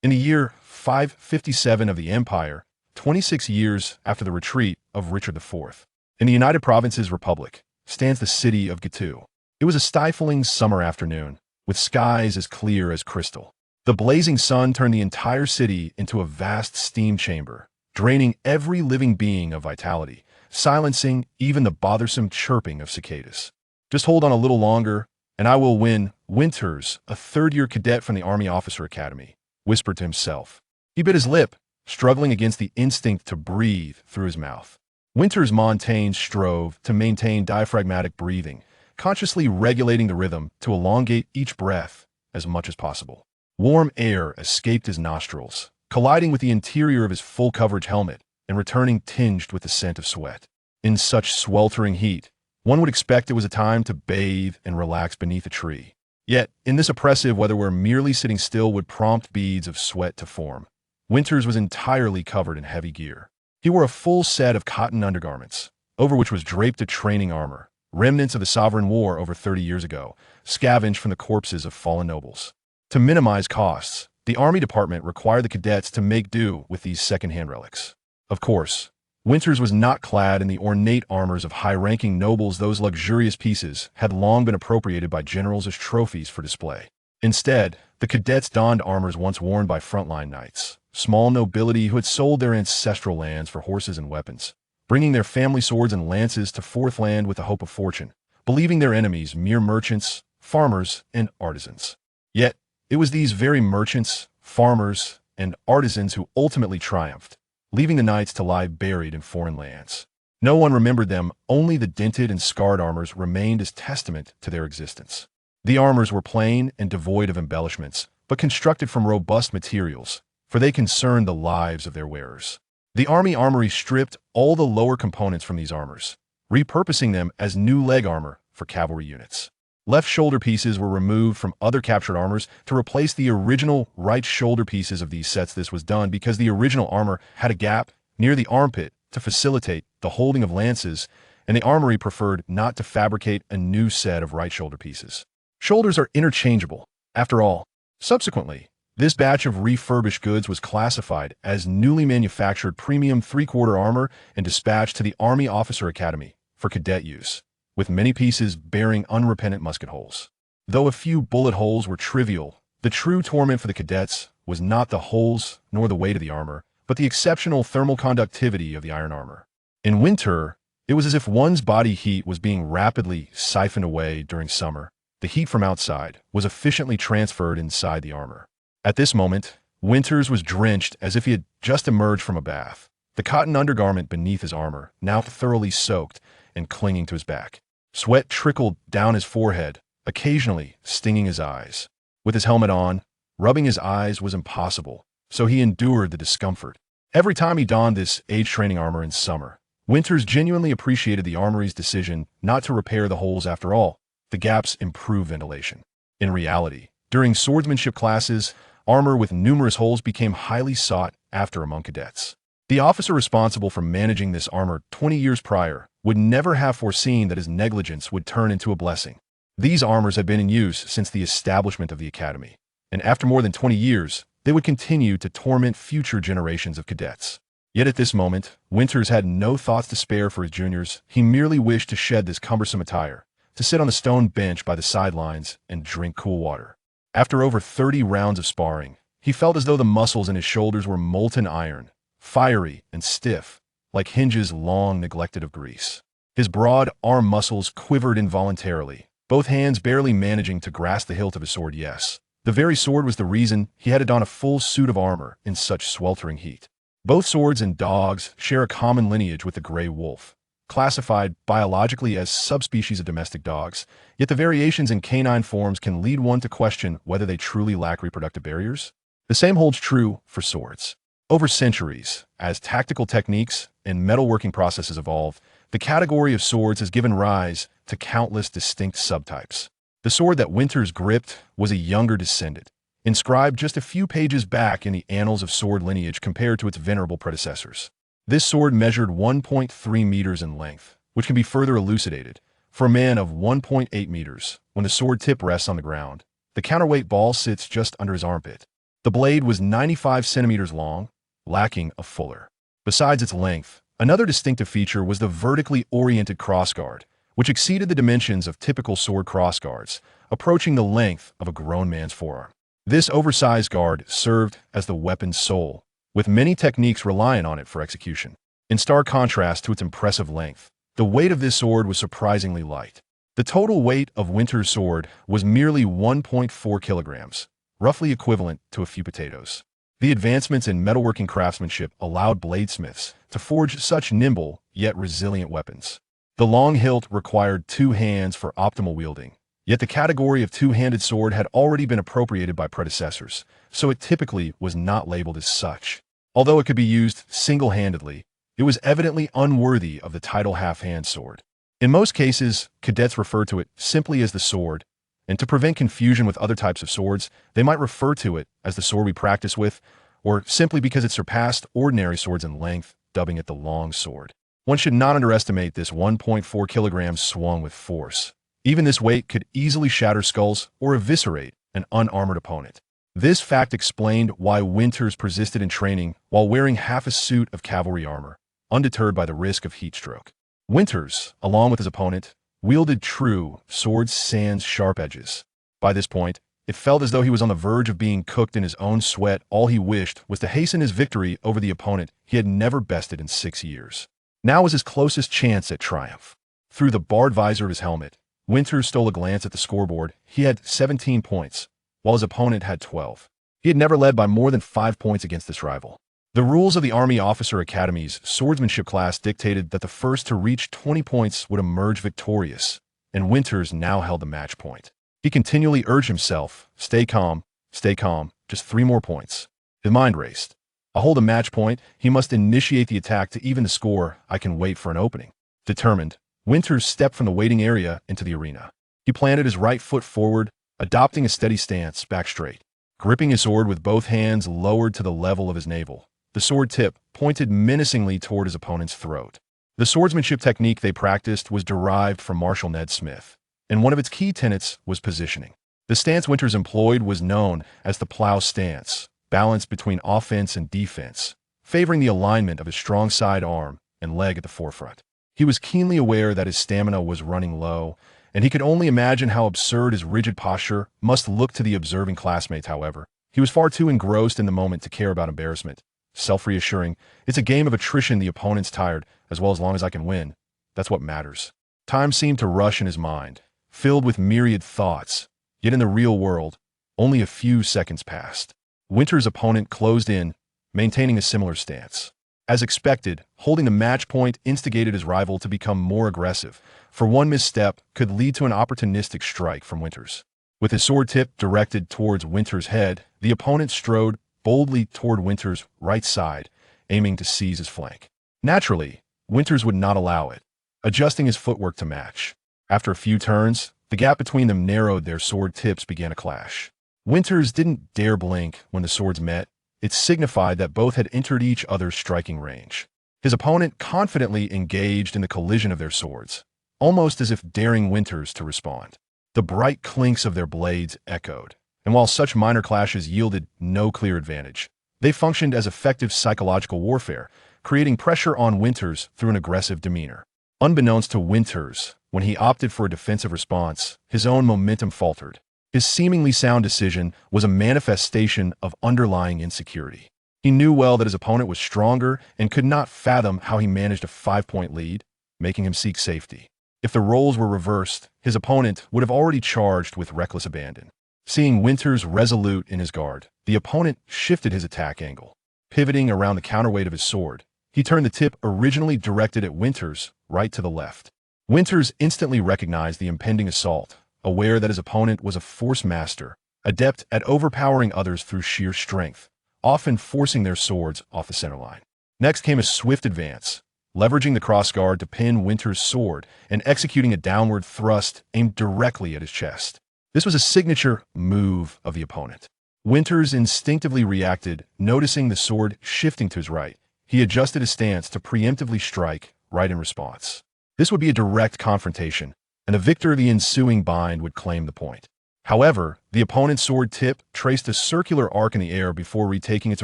In the year 557 of the Empire, 26 years after the retreat of Richard IV, in the United Provinces Republic, stands the city of Gitu. It was a stifling summer afternoon, with skies as clear as crystal. The blazing sun turned the entire city into a vast steam chamber, draining every living being of vitality, silencing even the bothersome chirping of cicadas. Just hold on a little longer, and I will win. Winters, a third-year cadet from the Army Officer Academy, whispered to himself. He bit his lip, struggling against the instinct to breathe through his mouth. Winters Montaigne strove to maintain diaphragmatic breathing, consciously regulating the rhythm to elongate each breath as much as possible. Warm air escaped his nostrils, colliding with the interior of his full-coverage helmet and returning tinged with the scent of sweat. In such sweltering heat, one would expect it was a time to bathe and relax beneath a tree. Yet, in this oppressive weather where merely sitting still would prompt beads of sweat to form, Winters was entirely covered in heavy gear. He wore a full set of cotton undergarments, over which was draped a training armor, remnants of the Sovereign War over 30 years ago, scavenged from the corpses of fallen nobles. To minimize costs, the Army Department required the cadets to make do with these second-hand relics. Of course, Winters was not clad in the ornate armors of high-ranking nobles. Those luxurious pieces had long been appropriated by generals as trophies for display. Instead, the cadets donned armors once worn by frontline knights, small nobility who had sold their ancestral lands for horses and weapons, bringing their family swords and lances to Fourth Land with the hope of fortune, believing their enemies mere merchants, farmers, and artisans. Yet, it was these very merchants, farmers, and artisans who ultimately triumphed, leaving the knights to lie buried in foreign lands. No one remembered them, only the dented and scarred armors remained as testament to their existence. The armors were plain and devoid of embellishments, but constructed from robust materials, for they concerned the lives of their wearers. The army armory stripped all the lower components from these armors, repurposing them as new leg armor for cavalry units. Left shoulder pieces were removed from other captured armors to replace the original right shoulder pieces of these sets. This was done because the original armor had a gap near the armpit to facilitate the holding of lances, and the armory preferred not to fabricate a new set of right shoulder pieces. Shoulders are interchangeable, after all. Subsequently, this batch of refurbished goods was classified as newly manufactured premium three-quarter armor and dispatched to the Army Officer Academy for cadet use, with many pieces bearing unrepentant musket holes. Though a few bullet holes were trivial, the true torment for the cadets was not the holes nor the weight of the armor, but the exceptional thermal conductivity of the iron armor. In winter, it was as if one's body heat was being rapidly siphoned away. During summer, the heat from outside was efficiently transferred inside the armor. At this moment, Winters was drenched as if he had just emerged from a bath, the cotton undergarment beneath his armor now thoroughly soaked and clinging to his back. Sweat trickled down his forehead, occasionally stinging his eyes. With his helmet on, rubbing his eyes was impossible, so he endured the discomfort. Every time he donned this age-training armor in summer, Winters genuinely appreciated the armory's decision not to repair the holes. After all, the gaps improve ventilation. In reality, during swordsmanship classes, armor with numerous holes became highly sought after among cadets. The officer responsible for managing this armor 20 years prior would never have foreseen that his negligence would turn into a blessing. These armors had been in use since the establishment of the academy, and after more than 20 years, they would continue to torment future generations of cadets. Yet at this moment, Winters had no thoughts to spare for his juniors. He merely wished to shed this cumbersome attire, to sit on the stone bench by the sidelines and drink cool water. After over 30 rounds of sparring, he felt as though the muscles in his shoulders were molten iron, fiery and stiff, like hinges long neglected of grease. His broad arm muscles quivered involuntarily, both hands barely managing to grasp the hilt of his sword. Yes, the very sword was the reason he had to don a full suit of armor in such sweltering heat. Both swords and dogs share a common lineage with the gray wolf, classified biologically as subspecies of domestic dogs, yet the variations in canine forms can lead one to question whether they truly lack reproductive barriers. The same holds true for swords. Over centuries, as tactical techniques and metalworking processes evolve, the category of swords has given rise to countless distinct subtypes. The sword that Winters gripped was a younger descendant, inscribed just a few pages back in the annals of sword lineage compared to its venerable predecessors. This sword measured 1.3 meters in length, which can be further elucidated. For a man of 1.8 meters, when the sword tip rests on the ground, the counterweight ball sits just under his armpit. The blade was 95 centimeters long, lacking a fuller. Besides its length, another distinctive feature was the vertically oriented crossguard, which exceeded the dimensions of typical sword crossguards, approaching the length of a grown man's forearm. This oversized guard served as the weapon's soul, with many techniques relying on it for execution. In stark contrast to its impressive length, the weight of this sword was surprisingly light. The total weight of Winter's sword was merely 1.4 kilograms, roughly equivalent to a few potatoes. The advancements in metalworking craftsmanship allowed bladesmiths to forge such nimble yet resilient weapons. The long hilt required two hands for optimal wielding, yet the category of two-handed sword had already been appropriated by predecessors, so it typically was not labeled as such. Although it could be used single-handedly, it was evidently unworthy of the title half-hand sword. In most cases, cadets refer to it simply as the sword, and to prevent confusion with other types of swords, they might refer to it as the sword we practice with, or simply because it surpassed ordinary swords in length, dubbing it the long sword. One should not underestimate this 1.4 kilograms swung with force. Even this weight could easily shatter skulls or eviscerate an unarmored opponent. This fact explained why Winters persisted in training while wearing half a suit of cavalry armor, undeterred by the risk of heat stroke. Winters, along with his opponent, wielded true swords sans sharp edges. By this point, it felt as though he was on the verge of being cooked in his own sweat. All he wished was to hasten his victory over the opponent he had never bested in 6 years. Now was his closest chance at triumph. Through the barred visor of his helmet, Winters stole a glance at the scoreboard. He had 17 points, while his opponent had 12. He had never led by more than 5 points against this rival. The rules of the Army Officer Academy's swordsmanship class dictated that the first to reach 20 points would emerge victorious, and Winters now held the match point. He continually urged himself, stay calm, just 3 more points. His mind raced. I'll hold a match point. He must initiate the attack to even the score. I can wait for an opening. Determined, Winters stepped from the waiting area into the arena. He planted his right foot forward, adopting a steady stance, back straight. Gripping his sword with both hands lowered to the level of his navel, the sword tip pointed menacingly toward his opponent's throat. The swordsmanship technique they practiced was derived from Marshal Ned Smith, and one of its key tenets was positioning. The stance Winters employed was known as the plow stance, balanced between offense and defense, favoring the alignment of his strong side arm and leg at the forefront. He was keenly aware that his stamina was running low, and he could only imagine how absurd his rigid posture must look to the observing classmates. However, he was far too engrossed in the moment to care about embarrassment. Self-reassuring, it's a game of attrition. The opponent's tired, as long as I can win. That's what matters. Time seemed to rush in his mind, filled with myriad thoughts. Yet in the real world, only a few seconds passed. Winters' opponent closed in, maintaining a similar stance. As expected, holding the match point instigated his rival to become more aggressive, for one misstep could lead to an opportunistic strike from Winters. With his sword tip directed towards Winters' head, the opponent strode boldly toward Winters' right side, aiming to seize his flank. Naturally, Winters would not allow it, adjusting his footwork to match. After a few turns, the gap between them narrowed. Their sword tips began a clash. Winters didn't dare blink when the swords met. It signified that both had entered each other's striking range. His opponent confidently engaged in the collision of their swords, almost as if daring Winters to respond. The bright clinks of their blades echoed, and while such minor clashes yielded no clear advantage, they functioned as effective psychological warfare, creating pressure on Winters through an aggressive demeanor. Unbeknownst to Winters, when he opted for a defensive response, his own momentum faltered. His seemingly sound decision was a manifestation of underlying insecurity. He knew well that his opponent was stronger and could not fathom how he managed a 5-point lead, making him seek safety. If the roles were reversed, his opponent would have already charged with reckless abandon. Seeing Winters resolute in his guard, the opponent shifted his attack angle. Pivoting around the counterweight of his sword, he turned the tip originally directed at Winters right to the left. Winters instantly recognized the impending assault, aware that his opponent was a force master, adept at overpowering others through sheer strength, often forcing their swords off the center line. Next came a swift advance, leveraging the crossguard to pin Winters' sword and executing a downward thrust aimed directly at his chest. This was a signature move of the opponent. Winters instinctively reacted, noticing the sword shifting to his right. He adjusted his stance to preemptively strike right in response. This would be a direct confrontation, and the victor of the ensuing bind would claim the point. However, the opponent's sword tip traced a circular arc in the air before retaking its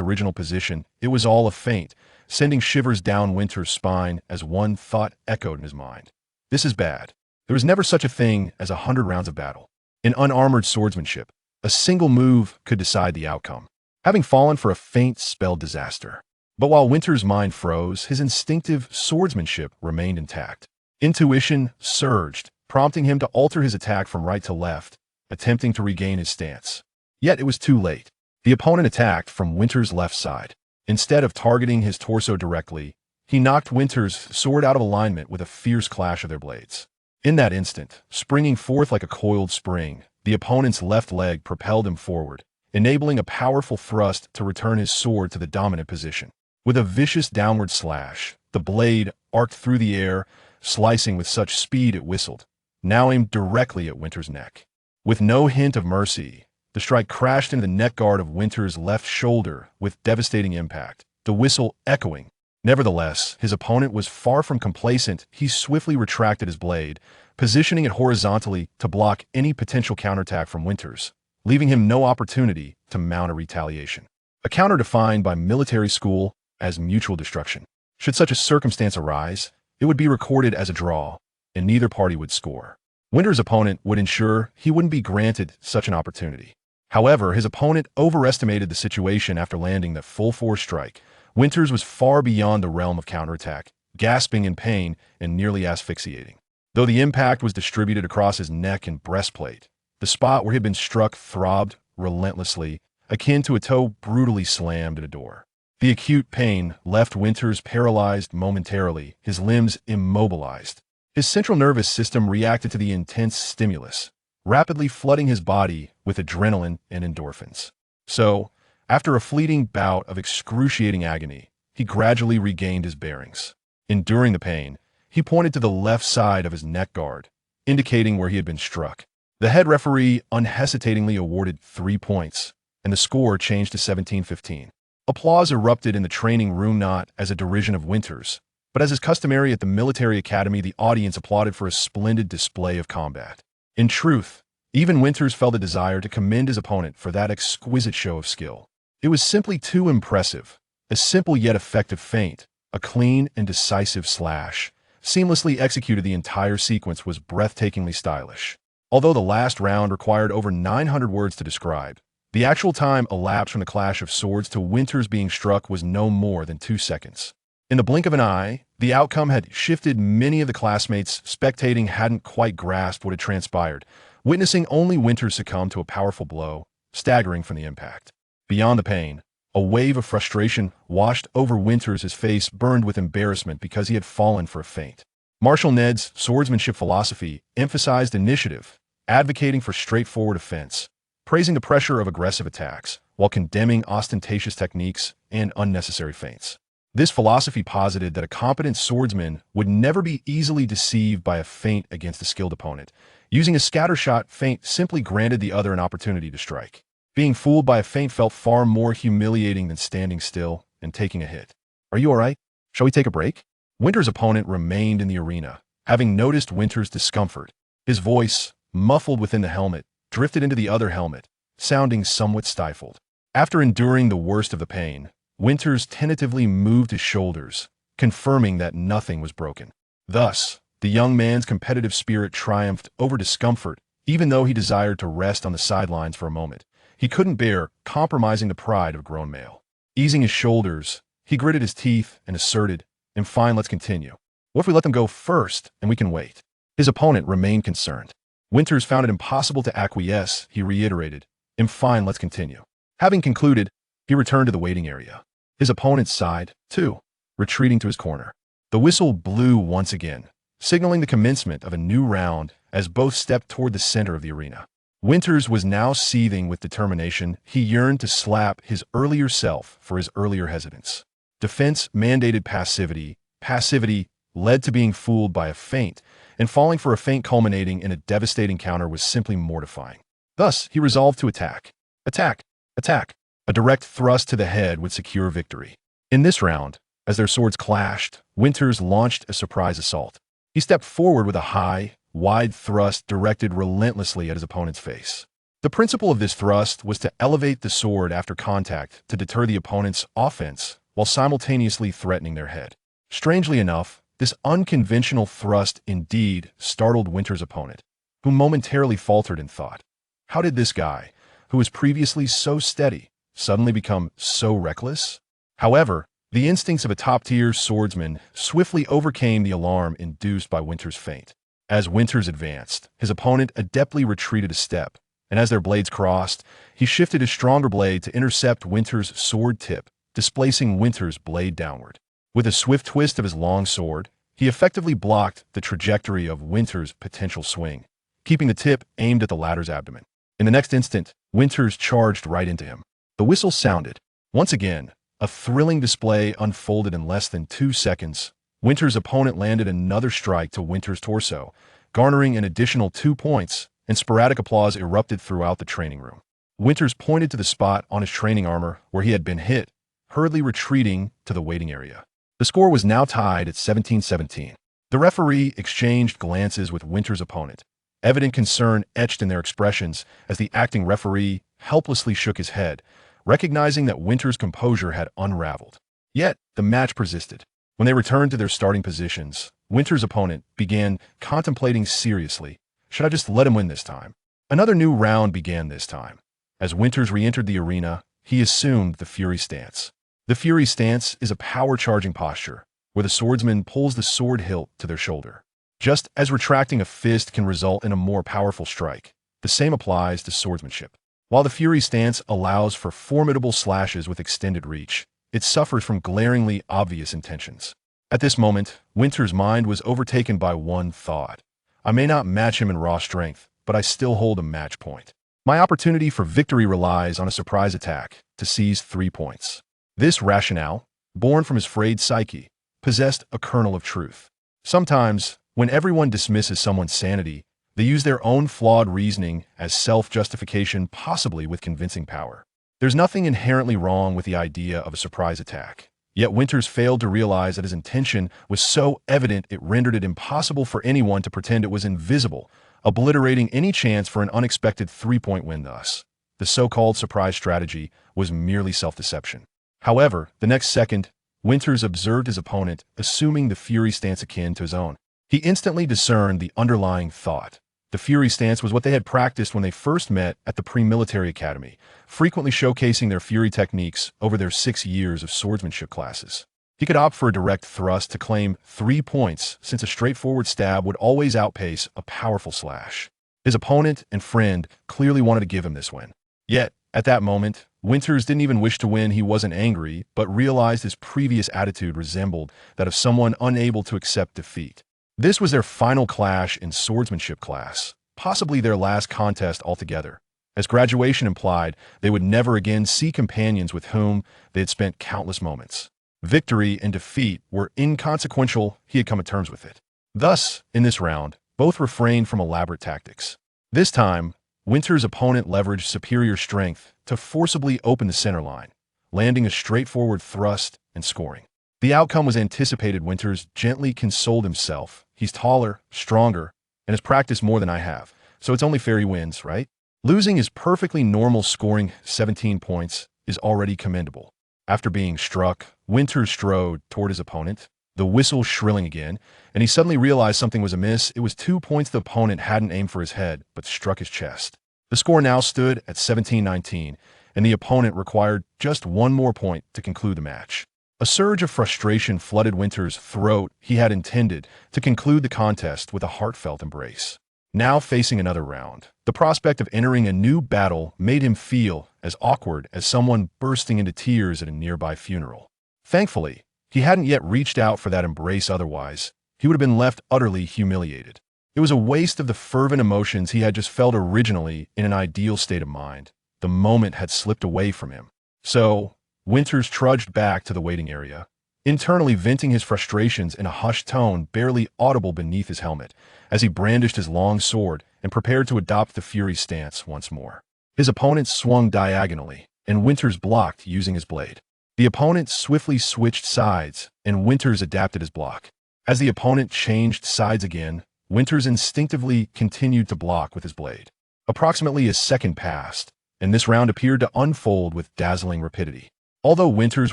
original position. It was all a feint, sending shivers down Winter's spine as one thought echoed in his mind. This is bad. There was never such a thing as 100 rounds of battle. In unarmored swordsmanship, a single move could decide the outcome. Having fallen for a feint spelled disaster. But while Winter's mind froze, his instinctive swordsmanship remained intact. Intuition surged, prompting him to alter his attack from right to left, attempting to regain his stance. Yet it was too late. The opponent attacked from Winter's left side. Instead of targeting his torso directly, he knocked Winter's sword out of alignment with a fierce clash of their blades. In that instant, springing forth like a coiled spring, the opponent's left leg propelled him forward, enabling a powerful thrust to return his sword to the dominant position. With a vicious downward slash, the blade arced through the air, slicing with such speed it whistled, now aimed directly at Winter's neck. With no hint of mercy, the strike crashed into the neck guard of Winter's left shoulder with devastating impact, the whistle echoing. Nevertheless, his opponent was far from complacent. He swiftly retracted his blade, positioning it horizontally to block any potential counterattack from Winter's, leaving him no opportunity to mount a retaliation. A counter defined by military school as mutual destruction. Should such a circumstance arise, it would be recorded as a draw, and neither party would score. Winter's opponent would ensure he wouldn't be granted such an opportunity. However, his opponent overestimated the situation after landing the full-force strike. Winter's was far beyond the realm of counterattack, gasping in pain and nearly asphyxiating. Though the impact was distributed across his neck and breastplate, the spot where he had been struck throbbed relentlessly, akin to a toe brutally slammed at a door. The acute pain left Winter's paralyzed momentarily, his limbs immobilized. His central nervous system reacted to the intense stimulus, rapidly flooding his body with adrenaline and endorphins. So, after a fleeting bout of excruciating agony, he gradually regained his bearings. Enduring the pain, he pointed to the left side of his neck guard, indicating where he had been struck. The head referee unhesitatingly awarded 3 points, and the score changed to 17-15. Applause erupted in the training room, not as a derision of Winter's, but as is customary at the military academy. The audience applauded for a splendid display of combat. In truth, even Winter's felt a desire to commend his opponent for that exquisite show of skill. It was simply too impressive. A simple yet effective feint, a clean and decisive slash, seamlessly executed. The entire sequence was breathtakingly stylish. Although the last round required over 900 words to describe, the actual time elapsed from the clash of swords to Winter's being struck was no more than 2 seconds. In the blink of an eye, the outcome had shifted. Many of the classmates spectating hadn't quite grasped what had transpired, witnessing only Winter succumb to a powerful blow, staggering from the impact. Beyond the pain, a wave of frustration washed over Winter's. His face burned with embarrassment because he had fallen for a feint. Marshal Ned's swordsmanship philosophy emphasized initiative, advocating for straightforward offense, praising the pressure of aggressive attacks, while condemning ostentatious techniques and unnecessary feints. This philosophy posited that a competent swordsman would never be easily deceived by a feint against a skilled opponent. Using a scattershot feint simply granted the other an opportunity to strike. Being fooled by a feint felt far more humiliating than standing still and taking a hit. Are you all right? Shall we take a break? Winter's opponent remained in the arena, having noticed Winter's discomfort. His voice, muffled within the helmet, drifted into the other helmet, sounding somewhat stifled. After enduring the worst of the pain, Winter's tentatively moved his shoulders, confirming that nothing was broken. Thus, the young man's competitive spirit triumphed over discomfort. Even though he desired to rest on the sidelines for a moment, he couldn't bear compromising the pride of a grown male. Easing his shoulders, he gritted his teeth and asserted, "And fine, let's continue. What if we let them go first and we can wait?" His opponent remained concerned. Winters found it impossible to acquiesce. He reiterated, "And fine, let's continue." Having concluded, he returned to the waiting area. His opponent sighed, too, retreating to his corner. The whistle blew once again, signaling the commencement of a new round as both stepped toward the center of the arena. Winters was now seething with determination. He yearned to slap his earlier self for his earlier hesitance. Defense mandated passivity. Passivity led to being fooled by a feint, and falling for a feint culminating in a devastating counter was simply mortifying. Thus, he resolved to attack. Attack! Attack! A direct thrust to the head would secure victory. In this round, as their swords clashed, Winters launched a surprise assault. He stepped forward with a high, wide thrust directed relentlessly at his opponent's face. The principle of this thrust was to elevate the sword after contact to deter the opponent's offense while simultaneously threatening their head. Strangely enough, this unconventional thrust indeed startled Winter's opponent, who momentarily faltered in thought. How did this guy, who was previously so steady, suddenly become so reckless? However, the instincts of a top-tier swordsman swiftly overcame the alarm induced by Winter's feint. As Winters advanced, his opponent adeptly retreated a step, and as their blades crossed, he shifted his stronger blade to intercept Winter's sword tip, displacing Winter's blade downward. With a swift twist of his long sword, he effectively blocked the trajectory of Winter's potential swing, keeping the tip aimed at the latter's abdomen. In the next instant, Winters charged right into him. The whistle sounded. Once again, a thrilling display unfolded in less than 2 seconds. Winter's opponent landed another strike to Winter's torso, garnering an additional 2 points, and sporadic applause erupted throughout the training room. Winters pointed to the spot on his training armor where he had been hit, hurriedly retreating to the waiting area. The score was now tied at 17-17. The referee exchanged glances with Winter's opponent, evident concern etched in their expressions as the acting referee helplessly shook his head, recognizing that Winter's composure had unraveled. Yet, the match persisted. When they returned to their starting positions, Winter's opponent began contemplating seriously, should I just let him win this time? Another new round began this time. As Winters re-entered the arena, he assumed the Fury stance. The Fury stance is a power-charging posture, where the swordsman pulls the sword hilt to their shoulder. Just as retracting a fist can result in a more powerful strike, the same applies to swordsmanship. While the Fury stance allows for formidable slashes with extended reach, it suffers from glaringly obvious intentions. At this moment, Winter's mind was overtaken by one thought. I may not match him in raw strength, but I still hold a match point. My opportunity for victory relies on a surprise attack to seize 3 points. This rationale, born from his frayed psyche, possessed a kernel of truth. Sometimes, when everyone dismisses someone's sanity, they use their own flawed reasoning as self-justification, possibly with convincing power. There's nothing inherently wrong with the idea of a surprise attack. Yet Winters failed to realize that his intention was so evident it rendered it impossible for anyone to pretend it was invisible, obliterating any chance for an unexpected 3-point win thus. The so-called surprise strategy was merely self-deception. However, the next second, Winters observed his opponent assuming the Fury stance akin to his own. He instantly discerned the underlying thought. The Fury stance was what they had practiced when they first met at the pre-military academy, frequently showcasing their Fury techniques over their 6 years of swordsmanship classes. He could opt for a direct thrust to claim 3 points, since a straightforward stab would always outpace a powerful slash. His opponent and friend clearly wanted to give him this win. Yet, at that moment, Winters didn't even wish to win. He wasn't angry, but realized his previous attitude resembled that of someone unable to accept defeat. This was their final clash in swordsmanship class, possibly their last contest altogether. As graduation implied, they would never again see companions with whom they had spent countless moments. Victory and defeat were inconsequential. He had come to terms with it. Thus, in this round, both refrained from elaborate tactics. This time, Winter's opponent leveraged superior strength to forcibly open the center line, landing a straightforward thrust and scoring. The outcome was anticipated. Winters gently consoled himself. He's taller, stronger, and has practiced more than I have, so it's only fair he wins, right? Losing is perfectly normal. Scoring 17 points is already commendable. After being struck, Winters strode toward his opponent, the whistle shrilling again, and he suddenly realized something was amiss. It was 2 points the opponent hadn't aimed for his head, but struck his chest. The score now stood at 17-19, and the opponent required just 1 more point to conclude the match. A surge of frustration flooded Winters' throat. He had intended to conclude the contest with a heartfelt embrace. Now facing another round, the prospect of entering a new battle made him feel as awkward as someone bursting into tears at a nearby funeral. Thankfully, he hadn't yet reached out for that embrace. Otherwise, he would have been left utterly humiliated. It was a waste of the fervent emotions he had just felt originally in an ideal state of mind. The moment had slipped away from him. So, Winters trudged back to the waiting area, internally venting his frustrations in a hushed tone barely audible beneath his helmet, as he brandished his long sword and prepared to adopt the Fury stance once more. His opponent swung diagonally, and Winters blocked using his blade. The opponent swiftly switched sides, and Winters adapted his block. As the opponent changed sides again, Winters instinctively continued to block with his blade. Approximately a second passed, and this round appeared to unfold with dazzling rapidity. Although Winters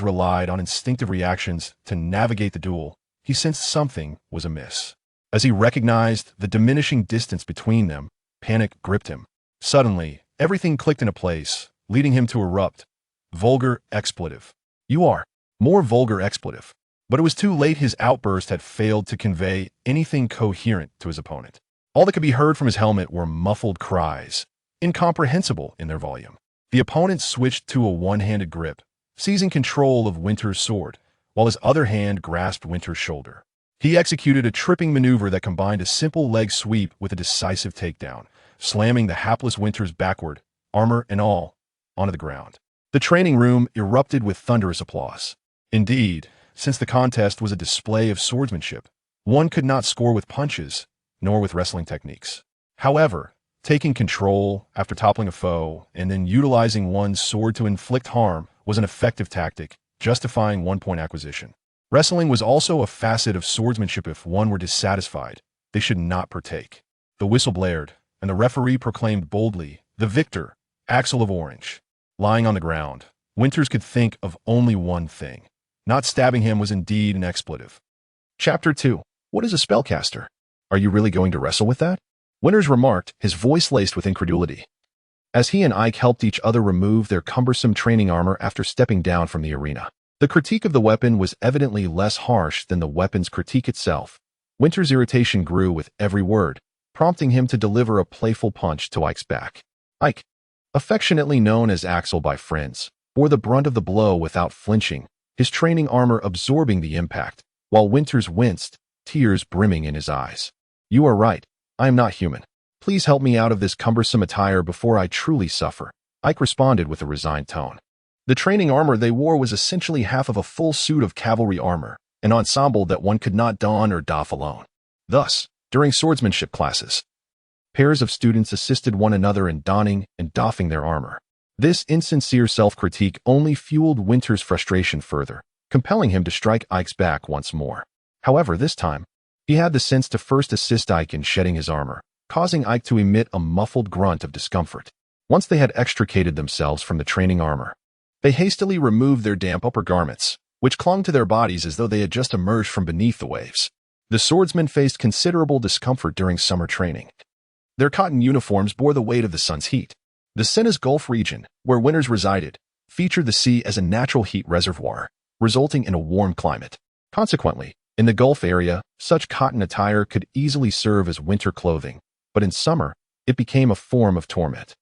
relied on instinctive reactions to navigate the duel, he sensed something was amiss. As he recognized the diminishing distance between them, panic gripped him. Suddenly, everything clicked into place, leading him to erupt. Vulgar expletive. You are. More vulgar expletive. But it was too late. His outburst had failed to convey anything coherent to his opponent. All that could be heard from his helmet were muffled cries, incomprehensible in their volume. The opponent switched to a one-handed grip, seizing control of Winter's sword, while his other hand grasped Winter's shoulder. He executed a tripping maneuver that combined a simple leg sweep with a decisive takedown, slamming the hapless Winters backward, armor and all, onto the ground. The training room erupted with thunderous applause. Indeed, since the contest was a display of swordsmanship, one could not score with punches, nor with wrestling techniques. However, taking control after toppling a foe and then utilizing one's sword to inflict harm was an effective tactic, justifying 1-point acquisition. Wrestling was also a facet of swordsmanship. If one were dissatisfied, they should not partake. The whistle blared, and the referee proclaimed boldly, the victor, Axel of Orange. Lying on the ground, Winters could think of only one thing. Not stabbing him was indeed an expletive. Chapter 2. What is a spellcaster? Are you really going to wrestle with that? Winters remarked, his voice laced with incredulity, as he and Ike helped each other remove their cumbersome training armor after stepping down from the arena. The critique of the weapon was evidently less harsh than the weapon's critique itself. Winters' irritation grew with every word, prompting him to deliver a playful punch to Ike's back. Ike, affectionately known as Axel by friends, bore the brunt of the blow without flinching, his training armor absorbing the impact, while Winters winced, tears brimming in his eyes. You are right. I am not human. Please help me out of this cumbersome attire before I truly suffer. Ike responded with a resigned tone. The training armor they wore was essentially half of a full suit of cavalry armor, an ensemble that one could not don or doff alone. Thus, during swordsmanship classes, pairs of students assisted one another in donning and doffing their armor. This insincere self-critique only fueled Winters' frustration further, compelling him to strike Ike's back once more. However, this time, he had the sense to first assist Ike in shedding his armor, causing Ike to emit a muffled grunt of discomfort. Once they had extricated themselves from the training armor, they hastily removed their damp upper garments, which clung to their bodies as though they had just emerged from beneath the waves. The swordsmen faced considerable discomfort during summer training. Their cotton uniforms bore the weight of the sun's heat. The Senna's Gulf region, where Winters resided, featured the sea as a natural heat reservoir, resulting in a warm climate. Consequently, in the Gulf area, such cotton attire could easily serve as winter clothing, but in summer, it became a form of torment.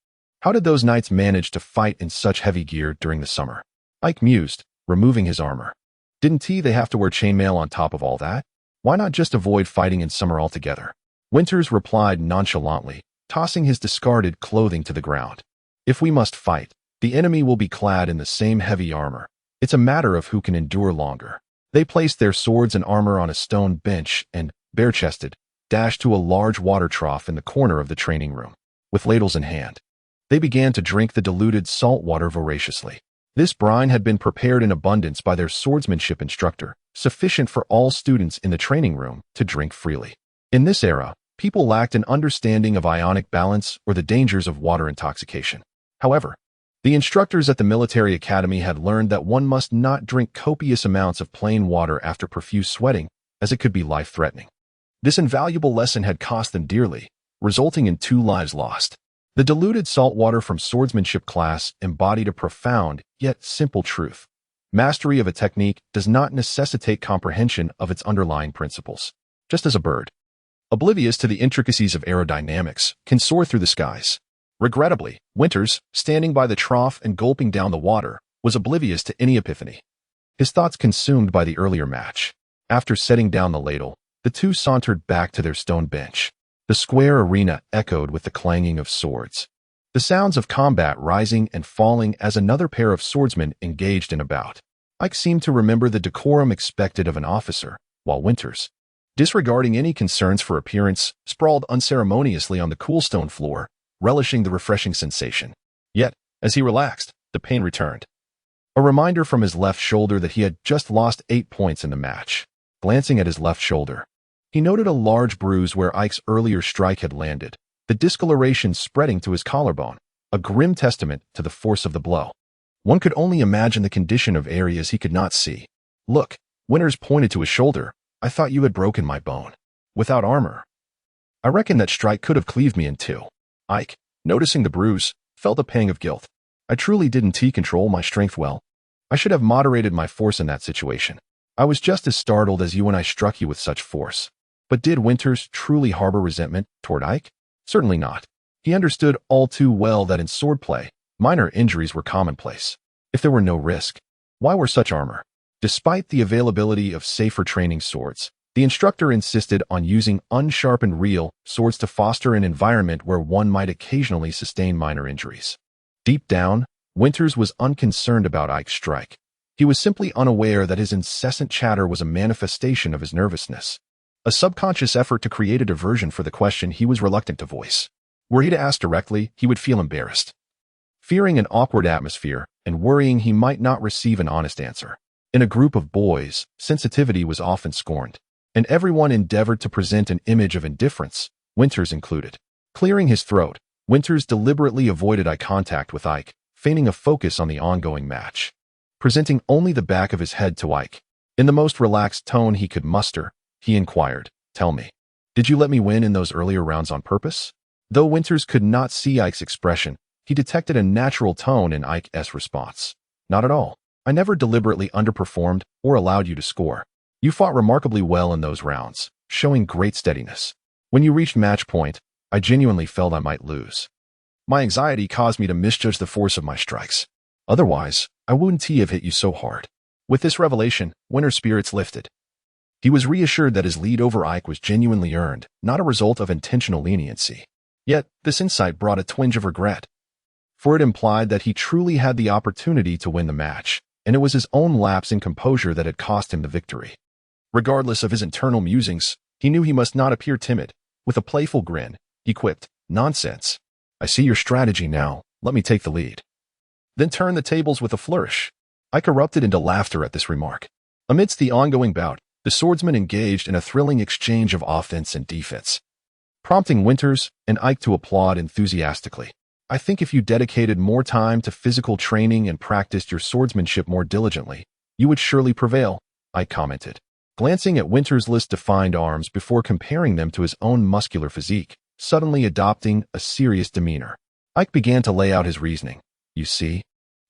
How did those knights manage to fight in such heavy gear during the summer? Ike mused, removing his armor. Didn't they have to wear chainmail on top of all that? Why not just avoid fighting in summer altogether? Winters replied nonchalantly, tossing his discarded clothing to the ground. If we must fight, the enemy will be clad in the same heavy armor. It's a matter of who can endure longer. They placed their swords and armor on a stone bench and, bare-chested, dashed to a large water trough in the corner of the training room. With ladles in hand, they began to drink the diluted salt water voraciously. This brine had been prepared in abundance by their swordsmanship instructor, sufficient for all students in the training room to drink freely. In this era, people lacked an understanding of ionic balance or the dangers of water intoxication. However, the instructors at the military academy had learned that one must not drink copious amounts of plain water after profuse sweating, as it could be life-threatening. This invaluable lesson had cost them dearly, resulting in 2 lives lost. The diluted salt water from swordsmanship class embodied a profound, yet simple truth. Mastery of a technique does not necessitate comprehension of its underlying principles. Just as a bird, oblivious to the intricacies of aerodynamics, can soar through the skies. Regrettably, Winters, standing by the trough and gulping down the water, was oblivious to any epiphany. His thoughts consumed by the earlier match. After setting down the ladle, the two sauntered back to their stone bench. The square arena echoed with the clanging of swords, the sounds of combat rising and falling as another pair of swordsmen engaged in a bout. Ike seemed to remember the decorum expected of an officer, while Winters, disregarding any concerns for appearance, sprawled unceremoniously on the cool stone floor, relishing the refreshing sensation. Yet, as he relaxed, the pain returned. A reminder from his left shoulder that he had just lost 8 points in the match. Glancing at his left shoulder, he noted a large bruise where Ike's earlier strike had landed, the discoloration spreading to his collarbone, a grim testament to the force of the blow. One could only imagine the condition of areas he could not see. Look, Winters pointed to his shoulder. I thought you had broken my bone. Without armor. I reckon that strike could have cleaved me in two. Ike, noticing the bruise, felt a pang of guilt. I truly didn't control my strength well. I should have moderated my force in that situation. I was just as startled as you when I struck you with such force. But did Winters truly harbor resentment toward Ike? Certainly not. He understood all too well that in swordplay, minor injuries were commonplace. If there were no risk, why were such armor? Despite the availability of safer training swords, the instructor insisted on using unsharpened real swords to foster an environment where one might occasionally sustain minor injuries. Deep down, Winters was unconcerned about Ike's strike. He was simply unaware that his incessant chatter was a manifestation of his nervousness, a subconscious effort to create a diversion for the question he was reluctant to voice. Were he to ask directly, he would feel embarrassed, fearing an awkward atmosphere and worrying he might not receive an honest answer. In a group of boys, sensitivity was often scorned, and everyone endeavored to present an image of indifference, Winters included. Clearing his throat, Winters deliberately avoided eye contact with Ike, feigning a focus on the ongoing match. Presenting only the back of his head to Ike, in the most relaxed tone he could muster, he inquired, "Tell me, did you let me win in those earlier rounds on purpose?" Though Winters could not see Ike's expression, he detected a natural tone in Ike's response. "Not at all. I never deliberately underperformed or allowed you to score. You fought remarkably well in those rounds, showing great steadiness. When you reached match point, I genuinely felt I might lose. My anxiety caused me to misjudge the force of my strikes. Otherwise, I wouldn't have hit you so hard." With this revelation, Winters' spirits lifted. He was reassured that his lead over Ike was genuinely earned, not a result of intentional leniency. Yet, this insight brought a twinge of regret, for it implied that he truly had the opportunity to win the match, and it was his own lapse in composure that had cost him the victory. Regardless of his internal musings, he knew he must not appear timid. With a playful grin, he quipped, "Nonsense. I see your strategy now. Let me take the lead." Then turned the tables with a flourish. Ike erupted into laughter at this remark. Amidst the ongoing bout, the swordsmen engaged in a thrilling exchange of offense and defense, prompting Winters and Ike to applaud enthusiastically. "I think if you dedicated more time to physical training and practiced your swordsmanship more diligently, you would surely prevail," Ike commented, glancing at Winters' list-defined arms before comparing them to his own muscular physique, suddenly adopting a serious demeanor. Ike began to lay out his reasoning. "You see,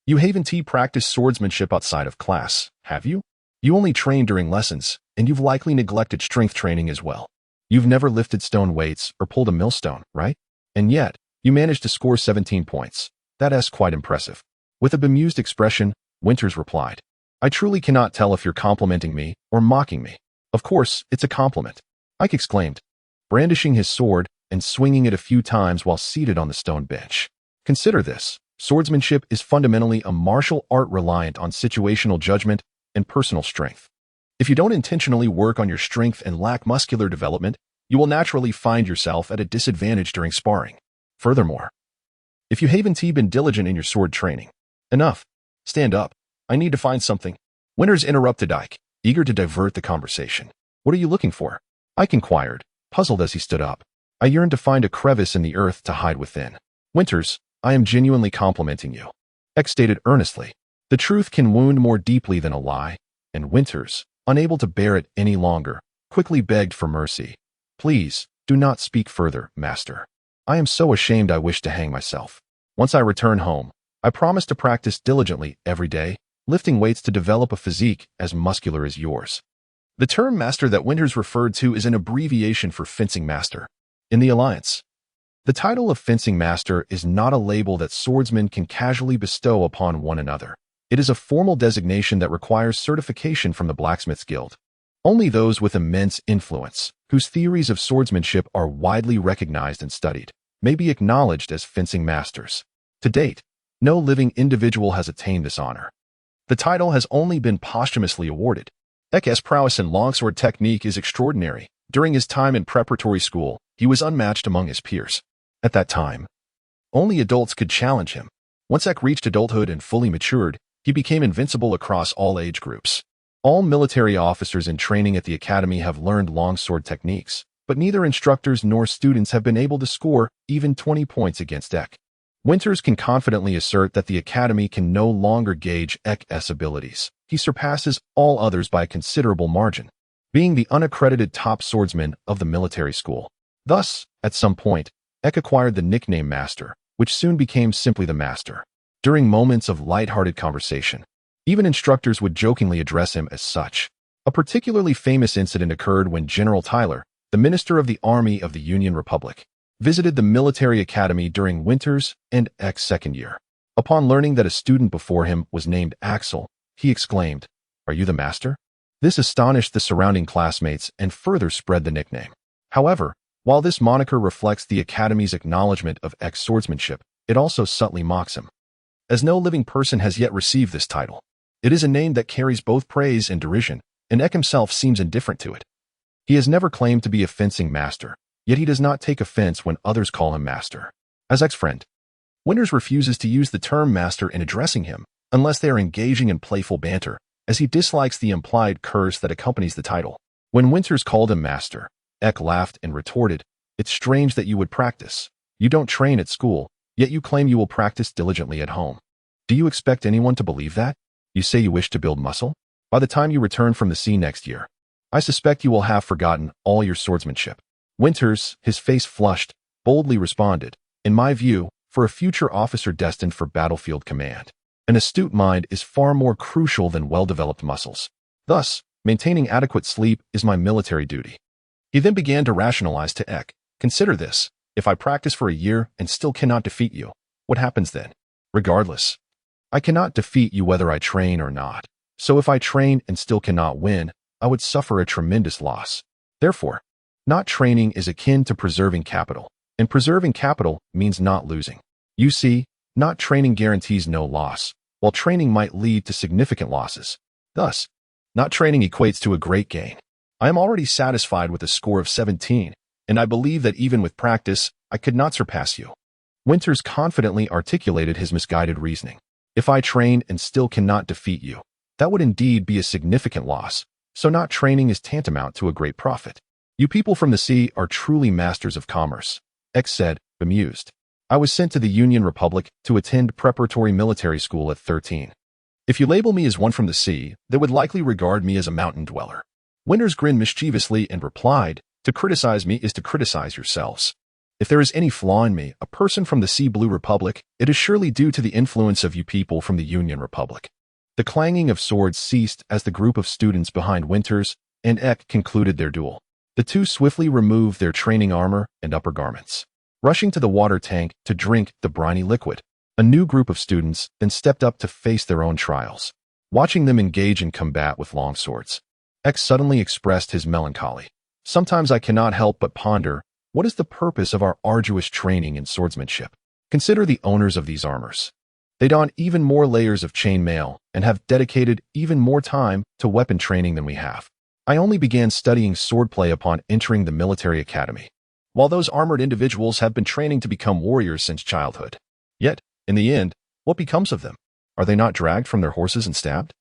you haven't practiced swordsmanship outside of class, have you? You only train during lessons, and you've likely neglected strength training as well. You've never lifted stone weights or pulled a millstone, right? And yet, you managed to score 17 points. That's quite impressive." With a bemused expression, Winters replied, "I truly cannot tell if you're complimenting me or mocking me." "Of course, it's a compliment," Ike exclaimed, brandishing his sword and swinging it a few times while seated on the stone bench. "Consider this. Swordsmanship is fundamentally a martial art reliant on situational judgment and personal strength. If you don't intentionally work on your strength and lack muscular development, you will naturally find yourself at a disadvantage during sparring. Furthermore, if you haven't been diligent in your sword training." "Enough. Stand up. I need to find something." Winters interrupted Ike, eager to divert the conversation. "What are you looking for?" Ike inquired, puzzled as he stood up. "I yearn to find a crevice in the earth to hide within." "Winters, I am genuinely complimenting you," Ike stated earnestly. The truth can wound more deeply than a lie, and Winters, unable to bear it any longer, quickly begged for mercy. "Please, do not speak further, master. I am so ashamed I wish to hang myself. Once I return home, I promise to practice diligently every day, lifting weights to develop a physique as muscular as yours." The term master that Winters referred to is an abbreviation for fencing master. In the Alliance, the title of fencing master is not a label that swordsmen can casually bestow upon one another. It is a formal designation that requires certification from the Blacksmiths Guild. Only those with immense influence, whose theories of swordsmanship are widely recognized and studied, may be acknowledged as fencing masters. To date, no living individual has attained this honor. The title has only been posthumously awarded. Ike's prowess in longsword technique is extraordinary. During his time in preparatory school, he was unmatched among his peers. At that time, only adults could challenge him. Once Ike reached adulthood and fully matured, he became invincible across all age groups. All military officers in training at the academy have learned longsword techniques, but neither instructors nor students have been able to score even 20 points against Ek. Winters can confidently assert that the Academy can no longer gauge Ek's abilities. He surpasses all others by a considerable margin, being the unaccredited top swordsman of the military school. Thus, at some point, Ek acquired the nickname Master, which soon became simply the Master. During moments of light-hearted conversation, even instructors would jokingly address him as such. A particularly famous incident occurred when General Tyler, the Minister of the Army of the Union Republic, visited the military academy during Winters and Ek's second year. Upon learning that a student before him was named Axel, he exclaimed, "Are you the Master?" This astonished the surrounding classmates and further spread the nickname. However, while this moniker reflects the Academy's acknowledgement of Ek's swordsmanship, it also subtly mocks him, as no living person has yet received this title. It is a name that carries both praise and derision, and Ek himself seems indifferent to it. He has never claimed to be a fencing master, yet he does not take offense when others call him master. As Ek's friend, Winters refuses to use the term master in addressing him, unless they are engaging in playful banter, as he dislikes the implied curse that accompanies the title. When Winters called him master, Ek laughed and retorted, "It's strange that you would practice. You don't train at school, yet you claim you will practice diligently at home. Do you expect anyone to believe that? You say you wish to build muscle? By the time you return from the sea next year, I suspect you will have forgotten all your swordsmanship." Winters, his face flushed, boldly responded, "In my view, for a future officer destined for battlefield command, an astute mind is far more crucial than well-developed muscles. Thus, maintaining adequate sleep is my military duty." He then began to rationalize to Ek, "Consider this. If I practice for a year and still cannot defeat you, what happens then? Regardless, I cannot defeat you whether I train or not. So if I train and still cannot win, I would suffer a tremendous loss. Therefore, not training is akin to preserving capital, and preserving capital means not losing. You see, not training guarantees no loss, while training might lead to significant losses. Thus, not training equates to a great gain. I am already satisfied with a score of 17, and I believe that even with practice, I could not surpass you." Winters confidently articulated his misguided reasoning. "If I train and still cannot defeat you, that would indeed be a significant loss, so not training is tantamount to a great profit. You people from the sea are truly masters of commerce," Ek said, bemused. "I was sent to the Union Republic to attend preparatory military school at 13. If you label me as one from the sea, they would likely regard me as a mountain dweller." Winters grinned mischievously and replied, "To criticize me is to criticize yourselves. If there is any flaw in me, a person from the Sea Blue Republic, it is surely due to the influence of you people from the Union Republic." The clanging of swords ceased as the group of students behind Winters and Ek concluded their duel. The two swiftly removed their training armor and upper garments, rushing to the water tank to drink the briny liquid. A new group of students then stepped up to face their own trials. Watching them engage in combat with long swords, Ek suddenly expressed his melancholy. "Sometimes I cannot help but ponder, what is the purpose of our arduous training in swordsmanship? Consider the owners of these armors. They don even more layers of chain mail and have dedicated even more time to weapon training than we have. I only began studying swordplay upon entering the military academy, while those armored individuals have been training to become warriors since childhood. Yet, in the end, what becomes of them? Are they not dragged from their horses and stabbed?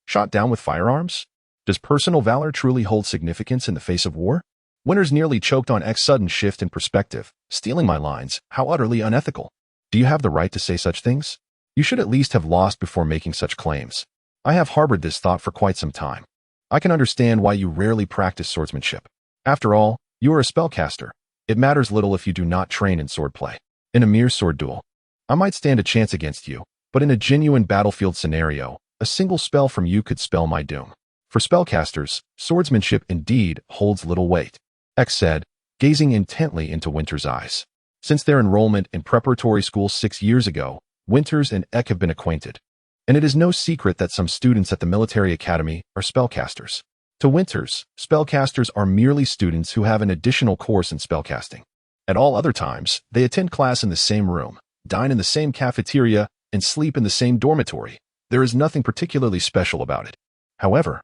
Shot down with firearms? Does personal valor truly hold significance in the face of war?" Winters nearly choked on Ek's sudden shift in perspective, stealing my lines. How utterly unethical. Do you have the right to say such things? You should at least have lost before making such claims. I have harbored this thought for quite some time. I can understand why you rarely practice swordsmanship. After all, you are a spellcaster. It matters little if you do not train in swordplay. In a mere sword duel, I might stand a chance against you, but in a genuine battlefield scenario, a single spell from you could spell my doom. For spellcasters, swordsmanship indeed holds little weight," Ek said, gazing intently into Winters' eyes. Since their enrollment in preparatory school 6 years ago, Winters and Ek have been acquainted, and it is no secret that some students at the military academy are spellcasters. To Winters, spellcasters are merely students who have an additional course in spellcasting. At all other times, they attend class in the same room, dine in the same cafeteria, and sleep in the same dormitory. There is nothing particularly special about it. However,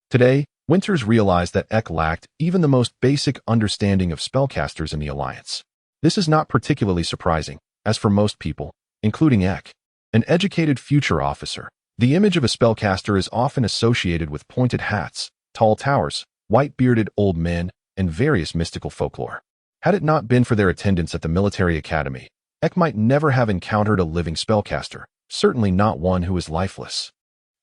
today, Winters realized that Ek lacked even the most basic understanding of spellcasters in the Alliance. This is not particularly surprising, as for most people, including Ek, an educated future officer, the image of a spellcaster is often associated with pointed hats, tall towers, white-bearded old men, and various mystical folklore. Had it not been for their attendance at the military academy, Ek might never have encountered a living spellcaster, certainly not one who is lifeless.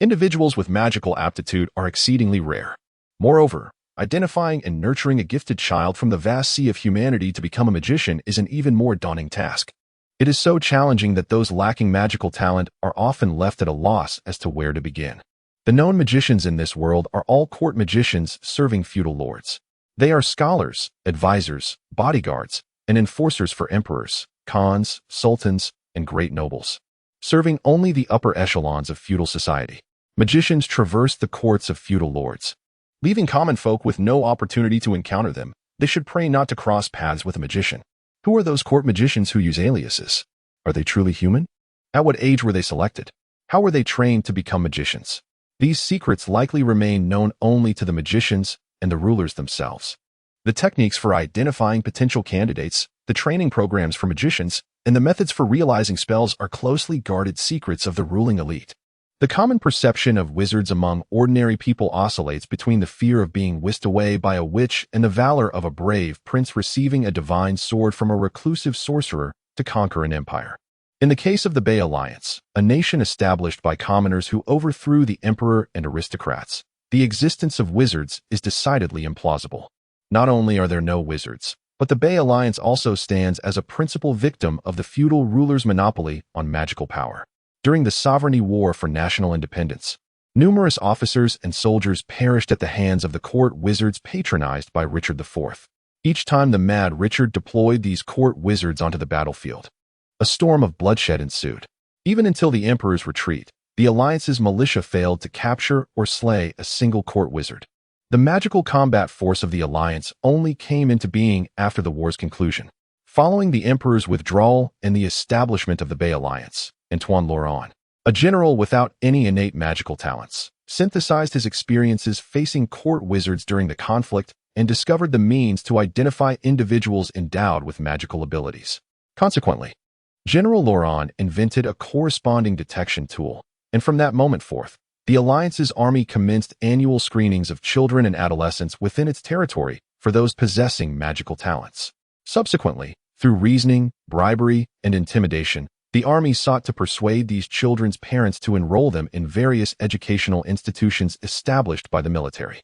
Individuals with magical aptitude are exceedingly rare. Moreover, identifying and nurturing a gifted child from the vast sea of humanity to become a magician is an even more daunting task. It is so challenging that those lacking magical talent are often left at a loss as to where to begin. The known magicians in this world are all court magicians serving feudal lords. They are scholars, advisors, bodyguards, and enforcers for emperors, khans, sultans, and great nobles. Serving only the upper echelons of feudal society, magicians traverse the courts of feudal lords. Leaving common folk with no opportunity to encounter them, they should pray not to cross paths with a magician. Who are those court magicians who use aliases? Are they truly human? At what age were they selected? How were they trained to become magicians? These secrets likely remain known only to the magicians and the rulers themselves. The techniques for identifying potential candidates, the training programs for magicians, and the methods for realizing spells are closely guarded secrets of the ruling elite. The common perception of wizards among ordinary people oscillates between the fear of being whisked away by a witch and the valor of a brave prince receiving a divine sword from a reclusive sorcerer to conquer an empire. In the case of the Bay Alliance, a nation established by commoners who overthrew the emperor and aristocrats, the existence of wizards is decidedly implausible. Not only are there no wizards, but the Bay Alliance also stands as a principal victim of the feudal rulers' monopoly on magical power. During the Sovereignty War for national independence, numerous officers and soldiers perished at the hands of the court wizards patronized by Richard IV. Each time the mad Richard deployed these court wizards onto the battlefield, a storm of bloodshed ensued. Even until the emperor's retreat, the alliance's militia failed to capture or slay a single court wizard. The magical combat force of the alliance only came into being after the war's conclusion. Following the emperor's withdrawal and the establishment of the Bay Alliance, Antoine Laurent, a general without any innate magical talents, synthesized his experiences facing court wizards during the conflict and discovered the means to identify individuals endowed with magical abilities. Consequently, General Laurent invented a corresponding detection tool, and from that moment forth, the Alliance's army commenced annual screenings of children and adolescents within its territory for those possessing magical talents. Subsequently, through reasoning, bribery, and intimidation, the army sought to persuade these children's parents to enroll them in various educational institutions established by the military.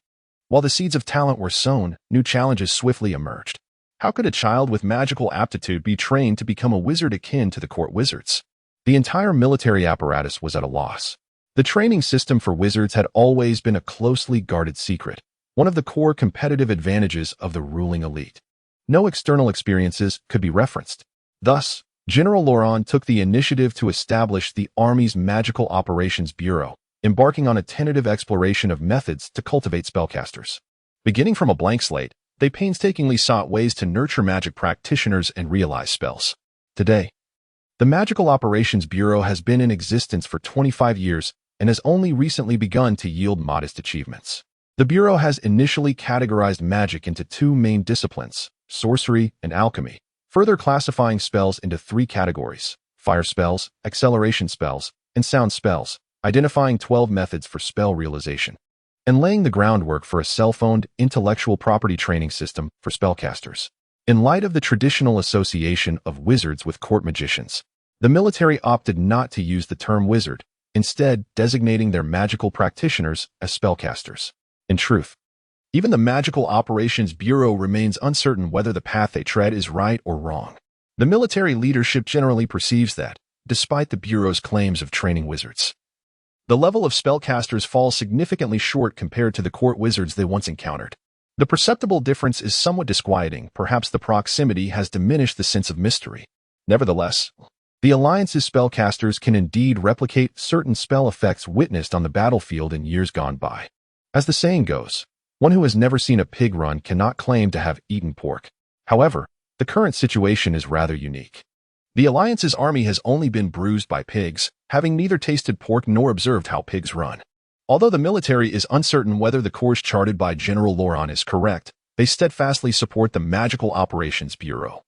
While the seeds of talent were sown, new challenges swiftly emerged. How could a child with magical aptitude be trained to become a wizard akin to the court wizards? The entire military apparatus was at a loss. The training system for wizards had always been a closely guarded secret, one of the core competitive advantages of the ruling elite. No external experiences could be referenced. Thus, General Laurent took the initiative to establish the Army's Magical Operations Bureau, embarking on a tentative exploration of methods to cultivate spellcasters. Beginning from a blank slate, they painstakingly sought ways to nurture magic practitioners and realize spells. Today, the Magical Operations Bureau has been in existence for 25 years and has only recently begun to yield modest achievements. The Bureau has initially categorized magic into two main disciplines, sorcery and alchemy, further classifying spells into three categories: fire spells, acceleration spells, and sound spells, identifying 12 methods for spell realization, and laying the groundwork for a self-owned intellectual property training system for spellcasters. In light of the traditional association of wizards with court magicians, the military opted not to use the term wizard, instead designating their magical practitioners as spellcasters. In truth, even the Magical Operations Bureau remains uncertain whether the path they tread is right or wrong. The military leadership generally perceives that, despite the Bureau's claims of training wizards, the level of spellcasters falls significantly short compared to the court wizards they once encountered. The perceptible difference is somewhat disquieting. Perhaps the proximity has diminished the sense of mystery. Nevertheless, the Alliance's spellcasters can indeed replicate certain spell effects witnessed on the battlefield in years gone by. As the saying goes, one who has never seen a pig run cannot claim to have eaten pork. However, the current situation is rather unique. The Alliance's army has only been bruised by pigs, having neither tasted pork nor observed how pigs run. Although the military is uncertain whether the course charted by General Laurent is correct, they steadfastly support the Magical Operations Bureau,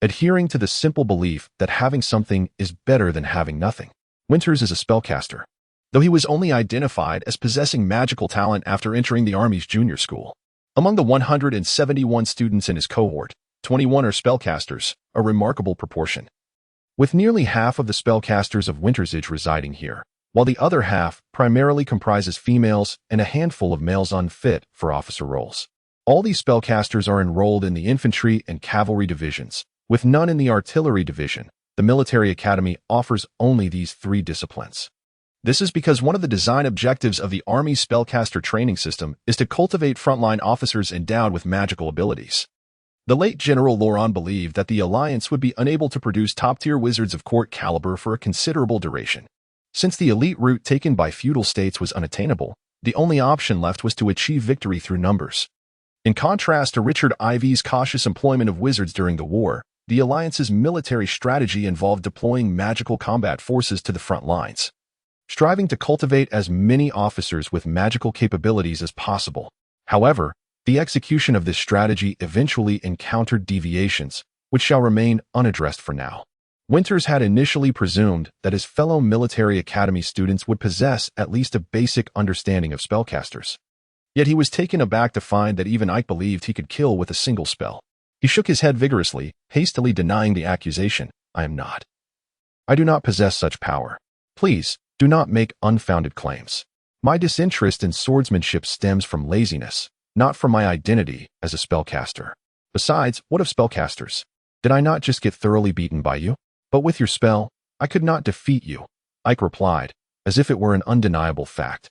adhering to the simple belief that having something is better than having nothing. Winters is a spellcaster, though he was only identified as possessing magical talent after entering the Army's junior school. Among the 171 students in his cohort, 21 are spellcasters, a remarkable proportion. With nearly half of the spellcasters of Winter's Edge residing here, while the other half primarily comprises females and a handful of males unfit for officer roles. All these spellcasters are enrolled in the infantry and cavalry divisions, with none in the artillery division. The military academy offers only these 3 disciplines. This is because one of the design objectives of the Army's spellcaster training system is to cultivate frontline officers endowed with magical abilities. The late General Laurent believed that the Alliance would be unable to produce top-tier wizards of court caliber for a considerable duration. Since the elite route taken by feudal states was unattainable, the only option left was to achieve victory through numbers. In contrast to Richard IV's cautious employment of wizards during the war, the Alliance's military strategy involved deploying magical combat forces to the front lines, striving to cultivate as many officers with magical capabilities as possible. However, the execution of this strategy eventually encountered deviations, which shall remain unaddressed for now. Winters had initially presumed that his fellow military academy students would possess at least a basic understanding of spellcasters. Yet he was taken aback to find that even Ike believed he could kill with a single spell. He shook his head vigorously, hastily denying the accusation. I am not. I do not possess such power. Please, do not make unfounded claims. My disinterest in swordsmanship stems from laziness, not from my identity as a spellcaster. Besides, what of spellcasters? Did I not just get thoroughly beaten by you? But with your spell, I could not defeat you, Ike replied, as if it were an undeniable fact.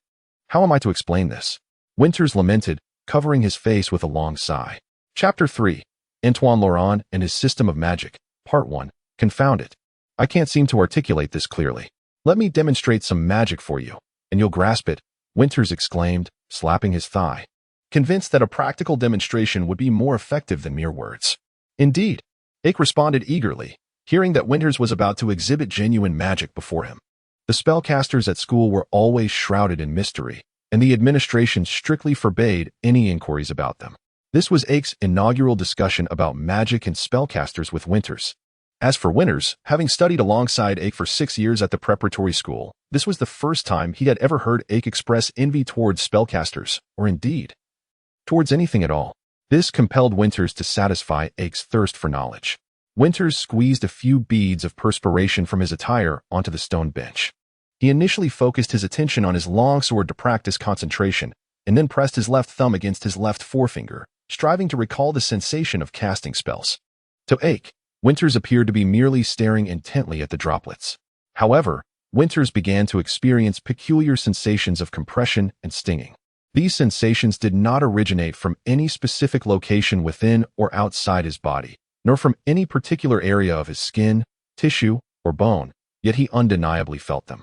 How am I to explain this? Winters lamented, covering his face with a long sigh. Chapter 3. Antoine Laurent and his system of magic. Part 1. Confound it. I can't seem to articulate this clearly. Let me demonstrate some magic for you, and you'll grasp it, Winters exclaimed, slapping his thigh, convinced that a practical demonstration would be more effective than mere words. Indeed, Ike responded eagerly, hearing that Winters was about to exhibit genuine magic before him. The spellcasters at school were always shrouded in mystery, and the administration strictly forbade any inquiries about them. This was Ike's inaugural discussion about magic and spellcasters with Winters. As for Winters, having studied alongside Ike for 6 years at the preparatory school, this was the first time he had ever heard Ike express envy towards spellcasters, or indeed, towards anything at all. This compelled Winters to satisfy Ike's thirst for knowledge. Winters squeezed a few beads of perspiration from his attire onto the stone bench. He initially focused his attention on his longsword to practice concentration, and then pressed his left thumb against his left forefinger, striving to recall the sensation of casting spells. To Ike, Winters appeared to be merely staring intently at the droplets. However, Winters began to experience peculiar sensations of compression and stinging. These sensations did not originate from any specific location within or outside his body, nor from any particular area of his skin, tissue, or bone, yet he undeniably felt them.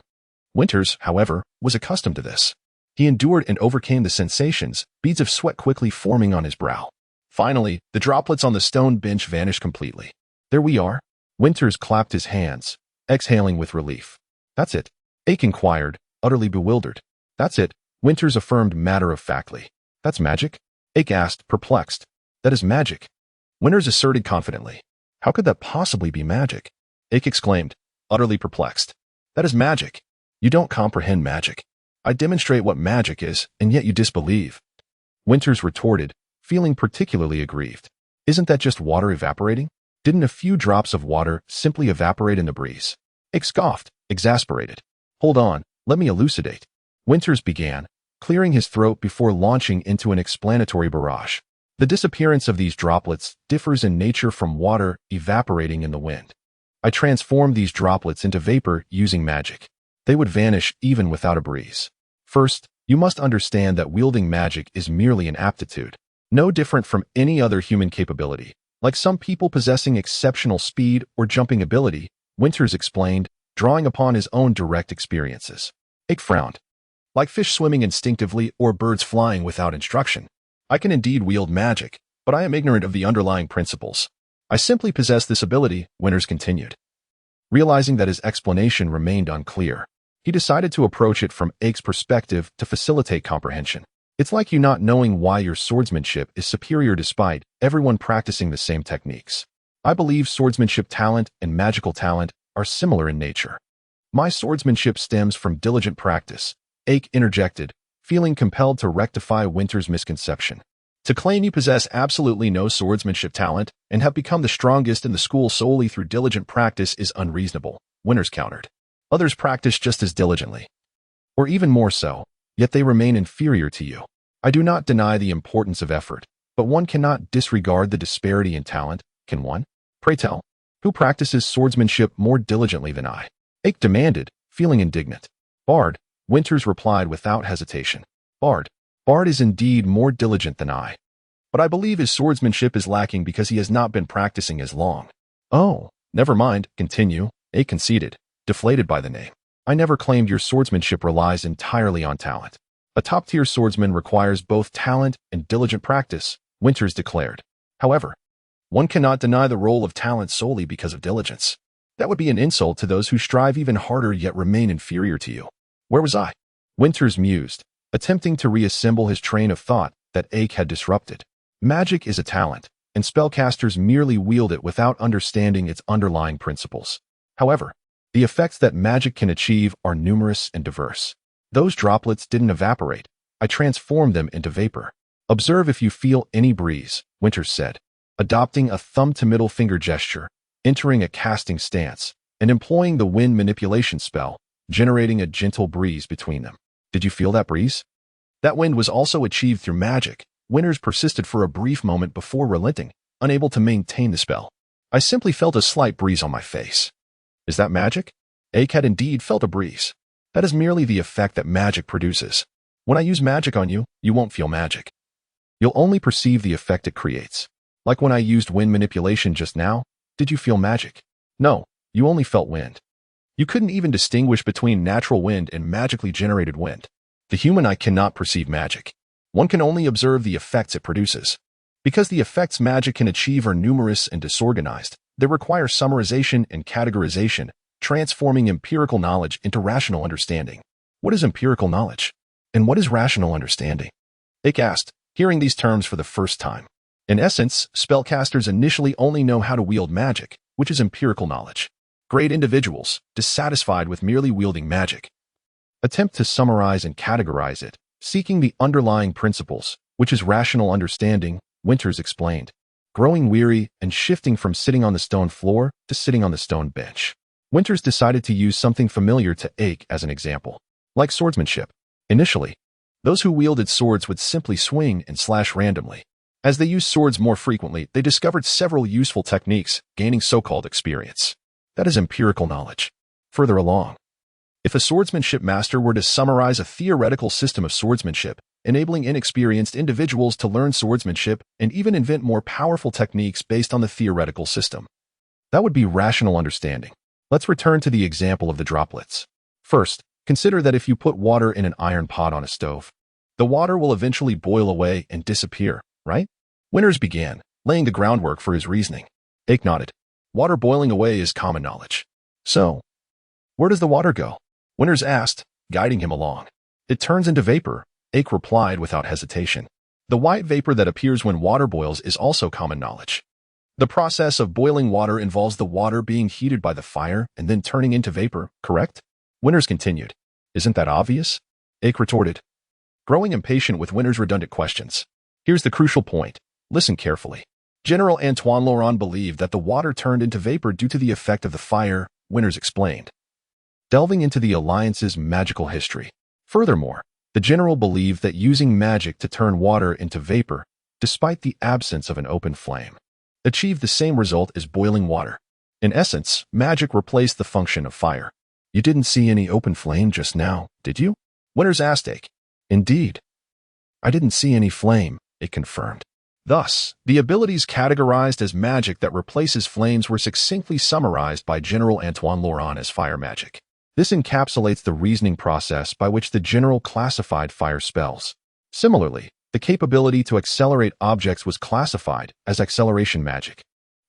Winters, however, was accustomed to this. He endured and overcame the sensations, beads of sweat quickly forming on his brow. Finally, the droplets on the stone bench vanished completely. There we are. Winters clapped his hands, exhaling with relief. That's it, Ike inquired, utterly bewildered. That's it, Winters affirmed matter-of-factly. That's magic? Ike asked, perplexed. That is magic. Winters asserted confidently. How could that possibly be magic? Ike exclaimed, utterly perplexed. That is magic. You don't comprehend magic. I demonstrate what magic is, and yet you disbelieve. Winters retorted, feeling particularly aggrieved. Isn't that just water evaporating? Didn't a few drops of water simply evaporate in the breeze? Ike scoffed, exasperated. Hold on, let me elucidate. Winters began, clearing his throat before launching into an explanatory barrage. The disappearance of these droplets differs in nature from water evaporating in the wind. I transformed these droplets into vapor using magic. They would vanish even without a breeze. First, you must understand that wielding magic is merely an aptitude, no different from any other human capability. Like some people possessing exceptional speed or jumping ability, Winters explained, drawing upon his own direct experiences. Ike frowned. Like fish swimming instinctively or birds flying without instruction. I can indeed wield magic, but I am ignorant of the underlying principles. I simply possess this ability, Winters continued. Realizing that his explanation remained unclear, he decided to approach it from Ike's perspective to facilitate comprehension. It's like you not knowing why your swordsmanship is superior despite everyone practicing the same techniques. I believe swordsmanship talent and magical talent are similar in nature. My swordsmanship stems from diligent practice, Ike interjected, feeling compelled to rectify Winters' misconception. To claim you possess absolutely no swordsmanship talent and have become the strongest in the school solely through diligent practice is unreasonable, Winters countered. Others practice just as diligently, or even more so, yet they remain inferior to you. I do not deny the importance of effort, but one cannot disregard the disparity in talent, can one? Pray tell, who practices swordsmanship more diligently than I? Ake demanded, feeling indignant. Bard, Winters replied without hesitation. Bard is indeed more diligent than I. But I believe his swordsmanship is lacking because he has not been practicing as long. Oh, never mind, continue, Ake conceded, deflated by the name. I never claimed your swordsmanship relies entirely on talent. A top-tier swordsman requires both talent and diligent practice, Winters declared. However, one cannot deny the role of talent solely because of diligence. That would be an insult to those who strive even harder yet remain inferior to you. Where was I? Winters mused, attempting to reassemble his train of thought that Ake had disrupted. Magic is a talent, and spellcasters merely wield it without understanding its underlying principles. However, the effects that magic can achieve are numerous and diverse. Those droplets didn't evaporate. I transformed them into vapor. Observe if you feel any breeze, Winters said, adopting a thumb to middle finger gesture, entering a casting stance, and employing the wind manipulation spell, generating a gentle breeze between them. Did you feel that breeze? That wind was also achieved through magic. Winters persisted for a brief moment before relenting, unable to maintain the spell. I simply felt a slight breeze on my face. Is that magic? Ake had indeed felt a breeze. That is merely the effect that magic produces. When I use magic on you, you won't feel magic. You'll only perceive the effect it creates. Like when I used wind manipulation just now, did you feel magic? No, you only felt wind. You couldn't even distinguish between natural wind and magically generated wind. The human eye cannot perceive magic. One can only observe the effects it produces. Because the effects magic can achieve are numerous and disorganized, they require summarization and categorization, transforming empirical knowledge into rational understanding. What is empirical knowledge? And what is rational understanding? Ake asked, hearing these terms for the first time. In essence, spellcasters initially only know how to wield magic, which is empirical knowledge. Great individuals, dissatisfied with merely wielding magic, attempt to summarize and categorize it, seeking the underlying principles, which is rational understanding, Winters explained, growing weary and shifting from sitting on the stone floor to sitting on the stone bench. Winters decided to use something familiar to Ake as an example. Like swordsmanship. Initially, those who wielded swords would simply swing and slash randomly. As they used swords more frequently, they discovered several useful techniques, gaining so-called experience. That is empirical knowledge. Further along, if a swordsmanship master were to summarize a theoretical system of swordsmanship, enabling inexperienced individuals to learn swordsmanship and even invent more powerful techniques based on the theoretical system, that would be rational understanding. Let's return to the example of the droplets. First, consider that if you put water in an iron pot on a stove, the water will eventually boil away and disappear, right? Winters began, laying the groundwork for his reasoning. Ake nodded. Water boiling away is common knowledge. So, where does the water go? Winters asked, guiding him along. It turns into vapor, Ake replied without hesitation. The white vapor that appears when water boils is also common knowledge. The process of boiling water involves the water being heated by the fire and then turning into vapor, correct? Winters continued. Isn't that obvious? Ake retorted, growing impatient with Winters' redundant questions. Here's the crucial point. Listen carefully. General Antoine Laurent believed that the water turned into vapor due to the effect of the fire, Winters explained, delving into the Alliance's magical history. Furthermore, the general believed that using magic to turn water into vapor, despite the absence of an open flame, achieved the same result as boiling water. In essence, magic replaced the function of fire. You didn't see any open flame just now, did you? Winters asked Ake. Indeed. I didn't see any flame, it confirmed. Thus, the abilities categorized as magic that replaces flames were succinctly summarized by General Antoine Laurent as fire magic. This encapsulates the reasoning process by which the general classified fire spells. Similarly, the capability to accelerate objects was classified as acceleration magic,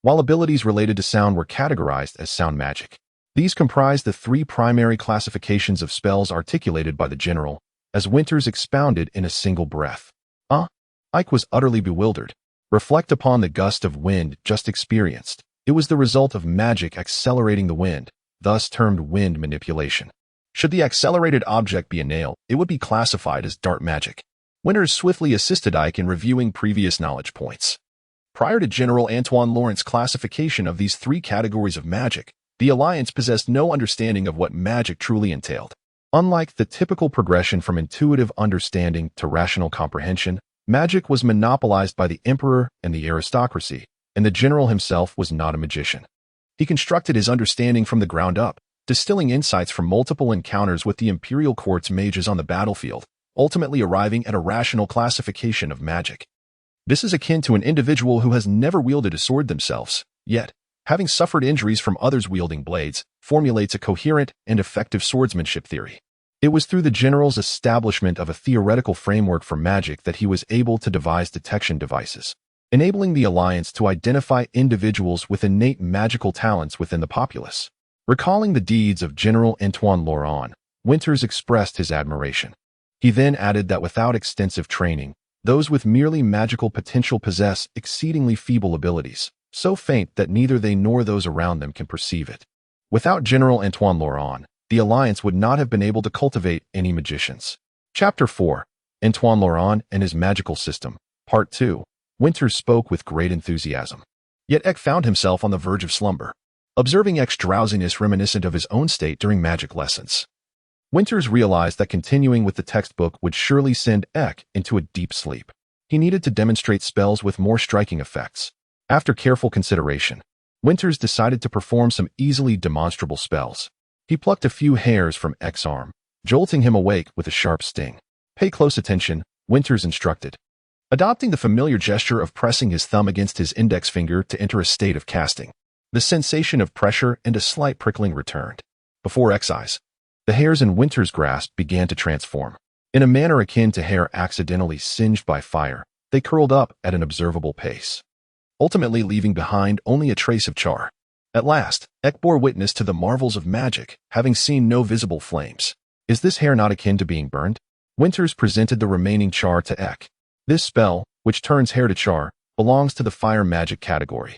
while abilities related to sound were categorized as sound magic. These comprise the three primary classifications of spells articulated by the general, as Winters expounded in a single breath. Ike was utterly bewildered. Reflect upon the gust of wind just experienced. It was the result of magic accelerating the wind, thus termed wind manipulation. Should the accelerated object be a nail, it would be classified as dart magic. Winters swiftly assisted Ike in reviewing previous knowledge points. Prior to General Antoine Laurent's classification of these three categories of magic, the Alliance possessed no understanding of what magic truly entailed. Unlike the typical progression from intuitive understanding to rational comprehension, magic was monopolized by the emperor and the aristocracy, and the general himself was not a magician. He constructed his understanding from the ground up, distilling insights from multiple encounters with the imperial court's mages on the battlefield, ultimately arriving at a rational classification of magic. This is akin to an individual who has never wielded a sword themselves, yet, having suffered injuries from others wielding blades, formulates a coherent and effective swordsmanship theory. It was through the general's establishment of a theoretical framework for magic that he was able to devise detection devices, enabling the Alliance to identify individuals with innate magical talents within the populace. Recalling the deeds of General Antoine Laurent, Winters expressed his admiration. He then added that without extensive training, those with merely magical potential possess exceedingly feeble abilities, so faint that neither they nor those around them can perceive it. Without General Antoine Laurent, the Alliance would not have been able to cultivate any magicians. Chapter 4. Antoine Laurent and his magical system. Part 2. Winters spoke with great enthusiasm. Yet Eck found himself on the verge of slumber, observing Eck's drowsiness reminiscent of his own state during magic lessons. Winters realized that continuing with the textbook would surely send Eck into a deep sleep. He needed to demonstrate spells with more striking effects. After careful consideration, Winters decided to perform some easily demonstrable spells. He plucked a few hairs from Eck's arm, jolting him awake with a sharp sting. Pay close attention, Winters instructed, adopting the familiar gesture of pressing his thumb against his index finger to enter a state of casting. The sensation of pressure and a slight prickling returned. Before Eck's eyes, the hairs in Winters' grasp began to transform. In a manner akin to hair accidentally singed by fire, they curled up at an observable pace, ultimately leaving behind only a trace of char. At last, Eck bore witness to the marvels of magic, having seen no visible flames. Is this hair not akin to being burned? Winters presented the remaining char to Eck. This spell, which turns hair to char, belongs to the fire magic category.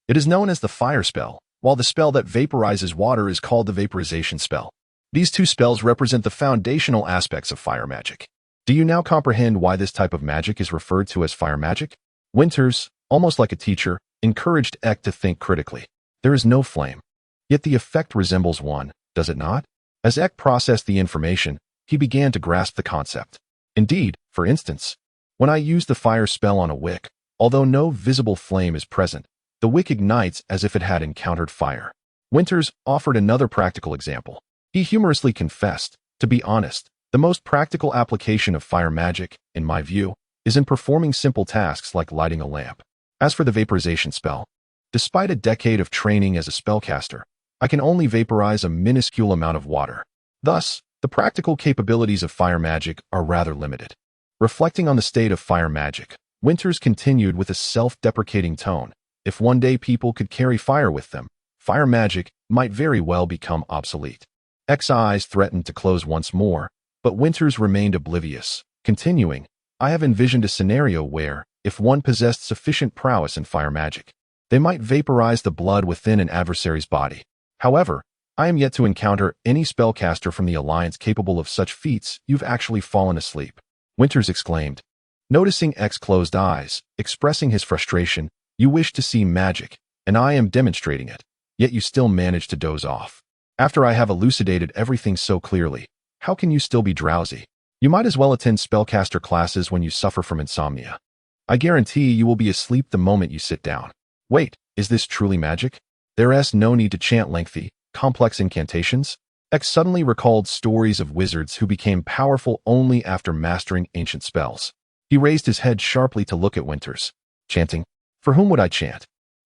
It is known as the fire spell, while the spell that vaporizes water is called the vaporization spell. These two spells represent the foundational aspects of fire magic. Do you now comprehend why this type of magic is referred to as fire magic? Winters, almost like a teacher, encouraged Eck to think critically. There is no flame. Yet the effect resembles one, does it not? As Eck processed the information, he began to grasp the concept. Indeed, for instance, when I use the fire spell on a wick, although no visible flame is present, the wick ignites as if it had encountered fire. Winters offered another practical example. He humorously confessed, to be honest, the most practical application of fire magic, in my view, is in performing simple tasks like lighting a lamp. As for the vaporization spell, despite a decade of training as a spellcaster, I can only vaporize a minuscule amount of water. Thus, the practical capabilities of fire magic are rather limited. Reflecting on the state of fire magic, Winters continued with a self-deprecating tone. If one day people could carry fire with them, fire magic might very well become obsolete. Eck's eyes threatened to close once more, but Winters remained oblivious, continuing, I have envisioned a scenario where, if one possessed sufficient prowess in fire magic, they might vaporize the blood within an adversary's body. However, I am yet to encounter any spellcaster from the Alliance capable of such feats. You've actually fallen asleep, Winters exclaimed. Noticing Eck's closed eyes, expressing his frustration, you wish to see magic, and I am demonstrating it, yet you still manage to doze off. After I have elucidated everything so clearly, how can you still be drowsy? You might as well attend spellcaster classes when you suffer from insomnia. I guarantee you will be asleep the moment you sit down. Wait, is this truly magic? There's no need to chant lengthy, complex incantations? Eck suddenly recalled stories of wizards who became powerful only after mastering ancient spells. He raised his head sharply to look at Winters. Chanting? For whom would I chant?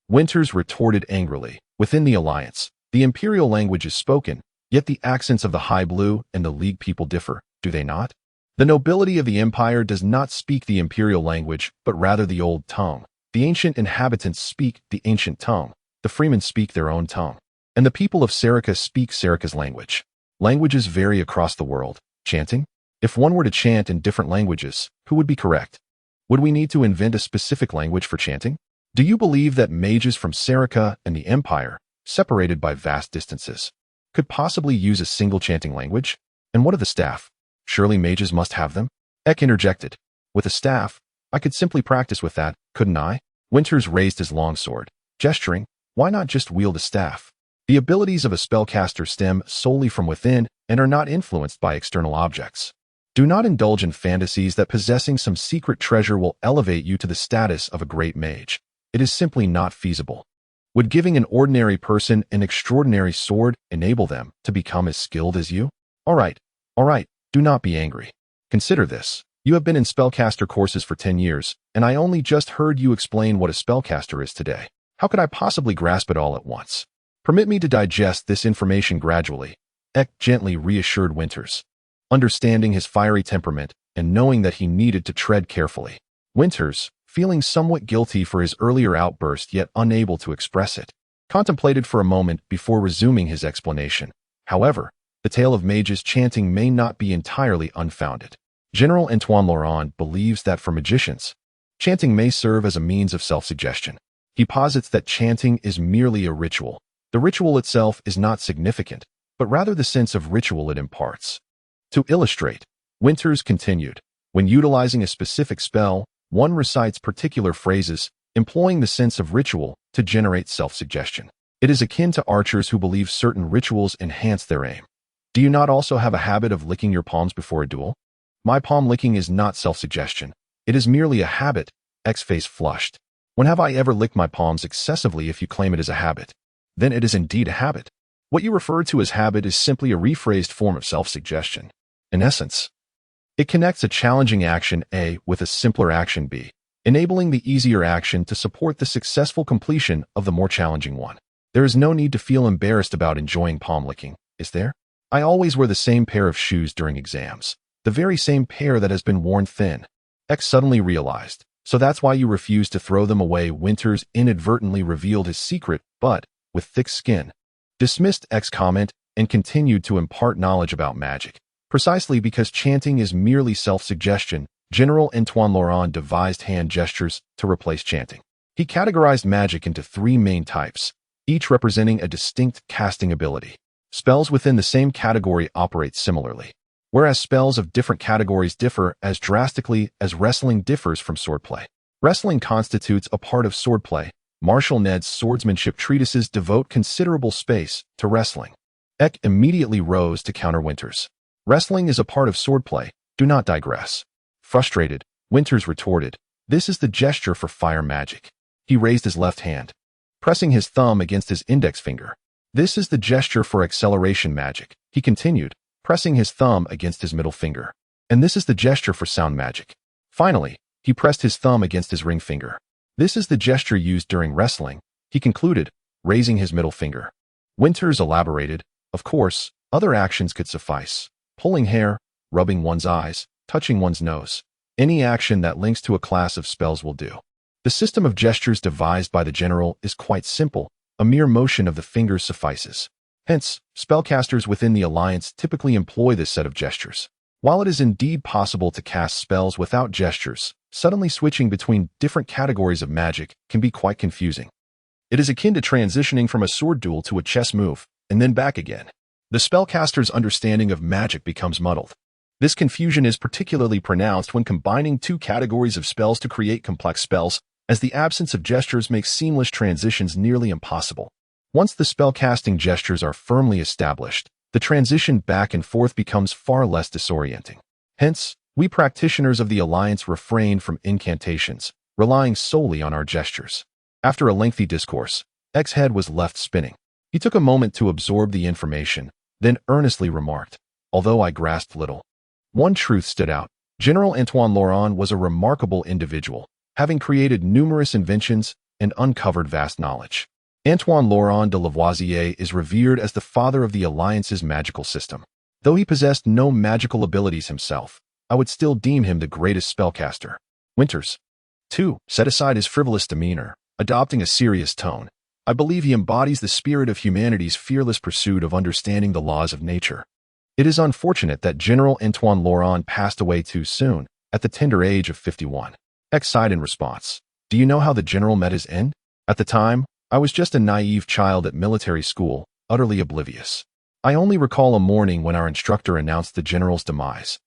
Winters retorted angrily. Within the Alliance, the imperial language is spoken, yet the accents of the High Blue and the League people differ, do they not? The nobility of the Empire does not speak the imperial language, but rather the old tongue. The ancient inhabitants speak the ancient tongue. The freemen speak their own tongue. And the people of Serica speak Serica's language. Languages vary across the world. Chanting? If one were to chant in different languages, who would be correct? Would we need to invent a specific language for chanting? Do you believe that mages from Serica and the Empire, separated by vast distances, could possibly use a single chanting language? And what of the staff? Surely mages must have them? Eck interjected. With a staff, I could simply practice with that, couldn't I? Winters raised his longsword, gesturing, why not just wield a staff? The abilities of a spellcaster stem solely from within and are not influenced by external objects. Do not indulge in fantasies that possessing some secret treasure will elevate you to the status of a great mage. It is simply not feasible. Would giving an ordinary person an extraordinary sword enable them to become as skilled as you? All right, do not be angry. Consider this. You have been in spellcaster courses for 10 years, and I only just heard you explain what a spellcaster is today. How could I possibly grasp it all at once? Permit me to digest this information gradually, Ek gently reassured Winters, understanding his fiery temperament and knowing that he needed to tread carefully. Winters, feeling somewhat guilty for his earlier outburst yet unable to express it, contemplated for a moment before resuming his explanation. However, the tale of mages chanting may not be entirely unfounded. General Antoine Laurent believes that for magicians, chanting may serve as a means of self-suggestion. He posits that chanting is merely a ritual. The ritual itself is not significant, but rather the sense of ritual it imparts. To illustrate, Winters continued, when utilizing a specific spell, one recites particular phrases, employing the sense of ritual to generate self-suggestion. It is akin to archers who believe certain rituals enhance their aim. Do you not also have a habit of licking your palms before a duel? My palm licking is not self-suggestion. It is merely a habit. X face flushed. When have I ever licked my palms excessively if you claim it as a habit? Then it is indeed a habit. What you refer to as habit is simply a rephrased form of self-suggestion. In essence, it connects a challenging action A with a simpler action B, enabling the easier action to support the successful completion of the more challenging one. There is no need to feel embarrassed about enjoying palm licking, is there? I always wear the same pair of shoes during exams, the very same pair that has been worn thin. X suddenly realized, so that's why you refused to throw them away. Winters inadvertently revealed his secret, but, with thick skin, dismissed X's comment and continued to impart knowledge about magic. Precisely because chanting is merely self-suggestion, General Antoine Laurent devised hand gestures to replace chanting. He categorized magic into 3 main types, each representing a distinct casting ability. Spells within the same category operate similarly, whereas spells of different categories differ as drastically as wrestling differs from swordplay. Wrestling constitutes a part of swordplay. Marshall Ned's swordsmanship treatises devote considerable space to wrestling. Ek immediately rose to counter Winters. Wrestling is a part of swordplay, do not digress. Frustrated, Winters retorted, this is the gesture for fire magic. He raised his left hand, pressing his thumb against his index finger. This is the gesture for acceleration magic, he continued, pressing his thumb against his middle finger. And this is the gesture for sound magic. Finally, he pressed his thumb against his ring finger. This is the gesture used during wrestling, he concluded, raising his middle finger. Winters elaborated, of course, other actions could suffice. Pulling hair, rubbing one's eyes, touching one's nose. Any action that links to a class of spells will do. The system of gestures devised by the general is quite simple. A mere motion of the fingers suffices. Hence, spellcasters within the Alliance typically employ this set of gestures. While it is indeed possible to cast spells without gestures, suddenly switching between different categories of magic can be quite confusing. It is akin to transitioning from a sword duel to a chess move, and then back again. The spellcaster's understanding of magic becomes muddled. This confusion is particularly pronounced when combining 2 categories of spells to create complex spells, as the absence of gestures makes seamless transitions nearly impossible. Once the spellcasting gestures are firmly established, the transition back and forth becomes far less disorienting. Hence, we practitioners of the Alliance refrain from incantations, relying solely on our gestures. After a lengthy discourse, X's head was left spinning. He took a moment to absorb the information, then earnestly remarked, although I grasped little. One truth stood out. General Antoine Laurent was a remarkable individual, having created numerous inventions and uncovered vast knowledge. Antoine Laurent de Lavoisier is revered as the father of the Alliance's magical system. Though he possessed no magical abilities himself, I would still deem him the greatest spellcaster. Winters, too, set aside his frivolous demeanor, adopting a serious tone. I believe he embodies the spirit of humanity's fearless pursuit of understanding the laws of nature. It is unfortunate that General Antoine Laurent passed away too soon, at the tender age of 51. X sighed in response. Do you know how the general met his end? At the time, I was just a naive child at military school, utterly oblivious. I only recall a morning when our instructor announced the general's demise,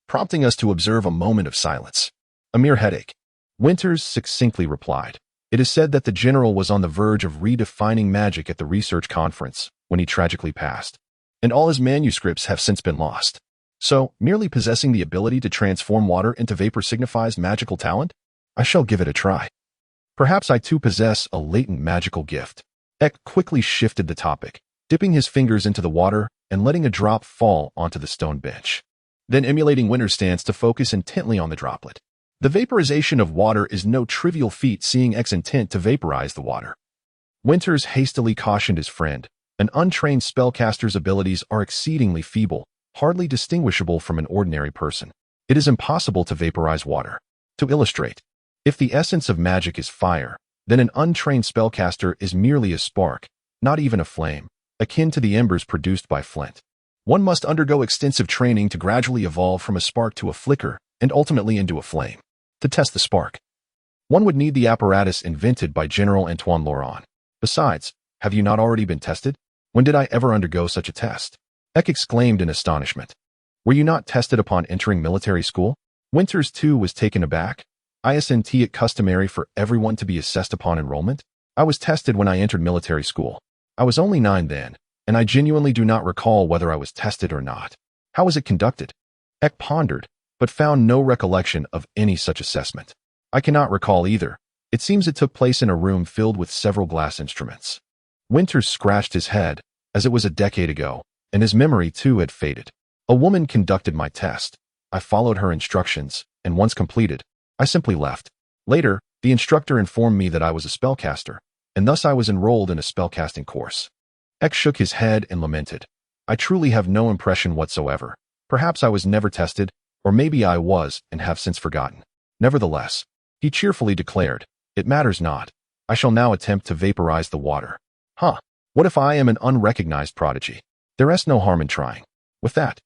prompting us to observe a moment of silence. A mere headache. Winters succinctly replied. It is said that the general was on the verge of redefining magic at the research conference when he tragically passed, and all his manuscripts have since been lost. So, merely possessing the ability to transform water into vapor signifies magical talent? I shall give it a try. Perhaps I too possess a latent magical gift. Ek quickly shifted the topic, dipping his fingers into the water and letting a drop fall onto the stone bench, then emulating Winter's stance to focus intently on the droplet. The vaporization of water is no trivial feat, seeing Ek's intent to vaporize the water. Winters hastily cautioned his friend. An untrained spellcaster's abilities are exceedingly feeble, hardly distinguishable from an ordinary person. It is impossible to vaporize water. To illustrate, if the essence of magic is fire, then an untrained spellcaster is merely a spark, not even a flame, akin to the embers produced by flint. One must undergo extensive training to gradually evolve from a spark to a flicker and ultimately into a flame. To test the spark, one would need the apparatus invented by General Antoine Laurent. Besides, have you not already been tested? When did I ever undergo such a test? Ek exclaimed in astonishment. Were you not tested upon entering military school? Winters too was taken aback. Isn't it customary for everyone to be assessed upon enrollment? I was tested when I entered military school. I was only 9 then, and I genuinely do not recall whether I was tested or not. How was it conducted? Ek pondered, but found no recollection of any such assessment. I cannot recall either. It seems it took place in a room filled with several glass instruments. Winters scratched his head, as it was a decade ago, and his memory too had faded. A woman conducted my test. I followed her instructions, and once completed, I simply left. Later, the instructor informed me that I was a spellcaster, and thus I was enrolled in a spellcasting course. Ek shook his head and lamented. I truly have no impression whatsoever. Perhaps I was never tested, or maybe I was and have since forgotten. Nevertheless, he cheerfully declared, it matters not. I shall now attempt to vaporize the water. What if I am an unrecognized prodigy? There is no harm in trying. With that,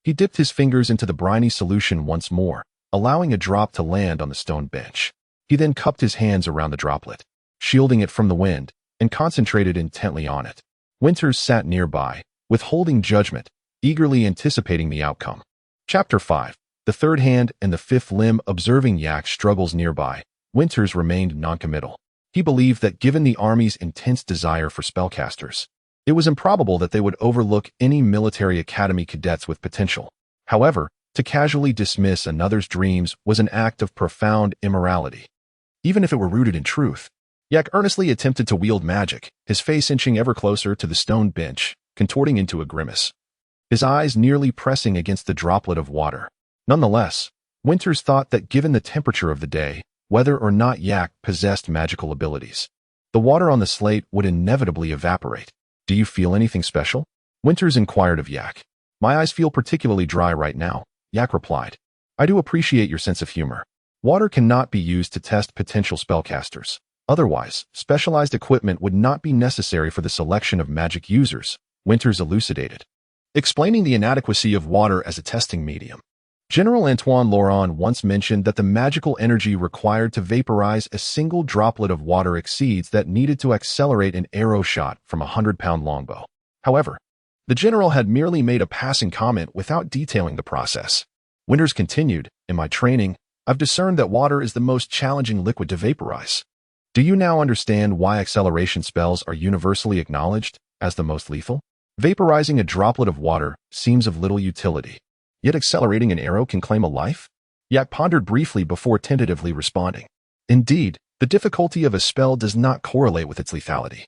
he dipped his fingers into the briny solution once more, allowing a drop to land on the stone bench. He then cupped his hands around the droplet, shielding it from the wind, and concentrated intently on it. Winters sat nearby, withholding judgment, eagerly anticipating the outcome. Chapter 5. The third hand and the fifth limb. Observing Yak's struggles nearby, Winters remained noncommittal. He believed that given the army's intense desire for spellcasters, it was improbable that they would overlook any military academy cadets with potential. However, to casually dismiss another's dreams was an act of profound immorality, even if it were rooted in truth. Yak earnestly attempted to wield magic, his face inching ever closer to the stone bench, contorting into a grimace, his eyes nearly pressing against the droplet of water. Nonetheless, Winters thought that given the temperature of the day, whether or not Yak possessed magical abilities, the water on the slate would inevitably evaporate. Do you feel anything special? Winters inquired of Yak. My eyes feel particularly dry right now, Yak replied. I do appreciate your sense of humor. Water cannot be used to test potential spellcasters. Otherwise, specialized equipment would not be necessary for the selection of magic users, Winters elucidated, explaining the inadequacy of water as a testing medium. General Antoine Laurent once mentioned that the magical energy required to vaporize a single droplet of water exceeds that needed to accelerate an arrow shot from a 100-pound longbow. However, the general had merely made a passing comment without detailing the process. Winters continued, in my training, I've discerned that water is the most challenging liquid to vaporize. Do you now understand why acceleration spells are universally acknowledged as the most lethal? Vaporizing a droplet of water seems of little utility, yet accelerating an arrow can claim a life? Yak pondered briefly before tentatively responding. Indeed, the difficulty of a spell does not correlate with its lethality.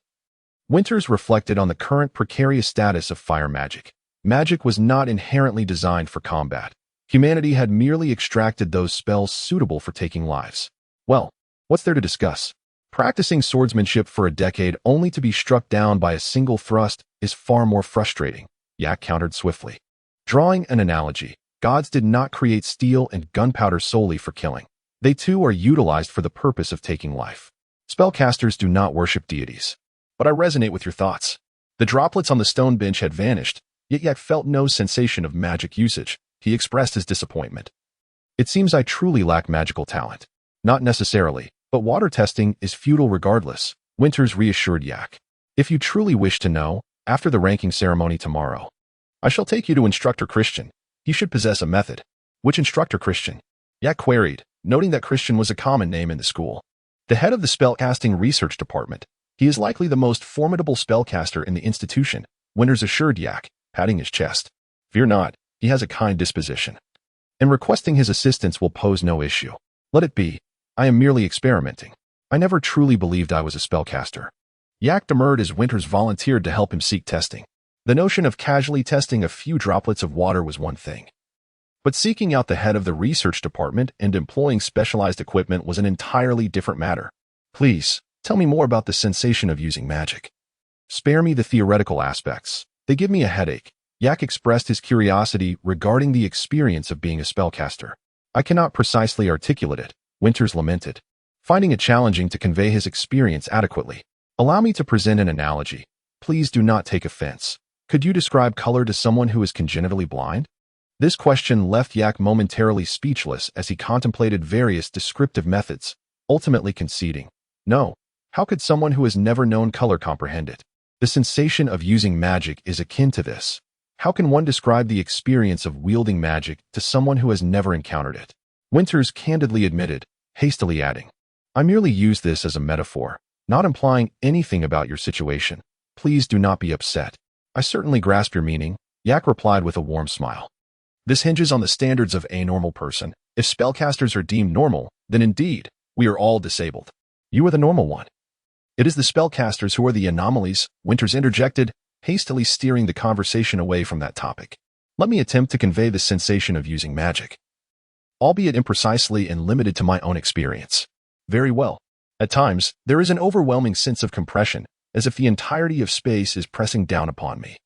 Winters reflected on the current precarious status of fire magic. Magic was not inherently designed for combat. Humanity had merely extracted those spells suitable for taking lives. Well, what's there to discuss? Practicing swordsmanship for a decade only to be struck down by a single thrust is far more frustrating, Yak countered swiftly. Drawing an analogy, gods did not create steel and gunpowder solely for killing. They too are utilized for the purpose of taking life. Spellcasters do not worship deities. But I resonate with your thoughts. The droplets on the stone bench had vanished, yet Yak felt no sensation of magic usage. He expressed his disappointment. It seems I truly lack magical talent. Not necessarily, but water testing is futile regardless, Winters reassured Yak. If you truly wish to know, after the ranking ceremony tomorrow, I shall take you to Instructor Christian. He should possess a method. Which Instructor Christian? Yak queried, noting that Christian was a common name in the school. The head of the spellcasting research department. He is likely the most formidable spellcaster in the institution, Winters assured Yak, patting his chest. Fear not, he has a kind disposition. And requesting his assistance will pose no issue. Let it be. I am merely experimenting. I never truly believed I was a spellcaster. Yak demurred as Winters volunteered to help him seek testing. The notion of casually testing a few droplets of water was one thing. But seeking out the head of the research department and employing specialized equipment was an entirely different matter. Please, tell me more about the sensation of using magic. Spare me the theoretical aspects. They give me a headache. Yak expressed his curiosity regarding the experience of being a spellcaster. I cannot precisely articulate it, Winters lamented, finding it challenging to convey his experience adequately. Allow me to present an analogy. Please do not take offense. Could you describe color to someone who is congenitally blind? This question left Yak momentarily speechless as he contemplated various descriptive methods, ultimately conceding. No, how could someone who has never known color comprehend it? The sensation of using magic is akin to this. How can one describe the experience of wielding magic to someone who has never encountered it? Winters candidly admitted, hastily adding, I merely use this as a metaphor, not implying anything about your situation. Please do not be upset. I certainly grasp your meaning, Yak replied with a warm smile. This hinges on the standards of a normal person. If spellcasters are deemed normal, then indeed, we are all disabled. You are the normal one. It is the spellcasters who are the anomalies, Winters interjected, hastily steering the conversation away from that topic. Let me attempt to convey the sensation of using magic, albeit imprecisely and limited to my own experience. Very well. At times, there is an overwhelming sense of compression, as if the entirety of space is pressing down upon me.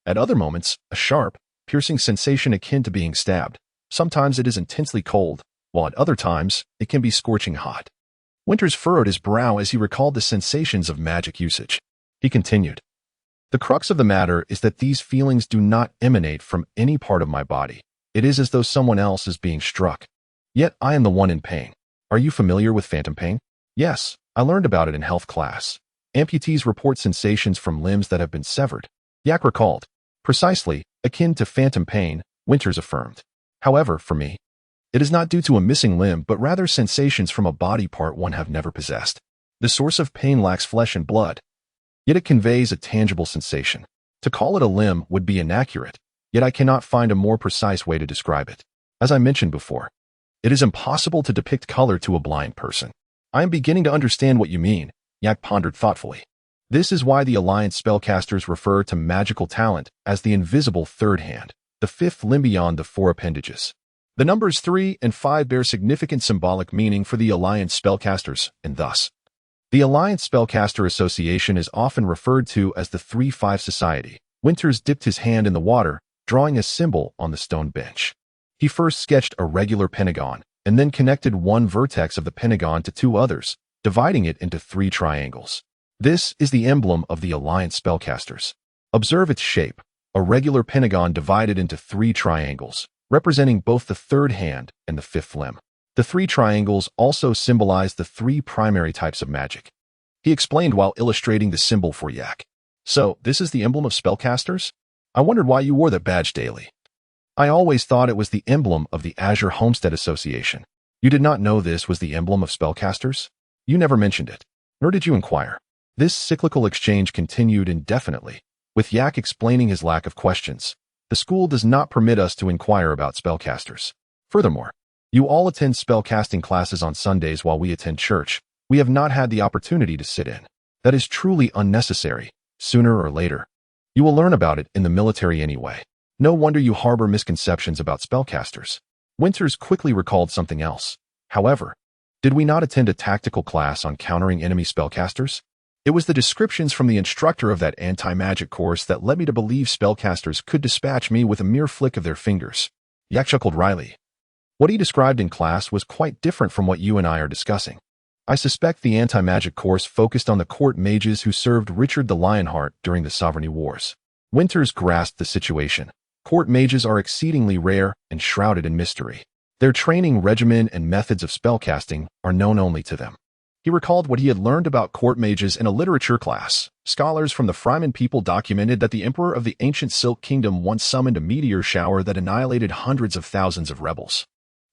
At other moments, a sharp, piercing sensation akin to being stabbed. Sometimes it is intensely cold, while at other times, it can be scorching hot. Winters furrowed his brow as he recalled the sensations of magic usage. He continued, the crux of the matter is that these feelings do not emanate from any part of my body. It is as though someone else is being struck. Yet I am the one in pain. Are you familiar with phantom pain? Yes, I learned about it in health class. Amputees report sensations from limbs that have been severed. Yak recalled. Precisely, akin to phantom pain, Winters affirmed. However, for me, it is not due to a missing limb but rather sensations from a body part one have never possessed. The source of pain lacks flesh and blood, yet it conveys a tangible sensation. To call it a limb would be inaccurate, yet I cannot find a more precise way to describe it. As I mentioned before, it is impossible to depict color to a blind person. I am beginning to understand what you mean, Yak pondered thoughtfully. This is why the Alliance spellcasters refer to magical talent as the invisible third hand, the fifth limb beyond the four appendages. The numbers 3 and 5 bear significant symbolic meaning for the Alliance spellcasters, and thus, the Alliance Spellcaster Association is often referred to as the 3-5 Society. Winters dipped his hand in the water, drawing a symbol on the stone bench. He first sketched a regular pentagon, and then connected one vertex of the pentagon to two others, dividing it into 3 triangles. This is the emblem of the Alliance spellcasters. Observe its shape, a regular pentagon divided into 3 triangles, representing both the third hand and the fifth limb. The 3 triangles also symbolize the 3 primary types of magic. He explained while illustrating the symbol for Yak. So, this is the emblem of spellcasters? I wondered why you wore that badge daily. I always thought it was the emblem of the Azure Homestead Association. You did not know this was the emblem of spellcasters? You never mentioned it, nor did you inquire. This cyclical exchange continued indefinitely, with Yak explaining his lack of questions. The school does not permit us to inquire about spellcasters. Furthermore, you all attend spellcasting classes on Sundays while we attend church. We have not had the opportunity to sit in. That is truly unnecessary. Sooner or later, you will learn about it in the military anyway. No wonder you harbor misconceptions about spellcasters. Winters quickly recalled something else. However, did we not attend a tactical class on countering enemy spellcasters? It was the descriptions from the instructor of that anti-magic course that led me to believe spellcasters could dispatch me with a mere flick of their fingers. Yak chuckled wryly. What he described in class was quite different from what you and I are discussing. I suspect the anti-magic course focused on the court mages who served Richard the Lionheart during the Sovereignty Wars. Winters grasped the situation. Court mages are exceedingly rare and shrouded in mystery. Their training regimen and methods of spellcasting are known only to them. He recalled what he had learned about court mages in a literature class. Scholars from the Fremen people documented that the emperor of the ancient Silk Kingdom once summoned a meteor shower that annihilated hundreds of thousands of rebels.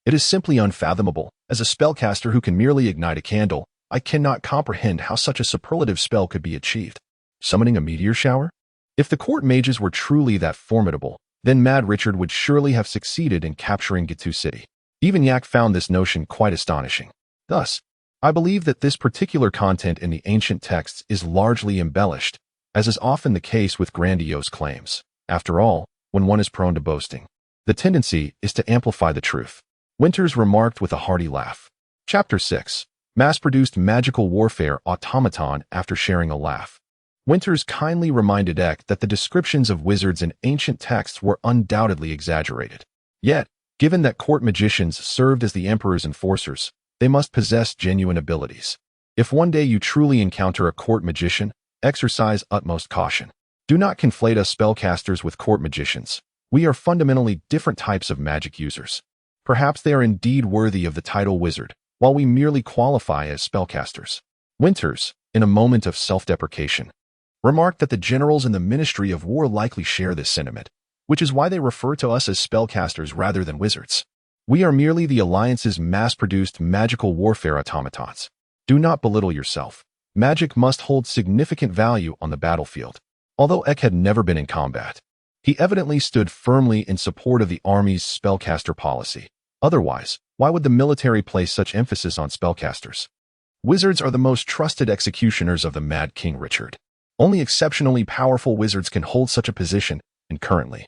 It is simply unfathomable. As a spellcaster who can merely ignite a candle, I cannot comprehend how such a superlative spell could be achieved. Summoning a meteor shower? If the court mages were truly that formidable, then Mad Richard would surely have succeeded in capturing Gitu City. Even Yak found this notion quite astonishing. Thus, I believe that this particular content in the ancient texts is largely embellished, as is often the case with grandiose claims. After all, when one is prone to boasting, the tendency is to amplify the truth. Winters remarked with a hearty laugh. Chapter 6. Mass-produced magical warfare automaton. After sharing a laugh, Winters kindly reminded Ek that the descriptions of wizards in ancient texts were undoubtedly exaggerated. Yet, given that court magicians served as the emperor's enforcers, they must possess genuine abilities. If one day you truly encounter a court magician, exercise utmost caution. Do not conflate us spellcasters with court magicians. We are fundamentally different types of magic users. Perhaps they are indeed worthy of the title wizard, while we merely qualify as spellcasters. Winters, in a moment of self-deprecation, remarked that the generals in the Ministry of War likely share this sentiment, which is why they refer to us as spellcasters rather than wizards. We are merely the Alliance's mass-produced magical warfare automatons. Do not belittle yourself. Magic must hold significant value on the battlefield. Although Ek had never been in combat, he evidently stood firmly in support of the Army's spellcaster policy. Otherwise, why would the military place such emphasis on spellcasters? Wizards are the most trusted executioners of the Mad King Richard. Only exceptionally powerful wizards can hold such a position, and currently,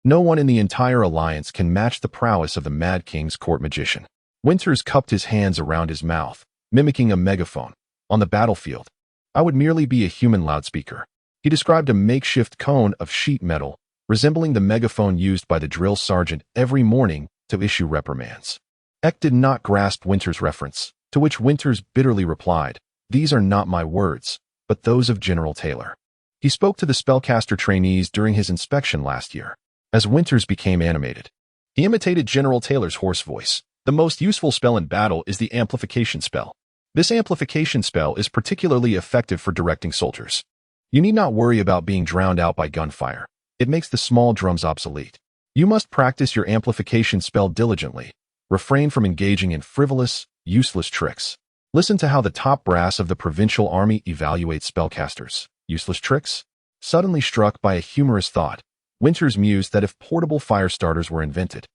no one in the entire Alliance can match the prowess of the Mad King's court magician. Winters cupped his hands around his mouth, mimicking a megaphone. On the battlefield, I would merely be a human loudspeaker. He described a makeshift cone of sheet metal, resembling the megaphone used by the drill sergeant every morning to issue reprimands. Ek did not grasp Winters' reference, to which Winters bitterly replied, "These are not my words, but those of General Taylor." He spoke to the spellcaster trainees during his inspection last year. As Winters became animated, he imitated General Taylor's hoarse voice. The most useful spell in battle is the amplification spell. This amplification spell is particularly effective for directing soldiers. You need not worry about being drowned out by gunfire. It makes the small drums obsolete. You must practice your amplification spell diligently. Refrain from engaging in frivolous, useless tricks. Listen to how the top brass of the provincial army evaluates spellcasters. Useless tricks? Suddenly struck by a humorous thought, Winters mused that if portable fire starters were invented,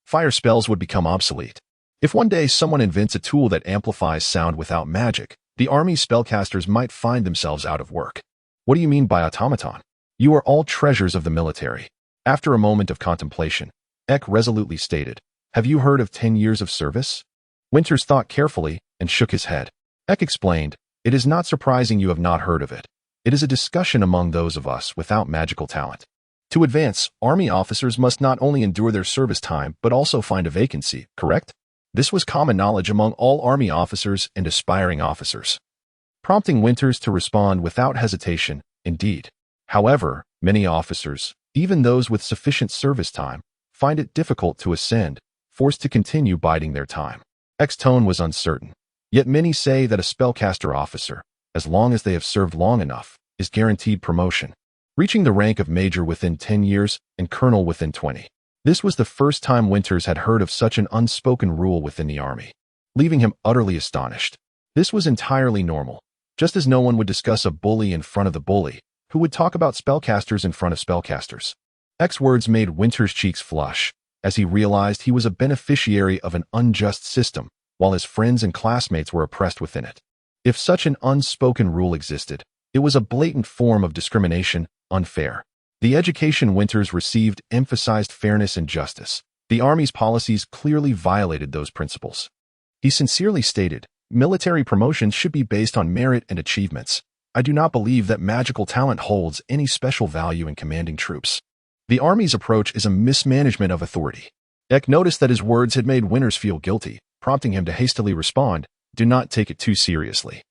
fire spells would become obsolete. If one day someone invents a tool that amplifies sound without magic, the army's spellcasters might find themselves out of work. What do you mean by automaton? You are all treasures of the military. After a moment of contemplation, Ek resolutely stated, "Have you heard of 10 years of service?" Winters thought carefully and shook his head. Ek explained, "It is not surprising you have not heard of it. It is a discussion among those of us without magical talent. To advance, army officers must not only endure their service time but also find a vacancy, correct?" This was common knowledge among all army officers and aspiring officers, prompting Winters to respond without hesitation, "Indeed. However, many officers, even those with sufficient service time, find it difficult to ascend, forced to continue biding their time." Ek's tone was uncertain. Yet many say that a spellcaster officer, as long as they have served long enough, is guaranteed promotion, reaching the rank of major within 10 years and colonel within 20. This was the first time Winters had heard of such an unspoken rule within the army, leaving him utterly astonished. This was entirely normal, just as no one would discuss a bully in front of the bully, who would talk about spellcasters in front of spellcasters. Ek's words made Winters' cheeks flush, as he realized he was a beneficiary of an unjust system, while his friends and classmates were oppressed within it. If such an unspoken rule existed, it was a blatant form of discrimination, unfair. The education Winters received emphasized fairness and justice. The Army's policies clearly violated those principles. He sincerely stated, "Military promotions should be based on merit and achievements. I do not believe that magical talent holds any special value in commanding troops. The Army's approach is a mismanagement of authority." Ek noticed that his words had made Winters feel guilty, prompting him to hastily respond, "Do not take it too seriously.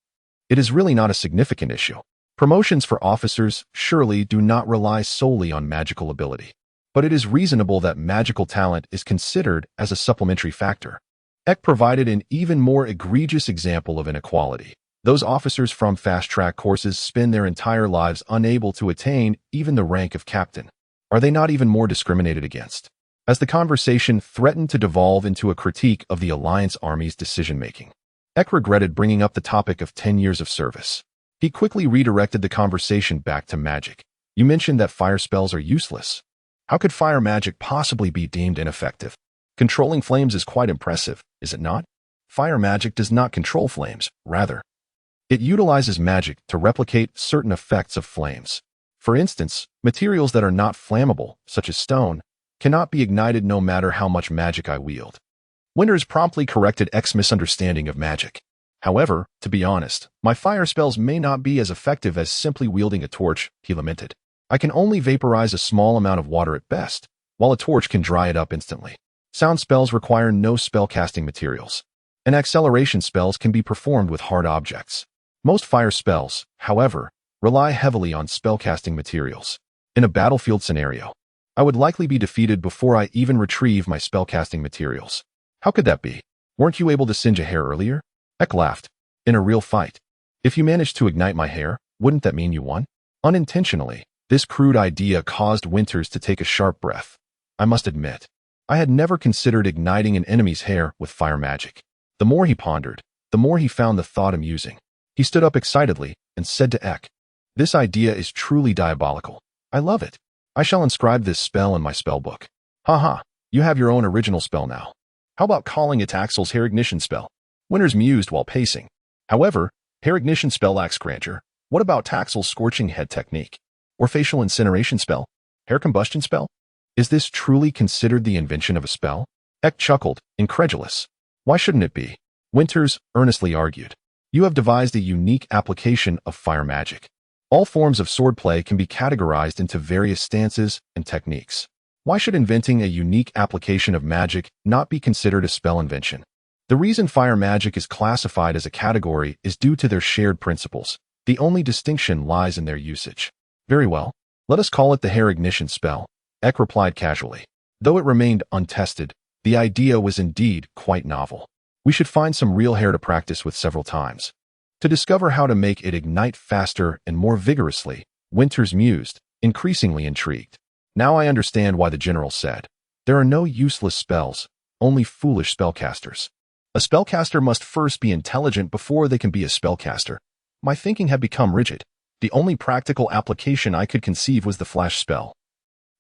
It is really not a significant issue. Promotions for officers surely do not rely solely on magical ability, but it is reasonable that magical talent is considered as a supplementary factor." Ek provided an even more egregious example of inequality. Those officers from fast-track courses spend their entire lives unable to attain even the rank of captain. Are they not even more discriminated against? as the conversation threatened to devolve into a critique of the Alliance Army's decision-making. Ek regretted bringing up the topic of 10 years of service. He quickly redirected the conversation back to magic. You mentioned that fire spells are useless. How could fire magic possibly be deemed ineffective? Controlling flames is quite impressive, is it not? Fire magic does not control flames, rather. It utilizes magic to replicate certain effects of flames. For instance, materials that are not flammable, such as stone, cannot be ignited no matter how much magic I wield. Winters promptly corrected Ek's misunderstanding of magic. However, to be honest, my fire spells may not be as effective as simply wielding a torch, he lamented. I can only vaporize a small amount of water at best, while a torch can dry it up instantly. Sound spells require no spellcasting materials, and acceleration spells can be performed with hard objects. Most fire spells, however, rely heavily on spellcasting materials. In a battlefield scenario, I would likely be defeated before I even retrieve my spellcasting materials. How could that be? Weren't you able to singe a hair earlier? Ek laughed. In a real fight. If you managed to ignite my hair, wouldn't that mean you won? Unintentionally, this crude idea caused Winters to take a sharp breath. I must admit, I had never considered igniting an enemy's hair with fire magic. The more he pondered, the more he found the thought amusing. He stood up excitedly and said to Ek, "This idea is truly diabolical. I love it. I shall inscribe this spell in my spellbook." Haha, you have your own original spell now. How about calling it Axel's hair ignition spell? Winters mused while pacing. However, hair ignition spell lacks grandeur. What about Taxel's scorching head technique? Or facial incineration spell? Hair combustion spell? Is this truly considered the invention of a spell? Ek chuckled, incredulous. Why shouldn't it be? Winters earnestly argued. You have devised a unique application of fire magic. All forms of swordplay can be categorized into various stances and techniques. Why should inventing a unique application of magic not be considered a spell invention? The reason fire magic is classified as a category is due to their shared principles. The only distinction lies in their usage. Very well, let us call it the hair ignition spell, Ek replied casually. Though it remained untested, the idea was indeed quite novel. We should find some real hair to practice with several times. To discover how to make it ignite faster and more vigorously, Winters mused, increasingly intrigued. Now I understand why the general said, there are no useless spells, only foolish spellcasters. A spellcaster must first be intelligent before they can be a spellcaster. My thinking had become rigid. The only practical application I could conceive was the flash spell.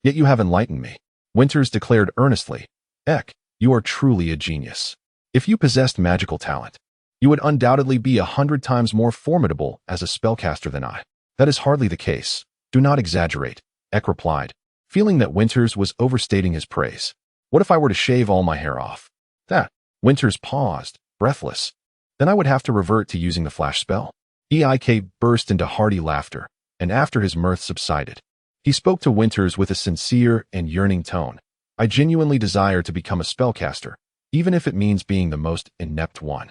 Yet you have enlightened me. Winters declared earnestly, Ek, you are truly a genius. If you possessed magical talent, you would undoubtedly be 100 times more formidable as a spellcaster than I. That is hardly the case. Do not exaggerate, Ek replied, feeling that Winters was overstating his praise. What if I were to shave all my hair off? That. Winters paused, breathless. Then I would have to revert to using the flash spell. Eik burst into hearty laughter, and after his mirth subsided, he spoke to Winters with a sincere and yearning tone. I genuinely desire to become a spellcaster, even if it means being the most inept one.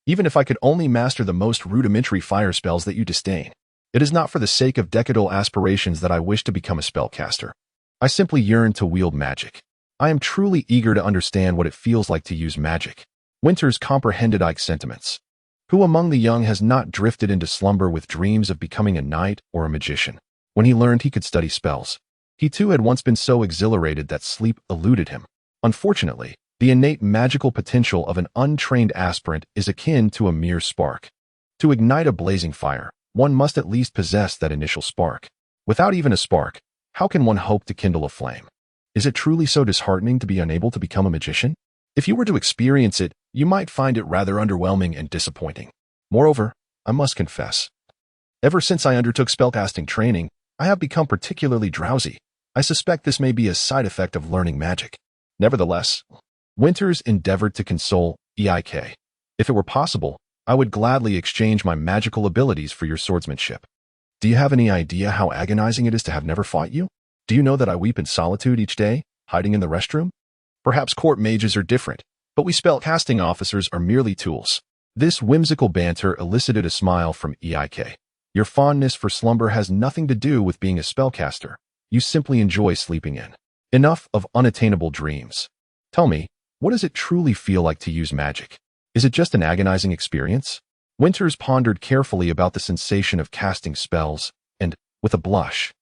Even if I could only master the most rudimentary fire spells that you disdain. It is not for the sake of decadal aspirations that I wish to become a spellcaster. I simply yearn to wield magic. I am truly eager to understand what it feels like to use magic. Winters comprehended Ike's sentiments. Who among the young has not drifted into slumber with dreams of becoming a knight or a magician? When he learned he could study spells, he too had once been so exhilarated that sleep eluded him. Unfortunately, the innate magical potential of an untrained aspirant is akin to a mere spark. To ignite a blazing fire, one must at least possess that initial spark. Without even a spark, how can one hope to kindle a flame? Is it truly so disheartening to be unable to become a magician? If you were to experience it, you might find it rather underwhelming and disappointing. Moreover, I must confess, ever since I undertook spellcasting training, I have become particularly drowsy. I suspect this may be a side effect of learning magic. Nevertheless, Winters endeavored to console Eik. If it were possible, I would gladly exchange my magical abilities for your swordsmanship. Do you have any idea how agonizing it is to have never fought you? Do you know that I weep in solitude each day, hiding in the restroom? Perhaps court mages are different, but we spellcasting officers are merely tools. This whimsical banter elicited a smile from Eik. Your fondness for slumber has nothing to do with being a spellcaster. You simply enjoy sleeping in. Enough of unattainable dreams. Tell me, what does it truly feel like to use magic? Is it just an agonizing experience? Winters pondered carefully about the sensation of casting spells, and, with a blush,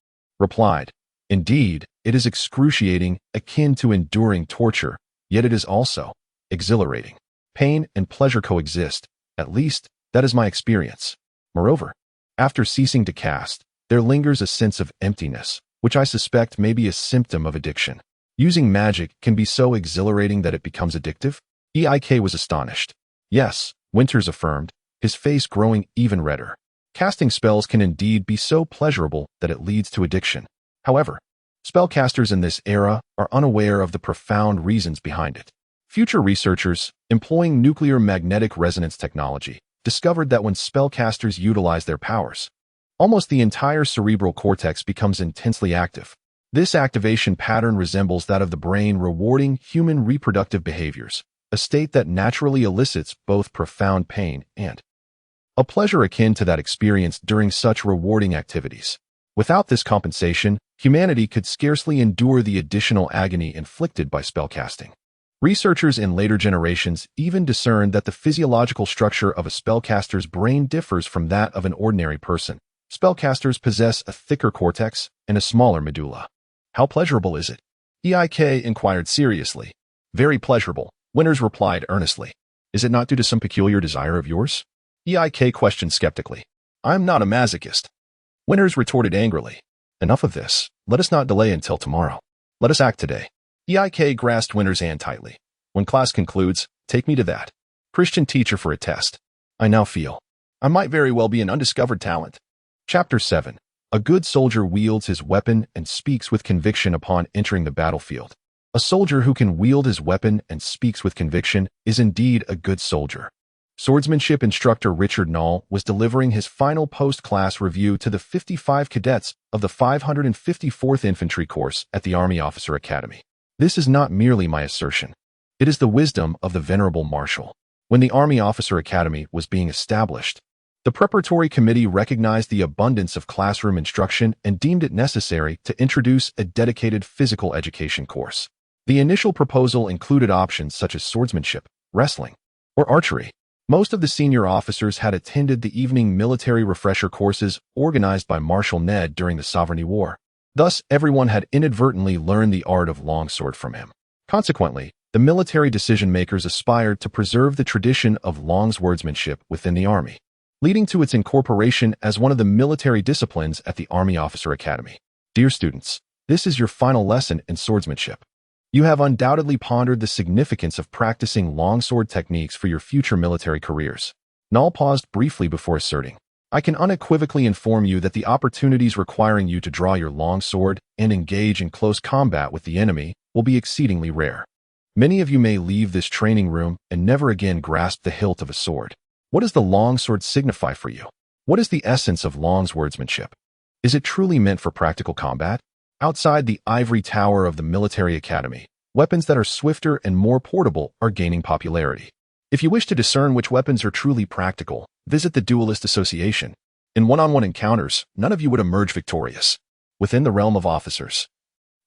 replied, Indeed, it is excruciating, akin to enduring torture, yet it is also exhilarating. Pain and pleasure coexist, at least, that is my experience. Moreover, after ceasing to cast, there lingers a sense of emptiness, which I suspect may be a symptom of addiction. Using magic can be so exhilarating that it becomes addictive? Eik was astonished. Yes, Winters affirmed, his face growing even redder. Casting spells can indeed be so pleasurable that it leads to addiction. However, spellcasters in this era are unaware of the profound reasons behind it. Future researchers, employing nuclear magnetic resonance technology, discovered that when spellcasters utilize their powers, almost the entire cerebral cortex becomes intensely active. This activation pattern resembles that of the brain rewarding human reproductive behaviors, a state that naturally elicits both profound pain and a pleasure akin to that experienced during such rewarding activities. Without this compensation, humanity could scarcely endure the additional agony inflicted by spellcasting. Researchers in later generations even discerned that the physiological structure of a spellcaster's brain differs from that of an ordinary person. Spellcasters possess a thicker cortex and a smaller medulla. How pleasurable is it? Eik inquired seriously. Very pleasurable, Winters replied earnestly. Is it not due to some peculiar desire of yours? Eik questioned skeptically. I am not a masochist. Winters retorted angrily. Enough of this. Let us not delay until tomorrow. Let us act today. Eik grasped Winters' hand tightly. When class concludes, take me to that Christian teacher for a test. I now feel I might very well be an undiscovered talent. Chapter 7. A good soldier wields his weapon and speaks with conviction upon entering the battlefield. A soldier who can wield his weapon and speaks with conviction is indeed a good soldier. Swordsmanship instructor Richard Null was delivering his final post-class review to the 55 cadets of the 554th Infantry Course at the Army Officer Academy. This is not merely my assertion. It is the wisdom of the venerable Marshal. When the Army Officer Academy was being established, the preparatory committee recognized the abundance of classroom instruction and deemed it necessary to introduce a dedicated physical education course. The initial proposal included options such as swordsmanship, wrestling, or archery. Most of the senior officers had attended the evening military refresher courses organized by Marshal Ned during the Sovereignty War. Thus, everyone had inadvertently learned the art of longsword from him. Consequently, the military decision-makers aspired to preserve the tradition of longswordsmanship within the Army, leading to its incorporation as one of the military disciplines at the Army Officer Academy. Dear students, this is your final lesson in swordsmanship. You have undoubtedly pondered the significance of practicing longsword techniques for your future military careers. Null paused briefly before asserting, I can unequivocally inform you that the opportunities requiring you to draw your longsword and engage in close combat with the enemy will be exceedingly rare. Many of you may leave this training room and never again grasp the hilt of a sword. What does the longsword signify for you? What is the essence of longswordsmanship? Is it truly meant for practical combat? Outside the ivory tower of the military academy, weapons that are swifter and more portable are gaining popularity. If you wish to discern which weapons are truly practical, visit the Duelist Association. In one-on-one encounters, none of you would emerge victorious. Within the realm of officers,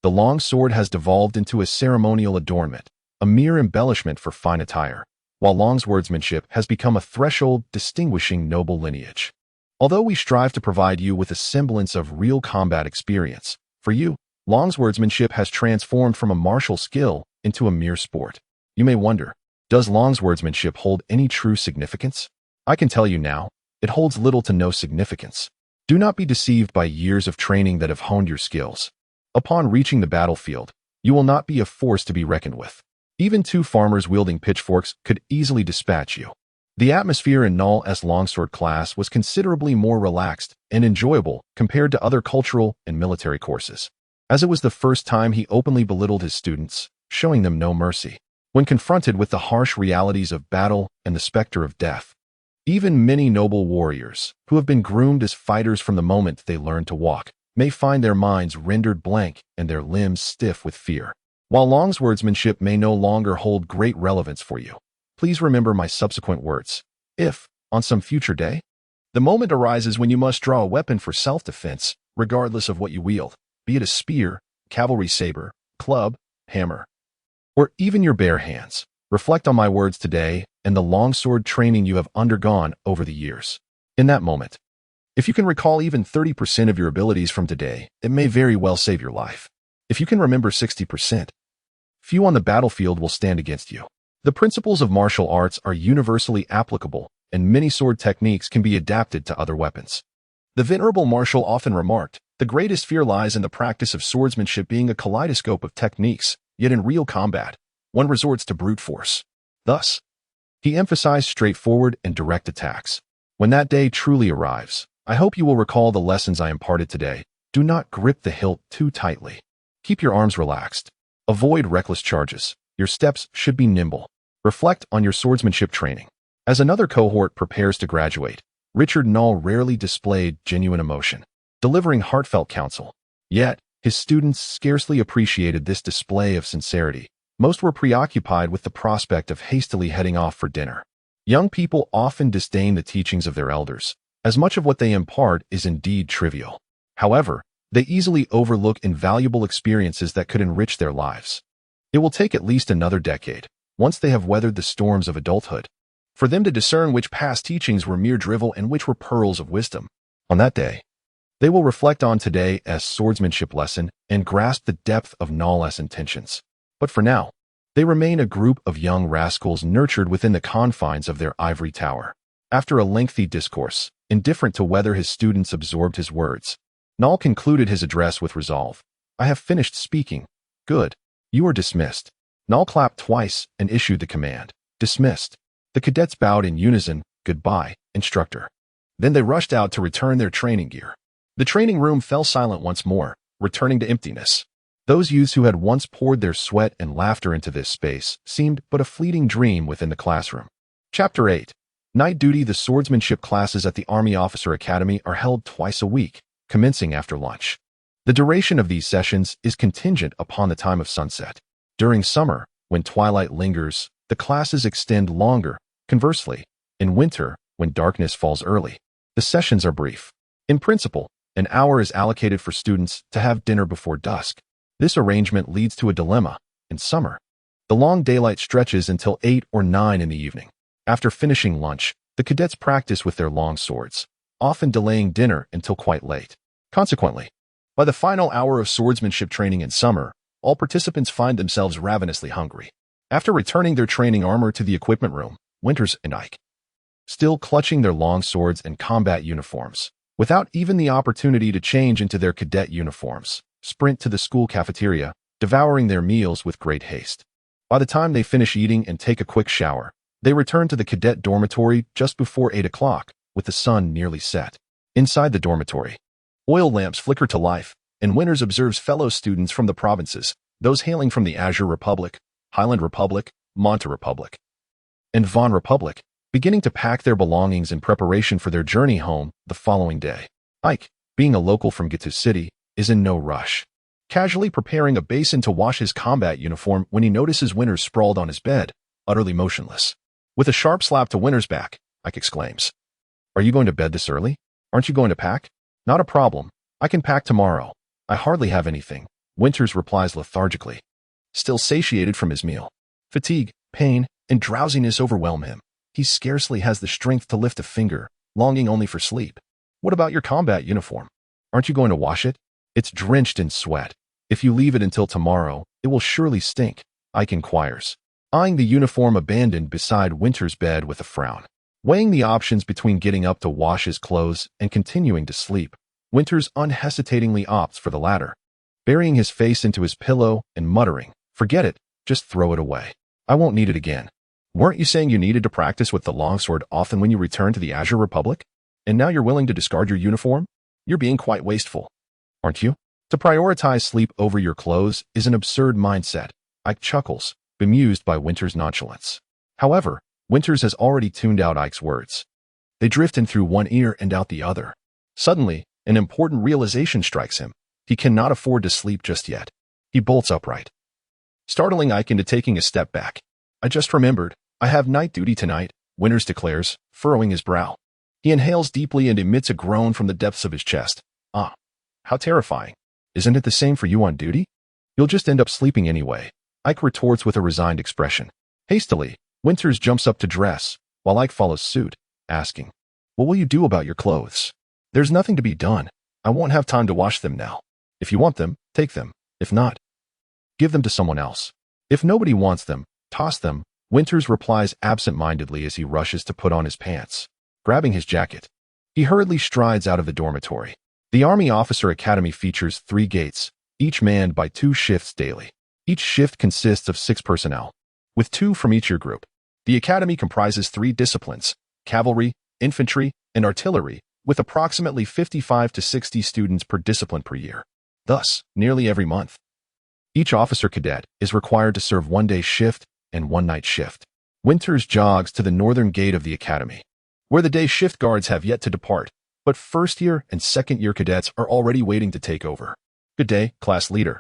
the long sword has devolved into a ceremonial adornment, a mere embellishment for fine attire, while longswordsmanship has become a threshold distinguishing noble lineage. Although we strive to provide you with a semblance of real combat experience, for you, longswordsmanship has transformed from a martial skill into a mere sport. You may wonder, does longswordsmanship hold any true significance? I can tell you now, it holds little to no significance. Do not be deceived by years of training that have honed your skills. Upon reaching the battlefield, you will not be a force to be reckoned with. Even two farmers wielding pitchforks could easily dispatch you. The atmosphere in Null's longsword class was considerably more relaxed and enjoyable compared to other cultural and military courses, as it was the first time he openly belittled his students, showing them no mercy. When confronted with the harsh realities of battle and the specter of death, even many noble warriors, who have been groomed as fighters from the moment they learn to walk, may find their minds rendered blank and their limbs stiff with fear. While longswordsmanship may no longer hold great relevance for you, please remember my subsequent words. If, on some future day, the moment arises when you must draw a weapon for self-defense, regardless of what you wield, be it a spear, cavalry saber, club, hammer, or even your bare hands, reflect on my words today and the longsword training you have undergone over the years. In that moment, If you can recall even 30% of your abilities from today, it may very well save your life. If you can remember 60%, few on the battlefield will stand against you. The principles of martial arts are universally applicable, and many sword techniques can be adapted to other weapons. The venerable Marshal often remarked, "The greatest fear lies in the practice of swordsmanship being a kaleidoscope of techniques, yet in real combat, one resorts to brute force." Thus, he emphasized straightforward and direct attacks. When that day truly arrives, I hope you will recall the lessons I imparted today. Do not grip the hilt too tightly. Keep your arms relaxed. Avoid reckless charges. Your steps should be nimble. Reflect on your swordsmanship training. As another cohort prepares to graduate, Richard Null rarely displayed genuine emotion, delivering heartfelt counsel. Yet, his students scarcely appreciated this display of sincerity. Most were preoccupied with the prospect of hastily heading off for dinner. Young people often disdain the teachings of their elders, as much of what they impart is indeed trivial. However, they easily overlook invaluable experiences that could enrich their lives. It will take at least another decade, once they have weathered the storms of adulthood, for them to discern which past teachings were mere drivel and which were pearls of wisdom. On that day, they will reflect on today as swordsmanship lesson and grasp the depth of Null's intentions. But for now, they remain a group of young rascals nurtured within the confines of their ivory tower. After a lengthy discourse, indifferent to whether his students absorbed his words, Null concluded his address with resolve. "I have finished speaking. Good. You are dismissed." Null clapped twice and issued the command. "Dismissed." The cadets bowed in unison. "Goodbye, instructor." Then they rushed out to return their training gear. The training room fell silent once more, returning to emptiness. Those youths who had once poured their sweat and laughter into this space seemed but a fleeting dream within the classroom. Chapter 8. Night duty. The swordsmanship classes at the Army Officer Academy are held twice a week, commencing after lunch. The duration of these sessions is contingent upon the time of sunset. During summer, when twilight lingers, the classes extend longer. Conversely, in winter, when darkness falls early, the sessions are brief. In principle, an hour is allocated for students to have dinner before dusk. This arrangement leads to a dilemma. In summer, the long daylight stretches until 8 or 9 in the evening. After finishing lunch, the cadets practice with their long swords, often delaying dinner until quite late. Consequently, by the final hour of swordsmanship training in summer, all participants find themselves ravenously hungry. After returning their training armor to the equipment room, Winters and Ike, still clutching their long swords and combat uniforms, without even the opportunity to change into their cadet uniforms, sprint to the school cafeteria, devouring their meals with great haste. By the time they finish eating and take a quick shower, they return to the cadet dormitory just before 8 o'clock, with the sun nearly set. Inside the dormitory, oil lamps flicker to life, and Winters observes fellow students from the provinces, those hailing from the Azure Republic, Highland Republic, Monte Republic, and Von Republic, beginning to pack their belongings in preparation for their journey home the following day. Ike, being a local from Gitu City, is in no rush, casually preparing a basin to wash his combat uniform when he notices Winters sprawled on his bed, utterly motionless. With a sharp slap to Winters' back, Ike exclaims, "Are you going to bed this early? Aren't you going to pack?" "Not a problem. I can pack tomorrow. I hardly have anything," Winters replies lethargically, still satiated from his meal. Fatigue, pain, and drowsiness overwhelm him. He scarcely has the strength to lift a finger, longing only for sleep. "What about your combat uniform? Aren't you going to wash it? It's drenched in sweat. If you leave it until tomorrow, it will surely stink," Ike inquires, eyeing the uniform abandoned beside Winters' bed with a frown. Weighing the options between getting up to wash his clothes and continuing to sleep, Winters unhesitatingly opts for the latter, burying his face into his pillow and muttering, "Forget it, just throw it away. I won't need it again." "Weren't you saying you needed to practice with the longsword often when you returned to the Azure Republic? And now you're willing to discard your uniform? You're being quite wasteful, aren't you? To prioritize sleep over your clothes is an absurd mindset," Ike chuckles, bemused by Winters' nonchalance. However, Winters has already tuned out Ike's words. They drift in through one ear and out the other. Suddenly, an important realization strikes him. He cannot afford to sleep just yet. He bolts upright, startling Ike into taking a step back. "I just remembered, I have night duty tonight," Winters declares, furrowing his brow. He inhales deeply and emits a groan from the depths of his chest. "Ah, how terrifying. Isn't it the same for you on duty? You'll just end up sleeping anyway," Ike retorts with a resigned expression. Hastily, Winters jumps up to dress, while Ike follows suit, asking, "What will you do about your clothes?" There's nothing to be done. I won't have time to wash them now. If you want them, take them. If not, give them to someone else. If nobody wants them, toss them. Winters replies absent-mindedly as he rushes to put on his pants. Grabbing his jacket, he hurriedly strides out of the dormitory. The Army Officer Academy features 3 gates, each manned by 2 shifts daily. Each shift consists of 6 personnel, with 2 from each year group. The academy comprises 3 disciplines: cavalry, infantry, and artillery, with approximately 55 to 60 students per discipline per year. Thus, nearly every month, each officer cadet is required to serve 1-day shift and 1-night shift. Winters jogs to the northern gate of the academy, where the day shift guards have yet to depart, but first-year and second-year cadets are already waiting to take over. Good day, class leader.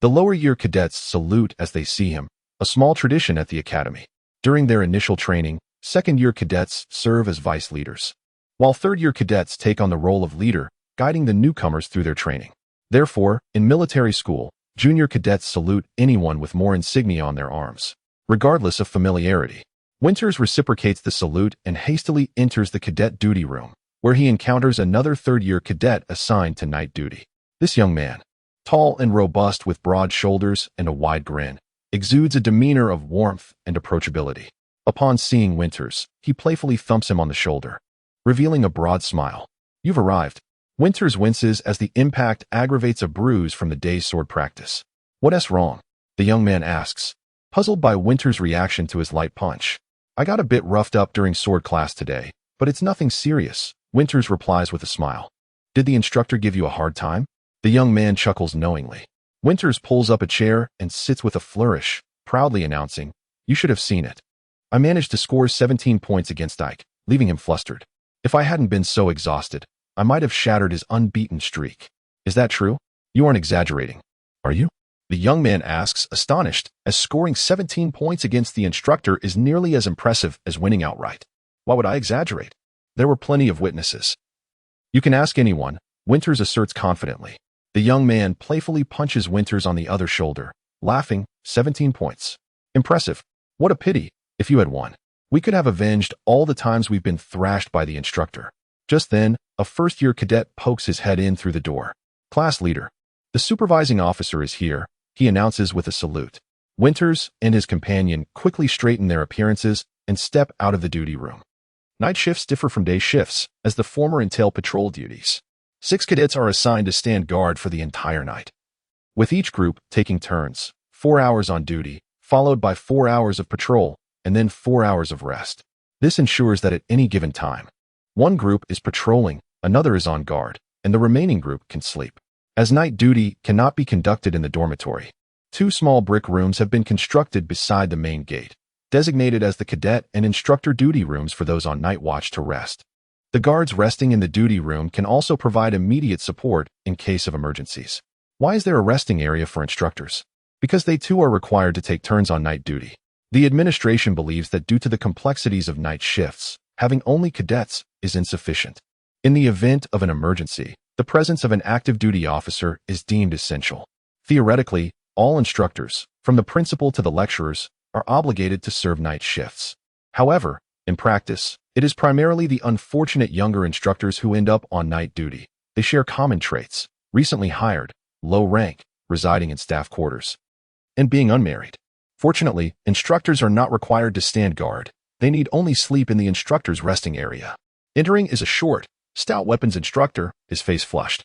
The lower-year cadets salute as they see him, a small tradition at the academy. During their initial training, second-year cadets serve as vice leaders, while third-year cadets take on the role of leader, guiding the newcomers through their training. Therefore, in military school, junior cadets salute anyone with more insignia on their arms, regardless of familiarity. Winters reciprocates the salute and hastily enters the cadet duty room, where he encounters another third-year cadet assigned to night duty. This young man, tall and robust with broad shoulders and a wide grin, exudes a demeanor of warmth and approachability. Upon seeing Winters, he playfully thumps him on the shoulder, revealing a broad smile. You've arrived. Winters winces as the impact aggravates a bruise from the day's sword practice. What's wrong? The young man asks, puzzled by Winters' reaction to his light punch. I got a bit roughed up during sword class today, but it's nothing serious, Winters replies with a smile. Did the instructor give you a hard time? The young man chuckles knowingly. Winters pulls up a chair and sits with a flourish, proudly announcing, you should have seen it. I managed to score 17 points against Ike, leaving him flustered. If I hadn't been so exhausted, I might have shattered his unbeaten streak. Is that true? You aren't exaggerating, are you? The young man asks, astonished, as scoring 17 points against the instructor is nearly as impressive as winning outright. Why would I exaggerate? There were plenty of witnesses. You can ask anyone, Winters asserts confidently. The young man playfully punches Winters on the other shoulder, laughing, 17 points. Impressive. What a pity, if you had won. We could have avenged all the times we've been thrashed by the instructor. Just then, a first-year cadet pokes his head in through the door. Class leader. The supervising officer is here, he announces with a salute. Winters and his companion quickly straighten their appearances and step out of the duty room. Night shifts differ from day shifts, as the former entail patrol duties. 6 cadets are assigned to stand guard for the entire night, with each group taking turns, 4 hours on duty, followed by 4 hours of patrol, and then 4 hours of rest. This ensures that at any given time, one group is patrolling, another is on guard, and the remaining group can sleep. As night duty cannot be conducted in the dormitory, 2 small brick rooms have been constructed beside the main gate, designated as the cadet and instructor duty rooms for those on night watch to rest. The guards resting in the duty room can also provide immediate support in case of emergencies. Why is there a resting area for instructors? Because they too are required to take turns on night duty. The administration believes that due to the complexities of night shifts, having only cadets is insufficient. In the event of an emergency, the presence of an active duty officer is deemed essential. Theoretically, all instructors, from the principal to the lecturers, are obligated to serve night shifts. However, in practice, it is primarily the unfortunate younger instructors who end up on night duty. They share common traits: recently hired, low rank, residing in staff quarters, and being unmarried. Fortunately, instructors are not required to stand guard. They need only sleep in the instructor's resting area. Entering is a short, stout weapons instructor, his face flushed,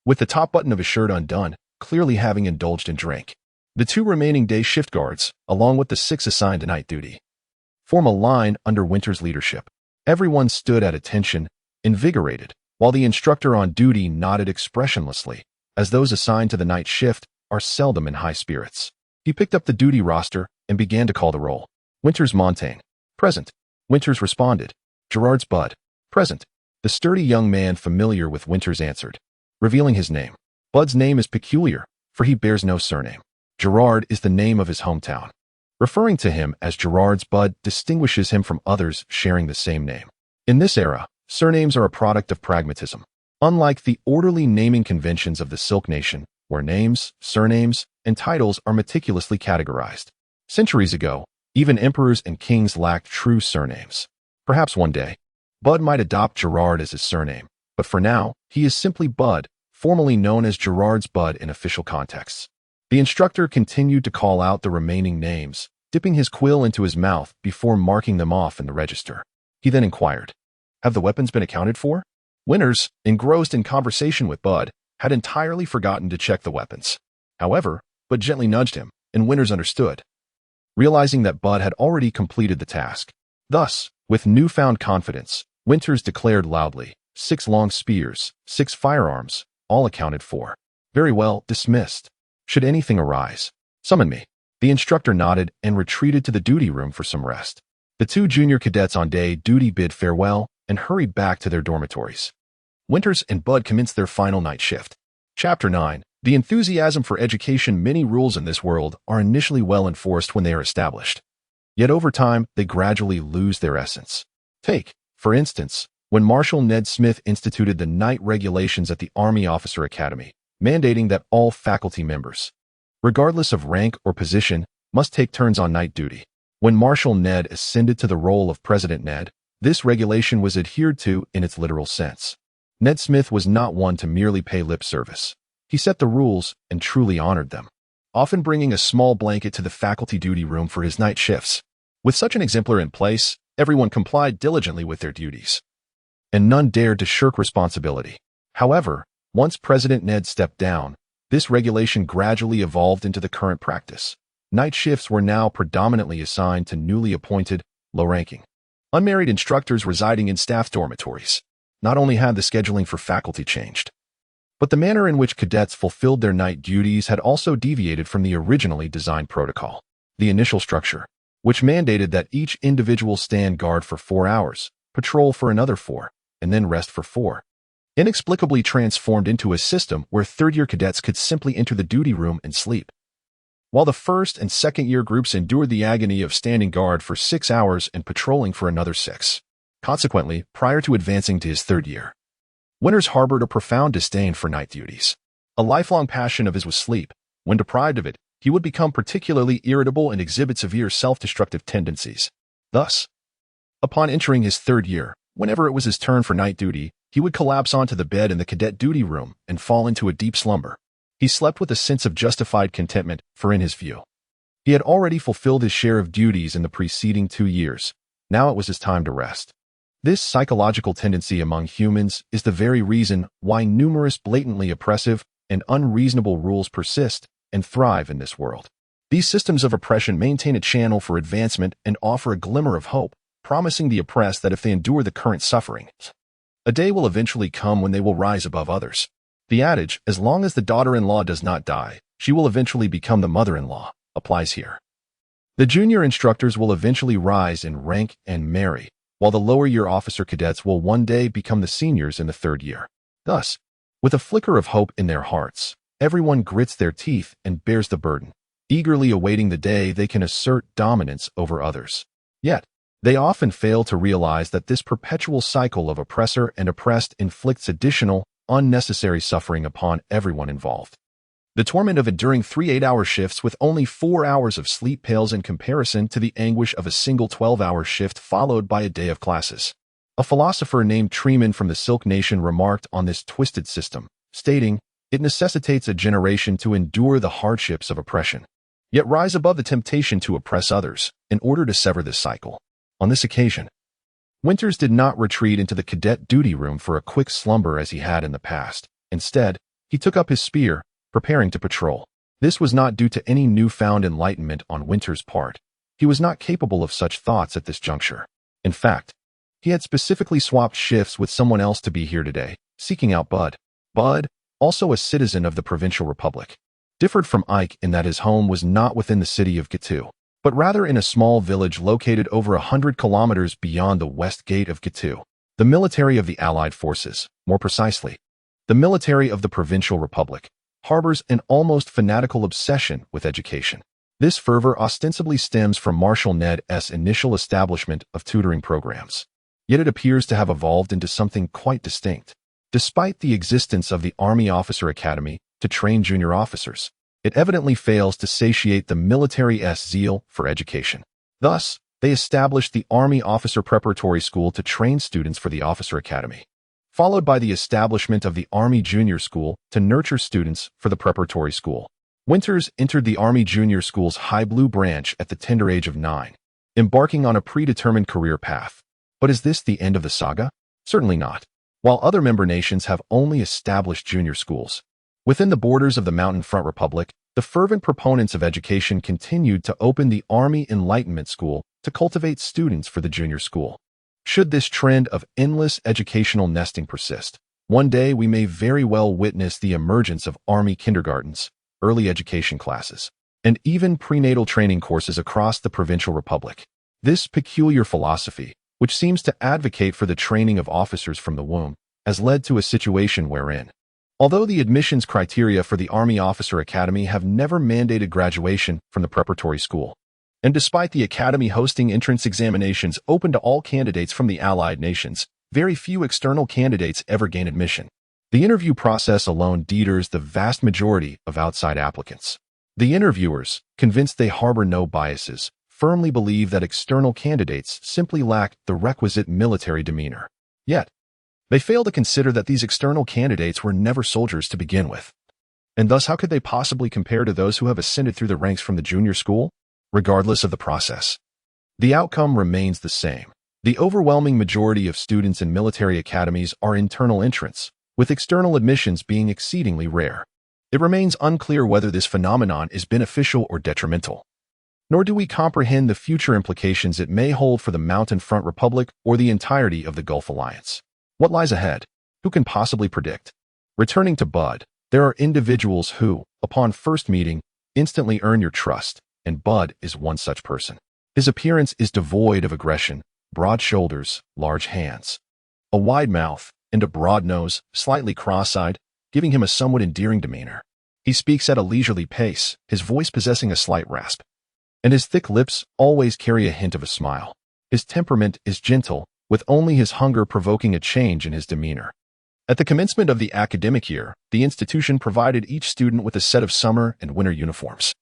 with the top button of his shirt undone, clearly having indulged in drink. The 2 remaining day shift guards, along with the 6 assigned to night duty, form a line under Winters' leadership. Everyone stood at attention, invigorated, while the instructor on duty nodded expressionlessly, as those assigned to the night shift are seldom in high spirits. He picked up the duty roster and began to call the roll. Winters Montaigne. Present. Winters responded. Gerard's Bud. Present. The sturdy young man familiar with Winters answered, revealing his name. Bud's name is peculiar, for he bears no surname. Gerard is the name of his hometown. Referring to him as Gerard's Bud distinguishes him from others sharing the same name. In this era, surnames are a product of pragmatism. Unlike the orderly naming conventions of the Silk Nation, where names, surnames, and titles are meticulously categorized. Centuries ago, even emperors and kings lacked true surnames. Perhaps one day, Bud might adopt Gerard as his surname, But for now, he is simply Bud, formerly known as Gerard's Bud in official contexts. The instructor continued to call out the remaining names, dipping his quill into his mouth before marking them off in the register. He then inquired, "Have the weapons been accounted for?" Winters, engrossed in conversation with Bud, had entirely forgotten to check the weapons. However, Bud gently nudged him, and Winters understood, realizing that Bud had already completed the task. Thus, with newfound confidence, Winters declared loudly, 6 long spears, 6 firearms, all accounted for. Very well, dismissed. Should anything arise, summon me. The instructor nodded and retreated to the duty room for some rest. The 2 junior cadets on day duty bid farewell and hurried back to their dormitories. Winters and Bud commenced their final night shift. Chapter 9. The enthusiasm for education. Many rules in this world are initially well enforced when they are established. Yet over time, they gradually lose their essence. Take, for instance, when Marshal Ned Smith instituted the night regulations at the Army Officer Academy, mandating that all faculty members, regardless of rank or position, must take turns on night duty. When Marshal Ned ascended to the role of President Ned, this regulation was adhered to in its literal sense. Ned Smith was not one to merely pay lip service. He set the rules and truly honored them, often bringing a small blanket to the faculty duty room for his night shifts. With such an exemplar in place, everyone complied diligently with their duties, and none dared to shirk responsibility. However, once President Ned stepped down, this regulation gradually evolved into the current practice. Night shifts were now predominantly assigned to newly appointed, low-ranking, unmarried instructors residing in staff dormitories. Not only had the scheduling for faculty changed, but the manner in which cadets fulfilled their night duties had also deviated from the originally designed protocol. The initial structure, which mandated that each individual stand guard for 4 hours, patrol for another 4, and then rest for 4, inexplicably transformed into a system where third-year cadets could simply enter the duty room and sleep, while the first and second-year groups endured the agony of standing guard for 6 hours and patrolling for another 6. Consequently, prior to advancing to his 3rd year, Winters harbored a profound disdain for night duties. A lifelong passion of his was sleep. When deprived of it, he would become particularly irritable and exhibit severe self-destructive tendencies. Thus, upon entering his 3rd year, whenever it was his turn for night duty, he would collapse onto the bed in the cadet duty room and fall into a deep slumber. He slept with a sense of justified contentment, for in his view, he had already fulfilled his share of duties in the preceding 2 years. Now it was his time to rest. This psychological tendency among humans is the very reason why numerous blatantly oppressive and unreasonable rules persist and thrive in this world. These systems of oppression maintain a channel for advancement and offer a glimmer of hope, promising the oppressed that if they endure the current suffering, a day will eventually come when they will rise above others. The adage, "As long as the daughter-in-law does not die, she will eventually become the mother-in-law," applies here. The junior instructors will eventually rise in rank and marry, while the lower-year officer cadets will one day become the seniors in the 3rd year. Thus, with a flicker of hope in their hearts, everyone grits their teeth and bears the burden, eagerly awaiting the day they can assert dominance over others. Yet, they often fail to realize that this perpetual cycle of oppressor and oppressed inflicts additional, unnecessary suffering upon everyone involved. The torment of enduring 3 8-hour shifts with only 4 hours of sleep pales in comparison to the anguish of a single 12-hour shift followed by a day of classes. A philosopher named Treeman from the Silk Nation remarked on this twisted system, stating, "It necessitates a generation to endure the hardships of oppression, yet rise above the temptation to oppress others, in order to sever this cycle." On this occasion, Winters did not retreat into the cadet duty room for a quick slumber as he had in the past. Instead, he took up his spear, preparing to patrol. This was not due to any newfound enlightenment on Winters' part. He was not capable of such thoughts at this juncture. In fact, he had specifically swapped shifts with someone else to be here today, seeking out Bud. Bud, also a citizen of the provincial republic, differed from Ike in that his home was not within the city of Gitu, but rather in a small village located over 100 kilometers beyond the west gate of Gitu. The military of the Allied forces, more precisely, the military of the provincial republic, harbors an almost fanatical obsession with education. This fervor ostensibly stems from Marshal Ned's initial establishment of tutoring programs, yet it appears to have evolved into something quite distinct. Despite the existence of the Army Officer Academy to train junior officers, it evidently fails to satiate the military's zeal for education. Thus, they established the Army Officer Preparatory School to train students for the Officer Academy. followed by the establishment of the Army Junior School to nurture students for the preparatory school. Winters entered the Army Junior School's High Blue branch at the tender age of 9, embarking on a predetermined career path. But is this the end of the saga? Certainly not. While other member nations have only established junior schools, within the borders of the Mountain Front Republic, the fervent proponents of education continued to open the Army Enlightenment School to cultivate students for the junior school. Should this trend of endless educational nesting persist, one day we may very well witness the emergence of Army kindergartens, early education classes, and even prenatal training courses across the provincial republic. This peculiar philosophy, which seems to advocate for the training of officers from the womb, has led to a situation wherein, although the admissions criteria for the Army Officer Academy have never mandated graduation from the preparatory school, and despite the Academy hosting entrance examinations open to all candidates from the Allied nations, very few external candidates ever gain admission. The interview process alone deters the vast majority of outside applicants. The interviewers, convinced they harbor no biases, firmly believe that external candidates simply lack the requisite military demeanor. Yet, they fail to consider that these external candidates were never soldiers to begin with. And thus, how could they possibly compare to those who have ascended through the ranks from the junior school? Regardless of the process, the outcome remains the same. The overwhelming majority of students in military academies are internal entrants, with external admissions being exceedingly rare. It remains unclear whether this phenomenon is beneficial or detrimental. Nor do we comprehend the future implications it may hold for the Mountain Front Republic or the entirety of the Gulf Alliance. What lies ahead? Who can possibly predict? Returning to Bud, there are individuals who, upon first meeting, instantly earn your trust, and Bud is one such person. His appearance is devoid of aggression, broad shoulders, large hands, a wide mouth, and a broad nose, slightly cross-eyed, giving him a somewhat endearing demeanor. He speaks at a leisurely pace, his voice possessing a slight rasp, and his thick lips always carry a hint of a smile. His temperament is gentle, with only his hunger provoking a change in his demeanor. At the commencement of the academic year, the institution provided each student with a set of summer and winter uniforms.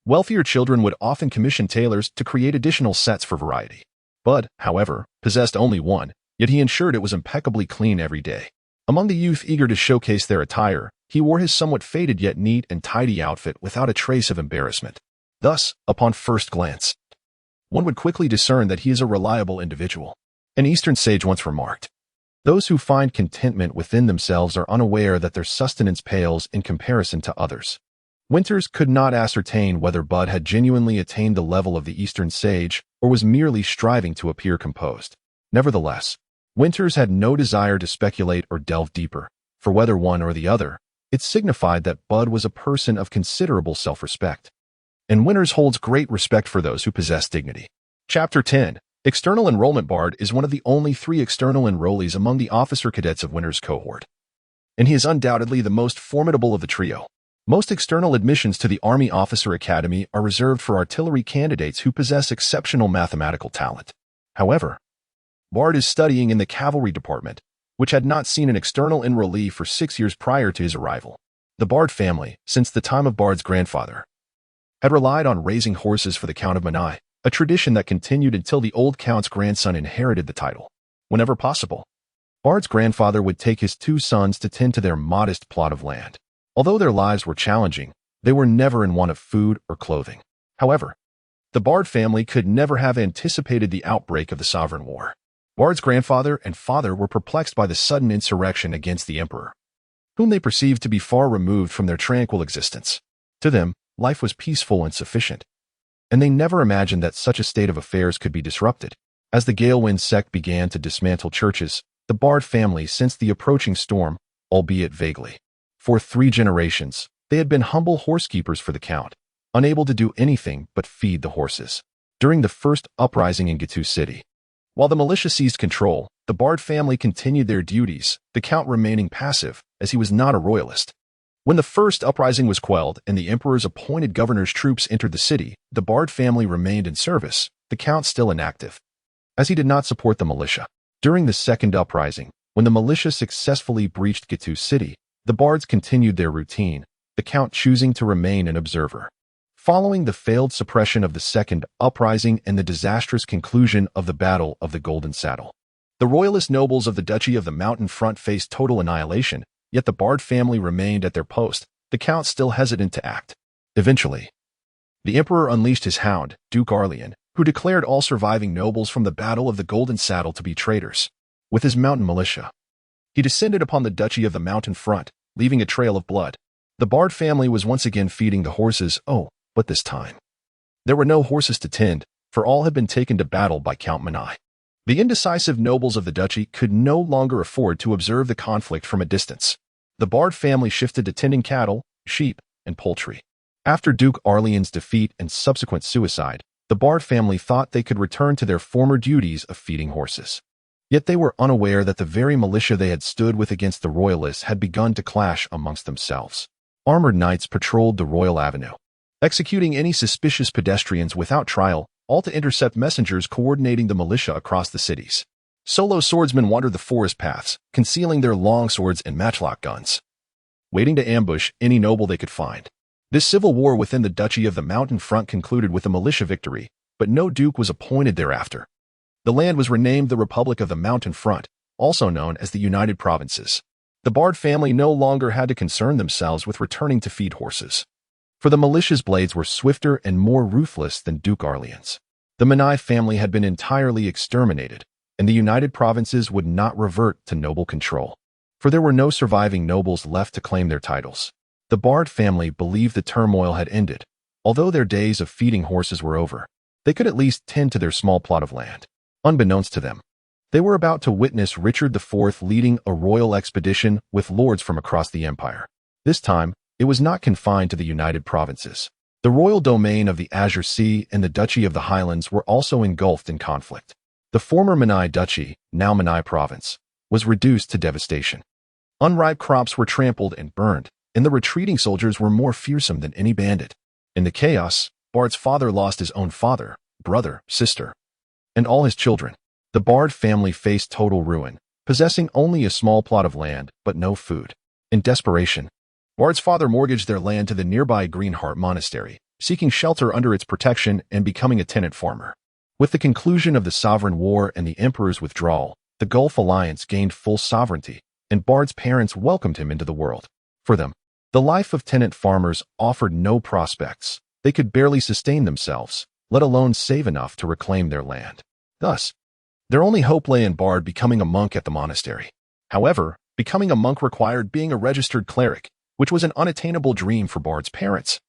Wealthier children would often commission tailors to create additional sets for variety. Bud, however, possessed only one, yet he ensured it was impeccably clean every day. Among the youth eager to showcase their attire, he wore his somewhat faded yet neat and tidy outfit without a trace of embarrassment. Thus, upon first glance, one would quickly discern that he is a reliable individual. An Eastern sage once remarked, "Those who find contentment within themselves are unaware that their sustenance pales in comparison to others." Winters could not ascertain whether Bud had genuinely attained the level of the Eastern sage or was merely striving to appear composed. Nevertheless, Winters had no desire to speculate or delve deeper, for whether one or the other, it signified that Bud was a person of considerable self-respect. And Winters holds great respect for those who possess dignity. Chapter 10. External Enrollment Bard is one of the only 3 external enrollees among the officer cadets of Winters' cohort, and he is undoubtedly the most formidable of the trio. Most external admissions to the Army Officer Academy are reserved for artillery candidates who possess exceptional mathematical talent. However, Bard is studying in the cavalry department, which had not seen an external enrollee for 6 years prior to his arrival. The Bard family, since the time of Bard's grandfather, had relied on raising horses for the Count of Manai, a tradition that continued until the old Count's grandson inherited the title. Whenever possible, Bard's grandfather would take his 2 sons to tend to their modest plot of land. Although their lives were challenging, they were never in want of food or clothing. However, the Bard family could never have anticipated the outbreak of the Sovereign War. Bard's grandfather and father were perplexed by the sudden insurrection against the Emperor, whom they perceived to be far removed from their tranquil existence. To them, life was peaceful and sufficient, and they never imagined that such a state of affairs could be disrupted. As the Galewind sect began to dismantle churches, the Bard family sensed the approaching storm, albeit vaguely. For 3 generations, they had been humble horsekeepers for the Count, unable to do anything but feed the horses. During the first uprising in Gitu City, while the militia seized control, the Bard family continued their duties, the Count remaining passive, as he was not a royalist. When the first uprising was quelled and the Emperor's appointed governor's troops entered the city, the Bard family remained in service, the Count still inactive, as he did not support the militia. During the second uprising, when the militia successfully breached Gitu City, the Bards continued their routine, the Count choosing to remain an observer. Following the failed suppression of the second uprising and the disastrous conclusion of the Battle of the Golden Saddle, The royalist nobles of the Duchy of the Mountain Front faced total annihilation, yet the Bard family remained at their post, the Count still hesitant to act. Eventually, the Emperor unleashed his hound, Duke Arlian, who declared all surviving nobles from the Battle of the Golden Saddle to be traitors. With his mountain militia, he descended upon the Duchy of the Mountain Front, leaving a trail of blood. The Bard family was once again feeding the horses, but this time there were no horses to tend, for all had been taken to battle by Count Manai. The indecisive nobles of the duchy could no longer afford to observe the conflict from a distance. The Bard family shifted to tending cattle, sheep, and poultry. After Duke Arlian's defeat and subsequent suicide, the Bard family thought they could return to their former duties of feeding horses. Yet they were unaware that the very militia they had stood with against the royalists had begun to clash amongst themselves. Armored knights patrolled the royal avenue, executing any suspicious pedestrians without trial, all to intercept messengers coordinating the militia across the cities. Solo swordsmen wandered the forest paths, concealing their long swords and matchlock guns, waiting to ambush any noble they could find. This civil war within the Duchy of the Mountain Front concluded with a militia victory, but no duke was appointed thereafter. The land was renamed the Republic of the Mountain Front, also known as the United Provinces. The Bard family no longer had to concern themselves with returning to feed horses, for the militia's blades were swifter and more ruthless than Duke Arlian's. The Manai family had been entirely exterminated, and the United Provinces would not revert to noble control, for there were no surviving nobles left to claim their titles. The Bard family believed the turmoil had ended. Although their days of feeding horses were over, they could at least tend to their small plot of land. Unbeknownst to them, they were about to witness Richard IV leading a royal expedition with lords from across the empire. This time, it was not confined to the United Provinces. The royal domain of the Azure Sea and the Duchy of the Highlands were also engulfed in conflict. The former Manai Duchy, now Manai Province, was reduced to devastation. Unripe crops were trampled and burned, and the retreating soldiers were more fearsome than any bandit. In the chaos, Bard's father lost his own father, brother, sister, and all his children. The Bard family faced total ruin, possessing only a small plot of land but no food. In desperation, Bard's father mortgaged their land to the nearby Greenheart Monastery, seeking shelter under its protection and becoming a tenant farmer. With the conclusion of the Sovereign War and the Emperor's withdrawal, the Gulf Alliance gained full sovereignty, and Bard's parents welcomed him into the world. For them, the life of tenant farmers offered no prospects. They could barely sustain themselves, let alone save enough to reclaim their land. Thus, their only hope lay in Bard becoming a monk at the monastery. However, becoming a monk required being a registered cleric, which was an unattainable dream for Bard's parents,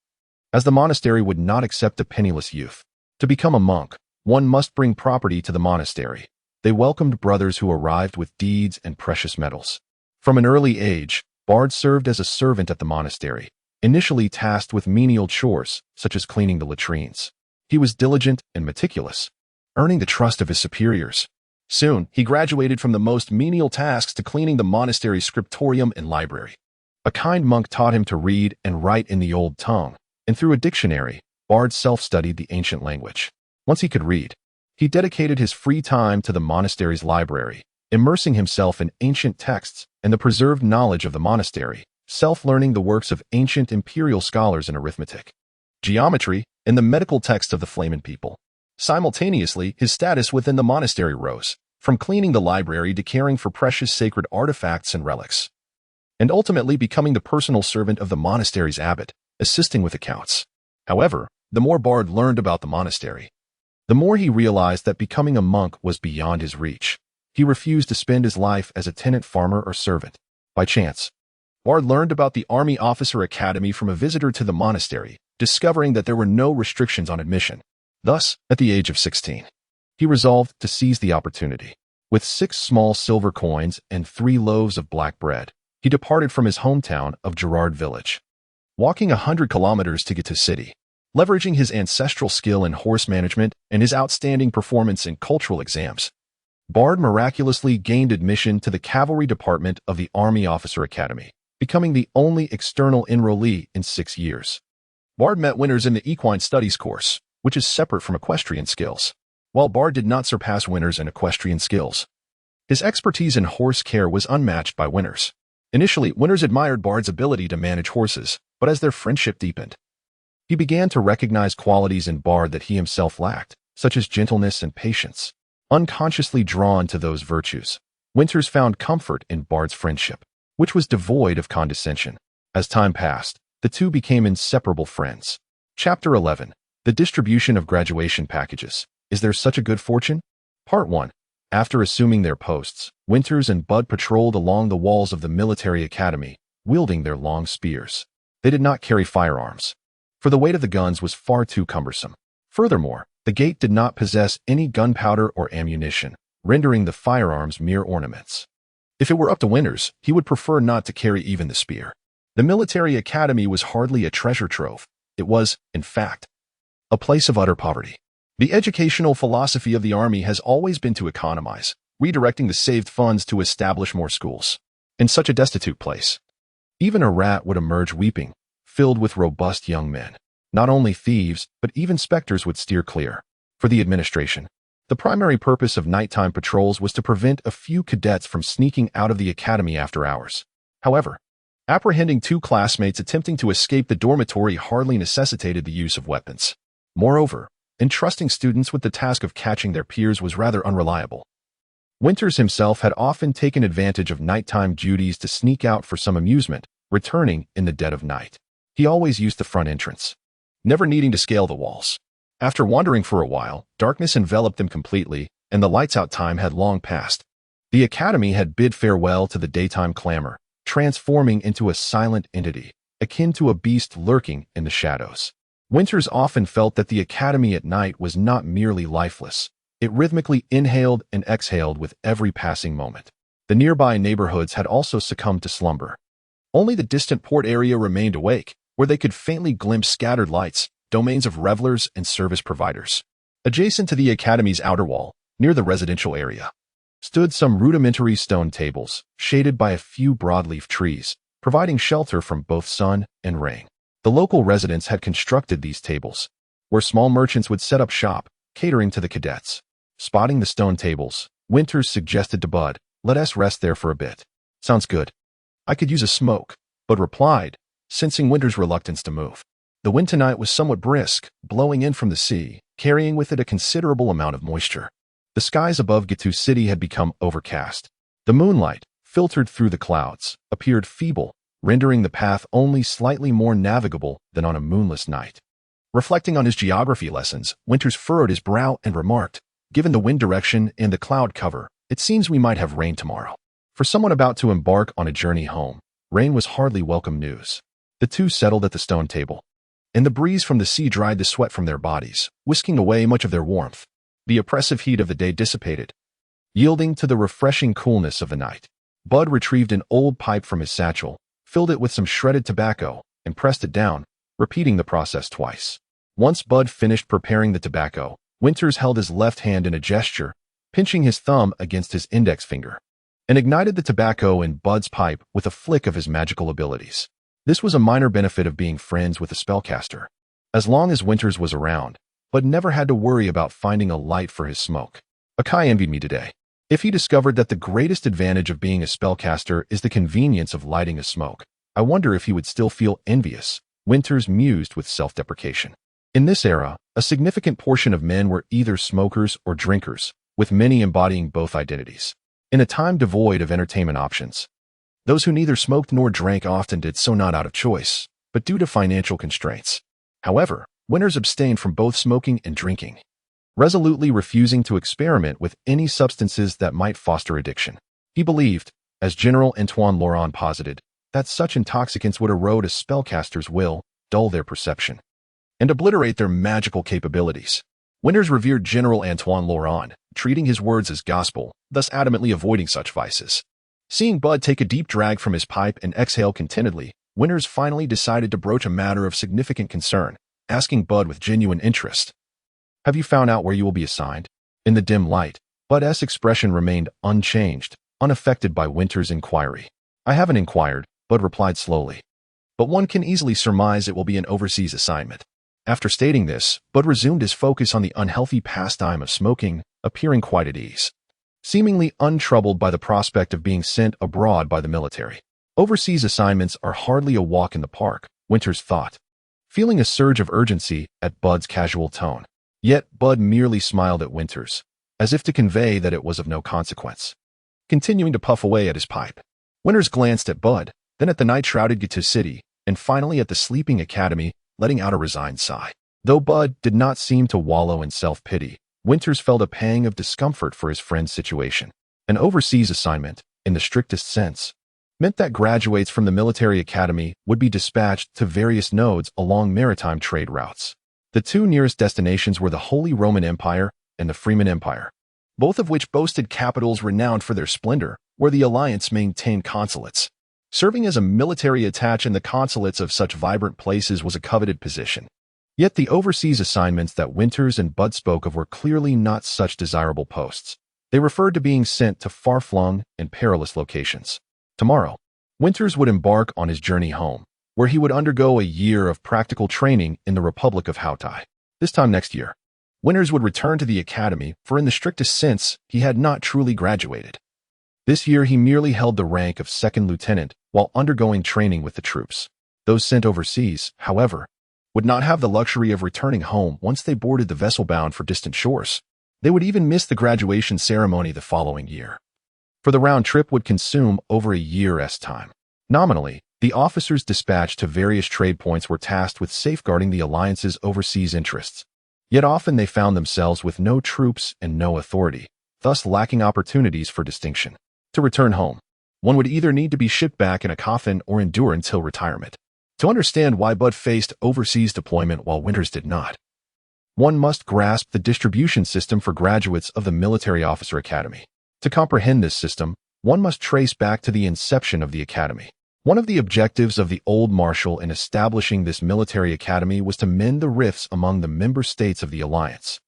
as the monastery would not accept a penniless youth. To become a monk, one must bring property to the monastery. They welcomed brothers who arrived with deeds and precious metals. From an early age, Bard served as a servant at the monastery, initially tasked with menial chores, such as cleaning the latrines. He was diligent and meticulous, earning the trust of his superiors. Soon, he graduated from the most menial tasks to cleaning the monastery's scriptorium and library. A kind monk taught him to read and write in the old tongue, and through a dictionary, Bard self-studied the ancient language. Once he could read, he dedicated his free time to the monastery's library, immersing himself in ancient texts and the preserved knowledge of the monastery, self-learning the works of ancient imperial scholars in arithmetic, geometry, and the medical texts of the Flamen people. Simultaneously, his status within the monastery rose, from cleaning the library to caring for precious sacred artifacts and relics, and ultimately becoming the personal servant of the monastery's abbot, assisting with accounts. However, the more Bard learned about the monastery, the more he realized that becoming a monk was beyond his reach. He refused to spend his life as a tenant farmer or servant. By chance, Bard learned about the Army Officer Academy from a visitor to the monastery, discovering that there were no restrictions on admission. Thus, at the age of 16, he resolved to seize the opportunity. With 6 small silver coins and 3 loaves of black bread, he departed from his hometown of Gerard Village, walking 100 kilometers to get to city. Leveraging his ancestral skill in horse management and his outstanding performance in cultural exams, Bard miraculously gained admission to the cavalry department of the Army Officer Academy, becoming the only external enrollee in 6 years. Bard met winners in the equine studies course, which is separate from equestrian skills. While Bard did not surpass winners in equestrian skills, his expertise in horse care was unmatched by winners. Initially, winners admired Bard's ability to manage horses, but as their friendship deepened, he began to recognize qualities in Bard that he himself lacked, such as gentleness and patience. Unconsciously drawn to those virtues, Winters found comfort in Bard's friendship, which was devoid of condescension. As time passed, the two became inseparable friends. Chapter 11. The distribution of graduation packages. Is there such a good fortune? Part 1. After assuming their posts, Winters and Bud patrolled along the walls of the military academy, wielding their long spears. They did not carry firearms, for the weight of the guns was far too cumbersome. Furthermore, the gate did not possess any gunpowder or ammunition, rendering the firearms mere ornaments. If it were up to Winters, he would prefer not to carry even the spear. The military academy was hardly a treasure trove. It was, in fact, a place of utter poverty. The educational philosophy of the army has always been to economize, redirecting the saved funds to establish more schools. In such a destitute place, even a rat would emerge weeping, filled with robust young men. Not only thieves, but even specters would steer clear. For the administration, the primary purpose of nighttime patrols was to prevent a few cadets from sneaking out of the academy after hours. However, apprehending two classmates attempting to escape the dormitory hardly necessitated the use of weapons. Moreover, entrusting students with the task of catching their peers was rather unreliable. Winters himself had often taken advantage of nighttime duties to sneak out for some amusement, returning in the dead of night. He always used the front entrance, never needing to scale the walls. After wandering for a while, darkness enveloped them completely, and the lights-out time had long passed. The academy had bid farewell to the daytime clamor, transforming into a silent entity, akin to a beast lurking in the shadows. Winters often felt that the academy at night was not merely lifeless. It rhythmically inhaled and exhaled with every passing moment. The nearby neighborhoods had also succumbed to slumber. Only the distant port area remained awake, where they could faintly glimpse scattered lights, domains of revelers and service providers. Adjacent to the academy's outer wall, near the residential area, stood some rudimentary stone tables, shaded by a few broadleaf trees, providing shelter from both sun and rain. The local residents had constructed these tables, where small merchants would set up shop, catering to the cadets. Spotting the stone tables, Winters suggested to Bud, "Let us rest there for a bit." "Sounds good. I could use a smoke," Bud replied, sensing Winters' reluctance to move. The wind tonight was somewhat brisk, blowing in from the sea, carrying with it a considerable amount of moisture. The skies above Gitu City had become overcast. The moonlight, filtered through the clouds, appeared feeble, rendering the path only slightly more navigable than on a moonless night. Reflecting on his geography lessons, Winters furrowed his brow and remarked, "Given the wind direction and the cloud cover, it seems we might have rain tomorrow." For someone about to embark on a journey home, rain was hardly welcome news. The two settled at the stone table, and the breeze from the sea dried the sweat from their bodies, whisking away much of their warmth. The oppressive heat of the day dissipated, yielding to the refreshing coolness of the night. Bud retrieved an old pipe from his satchel, filled it with some shredded tobacco, and pressed it down, repeating the process twice. Once Bud finished preparing the tobacco, Winters held his left hand in a gesture, pinching his thumb against his index finger, and ignited the tobacco in Bud's pipe with a flick of his magical abilities. This was a minor benefit of being friends with a spellcaster. As long as Winters was around, Bud never had to worry about finding a light for his smoke. Akai envied me today. If he discovered that the greatest advantage of being a spellcaster is the convenience of lighting a smoke, I wonder if he would still feel envious, Winters mused with self-deprecation. In this era, a significant portion of men were either smokers or drinkers, with many embodying both identities. In a time devoid of entertainment options, those who neither smoked nor drank often did so not out of choice, but due to financial constraints. However, Winters abstained from both smoking and drinking, resolutely refusing to experiment with any substances that might foster addiction. He believed, as General Antoine Laurent posited, that such intoxicants would erode a spellcaster's will, dull their perception, and obliterate their magical capabilities. Winters revered General Antoine Laurent, treating his words as gospel, thus adamantly avoiding such vices. Seeing Bud take a deep drag from his pipe and exhale contentedly, Winters finally decided to broach a matter of significant concern, asking Bud with genuine interest, "Have you found out where you will be assigned?" In the dim light, Bud's expression remained unchanged, unaffected by Winters' inquiry. "I haven't inquired," Bud replied slowly, "but one can easily surmise it will be an overseas assignment." After stating this, Bud resumed his focus on the unhealthy pastime of smoking, appearing quite at ease, seemingly untroubled by the prospect of being sent abroad by the military. Overseas assignments are hardly a walk in the park, Winters thought, feeling a surge of urgency at Bud's casual tone. Yet Bud merely smiled at Winters, as if to convey that it was of no consequence. Continuing to puff away at his pipe, Winters glanced at Bud, then at the night-shrouded Gitu city, and finally at the sleeping academy, letting out a resigned sigh. Though Bud did not seem to wallow in self-pity, Winters felt a pang of discomfort for his friend's situation. An overseas assignment, in the strictest sense, meant that graduates from the military academy would be dispatched to various nodes along maritime trade routes. The two nearest destinations were the Holy Roman Empire and the Freeman Empire, both of which boasted capitals renowned for their splendor, where the Alliance maintained consulates. Serving as a military attaché in the consulates of such vibrant places was a coveted position. Yet the overseas assignments that Winters and Bud spoke of were clearly not such desirable posts. They referred to being sent to far-flung and perilous locations. Tomorrow, Winters would embark on his journey home, where he would undergo a year of practical training in the Republic of Hautai. This time next year, Winters would return to the academy, for in the strictest sense, he had not truly graduated. This year he merely held the rank of second lieutenant while undergoing training with the troops. Those sent overseas, however, would not have the luxury of returning home once they boarded the vessel bound for distant shores. They would even miss the graduation ceremony the following year, for the round trip would consume over a year's time. Nominally, the officers dispatched to various trade points were tasked with safeguarding the Alliance's overseas interests. Yet often they found themselves with no troops and no authority, thus lacking opportunities for distinction. To return home, one would either need to be shipped back in a coffin or endure until retirement. To understand why Bud faced overseas deployment while Winters did not, one must grasp the distribution system for graduates of the Military Officer Academy. To comprehend this system, one must trace back to the inception of the academy. One of the objectives of the old marshal in establishing this military academy was to mend the rifts among the member states of the Alliance,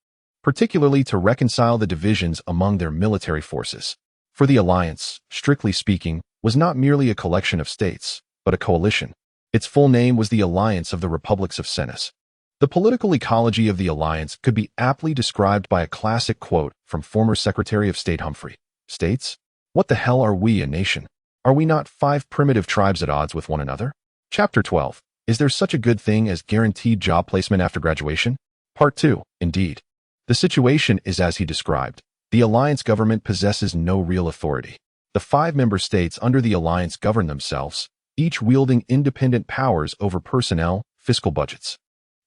particularly to reconcile the divisions among their military forces. For the Alliance, strictly speaking, was not merely a collection of states, but a coalition. Its full name was the Alliance of the Republics of Senes. The political ecology of the Alliance could be aptly described by a classic quote from former Secretary of State Humphrey. States? What the hell are we, a nation? Are we not 5 primitive tribes at odds with one another? Chapter 12. Is there such a good thing as guaranteed job placement after graduation? Part 2. Indeed. The situation is as he described. The Alliance government possesses no real authority. The 5 member states under the Alliance govern themselves, each wielding independent powers over personnel, fiscal budgets,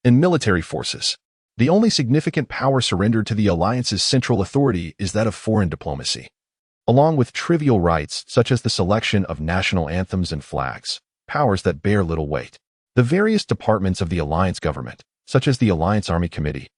and military forces. The only significant power surrendered to the Alliance's central authority is that of foreign diplomacy, along with trivial rights such as the selection of national anthems and flags, powers that bear little weight. The various departments of the Alliance government, such as the Alliance Army Committee,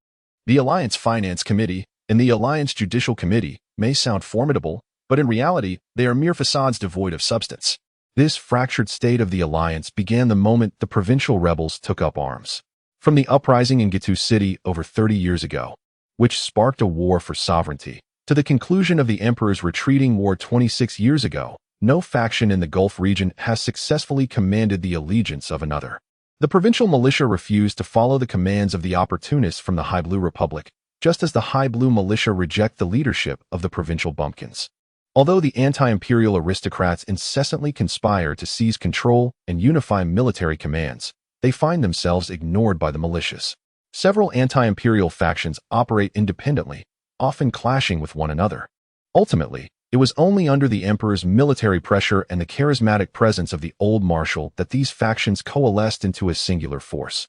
the Alliance Finance Committee, and the Alliance Judicial Committee, may sound formidable, but in reality, they are mere facades devoid of substance. This fractured state of the Alliance began the moment the provincial rebels took up arms. From the uprising in Gitu City over 30 years ago, which sparked a war for sovereignty, to the conclusion of the Emperor's retreating war 26 years ago, no faction in the Gulf region has successfully commanded the allegiance of another. The provincial militia refused to follow the commands of the opportunists from the High Blue Republic, just as the High Blue militia reject the leadership of the provincial bumpkins. Although the anti-imperial aristocrats incessantly conspire to seize control and unify military commands, they find themselves ignored by the militias. Several anti-imperial factions operate independently, often clashing with one another. Ultimately, it was only under the Emperor's military pressure and the charismatic presence of the Old Marshal that these factions coalesced into a singular force,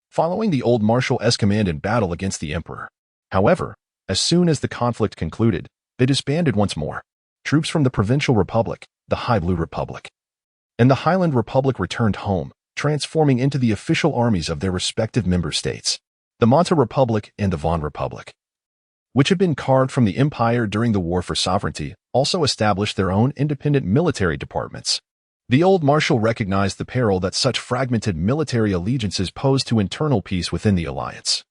following the Old Marshal's command in battle against the Emperor. However, as soon as the conflict concluded, they disbanded once more. Troops from the Provincial Republic, the High Blue Republic, and the Highland Republic returned home, transforming into the official armies of their respective member states. The Manta Republic and the Von Republic, which had been carved from the Empire during the War for Sovereignty, also established their own independent military departments. The Old Marshal recognized the peril that such fragmented military allegiances posed to internal peace within the Alliance.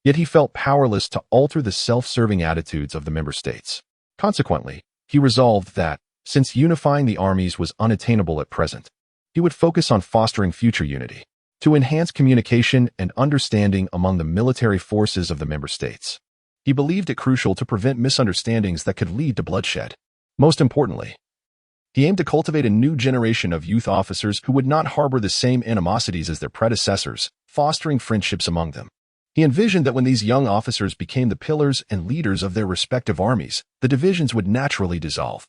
Yet he felt powerless to alter the self-serving attitudes of the member states. Consequently, he resolved that, since unifying the armies was unattainable at present, he would focus on fostering future unity, to enhance communication and understanding among the military forces of the member states. He believed it crucial to prevent misunderstandings that could lead to bloodshed. Most importantly, he aimed to cultivate a new generation of youth officers who would not harbor the same animosities as their predecessors, fostering friendships among them. He envisioned that when these young officers became the pillars and leaders of their respective armies, the divisions would naturally dissolve,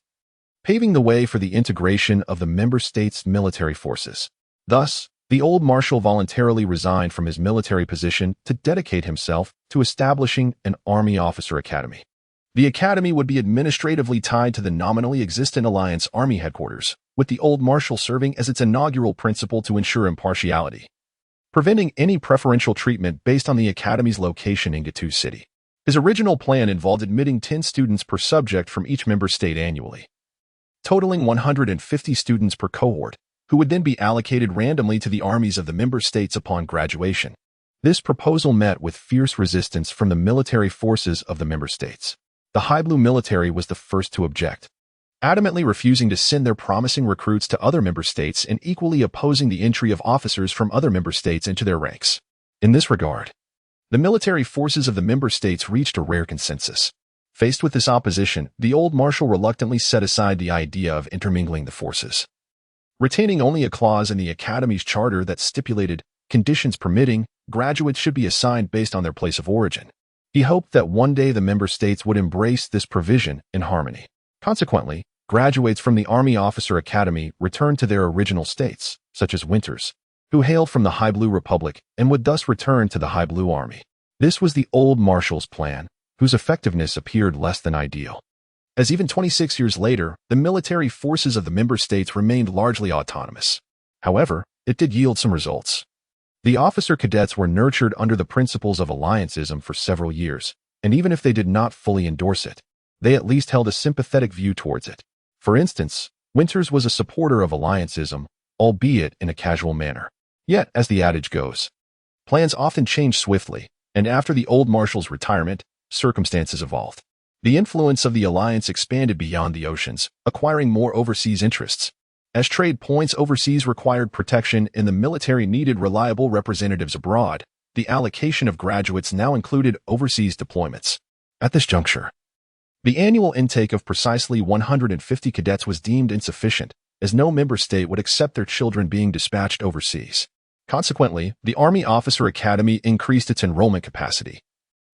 paving the way for the integration of the member states' military forces. Thus, the old marshal voluntarily resigned from his military position to dedicate himself to establishing an army officer academy. The academy would be administratively tied to the nominally existent Alliance Army headquarters, with the old marshal serving as its inaugural principal to ensure impartiality, preventing any preferential treatment based on the academy's location in Gitu City. His original plan involved admitting 10 students per subject from each member state annually, totaling 150 students per cohort, who would then be allocated randomly to the armies of the member states upon graduation. This proposal met with fierce resistance from the military forces of the member states. The High Blue military was the first to object, adamantly refusing to send their promising recruits to other member states and equally opposing the entry of officers from other member states into their ranks. In this regard, the military forces of the member states reached a rare consensus. Faced with this opposition, the old marshal reluctantly set aside the idea of intermingling the forces, retaining only a clause in the Academy's charter that stipulated, conditions permitting, graduates should be assigned based on their place of origin. He hoped that one day the member states would embrace this provision in harmony. Consequently, graduates from the Army Officer Academy returned to their original states, such as Winters, who hailed from the High Blue Republic and would thus return to the High Blue Army. This was the old marshal's plan, whose effectiveness appeared less than ideal, as even 26 years later, the military forces of the member states remained largely autonomous. However, it did yield some results. The officer cadets were nurtured under the principles of alliancism for several years, and even if they did not fully endorse it, they at least held a sympathetic view towards it. For instance, Winters was a supporter of alliancism, albeit in a casual manner. Yet, as the adage goes, plans often change swiftly, and after the old marshal's retirement, circumstances evolved. The influence of the alliance expanded beyond the oceans, acquiring more overseas interests. As trade points overseas required protection and the military needed reliable representatives abroad, the allocation of graduates now included overseas deployments. At this juncture, the annual intake of precisely 150 cadets was deemed insufficient, as no member state would accept their children being dispatched overseas. Consequently, the Army Officer Academy increased its enrollment capacity,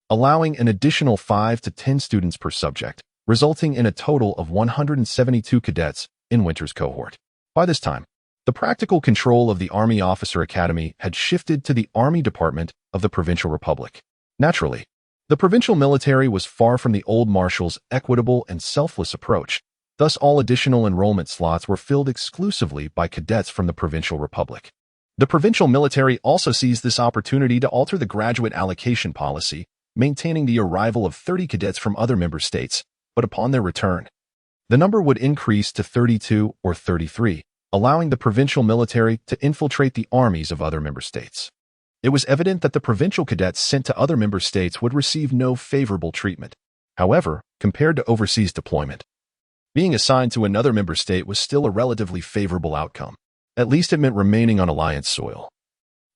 allowing an additional 5 to 10 students per subject, resulting in a total of 172 cadets in Winter's cohort. By this time, the practical control of the Army Officer Academy had shifted to the Army Department of the Provincial Republic. Naturally, the provincial military was far from the old marshal's equitable and selfless approach. Thus, all additional enrollment slots were filled exclusively by cadets from the Provincial Republic. The provincial military also seized this opportunity to alter the graduate allocation policy, maintaining the arrival of 30 cadets from other member states, but upon their return, the number would increase to 32 or 33, allowing the provincial military to infiltrate the armies of other member states. It was evident that the provincial cadets sent to other member states would receive no favorable treatment. However, compared to overseas deployment, being assigned to another member state was still a relatively favorable outcome. At least it meant remaining on Alliance soil.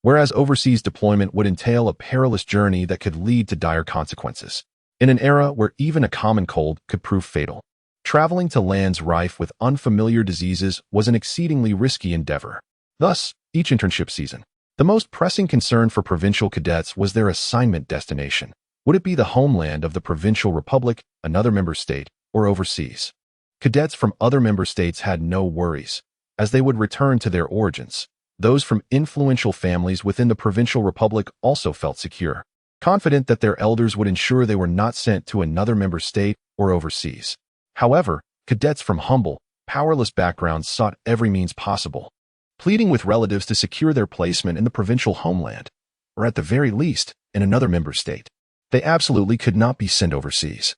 Whereas overseas deployment would entail a perilous journey that could lead to dire consequences. In an era where even a common cold could prove fatal, traveling to lands rife with unfamiliar diseases was an exceedingly risky endeavor. Thus, each internship season, the most pressing concern for provincial cadets was their assignment destination. Would it be the homeland of the Provincial Republic, another member state, or overseas? Cadets from other member states had no worries, as they would return to their origins. Those from influential families within the Provincial Republic also felt secure, confident that their elders would ensure they were not sent to another member state or overseas. However, cadets from humble, powerless backgrounds sought every means possible, pleading with relatives to secure their placement in the provincial homeland, or at the very least, in another member state. They absolutely could not be sent overseas,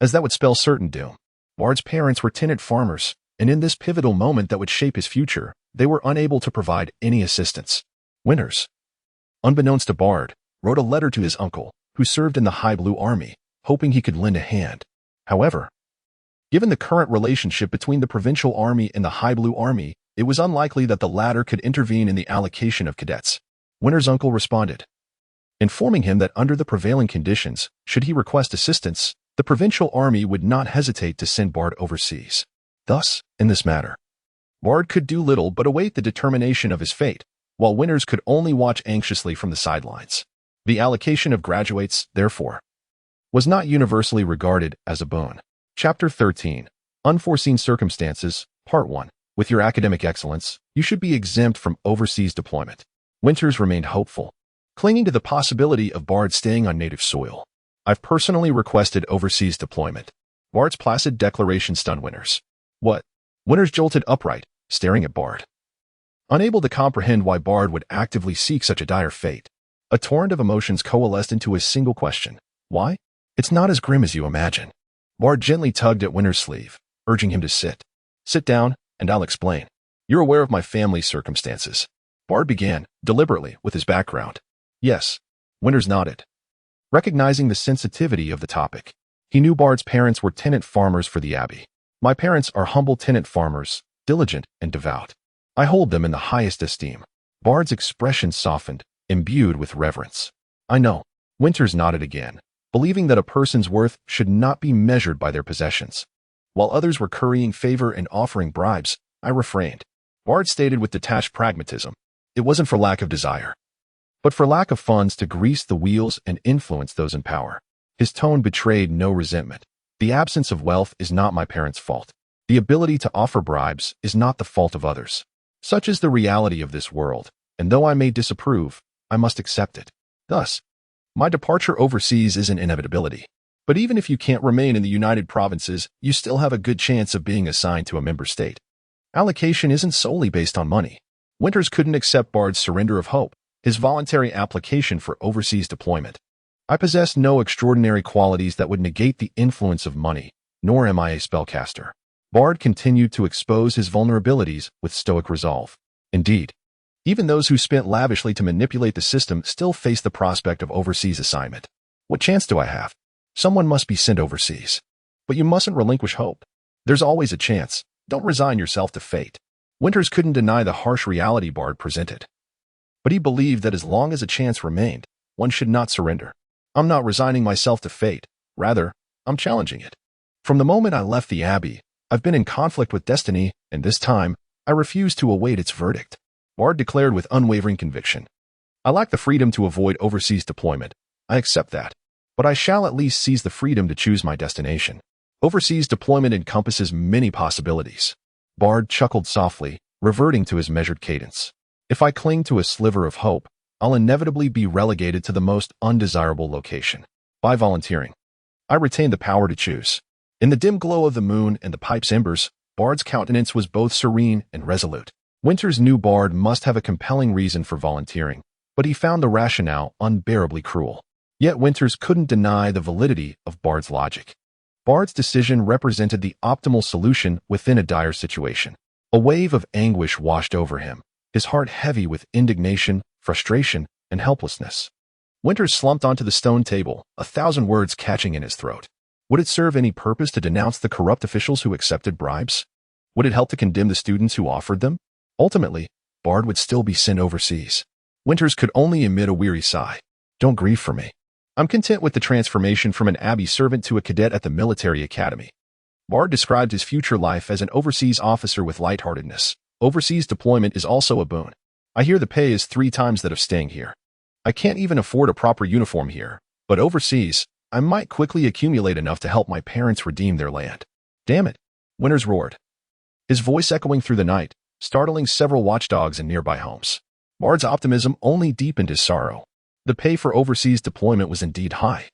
as that would spell certain doom. Ward's parents were tenant farmers, and in this pivotal moment that would shape his future, they were unable to provide any assistance. Winters, unbeknownst to Bard, wrote a letter to his uncle, who served in the High Blue Army, hoping he could lend a hand. However, given the current relationship between the Provincial Army and the High Blue Army, it was unlikely that the latter could intervene in the allocation of cadets. Winter's uncle responded, informing him that under the prevailing conditions, should he request assistance, the Provincial Army would not hesitate to send Bard overseas. Thus, in this matter, Bard could do little but await the determination of his fate, while Winters could only watch anxiously from the sidelines. The allocation of graduates, therefore, was not universally regarded as a boon. Chapter 13. Unforeseen Circumstances, Part 1. With your academic excellence, you should be exempt from overseas deployment. Winters remained hopeful, clinging to the possibility of Bard staying on native soil. I've personally requested overseas deployment. Bard's placid declaration stunned Winters. What? Winters jolted upright, staring at Bard, unable to comprehend why Bard would actively seek such a dire fate. A torrent of emotions coalesced into a single question. Why? It's not as grim as you imagine. Bard gently tugged at Winters' sleeve, urging him to sit. Sit down, and I'll explain. You're aware of my family's circumstances. Bard began, deliberately, with his background. Yes. Winters nodded, recognizing the sensitivity of the topic. He knew Bard's parents were tenant farmers for the abbey. My parents are humble tenant farmers, diligent and devout. I hold them in the highest esteem. Bard's expression softened, imbued with reverence. I know. Winters nodded again, believing that a person's worth should not be measured by their possessions. While others were currying favor and offering bribes, I refrained. Bard stated with detached pragmatism. It wasn't for lack of desire, but for lack of funds to grease the wheels and influence those in power. His tone betrayed no resentment. The absence of wealth is not my parents' fault. The ability to offer bribes is not the fault of others. Such is the reality of this world, and though I may disapprove, I must accept it. Thus, my departure overseas is an inevitability. But even if you can't remain in the United Provinces, you still have a good chance of being assigned to a member state. Allocation isn't solely based on money. Winters couldn't accept Bard's surrender of hope, his voluntary application for overseas deployment. I possess no extraordinary qualities that would negate the influence of money, nor am I a spellcaster. Bard continued to expose his vulnerabilities with stoic resolve. Indeed, even those who spent lavishly to manipulate the system still face the prospect of overseas assignment. What chance do I have? Someone must be sent overseas. But you mustn't relinquish hope. There's always a chance. Don't resign yourself to fate. Winters couldn't deny the harsh reality Bard presented. But he believed that as long as a chance remained, one should not surrender. I'm not resigning myself to fate. Rather, I'm challenging it. From the moment I left the Abbey, I've been in conflict with destiny, and this time, I refuse to await its verdict. Bard declared with unwavering conviction. I lack the freedom to avoid overseas deployment. I accept that. But I shall at least seize the freedom to choose my destination. Overseas deployment encompasses many possibilities. Bard chuckled softly, reverting to his measured cadence. If I cling to a sliver of hope, I'll inevitably be relegated to the most undesirable location. By volunteering, I retain the power to choose. In the dim glow of the moon and the pipe's embers, Bard's countenance was both serene and resolute. Winters knew Bard must have a compelling reason for volunteering, but he found the rationale unbearably cruel. Yet Winters couldn't deny the validity of Bard's logic. Bard's decision represented the optimal solution within a dire situation. A wave of anguish washed over him, his heart heavy with indignation, frustration, and helplessness. Winters slumped onto the stone table, 1,000 words catching in his throat. Would it serve any purpose to denounce the corrupt officials who accepted bribes? Would it help to condemn the students who offered them? Ultimately, Bard would still be sent overseas. Winters could only emit a weary sigh. Don't grieve for me. I'm content with the transformation from an Abbey servant to a cadet at the military academy. Bard described his future life as an overseas officer with lightheartedness. Overseas deployment is also a boon. I hear the pay is 3 times that of staying here. I can't even afford a proper uniform here, but overseas, I might quickly accumulate enough to help my parents redeem their land. Damn it, Winters roared, his voice echoing through the night, startling several watchdogs in nearby homes. Bard's optimism only deepened his sorrow. The pay for overseas deployment was indeed high,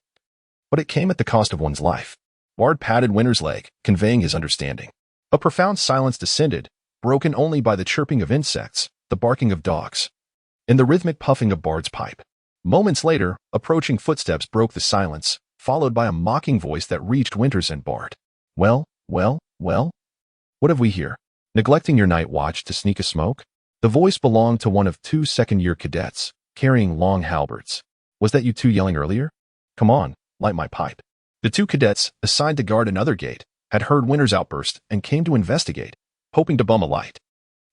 but it came at the cost of one's life. Bard patted Winters' leg, conveying his understanding. A profound silence descended, broken only by the chirping of insects, the barking of dogs, and the rhythmic puffing of Bard's pipe. Moments later, approaching footsteps broke the silence, followed by a mocking voice that reached Winters and Bard. Well? What have we here? Neglecting your night watch to sneak a smoke? The voice belonged to one of 2 second-year cadets, carrying long halberds. Was that you 2 yelling earlier? Come on, light my pipe. The 2 cadets, assigned to guard another gate, had heard Winters' outburst and came to investigate, hoping to bum a light.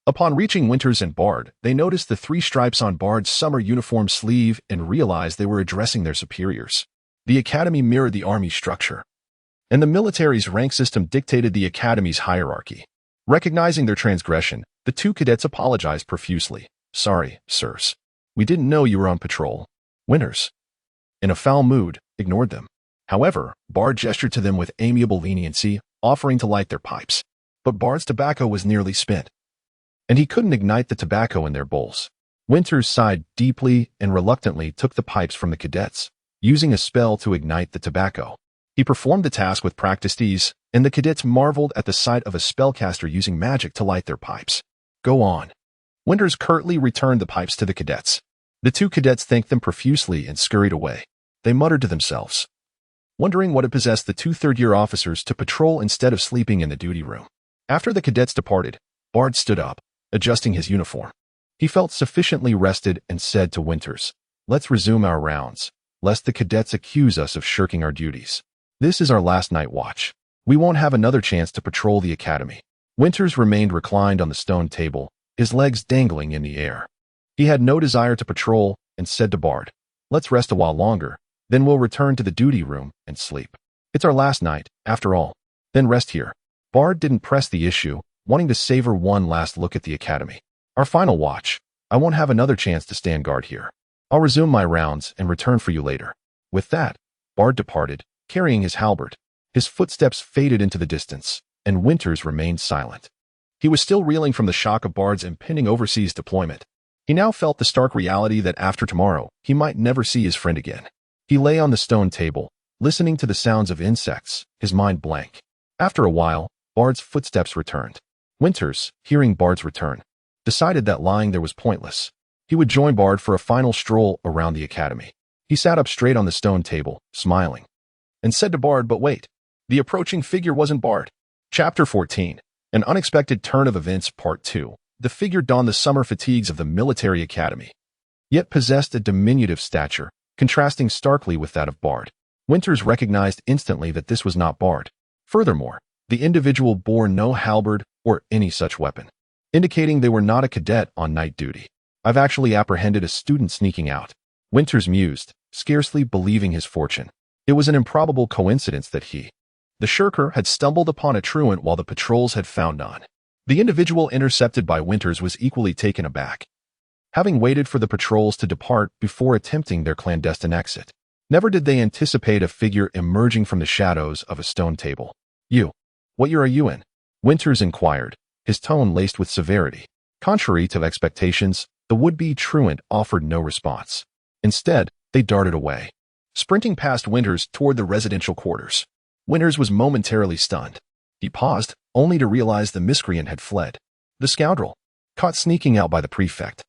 Upon reaching Winters and Bard, they noticed the 3 stripes on Bard's summer uniform sleeve and realized they were addressing their superiors. The academy mirrored the army structure, and the military's rank system dictated the academy's hierarchy. Recognizing their transgression, the 2 cadets apologized profusely. Sorry, sirs. We didn't know you were on patrol. Winters, in a foul mood, ignored them. However, Bard gestured to them with amiable leniency, offering to light their pipes. But Bard's tobacco was nearly spent, and he couldn't ignite the tobacco in their bowls. Winters sighed deeply and reluctantly took the pipes from the cadets, using a spell to ignite the tobacco. He performed the task with practiced ease, and the cadets marveled at the sight of a spellcaster using magic to light their pipes. Go on. Winters curtly returned the pipes to the cadets. The two cadets thanked them profusely and scurried away. They muttered to themselves, wondering what had possessed the two third-year officers to patrol instead of sleeping in the duty room. After the cadets departed, Bard stood up, adjusting his uniform. He felt sufficiently rested and said to Winters, "Let's resume our rounds, lest the cadets accuse us of shirking our duties. This is our last night watch. We won't have another chance to patrol the academy." Winters remained reclined on the stone table, his legs dangling in the air. He had no desire to patrol and said to Bard, "Let's rest a while longer, then we'll return to the duty room and sleep. It's our last night, after all. Then rest here." Bard didn't press the issue, wanting to savor one last look at the academy. "Our final watch. I won't have another chance to stand guard here. I'll resume my rounds and return for you later." With that, Bard departed, carrying his halberd. His footsteps faded into the distance, and Winters remained silent. He was still reeling from the shock of Bard's impending overseas deployment. He now felt the stark reality that after tomorrow, he might never see his friend again. He lay on the stone table, listening to the sounds of insects, his mind blank. After a while, Bard's footsteps returned. Winters, hearing Bard's return, decided that lying there was pointless. He would join Bard for a final stroll around the academy. He sat up straight on the stone table, smiling, and said to Bard, "But wait." The approaching figure wasn't Bard. Chapter 14. An Unexpected Turn of Events, Part 2. The figure donned the summer fatigues of the military academy, yet possessed a diminutive stature, contrasting starkly with that of Bard. Winters recognized instantly that this was not Bard. Furthermore, the individual bore no halberd or any such weapon, indicating they were not a cadet on night duty. "I've actually apprehended a student sneaking out," Winters mused, scarcely believing his fortune. It was an improbable coincidence that he, the shirker, had stumbled upon a truant while the patrols had found none. The individual intercepted by Winters was equally taken aback, having waited for the patrols to depart before attempting their clandestine exit. Never did they anticipate a figure emerging from the shadows of a stone table. "You, what year are you in?" Winters inquired, his tone laced with severity. Contrary to expectations, the would-be truant offered no response. Instead, they darted away, sprinting past Winters toward the residential quarters. Winters was momentarily stunned. He paused, only to realize the miscreant had fled. The scoundrel, caught sneaking out by the prefect.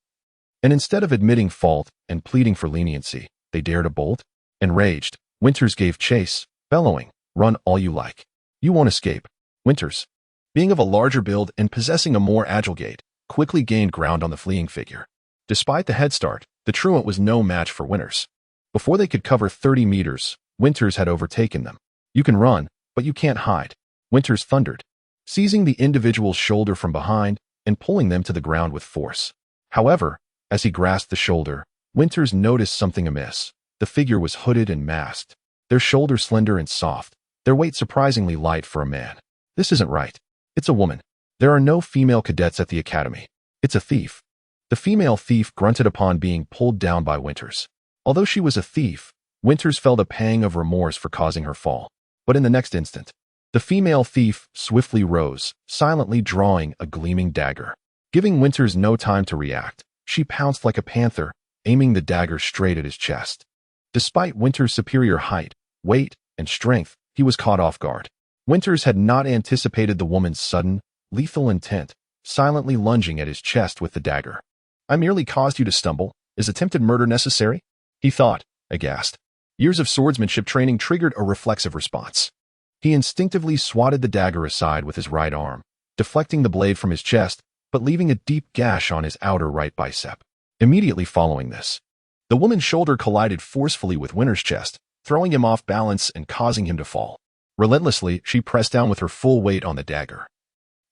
And instead of admitting fault and pleading for leniency, they dared a bolt? Enraged, Winters gave chase, bellowing, "Run all you like. You won't escape." Winters, being of a larger build and possessing a more agile gait, quickly gained ground on the fleeing figure. Despite the head start, the truant was no match for Winters. Before they could cover 30 meters, Winters had overtaken them. "You can run, but you can't hide," Winters thundered, seizing the individual's shoulder from behind and pulling them to the ground with force. However, as he grasped the shoulder, Winters noticed something amiss. The figure was hooded and masked, their shoulders slender and soft, their weight surprisingly light for a man. "This isn't right. It's a woman. There are no female cadets at the academy. It's a thief." The female thief grunted upon being pulled down by Winters. Although she was a thief, Winters felt a pang of remorse for causing her fall. But in the next instant, the female thief swiftly rose, silently drawing a gleaming dagger. Giving Winters no time to react, she pounced like a panther, aiming the dagger straight at his chest. Despite Winters' superior height, weight, and strength, he was caught off guard. Winters had not anticipated the woman's sudden, lethal intent, silently lunging at his chest with the dagger. "I merely caused you to stumble. Is attempted murder necessary?" he thought, aghast. Years of swordsmanship training triggered a reflexive response. He instinctively swatted the dagger aside with his right arm, deflecting the blade from his chest, but leaving a deep gash on his outer right bicep. Immediately following this, the woman's shoulder collided forcefully with Winters' chest, throwing him off balance and causing him to fall. Relentlessly, she pressed down with her full weight on the dagger,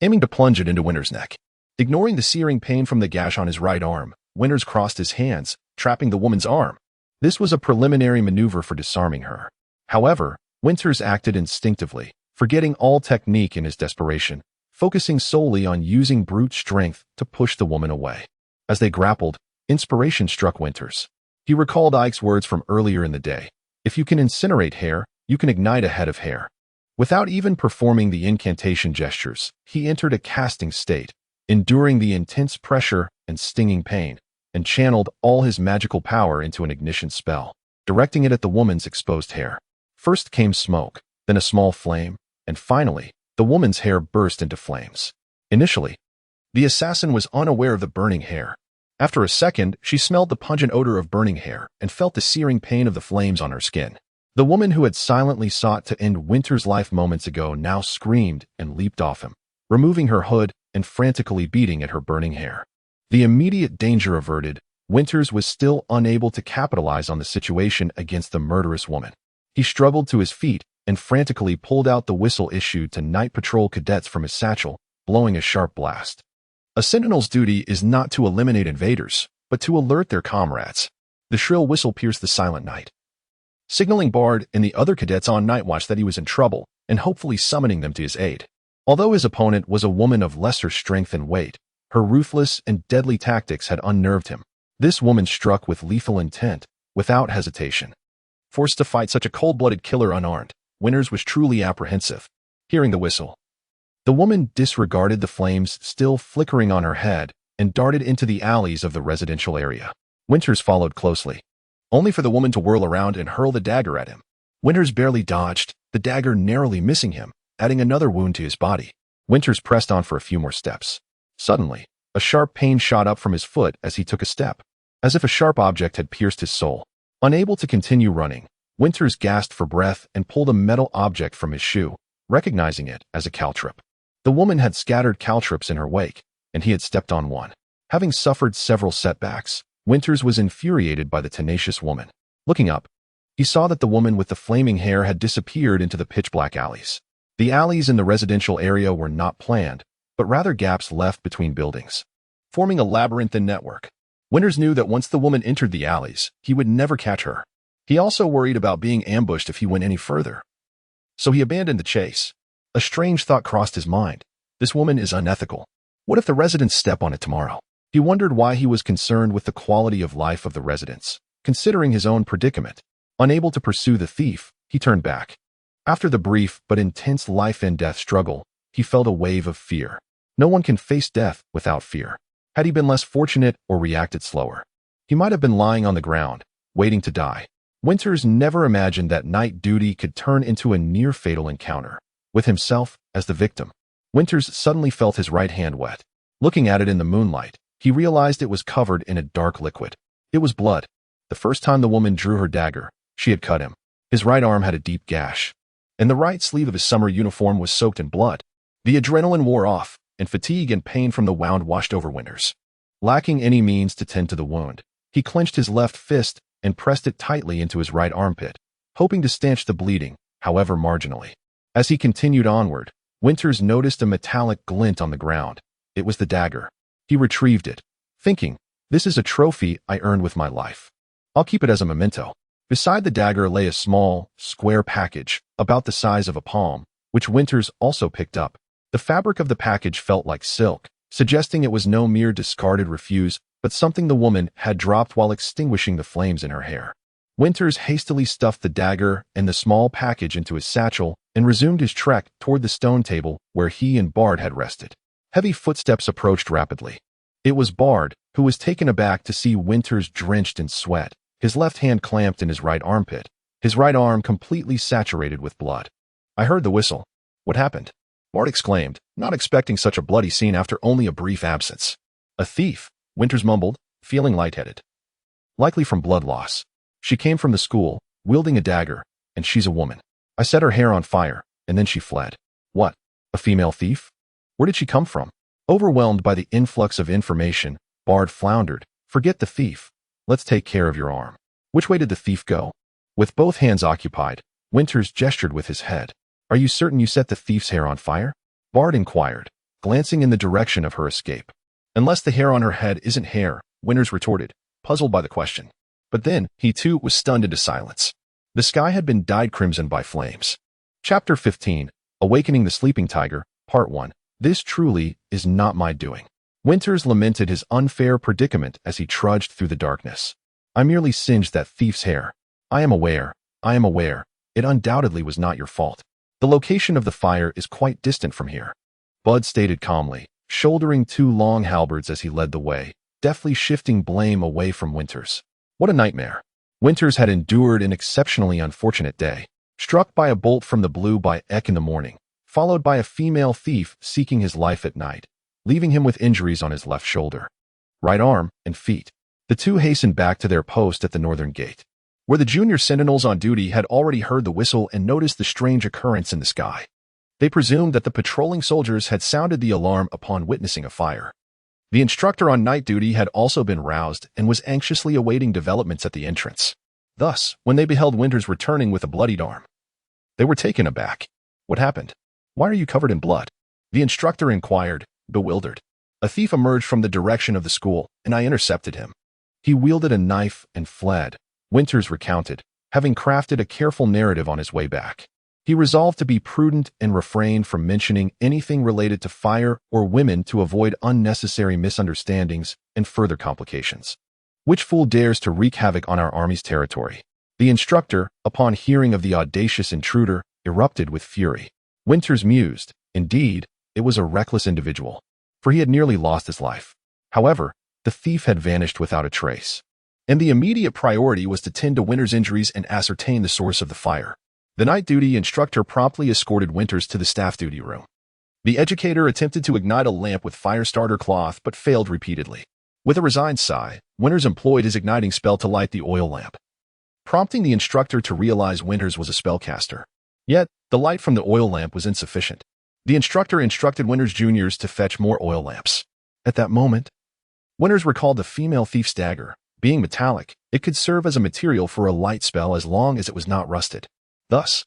aiming to plunge it into Winters' neck. Ignoring the searing pain from the gash on his right arm, Winters crossed his hands, trapping the woman's arm. This was a preliminary maneuver for disarming her. However, Winters acted instinctively, forgetting all technique in his desperation, focusing solely on using brute strength to push the woman away. As they grappled, inspiration struck Winters. He recalled Ike's words from earlier in the day. If you can incinerate hair, you can ignite a head of hair. Without even performing the incantation gestures, he entered a casting state, enduring the intense pressure and stinging pain, and channeled all his magical power into an ignition spell, directing it at the woman's exposed hair. First came smoke, then a small flame, and finally, the woman's hair burst into flames. Initially, the assassin was unaware of the burning hair. After a second, she smelled the pungent odor of burning hair and felt the searing pain of the flames on her skin. The woman who had silently sought to end Winter's life moments ago now screamed and leaped off him, removing her hood and frantically beating at her burning hair. The immediate danger averted, Winters was still unable to capitalize on the situation against the murderous woman. He struggled to his feet and frantically pulled out the whistle issued to night patrol cadets from his satchel, blowing a sharp blast. A sentinel's duty is not to eliminate invaders, but to alert their comrades. The shrill whistle pierced the silent night, signaling Bard and the other cadets on night watch that he was in trouble and hopefully summoning them to his aid. Although his opponent was a woman of lesser strength and weight, her ruthless and deadly tactics had unnerved him. This woman struck with lethal intent, without hesitation. Forced to fight such a cold-blooded killer unarmed, Winters was truly apprehensive. Hearing the whistle, the woman disregarded the flames still flickering on her head and darted into the alleys of the residential area. Winters followed closely, only for the woman to whirl around and hurl the dagger at him. Winters barely dodged, the dagger narrowly missing him, adding another wound to his body. Winters pressed on for a few more steps. Suddenly, a sharp pain shot up from his foot as he took a step, as if a sharp object had pierced his soul. Unable to continue running, Winters gasped for breath and pulled a metal object from his shoe, recognizing it as a caltrip. The woman had scattered caltrips in her wake, and he had stepped on one. Having suffered several setbacks, Winters was infuriated by the tenacious woman. Looking up, he saw that the woman with the flaming hair had disappeared into the pitch-black alleys. The alleys in the residential area were not planned, but rather gaps left between buildings, forming a labyrinthine network. Winters knew that once the woman entered the alleys, he would never catch her. He also worried about being ambushed if he went any further. So he abandoned the chase. A strange thought crossed his mind. This woman is unethical. What if the residents step on it tomorrow? He wondered why he was concerned with the quality of life of the residents, considering his own predicament. Unable to pursue the thief, he turned back. After the brief but intense life-and-death struggle, he felt a wave of fear. No one can face death without fear. Had he been less fortunate or reacted slower, he might have been lying on the ground, waiting to die. Winters never imagined that night duty could turn into a near-fatal encounter, with himself as the victim. Winters suddenly felt his right hand wet. Looking at it in the moonlight, he realized it was covered in a dark liquid. It was blood. The first time the woman drew her dagger, she had cut him. His right arm had a deep gash, and the right sleeve of his summer uniform was soaked in blood. The adrenaline wore off, and fatigue and pain from the wound washed over Winters. Lacking any means to tend to the wound, he clenched his left fist and pressed it tightly into his right armpit, hoping to stanch the bleeding, however marginally. As he continued onward, Winters noticed a metallic glint on the ground. It was the dagger. He retrieved it, thinking, "This is a trophy I earned with my life. I'll keep it as a memento." Beside the dagger lay a small, square package, about the size of a palm, which Winters also picked up. The fabric of the package felt like silk, suggesting it was no mere discarded refuse, but something the woman had dropped while extinguishing the flames in her hair. Winters hastily stuffed the dagger and the small package into his satchel and resumed his trek toward the stone table where he and Bard had rested. Heavy footsteps approached rapidly. It was Bard, who was taken aback to see Winters drenched in sweat, his left hand clamped in his right armpit, his right arm completely saturated with blood. "I heard the whistle. What happened?" Bard exclaimed, not expecting such a bloody scene after only a brief absence. "A thief," Winters mumbled, feeling lightheaded. "Likely from blood loss. She came from the school, wielding a dagger, and she's a woman. I set her hair on fire, and then she fled." "What? A female thief? Where did she come from?" Overwhelmed by the influx of information, Bard floundered. "Forget the thief. Let's take care of your arm. Which way did the thief go?" With both hands occupied, Winters gestured with his head. "Are you certain you set the thief's hair on fire?" Bard inquired, glancing in the direction of her escape. "Unless the hair on her head isn't hair," Winters retorted, puzzled by the question. But then, he too was stunned into silence. The sky had been dyed crimson by flames. Chapter 15, Awakening the Sleeping Tiger, Part 1. This truly is not my doing. Winters lamented his unfair predicament as he trudged through the darkness. I merely singed that thief's hair. I am aware. It undoubtedly was not your fault. The location of the fire is quite distant from here. Bud stated calmly, shouldering 2 long halberds as he led the way, deftly shifting blame away from Winters. What a nightmare. Winters had endured an exceptionally unfortunate day, struck by a bolt from the blue by Eck in the morning, followed by a female thief seeking his life at night, leaving him with injuries on his left shoulder, right arm, and feet. The 2 hastened back to their post at the northern gate, where the junior sentinels on duty had already heard the whistle and noticed the strange occurrence in the sky. They presumed that the patrolling soldiers had sounded the alarm upon witnessing a fire. The instructor on night duty had also been roused and was anxiously awaiting developments at the entrance. Thus, when they beheld Winters returning with a bloodied arm, they were taken aback. What happened? Why are you covered in blood? The instructor inquired, bewildered. A thief emerged from the direction of the school, and I intercepted him. He wielded a knife and fled, Winters recounted, having crafted a careful narrative on his way back. He resolved to be prudent and refrain from mentioning anything related to fire or women to avoid unnecessary misunderstandings and further complications. Which fool dares to wreak havoc on our army's territory? The instructor, upon hearing of the audacious intruder, erupted with fury. Winters mused. Indeed, it was a reckless individual, for he had nearly lost his life. However, the thief had vanished without a trace, and the immediate priority was to tend to Winters' injuries and ascertain the source of the fire. The night duty instructor promptly escorted Winters to the staff duty room. The educator attempted to ignite a lamp with fire starter cloth but failed repeatedly. With a resigned sigh, Winters employed his igniting spell to light the oil lamp, prompting the instructor to realize Winters was a spellcaster. Yet, the light from the oil lamp was insufficient. The instructor instructed Winters juniors to fetch more oil lamps. At that moment, Winters recalled the female thief's dagger. Being metallic, it could serve as a material for a light spell as long as it was not rusted. Thus,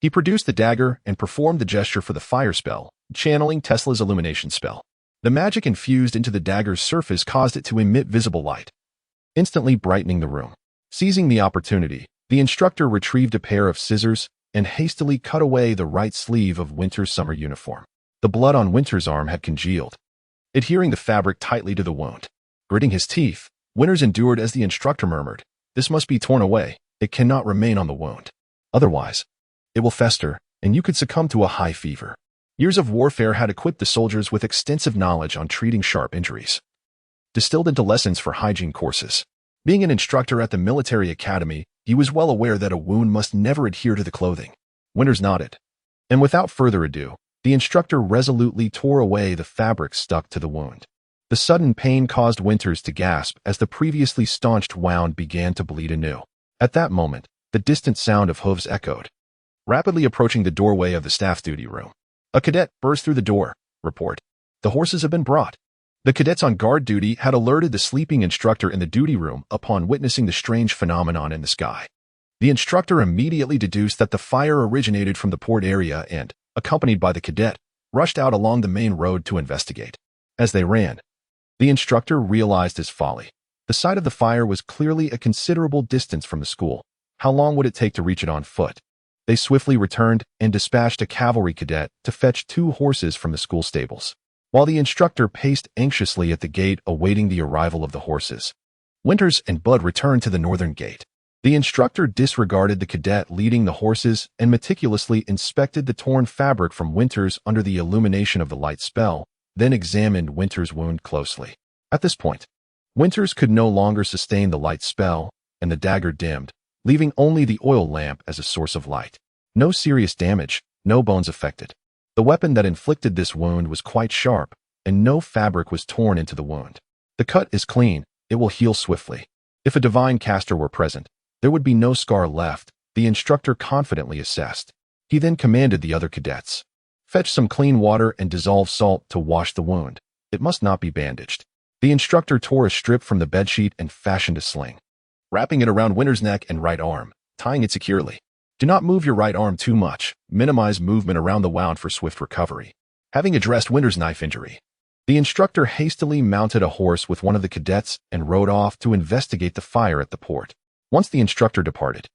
he produced the dagger and performed the gesture for the fire spell, channeling Tesla's illumination spell. The magic infused into the dagger's surface caused it to emit visible light, instantly brightening the room. Seizing the opportunity, the instructor retrieved a pair of scissors and hastily cut away the right sleeve of Winters' summer uniform. The blood on Winters' arm had congealed, adhering the fabric tightly to the wound. Gritting his teeth, Winters endured as the instructor murmured, "This must be torn away. It cannot remain on the wound. Otherwise, it will fester, and you could succumb to a high fever." Years of warfare had equipped the soldiers with extensive knowledge on treating sharp injuries, distilled into lessons for hygiene courses. Being an instructor at the military academy, he was well aware that a wound must never adhere to the clothing. Winters nodded, and without further ado, the instructor resolutely tore away the fabric stuck to the wound. The sudden pain caused Winters to gasp as the previously staunched wound began to bleed anew. At that moment, the distant sound of hooves echoed, rapidly approaching the doorway of the staff duty room. A cadet burst through the door. Report. The horses have been brought. The cadets on guard duty had alerted the sleeping instructor in the duty room upon witnessing the strange phenomenon in the sky. The instructor immediately deduced that the fire originated from the port area and, accompanied by the cadet, rushed out along the main road to investigate. As they ran, the instructor realized his folly. The site of the fire was clearly a considerable distance from the school. How long would it take to reach it on foot? They swiftly returned and dispatched a cavalry cadet to fetch 2 horses from the school stables, while the instructor paced anxiously at the gate awaiting the arrival of the horses. Winters and Bud returned to the northern gate. The instructor disregarded the cadet leading the horses and meticulously inspected the torn fabric from Winters under the illumination of the light spell, then examined Winters' wound closely. At this point, Winters could no longer sustain the light spell, and the dagger dimmed, leaving only the oil lamp as a source of light. No serious damage, no bones affected. The weapon that inflicted this wound was quite sharp, and no fabric was torn into the wound. The cut is clean, it will heal swiftly. If a divine caster were present, there would be no scar left, the instructor confidently assessed. He then commanded the other cadets, "Fetch some clean water and dissolve salt to wash the wound. It must not be bandaged." The instructor tore a strip from the bedsheet and fashioned a sling, wrapping it around Winters' neck and right arm, tying it securely. Do not move your right arm too much. Minimize movement around the wound for swift recovery. Having addressed Winters' knife injury, the instructor hastily mounted a horse with one of the cadets and rode off to investigate the fire at the port. Once the instructor departed,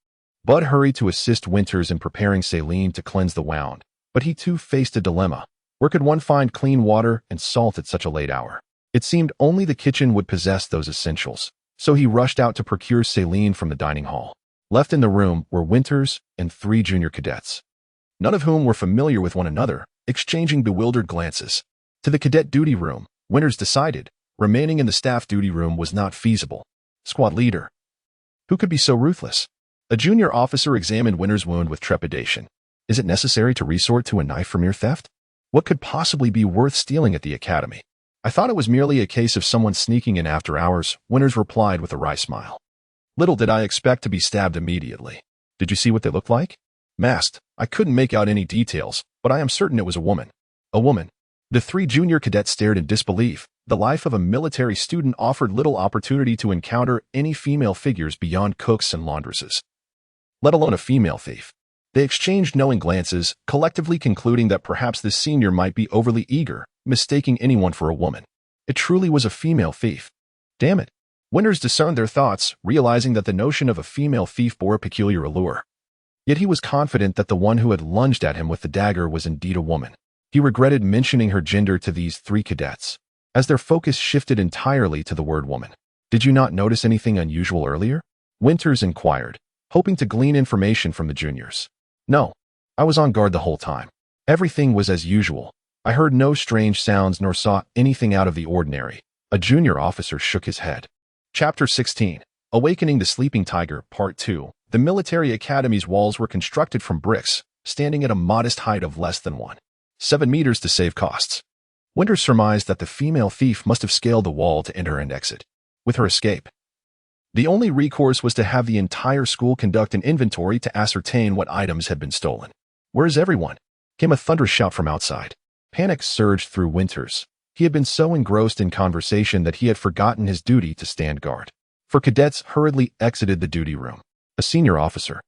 Bud hurried to assist Winters in preparing saline to cleanse the wound, but he too faced a dilemma. Where could one find clean water and salt at such a late hour? It seemed only the kitchen would possess those essentials, So he rushed out to procure saline from the dining hall. Left in the room were Winters and 3 junior cadets, none of whom were familiar with one another, exchanging bewildered glances. To the cadet duty room, Winters decided remaining in the staff duty room was not feasible. Squad leader. Who could be so ruthless? A junior officer examined Winters' wound with trepidation. Is it necessary to resort to a knife for mere theft? What could possibly be worth stealing at the academy? I thought it was merely a case of someone sneaking in after hours, Winters replied with a wry smile. Little did I expect to be stabbed immediately. Did you see what they looked like? Masked. I couldn't make out any details, but I am certain it was a woman. A woman. The 3 junior cadets stared in disbelief. The life of a military student offered little opportunity to encounter any female figures beyond cooks and laundresses, let alone a female thief. They exchanged knowing glances, collectively concluding that perhaps this senior might be overly eager, mistaking anyone for a woman. It truly was a female thief. Damn it. Winters discerned their thoughts, realizing that the notion of a female thief bore a peculiar allure. Yet he was confident that the one who had lunged at him with the dagger was indeed a woman. He regretted mentioning her gender to these 3 cadets, as their focus shifted entirely to the word woman. Did you not notice anything unusual earlier? Winters inquired, hoping to glean information from the juniors. No. I was on guard the whole time. Everything was as usual. I heard no strange sounds nor saw anything out of the ordinary. A junior officer shook his head. Chapter 16. Awakening the Sleeping Tiger, Part 2. The military academy's walls were constructed from bricks, standing at a modest height of less than 1.7 meters to save costs. Winters surmised that the female thief must have scaled the wall to enter and exit. With her escape, the only recourse was to have the entire school conduct an inventory to ascertain what items had been stolen. Where is everyone? Came a thunderous shout from outside. Panic surged through Winters. He had been so engrossed in conversation that he had forgotten his duty to stand guard. 4 cadets hurriedly exited the duty room. A senior officer,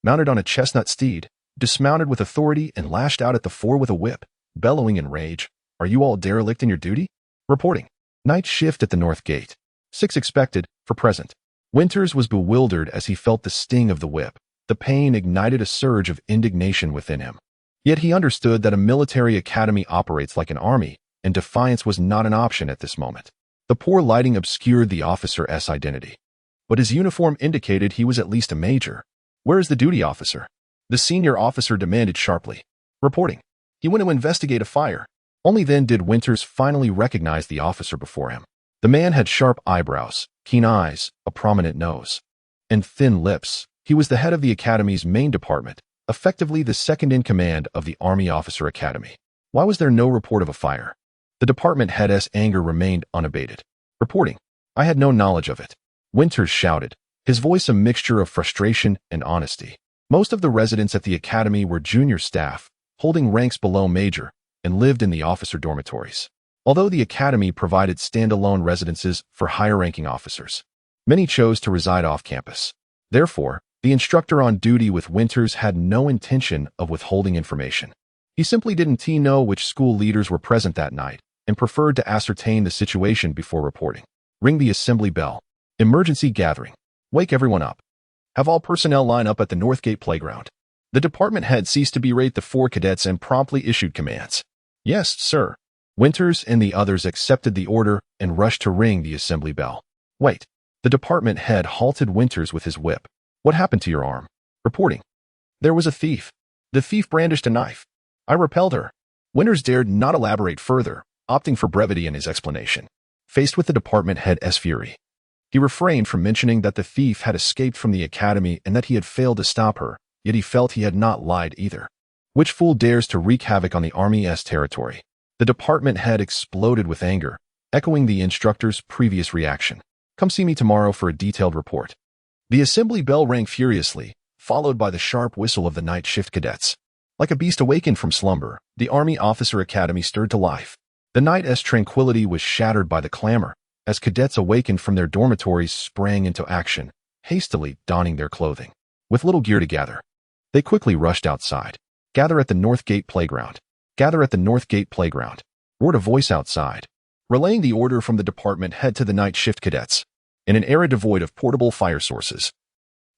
mounted on a chestnut steed, dismounted with authority and lashed out at the 4 with a whip, bellowing in rage. Are you all derelict in your duty? Reporting. Night shift at the north gate. 6 expected, for present. Winters was bewildered as he felt the sting of the whip. The pain ignited a surge of indignation within him. Yet he understood that a military academy operates like an army, and defiance was not an option at this moment. The poor lighting obscured the officer's identity, but his uniform indicated he was at least a major. Where is the duty officer? The senior officer demanded sharply. Reporting. He went to investigate a fire. Only then did Winters finally recognize the officer before him. The man had sharp eyebrows, keen eyes, a prominent nose, and thin lips. He was the head of the academy's main department, effectively the second in command of the Army Officer Academy. Why was there no report of a fire? The department head's anger remained unabated. Reporting. I had no knowledge of it. Winters shouted, his voice a mixture of frustration and honesty. Most of the residents at the academy were junior staff, holding ranks below major, and lived in the officer dormitories. Although the academy provided standalone residences for higher-ranking officers, many chose to reside off-campus. Therefore, the instructor on duty with Winters had no intention of withholding information. He simply didn't know which school leaders were present that night and preferred to ascertain the situation before reporting. Ring the assembly bell. Emergency gathering. Wake everyone up. Have all personnel line up at the Northgate playground. The department head ceased to berate the 4 cadets and promptly issued commands. Yes, sir. Winters and the others accepted the order and rushed to ring the assembly bell. Wait. The department head halted Winters with his whip. What happened to your arm? Reporting. There was a thief. The thief brandished a knife. I repelled her. Winters dared not elaborate further, opting for brevity in his explanation. Faced with the department head's fury, he refrained from mentioning that the thief had escaped from the academy and that he had failed to stop her, yet he felt he had not lied either. Which fool dares to wreak havoc on the Army's territory? The department head exploded with anger, echoing the instructor's previous reaction. Come see me tomorrow for a detailed report. The assembly bell rang furiously, followed by the sharp whistle of the night shift cadets. Like a beast awakened from slumber, the Army Officer Academy stirred to life. The night's tranquility was shattered by the clamor, as cadets awakened from their dormitories sprang into action, hastily donning their clothing. With little gear to gather, they quickly rushed outside. Gather at the Northgate playground. Gather at the Northgate playground, roared a voice outside, relaying the order from the department head to the night shift cadets. In an era devoid of portable fire sources,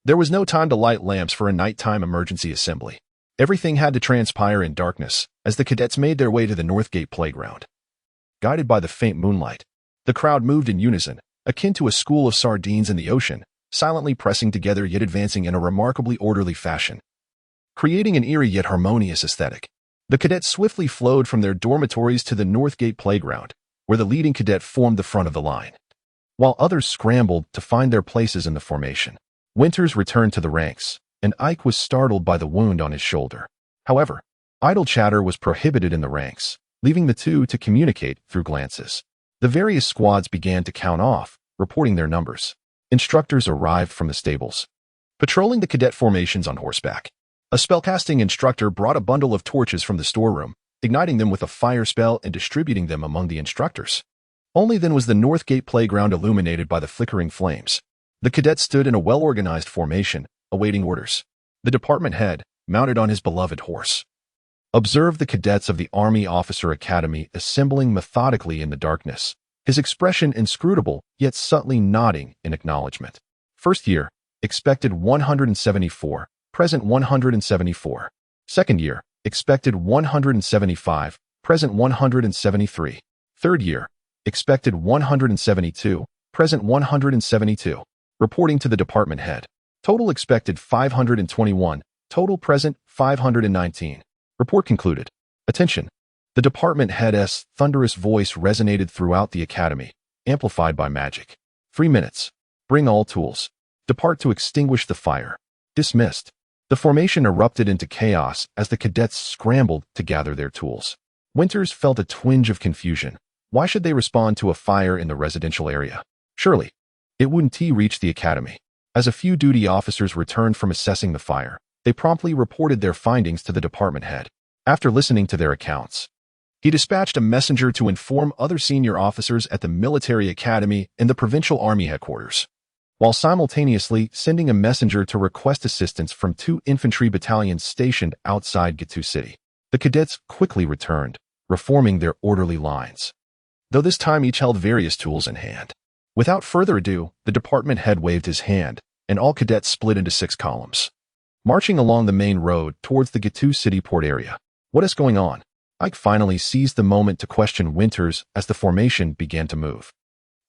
there was no time to light lamps for a nighttime emergency assembly. Everything had to transpire in darkness as the cadets made their way to the Northgate playground. Guided by the faint moonlight, the crowd moved in unison, akin to a school of sardines in the ocean, silently pressing together yet advancing in a remarkably orderly fashion, creating an eerie yet harmonious aesthetic. The cadets swiftly flowed from their dormitories to the North Gate playground, where the leading cadet formed the front of the line, while others scrambled to find their places in the formation. Winters returned to the ranks, and Ike was startled by the wound on his shoulder. However, idle chatter was prohibited in the ranks, leaving the two to communicate through glances. The various squads began to count off, reporting their numbers. Instructors arrived from the stables, patrolling the cadet formations on horseback. A spellcasting instructor brought a bundle of torches from the storeroom, igniting them with a fire spell and distributing them among the instructors. Only then was the North Gate playground illuminated by the flickering flames. The cadets stood in a well-organized formation, awaiting orders. The department head, mounted on his beloved horse, observed the cadets of the Army Officer Academy assembling methodically in the darkness, his expression inscrutable yet subtly nodding in acknowledgement. First year, expected 174, present 174. Second year, expected 175, present 173. Third year, expected 172, present 172. Reporting to the department head. Total expected 521, total present 519. Report concluded. Attention! The department head's thunderous voice resonated throughout the academy, amplified by magic. 3 minutes. Bring all tools. Depart to extinguish the fire. Dismissed. The formation erupted into chaos as the cadets scrambled to gather their tools. Winters felt a twinge of confusion. Why should they respond to a fire in the residential area? Surely, it wouldn't reach the academy. As a few duty officers returned from assessing the fire, they promptly reported their findings to the department head. After listening to their accounts, he dispatched a messenger to inform other senior officers at the military academy and the provincial army headquarters, while simultaneously sending a messenger to request assistance from 2 infantry battalions stationed outside Gitu City. The cadets quickly returned, reforming their orderly lines, though this time each held various tools in hand. Without further ado, the department head waved his hand, and all cadets split into 6 columns, marching along the main road towards the Gitu City port area. What is going on? Ike finally seized the moment to question Winters as the formation began to move.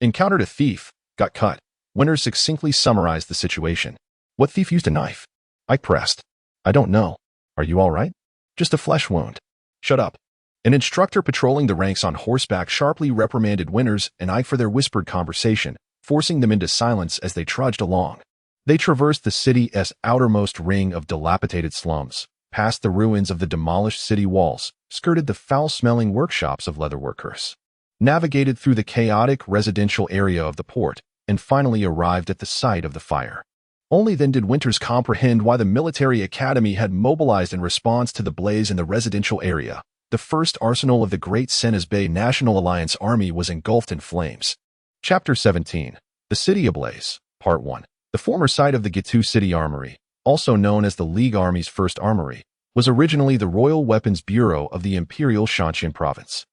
Encountered a thief, got cut. Winters succinctly summarized the situation. What thief used a knife? Ike pressed. I don't know. Are you all right? Just a flesh wound. Shut up. An instructor patrolling the ranks on horseback sharply reprimanded Winters and Ike for their whispered conversation, forcing them into silence as they trudged along. They traversed the city's outermost ring of dilapidated slums, past the ruins of the demolished city walls, skirted the foul-smelling workshops of leatherworkers, navigated through the chaotic residential area of the port, and finally arrived at the site of the fire. Only then did Winters comprehend why the military academy had mobilized in response to the blaze in the residential area. The first arsenal of the Great Senas Bay National Alliance Army was engulfed in flames. Chapter 17. The City Ablaze, Part 1. The former site of the Gitu City Armory, also known as the League Army's first armory, was originally the Royal Weapons Bureau of the Imperial Shaanxi Province.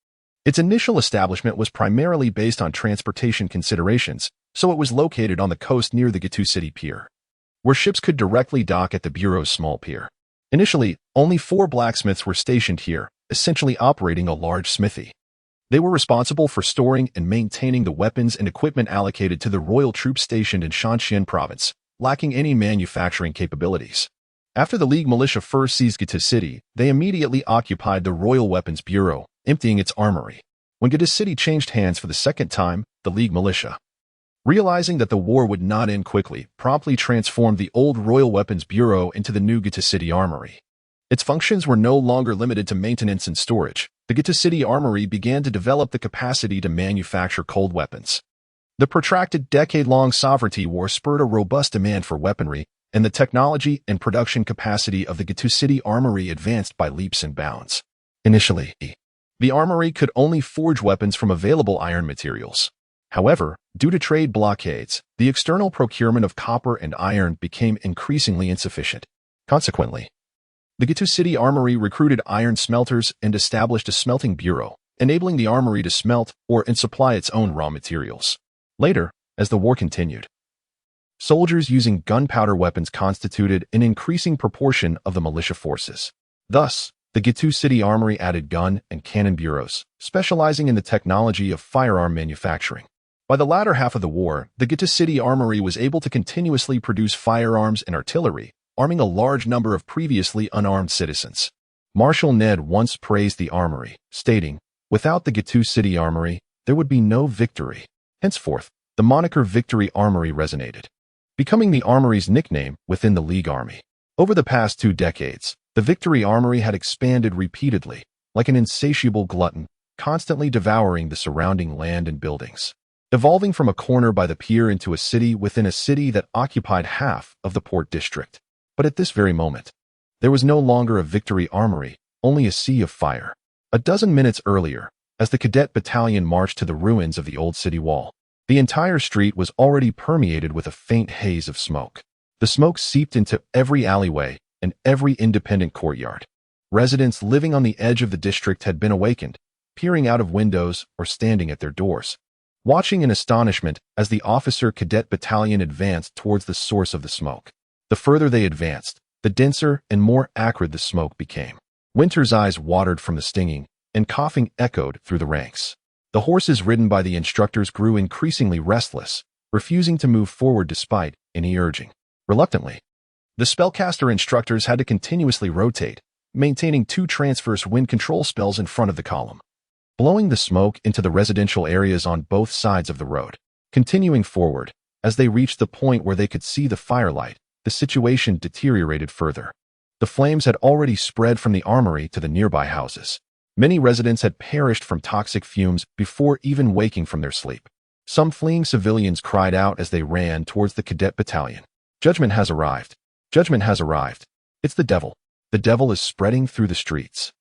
Its initial establishment was primarily based on transportation considerations, so it was located on the coast near the Gitu City Pier, where ships could directly dock at the Bureau's small pier. Initially, only 4 blacksmiths were stationed here, essentially operating a large smithy. They were responsible for storing and maintaining the weapons and equipment allocated to the royal troops stationed in Shaanxi Province, lacking any manufacturing capabilities. After the League militia first seized Gitu City, they immediately occupied the Royal Weapons Bureau, emptying its armory. When Gitu City changed hands for the second time, the League militia, realizing that the war would not end quickly, promptly transformed the old Royal Weapons Bureau into the new Gitu City Armory. Its functions were no longer limited to maintenance and storage. The Gitu City Armory began to develop the capacity to manufacture cold weapons. The protracted decade-long sovereignty war spurred a robust demand for weaponry, and the technology and production capacity of the Gitu City Armory advanced by leaps and bounds. Initially, the armory could only forge weapons from available iron materials. However, due to trade blockades, the external procurement of copper and iron became increasingly insufficient. Consequently, the Gitu City Armory recruited iron smelters and established a smelting bureau, enabling the armory to smelt and supply its own raw materials. Later, as the war continued, soldiers using gunpowder weapons constituted an increasing proportion of the militia forces. Thus, the Gitu City Armory added gun and cannon bureaus, specializing in the technology of firearm manufacturing. By the latter half of the war, the Gitu City Armory was able to continuously produce firearms and artillery, arming a large number of previously unarmed citizens. Marshal Ned once praised the armory, stating, "Without the Gitu City Armory, there would be no victory." Henceforth, the moniker Victory Armory resonated, becoming the armory's nickname within the League Army. Over the past 2 decades, the Victory Armory had expanded repeatedly, like an insatiable glutton, constantly devouring the surrounding land and buildings, evolving from a corner by the pier into a city within a city that occupied half of the port district. But at this very moment, there was no longer a Victory Armory, only a sea of fire. A dozen minutes earlier, as the cadet battalion marched to the ruins of the old city wall, the entire street was already permeated with a faint haze of smoke. The smoke seeped into every alleyway and every independent courtyard. Residents living on the edge of the district had been awakened, peering out of windows or standing at their doors, watching in astonishment as the officer cadet battalion advanced towards the source of the smoke. The further they advanced, the denser and more acrid the smoke became. Winter's eyes watered from the stinging, and coughing echoed through the ranks. The horses ridden by the instructors grew increasingly restless, refusing to move forward despite any urging. Reluctantly, the spellcaster instructors had to continuously rotate, maintaining 2 transverse wind control spells in front of the column, blowing the smoke into the residential areas on both sides of the road. Continuing forward, as they reached the point where they could see the firelight, the situation deteriorated further. The flames had already spread from the armory to the nearby houses. Many residents had perished from toxic fumes before even waking from their sleep. Some fleeing civilians cried out as they ran towards the cadet battalion. "Judgment has arrived. Judgment has arrived. It's the devil. The devil is spreading through the streets.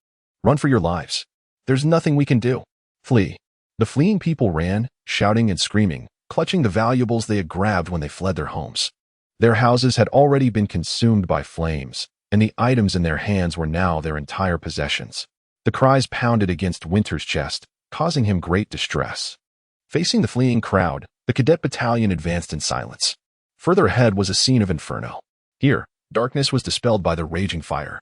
Run for your lives. There's nothing we can do. Flee." The fleeing people ran, shouting and screaming, clutching the valuables they had grabbed when they fled their homes. Their houses had already been consumed by flames, and the items in their hands were now their entire possessions. The cries pounded against Winter's chest, causing him great distress. Facing the fleeing crowd, the cadet battalion advanced in silence. Further ahead was a scene of inferno. Here, darkness was dispelled by the raging fire.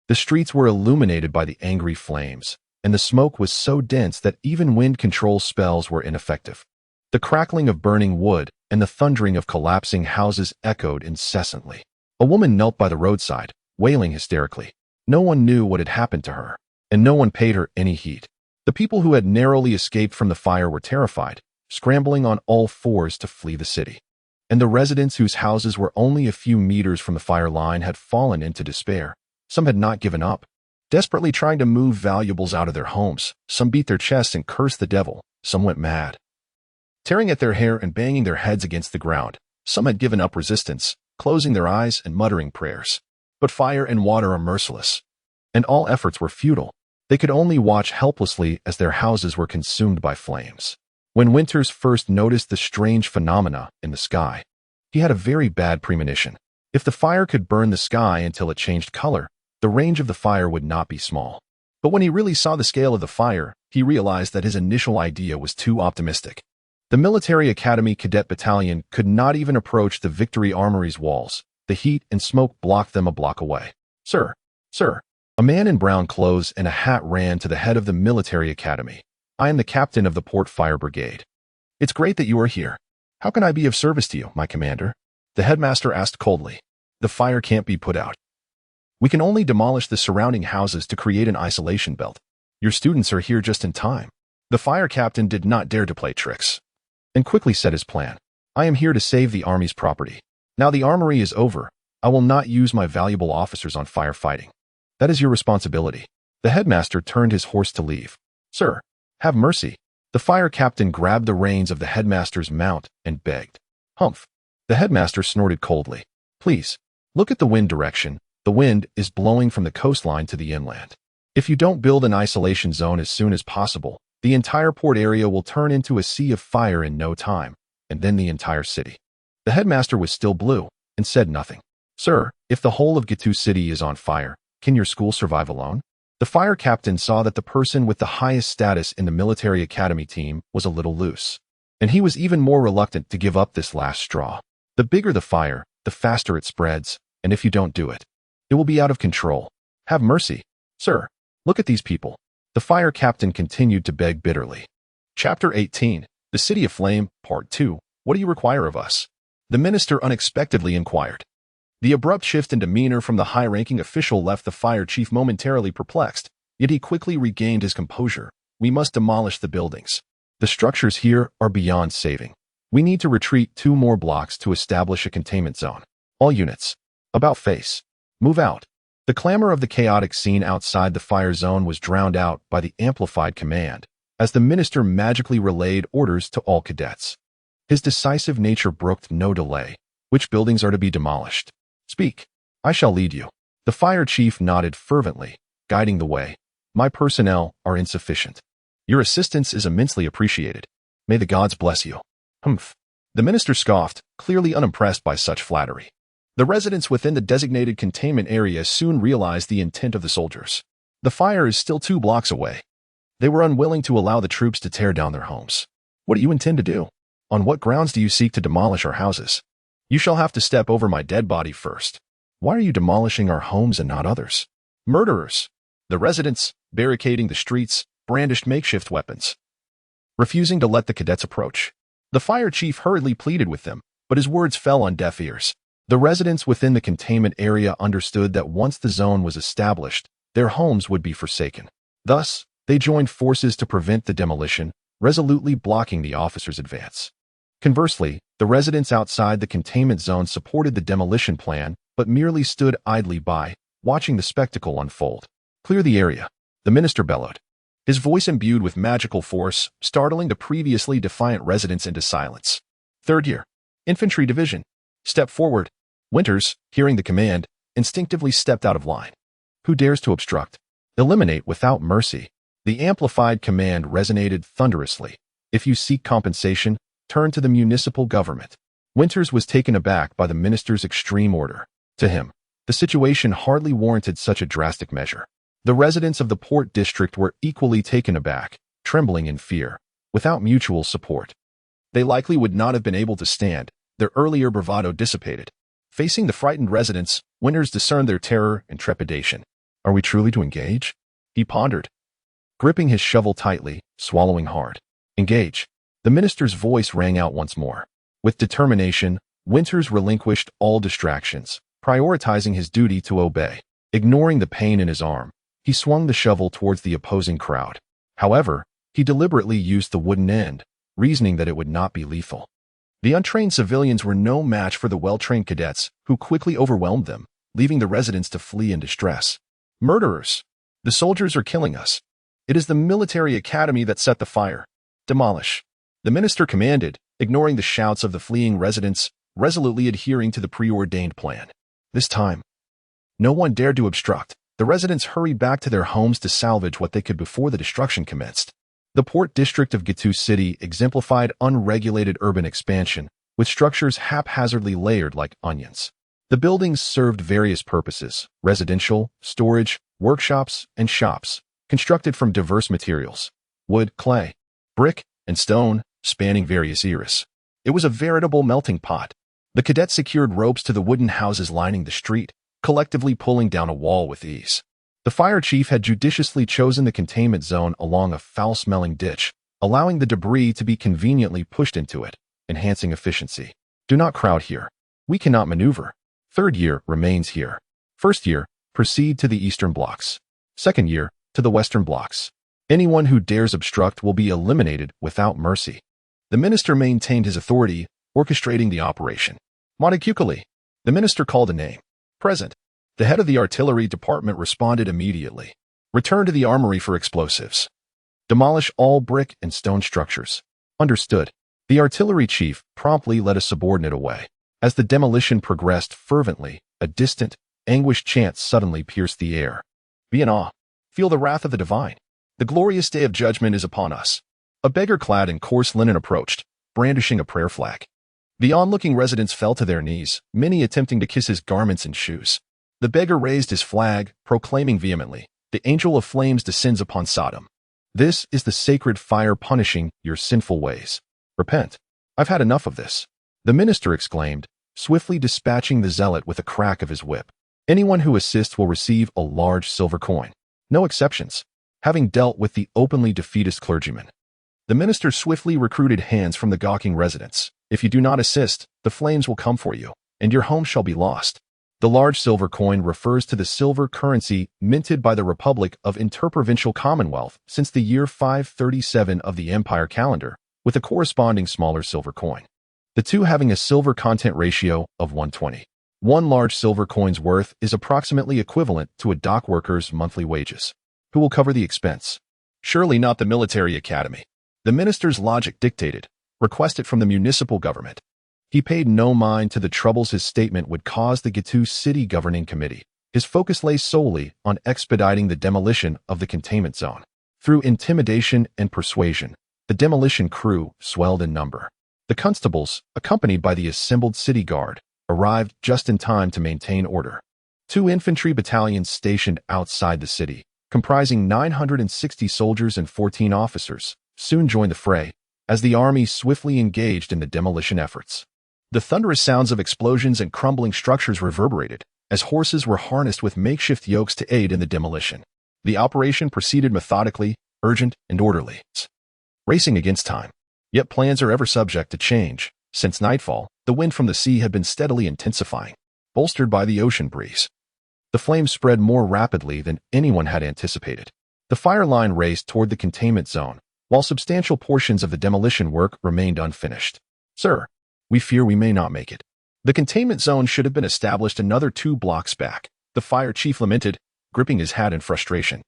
The streets were illuminated by the angry flames, and the smoke was so dense that even wind control spells were ineffective. The crackling of burning wood and the thundering of collapsing houses echoed incessantly. A woman knelt by the roadside, wailing hysterically. No one knew what had happened to her, and no one paid her any heed. The people who had narrowly escaped from the fire were terrified, scrambling on all fours to flee the city. And the residents whose houses were only a few meters from the fire line had fallen into despair. Some had not given up, desperately trying to move valuables out of their homes. Some beat their chests and cursed the devil. Some went mad, tearing at their hair and banging their heads against the ground. Some had given up resistance, closing their eyes and muttering prayers. But fire and water are merciless, and all efforts were futile. They could only watch helplessly as their houses were consumed by flames. When Winters first noticed the strange phenomena in the sky, he had a very bad premonition. If the fire could burn the sky until it changed color, the range of the fire would not be small. But when he really saw the scale of the fire, he realized that his initial idea was too optimistic. The Military Academy Cadet Battalion could not even approach the Victory Armory's walls. The heat and smoke blocked them a block away. "Sir, sir." A man in brown clothes and a hat ran to the head of the Military Academy. "I am the captain of the Port Fire Brigade. It's great that you are here. How can I be of service to you, my commander?" The headmaster asked coldly. "The fire can't be put out. We can only demolish the surrounding houses to create an isolation belt. Your students are here just in time." The fire captain did not dare to play tricks, and quickly said his plan. "I am here to save the army's property. Now the armory is over. I will not use my valuable officers on firefighting. That is your responsibility." The headmaster turned his horse to leave. "Sir, have mercy." The fire captain grabbed the reins of the headmaster's mount and begged. "Humph." The headmaster snorted coldly. "Please, look at the wind direction. The wind is blowing from the coastline to the inland. If you don't build an isolation zone as soon as possible, the entire port area will turn into a sea of fire in no time, and then the entire city." The headmaster was still blue and said nothing. "Sir, if the whole of Gitu City is on fire, can your school survive alone?" The fire captain saw that the person with the highest status in the military academy team was a little loose, and he was even more reluctant to give up this last straw. The bigger the fire, the faster it spreads, and if you don't do it, it will be out of control. Have mercy. "Sir, look at these people." The fire captain continued to beg bitterly. Chapter 18. The City of Flame, Part 2. What do you require of us? The minister unexpectedly inquired. The abrupt shift in demeanor from the high-ranking official left the fire chief momentarily perplexed, yet he quickly regained his composure. We must demolish the buildings. The structures here are beyond saving. We need to retreat 2 more blocks to establish a containment zone. All units. About face. Move out. The clamor of the chaotic scene outside the fire zone was drowned out by the amplified command, as the minister magically relayed orders to all cadets. His decisive nature brooked no delay. Which buildings are to be demolished? Speak. I shall lead you. The fire chief nodded fervently, guiding the way. My personnel are insufficient. Your assistance is immensely appreciated. May the gods bless you. Humph. The minister scoffed, clearly unimpressed by such flattery. The residents within the designated containment area soon realized the intent of the soldiers. The fire is still 2 blocks away. They were unwilling to allow the troops to tear down their homes. What do you intend to do? On what grounds do you seek to demolish our houses? You shall have to step over my dead body first. Why are you demolishing our homes and not others? Murderers! The residents, barricading the streets, brandished makeshift weapons, refusing to let the cadets approach. The fire chief hurriedly pleaded with them, but his words fell on deaf ears. The residents within the containment area understood that once the zone was established, their homes would be forsaken. Thus, they joined forces to prevent the demolition, resolutely blocking the officers' advance. Conversely, the residents outside the containment zone supported the demolition plan, but merely stood idly by, watching the spectacle unfold. Clear the area, the minister bellowed, his voice imbued with magical force, startling the previously defiant residents into silence. 3rd Year. Infantry Division. Step forward. Winters, hearing the command, instinctively stepped out of line. Who dares to obstruct? Eliminate without mercy. The amplified command resonated thunderously. If you seek compensation, turn to the municipal government. Winters was taken aback by the minister's extreme order. To him, the situation hardly warranted such a drastic measure. The residents of the port district were equally taken aback, trembling in fear. Without mutual support, they likely would not have been able to stand, their earlier bravado dissipated. Facing the frightened residents, Winters discerned their terror and trepidation. Are we truly to engage? He pondered, gripping his shovel tightly, swallowing hard. Engage. The minister's voice rang out once more. With determination, Winters relinquished all distractions, prioritizing his duty to obey. Ignoring the pain in his arm, he swung the shovel towards the opposing crowd. However, he deliberately used the wooden end, reasoning that it would not be lethal. The untrained civilians were no match for the well-trained cadets, who quickly overwhelmed them, leaving the residents to flee in distress. Murderers! The soldiers are killing us. It is the military academy that set the fire. Demolish. The minister commanded, ignoring the shouts of the fleeing residents, resolutely adhering to the preordained plan. This time, no one dared to obstruct. The residents hurried back to their homes to salvage what they could before the destruction commenced. The port district of Gitu City exemplified unregulated urban expansion, with structures haphazardly layered like onions. The buildings served various purposes: residential, storage, workshops, and shops, constructed from diverse materials: wood, clay, brick, and stone, spanning various eras. It was a veritable melting pot. The cadets secured ropes to the wooden houses lining the street, collectively pulling down a wall with ease. The fire chief had judiciously chosen the containment zone along a foul-smelling ditch, allowing the debris to be conveniently pushed into it, enhancing efficiency. Do not crowd here. We cannot maneuver. 3rd Year remains here. 1st Year, proceed to the eastern blocks. 2nd Year, to the western blocks. Anyone who dares obstruct will be eliminated without mercy. The minister maintained his authority, orchestrating the operation. Montecuculi. The minister called a name. Present. The head of the artillery department responded immediately. Return to the armory for explosives. Demolish all brick and stone structures. Understood. The artillery chief promptly led a subordinate away. As the demolition progressed fervently, a distant, anguished chant suddenly pierced the air. Be in awe. Feel the wrath of the divine. The glorious day of judgment is upon us. A beggar clad in coarse linen approached, brandishing a prayer flag. The onlooking residents fell to their knees, many attempting to kiss his garments and shoes. The beggar raised his flag, proclaiming vehemently, "The angel of flames descends upon Sodom. This is the sacred fire punishing your sinful ways. Repent. I've had enough of this." The minister exclaimed, swiftly dispatching the zealot with a crack of his whip. Anyone who assists will receive a large silver coin. No exceptions. Having dealt with the openly defeatist clergyman, The minister swiftly recruited hands from the gawking residents. If you do not assist, the flames will come for you, and your home shall be lost. The large silver coin refers to the silver currency minted by the Republic of Interprovincial Commonwealth since the year 537 of the Empire calendar, with a corresponding smaller silver coin. The two having a silver content ratio of 120. One large silver coin's worth is approximately equivalent to a dock worker's monthly wages. Who will cover the expense? Surely not the military academy. The minister's logic dictated. Request it from the municipal government. He paid no mind to the troubles his statement would cause the Gitu City Governing Committee. His focus lay solely on expediting the demolition of the containment zone. Through intimidation and persuasion, the demolition crew swelled in number. The constables, accompanied by the assembled city guard, arrived just in time to maintain order. 2 infantry battalions stationed outside the city, comprising 960 soldiers and 14 officers, soon joined the fray, as the army swiftly engaged in the demolition efforts. The thunderous sounds of explosions and crumbling structures reverberated, as horses were harnessed with makeshift yokes to aid in the demolition. The operation proceeded methodically, urgent, and orderly, racing against time. Yet plans are ever subject to change. Since nightfall, the wind from the sea had been steadily intensifying, bolstered by the ocean breeze. The flames spread more rapidly than anyone had anticipated. The fire line raced toward the containment zone, while substantial portions of the demolition work remained unfinished. Sir, we fear we may not make it. The containment zone should have been established another 2 blocks back, the fire chief lamented, gripping his hat in frustration.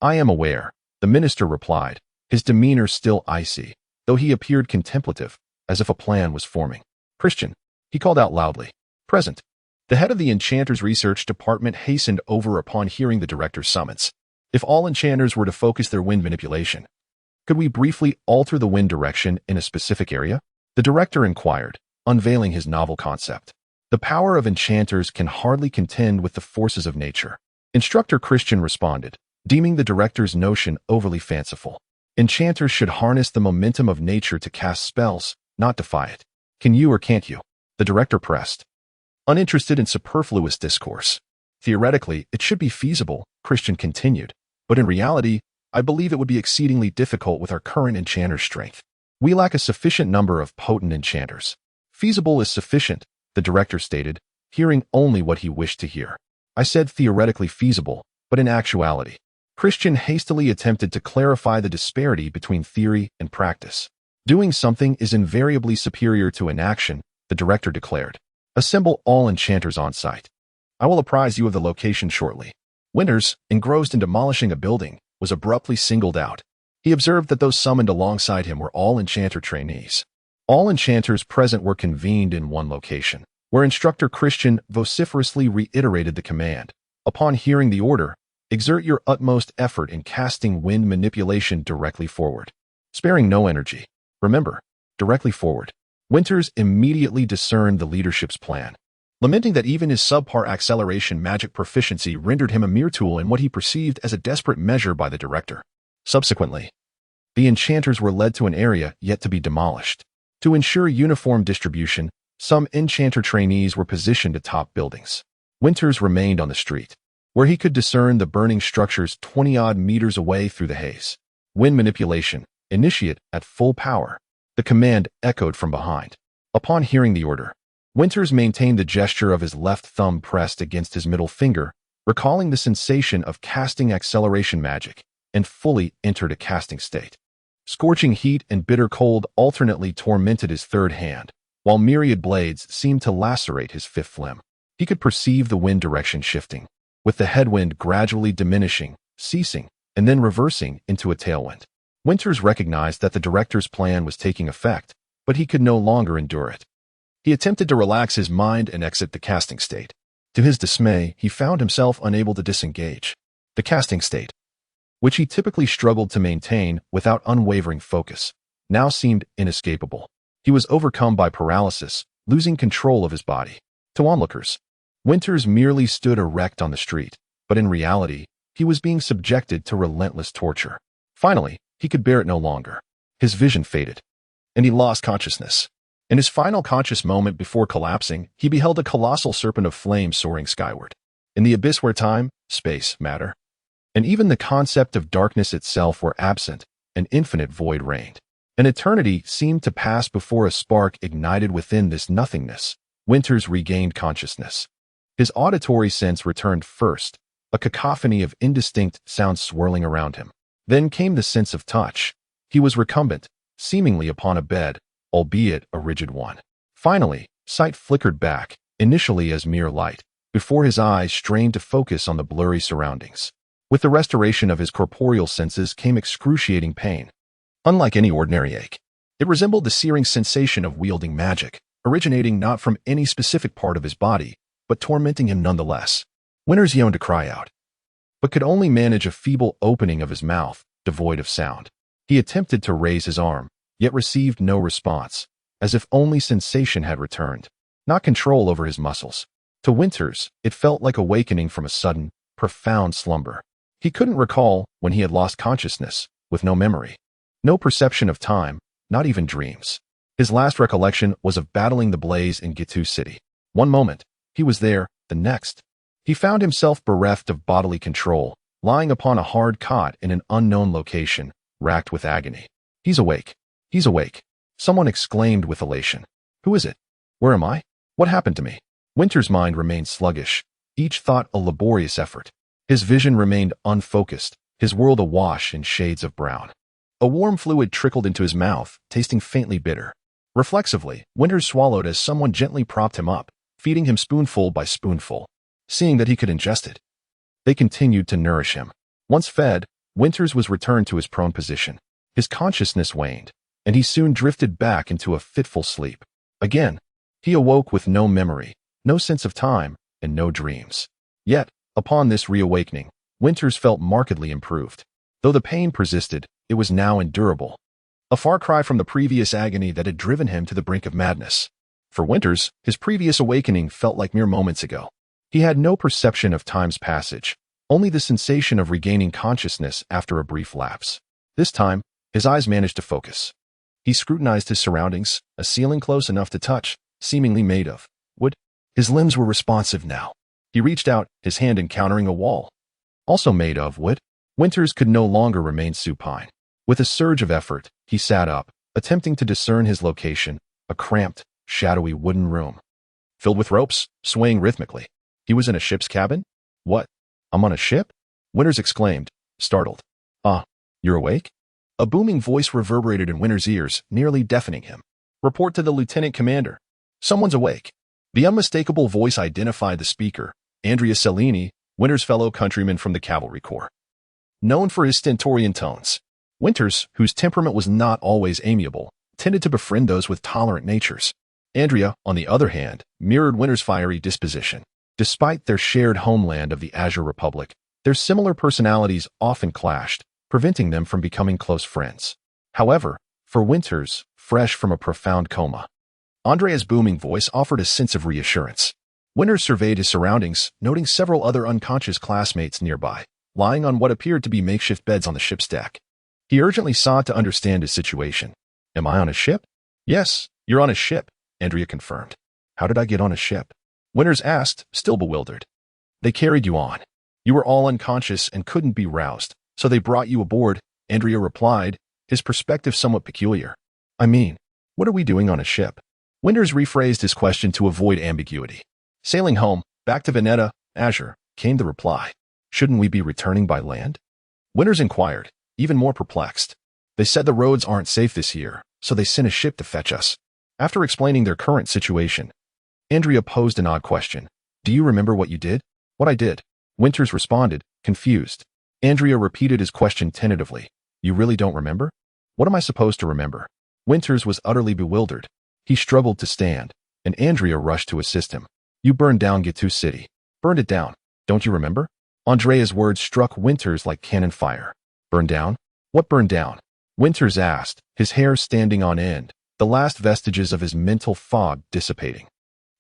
I am aware, the minister replied, his demeanor still icy, though he appeared contemplative, as if a plan was forming. Christian, he called out loudly. Present. The head of the Enchanters Research Department hastened over upon hearing the director's summons. If all enchanters were to focus their wind manipulation, could we briefly alter the wind direction in a specific area? The director inquired, unveiling his novel concept. The power of enchanters can hardly contend with the forces of nature. Instructor Christian responded, deeming the director's notion overly fanciful. Enchanters should harness the momentum of nature to cast spells, not defy it. Can you or can't you? The director pressed, uninterested in superfluous discourse. Theoretically, it should be feasible, Christian continued, but in reality, I believe it would be exceedingly difficult with our current enchanter's strength. We lack a sufficient number of potent enchanters. Feasible is sufficient, the director stated, hearing only what he wished to hear. I said theoretically feasible, but in actuality. Christian hastily attempted to clarify the disparity between theory and practice. Doing something is invariably superior to inaction, the director declared. Assemble all enchanters on site. I will apprise you of the location shortly. Winters, engrossed in demolishing a building, was abruptly singled out. He observed that those summoned alongside him were all enchanter trainees. All enchanters present were convened in one location, where instructor Christian vociferously reiterated the command. Upon hearing the order, exert your utmost effort in casting wind manipulation directly forward, sparing no energy. Remember, directly forward. Winters immediately discerned the leadership's plan, lamenting that even his subpar acceleration magic proficiency rendered him a mere tool in what he perceived as a desperate measure by the director. Subsequently, the enchanters were led to an area yet to be demolished. To ensure uniform distribution, some enchanter trainees were positioned atop buildings. Winters remained on the street, where he could discern the burning structures 20-odd meters away through the haze. Wind manipulation, initiate at full power. The command echoed from behind. Upon hearing the order, Winters maintained the gesture of his left thumb pressed against his middle finger, recalling the sensation of casting acceleration magic, and fully entered a casting state. Scorching heat and bitter cold alternately tormented his third hand, while myriad blades seemed to lacerate his fifth limb. He could perceive the wind direction shifting, with the headwind gradually diminishing, ceasing, and then reversing into a tailwind. Winters recognized that the director's plan was taking effect, but he could no longer endure it. He attempted to relax his mind and exit the casting state. To his dismay, he found himself unable to disengage. The casting state, which he typically struggled to maintain without unwavering focus, now seemed inescapable. He was overcome by paralysis, losing control of his body. To onlookers, Winters merely stood erect on the street, but in reality, he was being subjected to relentless torture. Finally, he could bear it no longer. His vision faded, and he lost consciousness. In his final conscious moment before collapsing, he beheld a colossal serpent of flame soaring skyward. In the abyss where time, space, matter, and even the concept of darkness itself were absent, an infinite void reigned. An eternity seemed to pass before a spark ignited within this nothingness. Winters regained consciousness. His auditory sense returned first, a cacophony of indistinct sounds swirling around him. Then came the sense of touch. He was recumbent, seemingly upon a bed, albeit a rigid one. Finally, sight flickered back, initially as mere light, before his eyes strained to focus on the blurry surroundings. With the restoration of his corporeal senses came excruciating pain. Unlike any ordinary ache, it resembled the searing sensation of wielding magic, originating not from any specific part of his body, but tormenting him nonetheless. Winters yearned to cry out, but could only manage a feeble opening of his mouth, devoid of sound. He attempted to raise his arm, yet received no response, as if only sensation had returned, not control over his muscles. To Winters, it felt like awakening from a sudden, profound slumber. He couldn't recall when he had lost consciousness, with no memory. No perception of time, not even dreams. His last recollection was of battling the blaze in Gitu City. One moment, he was there, the next. He found himself bereft of bodily control, lying upon a hard cot in an unknown location, racked with agony. He's awake. He's awake. Someone exclaimed with elation. Who is it? Where am I? What happened to me? Winters' mind remained sluggish, each thought a laborious effort. His vision remained unfocused, his world awash in shades of brown. A warm fluid trickled into his mouth, tasting faintly bitter. Reflexively, Winters swallowed as someone gently propped him up, feeding him spoonful by spoonful. Seeing that he could ingest it, they continued to nourish him. Once fed, Winters was returned to his prone position. His consciousness waned, and he soon drifted back into a fitful sleep. Again, he awoke with no memory, no sense of time, and no dreams. Yet, upon this reawakening, Winters felt markedly improved. Though the pain persisted, it was now endurable. A far cry from the previous agony that had driven him to the brink of madness. For Winters, his previous awakening felt like mere moments ago. He had no perception of time's passage, only the sensation of regaining consciousness after a brief lapse. This time, his eyes managed to focus. He scrutinized his surroundings, a ceiling close enough to touch, seemingly made of wood. His limbs were responsive now. He reached out, his hand encountering a wall, also made of wood. Winters could no longer remain supine. With a surge of effort, he sat up, attempting to discern his location, a cramped, shadowy wooden room, filled with ropes, swaying rhythmically. He was in a ship's cabin? What? I'm on a ship? Winters exclaimed, startled. You're awake? A booming voice reverberated in Winters' ears, nearly deafening him. Report to the lieutenant commander. Someone's awake. The unmistakable voice identified the speaker, Andrea Cellini, Winters' fellow countryman from the Cavalry Corps. Known for his stentorian tones, Winters, whose temperament was not always amiable, tended to befriend those with tolerant natures. Andrea, on the other hand, mirrored Winters' fiery disposition. Despite their shared homeland of the Azure Republic, their similar personalities often clashed, preventing them from becoming close friends. However, for Winters, fresh from a profound coma, Andrea's booming voice offered a sense of reassurance. Winters surveyed his surroundings, noting several other unconscious classmates nearby, lying on what appeared to be makeshift beds on the ship's deck. He urgently sought to understand his situation. Am I on a ship? Yes, you're on a ship, Andrea confirmed. How did I get on a ship? Winters asked, still bewildered. They carried you on. You were all unconscious and couldn't be roused, so they brought you aboard, Andrea replied, his perspective somewhat peculiar. I mean, what are we doing on a ship? Winters rephrased his question to avoid ambiguity. Sailing home, back to Veneta, Azure, came the reply. Shouldn't we be returning by land? Winters inquired, even more perplexed. They said the roads aren't safe this year, so they sent a ship to fetch us. After explaining their current situation, Andrea posed an odd question. Do you remember what you did? What I did? Winters responded, confused. Andrea repeated his question tentatively. You really don't remember? What am I supposed to remember? Winters was utterly bewildered. He struggled to stand, and Andrea rushed to assist him. You burned down Gitu City. Burned it down. Don't you remember? Andrea's words struck Winters like cannon fire. Burned down? What burned down? Winters asked, his hair standing on end, the last vestiges of his mental fog dissipating.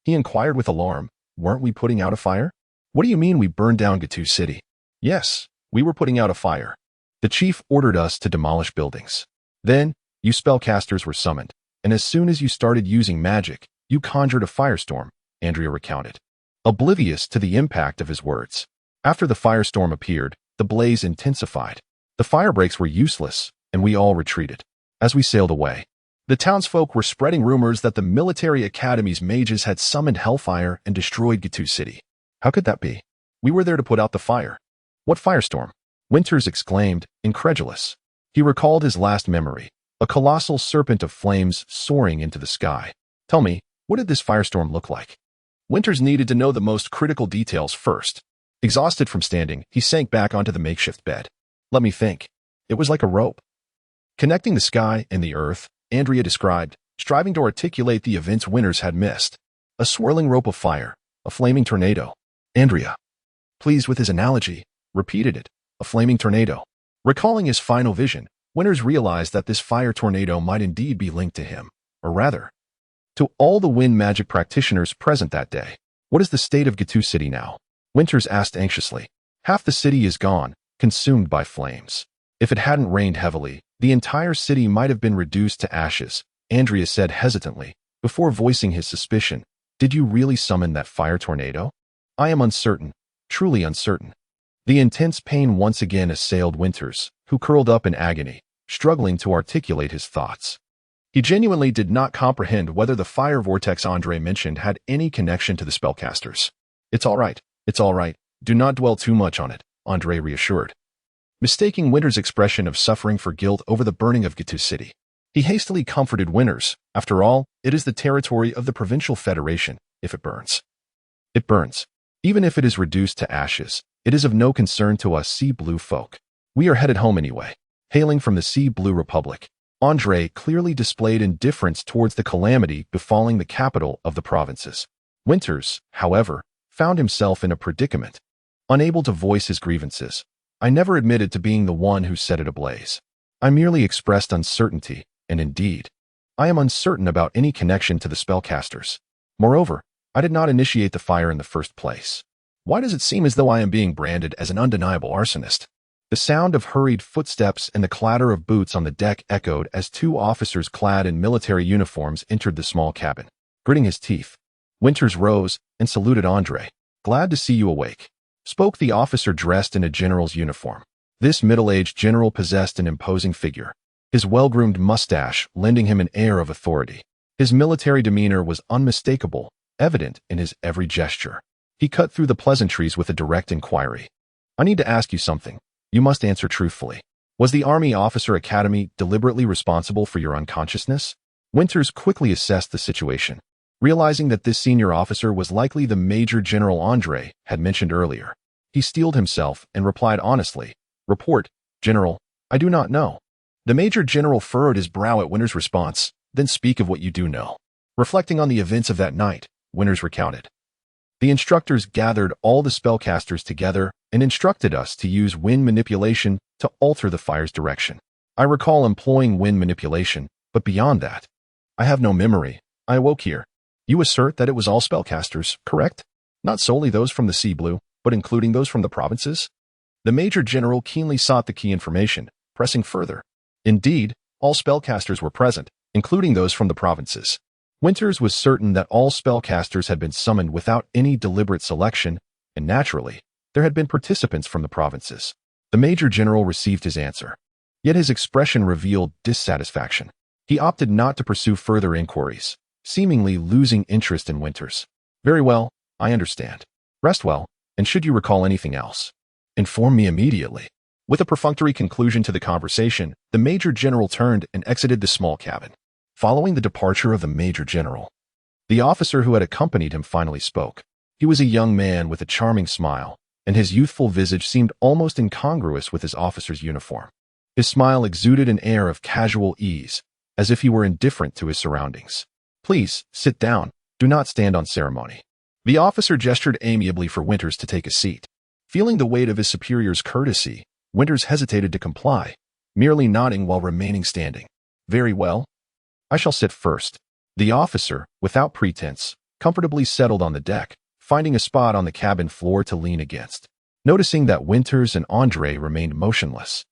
He inquired with alarm, weren't we putting out a fire? What do you mean we burned down Gitu City? Yes, we were putting out a fire. The chief ordered us to demolish buildings. Then, you spellcasters were summoned, and as soon as you started using magic, you conjured a firestorm, Andrea recounted, oblivious to the impact of his words. After the firestorm appeared, the blaze intensified. The firebreaks were useless, and we all retreated. As we sailed away, the townsfolk were spreading rumors that the military academy's mages had summoned hellfire and destroyed Gitu City. How could that be? We were there to put out the fire. What firestorm? Winters exclaimed, incredulous. He recalled his last memory, a colossal serpent of flames soaring into the sky. Tell me, what did this firestorm look like? Winters needed to know the most critical details first. Exhausted from standing, he sank back onto the makeshift bed. Let me think. It was like a rope. Connecting the sky and the earth, Andrea described, striving to articulate the events Winters had missed. A swirling rope of fire, a flaming tornado. Andrea, pleased with his analogy, repeated it, a flaming tornado. Recalling his final vision, Winters realized that this fire tornado might indeed be linked to him, or rather, to all the wind magic practitioners present that day. What is the state of Gitu City now? Winters asked anxiously. Half the city is gone, consumed by flames. If it hadn't rained heavily, the entire city might have been reduced to ashes, Andrea said hesitantly, before voicing his suspicion. Did you really summon that fire tornado? I am uncertain, truly uncertain. The intense pain once again assailed Winters, who curled up in agony, struggling to articulate his thoughts. He genuinely did not comprehend whether the fire vortex Andre mentioned had any connection to the spellcasters. It's all right, do not dwell too much on it, Andre reassured. Mistaking Winters' expression of suffering for guilt over the burning of Gitu City, he hastily comforted Winters. After all, it is the territory of the Provincial Federation. If it burns, it burns. Even if it is reduced to ashes, it is of no concern to us Sea Blue folk. We are headed home anyway. Hailing from the Sea Blue Republic, Andre clearly displayed indifference towards the calamity befalling the capital of the provinces. Winters, however, found himself in a predicament. Unable to voice his grievances, I never admitted to being the one who set it ablaze. I merely expressed uncertainty, and indeed, I am uncertain about any connection to the spellcasters. Moreover, I did not initiate the fire in the first place. Why does it seem as though I am being branded as an undeniable arsonist? The sound of hurried footsteps and the clatter of boots on the deck echoed as two officers clad in military uniforms entered the small cabin. Gritting his teeth, Winters rose and saluted Andre. Glad to see you awake, spoke the officer dressed in a general's uniform. This middle-aged general possessed an imposing figure, his well-groomed mustache lending him an air of authority. His military demeanor was unmistakable, evident in his every gesture. He cut through the pleasantries with a direct inquiry. I need to ask you something. You must answer truthfully. Was the Army Officer Academy deliberately responsible for your unconsciousness? Winters quickly assessed the situation, realizing that this senior officer was likely the Major General Andre had mentioned earlier. He steeled himself and replied honestly, Report, General, I do not know. The Major General furrowed his brow at Winters' response, then speak of what you do know. Reflecting on the events of that night, Winters recounted. The instructors gathered all the spellcasters together and instructed us to use wind manipulation to alter the fire's direction. I recall employing wind manipulation, but beyond that, I have no memory. I awoke here. You assert that it was all spellcasters, correct? Not solely those from the Sea Blue, but including those from the provinces? The Major General keenly sought the key information, pressing further. Indeed, all spellcasters were present, including those from the provinces. Winters was certain that all spellcasters had been summoned without any deliberate selection, and naturally, there had been participants from the provinces. The Major General received his answer. Yet his expression revealed dissatisfaction. He opted not to pursue further inquiries, seemingly losing interest in Winters. Very well, I understand. Rest well, and should you recall anything else, inform me immediately. With a perfunctory conclusion to the conversation, the Major General turned and exited the small cabin. Following the departure of the Major General, the officer who had accompanied him finally spoke. He was a young man with a charming smile, and his youthful visage seemed almost incongruous with his officer's uniform. His smile exuded an air of casual ease, as if he were indifferent to his surroundings. Please, sit down. Do not stand on ceremony. The officer gestured amiably for Winters to take a seat. Feeling the weight of his superior's courtesy, Winters hesitated to comply, merely nodding while remaining standing. Very well. I shall sit first. The officer, without pretense, comfortably settled on the deck, finding a spot on the cabin floor to lean against. Noticing that Winters and Andre remained motionless,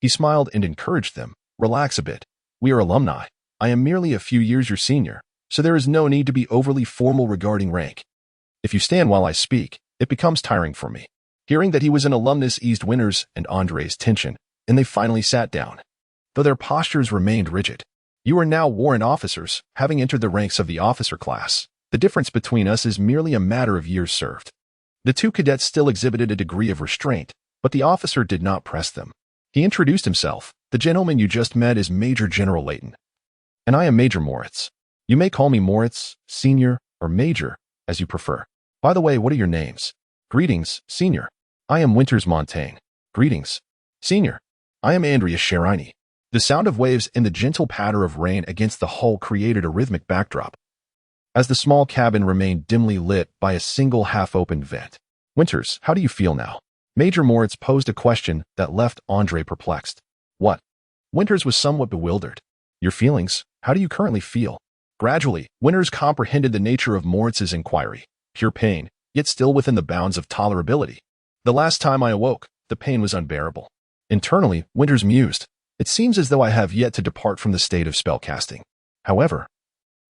he smiled and encouraged them. Relax a bit. We are alumni. I am merely a few years your senior, so there is no need to be overly formal regarding rank. If you stand while I speak, it becomes tiring for me. Hearing that he was an alumnus eased Winters and Andre's tension, and they finally sat down. though their postures remained rigid. You are now warrant officers, having entered the ranks of the officer class. The difference between us is merely a matter of years served. The two cadets still exhibited a degree of restraint, but the officer did not press them. He introduced himself. The gentleman you just met is Major General Layton. And I am Major Moritz. You may call me Moritz, Senior, or Major, as you prefer. By the way, what are your names? Greetings, Senior. I am Winters Montaigne. Greetings, Senior. I am Andrea Sherini. The sound of waves and the gentle patter of rain against the hull created a rhythmic backdrop, as the small cabin remained dimly lit by a single half-opened vent. Winters, how do you feel now? Major Moritz posed a question that left Andre perplexed. What? Winters was somewhat bewildered. Your feelings? How do you currently feel? Gradually, Winters comprehended the nature of Moritz's inquiry. Pure pain, yet still within the bounds of tolerability. The last time I awoke, the pain was unbearable. Internally, Winters mused. It seems as though I have yet to depart from the state of spellcasting. However,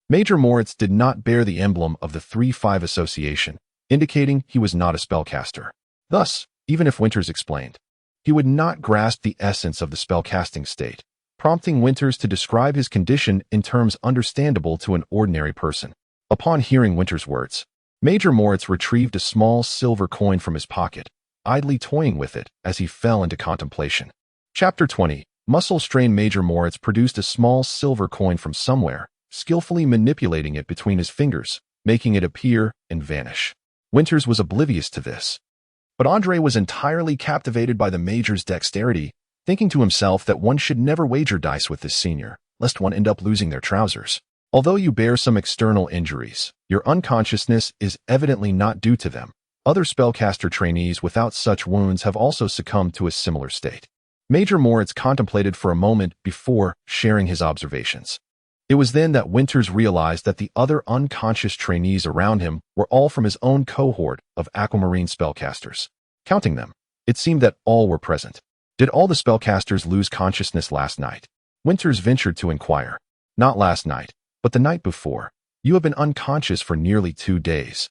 Major Moritz did not bear the emblem of the 3-5 association, indicating he was not a spellcaster. Thus, even if Winters explained, he would not grasp the essence of the spellcasting state, prompting Winters to describe his condition in terms understandable to an ordinary person. Upon hearing Winters' words, Major Moritz retrieved a small silver coin from his pocket, idly toying with it as he fell into contemplation. Chapter 20. Muscle strain. Major Moritz produced a small silver coin from somewhere, skillfully manipulating it between his fingers, making it appear and vanish. Winters was oblivious to this, but Andre was entirely captivated by the Major's dexterity, thinking to himself that one should never wager dice with this senior, lest one end up losing their trousers. Although you bear some external injuries, your unconsciousness is evidently not due to them. Other spellcaster trainees without such wounds have also succumbed to a similar state. Major Moritz contemplated for a moment before sharing his observations. It was then that Winters realized that the other unconscious trainees around him were all from his own cohort of aquamarine spellcasters. Counting them, it seemed that all were present. Did all the spellcasters lose consciousness last night? Winters ventured to inquire. Not last night, but the night before. You have been unconscious for nearly 2 days.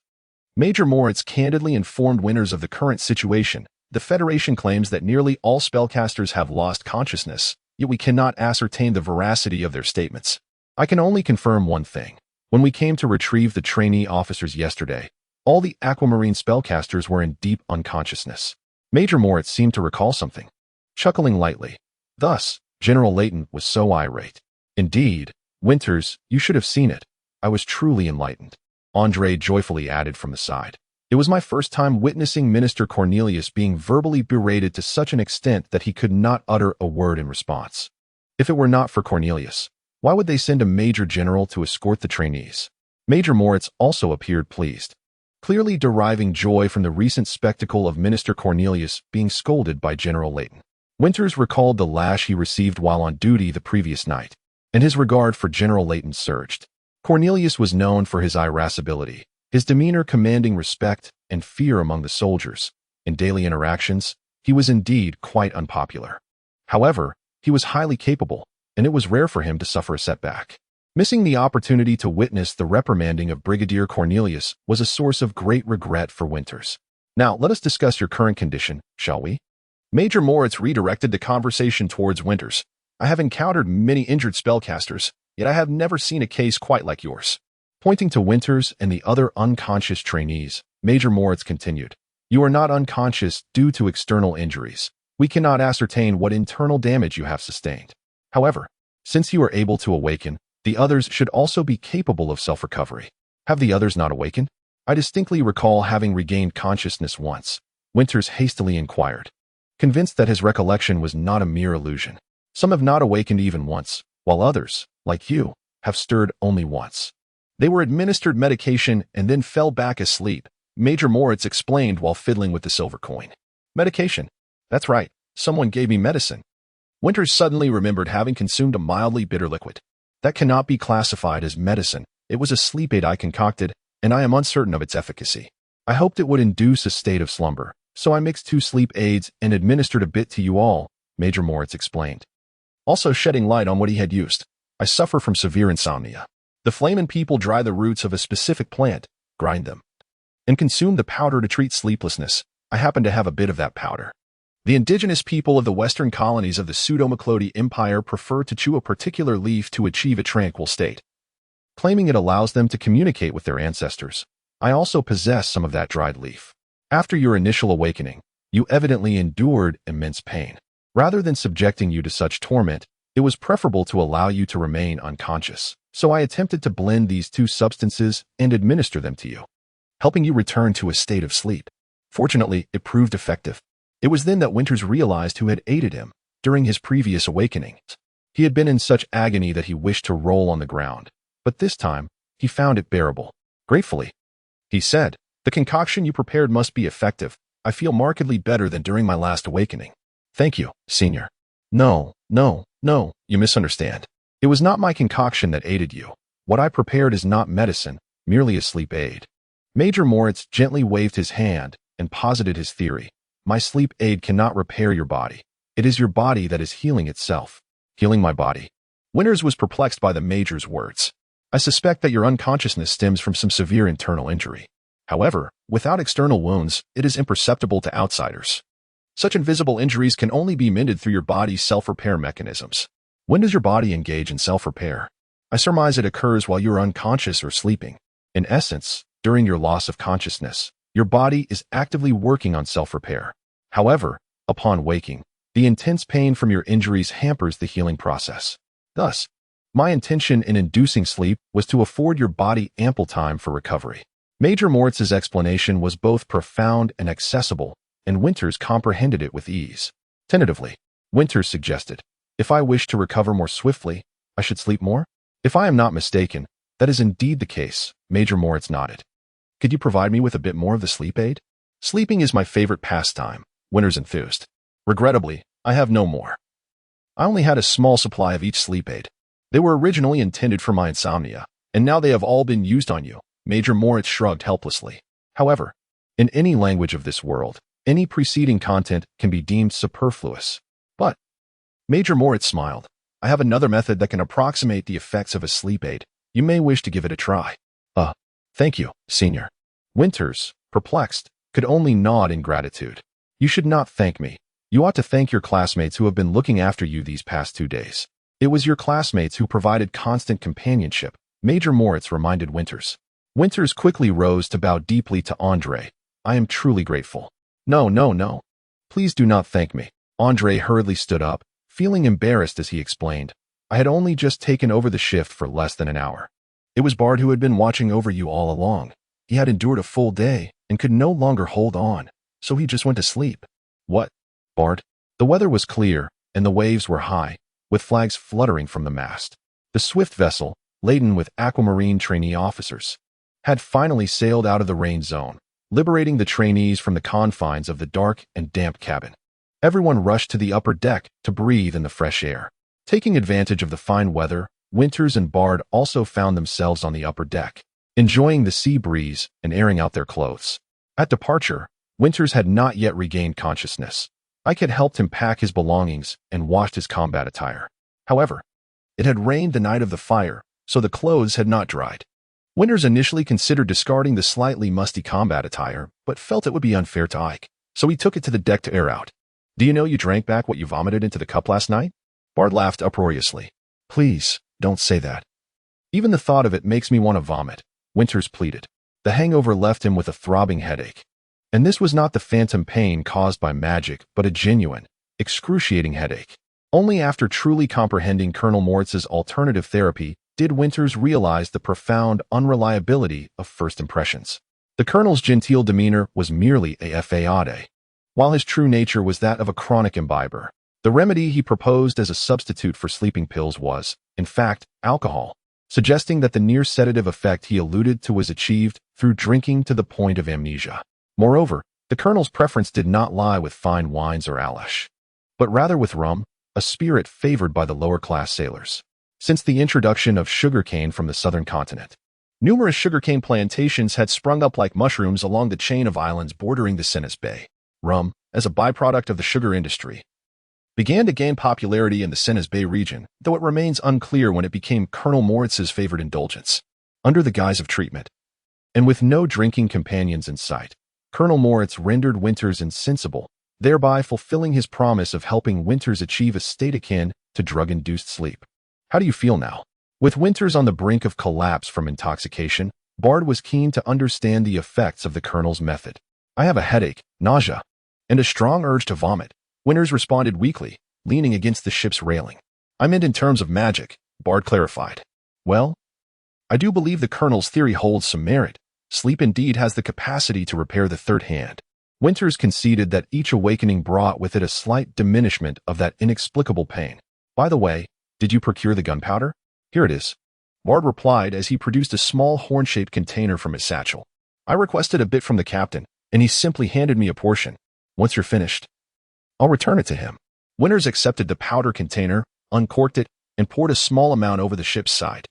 Major Moritz candidly informed Winters of the current situation. The Federation claims that nearly all spellcasters have lost consciousness, yet we cannot ascertain the veracity of their statements. I can only confirm one thing. When we came to retrieve the trainee officers yesterday, all the aquamarine spellcasters were in deep unconsciousness. Major Moritz seemed to recall something, chuckling lightly. Thus, General Layton was so irate. Indeed, Winters, you should have seen it. I was truly enlightened. Andre joyfully added from the side. It was my first time witnessing Minister Cornelius being verbally berated to such an extent that he could not utter a word in response. If it were not for Cornelius, why would they send a major general to escort the trainees? Major Moritz also appeared pleased, clearly deriving joy from the recent spectacle of Minister Cornelius being scolded by General Layton. Winters recalled the lash he received while on duty the previous night, and his regard for General Layton surged. Cornelius was known for his irascibility, his demeanor commanding respect and fear among the soldiers. In daily interactions, he was indeed quite unpopular. However, he was highly capable, and it was rare for him to suffer a setback. Missing the opportunity to witness the reprimanding of Brigadier Cornelius was a source of great regret for Winters. Now, let us discuss your current condition, shall we? Major Moritz redirected the conversation towards Winters. I have encountered many injured spellcasters, yet I have never seen a case quite like yours. Pointing to Winters and the other unconscious trainees, Major Moritz continued. You are not unconscious due to external injuries. We cannot ascertain what internal damage you have sustained. However, since you are able to awaken, the others should also be capable of self-recovery. Have the others not awakened? I distinctly recall having regained consciousness once. Winters hastily inquired, convinced that his recollection was not a mere illusion. Some have not awakened even once, while others, like you, have stirred only once. They were administered medication and then fell back asleep, Major Moritz explained while fiddling with the silver coin. Medication. That's right, someone gave me medicine. Winters suddenly remembered having consumed a mildly bitter liquid. That cannot be classified as medicine. It was a sleep aid I concocted, and I am uncertain of its efficacy. I hoped it would induce a state of slumber, so I mixed 2 sleep aids and administered a bit to you all, Major Moritz explained, also shedding light on what he had used. I suffer from severe insomnia. The Flamen people dry the roots of a specific plant, grind them, and consume the powder to treat sleeplessness. I happen to have a bit of that powder. The indigenous people of the western colonies of the Pseudo-Maclody Empire prefer to chew a particular leaf to achieve a tranquil state, claiming it allows them to communicate with their ancestors. I also possess some of that dried leaf. After your initial awakening, you evidently endured immense pain. Rather than subjecting you to such torment, it was preferable to allow you to remain unconscious. So I attempted to blend these two substances and administer them to you, helping you return to a state of sleep. Fortunately, it proved effective. It was then that Winters realized who had aided him during his previous awakenings. He had been in such agony that he wished to roll on the ground, but this time, he found it bearable. Gratefully, he said, "The concoction you prepared must be effective. I feel markedly better than during my last awakening." "Thank you, Senior." No, you misunderstand. It was not my concoction that aided you. What I prepared is not medicine, merely a sleep aid. Major Moritz gently waved his hand and posited his theory. My sleep aid cannot repair your body. It is your body that is healing itself. Healing my body. Winters was perplexed by the Major's words. I suspect that your unconsciousness stems from some severe internal injury. However, without external wounds, it is imperceptible to outsiders. Such invisible injuries can only be mended through your body's self-repair mechanisms. When does your body engage in self-repair? I surmise it occurs while you are unconscious or sleeping. In essence, during your loss of consciousness, your body is actively working on self-repair. However, upon waking, the intense pain from your injuries hampers the healing process. Thus, my intention in inducing sleep was to afford your body ample time for recovery. Major Moritz's explanation was both profound and accessible, and Winters comprehended it with ease. Tentatively, Winters suggested, "If I wish to recover more swiftly, I should sleep more?" "If I am not mistaken, that is indeed the case," Major Moritz nodded. "Could you provide me with a bit more of the sleep aid?" "Sleeping is my favorite pastime," Winters enthused. "Regrettably, I have no more. I only had a small supply of each sleep aid. They were originally intended for my insomnia, and now they have all been used on you." Major Moritz shrugged helplessly. However, in any language of this world, any preceding content can be deemed superfluous. But, Major Moritz smiled, "I have another method that can approximate the effects of a sleep aid. You may wish to give it a try." Thank you, Senior." Winters, perplexed, could only nod in gratitude. "You should not thank me. You ought to thank your classmates who have been looking after you these past 2 days. It was your classmates who provided constant companionship," Major Moritz reminded Winters. Winters quickly rose to bow deeply to Andre. "I am truly grateful." No. Please do not thank me." Andre hurriedly stood up, feeling embarrassed as he explained. "I had only just taken over the shift for less than an hour. It was Bard who had been watching over you all along. He had endured a full day and could no longer hold on, so he just went to sleep." "What, Bard?" The weather was clear, and the waves were high, with flags fluttering from the mast. The swift vessel, laden with aquamarine trainee officers, had finally sailed out of the rain zone, liberating the trainees from the confines of the dark and damp cabin. Everyone rushed to the upper deck to breathe in the fresh air. Taking advantage of the fine weather, Winters and Bard also found themselves on the upper deck, enjoying the sea breeze and airing out their clothes. At departure, Winters had not yet regained consciousness. Ike had helped him pack his belongings and washed his combat attire. However, it had rained the night of the fire, so the clothes had not dried. Winters initially considered discarding the slightly musty combat attire, but felt it would be unfair to Ike, so he took it to the deck to air out. "Do you know you drank back what you vomited into the cup last night?" Bard laughed uproariously. "Please, don't say that. Even the thought of it makes me want to vomit," Winters pleaded. The hangover left him with a throbbing headache. And this was not the phantom pain caused by magic, but a genuine, excruciating headache. Only after truly comprehending Colonel Moritz's alternative therapy did Winters realize the profound unreliability of first impressions. The Colonel's genteel demeanor was merely a fade, while his true nature was that of a chronic imbiber. The remedy he proposed as a substitute for sleeping pills was, in fact, alcohol, suggesting that the near sedative effect he alluded to was achieved through drinking to the point of amnesia. Moreover, the Colonel's preference did not lie with fine wines or Alash, but rather with rum, a spirit favored by the lower-class sailors. Since the introduction of sugarcane from the southern continent, numerous sugarcane plantations had sprung up like mushrooms along the chain of islands bordering the Cenis Bay. Rum, as a byproduct of the sugar industry, began to gain popularity in the Cenis Bay region, though it remains unclear when it became Colonel Moritz's favorite indulgence. Under the guise of treatment, and with no drinking companions in sight, Colonel Moritz rendered Winters insensible thereby fulfilling his promise of helping Winters achieve a state akin to drug-induced sleep. How do you feel now? With Winters on the brink of collapse from intoxication, Bard was keen to understand the effects of the Colonel's method. I have a headache, nausea, and a strong urge to vomit, Winters responded weakly, leaning against the ship's railing. I meant in terms of magic, Bard clarified. Well, I do believe the Colonel's theory holds some merit. Sleep indeed has the capacity to repair the third hand. Winters conceded that each awakening brought with it a slight diminishment of that inexplicable pain. By the way, did you procure the gunpowder? Here it is. Bard replied as he produced a small horn-shaped container from his satchel. I requested a bit from the captain, and he simply handed me a portion. Once you're finished, I'll return it to him. Winters accepted the powder container, uncorked it, and poured a small amount over the ship's side.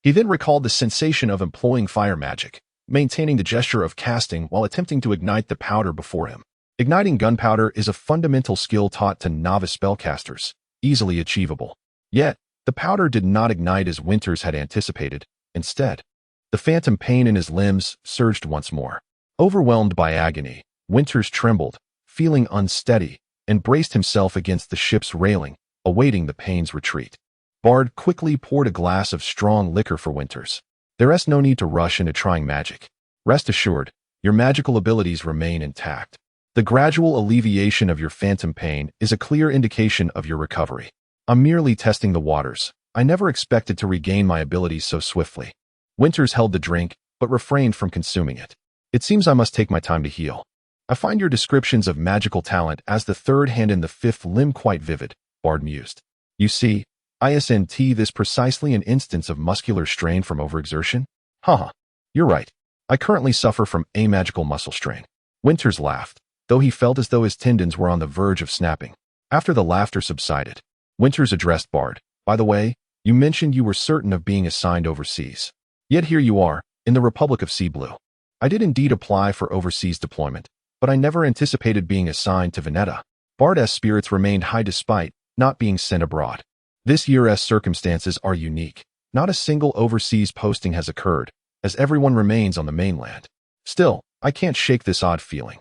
He then recalled the sensation of employing fire magic, maintaining the gesture of casting while attempting to ignite the powder before him. Igniting gunpowder is a fundamental skill taught to novice spellcasters, easily achievable. Yet, the powder did not ignite as Winters had anticipated. Instead, the phantom pain in his limbs surged once more. Overwhelmed by agony, Winters trembled, feeling unsteady, and braced himself against the ship's railing, awaiting the pain's retreat. Bard quickly poured a glass of strong liquor for Winters. There is no need to rush into trying magic. Rest assured, your magical abilities remain intact. The gradual alleviation of your phantom pain is a clear indication of your recovery. I'm merely testing the waters. I never expected to regain my abilities so swiftly. Winters held the drink, but refrained from consuming it. It seems I must take my time to heal. I find your descriptions of magical talent as the third hand and the fifth limb quite vivid, Bard mused. You see, isn't this precisely an instance of muscular strain from overexertion? Haha, you're right. I currently suffer from amagical muscle strain. Winters laughed, though he felt as though his tendons were on the verge of snapping. After the laughter subsided, Winters addressed Bard. By the way, you mentioned you were certain of being assigned overseas. Yet here you are, in the Republic of Sea Blue. I did indeed apply for overseas deployment, but I never anticipated being assigned to Veneta. Bard's spirits remained high despite not being sent abroad. This year's circumstances are unique. Not a single overseas posting has occurred, as everyone remains on the mainland. Still, I can't shake this odd feeling.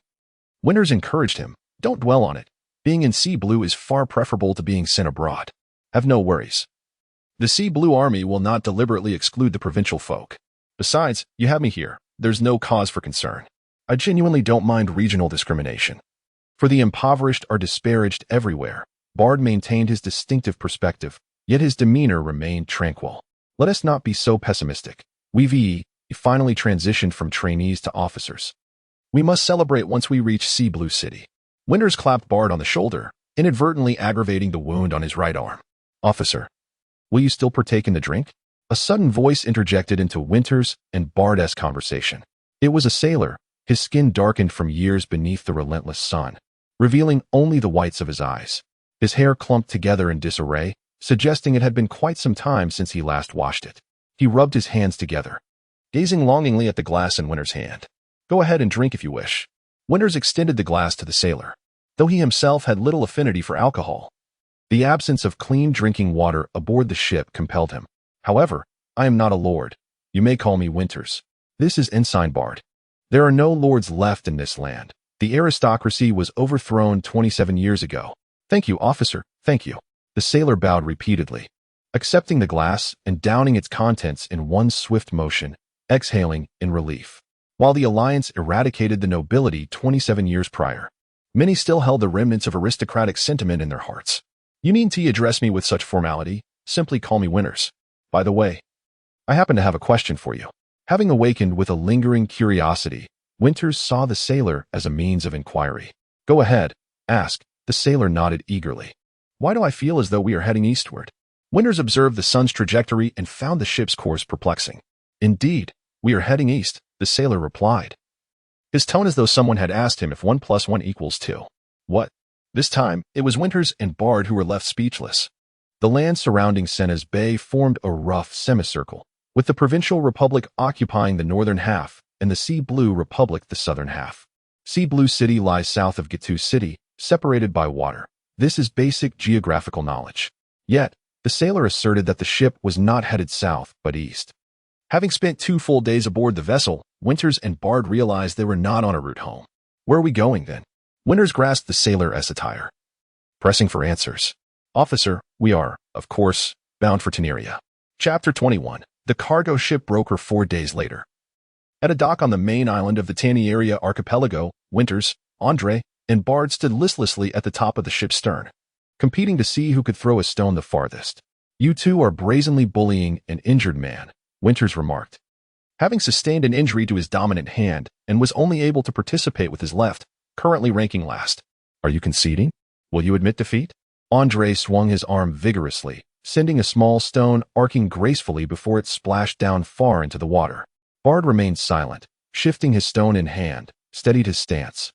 Winters encouraged him. Don't dwell on it. Being in Sea Blue is far preferable to being sent abroad. Have no worries. The Sea Blue Army will not deliberately exclude the provincial folk. Besides, you have me here. There's no cause for concern. I genuinely don't mind regional discrimination. For the impoverished are disparaged everywhere. Bard maintained his distinctive perspective, yet his demeanor remained tranquil. Let us not be so pessimistic. We finally transitioned from trainees to officers. We must celebrate once we reach Sea Blue City. Winters clapped Bard on the shoulder, inadvertently aggravating the wound on his right arm. Officer, will you still partake in the drink? A sudden voice interjected into Winters and Bard's conversation. It was a sailor, his skin darkened from years beneath the relentless sun, revealing only the whites of his eyes. His hair clumped together in disarray, suggesting it had been quite some time since he last washed it. He rubbed his hands together, gazing longingly at the glass in Winters' hand. Go ahead and drink if you wish. Winters extended the glass to the sailor, though he himself had little affinity for alcohol. The absence of clean drinking water aboard the ship compelled him. However, I am not a lord. You may call me Winters. This is Ensign Bard. There are no lords left in this land. The aristocracy was overthrown 27 years ago. Thank you, officer, thank you. The sailor bowed repeatedly, accepting the glass and downing its contents in one swift motion, exhaling in relief. While the Alliance eradicated the nobility 27 years prior, many still held the remnants of aristocratic sentiment in their hearts. You need to address me with such formality. Simply call me Winters. By the way, I happen to have a question for you. Having awakened with a lingering curiosity, Winters saw the sailor as a means of inquiry. Go ahead, ask. The sailor nodded eagerly. Why do I feel as though we are heading eastward? Winters observed the sun's trajectory and found the ship's course perplexing. Indeed, we are heading east, the sailor replied. His tone as though someone had asked him if 1 + 1 = 2. What? This time, it was Winters and Bard who were left speechless. The land surrounding Senna's Bay formed a rough semicircle, with the Provincial Republic occupying the northern half and the Sea Blue Republic the southern half. Sea Blue City lies south of Gitu City, separated by water. This is basic geographical knowledge. Yet, the sailor asserted that the ship was not headed south, but east. Having spent 2 full days aboard the vessel, Winters and Bard realized they were not on a route home. Where are we going then? Winters grasped the sailor's attire, pressing for answers. Officer, we are, of course, bound for Teneria. Chapter 21. The cargo ship broker 4 days later. At a dock on the main island of the Teneria archipelago, Winters, Andre, and Bard stood listlessly at the top of the ship's stern, competing to see who could throw a stone the farthest. You two are brazenly bullying an injured man, Winters remarked. Having sustained an injury to his dominant hand and was only able to participate with his left, currently ranking last. Are you conceding? Will you admit defeat? Andre swung his arm vigorously, sending a small stone arcing gracefully before it splashed down far into the water. Bard remained silent, shifting his stone in hand, steadied his stance,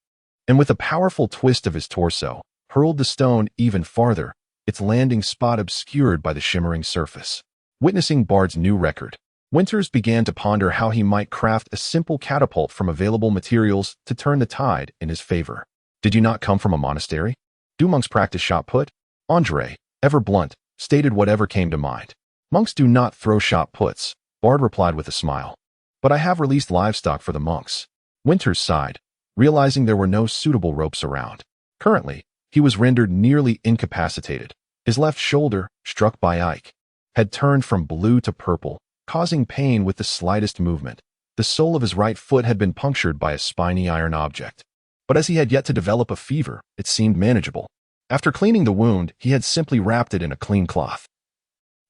and with a powerful twist of his torso, hurled the stone even farther, its landing spot obscured by the shimmering surface. Witnessing Bard's new record, Winters began to ponder how he might craft a simple catapult from available materials to turn the tide in his favor. Did you not come from a monastery? Do monks practice shot put? Andre, ever blunt, stated whatever came to mind. Monks do not throw shot puts, Bard replied with a smile. But I have released livestock for the monks. Winters sighed, realizing there were no suitable ropes around. Currently, he was rendered nearly incapacitated. His left shoulder, struck by Ike, had turned from blue to purple, causing pain with the slightest movement. The sole of his right foot had been punctured by a spiny iron object. But as he had yet to develop a fever, it seemed manageable. After cleaning the wound, he had simply wrapped it in a clean cloth.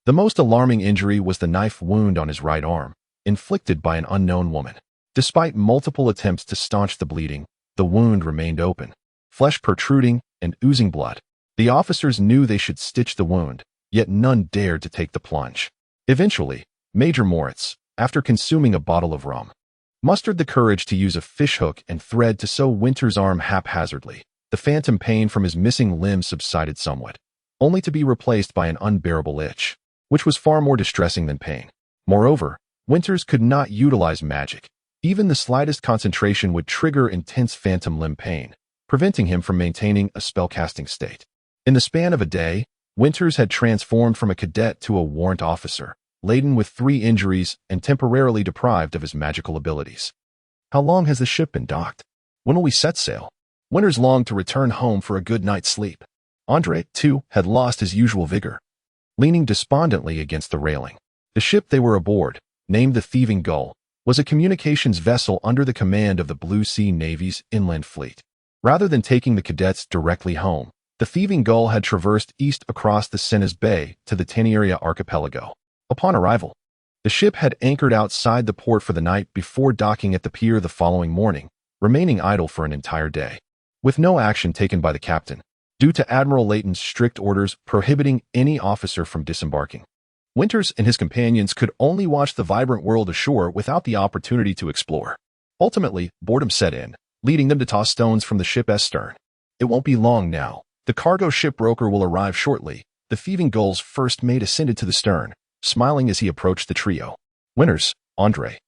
The most alarming injury was the knife wound on his right arm, inflicted by an unknown woman. Despite multiple attempts to staunch the bleeding, the wound remained open, flesh protruding and oozing blood. The officers knew they should stitch the wound, yet none dared to take the plunge. Eventually, Major Moritz, after consuming a bottle of rum, mustered the courage to use a fishhook and thread to sew Winters' arm haphazardly. The phantom pain from his missing limb subsided somewhat, only to be replaced by an unbearable itch, which was far more distressing than pain. Moreover, Winters could not utilize magic. Even the slightest concentration would trigger intense phantom limb pain, preventing him from maintaining a spellcasting state. In the span of a day, Winters had transformed from a cadet to a warrant officer, laden with 3 injuries and temporarily deprived of his magical abilities. How long has the ship been docked? When will we set sail? Winters longed to return home for a good night's sleep. Andre, too, had lost his usual vigor, leaning despondently against the railing. The ship they were aboard, named the Thieving Gull, was a communications vessel under the command of the Blue Sea Navy's inland fleet. Rather than taking the cadets directly home, the Thieving Gull had traversed east across the Senes Bay to the Teneria archipelago. Upon arrival, the ship had anchored outside the port for the night before docking at the pier the following morning, remaining idle for an entire day, with no action taken by the captain, due to Admiral Layton's strict orders prohibiting any officer from disembarking. Winters and his companions could only watch the vibrant world ashore without the opportunity to explore. Ultimately, boredom set in, leading them to toss stones from the ship's stern. It won't be long now. The cargo ship broker will arrive shortly. The Thieving Gull's first mate ascended to the stern, smiling as he approached the trio. Winters, Andre,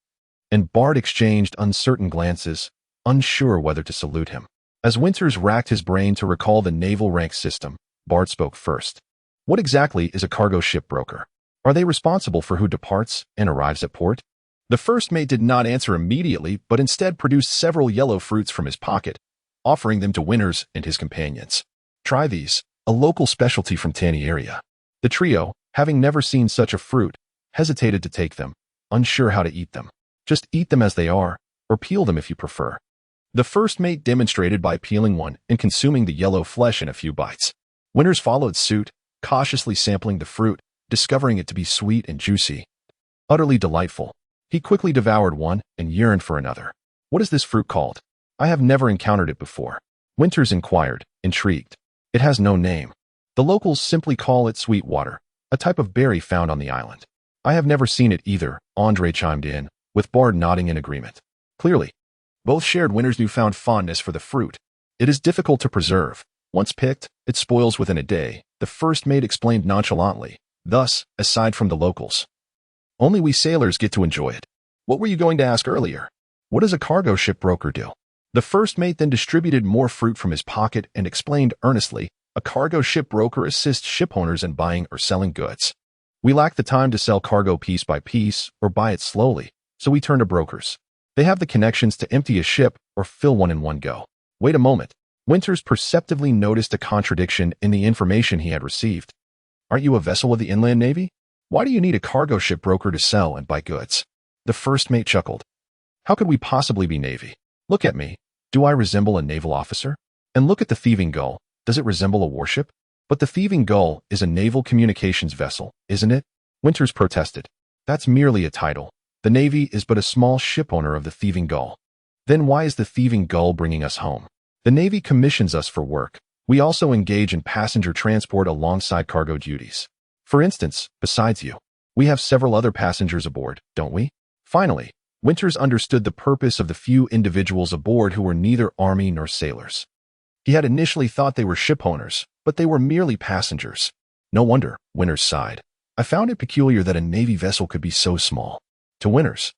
and Bard exchanged uncertain glances, unsure whether to salute him. As Winters racked his brain to recall the naval rank system, Bard spoke first. What exactly is a cargo ship broker? Are they responsible for who departs and arrives at port? The first mate did not answer immediately, but instead produced several yellow fruits from his pocket, offering them to Winters and his companions. Try these, a local specialty from Teneria. The trio, having never seen such a fruit, hesitated to take them, unsure how to eat them. Just eat them as they are, or peel them if you prefer. The first mate demonstrated by peeling one and consuming the yellow flesh in a few bites. Winters followed suit, cautiously sampling the fruit, discovering it to be sweet and juicy. Utterly delightful. He quickly devoured one and yearned for another. What is this fruit called? I have never encountered it before. Winters inquired, intrigued. It has no name. The locals simply call it sweet water, a type of berry found on the island. I have never seen it either, Andre chimed in, with Bard nodding in agreement. Clearly, both shared Winters' newfound fondness for the fruit. It is difficult to preserve. Once picked, it spoils within a day, the first mate explained nonchalantly. Thus, aside from the locals, only we sailors get to enjoy it. What were you going to ask earlier? What does a cargo ship broker do? The first mate then distributed more fruit from his pocket and explained earnestly, a cargo ship broker assists shipowners in buying or selling goods. We lack the time to sell cargo piece by piece or buy it slowly, so we turn to brokers. They have the connections to empty a ship or fill one in one go. Wait a moment. Winters perceptively noticed a contradiction in the information he had received. Aren't you a vessel of the inland navy? Why do you need a cargo ship broker to sell and buy goods? The first mate chuckled. How could we possibly be navy? Look at me. Do I resemble a naval officer? And look at the thieving gull. Does it resemble a warship? But the thieving gull is a naval communications vessel, isn't it? Winters protested. That's merely a title. The Navy is but a small shipowner of the thieving gull. Then why is the thieving gull bringing us home? The Navy commissions us for work. We also engage in passenger transport alongside cargo duties. For instance, besides you, we have several other passengers aboard, don't we? Finally, Winters understood the purpose of the few individuals aboard who were neither army nor sailors. He had initially thought they were shipowners, but they were merely passengers. No wonder, Winters sighed. I found it peculiar that a Navy vessel could be so small. To Winters,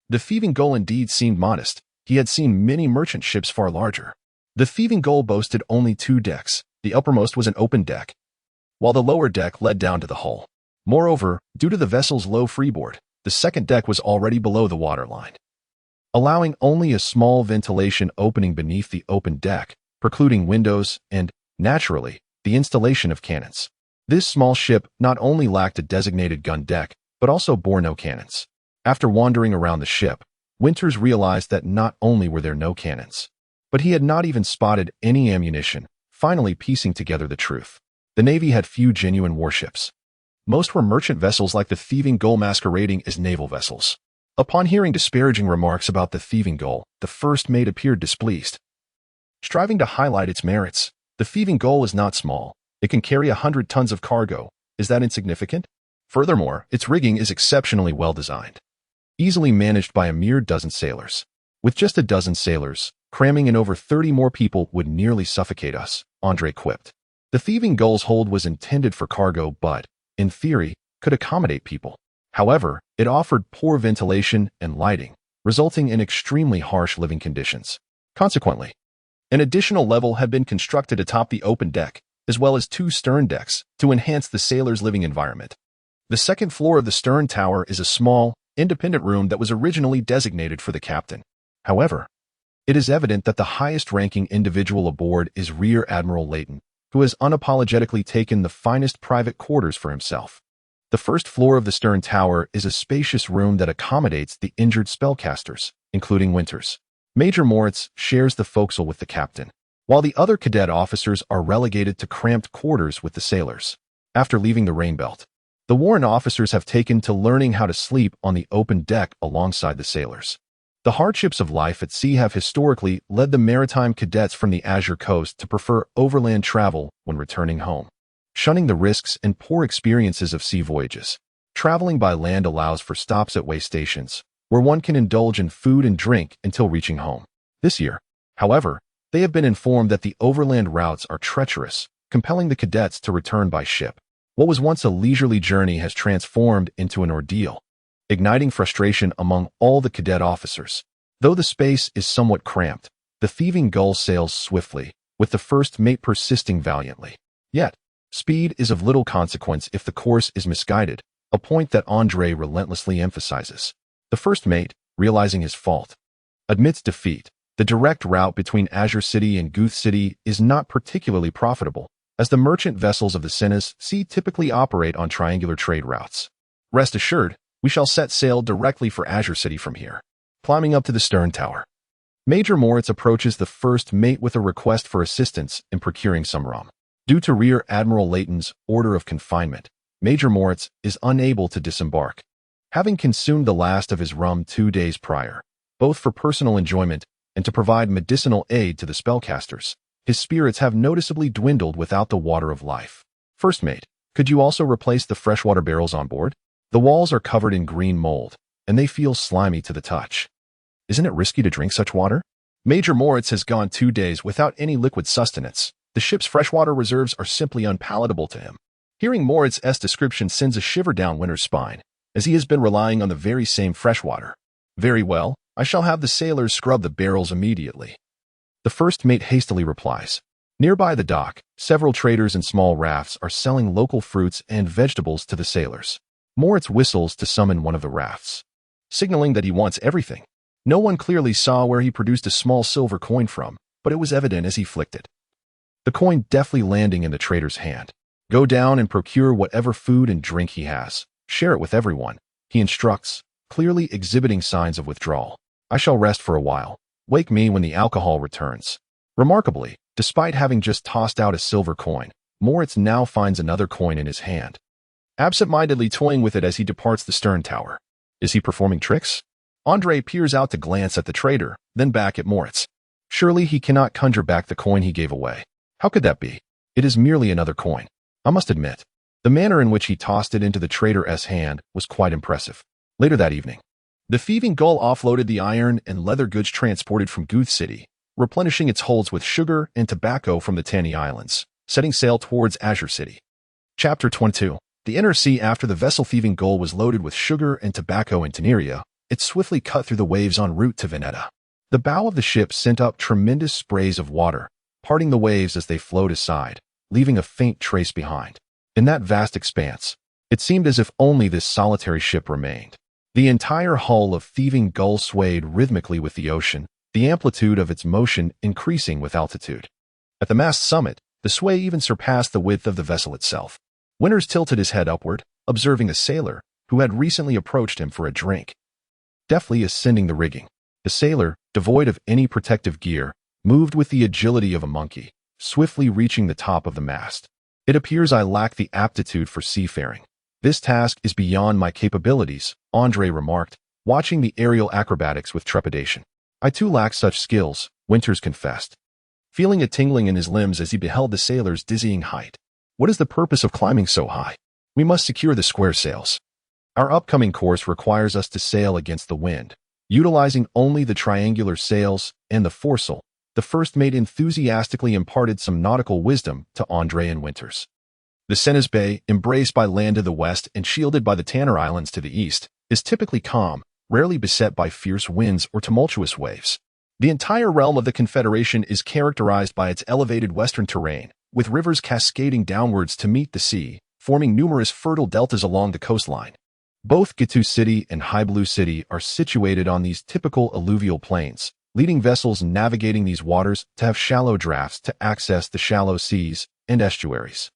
the thieving gull indeed seemed modest. He had seen many merchant ships far larger. The thieving gull boasted only 2 decks. The uppermost was an open deck, while the lower deck led down to the hull. Moreover, due to the vessel's low freeboard, the second deck was already below the waterline, allowing only a small ventilation opening beneath the open deck, precluding windows and, naturally, the installation of cannons. This small ship not only lacked a designated gun deck, but also bore no cannons. After wandering around the ship, Winters realized that not only were there no cannons, but he had not even spotted any ammunition, finally piecing together the truth. The Navy had few genuine warships. Most were merchant vessels like the thieving gull masquerading as naval vessels. Upon hearing disparaging remarks about the thieving gull, the first mate appeared displeased. Striving to highlight its merits, the thieving gull is not small. It can carry 100 tons of cargo. Is that insignificant? Furthermore, its rigging is exceptionally well designed, easily managed by a mere dozen sailors. With just a dozen sailors, cramming in over 30 more people would nearly suffocate us, Andre quipped. The thieving gull's hold was intended for cargo but, in theory, could accommodate people. However, it offered poor ventilation and lighting, resulting in extremely harsh living conditions. Consequently, an additional level had been constructed atop the open deck, as well as 2 stern decks, to enhance the sailors' living environment. The second floor of the stern tower is a small, independent room that was originally designated for the captain. However, it is evident that the highest-ranking individual aboard is Rear Admiral Layton, who has unapologetically taken the finest private quarters for himself. The first floor of the stern tower is a spacious room that accommodates the injured spellcasters, including Winters. Major Moritz shares the forecastle with the captain, while the other cadet officers are relegated to cramped quarters with the sailors. After leaving the Rainbelt, the Warren officers have taken to learning how to sleep on the open deck alongside the sailors. The hardships of life at sea have historically led the maritime cadets from the Azure Coast to prefer overland travel when returning home, shunning the risks and poor experiences of sea voyages. Traveling by land allows for stops at way stations, where one can indulge in food and drink until reaching home. This year, however, they have been informed that the overland routes are treacherous, compelling the cadets to return by ship. What was once a leisurely journey has transformed into an ordeal, igniting frustration among all the cadet officers. Though the space is somewhat cramped, the thieving gull sails swiftly, with the first mate persisting valiantly. Yet, speed is of little consequence if the course is misguided, a point that Andre relentlessly emphasizes. The first mate, realizing his fault, admits defeat. The direct route between Azure City and Guth City is not particularly profitable, as the merchant vessels of the Sinus Sea typically operate on triangular trade routes. Rest assured, we shall set sail directly for Azure City from here. Climbing up to the stern tower, Major Moritz approaches the first mate with a request for assistance in procuring some rum. Due to Rear Admiral Layton's order of confinement, Major Moritz is unable to disembark, having consumed the last of his rum 2 days prior, both for personal enjoyment and to provide medicinal aid to the spellcasters. His spirits have noticeably dwindled without the water of life. First mate, could you also replace the freshwater barrels on board? The walls are covered in green mold, and they feel slimy to the touch. Isn't it risky to drink such water? Major Moritz has gone 2 days without any liquid sustenance. The ship's freshwater reserves are simply unpalatable to him. Hearing Moritz's description sends a shiver down Winter's spine, as he has been relying on the very same freshwater. Very well, I shall have the sailors scrub the barrels immediately. The first mate hastily replies. Nearby the dock, several traders in small rafts are selling local fruits and vegetables to the sailors. Moritz whistles to summon one of the rafts, signaling that he wants everything. No one clearly saw where he produced a small silver coin from, but it was evident as he flicked it. The coin deftly landing in the trader's hand. Go down and procure whatever food and drink he has. Share it with everyone, he instructs, clearly exhibiting signs of withdrawal. I shall rest for a while. Wake me when the alcohol returns. Remarkably, despite having just tossed out a silver coin, Moritz now finds another coin in his hand, absent-mindedly toying with it as he departs the stern tower. Is he performing tricks? Andre peers out to glance at the trader, then back at Moritz. Surely he cannot conjure back the coin he gave away. How could that be? It is merely another coin. I must admit, the manner in which he tossed it into the trader's hand was quite impressive. Later that evening, the thieving gull offloaded the iron and leather goods transported from Guth City, replenishing its holds with sugar and tobacco from the Tanny Islands, setting sail towards Azure City. Chapter 22. The inner sea. After the vessel thieving gull was loaded with sugar and tobacco in Teneria, it swiftly cut through the waves en route to Veneta. The bow of the ship sent up tremendous sprays of water, parting the waves as they flowed aside, leaving a faint trace behind. In that vast expanse, it seemed as if only this solitary ship remained. The entire hull of thieving gull swayed rhythmically with the ocean, the amplitude of its motion increasing with altitude. At the mast summit, the sway even surpassed the width of the vessel itself. Winters tilted his head upward, observing a sailor who had recently approached him for a drink. Deftly ascending the rigging, the sailor, devoid of any protective gear, moved with the agility of a monkey, swiftly reaching the top of the mast. It appears I lack the aptitude for seafaring. This task is beyond my capabilities, Andre remarked, watching the aerial acrobatics with trepidation. I too lack such skills, Winters confessed, feeling a tingling in his limbs as he beheld the sailor's dizzying height. What is the purpose of climbing so high? We must secure the square sails. Our upcoming course requires us to sail against the wind, utilizing only the triangular sails and the foresail. The first mate enthusiastically imparted some nautical wisdom to Andre and Winters. The Senes Bay, embraced by land to the west and shielded by the Tanner Islands to the east, is typically calm, rarely beset by fierce winds or tumultuous waves. The entire realm of the Confederation is characterized by its elevated western terrain, with rivers cascading downwards to meet the sea, forming numerous fertile deltas along the coastline. Both Gitu City and Blue City are situated on these typical alluvial plains, leading vessels navigating these waters to have shallow drafts to access the shallow seas and estuaries.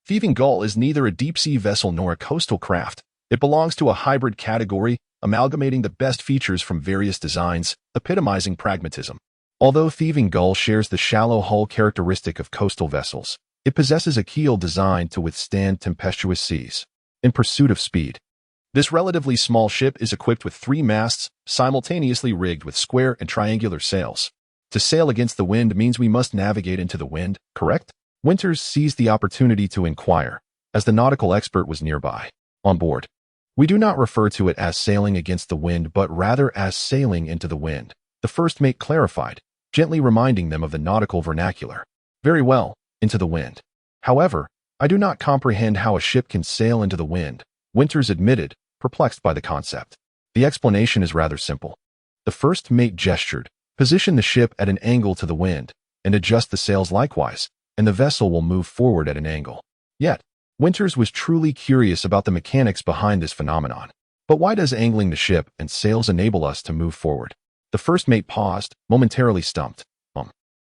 Thieving Gull is neither a deep-sea vessel nor a coastal craft. It belongs to a hybrid category, amalgamating the best features from various designs, epitomizing pragmatism. Although Thieving Gull shares the shallow hull characteristic of coastal vessels, it possesses a keel designed to withstand tempestuous seas. In pursuit of speed, this relatively small ship is equipped with 3 masts, simultaneously rigged with square and triangular sails. To sail against the wind means we must navigate into the wind, correct? Winters seized the opportunity to inquire, as the nautical expert was nearby. On board, we do not refer to it as sailing against the wind but rather as sailing into the wind, the first mate clarified, gently reminding them of the nautical vernacular. Very well, into the wind. However, I do not comprehend how a ship can sail into the wind, Winters admitted, perplexed by the concept. The explanation is rather simple. The first mate gestured, position the ship at an angle to the wind, and adjust the sails likewise, and the vessel will move forward at an angle. Yet, Winters was truly curious about the mechanics behind this phenomenon. But why does angling the ship and sails enable us to move forward? The first mate paused, momentarily stumped.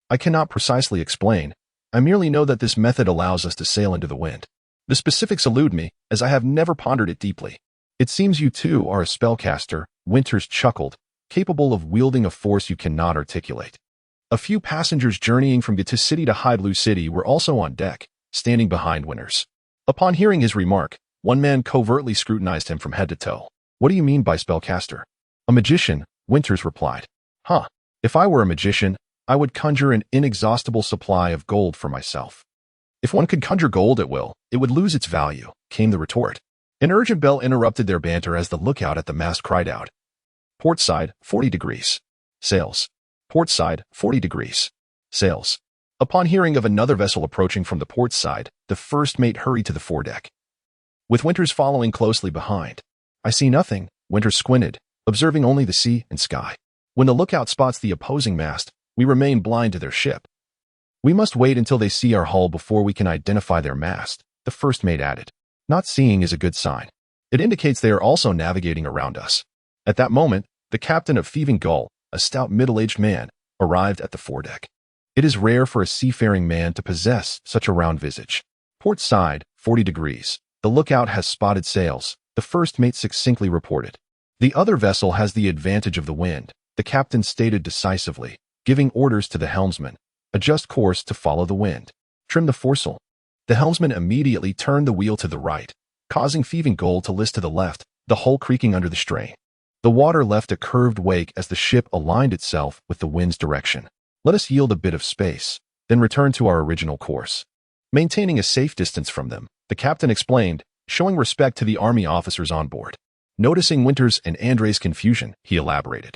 I cannot precisely explain. I merely know that this method allows us to sail into the wind. The specifics elude me, as I have never pondered it deeply. It seems you too are a spellcaster, Winters chuckled, capable of wielding a force you cannot articulate. A few passengers journeying from Gitu City to Blue City were also on deck, standing behind Winters. Upon hearing his remark, one man covertly scrutinized him from head to toe. What do you mean by spellcaster? A magician, Winters replied. If I were a magician, I would conjure an inexhaustible supply of gold for myself. If one could conjure gold at will, it would lose its value, came the retort. An urgent bell interrupted their banter as the lookout at the mast cried out. Port side, 40 degrees. Sails. Port side, 40 degrees. Sails. Upon hearing of another vessel approaching from the port side, the first mate hurried to the foredeck, with Winters following closely behind. I see nothing, Winters squinted, observing only the sea and sky. When the lookout spots the opposing mast, we remain blind to their ship. We must wait until they see our hull before we can identify their mast, the first mate added. Not seeing is a good sign. It indicates they are also navigating around us. At that moment, the captain of Thieving Gull, a stout middle-aged man, arrived at the foredeck. It is rare for a seafaring man to possess such a round visage. Port side, 40 degrees. The lookout has spotted sails, the first mate succinctly reported. The other vessel has the advantage of the wind, the captain stated decisively, giving orders to the helmsman. Adjust course to follow the wind. Trim the foresail. The helmsman immediately turned the wheel to the right, causing thieving gull to list to the left, the hull creaking under the strain. The water left a curved wake as the ship aligned itself with the wind's direction. Let us yield a bit of space, then return to our original course. Maintaining a safe distance from them, the captain explained, showing respect to the army officers on board. Noticing Winters and Andre's confusion, he elaborated.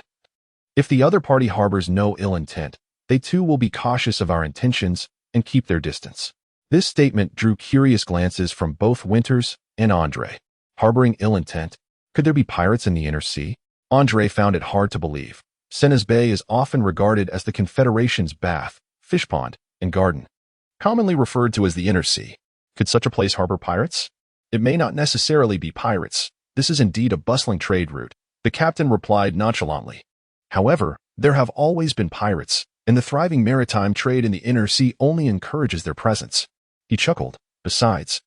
If the other party harbors no ill intent, they too will be cautious of our intentions and keep their distance. This statement drew curious glances from both Winters and Andre. Harboring ill intent? Could there be pirates in the inner sea? Andre found it hard to believe. Senna's Bay is often regarded as the Confederation's bath, fish pond, and garden, commonly referred to as the inner sea. Could such a place harbor pirates? It may not necessarily be pirates. This is indeed a bustling trade route, the captain replied nonchalantly. However, there have always been pirates, and the thriving maritime trade in the inner sea only encourages their presence. He chuckled. Besides,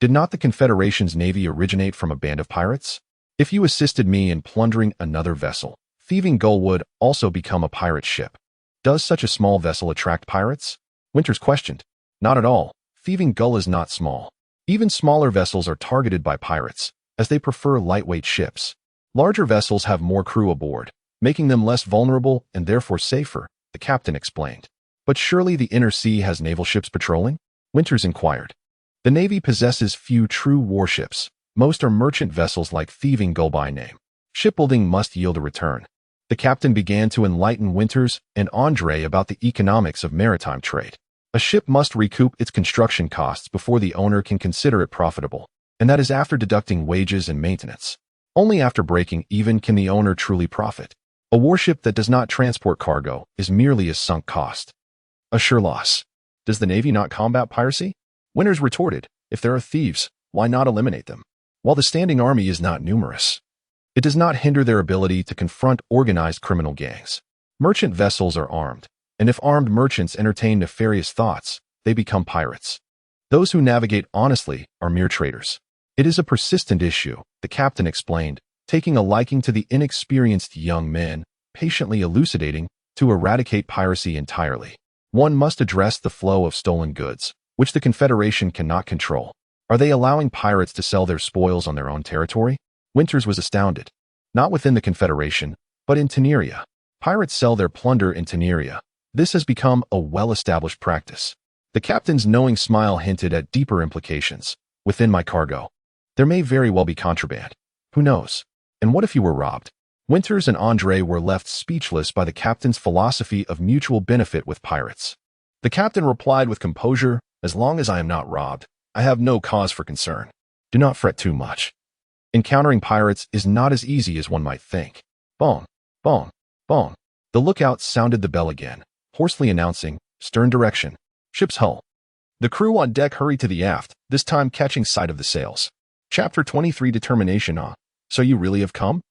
did not the Confederation's navy originate from a band of pirates? If you assisted me in plundering another vessel, thieving gull would also become a pirate ship. Does such a small vessel attract pirates? Winters questioned. Not at all. Thieving gull is not small. Even smaller vessels are targeted by pirates, as they prefer lightweight ships. Larger vessels have more crew aboard, making them less vulnerable and therefore safer, the captain explained. But surely the inner sea has naval ships patrolling? Winters inquired. The Navy possesses few true warships. Most are merchant vessels like thieving gull by name. Shipbuilding must yield a return. The captain began to enlighten Winters and Andre about the economics of maritime trade. A ship must recoup its construction costs before the owner can consider it profitable, and that is after deducting wages and maintenance. Only after breaking even can the owner truly profit. A warship that does not transport cargo is merely a sunk cost. A sure loss. Does the Navy not combat piracy? Winters retorted, if there are thieves, why not eliminate them? While the standing army is not numerous, it does not hinder their ability to confront organized criminal gangs. Merchant vessels are armed, and if armed merchants entertain nefarious thoughts, they become pirates. Those who navigate honestly are mere traders. It is a persistent issue, the captain explained, taking a liking to the inexperienced young men, patiently elucidating, to eradicate piracy entirely. One must address the flow of stolen goods, which the Confederation cannot control. Are they allowing pirates to sell their spoils on their own territory? Winters was astounded. Not within the Confederation, but in Teneria. Pirates sell their plunder in Teneria. This has become a well-established practice. The captain's knowing smile hinted at deeper implications. Within my cargo, there may very well be contraband. Who knows? And what if you were robbed? Winters and Andre were left speechless by the captain's philosophy of mutual benefit with pirates. The captain replied with composure, as long as I am not robbed, I have no cause for concern. Do not fret too much. Encountering pirates is not as easy as one might think. Bong, bong, bong. The lookout sounded the bell again, hoarsely announcing, stern direction, ship's hull. The crew on deck hurried to the aft, this time catching sight of the sails. Chapter 23 Determination on. So you really have come?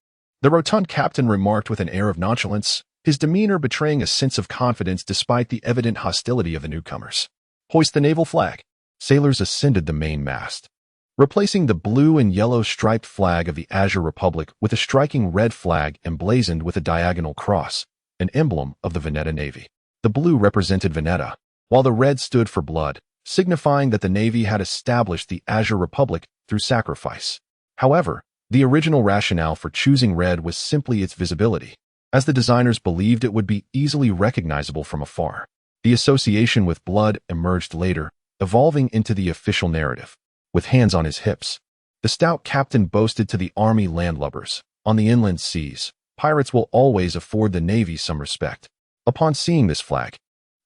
The rotund captain remarked with an air of nonchalance, his demeanor betraying a sense of confidence despite the evident hostility of the newcomers. Hoist the naval flag. Sailors ascended the main mast, replacing the blue and yellow striped flag of the Azure Republic with a striking red flag emblazoned with a diagonal cross, an emblem of the Veneta Navy. The blue represented Veneta, while the red stood for blood, signifying that the Navy had established the Azure Republic through sacrifice. However, the original rationale for choosing red was simply its visibility, as the designers believed it would be easily recognizable from afar. The association with blood emerged later, evolving into the official narrative. With hands on his hips, the stout captain boasted to the army landlubbers, on the inland seas, pirates will always afford the Navy some respect. Upon seeing this flag,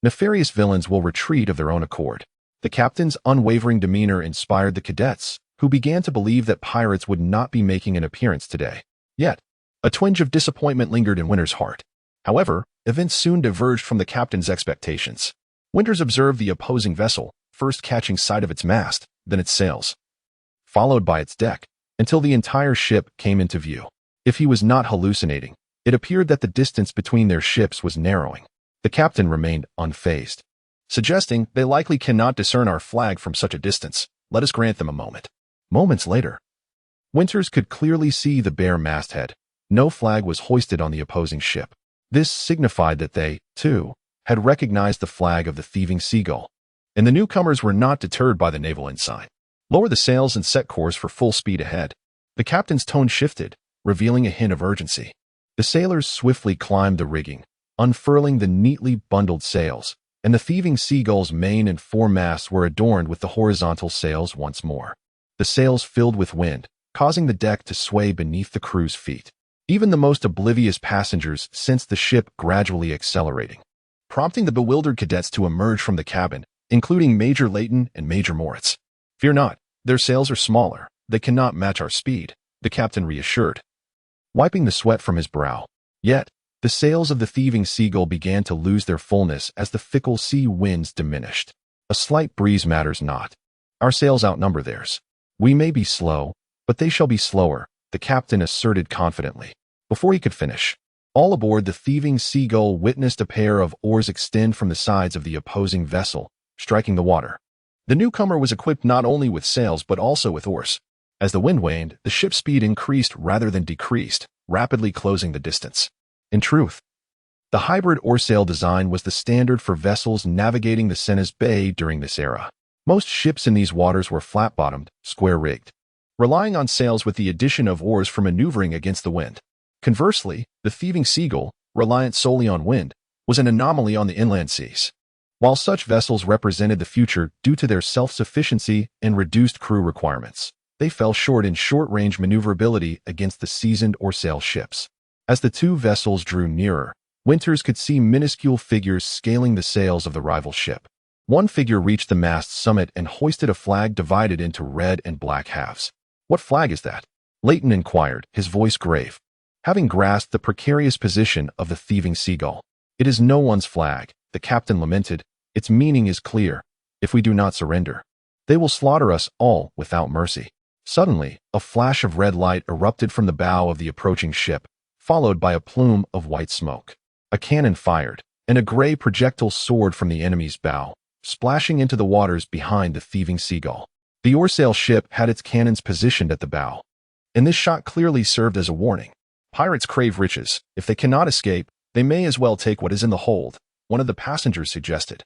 nefarious villains will retreat of their own accord. The captain's unwavering demeanor inspired the cadets, who began to believe that pirates would not be making an appearance today. Yet, a twinge of disappointment lingered in Winters' heart. However, events soon diverged from the captain's expectations. Winters observed the opposing vessel, first catching sight of its mast, then its sails, followed by its deck, until the entire ship came into view. If he was not hallucinating, it appeared that the distance between their ships was narrowing. The captain remained unfazed, suggesting they likely cannot discern our flag from such a distance. Let us grant them a moment. Moments later, Winters could clearly see the bare masthead. No flag was hoisted on the opposing ship. This signified that they, too, had recognized the flag of the thieving seagull. And the newcomers were not deterred by the naval ensign. Lower the sails and set course for full speed ahead. The captain's tone shifted, revealing a hint of urgency. The sailors swiftly climbed the rigging, unfurling the neatly bundled sails, and the thieving seagull's main and foremasts were adorned with the horizontal sails once more. The sails filled with wind, causing the deck to sway beneath the crew's feet. Even the most oblivious passengers sensed the ship gradually accelerating, prompting the bewildered cadets to emerge from the cabin, including Major Layton and Major Moritz. Fear not, their sails are smaller. They cannot match our speed, the captain reassured, wiping the sweat from his brow. Yet, the sails of the thieving seagull began to lose their fullness as the fickle sea winds diminished. A slight breeze matters not. Our sails outnumber theirs. We may be slow, but they shall be slower, the captain asserted confidently. Before he could finish, all aboard the thieving seagull witnessed a pair of oars extend from the sides of the opposing vessel, striking the water. The newcomer was equipped not only with sails but also with oars. As the wind waned, the ship's speed increased rather than decreased, rapidly closing the distance. In truth, the hybrid oar-sail design was the standard for vessels navigating the Seines Bay during this era. Most ships in these waters were flat-bottomed, square-rigged, relying on sails with the addition of oars for maneuvering against the wind. Conversely, the thieving seagull, reliant solely on wind, was an anomaly on the inland seas. While such vessels represented the future due to their self-sufficiency and reduced crew requirements, they fell short in short-range maneuverability against the seasoned oar-sail ships. As the two vessels drew nearer, Winters could see minuscule figures scaling the sails of the rival ship. One figure reached the mast's summit and hoisted a flag divided into red and black halves. "What flag is that?" Layton inquired, his voice grave, having grasped the precarious position of the thieving seagull. "It is no one's flag," the captain lamented. "Its meaning is clear. If we do not surrender, they will slaughter us all without mercy." Suddenly, a flash of red light erupted from the bow of the approaching ship, followed by a plume of white smoke. A cannon fired, and a gray projectile soared from the enemy's bow, splashing into the waters behind the thieving seagull. The oar-sail ship had its cannons positioned at the bow, and this shot clearly served as a warning. "Pirates crave riches. If they cannot escape, they may as well take what is in the hold," one of the passengers suggested,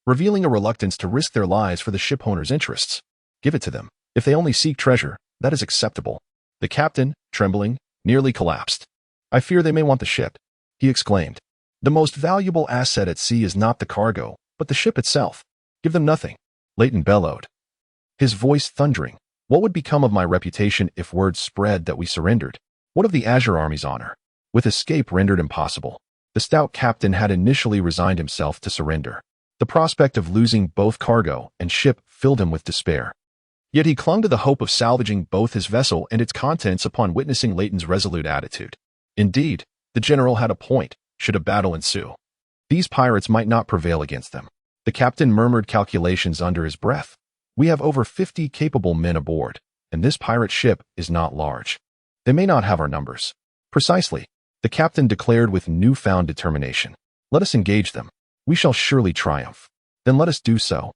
revealing a reluctance to risk their lives for the shipowner's interests. "Give it to them. If they only seek treasure, that is acceptable." The captain, trembling, nearly collapsed. "I fear they may want the ship," he exclaimed. "The most valuable asset at sea is not the cargo, but the ship itself. Give them nothing," Layton bellowed, his voice thundering. "What would become of my reputation if word spread that we surrendered? What of the Azure Army's honor?" With escape rendered impossible, the stout captain had initially resigned himself to surrender. The prospect of losing both cargo and ship filled him with despair. Yet he clung to the hope of salvaging both his vessel and its contents upon witnessing Layton's resolute attitude. Indeed, the general had a point, should a battle ensue. These pirates might not prevail against them. The captain murmured calculations under his breath. "We have over 50 capable men aboard, and this pirate ship is not large. They may not have our numbers." "Precisely," the captain declared with newfound determination. "Let us engage them. We shall surely triumph." "Then let us do so."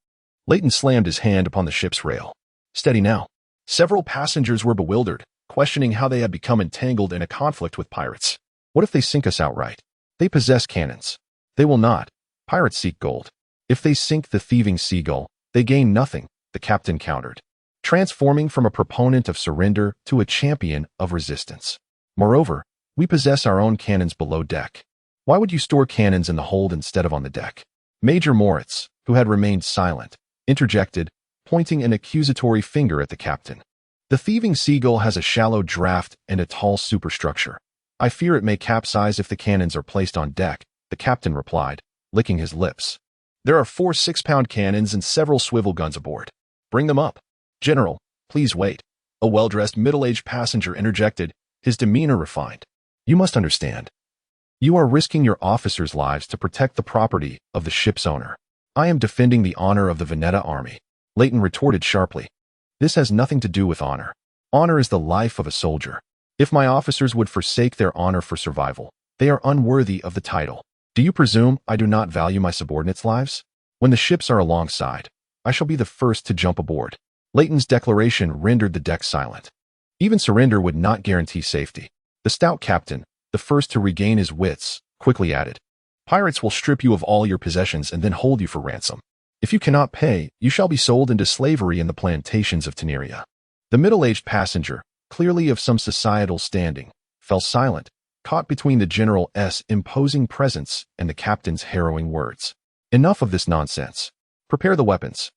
Layton slammed his hand upon the ship's rail. "Steady now." Several passengers were bewildered, questioning how they had become entangled in a conflict with pirates. "What if they sink us outright?" "They possess cannons." "They will not. Pirates seek gold." "If they sink the thieving seagull, they gain nothing," the captain countered, transforming from a proponent of surrender to a champion of resistance. "Moreover, we possess our own cannons below deck. Why would you store cannons in the hold instead of on the deck?" Major Moritz, who had remained silent, interjected, pointing an accusatory finger at the captain. "The thieving seagull has a shallow draft and a tall superstructure. I fear it may capsize if the cannons are placed on deck," the captain replied, licking his lips. "There are 4 6-pound cannons and several swivel guns aboard. Bring them up." "General, please wait," a well-dressed middle-aged passenger interjected, his demeanor refined. "You must understand. You are risking your officers' lives to protect the property of the ship's owner." "I am defending the honor of the Veneta army," Layton retorted sharply. "This has nothing to do with honor. Honor is the life of a soldier. If my officers would forsake their honor for survival, they are unworthy of the title." Do you presume I do not value my subordinates' lives? When the ships are alongside, I shall be the first to jump aboard. Layton's declaration rendered the deck silent. Even surrender would not guarantee safety. The stout captain, the first to regain his wits, quickly added, "Pirates will strip you of all your possessions and then hold you for ransom. If you cannot pay, you shall be sold into slavery in the plantations of Teneria." The middle-aged passenger, clearly of some societal standing, fell silent, caught between the general's imposing presence and the captain's harrowing words. "Enough of this nonsense. Prepare the weapons."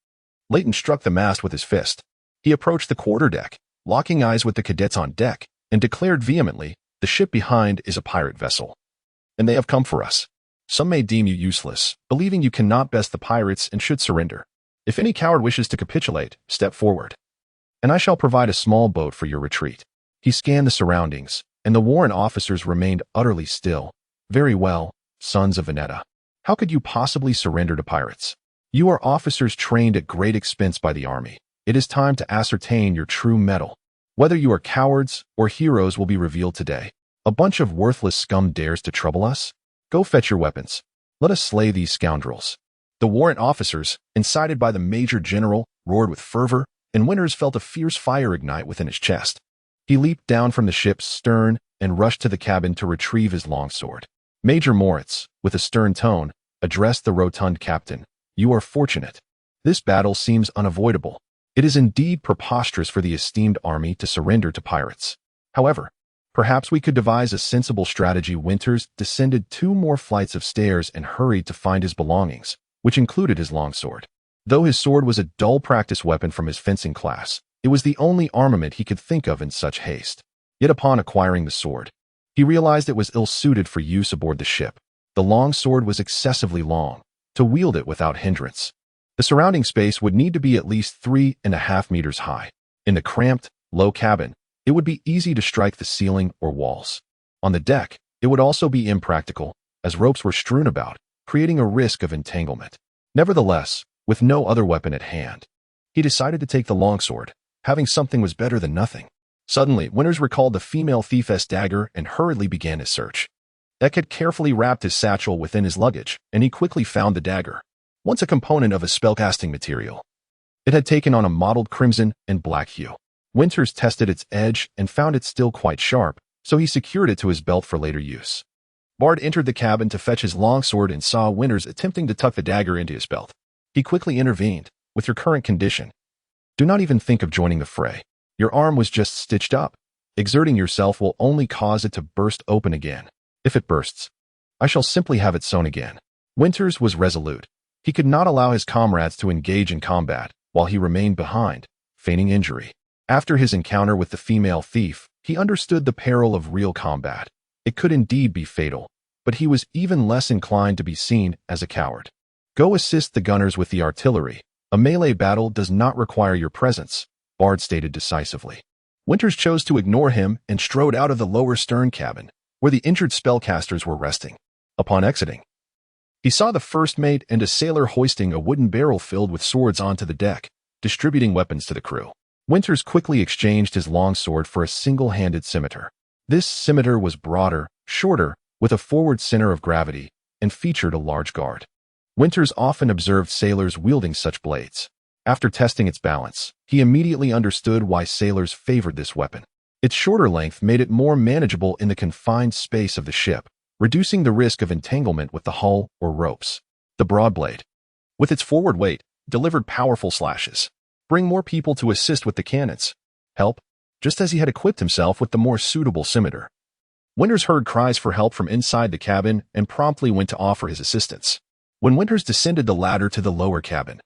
Layton struck the mast with his fist. He approached the quarterdeck, locking eyes with the cadets on deck, and declared vehemently, "The ship behind is a pirate vessel, and they have come for us. Some may deem you useless, believing you cannot best the pirates and should surrender. If any coward wishes to capitulate, step forward, and I shall provide a small boat for your retreat." He scanned the surroundings, and the warrant officers remained utterly still. "Very well, sons of Veneta. How could you possibly surrender to pirates? You are officers trained at great expense by the army. It is time to ascertain your true mettle. Whether you are cowards or heroes will be revealed today. A bunch of worthless scum dares to trouble us? Go fetch your weapons. Let us slay these scoundrels." The warrant officers, incited by the major general, roared with fervor, and Winters felt a fierce fire ignite within his chest. He leaped down from the ship's stern and rushed to the cabin to retrieve his longsword. Major Moritz, with a stern tone, addressed the rotund captain. "You are fortunate. This battle seems unavoidable. It is indeed preposterous for the esteemed army to surrender to pirates. However, perhaps we could devise a sensible strategy." Winters descended 2 more flights of stairs and hurried to find his belongings, which included his longsword. Though his sword was a dull practice weapon from his fencing class, it was the only armament he could think of in such haste. Yet upon acquiring the sword, he realized it was ill-suited for use aboard the ship. The longsword was excessively long to wield it without hindrance. The surrounding space would need to be at least 3.5 meters high. In the cramped, low cabin, it would be easy to strike the ceiling or walls. On the deck, it would also be impractical, as ropes were strewn about, creating a risk of entanglement. Nevertheless, with no other weapon at hand, he decided to take the longsword. Having something was better than nothing. Suddenly, Winters recalled the female thief's dagger and hurriedly began his search. Eck had carefully wrapped his satchel within his luggage, and he quickly found the dagger, once a component of a spellcasting material. It had taken on a mottled crimson and black hue. Winters tested its edge and found it still quite sharp, so he secured it to his belt for later use. Bard entered the cabin to fetch his longsword and saw Winters attempting to tuck the dagger into his belt. He quickly intervened. "With your current condition, do not even think of joining the fray. Your arm was just stitched up. Exerting yourself will only cause it to burst open again. If it bursts, I shall simply have it sewn again." Winters was resolute. He could not allow his comrades to engage in combat while he remained behind, feigning injury. After his encounter with the female thief, he understood the peril of real combat. It could indeed be fatal, but he was even less inclined to be seen as a coward. "Go assist the gunners with the artillery. A melee battle does not require your presence," Bard stated decisively. Winters chose to ignore him and strode out of the lower stern cabin, where the injured spellcasters were resting. Upon exiting, he saw the first mate and a sailor hoisting a wooden barrel filled with swords onto the deck, distributing weapons to the crew. Winters quickly exchanged his longsword for a single-handed scimitar. This scimitar was broader, shorter, with a forward center of gravity, and featured a large guard. Winters often observed sailors wielding such blades. After testing its balance, he immediately understood why sailors favored this weapon. Its shorter length made it more manageable in the confined space of the ship, reducing the risk of entanglement with the hull or ropes. The broad blade, with its forward weight, delivered powerful slashes. Bring more people to assist with the cannons. Help, just as he had equipped himself with the more suitable scimitar. Winters heard cries for help from inside the cabin and promptly went to offer his assistance. When Winters descended the ladder to the lower cabin,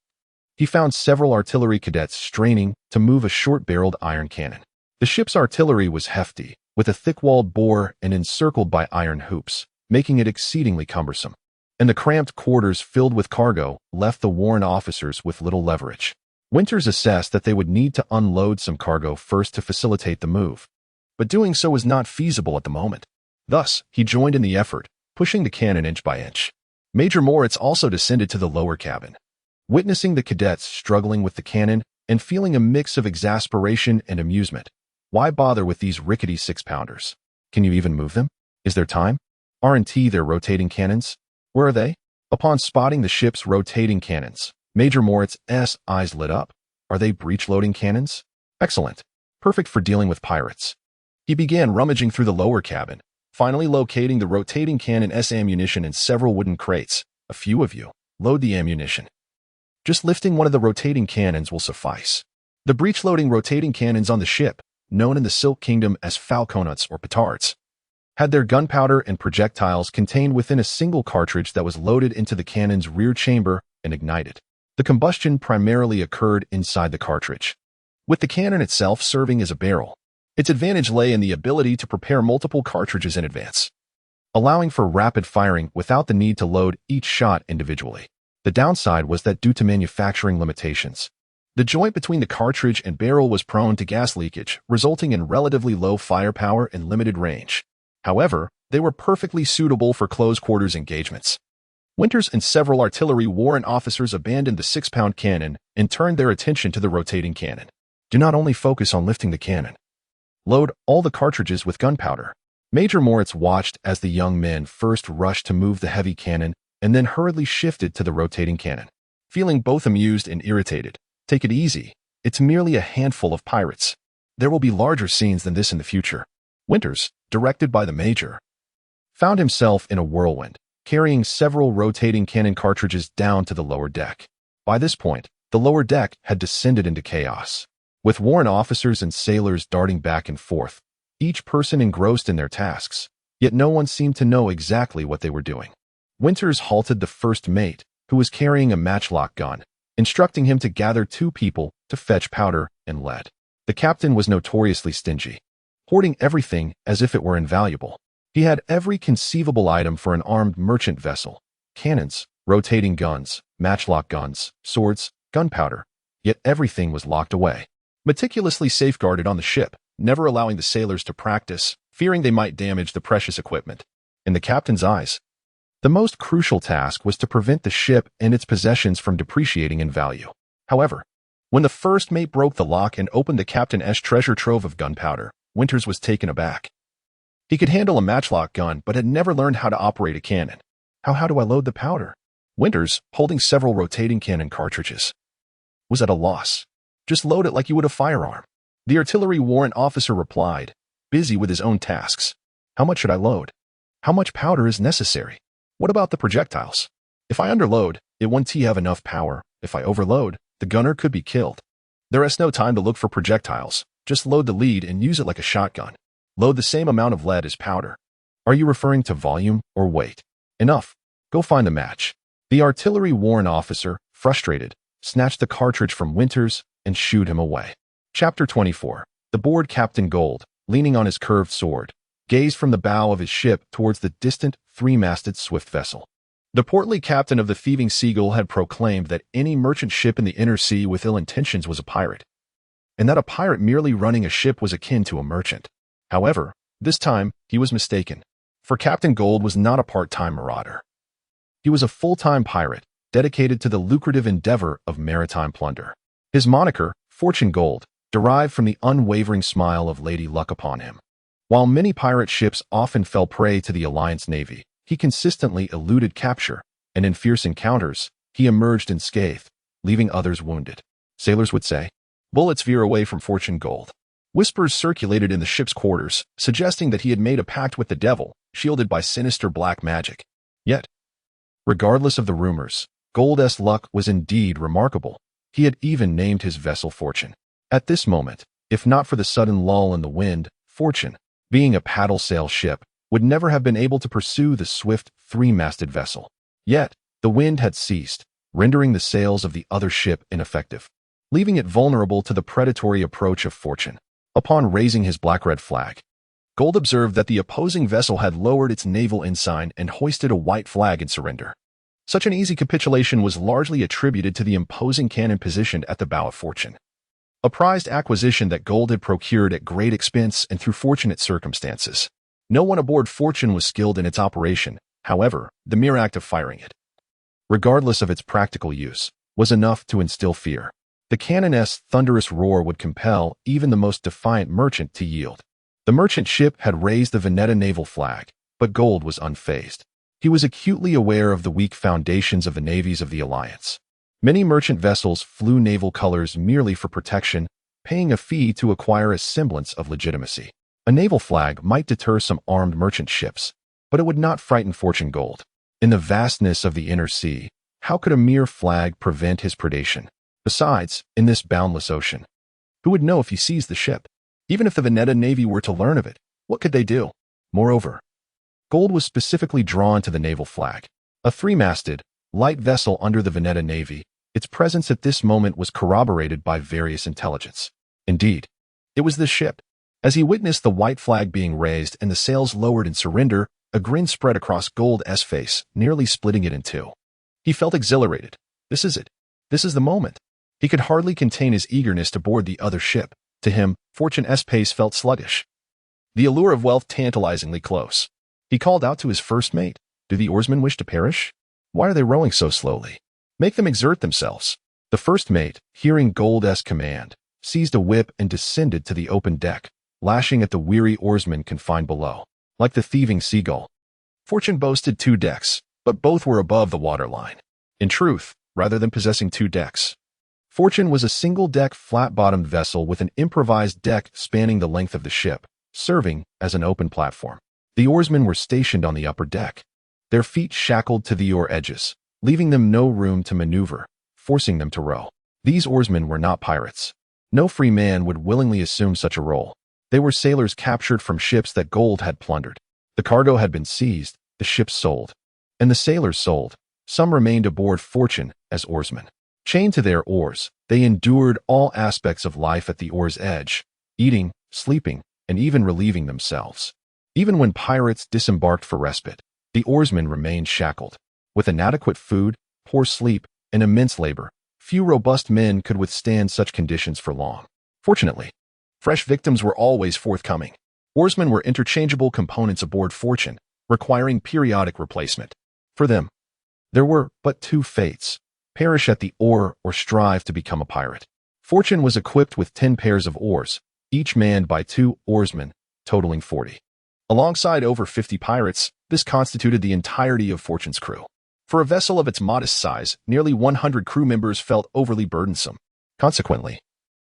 he found several artillery cadets straining to move a short-barreled iron cannon. The ship's artillery was hefty, with a thick-walled bore and encircled by iron hoops, making it exceedingly cumbersome. And the cramped quarters filled with cargo left the warrant officers with little leverage. Winters assessed that they would need to unload some cargo first to facilitate the move, but doing so was not feasible at the moment. Thus, he joined in the effort, pushing the cannon inch by inch. Major Moritz also descended to the lower cabin. Witnessing the cadets struggling with the cannon and feeling a mix of exasperation and amusement. "Why bother with these rickety 6-pounders? Can you even move them? Is there time? Aren't their rotating cannons?" Where are they? Upon spotting the ship's rotating cannons, Major Moritz's eyes lit up. Are they breech-loading cannons? Excellent. Perfect for dealing with pirates. He began rummaging through the lower cabin, finally locating the rotating cannon's ammunition in several wooden crates. A few of you, load the ammunition. Just lifting one of the rotating cannons will suffice. The breech-loading rotating cannons on the ship, known in the Silk Kingdom as falconets or petards, had their gunpowder and projectiles contained within a single cartridge that was loaded into the cannon's rear chamber and ignited. The combustion primarily occurred inside the cartridge, with the cannon itself serving as a barrel. Its advantage lay in the ability to prepare multiple cartridges in advance, allowing for rapid firing without the need to load each shot individually. The downside was that due to manufacturing limitations, the joint between the cartridge and barrel was prone to gas leakage, resulting in relatively low firepower and limited range. However, they were perfectly suitable for close-quarters engagements. Winters and several artillery warrant officers abandoned the 6-pound cannon and turned their attention to the rotating cannon. Do not only focus on lifting the cannon. Load all the cartridges with gunpowder. Major Moritz watched as the young men first rushed to move the heavy cannon and then hurriedly shifted to the rotating cannon. Feeling both amused and irritated, take it easy. It's merely a handful of pirates. There will be larger scenes than this in the future. Winters, directed by the Major, found himself in a whirlwind, carrying several rotating cannon cartridges down to the lower deck. By this point, the lower deck had descended into chaos, with warrant officers and sailors darting back and forth, each person engrossed in their tasks, yet no one seemed to know exactly what they were doing. Winters halted the first mate, who was carrying a matchlock gun, instructing him to gather 2 people to fetch powder and lead. The captain was notoriously stingy, hoarding everything as if it were invaluable. He had every conceivable item for an armed merchant vessel: cannons, rotating guns, matchlock guns, swords, gunpowder, yet everything was locked away, meticulously safeguarded on the ship, never allowing the sailors to practice, fearing they might damage the precious equipment. In the captain's eyes, the most crucial task was to prevent the ship and its possessions from depreciating in value. However, when the first mate broke the lock and opened the captain's treasure trove of gunpowder, Winters was taken aback. He could handle a matchlock gun, but had never learned how to operate a cannon. How do I load the powder? Winters, holding several rotating cannon cartridges, was at a loss. Just load it like you would a firearm. The artillery warrant officer replied, busy with his own tasks. How much should I load? How much powder is necessary? What about the projectiles? If I underload, it won't have enough power. If I overload, the gunner could be killed. There is no time to look for projectiles. Just load the lead and use it like a shotgun. Load the same amount of lead as powder. Are you referring to volume or weight? Enough. Go find a match. The artillery warrant officer, frustrated, snatched the cartridge from Winters and shooed him away. Chapter 24. The bored Captain Gold, leaning on his curved sword, gazed from the bow of his ship towards the distant 3-masted swift vessel. The portly captain of the thieving Seagull had proclaimed that any merchant ship in the inner sea with ill intentions was a pirate, and that a pirate merely running a ship was akin to a merchant. However, this time he was mistaken, for Captain Gold was not a part-time marauder. He was a full-time pirate, dedicated to the lucrative endeavor of maritime plunder. His moniker, Fortune Gold, derived from the unwavering smile of Lady Luck upon him. While many pirate ships often fell prey to the Alliance Navy, he consistently eluded capture, and in fierce encounters, he emerged unscathed, leaving others wounded. Sailors would say, "Bullets veer away from Fortune Gold." Whispers circulated in the ship's quarters, suggesting that he had made a pact with the devil, shielded by sinister black magic. Yet, regardless of the rumors, Gold's luck was indeed remarkable. He had even named his vessel Fortune. At this moment, if not for the sudden lull in the wind, Fortune, being a paddle-sail ship, would never have been able to pursue the swift 3-masted vessel. Yet, the wind had ceased, rendering the sails of the other ship ineffective, leaving it vulnerable to the predatory approach of Fortune. Upon raising his black-red flag, Gold observed that the opposing vessel had lowered its naval ensign and hoisted a white flag in surrender. Such an easy capitulation was largely attributed to the imposing cannon positioned at the bow of Fortune, a prized acquisition that Gold had procured at great expense and through fortunate circumstances. No one aboard Fortune was skilled in its operation. However, the mere act of firing it, regardless of its practical use, was enough to instill fear. The cannon's thunderous roar would compel even the most defiant merchant to yield. The merchant ship had raised the Veneta naval flag, but Gold was unfazed. He was acutely aware of the weak foundations of the navies of the Alliance. Many merchant vessels flew naval colors merely for protection, paying a fee to acquire a semblance of legitimacy. A naval flag might deter some armed merchant ships, but it would not frighten Fortune Gold. In the vastness of the inner sea, how could a mere flag prevent his predation? Besides, in this boundless ocean, who would know if he seized the ship? Even if the Veneta Navy were to learn of it, what could they do? Moreover, Gold was specifically drawn to the naval flag. A three-masted, light vessel under the Veneta Navy, its presence at this moment was corroborated by various intelligence. Indeed, it was this ship. As he witnessed the white flag being raised and the sails lowered in surrender, a grin spread across Gold's face, nearly splitting it in two. He felt exhilarated. This is it. This is the moment. He could hardly contain his eagerness to board the other ship. To him, Fortune's pace felt sluggish. The allure of wealth tantalizingly close. He called out to his first mate. Do the oarsmen wish to perish? Why are they rowing so slowly? Make them exert themselves. The first mate, hearing Gold's command, seized a whip and descended to the open deck, lashing at the weary oarsmen confined below. Like the thieving seagull, Fortune boasted 2 decks, but both were above the waterline. In truth, rather than possessing 2 decks, Fortune was a single-deck flat-bottomed vessel with an improvised deck spanning the length of the ship, serving as an open platform. The oarsmen were stationed on the upper deck, their feet shackled to the oar edges, leaving them no room to maneuver, forcing them to row. These oarsmen were not pirates. No free man would willingly assume such a role. They were sailors captured from ships that Gold had plundered. The cargo had been seized, the ships sold, and the sailors sold. Some remained aboard Fortune as oarsmen. Chained to their oars, they endured all aspects of life at the oar's edge, eating, sleeping, and even relieving themselves. Even when pirates disembarked for respite, the oarsmen remained shackled. With inadequate food, poor sleep, and immense labor, few robust men could withstand such conditions for long. Fortunately, fresh victims were always forthcoming. Oarsmen were interchangeable components aboard Fortune, requiring periodic replacement. For them, there were but 2 fates: perish at the oar or strive to become a pirate. Fortune was equipped with 10 pairs of oars, each manned by 2 oarsmen, totaling 40. Alongside over 50 pirates, this constituted the entirety of Fortune's crew. For a vessel of its modest size, nearly 100 crew members felt overly burdensome. Consequently,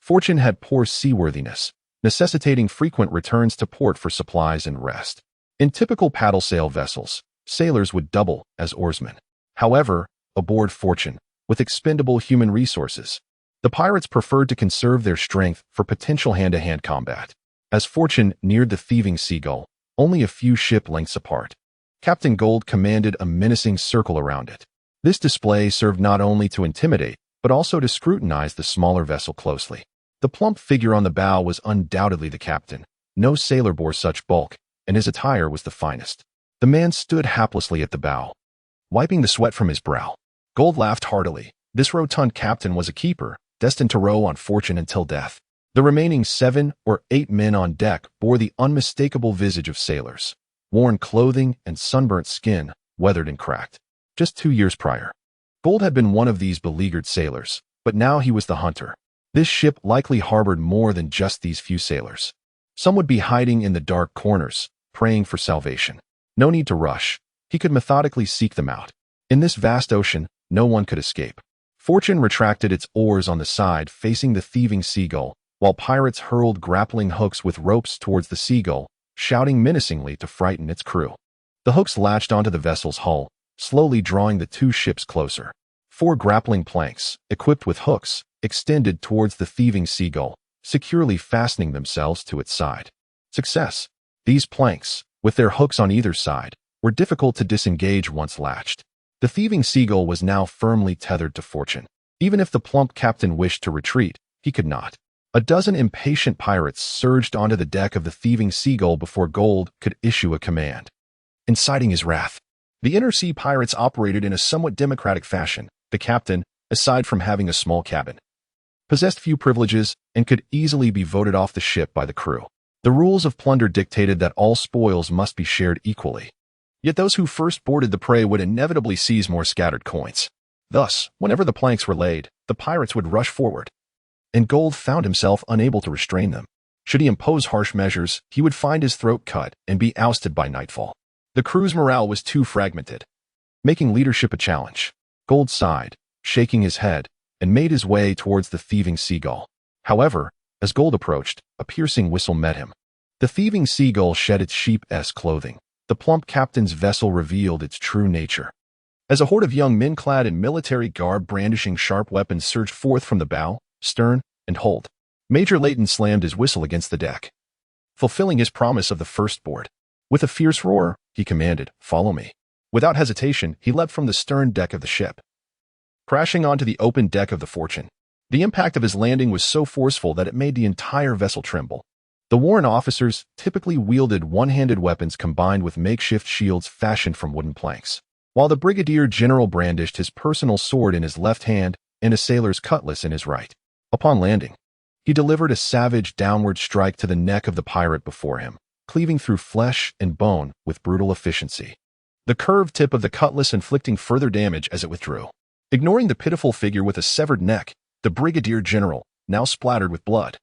Fortune had poor seaworthiness, necessitating frequent returns to port for supplies and rest. In typical paddle sail vessels, sailors would double as oarsmen. However, aboard Fortune, with expendable human resources, the pirates preferred to conserve their strength for potential hand-to-hand combat. As Fortune neared the thieving seagull, only a few ship lengths apart, Captain Gold commanded a menacing circle around it. This display served not only to intimidate, but also to scrutinize the smaller vessel closely. The plump figure on the bow was undoubtedly the captain. No sailor bore such bulk, and his attire was the finest. The man stood haplessly at the bow, wiping the sweat from his brow. Gold laughed heartily. This rotund captain was a keeper, destined to row on Fortune until death. The remaining 7 or 8 men on deck bore the unmistakable visage of sailors. Worn clothing and sunburnt skin, weathered and cracked. Just 2 years prior, Gold had been one of these beleaguered sailors, but now he was the hunter. This ship likely harbored more than just these few sailors. Some would be hiding in the dark corners, praying for salvation. No need to rush. He could methodically seek them out. In this vast ocean, no one could escape. Fortune retracted its oars on the side facing the thieving seagull, while pirates hurled grappling hooks with ropes towards the seagull, shouting menacingly to frighten its crew. The hooks latched onto the vessel's hull, slowly drawing the 2 ships closer. 4 grappling planks, equipped with hooks, extended towards the thieving seagull, securely fastening themselves to its side. Success! These planks, with their hooks on either side, were difficult to disengage once latched. The thieving seagull was now firmly tethered to Fortune. Even if the plump captain wished to retreat, he could not. A dozen impatient pirates surged onto the deck of the thieving seagull before Gold could issue a command. Inciting his wrath, the inner sea pirates operated in a somewhat democratic fashion. The captain, aside from having a small cabin, possessed few privileges and could easily be voted off the ship by the crew. The rules of plunder dictated that all spoils must be shared equally. Yet those who first boarded the prey would inevitably seize more scattered coins. Thus, whenever the planks were laid, the pirates would rush forward, and Gold found himself unable to restrain them. Should he impose harsh measures, he would find his throat cut and be ousted by nightfall. The crew's morale was too fragmented, making leadership a challenge. Gold sighed, shaking his head, and made his way towards the thieving seagull. However, as Gold approached, a piercing whistle met him. The thieving seagull shed its sheep-esque clothing. The plump captain's vessel revealed its true nature. As a horde of young men clad in military garb brandishing sharp weapons surged forth from the bow, stern, and hold, Major Layton slammed his whistle against the deck, fulfilling his promise of the first board. With a fierce roar, he commanded, "Follow me." Without hesitation, he leapt from the stern deck of the ship, crashing onto the open deck of the Fortune. The impact of his landing was so forceful that it made the entire vessel tremble. The Warren officers typically wielded one-handed weapons combined with makeshift shields fashioned from wooden planks, while the brigadier general brandished his personal sword in his left hand and a sailor's cutlass in his right. Upon landing, he delivered a savage downward strike to the neck of the pirate before him, cleaving through flesh and bone with brutal efficiency, the curved tip of the cutlass inflicting further damage as it withdrew. Ignoring the pitiful figure with a severed neck, the brigadier general, now splattered with blood,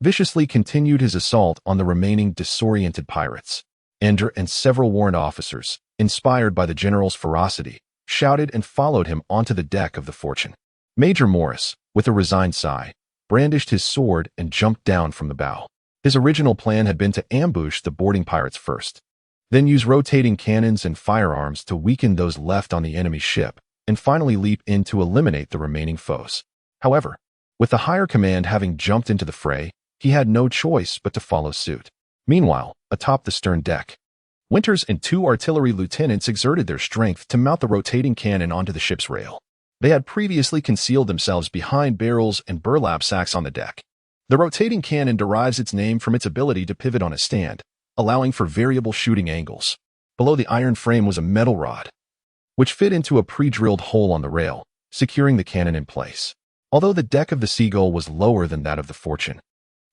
viciously continued his assault on the remaining disoriented pirates. Ender and several Warren officers, inspired by the general's ferocity, shouted and followed him onto the deck of the Fortune. Major Morris, with a resigned sigh, brandished his sword and jumped down from the bow. His original plan had been to ambush the boarding pirates first, then use rotating cannons and firearms to weaken those left on the enemy ship, and finally leap in to eliminate the remaining foes. However, with the higher command having jumped into the fray, he had no choice but to follow suit. Meanwhile, atop the stern deck, Winters and two artillery lieutenants exerted their strength to mount the rotating cannon onto the ship's rail. They had previously concealed themselves behind barrels and burlap sacks on the deck. The rotating cannon derives its name from its ability to pivot on a stand, allowing for variable shooting angles. Below the iron frame was a metal rod, which fit into a pre-drilled hole on the rail, securing the cannon in place. Although the deck of the Seagull was lower than that of the Fortune,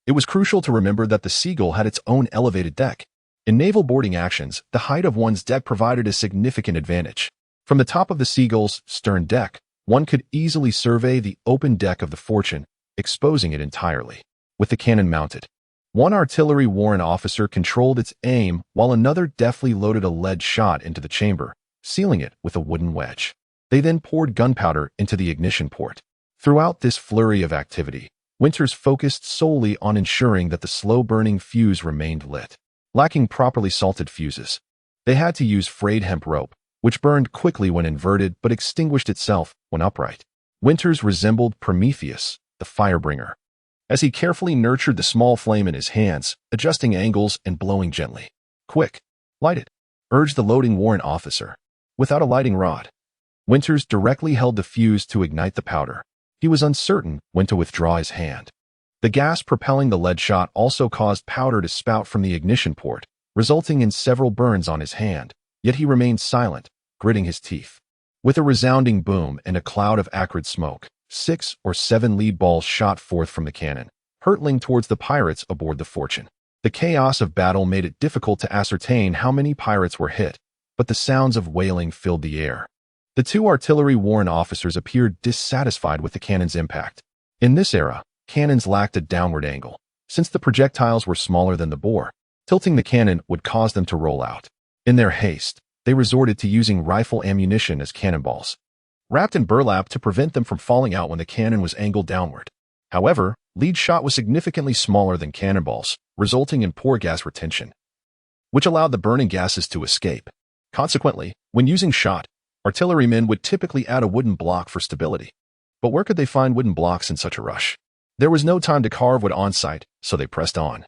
it was crucial to remember that the Seagull had its own elevated deck. In naval boarding actions, the height of one's deck provided a significant advantage. From the top of the Seagull's stern deck, one could easily survey the open deck of the Fortune, exposing it entirely. With the cannon mounted, one artillery Warren officer controlled its aim while another deftly loaded a lead shot into the chamber, sealing it with a wooden wedge. They then poured gunpowder into the ignition port. Throughout this flurry of activity, Winters focused solely on ensuring that the slow-burning fuse remained lit. Lacking properly salted fuses, they had to use frayed hemp rope, which burned quickly when inverted but extinguished itself when upright. Winters resembled Prometheus, the firebringer, as he carefully nurtured the small flame in his hands, adjusting angles and blowing gently. "Quick, light it," urged the loading Warren officer. Without a lighting rod, Winters directly held the fuse to ignite the powder. He was uncertain when to withdraw his hand. The gas propelling the lead shot also caused powder to spout from the ignition port, resulting in several burns on his hand, yet he remained silent, gritting his teeth. With a resounding boom and a cloud of acrid smoke, 6 or 7 lead balls shot forth from the cannon, hurtling towards the pirates aboard the Fortune. The chaos of battle made it difficult to ascertain how many pirates were hit, but the sounds of wailing filled the air. The two artillery Warren officers appeared dissatisfied with the cannon's impact. In this era, cannons lacked a downward angle, since the projectiles were smaller than the bore. Tilting the cannon would cause them to roll out. In their haste, they resorted to using rifle ammunition as cannonballs, wrapped in burlap to prevent them from falling out when the cannon was angled downward. However, lead shot was significantly smaller than cannonballs, resulting in poor gas retention, which allowed the burning gases to escape. Consequently, when using shot, artillerymen would typically add a wooden block for stability. But where could they find wooden blocks in such a rush? There was no time to carve wood on site, so they pressed on,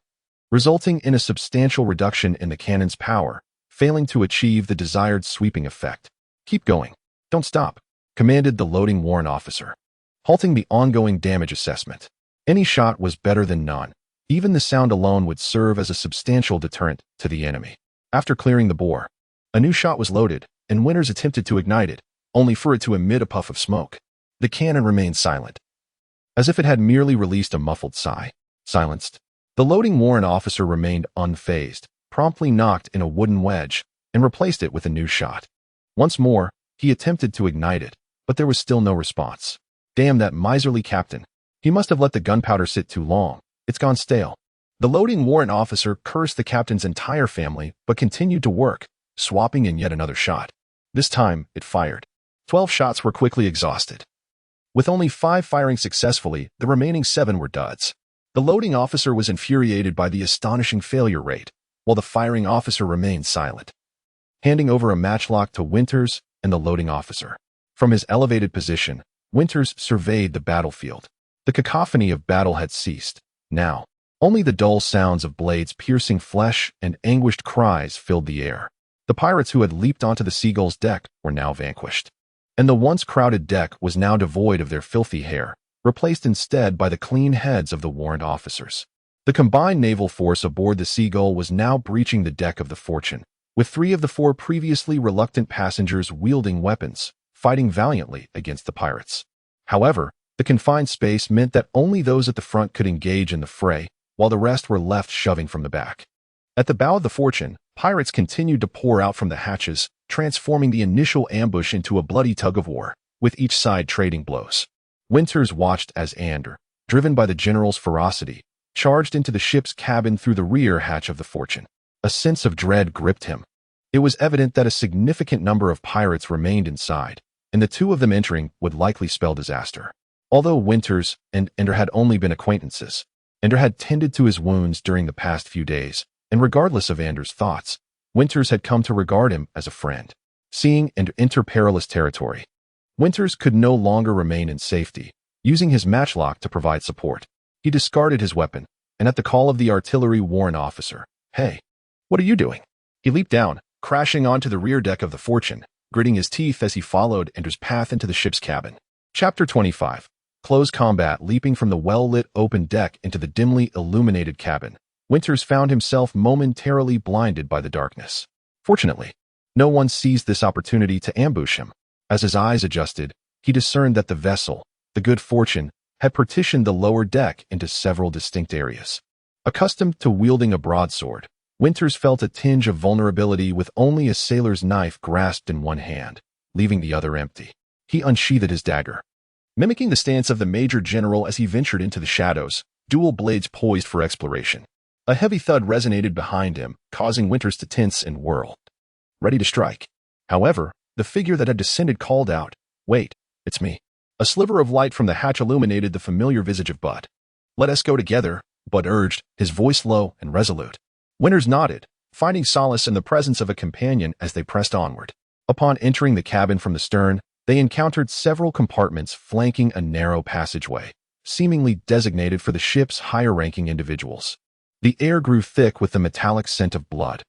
resulting in a substantial reduction in the cannon's power, failing to achieve the desired sweeping effect. "Keep going. Don't stop," commanded the loading Warren officer, halting the ongoing damage assessment. Any shot was better than none. Even the sound alone would serve as a substantial deterrent to the enemy. After clearing the bore, a new shot was loaded, and Winters attempted to ignite it, only for it to emit a puff of smoke. The cannon remained silent, as if it had merely released a muffled sigh. Silenced, the loading Warren officer remained unfazed, promptly knocked in a wooden wedge, and replaced it with a new shot. Once more, he attempted to ignite it, but there was still no response. "Damn that miserly captain. He must have let the gunpowder sit too long. It's gone stale." The loading Warren officer cursed the captain's entire family, but continued to work, swapping in yet another shot. This time, it fired. 12 shots were quickly exhausted. With only 5 firing successfully, the remaining 7 were duds. The loading officer was infuriated by the astonishing failure rate, while the firing officer remained silent. Handing over a matchlock to Winters and the loading officer. From his elevated position, Winters surveyed the battlefield. The cacophony of battle had ceased. Now, only the dull sounds of blades piercing flesh and anguished cries filled the air. The pirates who had leaped onto the Seagull's deck were now vanquished. And the once crowded deck was now devoid of their filthy hair, replaced instead by the clean heads of the warrant officers. The combined naval force aboard the Seagull was now breaching the deck of the Fortune, with 3 of the 4 previously reluctant passengers wielding weapons, fighting valiantly against the pirates. However, the confined space meant that only those at the front could engage in the fray, while the rest were left shoving from the back. At the bow of the Fortune, pirates continued to pour out from the hatches, transforming the initial ambush into a bloody tug-of-war, with each side trading blows. Winters watched as Ander, driven by the general's ferocity, charged into the ship's cabin through the rear hatch of the Fortune. A sense of dread gripped him. It was evident that a significant number of pirates remained inside, and the 2 of them entering would likely spell disaster. Although Winters and Ander had only been acquaintances, Ander had tended to his wounds during the past few days, and regardless of Ander's thoughts, Winters had come to regard him as a friend. Seeing Ander enter perilous territory, Winters could no longer remain in safety, using his matchlock to provide support. He discarded his weapon, and at the call of the artillery warrant officer, "Hey, what are you doing?" He leaped down, crashing onto the rear deck of the Fortune, gritting his teeth as he followed Ander's path into the ship's cabin. Chapter 25. Close combat. Leaping from the well-lit open deck into the dimly illuminated cabin, Winters found himself momentarily blinded by the darkness. Fortunately, no one seized this opportunity to ambush him. As his eyes adjusted, he discerned that the vessel, the Good Fortune, had partitioned the lower deck into several distinct areas. Accustomed to wielding a broadsword, Winters felt a tinge of vulnerability with only a sailor's knife grasped in one hand, leaving the other empty. He unsheathed his dagger. Mimicking the stance of the Major General as he ventured into the shadows, dual blades poised for exploration. A heavy thud resonated behind him, causing Winters to tense and whirl, ready to strike. However, the figure that had descended called out, "Wait, it's me." A sliver of light from the hatch illuminated the familiar visage of Bud. "Let us go together," Bud urged, his voice low and resolute. Winters nodded, finding solace in the presence of a companion as they pressed onward. Upon entering the cabin from the stern, they encountered several compartments flanking a narrow passageway, seemingly designated for the ship's higher-ranking individuals. The air grew thick with the metallic scent of blood,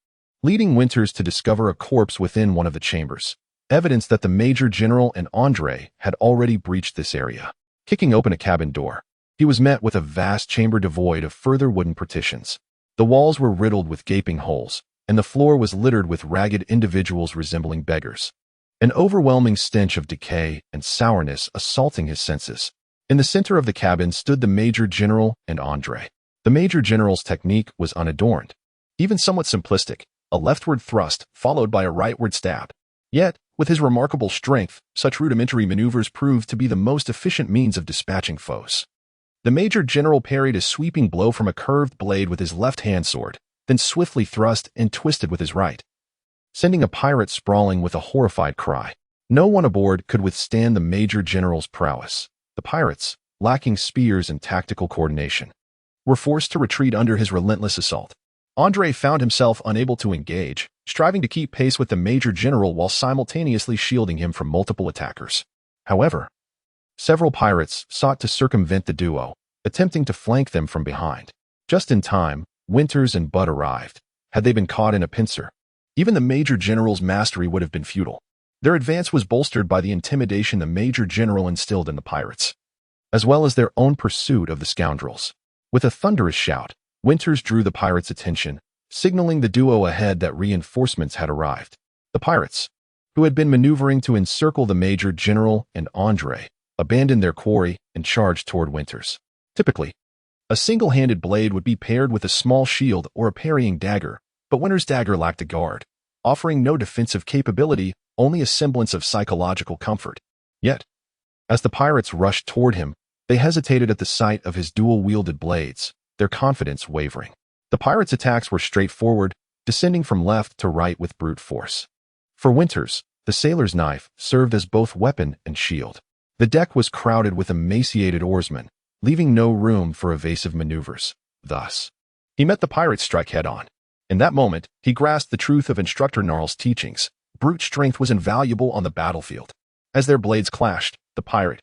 leading Winters to discover a corpse within one of the chambers, evidence that the Major General and Andre had already breached this area. Kicking open a cabin door, he was met with a vast chamber devoid of further wooden partitions. The walls were riddled with gaping holes, and the floor was littered with ragged individuals resembling beggars. An overwhelming stench of decay and sourness assaulting his senses. In the center of the cabin stood the Major General and Andre. The Major General's technique was unadorned, even somewhat simplistic, a leftward thrust followed by a rightward stab. Yet, with his remarkable strength, such rudimentary maneuvers proved to be the most efficient means of dispatching foes. The Major General parried a sweeping blow from a curved blade with his left-hand sword, then swiftly thrust and twisted with his right, sending a pirate sprawling with a horrified cry. No one aboard could withstand the Major General's prowess. The pirates, lacking spears and tactical coordination, were forced to retreat under his relentless assault. Andre found himself unable to engage, striving to keep pace with the Major General while simultaneously shielding him from multiple attackers. However, several pirates sought to circumvent the duo, attempting to flank them from behind. Just in time, Winters and Bud arrived. Had they been caught in a pincer, even the Major General's mastery would have been futile. Their advance was bolstered by the intimidation the Major General instilled in the pirates, as well as their own pursuit of the scoundrels. With a thunderous shout, Winters drew the pirates' attention, signaling the duo ahead that reinforcements had arrived. The pirates, who had been maneuvering to encircle the Major General and Andre, abandoned their quarry and charged toward Winters. Typically, a single-handed blade would be paired with a small shield or a parrying dagger, but Winters' dagger lacked a guard, offering no defensive capability, only a semblance of psychological comfort. Yet, as the pirates rushed toward him, they hesitated at the sight of his dual-wielded blades, their confidence wavering. The pirates' attacks were straightforward, descending from left to right with brute force. For Winters, the sailor's knife served as both weapon and shield. The deck was crowded with emaciated oarsmen, leaving no room for evasive maneuvers. Thus, he met the pirate's strike head-on. In that moment, he grasped the truth of Instructor Gnarl's teachings. Brute strength was invaluable on the battlefield. As their blades clashed, the pirate,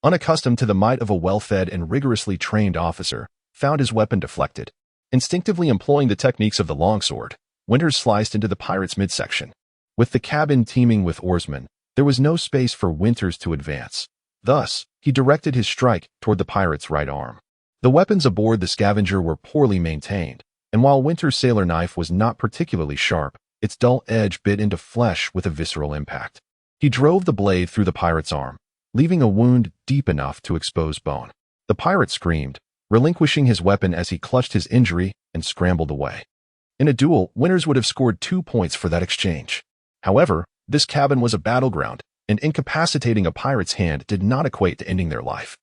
unaccustomed to the might of a well-fed and rigorously trained officer, found his weapon deflected. Instinctively employing the techniques of the longsword, Winters sliced into the pirate's midsection. With the cabin teeming with oarsmen, there was no space for Winters to advance. Thus, he directed his strike toward the pirate's right arm. The weapons aboard the Scavenger were poorly maintained, and while Winters' sailor knife was not particularly sharp, its dull edge bit into flesh with a visceral impact. He drove the blade through the pirate's arm, leaving a wound deep enough to expose bone. The pirate screamed, relinquishing his weapon as he clutched his injury and scrambled away. In a duel, Winters would have scored 2 points for that exchange. However, this cabin was a battleground, and incapacitating a pirate's hand did not equate to ending their life.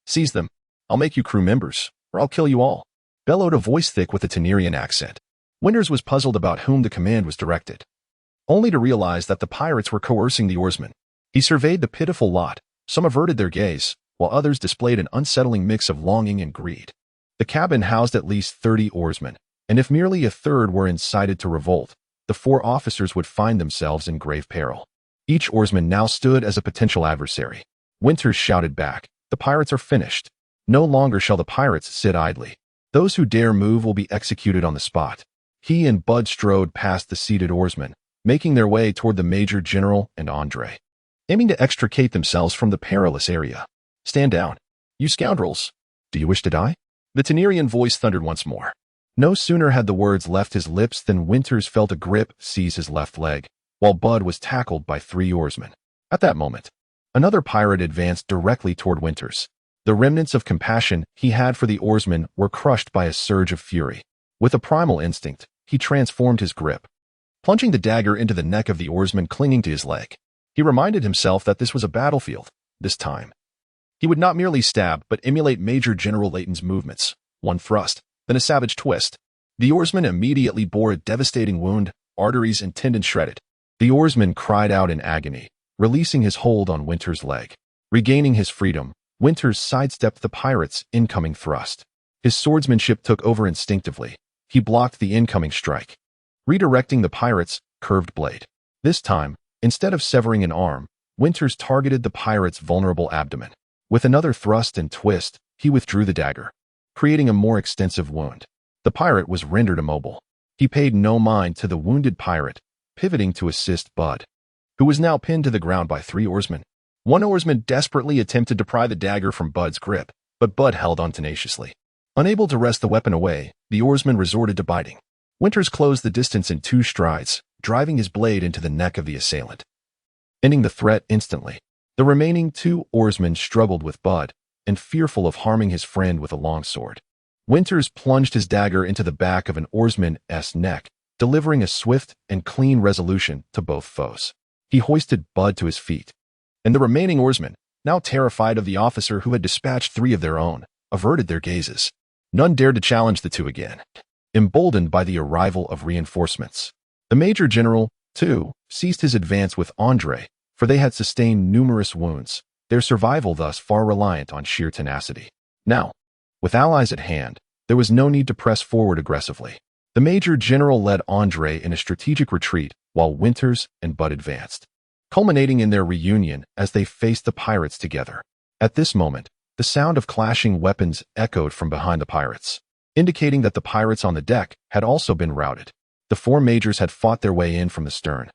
"Seize them. I'll make you crew members, or I'll kill you all," bellowed a voice thick with a Tenerian accent. Winters was puzzled about whom the command was directed, only to realize that the pirates were coercing the oarsmen. He surveyed the pitiful lot. Some averted their gaze, while others displayed an unsettling mix of longing and greed. The cabin housed at least 30 oarsmen, and if merely a third were incited to revolt, the 4 officers would find themselves in grave peril. Each oarsman now stood as a potential adversary. Winters shouted back, "The pirates are finished. No longer shall the pirates sit idly. Those who dare move will be executed on the spot." He and Bud strode past the seated oarsmen, making their way toward the Major General and Andre, aiming to extricate themselves from the perilous area. "Stand down, you scoundrels. Do you wish to die?" The Tenerian voice thundered once more. No sooner had the words left his lips than Winters felt a grip seize his left leg, while Bud was tackled by 3 oarsmen. At that moment, another pirate advanced directly toward Winters. The remnants of compassion he had for the oarsmen were crushed by a surge of fury. With a primal instinct, he transformed his grip, plunging the dagger into the neck of the oarsman clinging to his leg. He reminded himself that this was a battlefield. This time, he would not merely stab but emulate Major General Layton's movements. One thrust, then a savage twist. The oarsman immediately bore a devastating wound, arteries and tendons shredded. The oarsman cried out in agony, releasing his hold on Winters' leg. Regaining his freedom, Winters sidestepped the pirate's incoming thrust. His swordsmanship took over instinctively. He blocked the incoming strike, redirecting the pirate's curved blade. This time, instead of severing an arm, Winters targeted the pirate's vulnerable abdomen. With another thrust and twist, he withdrew the dagger, creating a more extensive wound. The pirate was rendered immobile. He paid no mind to the wounded pirate, pivoting to assist Bud, who was now pinned to the ground by 3 oarsmen. One oarsman desperately attempted to pry the dagger from Bud's grip, but Bud held on tenaciously. Unable to wrest the weapon away, the oarsman resorted to biting. Winters closed the distance in 2 strides, driving his blade into the neck of the assailant, ending the threat instantly. The remaining 2 oarsmen struggled with Bud, and fearful of harming his friend with a longsword, Winters plunged his dagger into the back of an oarsman's neck, delivering a swift and clean resolution to both foes. He hoisted Bud to his feet, and the remaining oarsmen, now terrified of the officer who had dispatched 3 of their own, averted their gazes. None dared to challenge the 2 again, emboldened by the arrival of reinforcements. The Major General, too, ceased his advance with Andre, for they had sustained numerous wounds, their survival thus far reliant on sheer tenacity. Now, with allies at hand, there was no need to press forward aggressively. The Major General led Andre in a strategic retreat while Winters and Bud advanced, culminating in their reunion as they faced the pirates together. At this moment, the sound of clashing weapons echoed from behind the pirates, indicating that the pirates on the deck had also been routed. The 4 majors had fought their way in from the stern,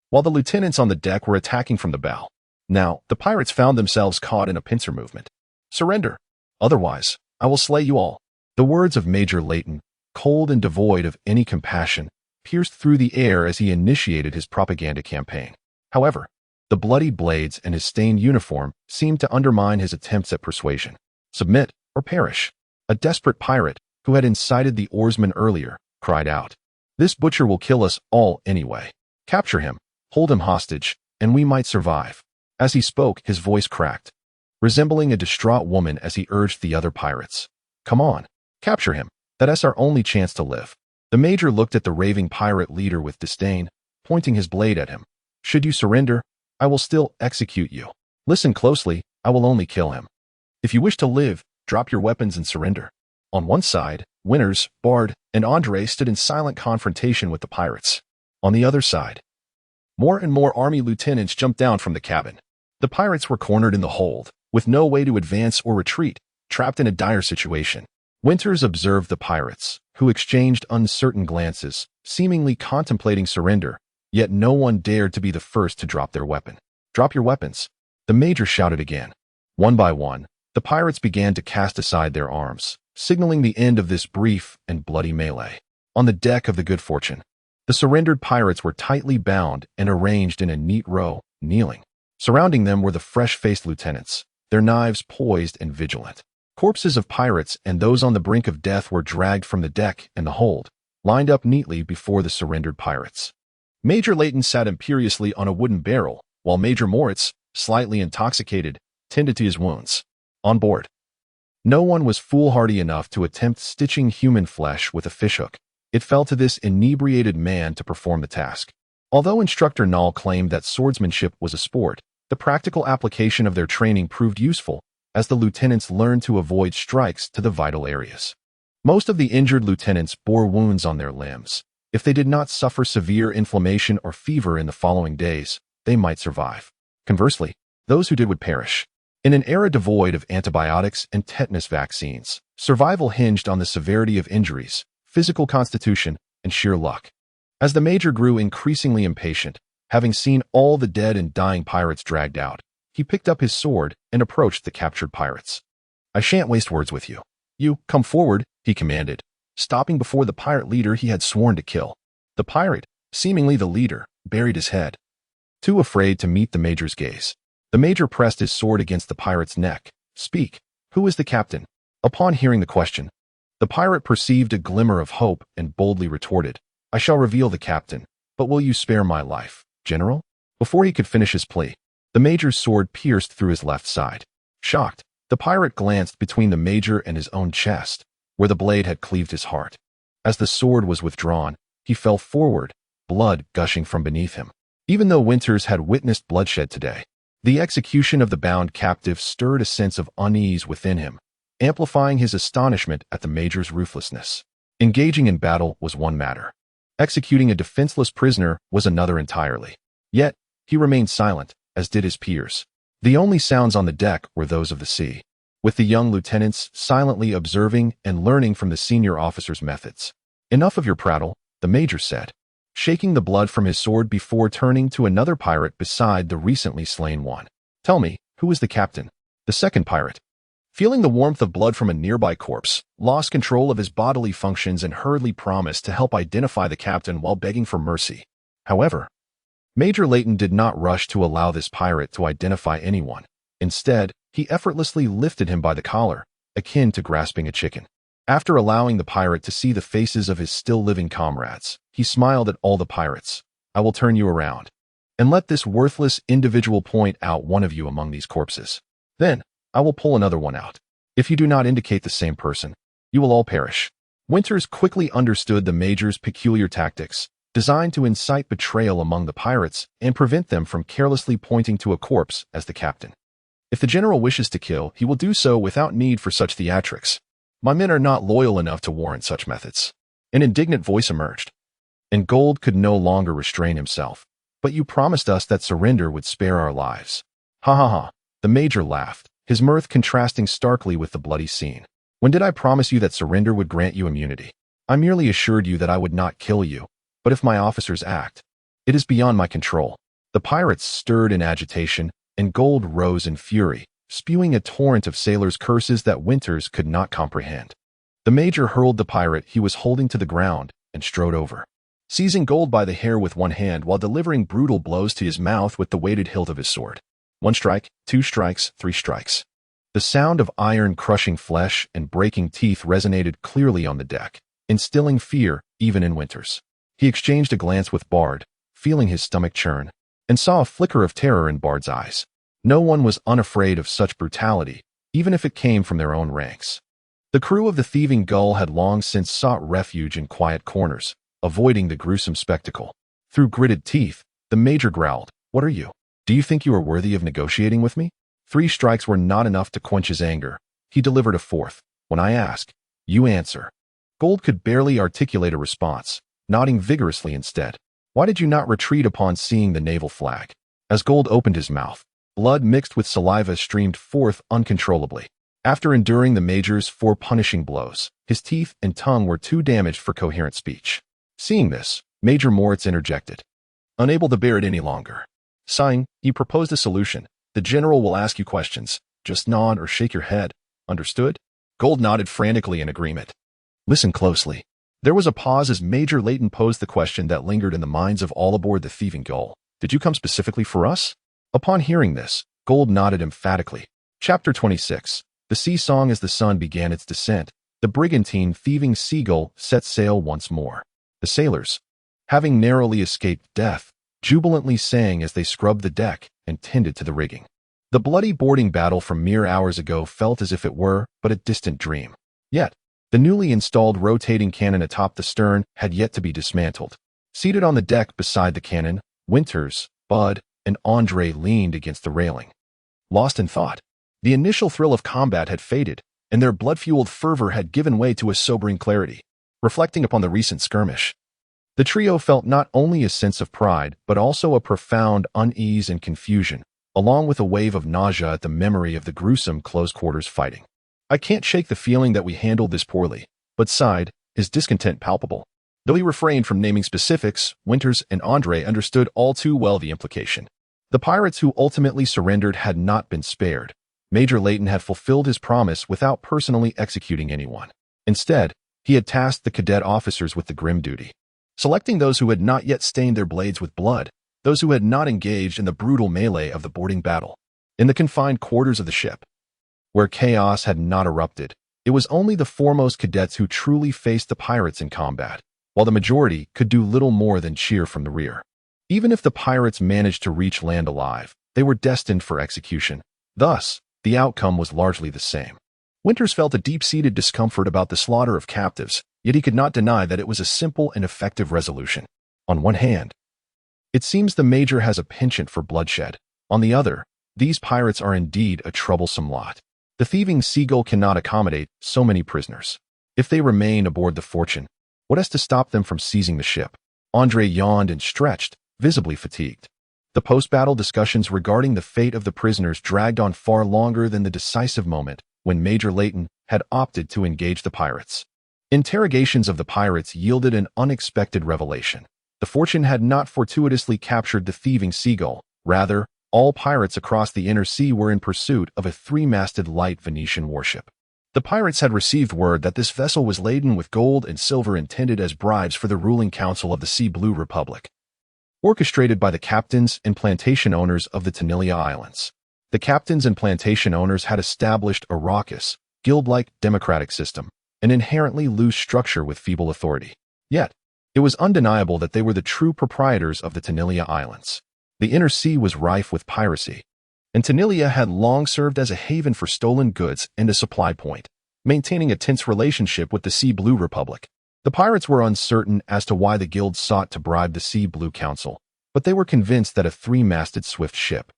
while the lieutenants on the deck were attacking from the bow. Now, the pirates found themselves caught in a pincer movement. "Surrender. Otherwise, I will slay you all." The words of Major Layton, cold and devoid of any compassion, pierced through the air as he initiated his propaganda campaign. However, the bloodied blades and his stained uniform seemed to undermine his attempts at persuasion. "Submit or perish." A desperate pirate, who had incited the oarsmen earlier, cried out, "This butcher will kill us all anyway. Capture him, hold him hostage, and we might survive." As he spoke, his voice cracked, resembling a distraught woman as he urged the other pirates, "Come on, capture him. That's our only chance to live." The major looked at the raving pirate leader with disdain, pointing his blade at him. Should you surrender, I will still execute you. Listen closely, I will only kill him. If you wish to live, drop your weapons and surrender. On one side, Winters, Bard, and Andre stood in silent confrontation with the pirates. On the other side, more and more army lieutenants jumped down from the cabin. The pirates were cornered in the hold, with no way to advance or retreat, trapped in a dire situation. Winters observed the pirates, who exchanged uncertain glances, seemingly contemplating surrender, yet no one dared to be the first to drop their weapon. Drop your weapons, the major shouted again. One by one, the pirates began to cast aside their arms, signaling the end of this brief and bloody melee. On the deck of the Good Fortune, the surrendered pirates were tightly bound and arranged in a neat row, kneeling. Surrounding them were the fresh-faced lieutenants, their knives poised and vigilant. Corpses of pirates and those on the brink of death were dragged from the deck and the hold, lined up neatly before the surrendered pirates. Major Leighton sat imperiously on a wooden barrel, while Major Moritz, slightly intoxicated, tended to his wounds. On board, no one was foolhardy enough to attempt stitching human flesh with a fishhook. It fell to this inebriated man to perform the task. Although Instructor Null claimed that swordsmanship was a sport, the practical application of their training proved useful, as the lieutenants learned to avoid strikes to the vital areas. Most of the injured lieutenants bore wounds on their limbs. If they did not suffer severe inflammation or fever in the following days, they might survive. Conversely, those who did would perish. In an era devoid of antibiotics and tetanus vaccines, survival hinged on the severity of injuries, physical constitution, and sheer luck. As the major grew increasingly impatient, having seen all the dead and dying pirates dragged out, he picked up his sword and approached the captured pirates. I shan't waste words with you. You, come forward, he commanded, stopping before the pirate leader he had sworn to kill. The pirate, seemingly the leader, buried his head, too afraid to meet the major's gaze. The major pressed his sword against the pirate's neck. Speak, who is the captain? Upon hearing the question, the pirate perceived a glimmer of hope and boldly retorted, I shall reveal the captain, but will you spare my life, General? Before he could finish his plea, the major's sword pierced through his left side. Shocked, the pirate glanced between the major and his own chest, where the blade had cleaved his heart. As the sword was withdrawn, he fell forward, blood gushing from beneath him. Even though Winters had witnessed bloodshed today, the execution of the bound captive stirred a sense of unease within him, amplifying his astonishment at the major's ruthlessness. Engaging in battle was one matter. Executing a defenseless prisoner was another entirely. Yet, he remained silent, as did his peers. The only sounds on the deck were those of the sea, with the young lieutenants silently observing and learning from the senior officer's methods. Enough of your prattle, the major said, shaking the blood from his sword before turning to another pirate beside the recently slain one. Tell me, who is the captain? The second pirate, feeling the warmth of blood from a nearby corpse, lost control of his bodily functions and hurriedly promised to help identify the captain while begging for mercy. However, Major Leighton did not rush to allow this pirate to identify anyone. Instead, he effortlessly lifted him by the collar, akin to grasping a chicken. After allowing the pirate to see the faces of his still-living comrades, he smiled at all the pirates. I will turn you around, and let this worthless individual point out one of you among these corpses. Then, I will pull another one out. If you do not indicate the same person, you will all perish. Winters quickly understood the major's peculiar tactics, designed to incite betrayal among the pirates and prevent them from carelessly pointing to a corpse as the captain. If the general wishes to kill, he will do so without need for such theatrics. My men are not loyal enough to warrant such methods. An indignant voice emerged, and Gold could no longer restrain himself. But you promised us that surrender would spare our lives. Ha ha ha. The major laughed, his mirth contrasting starkly with the bloody scene. When did I promise you that surrender would grant you immunity? I merely assured you that I would not kill you, but if my officers act, it is beyond my control. The pirates stirred in agitation, and Gold rose in fury, spewing a torrent of sailors' curses that Winters could not comprehend. The major hurled the pirate he was holding to the ground and strode over, seizing Gold by the hair with one hand while delivering brutal blows to his mouth with the weighted hilt of his sword. 1 strike, 2 strikes, 3 strikes. The sound of iron crushing flesh and breaking teeth resonated clearly on the deck, instilling fear even in Winters. He exchanged a glance with Bard, feeling his stomach churn, and saw a flicker of terror in Bard's eyes. No one was unafraid of such brutality, even if it came from their own ranks. The crew of the thieving gull had long since sought refuge in quiet corners, avoiding the gruesome spectacle. Through gritted teeth, the major growled, "What are you? Do you think you are worthy of negotiating with me?" 3 strikes were not enough to quench his anger. He delivered a fourth. "When I ask, you answer." Gold could barely articulate a response, nodding vigorously instead. "Why did you not retreat upon seeing the naval flag?" As Gold opened his mouth, blood mixed with saliva streamed forth uncontrollably. After enduring the major's 4 punishing blows, his teeth and tongue were too damaged for coherent speech. Seeing this, Major Moritz interjected, unable to bear it any longer. Sighing, he proposed a solution. "The general will ask you questions. Just nod or shake your head. Understood?" Gold nodded frantically in agreement. "Listen closely." There was a pause as Major Leighton posed the question that lingered in the minds of all aboard the thieving gull. "Did you come specifically for us?" Upon hearing this, Gold nodded emphatically. Chapter 26. The sea song. As the sun began its descent, the brigantine thieving seagull set sail once more. The sailors, having narrowly escaped death, jubilantly sang as they scrubbed the deck and tended to the rigging. The bloody boarding battle from mere hours ago felt as if it were but a distant dream. Yet, the newly installed rotating cannon atop the stern had yet to be dismantled. Seated on the deck beside the cannon, Winters, Bud, and Andre leaned against the railing, lost in thought. The initial thrill of combat had faded, and their blood-fueled fervor had given way to a sobering clarity. Reflecting upon the recent skirmish, the trio felt not only a sense of pride, but also a profound unease and confusion, along with a wave of nausea at the memory of the gruesome close-quarters fighting. "I can't shake the feeling that we handled this poorly," Bud sighed, his discontent palpable. Though he refrained from naming specifics, Winters and Andre understood all too well the implication. The pirates who ultimately surrendered had not been spared. Major Leighton had fulfilled his promise without personally executing anyone. Instead, he had tasked the cadet officers with the grim duty, selecting those who had not yet stained their blades with blood, those who had not engaged in the brutal melee of the boarding battle. In the confined quarters of the ship, where chaos had not erupted, it was only the foremost cadets who truly faced the pirates in combat, while the majority could do little more than cheer from the rear. Even if the pirates managed to reach land alive, they were destined for execution. Thus, the outcome was largely the same. Winters felt a deep-seated discomfort about the slaughter of captives, yet he could not deny that it was a simple and effective resolution. On one hand, it seems the Major has a penchant for bloodshed. On the other, these pirates are indeed a troublesome lot. The thieving seagull cannot accommodate so many prisoners. If they remain aboard the Fortune, what has to stop them from seizing the ship? Andre yawned and stretched, visibly fatigued. The post-battle discussions regarding the fate of the prisoners dragged on far longer than the decisive moment when Major Leighton had opted to engage the pirates. Interrogations of the pirates yielded an unexpected revelation. The Fortune had not fortuitously captured the thieving seagull. Rather, all pirates across the inner sea were in pursuit of a 3-masted light Venetian warship. The pirates had received word that this vessel was laden with gold and silver intended as bribes for the ruling council of the Sea Blue Republic, orchestrated by the captains and plantation owners of the Tenilia Islands. The captains and plantation owners had established a raucous, guild-like democratic system, an inherently loose structure with feeble authority. Yet, it was undeniable that they were the true proprietors of the Tenilia Islands. The inner sea was rife with piracy, and Tenilia had long served as a haven for stolen goods and a supply point, maintaining a tense relationship with the Sea Blue Republic. The pirates were uncertain as to why the guild sought to bribe the Sea Blue Council, but they were convinced that a 3-masted swift ship,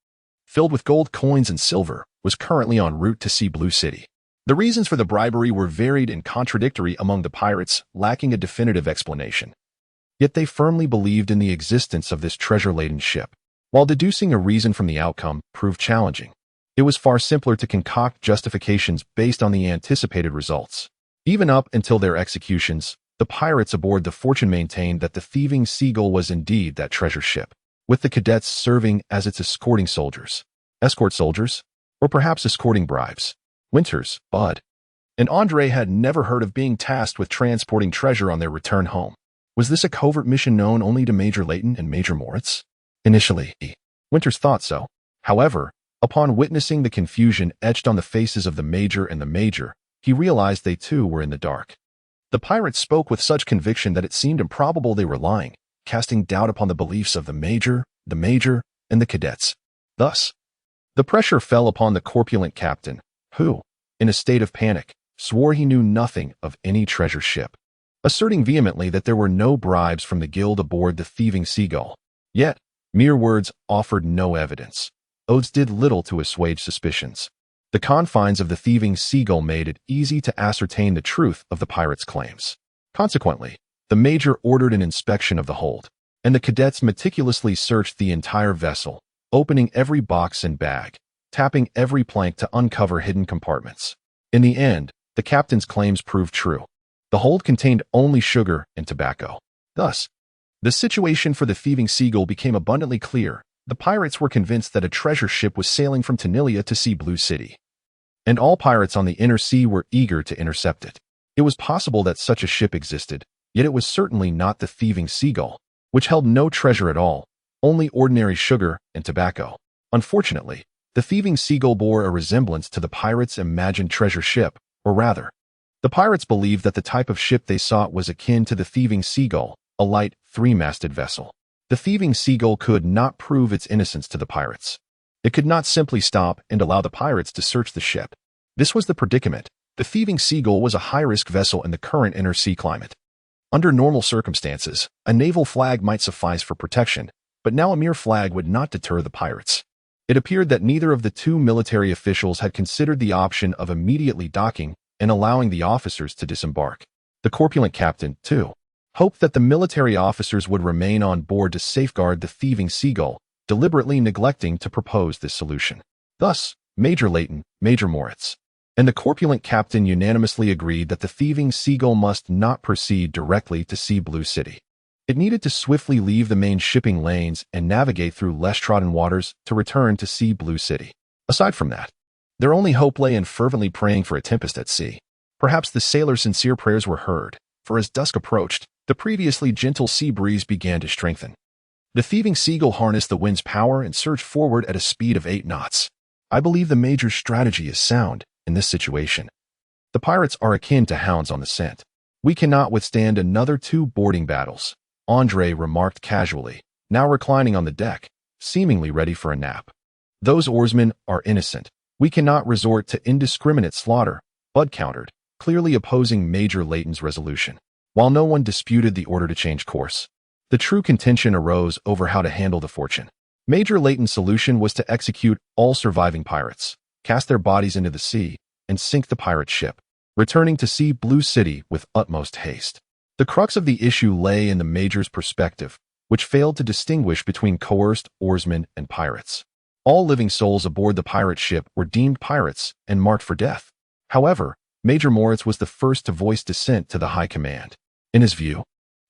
filled with gold coins and silver, was currently en route to Sea Blue City. The reasons for the bribery were varied and contradictory among the pirates, lacking a definitive explanation. Yet they firmly believed in the existence of this treasure-laden ship. While deducing a reason from the outcome proved challenging, it was far simpler to concoct justifications based on the anticipated results. Even up until their executions, the pirates aboard the Fortune maintained that the thieving seagull was indeed that treasure ship, with the cadets serving as its escorting soldiers. Escort soldiers? Or perhaps escorting bribes. Winters, Bud, and Andre had never heard of being tasked with transporting treasure on their return home. Was this a covert mission known only to Major Leighton and Major Moritz? Initially, Winters thought so. However, upon witnessing the confusion etched on the faces of the Major and the Major, he realized they too were in the dark. The pirates spoke with such conviction that it seemed improbable they were lying, casting doubt upon the beliefs of the Major, and the cadets. Thus, the pressure fell upon the corpulent captain, who, in a state of panic, swore he knew nothing of any treasure ship, asserting vehemently that there were no bribes from the guild aboard the thieving seagull. Yet, mere words offered no evidence. Oaths did little to assuage suspicions. The confines of the thieving seagull made it easy to ascertain the truth of the pirates' claims. Consequently, the major ordered an inspection of the hold, and the cadets meticulously searched the entire vessel, opening every box and bag, tapping every plank to uncover hidden compartments. In the end, the captain's claims proved true. The hold contained only sugar and tobacco. Thus, the situation for the thieving seagull became abundantly clear. The pirates were convinced that a treasure ship was sailing from Tanilia to see Blue City, and all pirates on the inner sea were eager to intercept it. It was possible that such a ship existed, yet it was certainly not the thieving seagull, which held no treasure at all, only ordinary sugar and tobacco. Unfortunately, the thieving seagull bore a resemblance to the pirates' imagined treasure ship, or rather, the pirates believed that the type of ship they sought was akin to the thieving seagull, a light, three-masted vessel. The thieving seagull could not prove its innocence to the pirates. It could not simply stop and allow the pirates to search the ship. This was the predicament. The thieving seagull was a high-risk vessel in the current inner sea climate. Under normal circumstances, a naval flag might suffice for protection, but now a mere flag would not deter the pirates. It appeared that neither of the two military officials had considered the option of immediately docking and allowing the officers to disembark. The corpulent captain, too, hoped that the military officers would remain on board to safeguard the thieving seagull, deliberately neglecting to propose this solution. Thus, Major Leighton, Major Moritz, and the corpulent captain unanimously agreed that the thieving seagull must not proceed directly to see Blue City. It needed to swiftly leave the main shipping lanes and navigate through less trodden waters to return to see Blue City. Aside from that, their only hope lay in fervently praying for a tempest at sea. Perhaps the sailors' sincere prayers were heard, for as dusk approached, the previously gentle sea breeze began to strengthen. The thieving seagull harnessed the wind's power and surged forward at a speed of 8 knots. I believe the major's strategy is sound in this situation. The pirates are akin to hounds on the scent. We cannot withstand another 2 boarding battles, Andre remarked casually, now reclining on the deck, seemingly ready for a nap. Those oarsmen are innocent. We cannot resort to indiscriminate slaughter, Bud countered, clearly opposing Major Leighton's resolution. While no one disputed the order to change course, the true contention arose over how to handle the fortune. Major Leighton's solution was to execute all surviving pirates, cast their bodies into the sea, and sink the pirate ship, returning to see Blue City with utmost haste. The crux of the issue lay in the Major's perspective, which failed to distinguish between coerced oarsmen and pirates. All living souls aboard the pirate ship were deemed pirates and marked for death. However, Major Moritz was the first to voice dissent to the high command. In his view,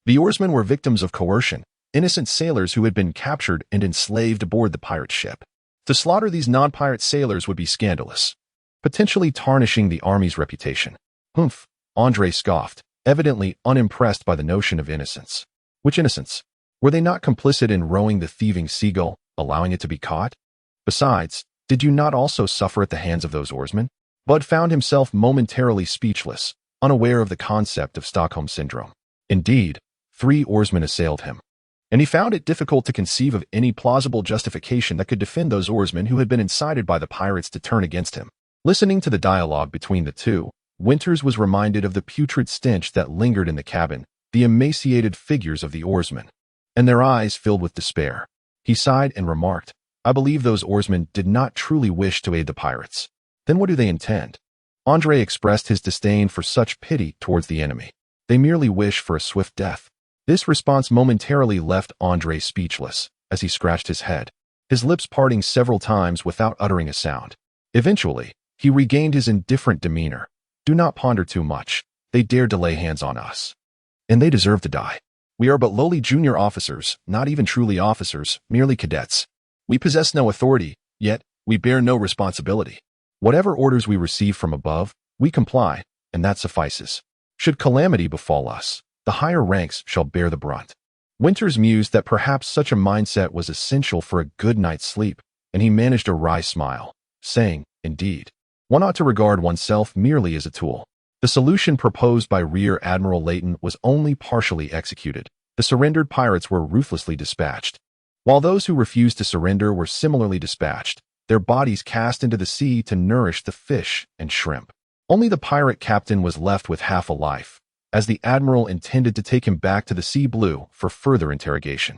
the oarsmen were victims of coercion, innocent sailors who had been captured and enslaved aboard the pirate ship. To slaughter these non-pirate sailors would be scandalous, potentially tarnishing the army's reputation. Humph, Andre scoffed, evidently unimpressed by the notion of innocence. Which innocence? Were they not complicit in rowing the thieving seagull, allowing it to be caught? Besides, did you not also suffer at the hands of those oarsmen? Bud found himself momentarily speechless, unaware of the concept of Stockholm Syndrome. Indeed, 3 oarsmen assailed him, and he found it difficult to conceive of any plausible justification that could defend those oarsmen who had been incited by the pirates to turn against him. Listening to the dialogue between the two, Winters was reminded of the putrid stench that lingered in the cabin, the emaciated figures of the oarsmen, and their eyes filled with despair. He sighed and remarked, "I believe those oarsmen did not truly wish to aid the pirates. Then what do they intend?" Andre expressed his disdain for such pity towards the enemy. They merely wish for a swift death. This response momentarily left Andre speechless, as he scratched his head, his lips parting several times without uttering a sound. Eventually, he regained his indifferent demeanor. "Do not ponder too much. They dared to lay hands on us, and they deserve to die. We are but lowly junior officers, not even truly officers, merely cadets. We possess no authority, yet we bear no responsibility. Whatever orders we receive from above, we comply, and that suffices. Should calamity befall us, the higher ranks shall bear the brunt." Winters mused that perhaps such a mindset was essential for a good night's sleep, and he managed a wry smile, saying, "Indeed, one ought to regard oneself merely as a tool." The solution proposed by Rear Admiral Leighton was only partially executed. The surrendered pirates were ruthlessly dispatched, while those who refused to surrender were similarly dispatched, their bodies cast into the sea to nourish the fish and shrimp. Only the pirate captain was left with half a life, as the admiral intended to take him back to the Sea Blue for further interrogation.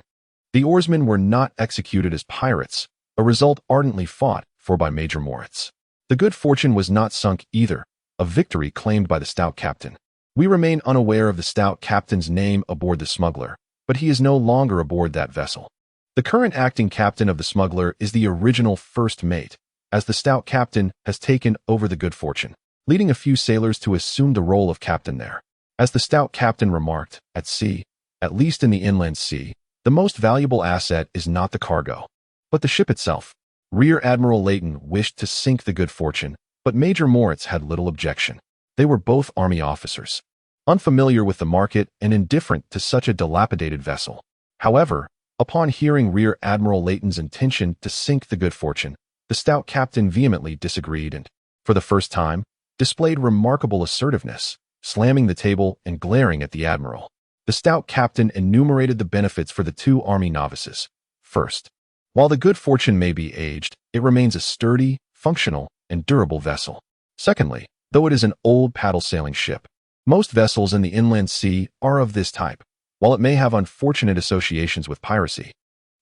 The oarsmen were not executed as pirates, a result ardently fought for by Major Moritz. The Good Fortune was not sunk either, a victory claimed by the stout captain. We remain unaware of the stout captain's name aboard the smuggler, but he is no longer aboard that vessel. The current acting captain of the smuggler is the original first mate, as the stout captain has taken over the Good Fortune, leading a few sailors to assume the role of captain there. As the stout captain remarked, at sea, at least in the inland sea, the most valuable asset is not the cargo, but the ship itself. Rear Admiral Leighton wished to sink the Good Fortune, but Major Moritz had little objection. They were both army officers, unfamiliar with the market and indifferent to such a dilapidated vessel. However, upon hearing Rear Admiral Leighton's intention to sink the Good Fortune, the stout captain vehemently disagreed and, for the first time, displayed remarkable assertiveness, slamming the table and glaring at the admiral. The stout captain enumerated the benefits for the two army novices. First, while the Good Fortune may be aged, it remains a sturdy, functional, and durable vessel. Secondly, though it is an old paddle-sailing ship, most vessels in the inland sea are of this type. While it may have unfortunate associations with piracy,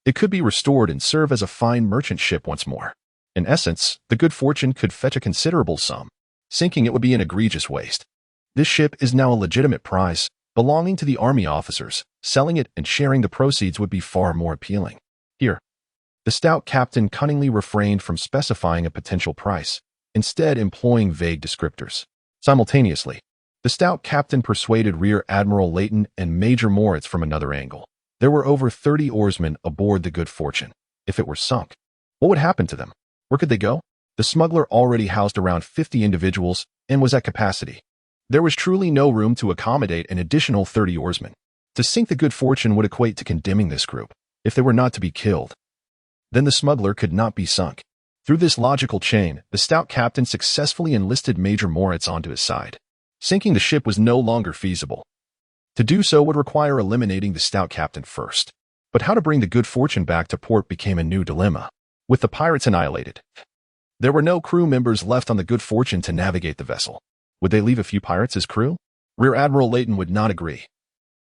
it could be restored and serve as a fine merchant ship once more. In essence, the Good Fortune could fetch a considerable sum. Sinking it would be an egregious waste. This ship is now a legitimate prize, belonging to the army officers. Selling it and sharing the proceeds would be far more appealing. Here, the stout captain cunningly refrained from specifying a potential price, instead employing vague descriptors. Simultaneously, the stout captain persuaded Rear Admiral Leighton and Major Moritz from another angle. There were over 30 oarsmen aboard the Good Fortune. If it were sunk, what would happen to them? Where could they go? The smuggler already housed around 50 individuals and was at capacity. There was truly no room to accommodate an additional 30 oarsmen. To sink the Good Fortune would equate to condemning this group. If they were not to be killed, then the smuggler could not be sunk. Through this logical chain, the stout captain successfully enlisted Major Moritz onto his side. Sinking the ship was no longer feasible. To do so would require eliminating the stout captain first. But how to bring the Good Fortune back to port became a new dilemma. With the pirates annihilated, there were no crew members left on the Good Fortune to navigate the vessel. Would they leave a few pirates as crew? Rear Admiral Leighton would not agree.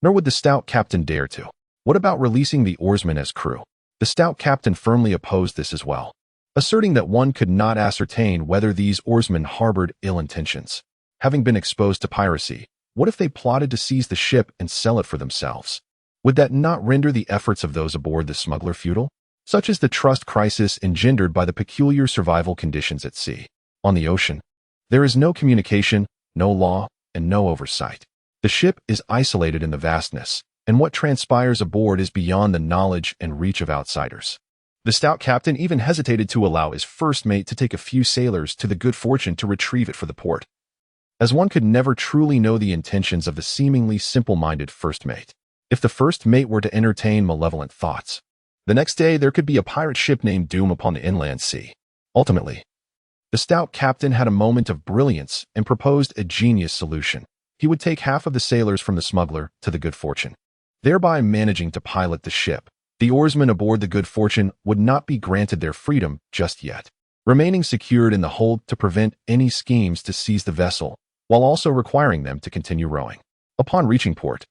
Nor would the stout captain dare to. What about releasing the oarsmen as crew? The stout captain firmly opposed this as well, asserting that one could not ascertain whether these oarsmen harbored ill intentions. Having been exposed to piracy, what if they plotted to seize the ship and sell it for themselves? Would that not render the efforts of those aboard the smuggler futile? Such is the trust crisis engendered by the peculiar survival conditions at sea. On the ocean, there is no communication, no law, and no oversight. The ship is isolated in the vastness, and what transpires aboard is beyond the knowledge and reach of outsiders. The stout captain even hesitated to allow his first mate to take a few sailors to the Good Fortune to retrieve it for the port, as one could never truly know the intentions of the seemingly simple-minded first mate. If the first mate were to entertain malevolent thoughts, the next day there could be a pirate ship named Doom upon the inland sea. Ultimately, the stout captain had a moment of brilliance and proposed a genius solution. He would take half of the sailors from the smuggler to the Good Fortune, thereby managing to pilot the ship. The oarsmen aboard the Good Fortune would not be granted their freedom just yet, remaining secured in the hold to prevent any schemes to seize the vessel, while also requiring them to continue rowing. Upon reaching port,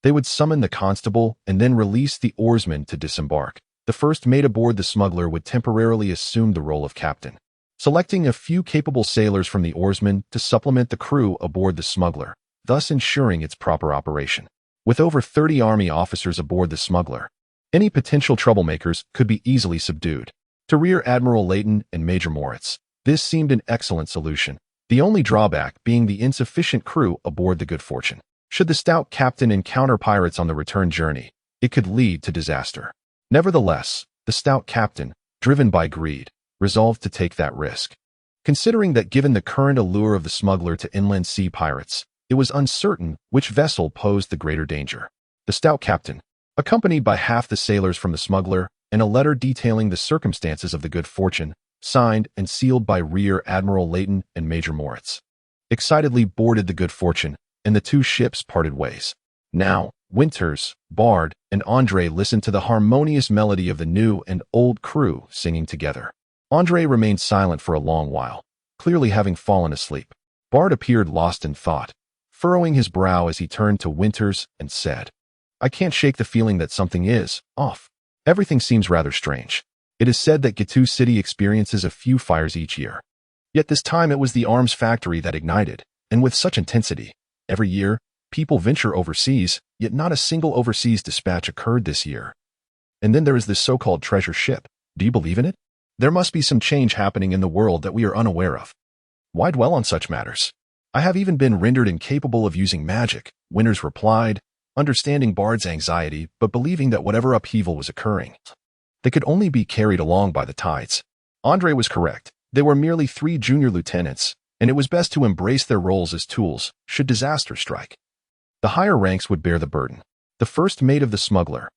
they would summon the constable and then release the oarsmen to disembark. The first mate aboard the smuggler would temporarily assume the role of captain, selecting a few capable sailors from the oarsmen to supplement the crew aboard the smuggler, thus ensuring its proper operation. With over 30 army officers aboard the smuggler, any potential troublemakers could be easily subdued. To Rear Admiral Leighton and Major Moritz, this seemed an excellent solution, the only drawback being the insufficient crew aboard the Good Fortune. Should the stout captain encounter pirates on the return journey, it could lead to disaster. Nevertheless, the stout captain, driven by greed, resolved to take that risk. Considering that given the current allure of the smuggler to inland sea pirates, it was uncertain which vessel posed the greater danger. The stout captain, accompanied by half the sailors from the smuggler, and a letter detailing the circumstances of the Good Fortune, signed and sealed by Rear Admiral Leighton and Major Moritz, excitedly boarded the Good Fortune, and the two ships parted ways. Now, Winters, Bard, and Andre listened to the harmonious melody of the new and old crew singing together. Andre remained silent for a long while, clearly having fallen asleep. Bard appeared lost in thought, furrowing his brow as he turned to Winters and said, I can't shake the feeling that something is off. Everything seems rather strange. It is said that Gitu City experiences a few fires each year. Yet this time it was the arms factory that ignited, and with such intensity. Every year, people venture overseas, yet not a single overseas dispatch occurred this year. And then there is this so-called treasure ship. Do you believe in it? There must be some change happening in the world that we are unaware of. Why dwell on such matters? I have even been rendered incapable of using magic, Winters replied, understanding Bard's anxiety but believing that whatever upheaval was occurring, they could only be carried along by the tides. Andre was correct. They were merely 3 junior lieutenants, and it was best to embrace their roles as tools should disaster strike. The higher ranks would bear the burden. The first mate of the smuggler.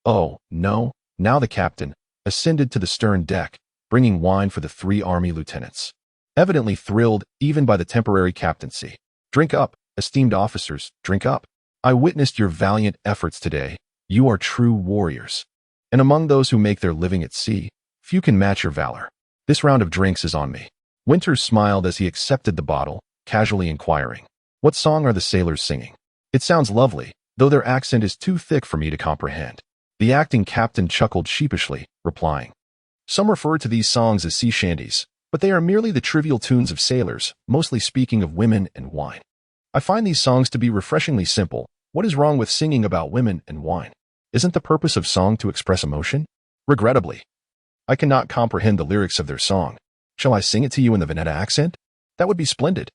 Oh, no, now the captain, ascended to the stern deck, bringing wine for the 3 army lieutenants. Evidently thrilled even by the temporary captaincy. Drink up, esteemed officers, drink up. I witnessed your valiant efforts today. You are true warriors. And among those who make their living at sea, few can match your valor. This round of drinks is on me. Winters smiled as he accepted the bottle, casually inquiring, what song are the sailors singing? It sounds lovely, though their accent is too thick for me to comprehend. The acting captain chuckled sheepishly, replying, some refer to these songs as sea shanties, but they are merely the trivial tunes of sailors, mostly speaking of women and wine. I find these songs to be refreshingly simple. What is wrong with singing about women and wine? Isn't the purpose of song to express emotion? Regrettably, I cannot comprehend the lyrics of their song. Shall I sing it to you in the Veneta accent? That would be splendid.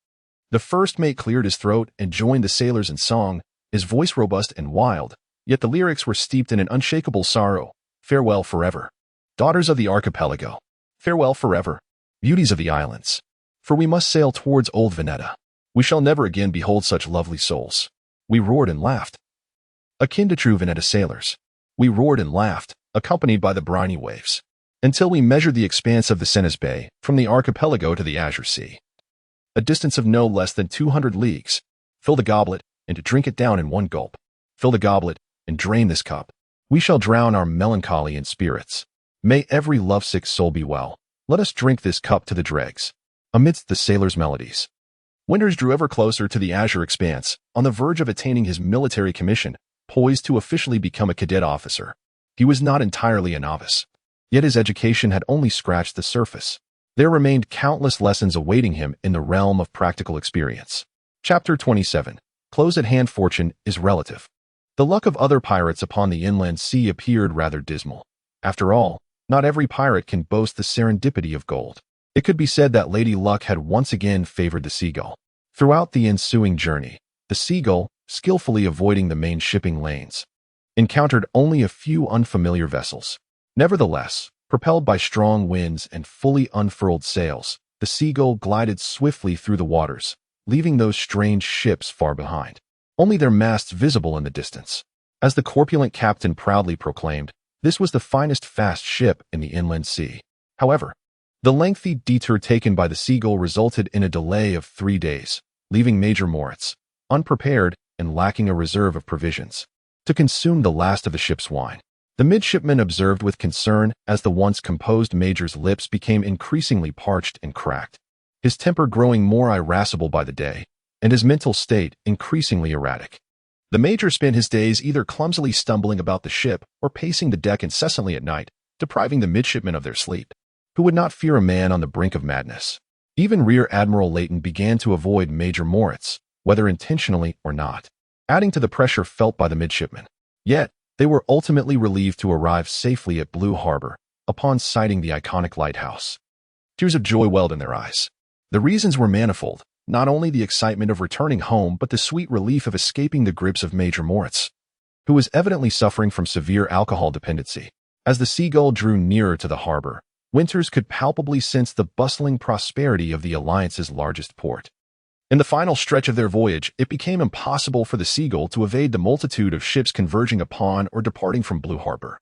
The first mate cleared his throat and joined the sailors in song, his voice robust and wild, yet the lyrics were steeped in an unshakable sorrow. Farewell forever. Daughters of the archipelago. Farewell forever. Beauties of the islands. For we must sail towards old Veneta. We shall never again behold such lovely souls. We roared and laughed. Akin to true Veneta sailors. We roared and laughed, accompanied by the briny waves, until we measured the expanse of the Cenas Bay, from the archipelago to the Azure Sea. A distance of no less than 200 leagues. Fill the goblet, and to drink it down in one gulp. Fill the goblet, and drain this cup. We shall drown our melancholy in spirits. May every lovesick soul be well. Let us drink this cup to the dregs. Amidst the sailors' melodies. Winters drew ever closer to the azure expanse, on the verge of attaining his military commission, poised to officially become a cadet officer. He was not entirely a novice. Yet his education had only scratched the surface. There remained countless lessons awaiting him in the realm of practical experience. Chapter 27. Close-at-hand fortune is relative. The luck of other pirates upon the inland sea appeared rather dismal. After all, not every pirate can boast the serendipity of gold. It could be said that Lady Luck had once again favored the Seagull. Throughout the ensuing journey, the Seagull, skillfully avoiding the main shipping lanes, encountered only a few unfamiliar vessels. Nevertheless, propelled by strong winds and fully unfurled sails, the Seagull glided swiftly through the waters, leaving those strange ships far behind, only their masts visible in the distance. As the corpulent captain proudly proclaimed, this was the finest fast ship in the inland sea. However, the lengthy detour taken by the Seagull resulted in a delay of 3 days, leaving Major Moritz, unprepared and lacking a reserve of provisions, to consume the last of the ship's wine. The midshipman observed with concern as the once composed Major's lips became increasingly parched and cracked, his temper growing more irascible by the day, and his mental state increasingly erratic. The Major spent his days either clumsily stumbling about the ship or pacing the deck incessantly at night, depriving the midshipmen of their sleep, who would not fear a man on the brink of madness. Even Rear Admiral Layton began to avoid Major Moritz, whether intentionally or not, adding to the pressure felt by the midshipmen. Yet, they were ultimately relieved to arrive safely at Blue Harbor, upon sighting the iconic lighthouse. Tears of joy welled in their eyes. The reasons were manifold, not only the excitement of returning home but the sweet relief of escaping the grips of Major Moritz, who was evidently suffering from severe alcohol dependency. As the Seagull drew nearer to the harbor, Winters could palpably sense the bustling prosperity of the Alliance's largest port. In the final stretch of their voyage, it became impossible for the Seagull to evade the multitude of ships converging upon or departing from Blue Harbor.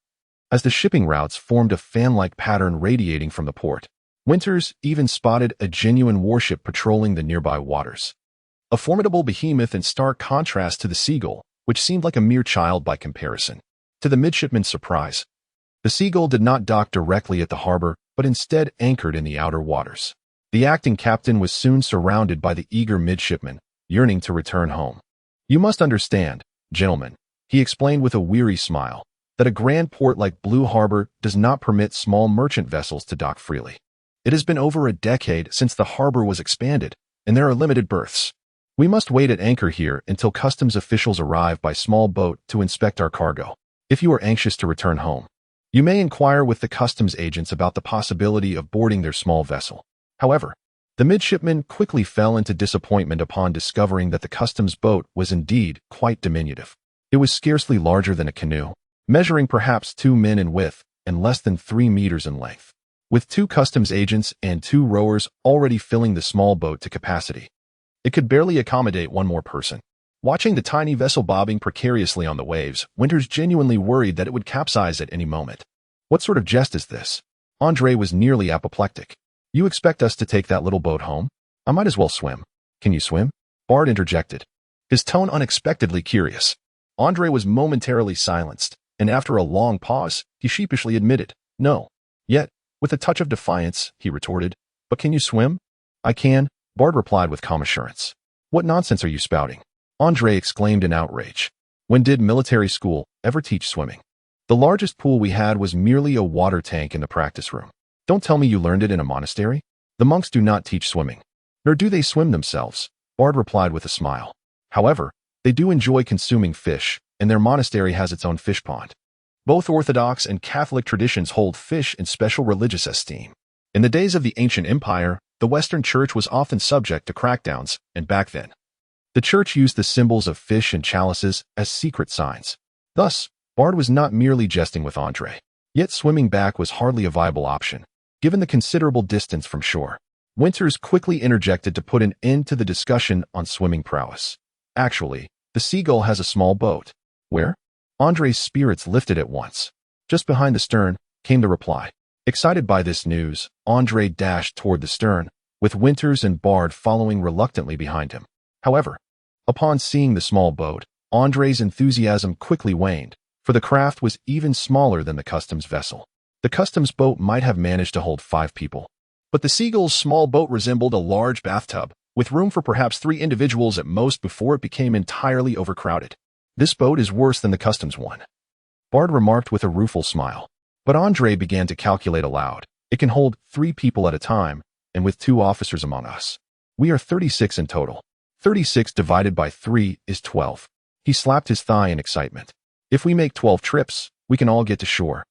As the shipping routes formed a fan-like pattern radiating from the port, Winters even spotted a genuine warship patrolling the nearby waters. A formidable behemoth in stark contrast to the Seagull, which seemed like a mere child by comparison. To the midshipman's surprise, the Seagull did not dock directly at the harbor, but instead anchored in the outer waters. The acting captain was soon surrounded by the eager midshipmen, yearning to return home. "You must understand, gentlemen," he explained with a weary smile, "that a grand port like Blue Harbor does not permit small merchant vessels to dock freely. It has been over a decade since the harbor was expanded, and there are limited berths. We must wait at anchor here until customs officials arrive by small boat to inspect our cargo. If you are anxious to return home, you may inquire with the customs agents about the possibility of boarding their small vessel." However, the midshipmen quickly fell into disappointment upon discovering that the customs boat was indeed quite diminutive. It was scarcely larger than a canoe, measuring perhaps 2 men in width and less than 3 meters in length. With 2 customs agents and 2 rowers already filling the small boat to capacity, it could barely accommodate 1 more person. Watching the tiny vessel bobbing precariously on the waves, Winters genuinely worried that it would capsize at any moment. "What sort of jest is this?" Andre was nearly apoplectic. "You expect us to take that little boat home? I might as well swim." "Can you swim?" Bard interjected, his tone unexpectedly curious. Andre was momentarily silenced, and after a long pause, he sheepishly admitted, "No." Yet, with a touch of defiance, he retorted, "But can you swim?" "I can," Bard replied with calm assurance. "What nonsense are you spouting?" Andre exclaimed in outrage. "When did military school ever teach swimming? The largest pool we had was merely a water tank in the practice room. Don't tell me you learned it in a monastery. The monks do not teach swimming, nor do they swim themselves," Bard replied with a smile. "However, they do enjoy consuming fish, and their monastery has its own fish pond. Both Orthodox and Catholic traditions hold fish in special religious esteem. In the days of the ancient empire, the Western Church was often subject to crackdowns, and back then, the Church used the symbols of fish and chalices as secret signs." Thus, Bard was not merely jesting with Andre. Yet swimming back was hardly a viable option, given the considerable distance from shore. Winters quickly interjected to put an end to the discussion on swimming prowess. "Actually, the Seagull has a small boat." "Where?" Andre's spirits lifted at once. "Just behind the stern," came the reply. Excited by this news, Andre dashed toward the stern, with Winters and Bard following reluctantly behind him. However, upon seeing the small boat, Andre's enthusiasm quickly waned, for the craft was even smaller than the customs vessel. The customs boat might have managed to hold 5 people, but the Seagull's small boat resembled a large bathtub, with room for perhaps 3 individuals at most before it became entirely overcrowded. "This boat is worse than the customs one," Bard remarked with a rueful smile. But Andre began to calculate aloud. "It can hold 3 people at a time, and with 2 officers among us, we are 36 in total. 36 divided by 3 is 12. He slapped his thigh in excitement. "If we make 12 trips, we can all get to shore.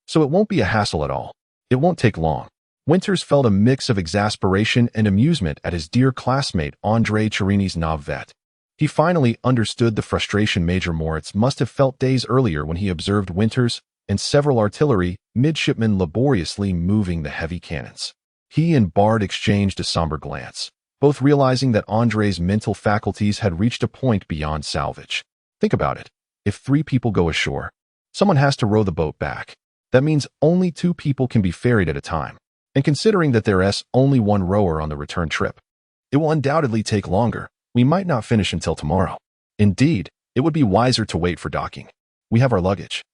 So it won't be a hassle at all. It won't take long." Winters felt a mix of exasperation and amusement at his dear classmate Andre Cherini's navette. He finally understood the frustration Major Moritz must have felt days earlier when he observed Winters and several artillery midshipmen laboriously moving the heavy cannons. He and Bard exchanged a somber glance, both realizing that Andre's mental faculties had reached a point beyond salvage. Think about it. If 3 people go ashore, someone has to row the boat back. That means only 2 people can be ferried at a time. And considering that there's only 1 rower on the return trip, it will undoubtedly take longer. We might not finish until tomorrow. Indeed, it would be wiser to wait for docking. We have our luggage.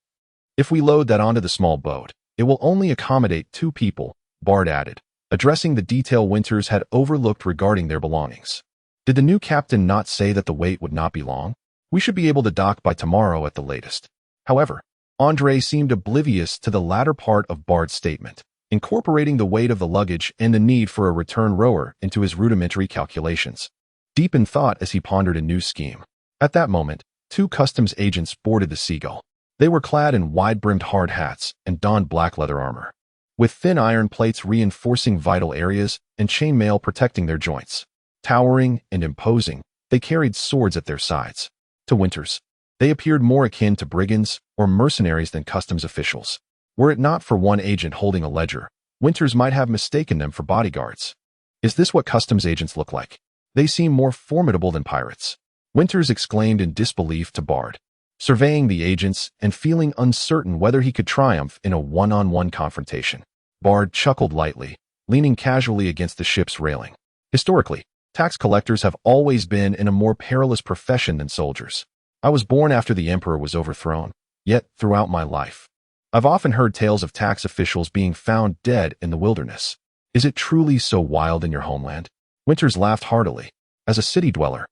If we load that onto the small boat, it will only accommodate 2 people, Bard added, addressing the detail Winters had overlooked regarding their belongings. Did the new captain not say that the wait would not be long? We should be able to dock by tomorrow at the latest. However, Andre seemed oblivious to the latter part of Bard's statement, incorporating the weight of the luggage and the need for a return rower into his rudimentary calculations. Deep in thought as he pondered a new scheme. At that moment, 2 customs agents boarded the Seagull. They were clad in wide-brimmed hard hats and donned black leather armor, with thin iron plates reinforcing vital areas and chainmail protecting their joints. Towering and imposing, they carried swords at their sides. To Winters, they appeared more akin to brigands or mercenaries than customs officials. Were it not for one agent holding a ledger, Winters might have mistaken them for bodyguards. Is this what customs agents look like? They seem more formidable than pirates. Winters exclaimed in disbelief to Bard, surveying the agents and feeling uncertain whether he could triumph in a one-on-one confrontation. Bard chuckled lightly, leaning casually against the ship's railing. Historically, tax collectors have always been in a more perilous profession than soldiers. I was born after the emperor was overthrown, yet throughout my life, I've often heard tales of tax officials being found dead in the wilderness. Is it truly so wild in your homeland? Winters laughed heartily. As a city dweller,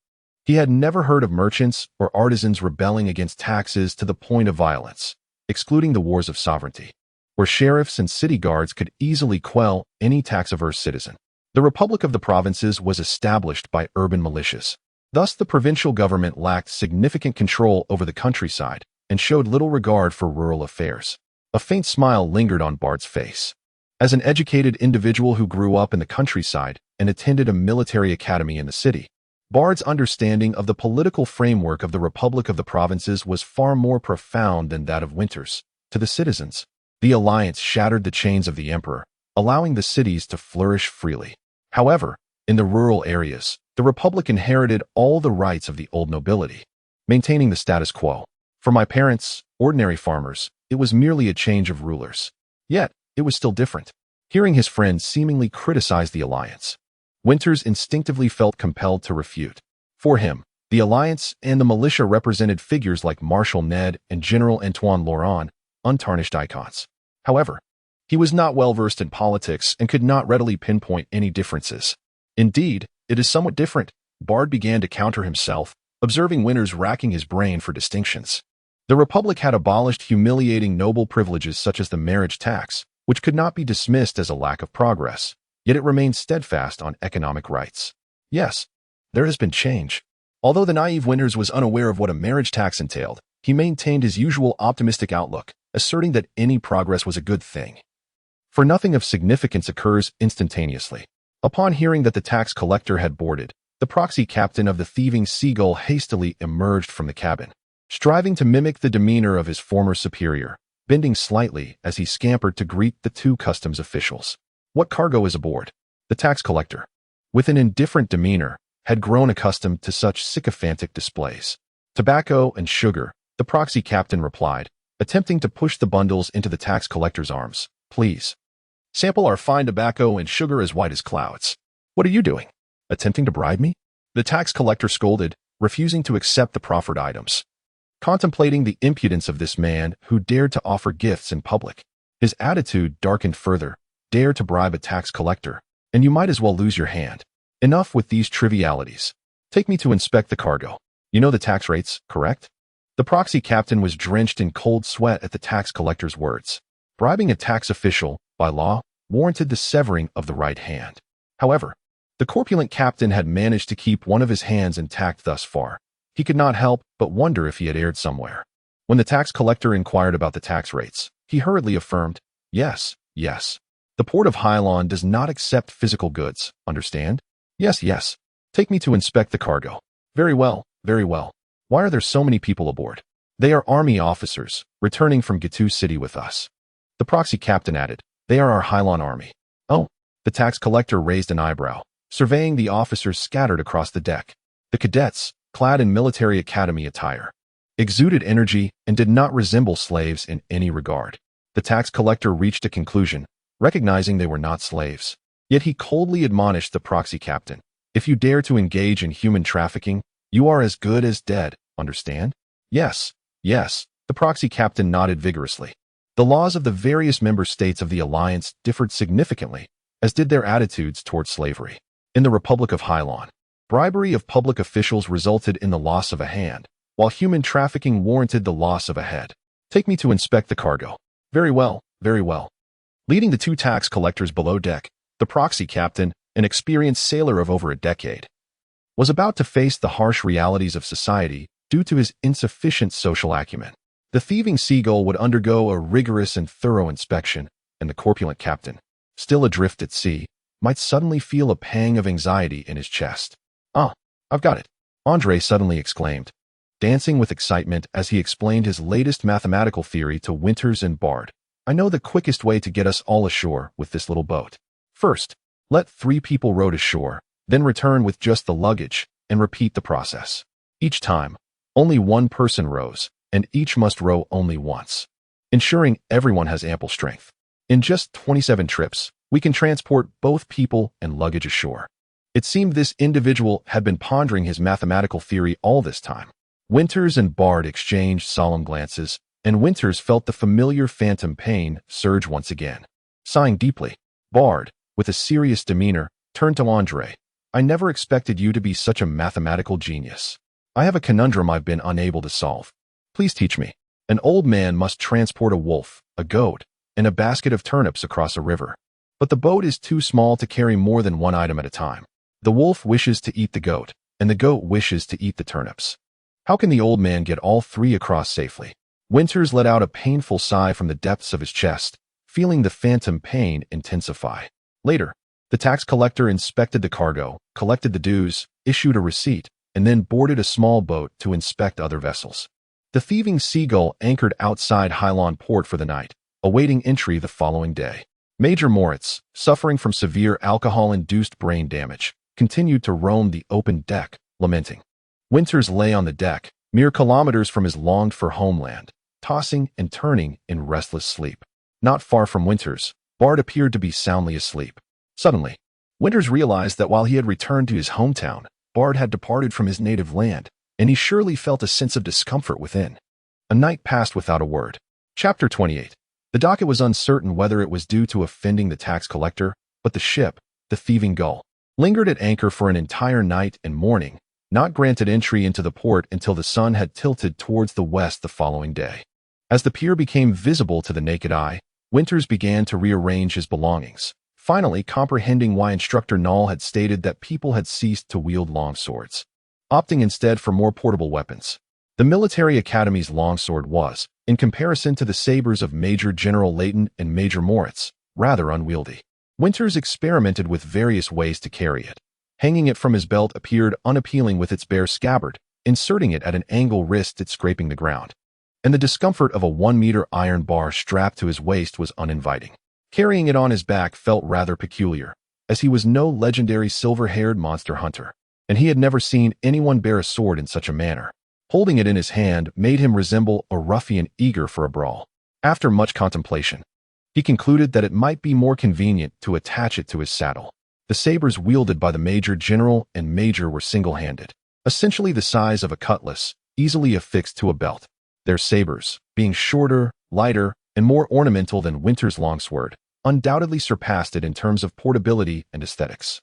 he had never heard of merchants or artisans rebelling against taxes to the point of violence, excluding the wars of sovereignty, where sheriffs and city guards could easily quell any tax-averse citizen. The Republic of the Provinces was established by urban militias. Thus, the provincial government lacked significant control over the countryside and showed little regard for rural affairs. A faint smile lingered on Bard's face. As an educated individual who grew up in the countryside and attended a military academy in the city, Bard's understanding of the political framework of the Republic of the Provinces was far more profound than that of Winters. To the citizens, the alliance shattered the chains of the Emperor, allowing the cities to flourish freely. However, in the rural areas, the Republic inherited all the rights of the old nobility, maintaining the status quo. For my parents, ordinary farmers, it was merely a change of rulers. Yet, it was still different. Hearing his friend seemingly criticize the alliance, Winters instinctively felt compelled to refute. For him, the alliance and the militia represented figures like Marshal Ned and General Antoine Laurent, untarnished icons. However, he was not well versed in politics and could not readily pinpoint any differences. Indeed, it is somewhat different. Bard began to counter himself, observing Winters racking his brain for distinctions. The Republic had abolished humiliating noble privileges such as the marriage tax, which could not be dismissed as a lack of progress, yet it remained steadfast on economic rights. Yes, there has been change. Although the naive Winters was unaware of what a marriage tax entailed, he maintained his usual optimistic outlook, asserting that any progress was a good thing. For nothing of significance occurs instantaneously. Upon hearing that the tax collector had boarded, the proxy captain of the thieving seagull hastily emerged from the cabin, striving to mimic the demeanor of his former superior, bending slightly as he scampered to greet the two customs officials. What cargo is aboard? The tax collector, with an indifferent demeanor, had grown accustomed to such sycophantic displays. Tobacco and sugar, the proxy captain replied, attempting to push the bundles into the tax collector's arms. Please. Sample our fine tobacco and sugar as white as clouds. What are you doing? Attempting to bribe me? The tax collector scolded, refusing to accept the proffered items. Contemplating the impudence of this man who dared to offer gifts in public, his attitude darkened further. Dare to bribe a tax collector, and you might as well lose your hand. Enough with these trivialities. Take me to inspect the cargo. You know the tax rates, correct? The proxy captain was drenched in cold sweat at the tax collector's words. Bribing a tax official, by law, warranted the severing of the right hand. However, the corpulent captain had managed to keep one of his hands intact thus far. He could not help but wonder if he had erred somewhere. When the tax collector inquired about the tax rates, he hurriedly affirmed, yes. The port of Hylon does not accept physical goods, understand? Yes. Take me to inspect the cargo. Very well. Why are there so many people aboard? They are army officers, returning from Gitu City with us. The proxy captain added, they are our Hylon army. Oh, the tax collector raised an eyebrow, surveying the officers scattered across the deck. The cadets, clad in military academy attire, exuded energy and did not resemble slaves in any regard. The tax collector reached a conclusion, recognizing they were not slaves. Yet he coldly admonished the proxy captain, if you dare to engage in human trafficking, you are as good as dead, understand? Yes, the proxy captain nodded vigorously. The laws of the various member states of the alliance differed significantly, as did their attitudes toward slavery. In the Republic of Hylon, bribery of public officials resulted in the loss of a hand, while human trafficking warranted the loss of a head. Take me to inspect the cargo. Very well. Leading the two tax collectors below deck, the proxy captain, an experienced sailor of over a decade, was about to face the harsh realities of society due to his insufficient social acumen. The thieving seagull would undergo a rigorous and thorough inspection, and the corpulent captain, still adrift at sea, might suddenly feel a pang of anxiety in his chest. Ah, I've got it, Andre suddenly exclaimed, dancing with excitement as he explained his latest mathematical theory to Winters and Bard. I know the quickest way to get us all ashore with this little boat. First, let 3 people row to shore, then return with just the luggage, and repeat the process. Each time, only one person rows, and each must row only once, ensuring everyone has ample strength. In just 27 trips, we can transport both people and luggage ashore. It seemed this individual had been pondering his mathematical theory all this time. Winters and Bard exchanged solemn glances, and Winters felt the familiar phantom pain surge once again. Sighing deeply, Bard, with a serious demeanor, turned to Andre. I never expected you to be such a mathematical genius. I have a conundrum I've been unable to solve. Please teach me. An old man must transport a wolf, a goat, and a basket of turnips across a river. But the boat is too small to carry more than one item at a time. The wolf wishes to eat the goat, and the goat wishes to eat the turnips. How can the old man get all three across safely? Winters let out a painful sigh from the depths of his chest, feeling the phantom pain intensify. Later, the tax collector inspected the cargo, collected the dues, issued a receipt, and then boarded a small boat to inspect other vessels. The thieving seagull anchored outside Hylon port for the night, awaiting entry the following day. Major Moritz, suffering from severe alcohol-induced brain damage, continued to roam the open deck, lamenting. Winters lay on the deck, mere kilometers from his longed-for homeland, tossing and turning in restless sleep. Not far from Winters, Bard appeared to be soundly asleep. Suddenly, Winters realized that while he had returned to his hometown, Bard had departed from his native land, and he surely felt a sense of discomfort within. A night passed without a word. Chapter 28. The docket was uncertain whether it was due to offending the tax collector, but the ship, the thieving gull, lingered at anchor for an entire night and morning, not granted entry into the port until the sun had tilted towards the west the following day. As the pier became visible to the naked eye, Winters began to rearrange his belongings, finally comprehending why Instructor Null had stated that people had ceased to wield longswords, opting instead for more portable weapons. The military academy's longsword was, in comparison to the sabers of Major General Layton and Major Moritz, rather unwieldy. Winters experimented with various ways to carry it. Hanging it from his belt appeared unappealing with its bare scabbard, inserting it at an angle risked it scraping the ground. And the discomfort of a 1-meter iron bar strapped to his waist was uninviting. Carrying it on his back felt rather peculiar, as he was no legendary silver-haired monster hunter, and he had never seen anyone bear a sword in such a manner. Holding it in his hand made him resemble a ruffian eager for a brawl. After much contemplation, he concluded that it might be more convenient to attach it to his saddle. The sabers wielded by the Major General and Major were single-handed, essentially the size of a cutlass, easily affixed to a belt. Their sabers, being shorter, lighter, and more ornamental than Winter's longsword, undoubtedly surpassed it in terms of portability and aesthetics.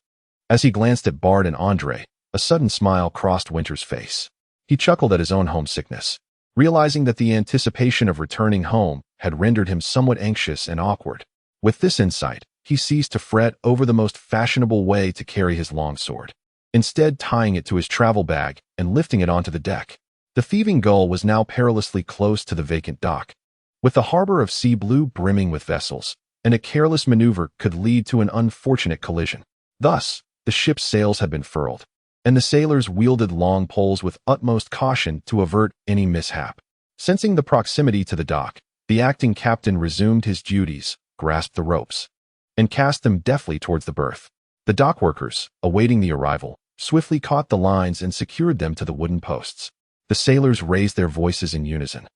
As he glanced at Bard and Andre, a sudden smile crossed Winter's face. He chuckled at his own homesickness, realizing that the anticipation of returning home had rendered him somewhat anxious and awkward. With this insight, he ceased to fret over the most fashionable way to carry his longsword, instead tying it to his travel bag and lifting it onto the deck. The thieving gull was now perilously close to the vacant dock, with the harbor of sea blue brimming with vessels, and a careless maneuver could lead to an unfortunate collision. Thus, the ship's sails had been furled, and the sailors wielded long poles with utmost caution to avert any mishap. Sensing the proximity to the dock, the acting captain resumed his duties, grasped the ropes, and cast them deftly towards the berth. The dock workers, awaiting the arrival, swiftly caught the lines and secured them to the wooden posts. The sailors raised their voices in unison,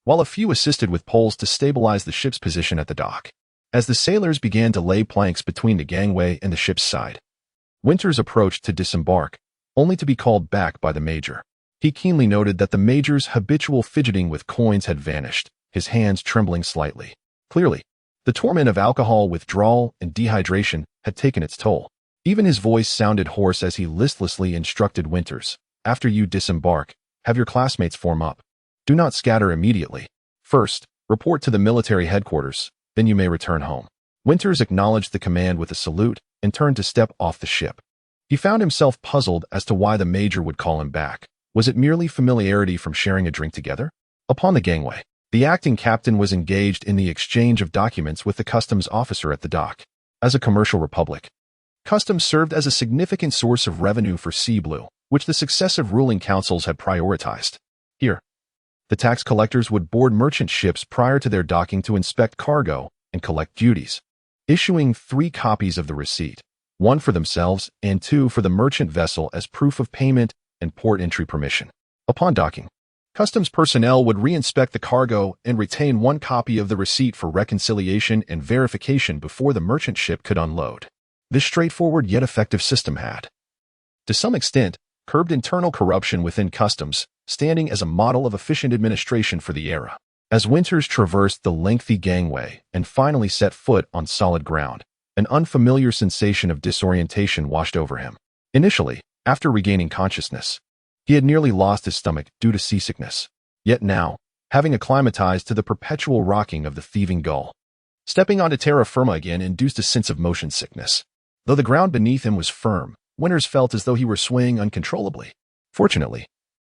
while a few assisted with poles to stabilize the ship's position at the dock. As the sailors began to lay planks between the gangway and the ship's side, Winters approached to disembark, only to be called back by the Major. He keenly noted that the Major's habitual fidgeting with coins had vanished, his hands trembling slightly. Clearly, the torment of alcohol withdrawal and dehydration had taken its toll. Even his voice sounded hoarse as he listlessly instructed Winters, "After you disembark, have your classmates form up. Do not scatter immediately. First, report to the military headquarters, then you may return home." Winters acknowledged the command with a salute and turned to step off the ship. He found himself puzzled as to why the Major would call him back. Was it merely familiarity from sharing a drink together? Upon the gangway, the acting captain was engaged in the exchange of documents with the customs officer at the dock. As a commercial republic, customs served as a significant source of revenue for Sea Blue, which the successive ruling councils had prioritized. Here, the tax collectors would board merchant ships prior to their docking to inspect cargo and collect duties, issuing 3 copies of the receipt, 1 for themselves and 2 for the merchant vessel as proof of payment and port entry permission. Upon docking, customs personnel would re-inspect the cargo and retain 1 copy of the receipt for reconciliation and verification before the merchant ship could unload. This straightforward yet effective system had, to some extent, curbed internal corruption within customs, standing as a model of efficient administration for the era. As Winters traversed the lengthy gangway and finally set foot on solid ground, An unfamiliar sensation of disorientation washed over him. Initially, after regaining consciousness, he had nearly lost his stomach due to seasickness. Yet now, having acclimatized to the perpetual rocking of the thieving gull, stepping onto terra firma again induced a sense of motion sickness. Though the ground beneath him was firm, Winters felt as though he were swaying uncontrollably. Fortunately,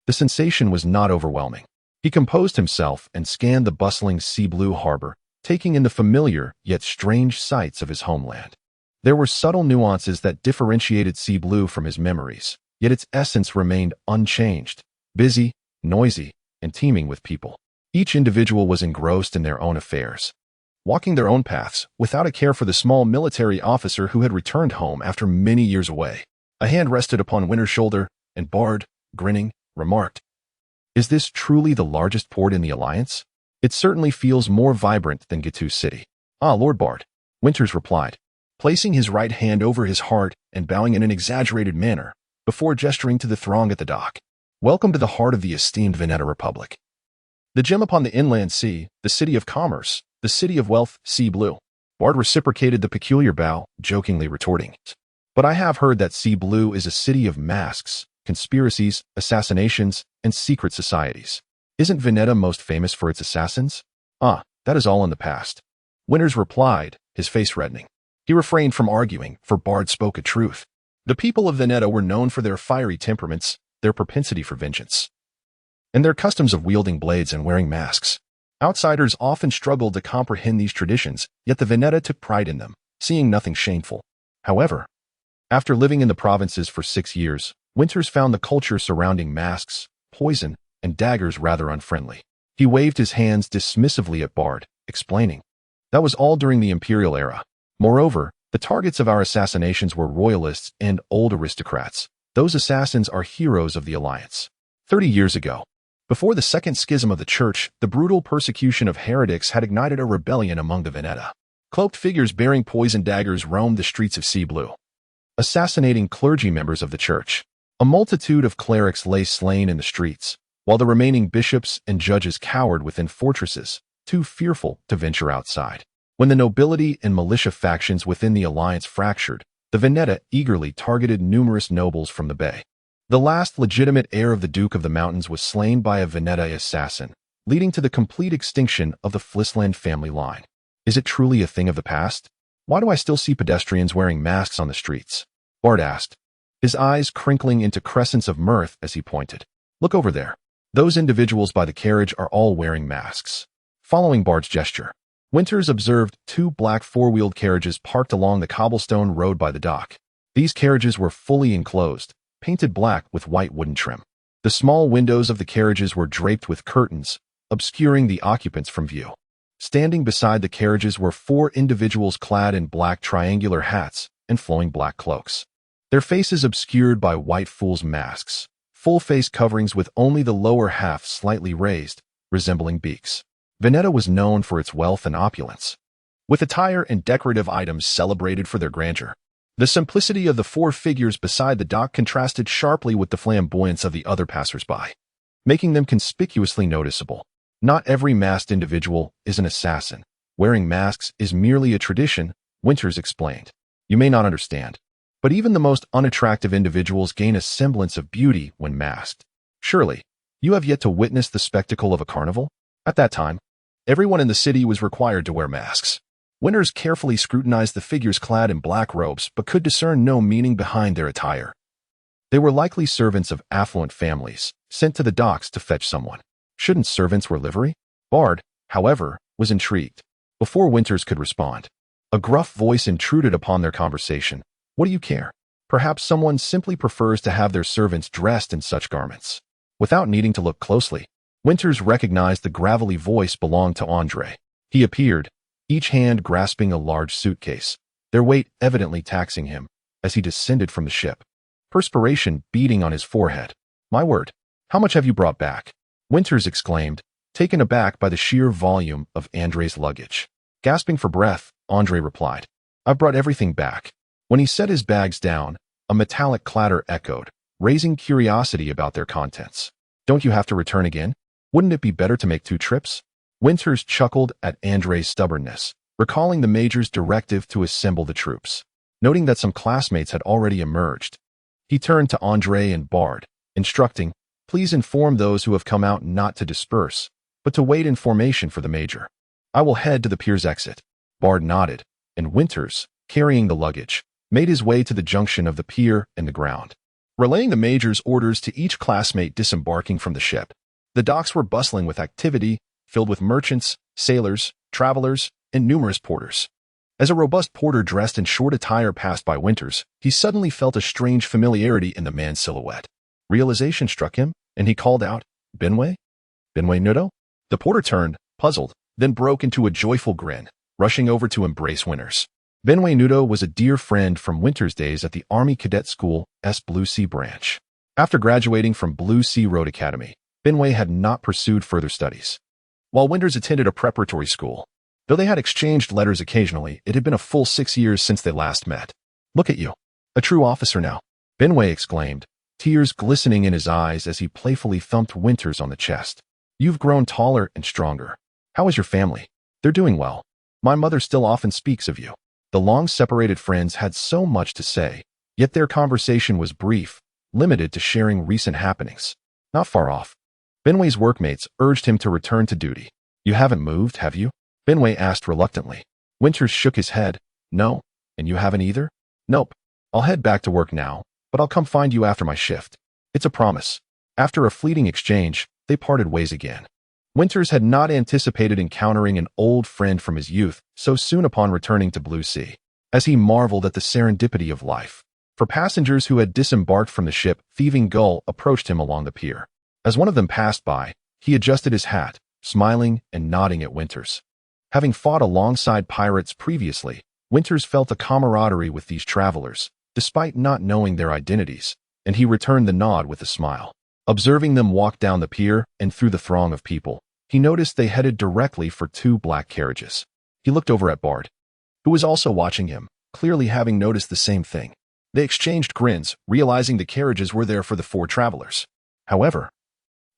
the sensation was not overwhelming. He composed himself and scanned the bustling sea-blue harbor, taking in the familiar yet strange sights of his homeland. There were subtle nuances that differentiated sea blue from his memories, yet its essence remained unchanged, busy, noisy, and teeming with people. Each individual was engrossed in their own affairs, walking their own paths without a care for the small military officer who had returned home after many years away. A hand rested upon Winter's shoulder, and Bard, grinning, remarked, "Is this truly the largest port in the Alliance? It certainly feels more vibrant than Gitu City." "Ah, Lord Bard," Winters replied, placing his right hand over his heart and bowing in an exaggerated manner, before gesturing to the throng at the dock. "Welcome to the heart of the esteemed Veneta Republic. The gem upon the inland sea, the city of commerce, the city of wealth, sea blue." Bard reciprocated the peculiar bow, jokingly retorting, "But I have heard that sea blue is a city of masks, conspiracies, assassinations, and secret societies. Isn't Veneta most famous for its assassins?" "Ah, that is all in the past," Winters replied, his face reddening. He refrained from arguing, for Bard spoke a truth. The people of Veneta were known for their fiery temperaments, their propensity for vengeance, and their customs of wielding blades and wearing masks. Outsiders often struggled to comprehend these traditions, yet the Veneta took pride in them, seeing nothing shameful. However, after living in the provinces for 6 years, Winters found the culture surrounding masks, poison, and daggers rather unfriendly. He waved his hands dismissively at Bard, explaining, "That was all during the Imperial era. Moreover, the targets of our assassinations were royalists and old aristocrats. Those assassins are heroes of the Alliance. 30 years ago, before the second schism of the Church, the brutal persecution of heretics had ignited a rebellion among the Veneta. Cloaked figures bearing poisoned daggers roamed the streets of Sea Blue, assassinating clergy members of the Church. A multitude of clerics lay slain in the streets, while the remaining bishops and judges cowered within fortresses, too fearful to venture outside. When the nobility and militia factions within the Alliance fractured, the Veneta eagerly targeted numerous nobles from the Bay. The last legitimate heir of the Duke of the Mountains was slain by a Veneta assassin, leading to the complete extinction of the Flisland family line. Is it truly a thing of the past? Why do I still see pedestrians wearing masks on the streets?" Bard asked, his eyes crinkling into crescents of mirth as he pointed. "Look over there. Those individuals by the carriage are all wearing masks." Following Bard's gesture, Winters observed 2 black 4-wheeled carriages parked along the cobblestone road by the dock. These carriages were fully enclosed, painted black with white wooden trim. The small windows of the carriages were draped with curtains, obscuring the occupants from view. Standing beside the carriages were 4 individuals clad in black triangular hats and flowing black cloaks, their faces obscured by white fool's masks, full face coverings with only the lower half slightly raised, resembling beaks. Veneta was known for its wealth and opulence, with attire and decorative items celebrated for their grandeur. The simplicity of the 4 figures beside the dock contrasted sharply with the flamboyance of the other passers-by, making them conspicuously noticeable. Not every masked individual is an assassin. Wearing masks is merely a tradition, Winters explained. You may not understand, but even the most unattractive individuals gain a semblance of beauty when masked. Surely, you have yet to witness the spectacle of a carnival? At that time, everyone in the city was required to wear masks. Winters carefully scrutinized the figures clad in black robes but could discern no meaning behind their attire. They were likely servants of affluent families, sent to the docks to fetch someone. Shouldn't servants wear livery? Bard, however, was intrigued. Before Winters could respond, a gruff voice intruded upon their conversation. "What do you care? Perhaps someone simply prefers to have their servants dressed in such garments." Without needing to look closely, Winters recognized the gravelly voice belonged to Andre. He appeared, each hand grasping a large suitcase, their weight evidently taxing him, as he descended from the ship, perspiration beading on his forehead. "My word, how much have you brought back?" Winters exclaimed, taken aback by the sheer volume of Andre's luggage. Gasping for breath, Andre replied, "I've brought everything back." When he set his bags down, a metallic clatter echoed, raising curiosity about their contents. "Don't you have to return again? Wouldn't it be better to make 2 trips?" Winters chuckled at Andre's stubbornness, recalling the major's directive to assemble the troops. Noting that some classmates had already emerged, he turned to Andre and Bard, instructing, "Please inform those who have come out not to disperse, but to wait in formation for the major. I will head to the pier's exit." Bard nodded, and Winters, carrying the luggage, made his way to the junction of the pier and the ground, relaying the major's orders to each classmate disembarking from the ship. The docks were bustling with activity, filled with merchants, sailors, travelers, and numerous porters. As a robust porter dressed in short attire passed by Winters, he suddenly felt a strange familiarity in the man's silhouette. Realization struck him, and he called out, "Benway? Benway Nudo?" The porter turned, puzzled, then broke into a joyful grin, rushing over to embrace Winters. Benway Nudo was a dear friend from Winters' days at the Army Cadet School's Blue Sea branch. After graduating from Blue Sea Road Academy, Benway had not pursued further studies. While Winters attended a preparatory school, though they had exchanged letters occasionally, it had been a full 6 years since they last met. "Look at you, a true officer now," Benway exclaimed, tears glistening in his eyes as he playfully thumped Winters on the chest. "You've grown taller and stronger. How is your family?" "They're doing well. My mother still often speaks of you." The long-separated friends had so much to say, yet their conversation was brief, limited to sharing recent happenings. Not far off, Benway's workmates urged him to return to duty. "You haven't moved, have you?" Benway asked reluctantly. Winters shook his head. "No, and you haven't either?" "Nope. I'll head back to work now, but I'll come find you after my shift. It's a promise." After a fleeting exchange, they parted ways again. Winters had not anticipated encountering an old friend from his youth so soon upon returning to Blue Sea, as he marveled at the serendipity of life. For passengers who had disembarked from the ship, Thieving Gull approached him along the pier. As one of them passed by, he adjusted his hat, smiling and nodding at Winters. Having fought alongside pirates previously, Winters felt a camaraderie with these travelers, despite not knowing their identities, and he returned the nod with a smile. Observing them walk down the pier and through the throng of people, he noticed they headed directly for 2 black carriages. He looked over at Bard, who was also watching him, clearly having noticed the same thing. They exchanged grins, realizing the carriages were there for the 4 travelers. However,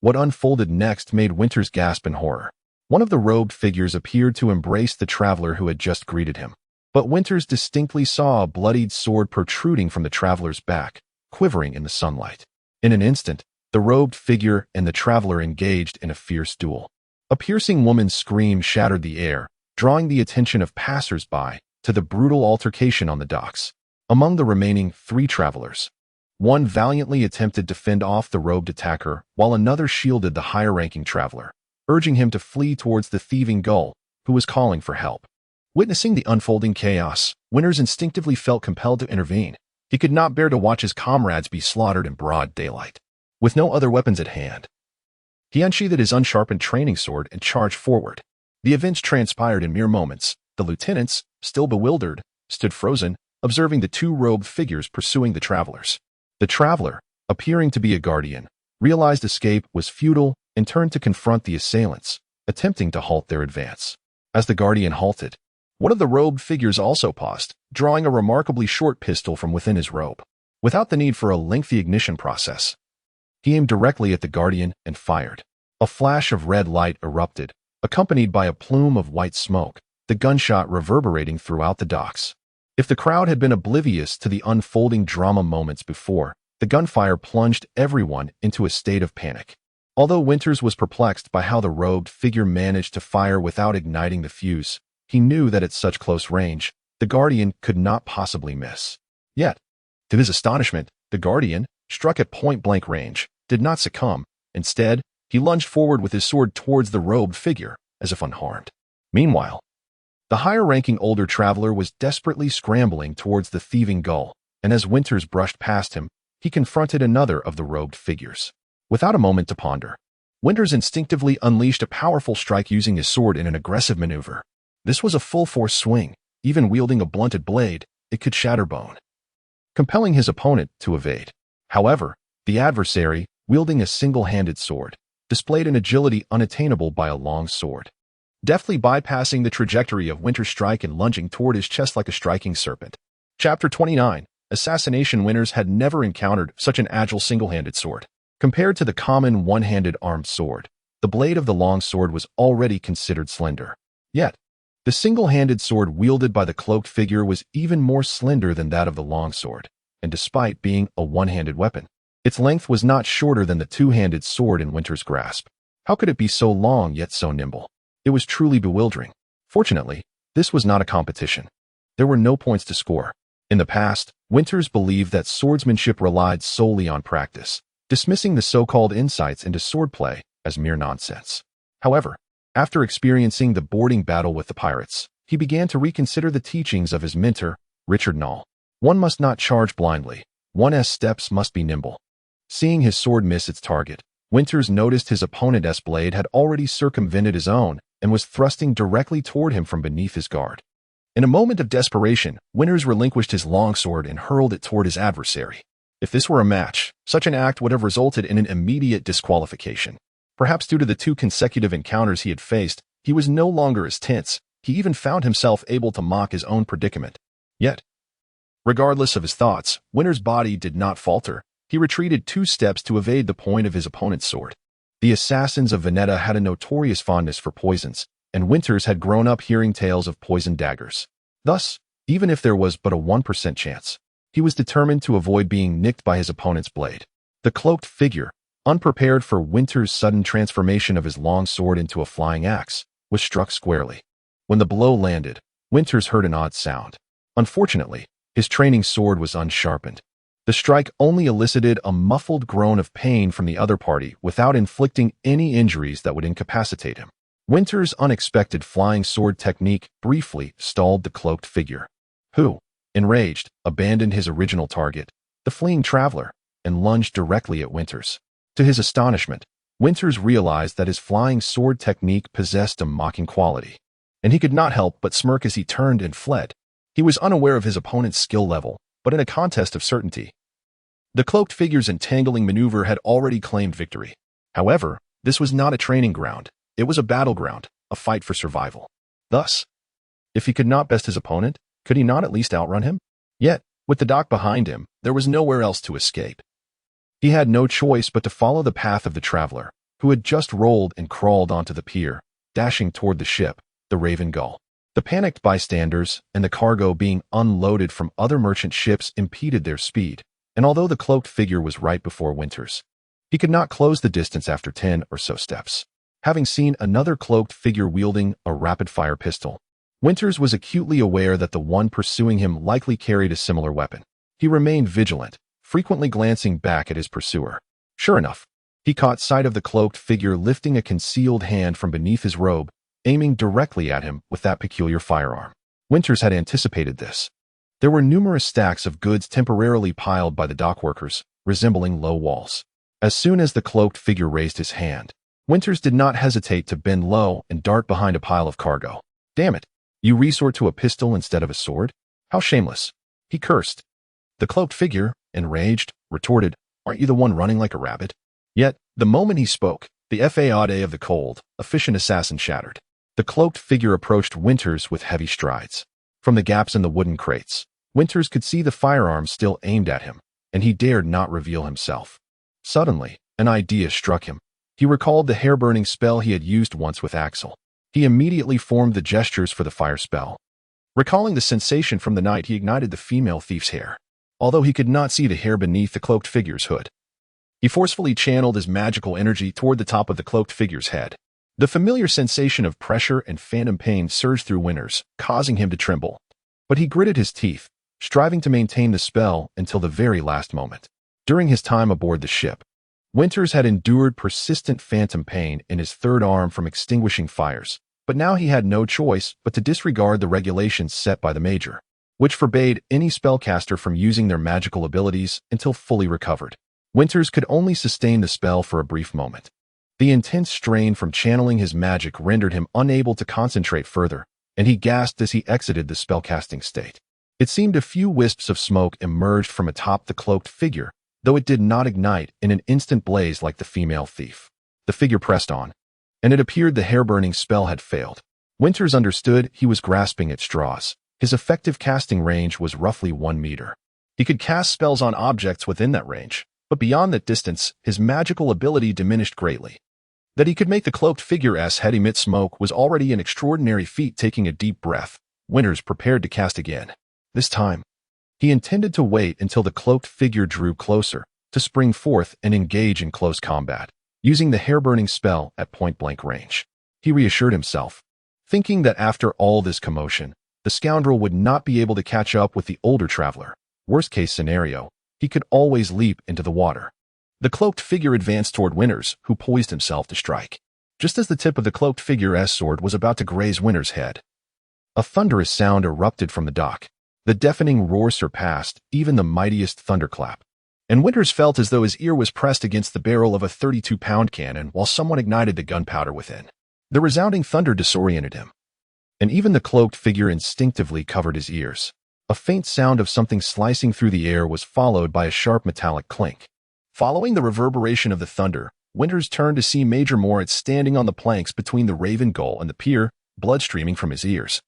what unfolded next made Winters gasp in horror. One of the robed figures appeared to embrace the traveler who had just greeted him, but Winters distinctly saw a bloodied sword protruding from the traveler's back, quivering in the sunlight. In an instant, the robed figure and the traveler engaged in a fierce duel. A piercing woman's scream shattered the air, drawing the attention of passers-by to the brutal altercation on the docks. Among the remaining 3 travelers, one valiantly attempted to fend off the robed attacker, while another shielded the higher-ranking traveler, urging him to flee towards the Thieving Gull, who was calling for help. Witnessing the unfolding chaos, Winters instinctively felt compelled to intervene. He could not bear to watch his comrades be slaughtered in broad daylight. With no other weapons at hand, he unsheathed his unsharpened training sword and charged forward. The events transpired in mere moments. The lieutenants, still bewildered, stood frozen, observing the 2 robed figures pursuing the travelers. The traveler, appearing to be a guardian, realized escape was futile and turned to confront the assailants, attempting to halt their advance. As the guardian halted, one of the robed figures also paused, drawing a remarkably short pistol from within his robe. Without the need for a lengthy ignition process, he aimed directly at the guardian and fired. A flash of red light erupted, accompanied by a plume of white smoke, the gunshot reverberating throughout the docks. If the crowd had been oblivious to the unfolding drama moments before, the gunfire plunged everyone into a state of panic. Although Winters was perplexed by how the robed figure managed to fire without igniting the fuse, he knew that at such close range, the guardian could not possibly miss. Yet, to his astonishment, the guardian, struck at point-blank range, did not succumb. Instead, he lunged forward with his sword towards the robed figure, as if unharmed. Meanwhile, the higher-ranking older traveler was desperately scrambling towards the Thieving Gull, and as Winters brushed past him, he confronted another of the robed figures. Without a moment to ponder, Winters instinctively unleashed a powerful strike using his sword in an aggressive maneuver. This was a full-force swing. Even wielding a blunted blade, it could shatter bone, compelling his opponent to evade. However, the adversary, wielding a single-handed sword, displayed an agility unattainable by a long sword, deftly bypassing the trajectory of Winters' strike and lunging toward his chest like a striking serpent. Chapter 29. Assassination. Winters had never encountered such an agile single-handed sword. Compared to the common one-handed armed sword, the blade of the long sword was already considered slender. Yet, The single-handed sword wielded by the cloaked figure was even more slender than that of the longsword, and despite being a one-handed weapon, its length was not shorter than the two-handed sword in Winter's grasp. How could it be so long yet so nimble? It was truly bewildering. Fortunately, this was not a competition. There were no points to score. In the past, Winters believed that swordsmanship relied solely on practice, dismissing the so-called insights into swordplay as mere nonsense. However, after experiencing the boarding battle with the pirates, he began to reconsider the teachings of his mentor, Richard Null. One must not charge blindly. One's steps must be nimble. Seeing his sword miss its target, Winters noticed his opponent's blade had already circumvented his own and was thrusting directly toward him from beneath his guard. In a moment of desperation, Winters relinquished his longsword and hurled it toward his adversary. If this were a match, such an act would have resulted in an immediate disqualification. Perhaps due to the 2 consecutive encounters he had faced, he was no longer as tense. He even found himself able to mock his own predicament. Yet, regardless of his thoughts, Winters' body did not falter. He retreated 2 steps to evade the point of his opponent's sword. The assassins of Veneta had a notorious fondness for poisons, and Winters had grown up hearing tales of poisoned daggers. Thus, even if there was but a 1% chance, he was determined to avoid being nicked by his opponent's blade. The cloaked figure, unprepared for Winters' sudden transformation of his long sword into a flying axe, was struck squarely. When the blow landed, Winters heard an odd sound. Unfortunately, his training sword was unsharpened. The strike only elicited a muffled groan of pain from the other party without inflicting any injuries that would incapacitate him. Winters' unexpected flying sword technique briefly stalled the cloaked figure, who, enraged, abandoned his original target, the fleeing traveler, and lunged directly at Winters. To his astonishment, Winters realized that his flying sword technique possessed a mocking quality, and he could not help but smirk as he turned and fled. He was unaware of his opponent's skill level, but in a contest of certainty, the cloaked figure's entangling maneuver had already claimed victory. However, this was not a training ground. It was a battleground, a fight for survival. Thus, if he could not best his opponent, could he not at least outrun him? Yet, with the dock behind him, there was nowhere else to escape. He had no choice but to follow the path of the traveler, who had just rolled and crawled onto the pier, dashing toward the ship, the Raven Gull. The panicked bystanders and the cargo being unloaded from other merchant ships impeded their speed, and although the cloaked figure was right before Winters, he could not close the distance after 10 or so steps. Having seen another cloaked figure wielding a rapid-fire pistol, Winters was acutely aware that the one pursuing him likely carried a similar weapon. He remained vigilant, frequently glancing back at his pursuer. Sure enough, he caught sight of the cloaked figure lifting a concealed hand from beneath his robe, aiming directly at him with that peculiar firearm. Winters had anticipated this. There were numerous stacks of goods temporarily piled by the dockworkers, resembling low walls. As soon as the cloaked figure raised his hand, Winters did not hesitate to bend low and dart behind a pile of cargo. Damn it, you resort to a pistol instead of a sword? How shameless. He cursed. The cloaked figure, enraged, retorted, aren't you the one running like a rabbit? Yet, the moment he spoke, the fade of the cold, efficient assassin shattered. The cloaked figure approached Winters with heavy strides. From the gaps in the wooden crates, Winters could see the firearm still aimed at him, and he dared not reveal himself. Suddenly, an idea struck him. He recalled the hair-burning spell he had used once with Axel. He immediately formed the gestures for the fire spell. Recalling the sensation from the night, he ignited the female thief's hair. Although he could not see the hair beneath the cloaked figure's hood, he forcefully channeled his magical energy toward the top of the cloaked figure's head. The familiar sensation of pressure and phantom pain surged through Winters, causing him to tremble. But he gritted his teeth, striving to maintain the spell until the very last moment. During his time aboard the ship, Winters had endured persistent phantom pain in his third arm from extinguishing fires, but now he had no choice but to disregard the regulations set by the Major, which forbade any spellcaster from using their magical abilities until fully recovered. Winters could only sustain the spell for a brief moment. The intense strain from channeling his magic rendered him unable to concentrate further, and he gasped as he exited the spellcasting state. It seemed a few wisps of smoke emerged from atop the cloaked figure, though it did not ignite in an instant blaze like the female thief. The figure pressed on, and it appeared the hair-burning spell had failed. Winters understood he was grasping at straws. His effective casting range was roughly 1 meter. He could cast spells on objects within that range, but beyond that distance, his magical ability diminished greatly. That he could make the cloaked figure's head emit smoke was already an extraordinary feat. Taking a deep breath, Winters prepared to cast again. This time, he intended to wait until the cloaked figure drew closer, to spring forth and engage in close combat, using the hair-burning spell at point-blank range. He reassured himself, thinking that after all this commotion, the scoundrel would not be able to catch up with the older traveler. Worst-case scenario, he could always leap into the water. The cloaked figure advanced toward Winters, who poised himself to strike. Just as the tip of the cloaked figure's sword was about to graze Winters' head, a thunderous sound erupted from the dock. The deafening roar surpassed even the mightiest thunderclap, and Winters felt as though his ear was pressed against the barrel of a 32-pound cannon while someone ignited the gunpowder within. The resounding thunder disoriented him, and even the cloaked figure instinctively covered his ears. A faint sound of something slicing through the air was followed by a sharp metallic clink. Following the reverberation of the thunder, Winters turned to see Major Moritz standing on the planks between the Raven Gull and the pier, blood streaming from his ears.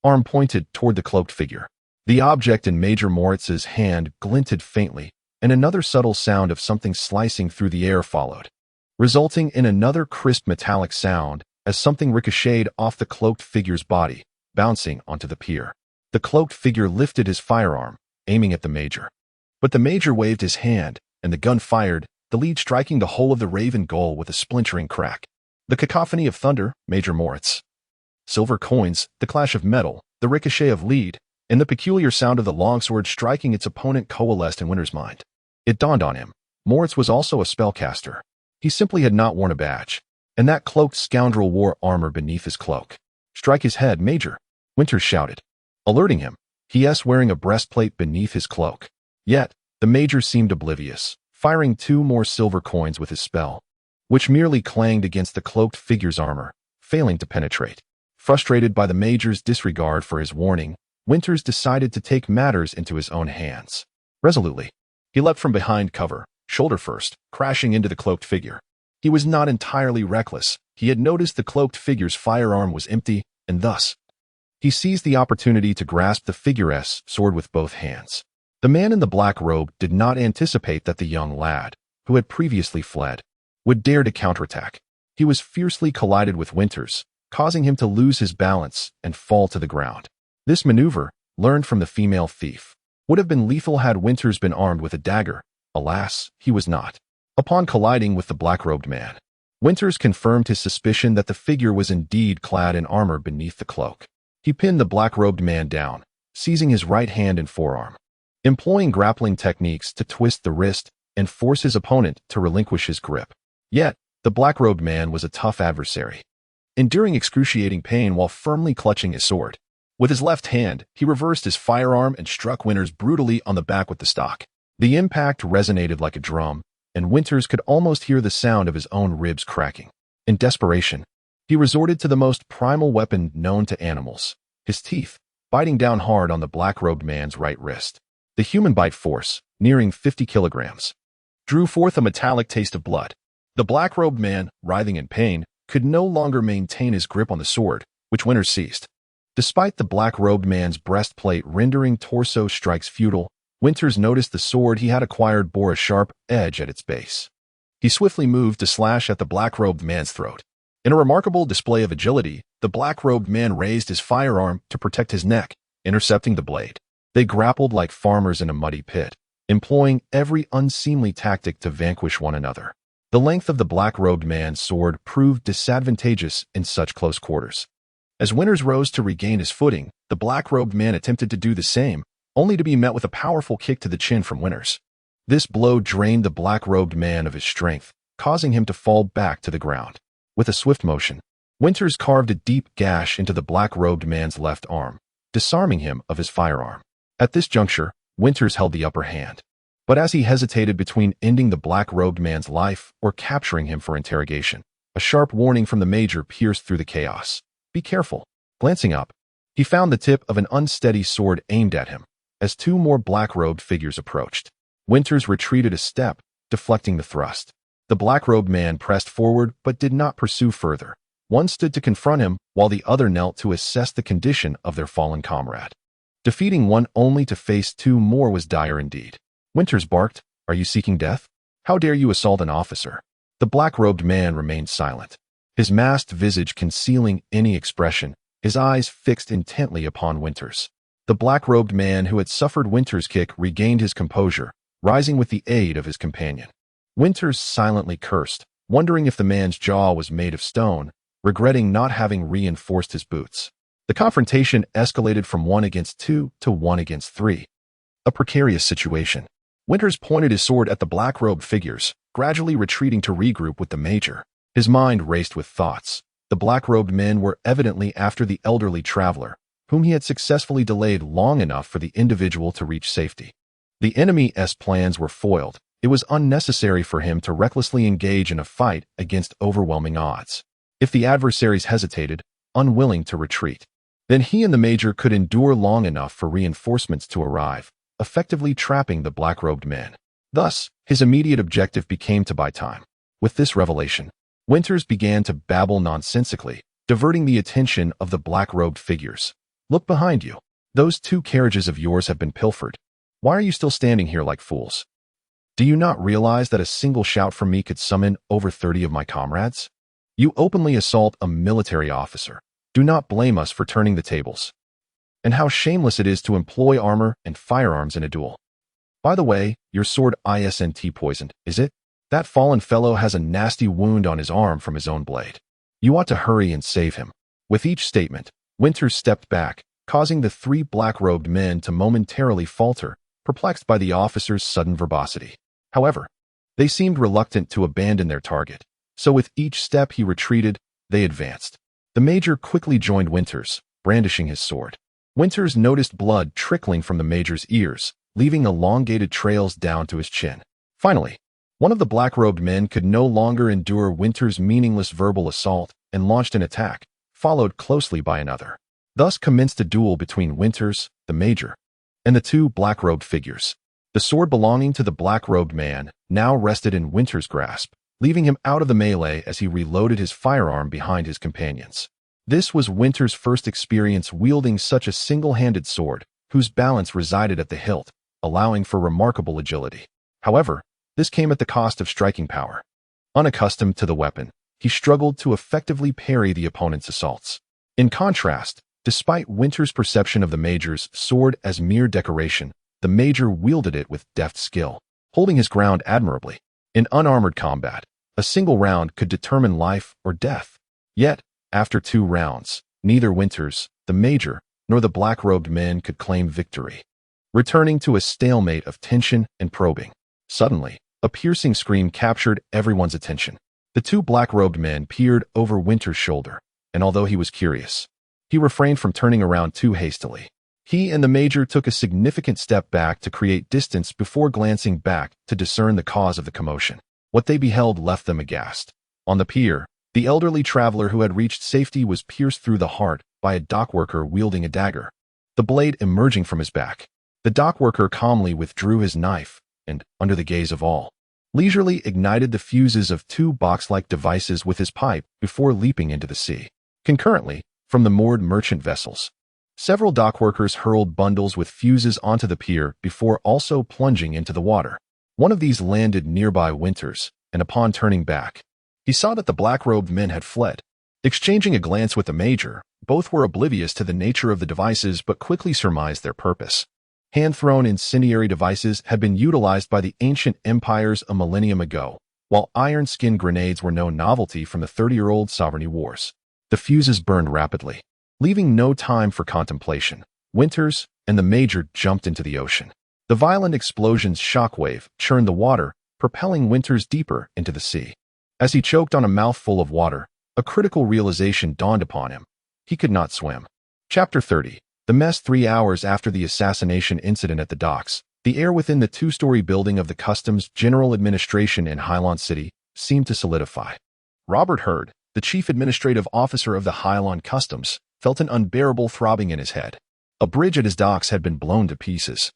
Arm pointed toward the cloaked figure. The object in Major Moritz's hand glinted faintly, and another subtle sound of something slicing through the air followed, resulting in another crisp metallic sound as something ricocheted off the cloaked figure's body, bouncing onto the pier. The cloaked figure lifted his firearm, aiming at the Major. But the Major waved his hand, and the gun fired, the lead striking the hull of the Raven Gull with a splintering crack. The cacophony of thunder, Major Moritz, silver coins, the clash of metal, the ricochet of lead, and the peculiar sound of the longsword striking its opponent coalesced in Winters' mind. It dawned on him. Moritz was also a spellcaster. He simply had not worn a badge, and that cloaked scoundrel wore armor beneath his cloak. "Strike his head, Major," Winters shouted, alerting him. He wearing a breastplate beneath his cloak. Yet, the Major seemed oblivious, firing 2 more silver coins with his spell, which merely clanged against the cloaked figure's armor, failing to penetrate. Frustrated by the Major's disregard for his warning, Winters decided to take matters into his own hands. Resolutely, he leapt from behind cover, shoulder first, crashing into the cloaked figure. He was not entirely reckless. He had noticed the cloaked figure's firearm was empty, and thus, he seized the opportunity to grasp the figure's sword with both hands. The man in the black robe did not anticipate that the young lad, who had previously fled, would dare to counterattack. He was fiercely collided with Winters, causing him to lose his balance and fall to the ground. This maneuver, learned from the female thief, would have been lethal had Winters been armed with a dagger. Alas, he was not. Upon colliding with the black-robed man, Winters confirmed his suspicion that the figure was indeed clad in armor beneath the cloak. He pinned the black-robed man down, seizing his right hand and forearm, employing grappling techniques to twist the wrist and force his opponent to relinquish his grip. Yet, the black-robed man was a tough adversary, enduring excruciating pain while firmly clutching his sword. With his left hand, he reversed his firearm and struck Winters brutally on the back with the stock. The impact resonated like a drum, and Winters could almost hear the sound of his own ribs cracking. In desperation, he resorted to the most primal weapon known to animals, his teeth, biting down hard on the black-robed man's right wrist. The human bite force, nearing 50 kilograms, drew forth a metallic taste of blood. The black-robed man, writhing in pain, could no longer maintain his grip on the sword, which Winters seized. Despite the black-robed man's breastplate rendering torso strikes futile, Winters noticed the sword he had acquired bore a sharp edge at its base. He swiftly moved to slash at the black-robed man's throat. In a remarkable display of agility, the black-robed man raised his firearm to protect his neck, intercepting the blade. They grappled like farmers in a muddy pit, employing every unseemly tactic to vanquish one another. The length of the black-robed man's sword proved disadvantageous in such close quarters. As Winters rose to regain his footing, the black-robed man attempted to do the same, only to be met with a powerful kick to the chin from Winters. This blow drained the black-robed man of his strength, causing him to fall back to the ground. With a swift motion, Winters carved a deep gash into the black-robed man's left arm, disarming him of his firearm. At this juncture, Winters held the upper hand. But as he hesitated between ending the black-robed man's life or capturing him for interrogation, a sharp warning from the Major pierced through the chaos. "Be careful." Glancing up, he found the tip of an unsteady sword aimed at him. As 2 more black-robed figures approached, Winters retreated a step, deflecting the thrust. The black-robed man pressed forward but did not pursue further. One stood to confront him, while the other knelt to assess the condition of their fallen comrade. Defeating one only to face 2 more was dire indeed. Winters barked, "Are you seeking death? How dare you assault an officer?" The black-robed man remained silent, his masked visage concealing any expression, his eyes fixed intently upon Winters. The black-robed man who had suffered Winters' kick regained his composure, rising with the aid of his companion. Winters silently cursed, wondering if the man's jaw was made of stone, regretting not having reinforced his boots. The confrontation escalated from 1 against 2 to 1 against 3. A precarious situation. Winters pointed his sword at the black-robed figures, gradually retreating to regroup with the major. His mind raced with thoughts. The black-robed men were evidently after the elderly traveler, whom he had successfully delayed long enough for the individual to reach safety. The enemy's plans were foiled. It was unnecessary for him to recklessly engage in a fight against overwhelming odds. If the adversaries hesitated, unwilling to retreat, then he and the major could endure long enough for reinforcements to arrive, effectively trapping the black-robed men. Thus, his immediate objective became to buy time. With this revelation, Winters began to babble nonsensically, diverting the attention of the black-robed figures. "Look behind you. Those 2 carriages of yours have been pilfered. Why are you still standing here like fools? Do you not realize that a single shout from me could summon over 30 of my comrades? You openly assault a military officer. Do not blame us for turning the tables. And how shameless it is to employ armor and firearms in a duel. By the way, your sword isn't poisoned, is it? That fallen fellow has a nasty wound on his arm from his own blade. You ought to hurry and save him." With each statement, Winters stepped back, causing the 3 black-robed men to momentarily falter, perplexed by the officer's sudden verbosity. However, they seemed reluctant to abandon their target, so with each step he retreated, they advanced. The major quickly joined Winters, brandishing his sword. Winters noticed blood trickling from the major's ears, leaving elongated trails down to his chin. Finally, one of the black-robed men could no longer endure Winters' meaningless verbal assault and launched an attack, followed closely by another. Thus commenced a duel between Winters, the major, and the 2 black-robed figures. The sword belonging to the black-robed man now rested in Winters' grasp, leaving him out of the melee as he reloaded his firearm behind his companions. This was Winters' first experience wielding such a single-handed sword, whose balance resided at the hilt, allowing for remarkable agility. However, this came at the cost of striking power. Unaccustomed to the weapon, he struggled to effectively parry the opponent's assaults. In contrast, despite Winters' perception of the major's sword as mere decoration, the major wielded it with deft skill, holding his ground admirably. In unarmored combat, a single round could determine life or death. Yet, after 2 rounds, neither Winters, the major, nor the black-robed men could claim victory, returning to a stalemate of tension and probing. Suddenly, a piercing scream captured everyone's attention. The 2 black-robed men peered over Winters' shoulder, and although he was curious, he refrained from turning around too hastily. He and the major took a significant step back to create distance before glancing back to discern the cause of the commotion. What they beheld left them aghast. On the pier, the elderly traveler who had reached safety was pierced through the heart by a dockworker wielding a dagger, the blade emerging from his back. The dockworker calmly withdrew his knife and, under the gaze of all, leisurely ignited the fuses of 2 box-like devices with his pipe before leaping into the sea. Concurrently, from the moored merchant vessels, several dockworkers hurled bundles with fuses onto the pier before also plunging into the water. One of these landed nearby Winters, and upon turning back, he saw that the black-robed men had fled. Exchanging a glance with the major, both were oblivious to the nature of the devices but quickly surmised their purpose. Hand-thrown incendiary devices had been utilized by the ancient empires a millennium ago, while iron-skin grenades were no novelty from the 30-year-old sovereignty wars. The fuses burned rapidly, leaving no time for contemplation. Winters and the major jumped into the ocean. The violent explosion's shockwave churned the water, propelling Winters deeper into the sea. As he choked on a mouthful of water, a critical realization dawned upon him. He could not swim. Chapter 30. The mess. 3 hours after the assassination incident at the docks, the air within the 2-story building of the Customs General Administration in Hylon City seemed to solidify. Robert Hurd, the chief administrative officer of the Hylon Customs, felt an unbearable throbbing in his head. A bridge at his docks had been blown to pieces,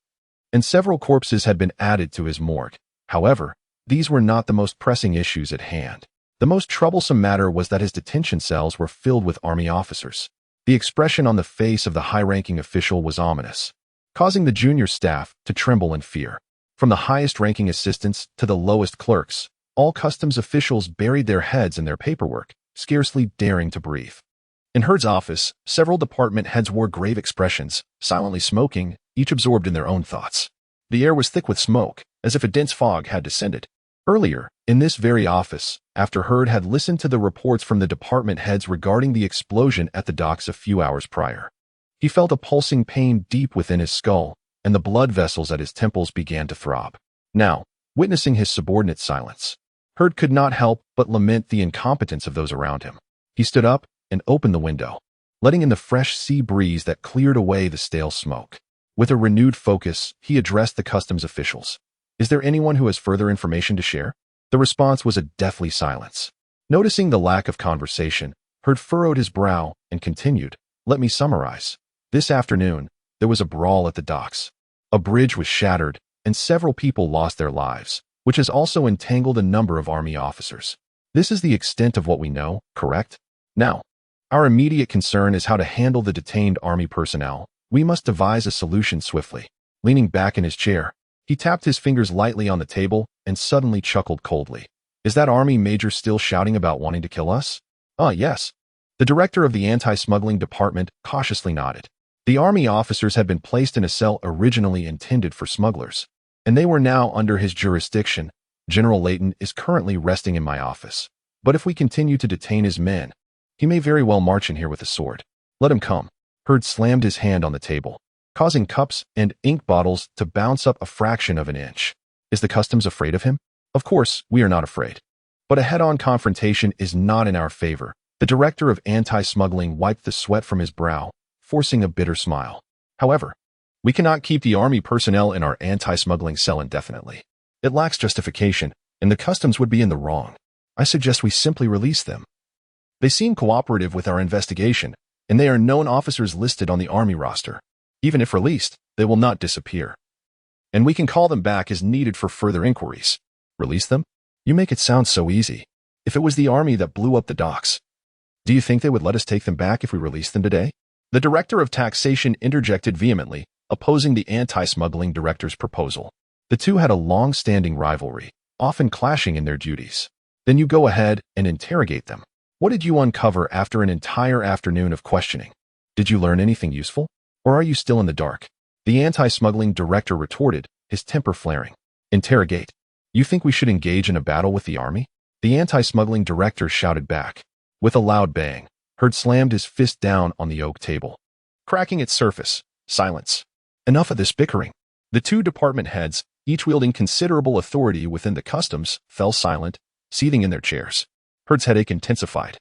and several corpses had been added to his morgue. However, these were not the most pressing issues at hand. The most troublesome matter was that his detention cells were filled with army officers. The expression on the face of the high-ranking official was ominous, causing the junior staff to tremble in fear. From the highest-ranking assistants to the lowest clerks, All customs officials buried their heads in their paperwork, scarcely daring to breathe. In Herd's office, several department heads wore grave expressions, silently smoking, each absorbed in their own thoughts. The air was thick with smoke, as if a dense fog had descended. Earlier, in this very office, after Herd had listened to the reports from the department heads regarding the explosion at the docks a few hours prior, he felt a pulsing pain deep within his skull, and the blood vessels at his temples began to throb. Now, witnessing his subordinate's silence, Herd could not help but lament the incompetence of those around him. He stood up and opened the window, letting in the fresh sea breeze that cleared away the stale smoke. With a renewed focus, he addressed the customs officials. "Is there anyone who has further information to share?" The response was a deathly silence. Noticing the lack of conversation, Herd furrowed his brow and continued, "Let me summarize. This afternoon, there was a brawl at the docks. A bridge was shattered, and several people lost their lives, which has also entangled a number of army officers. This is the extent of what we know, correct? Now, our immediate concern is how to handle the detained army personnel. We must devise a solution swiftly." Leaning back in his chair, he tapped his fingers lightly on the table and suddenly chuckled coldly. "Is that army major still shouting about wanting to kill us?" Yes." The director of the anti-smuggling department cautiously nodded. The army officers had been placed in a cell originally intended for smugglers, and they were now under his jurisdiction. "General Layton is currently resting in my office, but if we continue to detain his men, he may very well march in here with a sword. Let him come." Herd slammed his hand on the table, causing cups and ink bottles to bounce up a fraction of an inch. "Is the customs afraid of him?" "Of course, we are not afraid. But a head-on confrontation is not in our favor." The director of anti-smuggling wiped the sweat from his brow, forcing a bitter smile. "However, we cannot keep the army personnel in our anti-smuggling cell indefinitely. It lacks justification, and the customs would be in the wrong. I suggest we simply release them. They seem cooperative with our investigation, and they are known officers listed on the army roster. Even if released, they will not disappear. And we can call them back as needed for further inquiries." "Release them? You make it sound so easy. If it was the army that blew up the docks, do you think they would let us take them back if we released them today?" The director of taxation interjected vehemently, opposing the anti-smuggling director's proposal. The two had a long-standing rivalry, often clashing in their duties. "Then you go ahead and interrogate them. What did you uncover after an entire afternoon of questioning? Did you learn anything useful? Or are you still in the dark?" The anti-smuggling director retorted, his temper flaring. "Interrogate? You think we should engage in a battle with the army?" The anti-smuggling director shouted back. With a loud bang, Herd slammed his fist down on the oak table, cracking its surface. "Silence. Enough of this bickering." The two department heads, each wielding considerable authority within the customs, fell silent, seething in their chairs. Herd's headache intensified.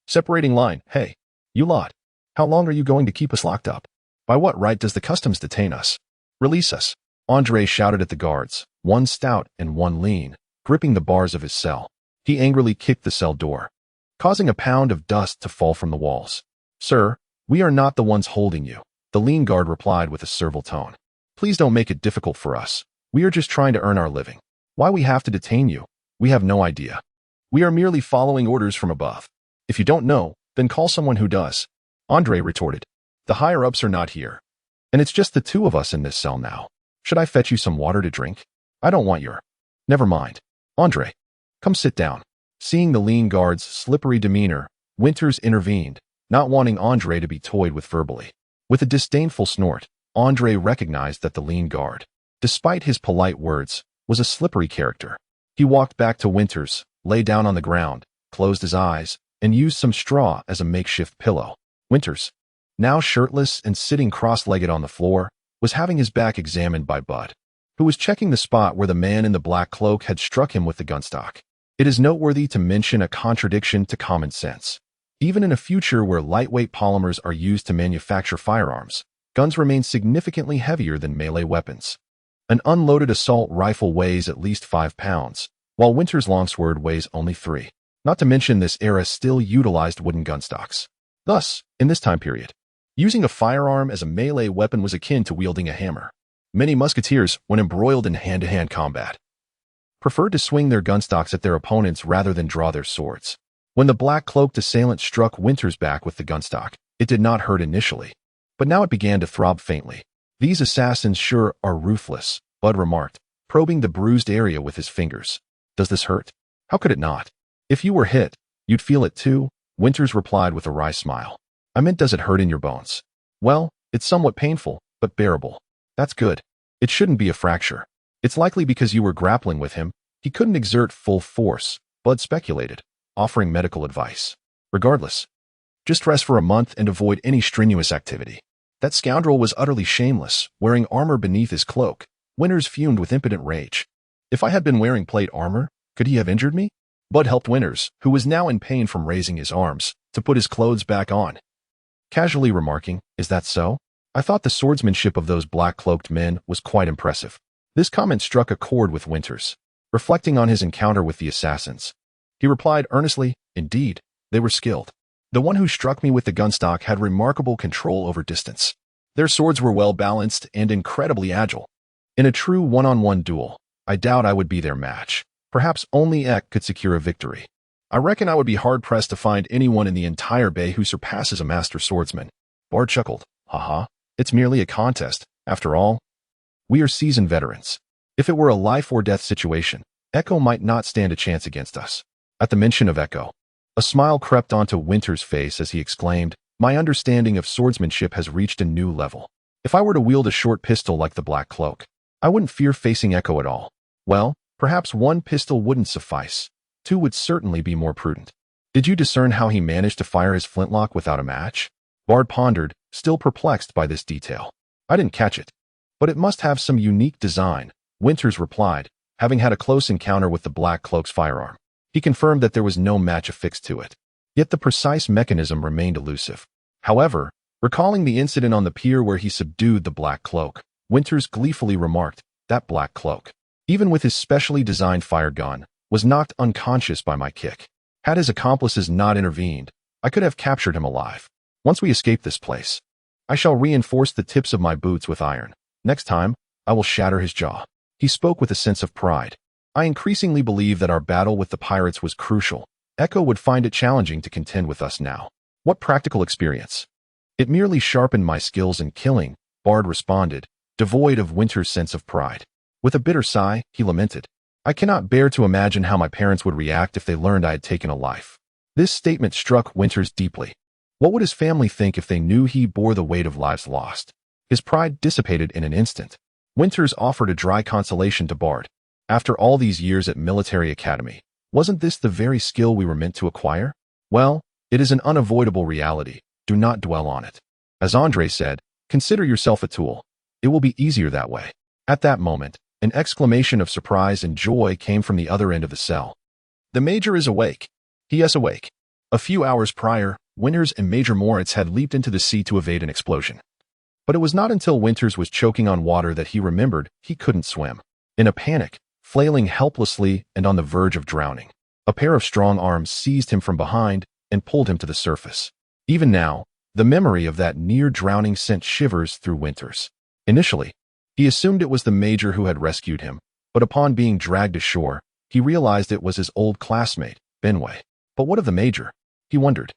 Separating line. "Hey, you lot. How long are you going to keep us locked up? By what right does the customs detain us? Release us." Andre shouted at the guards, one stout and one lean, gripping the bars of his cell. He angrily kicked the cell door, causing a pound of dust to fall from the walls. "Sir, we are not the ones holding you," the lean guard replied with a servile tone. "Please don't make it difficult for us. We are just trying to earn our living. Why we have to detain you, we have no idea. We are merely following orders from above. If you don't know, then call someone who does." Andre retorted. "The higher-ups are not here, and it's just the two of us in this cell now. Should I fetch you some water to drink? I don't want your—" "Never mind. Andre, come sit down." Seeing the lean guard's slippery demeanor, Winters intervened, not wanting Andre to be toyed with verbally. With a disdainful snort, Andre recognized that the lean guard, despite his polite words, was a slippery character. He walked back to Winters, lay down on the ground, closed his eyes, and used some straw as a makeshift pillow. Winters, now shirtless and sitting cross-legged on the floor, was having his back examined by Bud, who was checking the spot where the man in the black cloak had struck him with the gunstock. It is noteworthy to mention a contradiction to common sense. Even in a future where lightweight polymers are used to manufacture firearms, guns remain significantly heavier than melee weapons. An unloaded assault rifle weighs at least 5 pounds, while Winter's longsword weighs only 3. Not to mention this era still utilized wooden gunstocks. Thus, in this time period, using a firearm as a melee weapon was akin to wielding a hammer. Many musketeers, when embroiled in hand-to-hand combat, preferred to swing their gunstocks at their opponents rather than draw their swords. When the black-cloaked assailant struck Winter's back with the gunstock, it did not hurt initially, but now it began to throb faintly. "These assassins sure are ruthless," Bud remarked, probing the bruised area with his fingers. "Does this hurt?" How could it not? If you were hit, you'd feel it too, Winters replied with a wry smile. I meant, does it hurt in your bones? Well, it's somewhat painful, but bearable. That's good. It shouldn't be a fracture. It's likely because you were grappling with him. He couldn't exert full force, Bud speculated, offering medical advice. Regardless, just rest for a month and avoid any strenuous activity. That scoundrel was utterly shameless, wearing armor beneath his cloak. Winters fumed with impotent rage. If I had been wearing plate armor, could he have injured me? Bud helped Winters, who was now in pain from raising his arms, to put his clothes back on. Casually remarking, is that so? I thought the swordsmanship of those black-cloaked men was quite impressive. This comment struck a chord with Winters. Reflecting on his encounter with the assassins, he replied earnestly, indeed, they were skilled. The one who struck me with the gunstock had remarkable control over distance. Their swords were well-balanced and incredibly agile. In a true one-on-one duel, I doubt I would be their match. Perhaps only Ek could secure a victory. I reckon I would be hard-pressed to find anyone in the entire bay who surpasses a master swordsman. Bard chuckled. Haha, it's merely a contest, after all. We are seasoned veterans. If it were a life-or-death situation, Echo might not stand a chance against us. At the mention of Echo, a smile crept onto Winters' face as he exclaimed, my understanding of swordsmanship has reached a new level. If I were to wield a short pistol like the Black Cloak, I wouldn't fear facing Echo at all. Well, perhaps one pistol wouldn't suffice. Two would certainly be more prudent. Did you discern how he managed to fire his flintlock without a match? Bard pondered, still perplexed by this detail. I didn't catch it. But it must have some unique design, Winters replied, having had a close encounter with the Black Cloak's firearm. He confirmed that there was no match affixed to it. Yet the precise mechanism remained elusive. However, recalling the incident on the pier where he subdued the Black Cloak, Winters gleefully remarked, that Black Cloak, even with his specially designed fire gun, was knocked unconscious by my kick. Had his accomplices not intervened, I could have captured him alive. Once we escape this place, I shall reinforce the tips of my boots with iron. Next time, I will shatter his jaw. He spoke with a sense of pride. I increasingly believe that our battle with the pirates was crucial. Echo would find it challenging to contend with us now. What practical experience? It merely sharpened my skills in killing, Bard responded, devoid of Winters' sense of pride. With a bitter sigh, he lamented. I cannot bear to imagine how my parents would react if they learned I had taken a life. This statement struck Winters deeply. What would his family think if they knew he bore the weight of lives lost? His pride dissipated in an instant. Winters offered a dry consolation to Bard. After all these years at military academy, wasn't this the very skill we were meant to acquire? Well, it is an unavoidable reality. Do not dwell on it. As Andre said, consider yourself a tool. It will be easier that way. At that moment, an exclamation of surprise and joy came from the other end of the cell. The Major is awake. He is awake. A few hours prior, Winters and Major Moritz had leaped into the sea to evade an explosion. But it was not until Winters was choking on water that he remembered he couldn't swim. In a panic, flailing helplessly and on the verge of drowning, a pair of strong arms seized him from behind and pulled him to the surface. Even now, the memory of that near drowning sent shivers through Winters. Initially, he assumed it was the Major who had rescued him, but upon being dragged ashore, he realized it was his old classmate, Benway. But what of the Major? He wondered,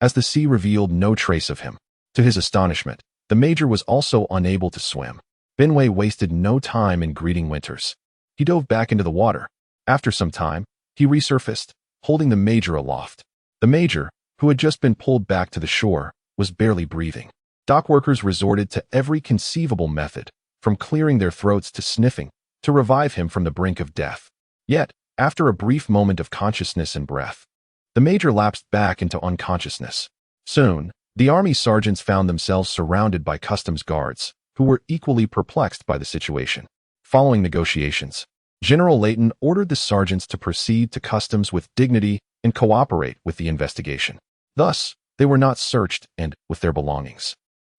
as the sea revealed no trace of him. To his astonishment, the Major was also unable to swim. Benway wasted no time in greeting Winters. He dove back into the water. After some time, he resurfaced, holding the Major aloft. The Major, who had just been pulled back to the shore, was barely breathing. Dock workers resorted to every conceivable method, from clearing their throats to sniffing, to revive him from the brink of death. Yet, after a brief moment of consciousness and breath, the Major lapsed back into unconsciousness. Soon, the army sergeants found themselves surrounded by customs guards, who were equally perplexed by the situation. Following negotiations, General Layton ordered the sergeants to proceed to customs with dignity and cooperate with the investigation. Thus, they were not searched and, with their belongings,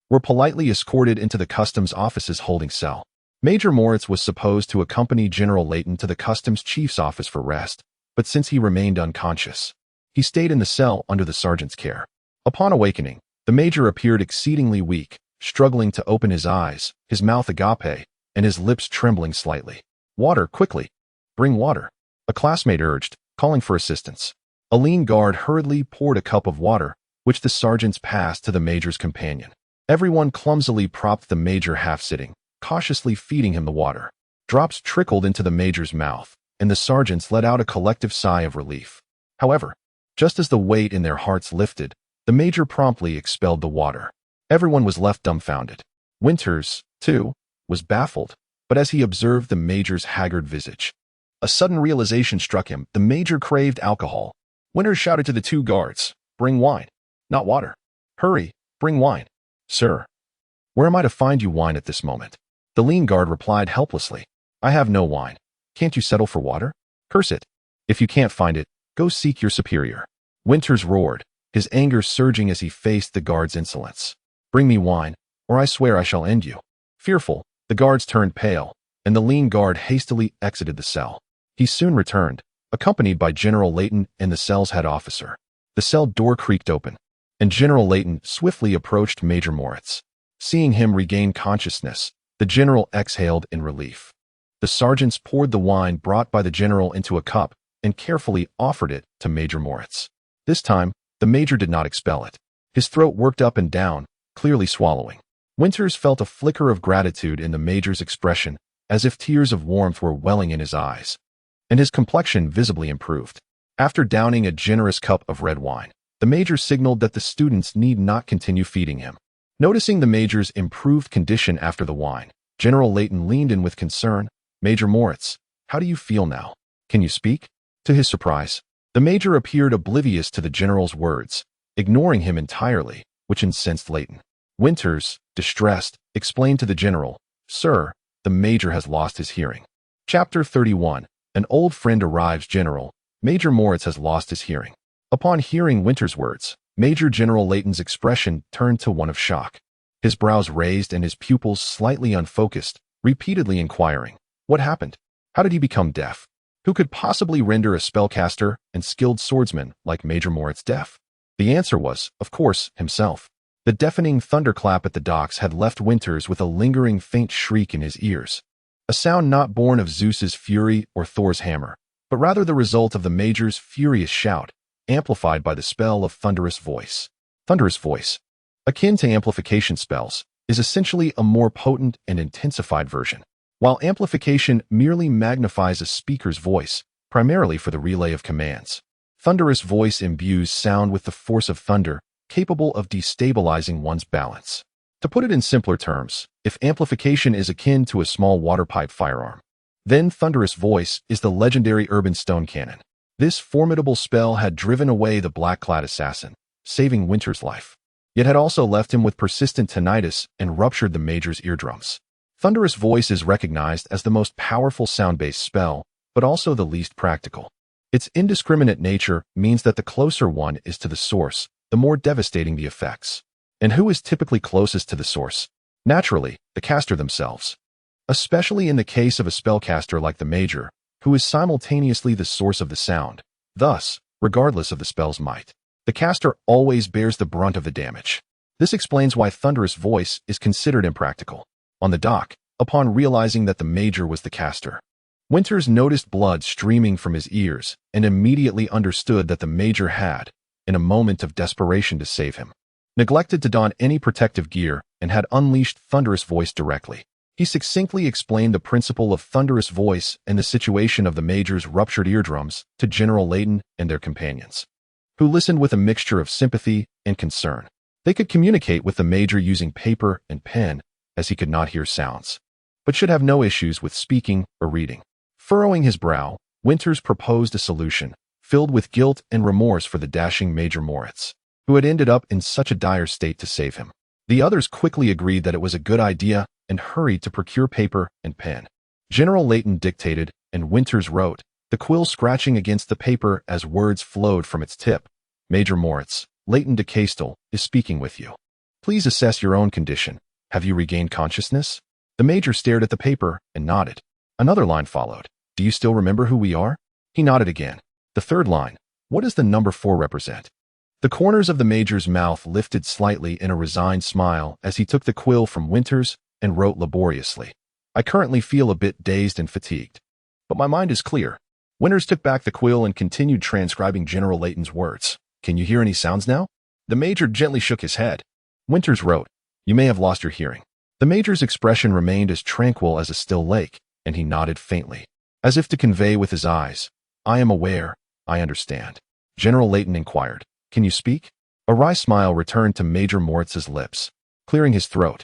were politely escorted into the customs office's holding cell. Major Moritz was supposed to accompany General Layton to the customs chief's office for rest, but since he remained unconscious, he stayed in the cell under the sergeant's care. Upon awakening, the Major appeared exceedingly weak, struggling to open his eyes, his mouth agape, and his lips trembling slightly. Water, quickly! Bring water! A classmate urged, calling for assistance. A lean guard hurriedly poured a cup of water, which the sergeants passed to the Major's companion. Everyone clumsily propped the Major half-sitting, cautiously feeding him the water. Drops trickled into the Major's mouth, and the sergeants let out a collective sigh of relief. However, just as the weight in their hearts lifted, the major promptly expelled the water. Everyone was left dumbfounded. Winters, too, was baffled, but as he observed the major's haggard visage, a sudden realization struck him. The major craved alcohol. Winters shouted to the two guards, "Bring wine, not water. Hurry, bring wine." "Sir, where am I to find you wine at this moment?" The lean guard replied helplessly, "I have no wine. Can't you settle for water? Curse it. If you can't find it, go seek your superior." Winters roared, his anger surging as he faced the guard's insolence. "Bring me wine, or I swear I shall end you." Fearful, the guards turned pale, and the lean guard hastily exited the cell. He soon returned, accompanied by General Layton and the cell's head officer. The cell door creaked open, and General Layton swiftly approached Major Moritz. Seeing him regain consciousness, the general exhaled in relief. The sergeants poured the wine brought by the general into a cup and carefully offered it to Major Moritz. This time, the major did not expel it. His throat worked up and down, clearly swallowing. Winters felt a flicker of gratitude in the major's expression, as if tears of warmth were welling in his eyes, and his complexion visibly improved. After downing a generous cup of red wine, the major signaled that the students need not continue feeding him. Noticing the major's improved condition after the wine, General Layton leaned in with concern. "Major Moritz, how do you feel now? Can you speak?" To his surprise, the major appeared oblivious to the general's words, ignoring him entirely, which incensed Layton. Winters, distressed, explained to the general, "Sir, the major has lost his hearing." Chapter 31. An old friend arrives. General, Major Moritz has lost his hearing. Upon hearing Winters' words, Major General Layton's expression turned to one of shock. His brows raised and his pupils slightly unfocused, repeatedly inquiring, "What happened? How did he become deaf? Who could possibly render a spellcaster and skilled swordsman like Major Moritz deaf?" The answer was, of course, himself. The deafening thunderclap at the docks had left Winters with a lingering faint shriek in his ears, a sound not born of Zeus's fury or Thor's hammer, but rather the result of the major's furious shout, amplified by the spell of thunderous voice. Thunderous voice, akin to amplification spells, is essentially a more potent and intensified version, while amplification merely magnifies a speaker's voice, primarily for the relay of commands. Thunderous voice imbues sound with the force of thunder, capable of destabilizing one's balance. To put it in simpler terms, if amplification is akin to a small water-pipe firearm, then thunderous voice is the legendary urban stone cannon. This formidable spell had driven away the black-clad assassin, saving Winters' life, yet had also left him with persistent tinnitus and ruptured the major's eardrums. Thunderous voice is recognized as the most powerful sound-based spell, but also the least practical. Its indiscriminate nature means that the closer one is to the source, the more devastating the effects. And who is typically closest to the source? Naturally, the caster themselves. Especially in the case of a spellcaster like the major, who is simultaneously the source of the sound. Thus, regardless of the spell's might, the caster always bears the brunt of the damage. This explains why thunderous voice is considered impractical. On the dock, upon realizing that the major was the caster, Winters noticed blood streaming from his ears and immediately understood that the major had, in a moment of desperation to save him, neglected to don any protective gear and had unleashed thunderous voice directly. He succinctly explained the principle of thunderous voice and the situation of the major's ruptured eardrums to General Layton and their companions, who listened with a mixture of sympathy and concern. They could communicate with the major using paper and pen, as he could not hear sounds, but should have no issues with speaking or reading. Furrowing his brow, Winters proposed a solution, filled with guilt and remorse for the dashing Major Moritz, who had ended up in such a dire state to save him. The others quickly agreed that it was a good idea and hurried to procure paper and pen. General Layton dictated, and Winters wrote, the quill scratching against the paper as words flowed from its tip. "Major Moritz, Layton de Castel, is speaking with you. Please assess your own condition. Have you regained consciousness?" The major stared at the paper and nodded. Another line followed. "Do you still remember who we are?" He nodded again. The third line. "What does the number 4 represent?" The corners of the major's mouth lifted slightly in a resigned smile as he took the quill from Winters and wrote laboriously, "I currently feel a bit dazed and fatigued, but my mind is clear." Winters took back the quill and continued transcribing General Layton's words. "Can you hear any sounds now?" The major gently shook his head. Winters wrote, "You may have lost your hearing." The major's expression remained as tranquil as a still lake, and he nodded faintly. as if to convey with his eyes, "I am aware, I understand." General Layton inquired, "Can you speak?" A wry smile returned to Major Moritz's lips, clearing his throat.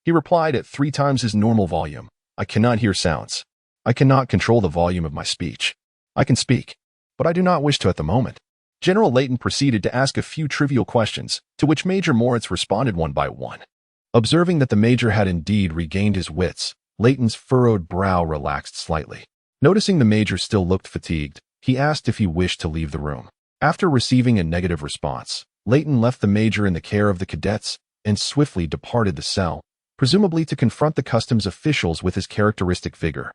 He replied at 3 times his normal volume, "I cannot hear sounds. I cannot control the volume of my speech. I can speak, but I do not wish to at the moment." General Layton proceeded to ask a few trivial questions, to which Major Moritz responded one by one. Observing that the Major had indeed regained his wits, Layton's furrowed brow relaxed slightly. Noticing the Major still looked fatigued, he asked if he wished to leave the room. After receiving a negative response, Layton left the Major in the care of the cadets and swiftly departed the cell, presumably to confront the customs officials with his characteristic vigor.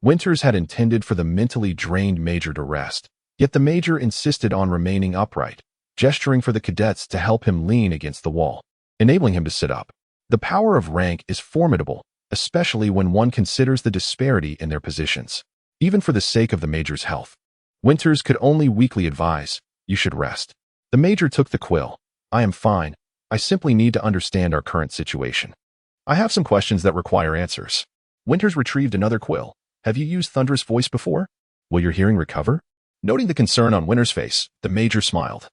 Winters had intended for the mentally drained Major to rest, yet the Major insisted on remaining upright, gesturing for the cadets to help him lean against the wall, enabling him to sit up. The power of rank is formidable, especially when one considers the disparity in their positions. Even for the sake of the Major's health, Winters could only weakly advise, "You should rest." The Major took the quill. "I am fine. I simply need to understand our current situation. I have some questions that require answers." Winters retrieved another quill. "Have you used Thunderous Voice before? Will your hearing recover?" Noting the concern on Winters' face, the Major smiled.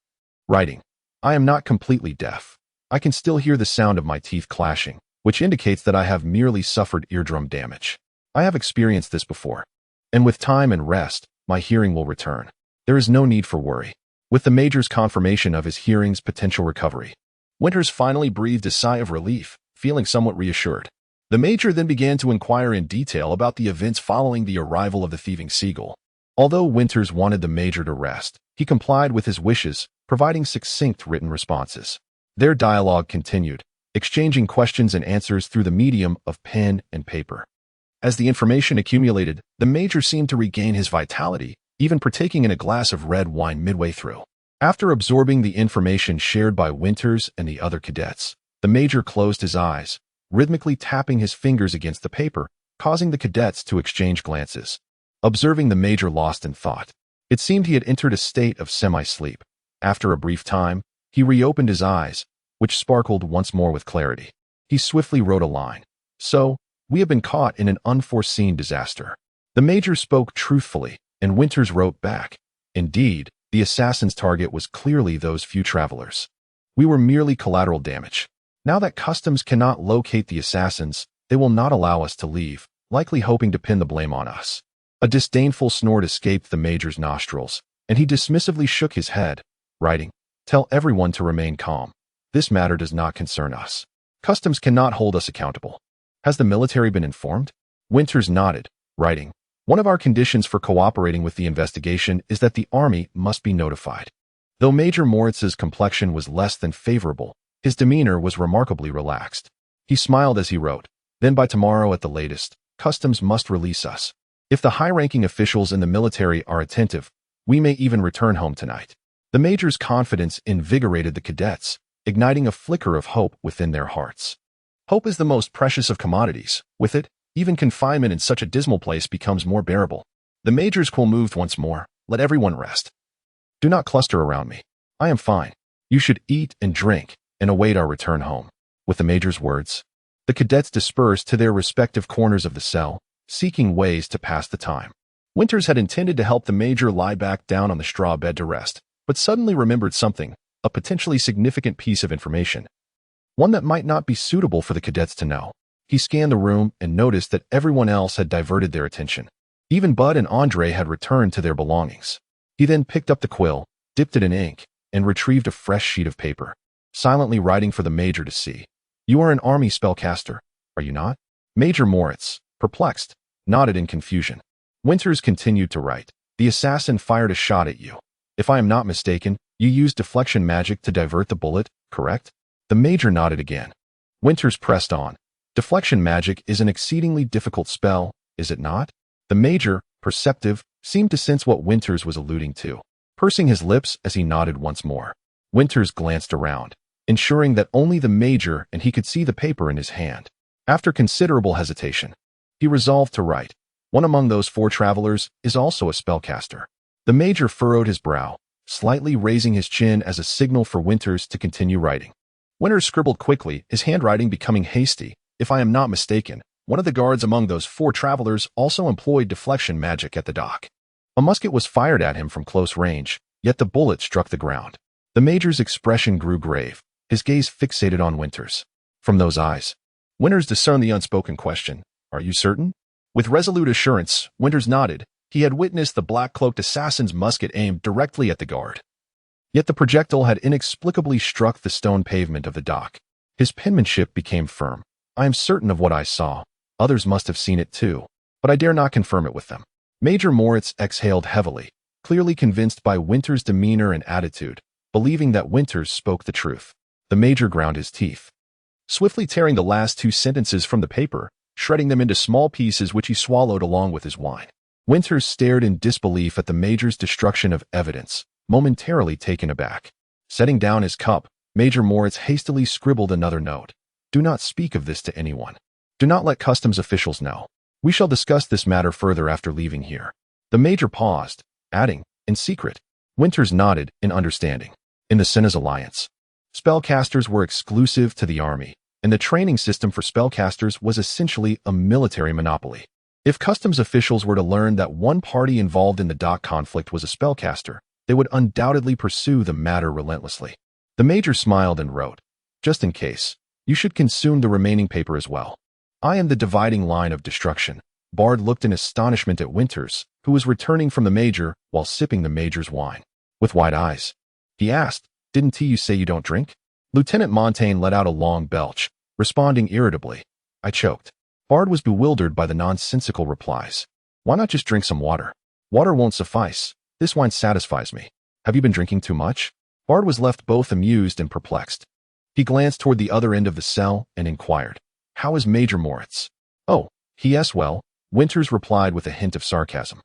"Writing. I am not completely deaf. I can still hear the sound of my teeth clashing, which indicates that I have merely suffered eardrum damage. I have experienced this before. And with time and rest, my hearing will return. There is no need for worry." With the Major's confirmation of his hearing's potential recovery, Winters finally breathed a sigh of relief, feeling somewhat reassured. The Major then began to inquire in detail about the events following the arrival of the thieving seagull. Although Winters wanted the Major to rest, he complied with his wishes, providing succinct written responses. Their dialogue continued, exchanging questions and answers through the medium of pen and paper. As the information accumulated, the Major seemed to regain his vitality, even partaking in a glass of red wine midway through. After absorbing the information shared by Winters and the other cadets, the Major closed his eyes, rhythmically tapping his fingers against the paper, causing the cadets to exchange glances. Observing the Major lost in thought, it seemed he had entered a state of semi-sleep. After a brief time, he reopened his eyes, which sparkled once more with clarity. He swiftly wrote a line. "So, we have been caught in an unforeseen disaster." The Major spoke truthfully, and Winters wrote back, "Indeed, the assassin's target was clearly those few travelers. We were merely collateral damage. Now that customs cannot locate the assassins, they will not allow us to leave, likely hoping to pin the blame on us." A disdainful snort escaped the Major's nostrils, and he dismissively shook his head, writing, "Tell everyone to remain calm. This matter does not concern us. Customs cannot hold us accountable. Has the military been informed?" Winters nodded, writing, "One of our conditions for cooperating with the investigation is that the army must be notified." Though Major Moritz's complexion was less than favorable, his demeanor was remarkably relaxed. He smiled as he wrote, "Then by tomorrow at the latest, customs must release us. If the high-ranking officials in the military are attentive, we may even return home tonight." The Major's confidence invigorated the cadets, igniting a flicker of hope within their hearts. Hope is the most precious of commodities. With it, even confinement in such a dismal place becomes more bearable. The Major's quill moved once more. "Let everyone rest. Do not cluster around me. I am fine. You should eat and drink and await our return home." With the Major's words, the cadets dispersed to their respective corners of the cell, seeking ways to pass the time. Winters had intended to help the Major lie back down on the straw bed to rest, but suddenly remembered something, a potentially significant piece of information. One that might not be suitable for the cadets to know. He scanned the room and noticed that everyone else had diverted their attention. Even Bud and Andre had returned to their belongings. He then picked up the quill, dipped it in ink, and retrieved a fresh sheet of paper, silently writing for the Major to see. "You are an army spellcaster, are you not?" Major Moritz, perplexed, nodded in confusion. Winters continued to write, "The assassin fired a shot at you. If I am not mistaken, you used deflection magic to divert the bullet, correct?" The Major nodded again. Winters pressed on. "Deflection magic is an exceedingly difficult spell, is it not?" The Major, perceptive, seemed to sense what Winters was alluding to, pursing his lips as he nodded once more. Winters glanced around, ensuring that only the Major and he could see the paper in his hand. After considerable hesitation, he resolved to write, "One among those 4 travelers is also a spellcaster." The Major furrowed his brow, slightly raising his chin as a signal for Winters to continue writing. Winters scribbled quickly, his handwriting becoming hasty. "If I am not mistaken, One of the guards among those 4 travelers also employed deflection magic at the dock. A musket was fired at him from close range, yet the bullet struck the ground. The Major's expression grew grave, his gaze fixated on Winters. From those eyes, Winters discerned the unspoken question, "Are you certain?" With resolute assurance, Winters nodded. He had witnessed the black-cloaked assassin's musket aimed directly at the guard. Yet the projectile had inexplicably struck the stone pavement of the dock. His penmanship became firm. "I am certain of what I saw. Others must have seen it too, but I dare not confirm it with them." Major Moritz exhaled heavily, clearly convinced by Winters' demeanor and attitude, believing that Winters spoke the truth. The Major ground his teeth, swiftly tearing the last 2 sentences from the paper, shredding them into small pieces which he swallowed along with his wine. Winters stared in disbelief at the Major's destruction of evidence, momentarily taken aback. Setting down his cup, Major Moritz hastily scribbled another note. "Do not speak of this to anyone. Do not let customs officials know. We shall discuss this matter further after leaving here." The Major paused, adding, "In secret." Winters nodded in understanding. In the Sena's alliance, spellcasters were exclusive to the army, and the training system for spellcasters was essentially a military monopoly. If customs officials were to learn that one party involved in the dock conflict was a spellcaster, they would undoubtedly pursue the matter relentlessly. The Major smiled and wrote, "Just in case, you should consume the remaining paper as well. I am the dividing line of destruction." Bard looked in astonishment at Winters, who was returning from the Major while sipping the Major's wine. With wide eyes, he asked, "Didn't you say you don't drink?" Lieutenant Montaigne let out a long belch, responding irritably, "I choked." Bard was bewildered by the nonsensical replies. "Why not just drink some water?" "Water won't suffice. This wine satisfies me." "Have you been drinking too much?" Bard was left both amused and perplexed. He glanced toward the other end of the cell and inquired, "How is Major Moritz?" "Oh, he is well," Winters replied with a hint of sarcasm.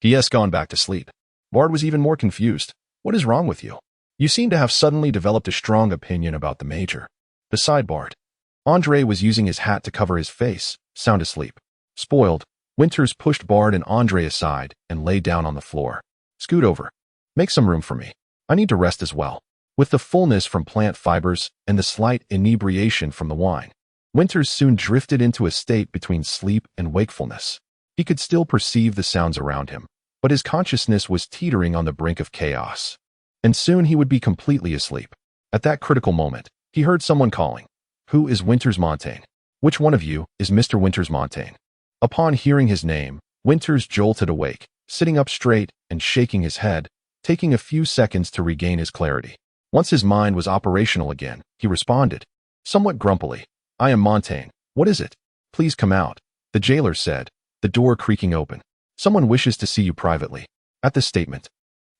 "He has gone back to sleep." Bard was even more confused. "What is wrong with you? You seem to have suddenly developed a strong opinion about the Major." Beside Bard, Andre was using his hat to cover his face, sound asleep. Spoiled, Winters pushed Bard and Andre aside and lay down on the floor. "Scoot over. Make some room for me. I need to rest as well." With the fullness from plant fibers and the slight inebriation from the wine, Winters soon drifted into a state between sleep and wakefulness. He could still perceive the sounds around him, but his consciousness was teetering on the brink of chaos. And soon he would be completely asleep. At that critical moment, he heard someone calling, "Who is Winters Montaigne? Which one of you is Mr. Winters Montaigne?" Upon hearing his name, Winters jolted awake, sitting up straight and shaking his head, taking a few seconds to regain his clarity. Once his mind was operational again, he responded, somewhat grumpily, "I am Montaigne. What is it?" "Please come out," the jailer said, the door creaking open. "Someone wishes to see you privately." At this statement,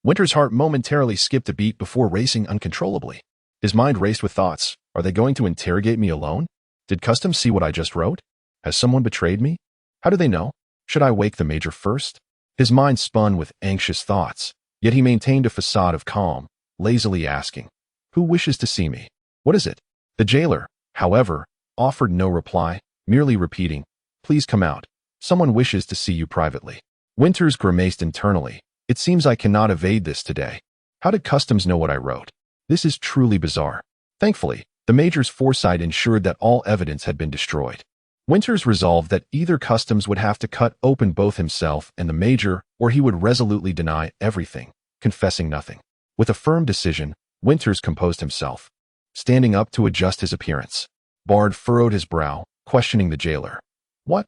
Winters' heart momentarily skipped a beat before racing uncontrollably. His mind raced with thoughts. Are they going to interrogate me alone? Did customs see what I just wrote? Has someone betrayed me? How do they know? Should I wake the Major first? His mind spun with anxious thoughts, yet he maintained a facade of calm, lazily asking, "Who wishes to see me? What is it?" The jailer, however, offered no reply, merely repeating, "Please come out. Someone wishes to see you privately." Winters grimaced internally. "It seems I cannot evade this today. How did customs know what I wrote? This is truly bizarre." Thankfully, the Major's foresight ensured that all evidence had been destroyed. Winters resolved that either customs would have to cut open both himself and the Major, or he would resolutely deny everything, confessing nothing. With a firm decision, Winters composed himself, standing up to adjust his appearance. Bard furrowed his brow, questioning the jailer. "What?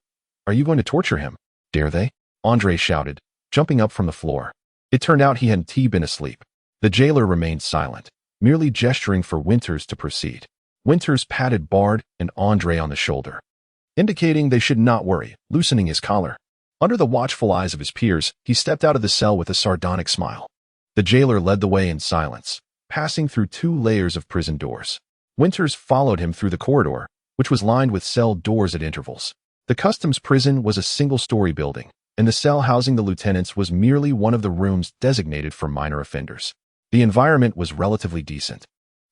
Are you going to torture him?" "Dare they?" Andre shouted, jumping up from the floor. It turned out he hadn't been asleep. The jailer remained silent, merely gesturing for Winters to proceed. Winters patted Bard and Andre on the shoulder, indicating they should not worry, loosening his collar. Under the watchful eyes of his peers, he stepped out of the cell with a sardonic smile. The jailer led the way in silence, passing through 2 layers of prison doors. Winters followed him through the corridor, which was lined with cell doors at intervals. The customs prison was a single-story building, and the cell housing the lieutenants was merely one of the rooms designated for minor offenders. The environment was relatively decent,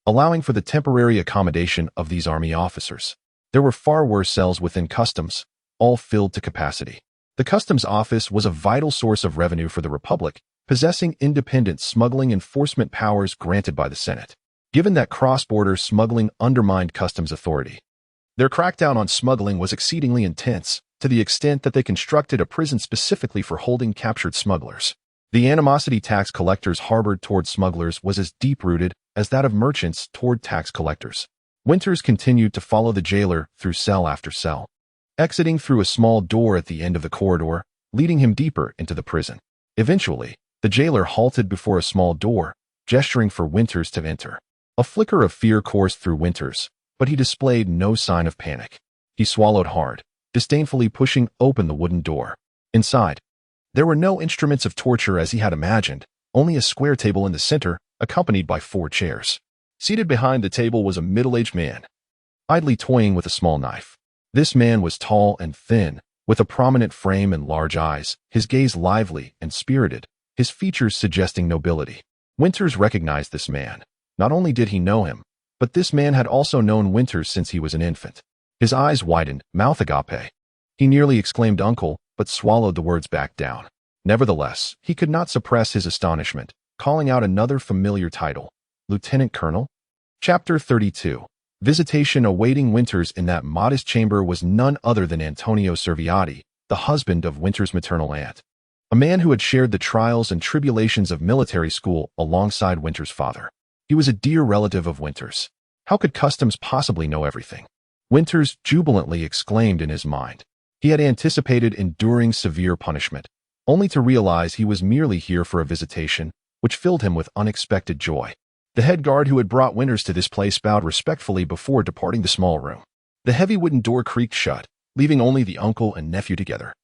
allowing for the temporary accommodation of these army officers. There were far worse cells within customs, all filled to capacity. The customs office was a vital source of revenue for the Republic, possessing independent smuggling enforcement powers granted by the Senate. Given that cross-border smuggling undermined customs authority, Their crackdown on smuggling was exceedingly intense, to the extent that they constructed a prison specifically for holding captured smugglers. The animosity tax collectors harbored toward smugglers was as deep-rooted as that of merchants toward tax collectors. Winters continued to follow the jailer through cell after cell, exiting through a small door at the end of the corridor, leading him deeper into the prison. Eventually, the jailer halted before a small door, gesturing for Winters to enter. A flicker of fear coursed through Winters, but he displayed no sign of panic. He swallowed hard, disdainfully pushing open the wooden door. Inside, there were no instruments of torture as he had imagined, only a square table in the center, accompanied by 4 chairs. Seated behind the table was a middle-aged man, idly toying with a small knife. This man was tall and thin, with a prominent frame and large eyes, his gaze lively and spirited, his features suggesting nobility. Winters recognized this man. Not only did he know him, but this man had also known Winters since he was an infant. His eyes widened, mouth agape. He nearly exclaimed uncle, but swallowed the words back down. Nevertheless, he could not suppress his astonishment, calling out another familiar title, Lieutenant Colonel. Chapter 32. Visitation awaiting Winters in that modest chamber was none other than Antonio Serviati, the husband of Winters' maternal aunt. A man who had shared the trials and tribulations of military school alongside Winters' father. He was a dear relative of Winters. How could customs possibly know everything? Winters jubilantly exclaimed in his mind. He had anticipated enduring severe punishment, only to realize he was merely here for a visitation, which filled him with unexpected joy. The head guard who had brought Winters to this place bowed respectfully before departing the small room. The heavy wooden door creaked shut, leaving only the uncle and nephew together.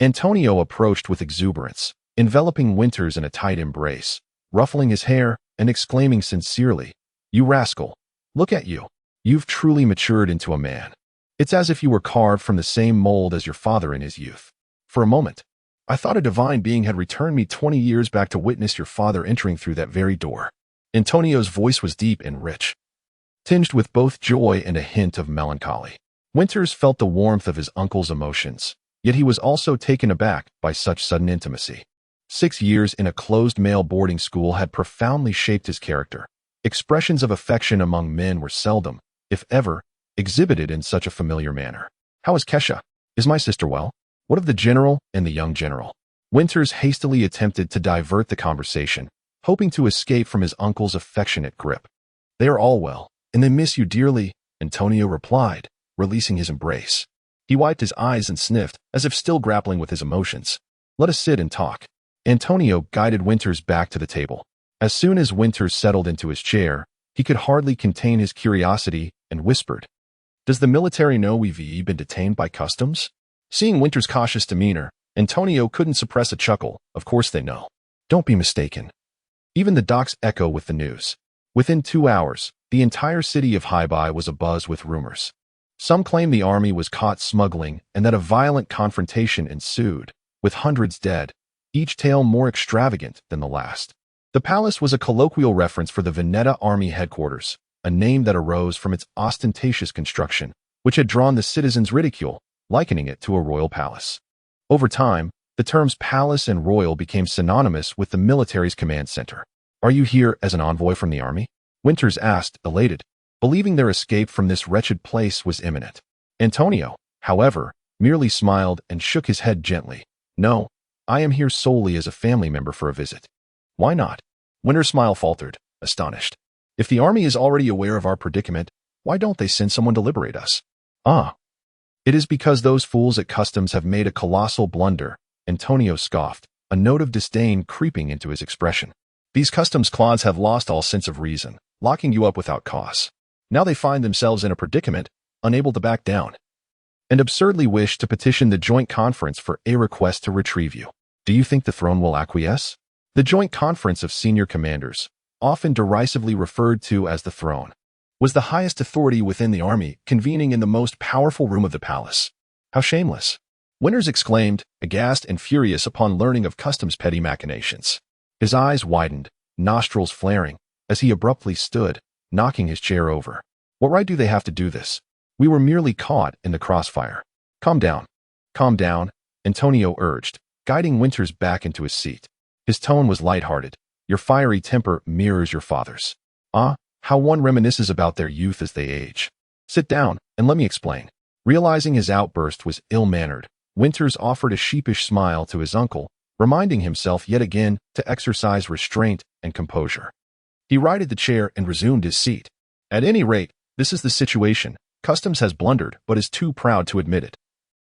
Antonio approached with exuberance, enveloping Winters in a tight embrace, ruffling his hair and exclaiming sincerely, "You rascal! Look at you! You've truly matured into a man. It's as if you were carved from the same mold as your father in his youth. For a moment, I thought a divine being had returned me 20 years back to witness your father entering through that very door." Antonio's voice was deep and rich, tinged with both joy and a hint of melancholy. Winters felt the warmth of his uncle's emotions, yet he was also taken aback by such sudden intimacy. 6 years in a closed male boarding school had profoundly shaped his character. Expressions of affection among men were seldom, if ever, exhibited in such a familiar manner. "How is Kesha? Is my sister well? What of the general and the young general?" Winters hastily attempted to divert the conversation, hoping to escape from his uncle's affectionate grip. "They are all well, and they miss you dearly," Antonio replied, releasing his embrace. He wiped his eyes and sniffed, as if still grappling with his emotions. "Let us sit and talk." Antonio guided Winters back to the table. As soon as Winters settled into his chair, he could hardly contain his curiosity and whispered, "Does the military know we've been detained by customs?" Seeing Winters' cautious demeanor, Antonio couldn't suppress a chuckle. "Of course they know. Don't be mistaken." Even the docks echo with the news. Within 2 hours, the entire city of Haibai was abuzz with rumors. Some claimed the army was caught smuggling and that a violent confrontation ensued, with hundreds dead, each tale more extravagant than the last. The palace was a colloquial reference for the Veneta Army headquarters, a name that arose from its ostentatious construction, which had drawn the citizens' ridicule, likening it to a royal palace. Over time, the terms palace and royal became synonymous with the military's command center. "Are you here as an envoy from the army?" Winters asked, elated, believing their escape from this wretched place was imminent. Antonio, however, merely smiled and shook his head gently. "No, I am here solely as a family member for a visit." "Why not?" Winters' smile faltered, astonished. "If the army is already aware of our predicament, why don't they send someone to liberate us?" "Ah, it is because those fools at customs have made a colossal blunder," Antonio scoffed, a note of disdain creeping into his expression. "These customs clods have lost all sense of reason, locking you up without cause. Now they find themselves in a predicament, unable to back down, and absurdly wish to petition the Joint Conference for a request to retrieve you. Do you think the throne will acquiesce?" The Joint Conference of Senior Commanders, often derisively referred to as the throne, was the highest authority within the army, convening in the most powerful room of the palace. "How shameless!" Winters exclaimed, aghast and furious upon learning of customs' petty machinations. His eyes widened, nostrils flaring, as he abruptly stood, knocking his chair over. "What right do they have to do this? We were merely caught in the crossfire." Calm down, Antonio urged, guiding Winters back into his seat. His tone was light-hearted. "Your fiery temper mirrors your father's. Ah, how one reminisces about their youth as they age. Sit down, and let me explain. Realizing his outburst was ill-mannered, Winters offered a sheepish smile to his uncle, reminding himself yet again to exercise restraint and composure. He righted the chair and resumed his seat. At any rate, this is the situation. Customs has blundered, but is too proud to admit it,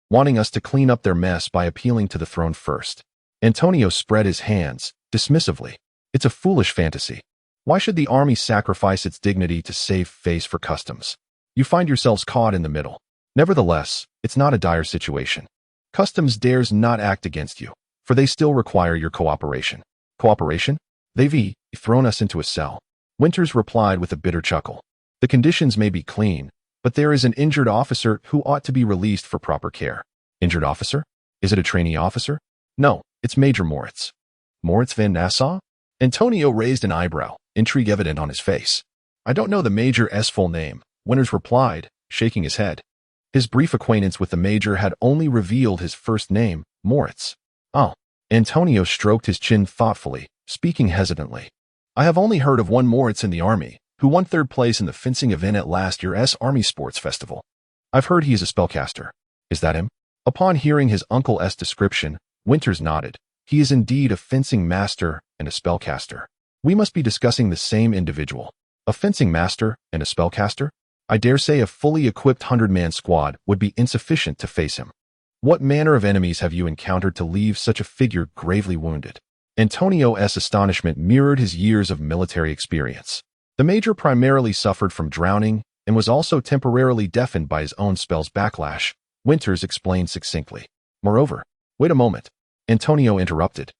wanting us to clean up their mess by appealing to the throne first. Antonio spread his hands, dismissively. It's a foolish fantasy. Why should the army sacrifice its dignity to save face for customs? You find yourselves caught in the middle. Nevertheless, it's not a dire situation. Customs dares not act against you, for they still require your cooperation. Cooperation? They've thrown us into a cell. Winters replied with a bitter chuckle. The conditions may be clean, but there is an injured officer who ought to be released for proper care. Injured officer? Is it a trainee officer? No, it's Major Moritz. Moritz van Nassau? Antonio raised an eyebrow, intrigue evident on his face. I don't know the Major's full name, Winters replied, shaking his head. His brief acquaintance with the Major had only revealed his first name, Moritz. Oh. Antonio stroked his chin thoughtfully, speaking hesitantly. I have only heard of one Moritz in the army, who won third place in the fencing event at last year's Army Sports Festival. I've heard he is a spellcaster. Is that him? Upon hearing his uncle's description, Winters nodded. He is indeed a fencing master and a spellcaster. We must be discussing the same individual. A fencing master and a spellcaster? I dare say a fully equipped 100-man squad would be insufficient to face him. What manner of enemies have you encountered to leave such a figure gravely wounded? Antonio's astonishment mirrored his years of military experience. The Major primarily suffered from drowning and was also temporarily deafened by his own spell's backlash, Winters explained succinctly. Moreover, wait a moment, Antonio interrupted,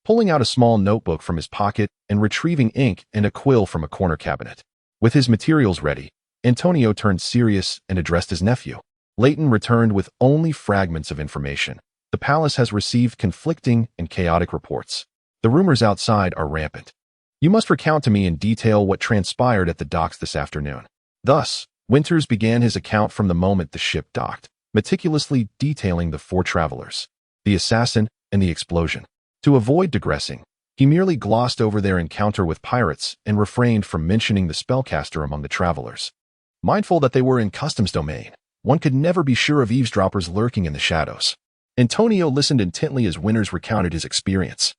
pulling out a small notebook from his pocket and retrieving ink and a quill from a corner cabinet. With his materials ready, Antonio turned serious and addressed his nephew. Leighton returned with only fragments of information. The palace has received conflicting and chaotic reports. The rumors outside are rampant. You must recount to me in detail what transpired at the docks this afternoon. Thus, Winters began his account from the moment the ship docked, meticulously detailing the 4 travelers, the assassin, and the explosion. To avoid digressing, he merely glossed over their encounter with pirates and refrained from mentioning the spellcaster among the travelers. Mindful that they were in customs domain, one could never be sure of eavesdroppers lurking in the shadows. Antonio listened intently as Winters recounted his experience.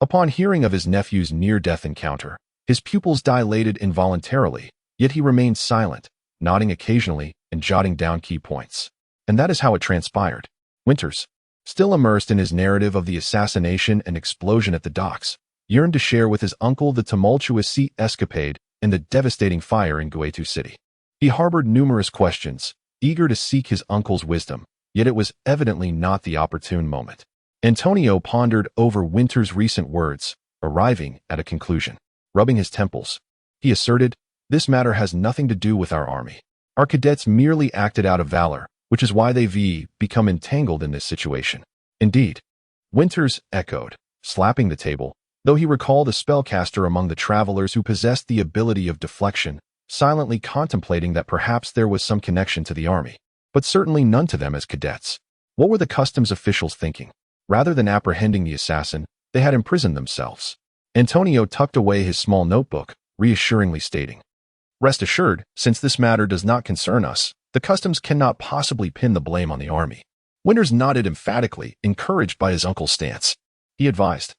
Upon hearing of his nephew's near-death encounter, his pupils dilated involuntarily, yet he remained silent, nodding occasionally and jotting down key points. And that is how it transpired. Winters, still immersed in his narrative of the assassination and explosion at the docks, yearned to share with his uncle the tumultuous sea escapade and the devastating fire in Guetu City. He harbored numerous questions, eager to seek his uncle's wisdom, yet it was evidently not the opportune moment. Antonio pondered over Winters' recent words, arriving at a conclusion. Rubbing his temples, he asserted, this matter has nothing to do with our army. Our cadets merely acted out of valor, which is why they've become entangled in this situation. Indeed, Winters echoed, slapping the table, though he recalled a spellcaster among the travelers who possessed the ability of deflection, silently contemplating that perhaps there was some connection to the army, but certainly none to them as cadets. What were the customs officials thinking? Rather than apprehending the assassin, they had imprisoned themselves. Antonio tucked away his small notebook, reassuringly stating, Rest assured, since this matter does not concern us, the customs cannot possibly pin the blame on the army. Winters nodded emphatically, encouraged by his uncle's stance. He advised,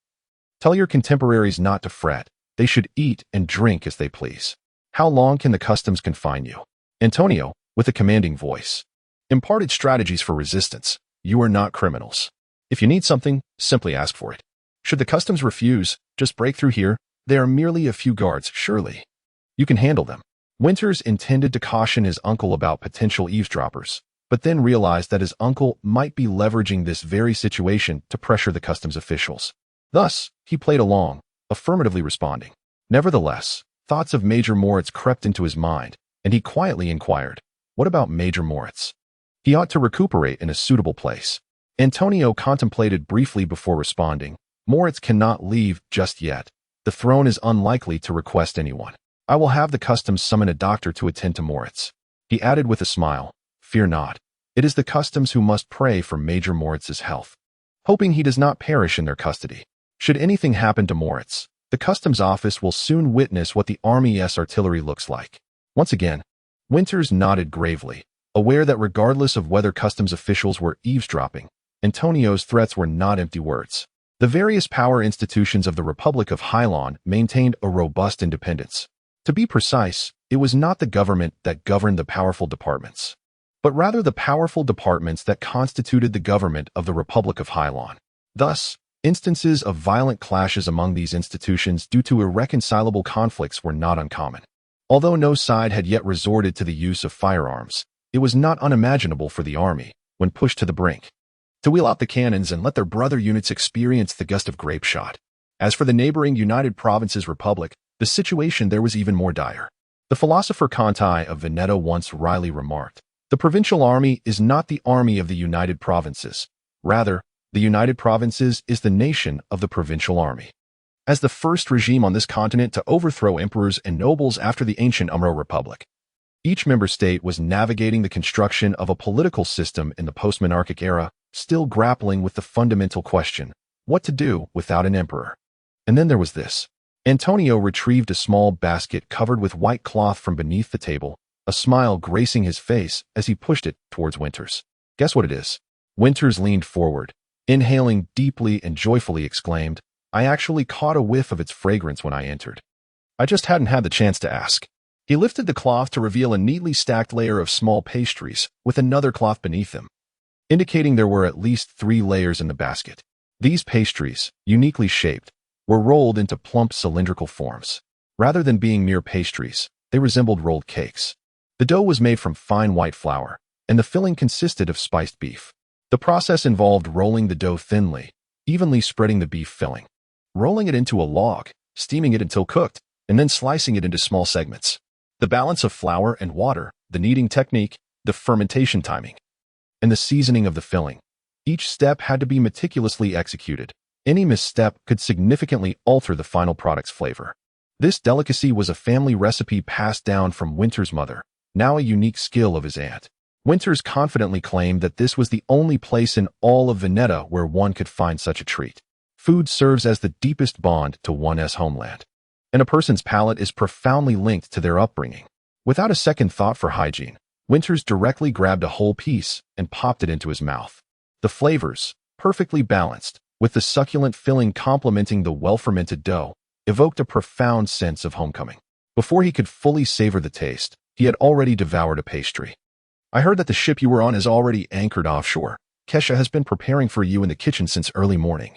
Tell your contemporaries not to fret. They should eat and drink as they please. How long can the customs confine you? Antonio, with a commanding voice, imparted strategies for resistance. You are not criminals. If you need something, simply ask for it. Should the customs refuse, just break through here. They are merely a few guards, surely. You can handle them. Winters intended to caution his uncle about potential eavesdroppers, but then realized that his uncle might be leveraging this very situation to pressure the customs officials. Thus, he played along, affirmatively responding. Nevertheless, thoughts of Major Moritz crept into his mind, and he quietly inquired, What about Major Moritz? He ought to recuperate in a suitable place. Antonio contemplated briefly before responding, Moritz cannot leave just yet. The throne is unlikely to request anyone. I will have the customs summon a doctor to attend to Moritz. He added with a smile, Fear not. It is the customs who must pray for Major Moritz's health, hoping he does not perish in their custody. Should anything happen to Moritz, the customs office will soon witness what the army's artillery looks like. Once again, Winters nodded gravely, aware that regardless of whether customs officials were eavesdropping, Antonio's threats were not empty words. The various power institutions of the Republic of Hylon maintained a robust independence. To be precise, it was not the government that governed the powerful departments, but rather the powerful departments that constituted the government of the Republic of Hylon. Thus, instances of violent clashes among these institutions due to irreconcilable conflicts were not uncommon. Although no side had yet resorted to the use of firearms, it was not unimaginable for the army, when pushed to the brink, to wheel out the cannons and let their brother units experience the gust of grape shot. As for the neighboring United Provinces Republic, the situation there was even more dire. The philosopher Kantai of Veneto once wryly remarked, "The provincial army is not the army of the United Provinces. Rather, the United Provinces is the nation of the provincial army." As the first regime on this continent to overthrow emperors and nobles after the ancient Umro Republic, each member state was navigating the construction of a political system in the post-monarchic era, still grappling with the fundamental question, what to do without an emperor. And then there was this. Antonio retrieved a small basket covered with white cloth from beneath the table, a smile gracing his face as he pushed it towards Winters. "Guess what it is?" Winters leaned forward, inhaling deeply and joyfully exclaimed, "I actually caught a whiff of its fragrance when I entered. I just hadn't had the chance to ask." He lifted the cloth to reveal a neatly stacked layer of small pastries with another cloth beneath them, indicating there were at least 3 layers in the basket. These pastries, uniquely shaped, were rolled into plump cylindrical forms. Rather than being mere pastries, they resembled rolled cakes. The dough was made from fine white flour, and the filling consisted of spiced beef. The process involved rolling the dough thinly, evenly spreading the beef filling, rolling it into a log, steaming it until cooked, and then slicing it into small segments. The balance of flour and water, the kneading technique, the fermentation timing, and the seasoning of the filling. Each step had to be meticulously executed. Any misstep could significantly alter the final product's flavor. This delicacy was a family recipe passed down from Winter's mother, now a unique skill of his aunt. Winters confidently claimed that this was the only place in all of Veneto where one could find such a treat. Food serves as the deepest bond to one's homeland, and a person's palate is profoundly linked to their upbringing. Without a second thought for hygiene, Winters directly grabbed a whole piece and popped it into his mouth. The flavors, perfectly balanced, with the succulent filling complementing the well-fermented dough, evoked a profound sense of homecoming. Before he could fully savor the taste, he had already devoured a pastry. "I heard that the ship you were on is already anchored offshore. Kesha has been preparing for you in the kitchen since early morning."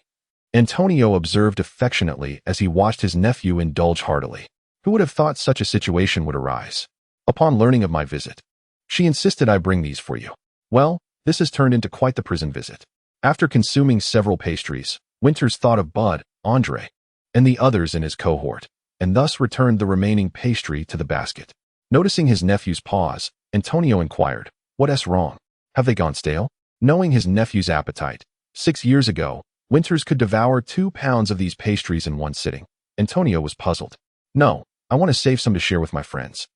Antonio observed affectionately as he watched his nephew indulge heartily. Who would have thought such a situation would arise? Upon learning of my visit, she insisted I bring these for you. Well, this has turned into quite the prison visit. After consuming several pastries, Winters thought of Bud, Andre, and the others in his cohort, and thus returned the remaining pastry to the basket. Noticing his nephew's pause, Antonio inquired, "What's wrong? Have they gone stale?" Knowing his nephew's appetite, 6 years ago, Winters could devour 2 pounds of these pastries in one sitting. Antonio was puzzled. "No, I want to save some to share with my friends."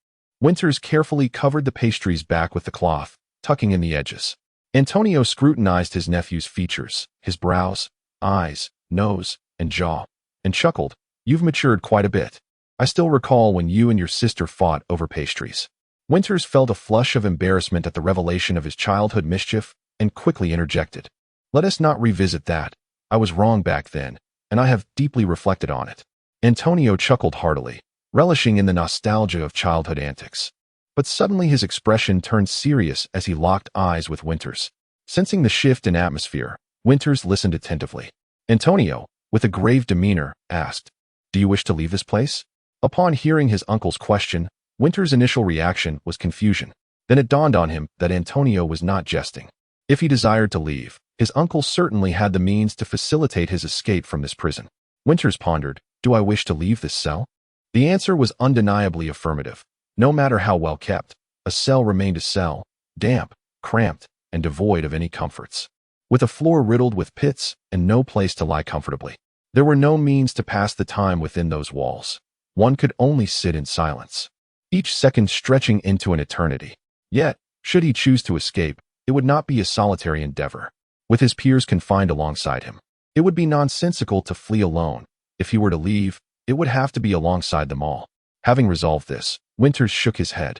Winters carefully covered the pastries back with the cloth, tucking in the edges. Antonio scrutinized his nephew's features, his brows, eyes, nose, and jaw, and chuckled, "You've matured quite a bit. I still recall when you and your sister fought over pastries." Winters felt a flush of embarrassment at the revelation of his childhood mischief and quickly interjected, "Let us not revisit that. I was wrong back then, and I have deeply reflected on it." Antonio chuckled heartily, relishing in the nostalgia of childhood antics. But suddenly his expression turned serious as he locked eyes with Winters. Sensing the shift in atmosphere, Winters listened attentively. Antonio, with a grave demeanor, asked, "Do you wish to leave this place?" Upon hearing his uncle's question, Winters' initial reaction was confusion. Then it dawned on him that Antonio was not jesting. If he desired to leave, his uncle certainly had the means to facilitate his escape from this prison. Winters pondered, "Do I wish to leave this cell?" The answer was undeniably affirmative. No matter how well kept, a cell remained a cell, damp, cramped, and devoid of any comforts. With a floor riddled with pits and no place to lie comfortably, there were no means to pass the time within those walls. One could only sit in silence, each second stretching into an eternity. Yet, should he choose to escape, it would not be a solitary endeavor. With his peers confined alongside him, it would be nonsensical to flee alone. If he were to leave, it would have to be alongside them all. Having resolved this, Winters shook his head.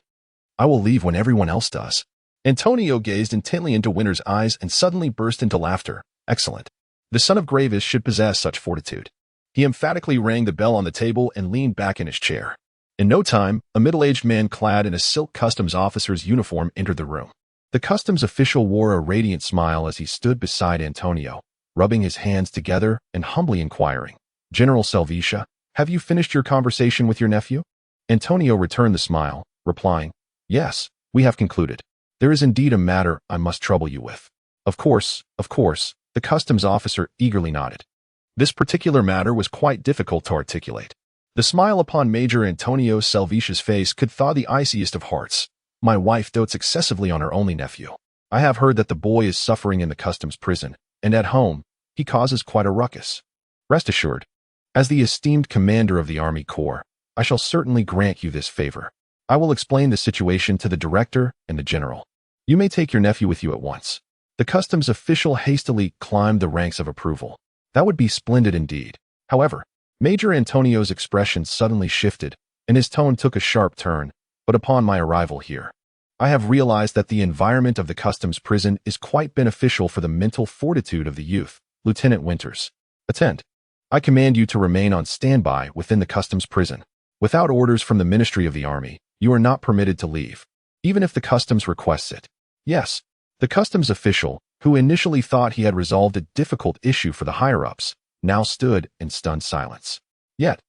I will leave when everyone else does. Antonio gazed intently into Winter's eyes and suddenly burst into laughter. Excellent. The son of Gravis should possess such fortitude. He emphatically rang the bell on the table and leaned back in his chair. In no time, a middle-aged man clad in a silk customs officer's uniform entered the room. The customs official wore a radiant smile as he stood beside Antonio, rubbing his hands together and humbly inquiring, "General Salvitia, have you finished your conversation with your nephew?" Antonio returned the smile, replying, "Yes, we have concluded. There is indeed a matter I must trouble you with." Of course, the customs officer eagerly nodded. This particular matter was quite difficult to articulate. The smile upon Major Antonio Salvitia's face could thaw the iciest of hearts. "My wife dotes excessively on her only nephew. I have heard that the boy is suffering in the customs prison, and at home, he causes quite a ruckus. Rest assured, as the esteemed commander of the Army Corps, I shall certainly grant you this favor. I will explain the situation to the director and the general. You may take your nephew with you at once." The customs official hastily climbed the ranks of approval. That would be splendid indeed. However, Major Antonio's expression suddenly shifted, and his tone took a sharp turn. "But upon my arrival here, I have realized that the environment of the customs prison is quite beneficial for the mental fortitude of the youth. Lieutenant Winters, attend. I command you to remain on standby within the customs prison. Without orders from the Ministry of the Army, you are not permitted to leave, even if the customs requests it." Yes, the customs official, who initially thought he had resolved a difficult issue for the higher-ups, now stood in stunned silence. Yet,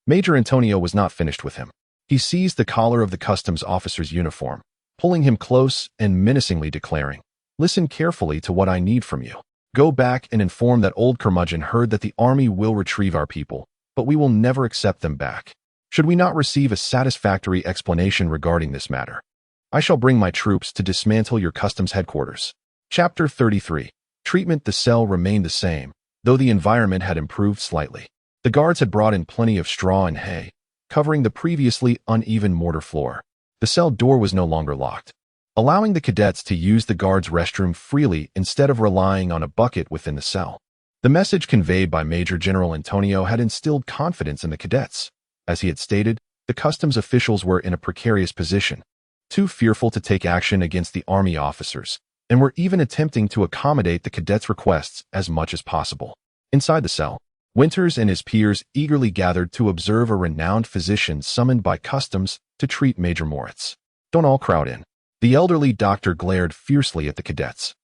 Major Antonio was not finished with him. He seized the collar of the customs officer's uniform, pulling him close and menacingly declaring, "Listen carefully to what I need from you. Go back and inform that old curmudgeon heard that the army will retrieve our people, but we will never accept them back. Should we not receive a satisfactory explanation regarding this matter, I shall bring my troops to dismantle your customs headquarters." Chapter 33. Treatment. The cell remained the same, though the environment had improved slightly. The guards had brought in plenty of straw and hay, covering the previously uneven mortar floor. The cell door was no longer locked, allowing the cadets to use the guards' restroom freely instead of relying on a bucket within the cell. The message conveyed by Major General Antonio had instilled confidence in the cadets. As he had stated, the customs officials were in a precarious position, too fearful to take action against the army officers, and were even attempting to accommodate the cadets' requests as much as possible. Inside the cell, Winters and his peers eagerly gathered to observe a renowned physician summoned by customs to treat Major Moritz. "Don't all crowd in." The elderly doctor glared fiercely at the cadets,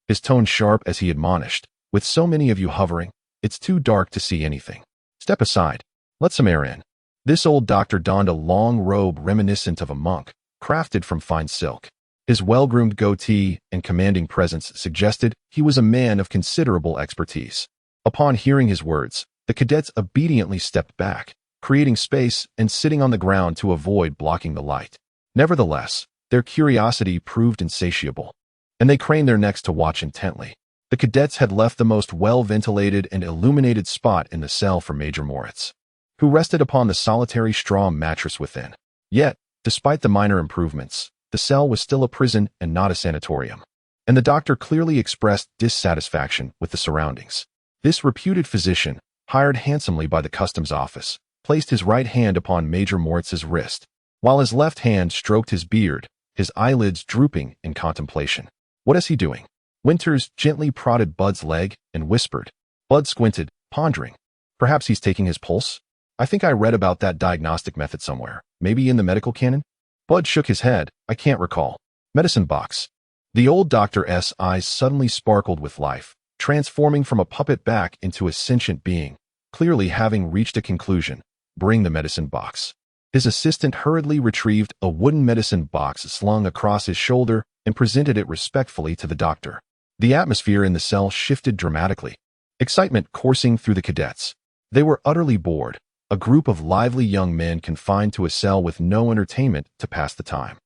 his tone sharp as he admonished, "With so many of you hovering, it's too dark to see anything. Step aside. Let some air in." This old doctor donned a long robe reminiscent of a monk, crafted from fine silk. His well-groomed goatee and commanding presence suggested he was a man of considerable expertise. Upon hearing his words, the cadets obediently stepped back, creating space and sitting on the ground to avoid blocking the light. Nevertheless, their curiosity proved insatiable, and they craned their necks to watch intently. The cadets had left the most well-ventilated and illuminated spot in the cell for Major Moritz, who rested upon the solitary straw mattress within. Yet, despite the minor improvements, the cell was still a prison and not a sanatorium, and the doctor clearly expressed dissatisfaction with the surroundings. This reputed physician, hired handsomely by the customs office, placed his right hand upon Major Moritz's wrist, while his left hand stroked his beard, his eyelids drooping in contemplation. "What is he doing?" Winters gently prodded Bud's leg and whispered. Bud squinted, pondering. "Perhaps he's taking his pulse? I think I read about that diagnostic method somewhere, maybe in the medical canon?" Bud shook his head. "I can't recall." "Medicine box." The old doctor's eyes suddenly sparkled with life, transforming from a puppet back into a sentient being, clearly having reached a conclusion. "Bring the medicine box." His assistant hurriedly retrieved a wooden medicine box slung across his shoulder and presented it respectfully to the doctor. The atmosphere in the cell shifted dramatically, excitement coursing through the cadets. They were utterly bored, a group of lively young men confined to a cell with no entertainment to pass the time.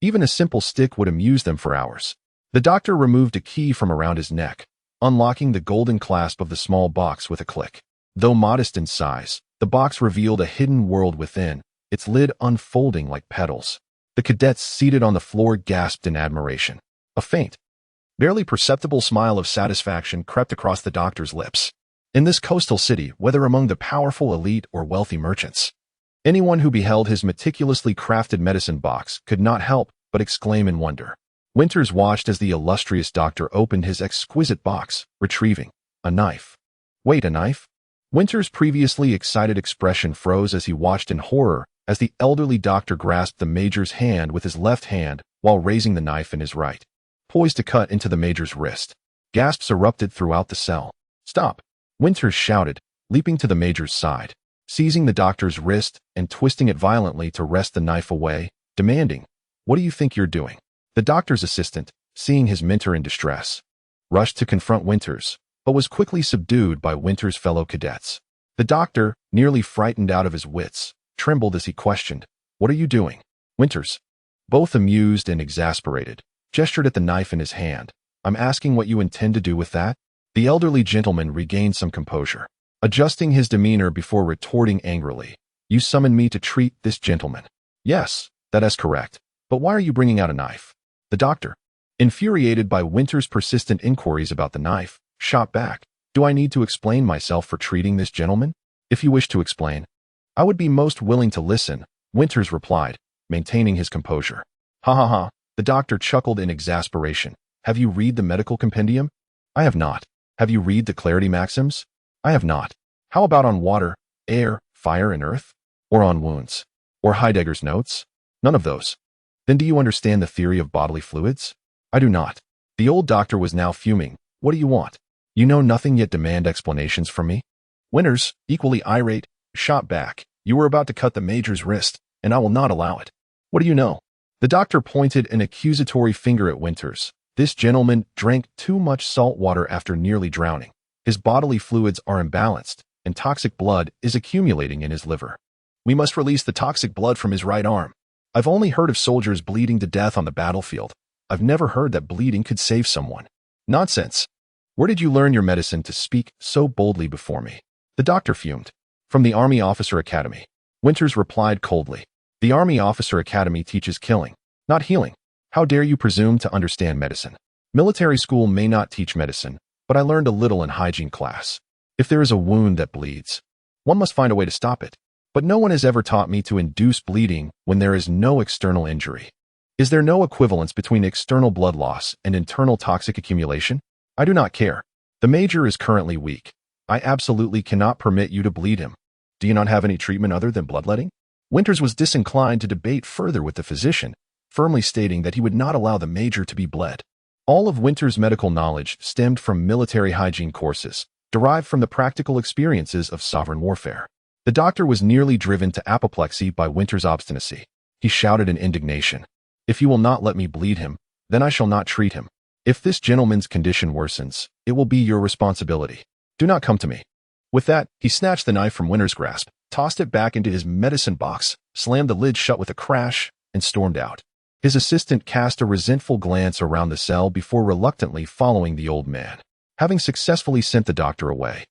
Even a simple stick would amuse them for hours. The doctor removed a key from around his neck, unlocking the golden clasp of the small box with a click. Though modest in size, the box revealed a hidden world within, its lid unfolding like petals. The cadets seated on the floor gasped in admiration. A faint, barely perceptible smile of satisfaction crept across the doctor's lips. In this coastal city, whether among the powerful elite or wealthy merchants, anyone who beheld his meticulously crafted medicine box could not help but exclaim in wonder. Winters watched as the illustrious doctor opened his exquisite box, retrieving a knife. Wait, a knife? Winters' previously excited expression froze as he watched in horror as the elderly doctor grasped the major's hand with his left hand while raising the knife in his right, poised to cut into the major's wrist. Gasps erupted throughout the cell. Stop! Winters shouted, leaping to the major's side, seizing the doctor's wrist and twisting it violently to wrest the knife away, demanding, "What do you think you're doing?" The doctor's assistant, seeing his mentor in distress, rushed to confront Winters, but was quickly subdued by Winters' fellow cadets. The doctor, nearly frightened out of his wits, trembled as he questioned, "What are you doing?" Winters, both amused and exasperated, gestured at the knife in his hand. "I'm asking what you intend to do with that?" The elderly gentleman regained some composure, adjusting his demeanor before retorting angrily, "You summoned me to treat this gentleman." "Yes, that is correct. But why are you bringing out a knife?" The doctor, infuriated by Winters' persistent inquiries about the knife, shot back, "Do I need to explain myself for treating this gentleman? If you wish to explain, I would be most willing to listen," Winters replied, maintaining his composure. "Ha ha ha," the doctor chuckled in exasperation. "Have you read the medical compendium?" "I have not." "Have you read the clarity maxims?" "I have not." "How about on water, air, fire, and earth? Or on wounds? Or Heidegger's notes?" "None of those." "Then do you understand the theory of bodily fluids?" "I do not." The old doctor was now fuming. "What do you want? You know nothing yet demand explanations from me?" Winters, equally irate, shot back, "You were about to cut the major's wrist, and I will not allow it." "What do you know?" The doctor pointed an accusatory finger at Winters. "This gentleman drank too much salt water after nearly drowning. His bodily fluids are imbalanced, and toxic blood is accumulating in his liver. We must release the toxic blood from his right arm. I've only heard of soldiers bleeding to death on the battlefield. I've never heard that bleeding could save someone." "Nonsense. Where did you learn your medicine to speak so boldly before me?" The doctor fumed. "From the Army Officer Academy." Winters replied coldly. "The Army Officer Academy teaches killing, not healing. How dare you presume to understand medicine? Military school may not teach medicine, but I learned a little in hygiene class. If there is a wound that bleeds, one must find a way to stop it. But no one has ever taught me to induce bleeding when there is no external injury. Is there no equivalence between external blood loss and internal toxic accumulation? I do not care. The major is currently weak. I absolutely cannot permit you to bleed him. Do you not have any treatment other than bloodletting?" Winters was disinclined to debate further with the physician, firmly stating that he would not allow the major to be bled. All of Winters' medical knowledge stemmed from military hygiene courses, derived from the practical experiences of sovereign warfare. The doctor was nearly driven to apoplexy by Winters' obstinacy. He shouted in indignation, "If you will not let me bleed him, then I shall not treat him. If this gentleman's condition worsens, it will be your responsibility. Do not come to me." With that, he snatched the knife from Winters' grasp, tossed it back into his medicine box, slammed the lid shut with a crash, and stormed out. His assistant cast a resentful glance around the cell before reluctantly following the old man. Having successfully sent the doctor away,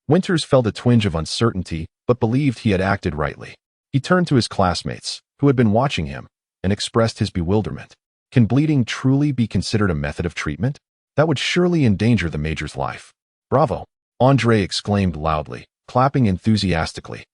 Winters felt a twinge of uncertainty, but believed he had acted rightly. He turned to his classmates, who had been watching him, and expressed his bewilderment. Can bleeding truly be considered a method of treatment? That would surely endanger the major's life. "Bravo!" Andre exclaimed loudly, clapping enthusiastically.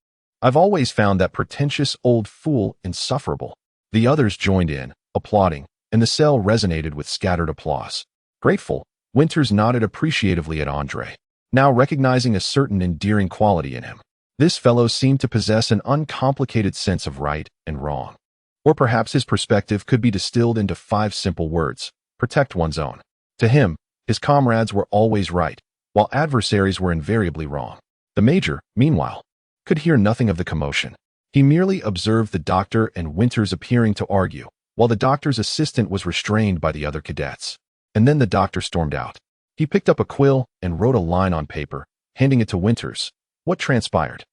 "I've always found that pretentious old fool insufferable." The others joined in, applauding, and the cell resonated with scattered applause. Grateful, Winters nodded appreciatively at Andre, now recognizing a certain endearing quality in him. This fellow seemed to possess an uncomplicated sense of right and wrong. Or perhaps his perspective could be distilled into 5 simple words: protect one's own. To him, his comrades were always right, while adversaries were invariably wrong. The major, meanwhile, could hear nothing of the commotion. He merely observed the doctor and Winters appearing to argue, while the doctor's assistant was restrained by the other cadets. And then the doctor stormed out. He picked up a quill and wrote a line on paper, handing it to Winters. What transpired?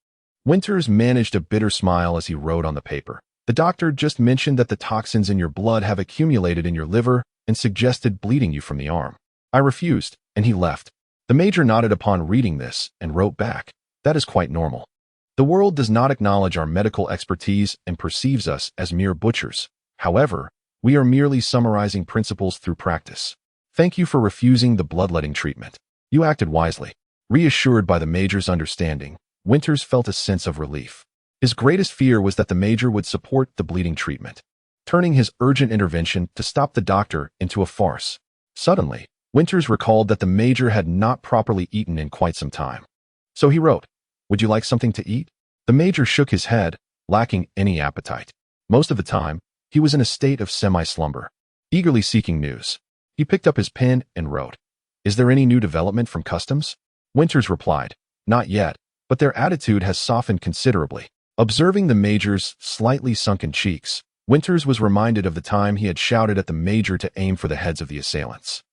Winters managed a bitter smile as he wrote on the paper. "The doctor just mentioned that the toxins in your blood have accumulated in your liver and suggested bleeding you from the arm. I refused, and he left." The major nodded upon reading this and wrote back, "That is quite normal. The world does not acknowledge our medical expertise and perceives us as mere butchers. However, we are merely summarizing principles through practice. Thank you for refusing the bloodletting treatment. You acted wisely." Reassured by the major's understanding, Winters felt a sense of relief. His greatest fear was that the major would support the bleeding treatment. turning his urgent intervention to stop the doctor into a farce. Suddenly, Winters recalled that the major had not properly eaten in quite some time. So he wrote, "Would you like something to eat?" The major shook his head, lacking any appetite. Most of the time, he was in a state of semi-slumber, eagerly seeking news. He picked up his pen and wrote, "Is there any new development from customs?" Winters replied, "Not yet, but their attitude has softened considerably." Observing the major's slightly sunken cheeks, Winters was reminded of the time he had shouted at the major to aim for the heads of the assailants,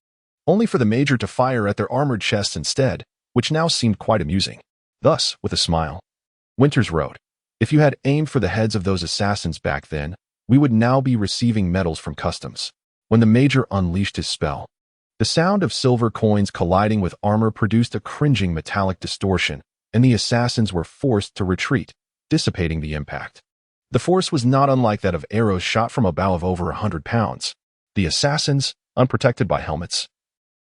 only for the major to fire at their armored chests instead, which now seemed quite amusing. Thus, with a smile, Winters wrote, "If you had aimed for the heads of those assassins back then, we would now be receiving medals from customs." When the major unleashed his spell, the sound of silver coins colliding with armor produced a cringing metallic distortion, and the assassins were forced to retreat, dissipating the impact. The force was not unlike that of arrows shot from a bow of over 100 pounds. The assassins, unprotected by helmets,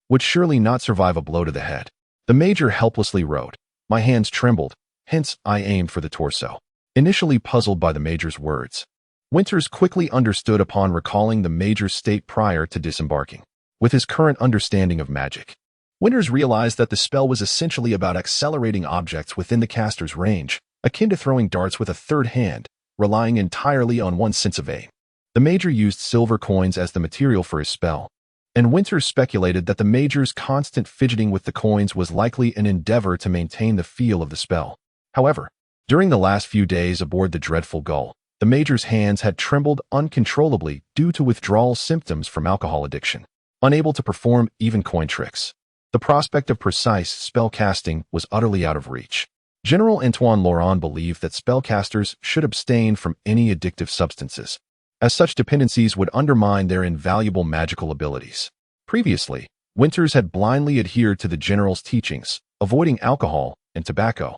would surely not survive a blow to the head. The major helplessly wrote, "My hands trembled, hence I aimed for the torso." Initially puzzled by the major's words, Winters quickly understood upon recalling the major's state prior to disembarking. With his current understanding of magic, Winters realized that the spell was essentially about accelerating objects within the caster's range, akin to throwing darts with a third hand, relying entirely on one's sense of aim. The major used silver coins as the material for his spell, and Winters speculated that the major's constant fidgeting with the coins was likely an endeavor to maintain the feel of the spell. However, during the last few days aboard the dreadful gull, the major's hands had trembled uncontrollably due to withdrawal symptoms from alcohol addiction, unable to perform even coin tricks. The prospect of precise spell casting was utterly out of reach. General Antoine Laurent believed that spellcasters should abstain from any addictive substances, as such dependencies would undermine their invaluable magical abilities. Previously, Winters had blindly adhered to the general's teachings, avoiding alcohol and tobacco.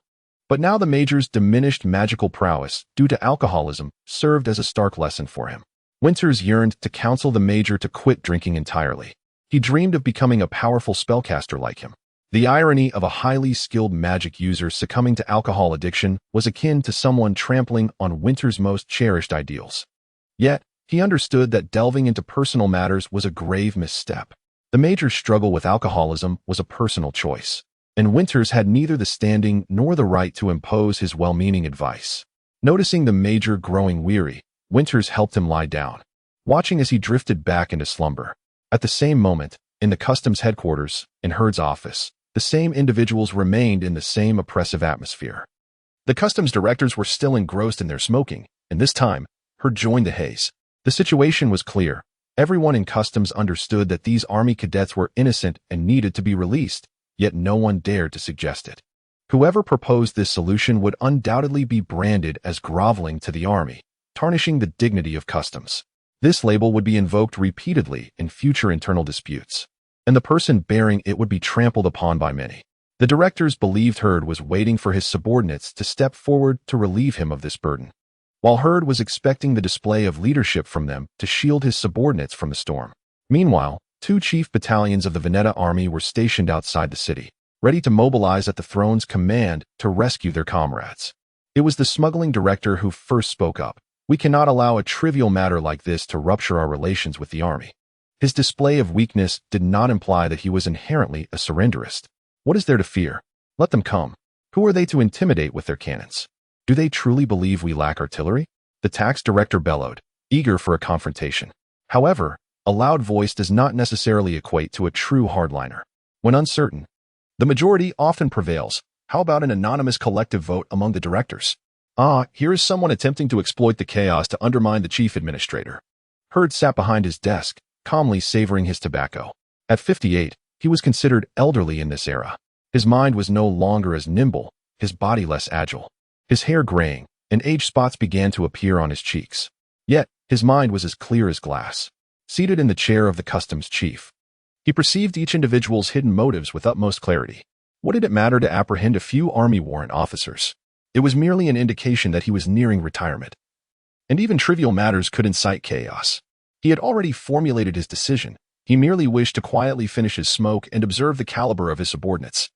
But now the major's diminished magical prowess due to alcoholism served as a stark lesson for him. Winters yearned to counsel the major to quit drinking entirely. He dreamed of becoming a powerful spellcaster like him. The irony of a highly skilled magic user succumbing to alcohol addiction was akin to someone trampling on Winters' most cherished ideals. Yet, he understood that delving into personal matters was a grave misstep. The major's struggle with alcoholism was a personal choice, and Winters had neither the standing nor the right to impose his well-meaning advice. Noticing the major growing weary, Winters helped him lie down, watching as he drifted back into slumber. At the same moment, in the customs headquarters, in Hurd's office, the same individuals remained in the same oppressive atmosphere. The customs directors were still engrossed in their smoking, and this time, Hurd joined the haze. The situation was clear. Everyone in customs understood that these army cadets were innocent and needed to be released, yet no one dared to suggest it. Whoever proposed this solution would undoubtedly be branded as groveling to the army, tarnishing the dignity of customs. This label would be invoked repeatedly in future internal disputes, and the person bearing it would be trampled upon by many. The directors believed Hurd was waiting for his subordinates to step forward to relieve him of this burden, while Hurd was expecting the display of leadership from them to shield his subordinates from the storm. Meanwhile, 2 chief battalions of the Veneta army were stationed outside the city, ready to mobilize at the throne's command to rescue their comrades. It was the smuggling director who first spoke up. "We cannot allow a trivial matter like this to rupture our relations with the army." His display of weakness did not imply that he was inherently a surrenderist. What is there to fear? Let them come. Who are they to intimidate with their cannons? Do they truly believe we lack artillery? The tax director bellowed, eager for a confrontation. However, a loud voice does not necessarily equate to a true hardliner. When uncertain, the majority often prevails. How about an anonymous collective vote among the directors? Here is someone attempting to exploit the chaos to undermine the chief administrator. Hurd sat behind his desk, calmly savoring his tobacco. At 58, he was considered elderly in this era. His mind was no longer as nimble, his body less agile. His hair graying, and age spots began to appear on his cheeks. Yet, his mind was as clear as glass. Seated in the chair of the customs chief, he perceived each individual's hidden motives with utmost clarity. What did it matter to apprehend a few army warrant officers? It was merely an indication that he was nearing retirement. And even trivial matters could incite chaos. He had already formulated his decision. He merely wished to quietly finish his smoke and observe the caliber of his subordinates.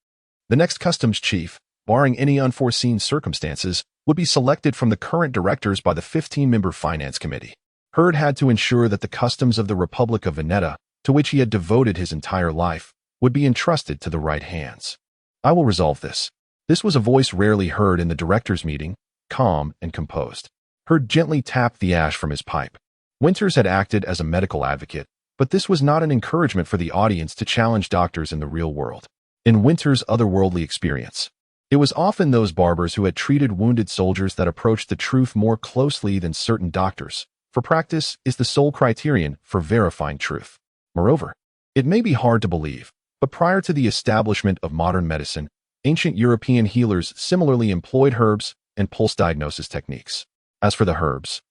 The next customs chief, barring any unforeseen circumstances, would be selected from the current directors by the 15-member finance committee. Hurd had to ensure that the customs of the Republic of Veneta, to which he had devoted his entire life, would be entrusted to the right hands. I will resolve this. This was a voice rarely heard in the directors' meeting, calm and composed. Hurd gently tapped the ash from his pipe. Winters had acted as a medical advocate, but this was not an encouragement for the audience to challenge doctors in the real world. In Winters' otherworldly experience, it was often those barbers who had treated wounded soldiers that approached the truth more closely than certain doctors, for practice is the sole criterion for verifying truth. Moreover, it may be hard to believe, but prior to the establishment of modern medicine, ancient European healers similarly employed herbs and pulse diagnosis techniques. As for the herbs,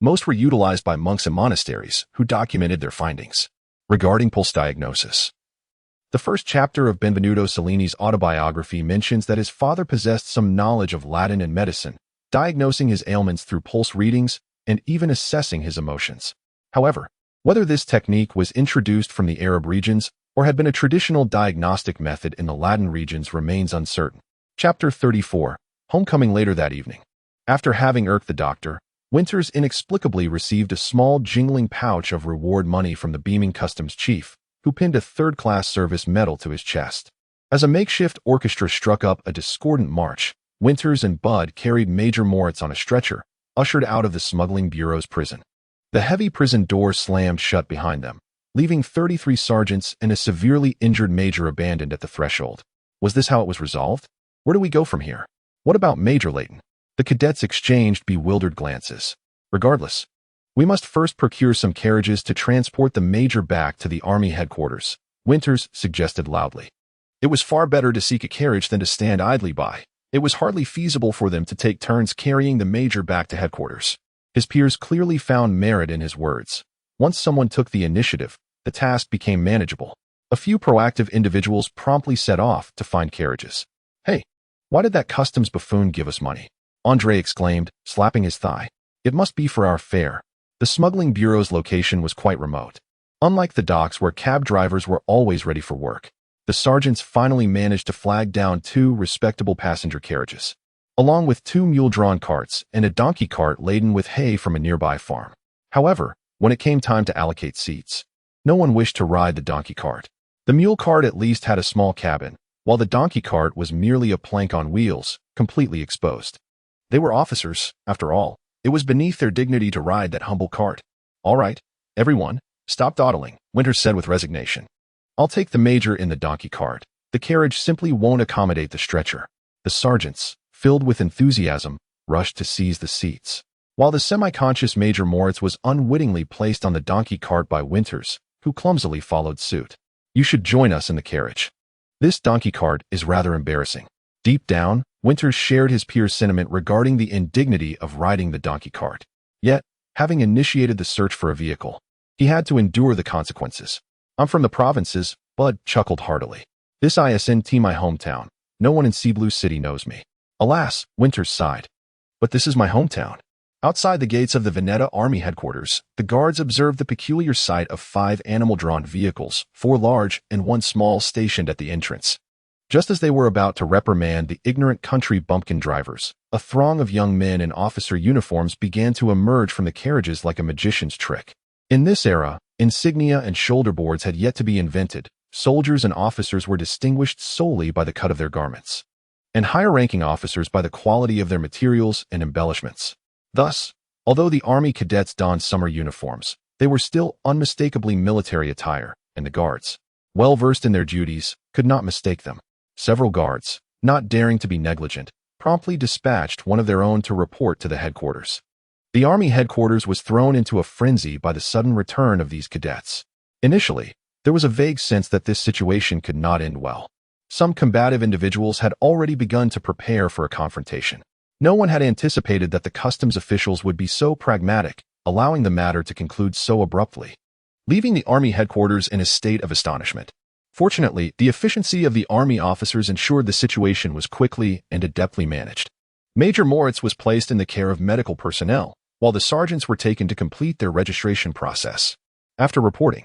most were utilized by monks in monasteries who documented their findings. Regarding pulse diagnosis, the first chapter of Benvenuto Cellini's autobiography mentions that his father possessed some knowledge of Latin and medicine, diagnosing his ailments through pulse readings and even assessing his emotions. However, whether this technique was introduced from the Arab regions or had been a traditional diagnostic method in the Latin regions remains uncertain. Chapter 34. Homecoming later that evening. After having irked the doctor, Winters inexplicably received a small jingling pouch of reward money from the beaming customs chief, who pinned a third-class service medal to his chest. As a makeshift orchestra struck up a discordant march, Winters and Bud carried Major Moritz on a stretcher, ushered out of the smuggling bureau's prison. The heavy prison door slammed shut behind them, leaving 33 sergeants and a severely injured major abandoned at the threshold. Was this how it was resolved? Where do we go from here? What about Major Layton? The cadets exchanged bewildered glances. Regardless, we must first procure some carriages to transport the major back to the army headquarters, Winters suggested loudly. It was far better to seek a carriage than to stand idly by. It was hardly feasible for them to take turns carrying the major back to headquarters. His peers clearly found merit in his words. Once someone took the initiative, the task became manageable. A few proactive individuals promptly set off to find carriages. Hey, why did that customs buffoon give us money? Andre exclaimed, slapping his thigh. It must be for our fare. The smuggling bureau's location was quite remote. Unlike the docks where cab drivers were always ready for work, the sergeants finally managed to flag down 2 respectable passenger carriages, along with 2 mule-drawn carts and a donkey cart laden with hay from a nearby farm. However, when it came time to allocate seats, no one wished to ride the donkey cart. The mule cart at least had a small cabin, while the donkey cart was merely a plank on wheels, completely exposed. They were officers, after all. It was beneath their dignity to ride that humble cart. All right, everyone, stop dawdling, Winters said with resignation. I'll take the major in the donkey cart. The carriage simply won't accommodate the stretcher. The sergeants, filled with enthusiasm, rushed to seize the seats, while the semi-conscious Major Moritz was unwittingly placed on the donkey cart by Winters, who clumsily followed suit. You should join us in the carriage. This donkey cart is rather embarrassing. Deep down, Winters shared his peers' sentiment regarding the indignity of riding the donkey cart. Yet, having initiated the search for a vehicle, he had to endure the consequences. I'm from the provinces, Bud chuckled heartily. This isn't my hometown. No one in Cebu City knows me. Alas, Winters sighed. But this is my hometown. Outside the gates of the Veneta Army headquarters, the guards observed the peculiar sight of 5 animal-drawn vehicles, 4 large and 1 small stationed at the entrance. Just as they were about to reprimand the ignorant country bumpkin drivers, a throng of young men in officer uniforms began to emerge from the carriages like a magician's trick. In this era, insignia and shoulder boards had yet to be invented. Soldiers and officers were distinguished solely by the cut of their garments, and higher-ranking officers by the quality of their materials and embellishments. Thus, although the army cadets donned summer uniforms, they were still unmistakably military attire, and the guards, well versed in their duties, could not mistake them. Several guards, not daring to be negligent, promptly dispatched one of their own to report to the headquarters. The army headquarters was thrown into a frenzy by the sudden return of these cadets. Initially, there was a vague sense that this situation could not end well. Some combative individuals had already begun to prepare for a confrontation. No one had anticipated that the customs officials would be so pragmatic, allowing the matter to conclude so abruptly, leaving the army headquarters in a state of astonishment. Fortunately, the efficiency of the army officers ensured the situation was quickly and adeptly managed. Major Moritz was placed in the care of medical personnel, while the sergeants were taken to complete their registration process. After reporting,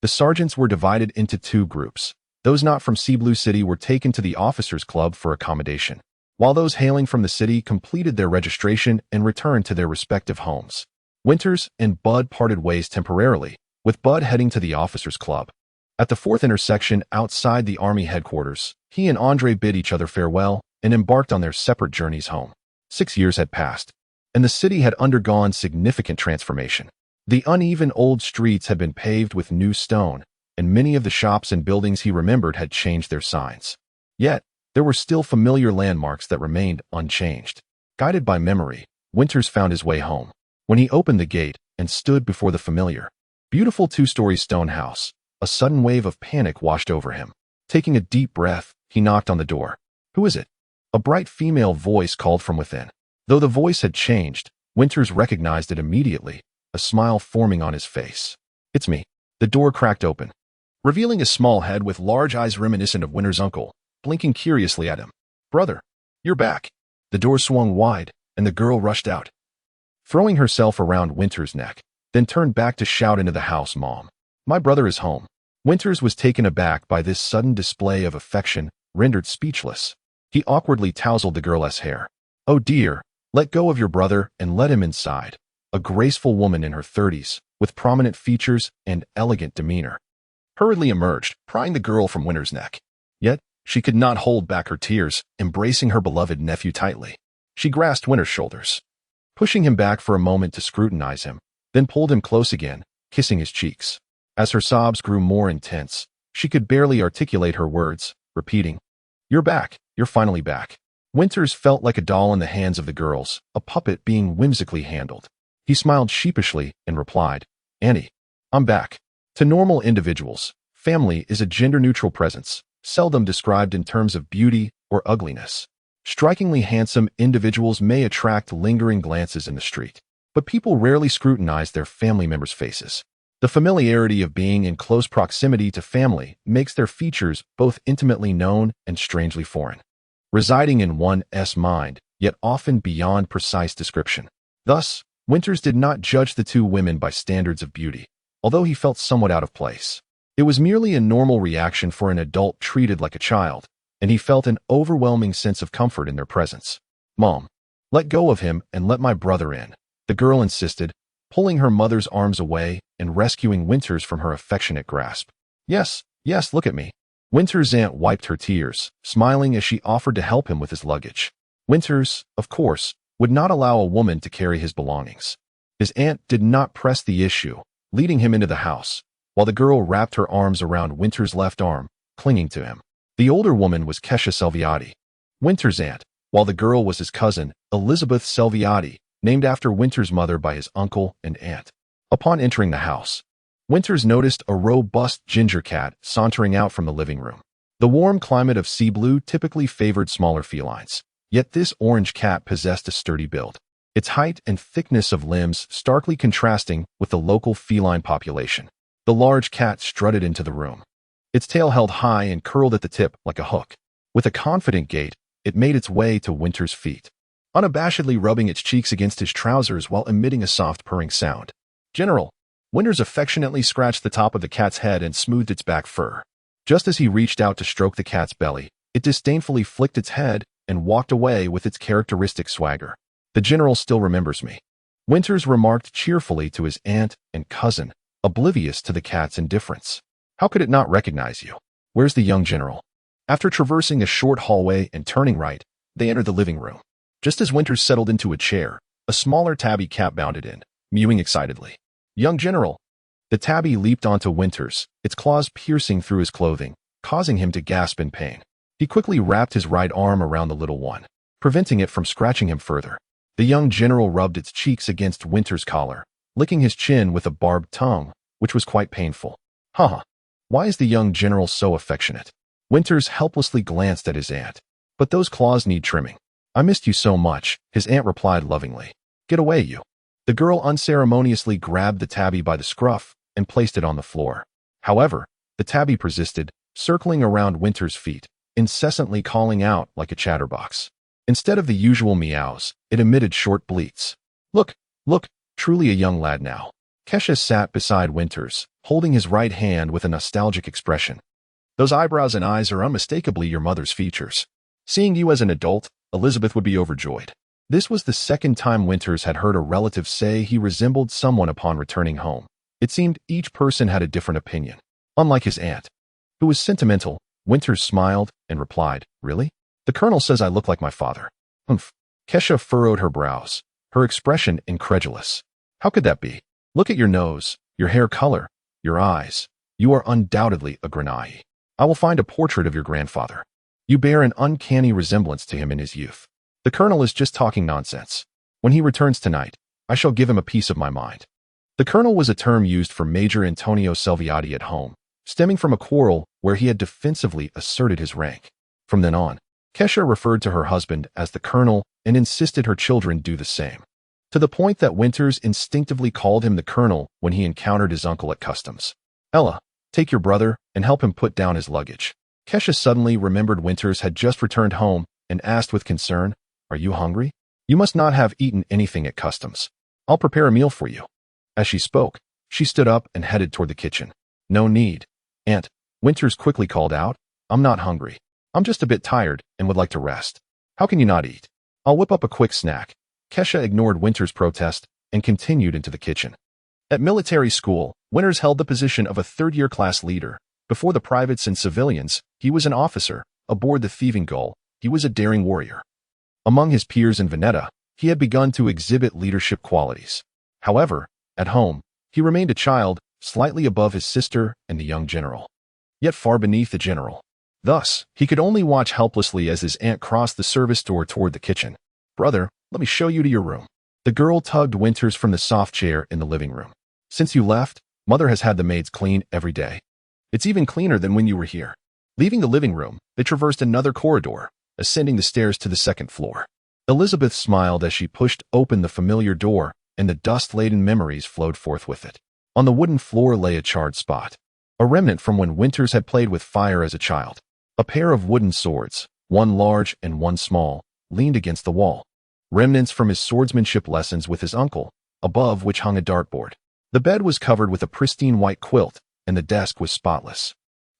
the sergeants were divided into 2 groups. Those not from Cebu City were taken to the officers' club for accommodation, while those hailing from the city completed their registration and returned to their respective homes. Winters and Bud parted ways temporarily, with Bud heading to the officers' club. At the fourth intersection outside the army headquarters, he and Andre bid each other farewell and embarked on their separate journeys home. 6 years had passed, and the city had undergone significant transformation. The uneven old streets had been paved with new stone, and many of the shops and buildings he remembered had changed their signs. Yet, there were still familiar landmarks that remained unchanged. Guided by memory, Winters found his way home. When he opened the gate and stood before the familiar, beautiful two-story stone house, a sudden wave of panic washed over him. Taking a deep breath, he knocked on the door. "Who is it?" A bright female voice called from within. Though the voice had changed, Winters recognized it immediately, a smile forming on his face. "It's me." The door cracked open, revealing a small head with large eyes reminiscent of Winter's uncle, blinking curiously at him. "Brother, you're back." The door swung wide, and the girl rushed out, throwing herself around Winter's neck, then turned back to shout into the house, "Mom, my brother is home." Winters was taken aback by this sudden display of affection, rendered speechless. He awkwardly tousled the girl's hair. "Oh dear, let go of your brother and let him inside." A graceful woman in her 30s, with prominent features and elegant demeanor, hurriedly emerged, prying the girl from Winter's neck. Yet, she could not hold back her tears, embracing her beloved nephew tightly. She grasped Winter's shoulders, pushing him back for a moment to scrutinize him, then pulled him close again, kissing his cheeks. As her sobs grew more intense, she could barely articulate her words, repeating, "You're back, you're finally back." Winters felt like a doll in the hands of the girls, a puppet being whimsically handled. He smiled sheepishly and replied, "Annie, I'm back." To normal individuals, family is a gender-neutral presence, seldom described in terms of beauty or ugliness. Strikingly handsome individuals may attract lingering glances in the street, but people rarely scrutinize their family members' faces. The familiarity of being in close proximity to family makes their features both intimately known and strangely foreign, residing in one's mind, yet often beyond precise description. Thus, Winters did not judge the two women by standards of beauty, although he felt somewhat out of place. It was merely a normal reaction for an adult treated like a child, and he felt an overwhelming sense of comfort in their presence. "Mom, let go of him and let my brother in," the girl insisted, pulling her mother's arms away and rescuing Winters from her affectionate grasp. Yes, look at me." Winters' aunt wiped her tears, smiling as she offered to help him with his luggage. Winters, of course, would not allow a woman to carry his belongings. His aunt did not press the issue, leading him into the house, while the girl wrapped her arms around Winters' left arm, clinging to him. The older woman was Kesha Salviati, Winters' aunt, while the girl was his cousin, Elizabeth Salviati, named after Winters' mother by his uncle and aunt. Upon entering the house, Winters noticed a robust ginger cat sauntering out from the living room. The warm climate of Sea Blue typically favored smaller felines, yet this orange cat possessed a sturdy build, its height and thickness of limbs starkly contrasting with the local feline population. The large cat strutted into the room, its tail held high and curled at the tip like a hook. With a confident gait, it made its way to Winters' feet, unabashedly rubbing its cheeks against his trousers while emitting a soft purring sound. "General." Winters affectionately scratched the top of the cat's head and smoothed its back fur. Just as he reached out to stroke the cat's belly, it disdainfully flicked its head and walked away with its characteristic swagger. "The general still remembers me," Winters remarked cheerfully to his aunt and cousin, oblivious to the cat's indifference. "How could it not recognize you? Where's the young general?" After traversing a short hallway and turning right, they entered the living room. Just as Winters settled into a chair, a smaller tabby cat bounded in, mewing excitedly. "Young general." The tabby leaped onto Winters, its claws piercing through his clothing, causing him to gasp in pain. He quickly wrapped his right arm around the little one, preventing it from scratching him further. The young general rubbed its cheeks against Winters' collar, licking his chin with a barbed tongue, which was quite painful. "Haha, why is the young general so affectionate?" Winters helplessly glanced at his aunt. "But those claws need trimming." "I missed you so much," his aunt replied lovingly. "Get away, you." The girl unceremoniously grabbed the tabby by the scruff and placed it on the floor. However, the tabby persisted, circling around Winters' feet, incessantly calling out like a chatterbox. Instead of the usual meows, it emitted short bleats. Look, truly a young lad now." Kesha sat beside Winters, holding his right hand with a nostalgic expression. "Those eyebrows and eyes are unmistakably your mother's features. Seeing you as an adult, Elizabeth would be overjoyed." This was the second time Winters had heard a relative say he resembled someone upon returning home. It seemed each person had a different opinion. Unlike his aunt, who was sentimental, Winters smiled and replied, "Really? The colonel says I look like my father." "Humph." Kesha furrowed her brows, her expression incredulous. "How could that be? Look at your nose, your hair color, your eyes. You are undoubtedly a Granai. I will find a portrait of your grandfather. You bear an uncanny resemblance to him in his youth. The colonel is just talking nonsense. When he returns tonight, I shall give him a piece of my mind." The colonel was a term used for Major Antonio Salviati at home, stemming from a quarrel where he had defensively asserted his rank. From then on, Kesha referred to her husband as the colonel and insisted her children do the same, to the point that Winters instinctively called him the colonel when he encountered his uncle at customs. "Ella, take your brother and help him put down his luggage." Kesha suddenly remembered Winters had just returned home and asked with concern, "Are you hungry? You must not have eaten anything at customs. I'll prepare a meal for you." As she spoke, she stood up and headed toward the kitchen. "No need, Aunt," Winters quickly called out. "I'm not hungry. I'm just a bit tired and would like to rest." "How can you not eat? I'll whip up a quick snack." Kesha ignored Winters' protest and continued into the kitchen. At military school, Winters held the position of a third-year class leader. Before the privates and civilians, he was an officer. Aboard the thieving gull, he was a daring warrior. Among his peers in Veneta, he had begun to exhibit leadership qualities. However, at home, he remained a child, slightly above his sister and the young general, yet far beneath the general. Thus, he could only watch helplessly as his aunt crossed the service door toward the kitchen. "Brother, let me show you to your room." The girl tugged Winters from the soft chair in the living room. "Since you left, Mother has had the maids clean every day. It's even cleaner than when you were here." Leaving the living room, they traversed another corridor, ascending the stairs to the second floor. Elizabeth smiled as she pushed open the familiar door, and the dust-laden memories flowed forth with it. On the wooden floor lay a charred spot, a remnant from when Winters had played with fire as a child. A pair of wooden swords, one large and one small, leaned against the wall, remnants from his swordsmanship lessons with his uncle, above which hung a dartboard. The bed was covered with a pristine white quilt, and the desk was spotless.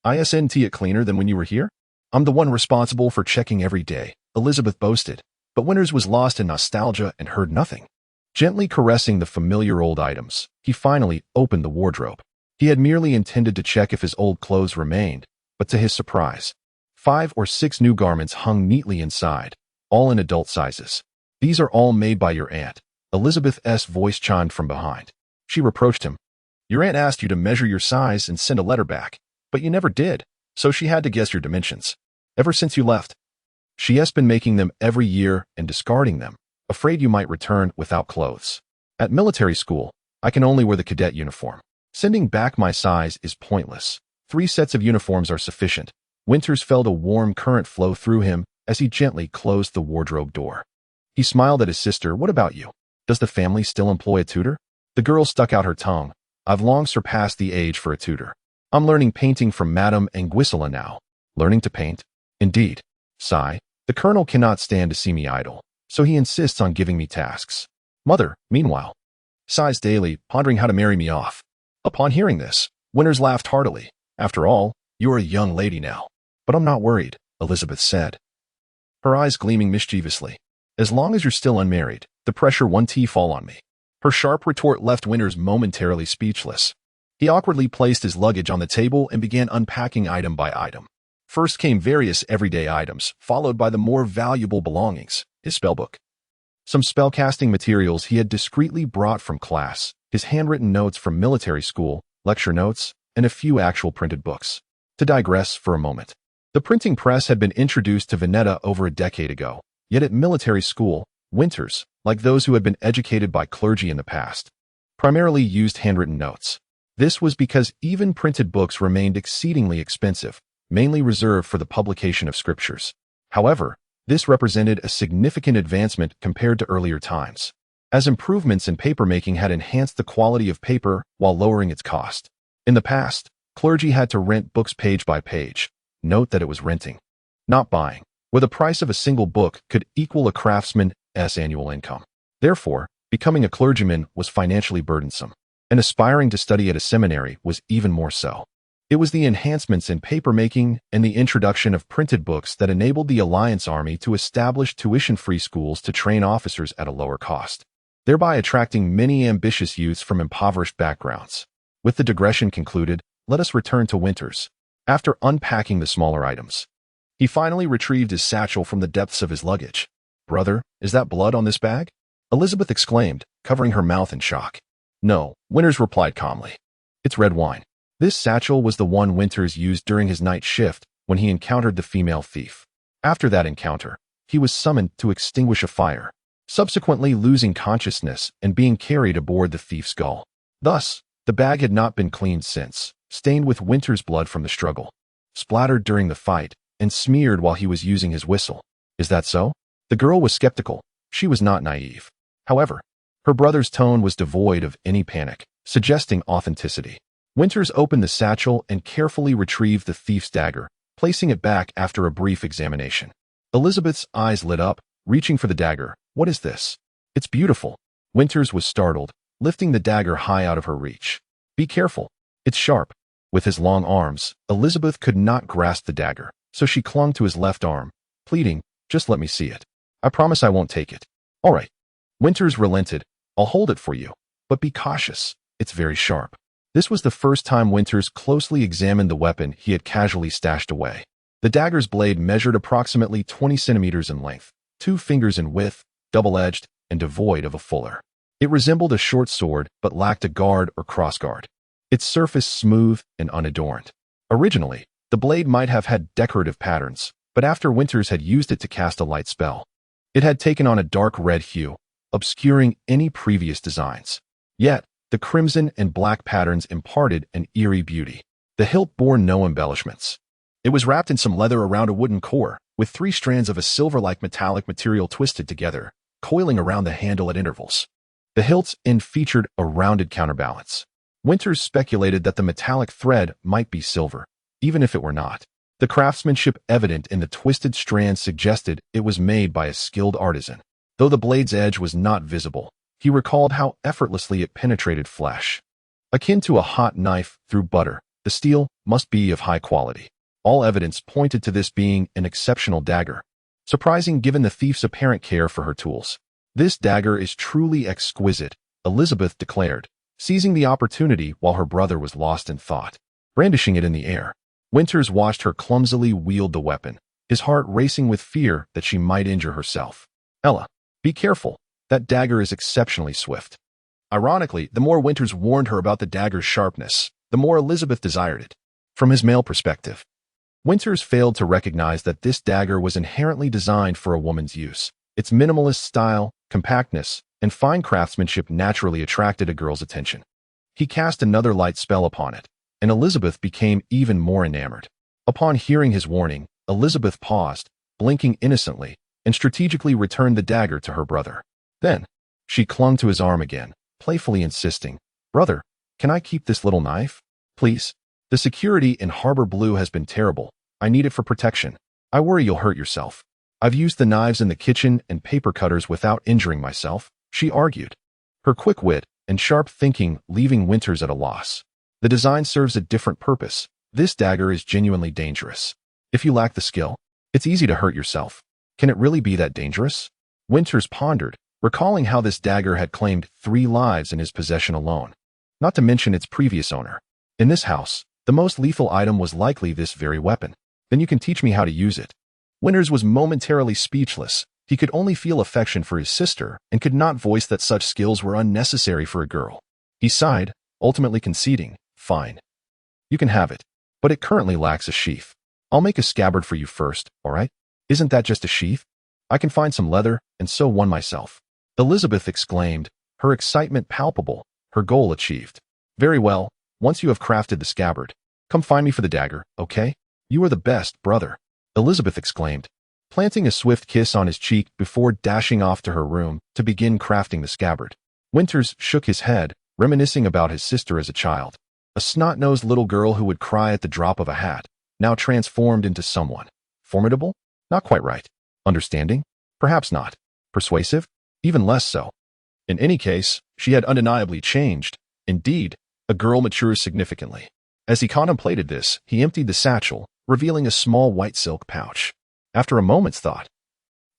"Isn't it cleaner than when you were here? I'm the one responsible for checking every day," Elizabeth boasted, but Winters was lost in nostalgia and heard nothing. Gently caressing the familiar old items, he finally opened the wardrobe. He had merely intended to check if his old clothes remained, but to his surprise, 5 or 6 new garments hung neatly inside, all in adult sizes. "These are all made by your aunt," Elizabeth's voice chimed from behind. She reproached him. "Your aunt asked you to measure your size and send a letter back, but you never did, so she had to guess your dimensions. Ever since you left, she has been making them every year and discarding them, afraid you might return without clothes. At military school, I can only wear the cadet uniform. Sending back my size is pointless. 3 sets of uniforms are sufficient." Winters felt a warm current flow through him as he gently closed the wardrobe door. He smiled at his sister. "What about you? Does the family still employ a tutor?" The girl stuck out her tongue. "I've long surpassed the age for a tutor. I'm learning painting from Madame Anguissola now." "Learning to paint?" "Indeed." Sigh. "The colonel cannot stand to see me idle, so he insists on giving me tasks. Mother, meanwhile, sighs daily, pondering how to marry me off." Upon hearing this, Winters laughed heartily. "After all, you are a young lady now." "But I'm not worried," Elizabeth said, her eyes gleaming mischievously. "As long as you're still unmarried, the pressure won't fall on me." Her sharp retort left Winters momentarily speechless. He awkwardly placed his luggage on the table and began unpacking item by item. First came various everyday items, followed by the more valuable belongings, his spellbook, some spellcasting materials he had discreetly brought from class, his handwritten notes from military school, lecture notes, and a few actual printed books. To digress for a moment, the printing press had been introduced to Veneta over a decade ago, yet at military school, Winters, like those who had been educated by clergy in the past, primarily used handwritten notes. This was because even printed books remained exceedingly expensive, mainly reserved for the publication of scriptures. However, this represented a significant advancement compared to earlier times, as improvements in papermaking had enhanced the quality of paper while lowering its cost. In the past, clergy had to rent books page by page. Note that it was renting, not buying, where the price of a single book could equal a craftsman's annual income. Therefore, becoming a clergyman was financially burdensome, and aspiring to study at a seminary was even more so. It was the enhancements in papermaking and the introduction of printed books that enabled the Alliance Army to establish tuition-free schools to train officers at a lower cost, thereby attracting many ambitious youths from impoverished backgrounds. With the digression concluded, let us return to Winters. After unpacking the smaller items, he finally retrieved his satchel from the depths of his luggage. "Brother, is that blood on this bag?" Elizabeth exclaimed, covering her mouth in shock. "No," Winters replied calmly. "It's red wine." This satchel was the one Winters used during his night shift when he encountered the female thief. After that encounter, he was summoned to extinguish a fire, subsequently losing consciousness and being carried aboard the thief's gull. Thus, the bag had not been cleaned since, stained with Winters' blood from the struggle, splattered during the fight, and smeared while he was using his whistle. Is that so? The girl was skeptical. She was not naive. However, her brother's tone was devoid of any panic, suggesting authenticity. Winters opened the satchel and carefully retrieved the thief's dagger, placing it back after a brief examination. Elizabeth's eyes lit up, reaching for the dagger. "What is this?" "It's beautiful." Winters was startled, lifting the dagger high out of her reach. "Be careful. It's sharp." With his long arms, Elizabeth could not grasp the dagger, so she clung to his left arm, pleading, "Just let me see it. I promise I won't take it." "All right." Winters relented. "I'll hold it for you, but be cautious. It's very sharp." This was the first time Winters closely examined the weapon he had casually stashed away. The dagger's blade measured approximately 20 centimeters in length, 2 fingers in width, double-edged, and devoid of a fuller. It resembled a short sword but lacked a guard or crossguard. Its surface smooth and unadorned. Originally, the blade might have had decorative patterns, but after Winters had used it to cast a light spell, it had taken on a dark red hue, obscuring any previous designs. Yet, the crimson and black patterns imparted an eerie beauty. The hilt bore no embellishments. It was wrapped in some leather around a wooden core, with 3 strands of a silver-like metallic material twisted together, coiling around the handle at intervals. The hilt's end featured a rounded counterbalance. Winters speculated that the metallic thread might be silver, even if it were not. The craftsmanship evident in the twisted strands suggested it was made by a skilled artisan. Though the blade's edge was not visible, he recalled how effortlessly it penetrated flesh. Akin to a hot knife through butter, the steel must be of high quality. All evidence pointed to this being an exceptional dagger, surprising given the thief's apparent care for her tools. "This dagger is truly exquisite," Elizabeth declared, seizing the opportunity while her brother was lost in thought, brandishing it in the air. Winters watched her clumsily wield the weapon, his heart racing with fear that she might injure herself. "Ella, be careful. That dagger is exceptionally swift." Ironically, the more Winters warned her about the dagger's sharpness, the more Elizabeth desired it. From his male perspective, Winters failed to recognize that this dagger was inherently designed for a woman's use. Its minimalist style, compactness, and fine craftsmanship naturally attracted a girl's attention. He cast another light spell upon it, and Elizabeth became even more enamored. Upon hearing his warning, Elizabeth paused, blinking innocently, and strategically returned the dagger to her brother. Then, she clung to his arm again, playfully insisting, "Brother, can I keep this little knife? Please? The security in Harbor Blue has been terrible. I need it for protection. I worry you'll hurt yourself. I've used the knives in the kitchen and paper cutters without injuring myself," she argued, her quick wit and sharp thinking leaving Winters at a loss. "The design serves a different purpose. This dagger is genuinely dangerous. If you lack the skill, it's easy to hurt yourself. Can it really be that dangerous?" Winters pondered, recalling how this dagger had claimed 3 lives in his possession alone, not to mention its previous owner. In this house, the most lethal item was likely this very weapon. "Then you can teach me how to use it." Winters was momentarily speechless. He could only feel affection for his sister and could not voice that such skills were unnecessary for a girl. He sighed, ultimately conceding, "Fine. You can have it, but it currently lacks a sheath. I'll make a scabbard for you first, all right? Isn't that just a sheath? I can find some leather and sew one myself." Elizabeth exclaimed, her excitement palpable, her goal achieved. "Very well, once you have crafted the scabbard, come find me for the dagger, okay? You are the best, brother," Elizabeth exclaimed, planting a swift kiss on his cheek before dashing off to her room to begin crafting the scabbard. Winters shook his head, reminiscing about his sister as a child. A snot-nosed little girl who would cry at the drop of a hat, now transformed into someone. Formidable? Not quite right. Understanding? Perhaps not. Persuasive? Even less so. In any case, she had undeniably changed. Indeed, a girl matures significantly. As he contemplated this, he emptied the satchel, revealing a small white silk pouch. After a moment's thought,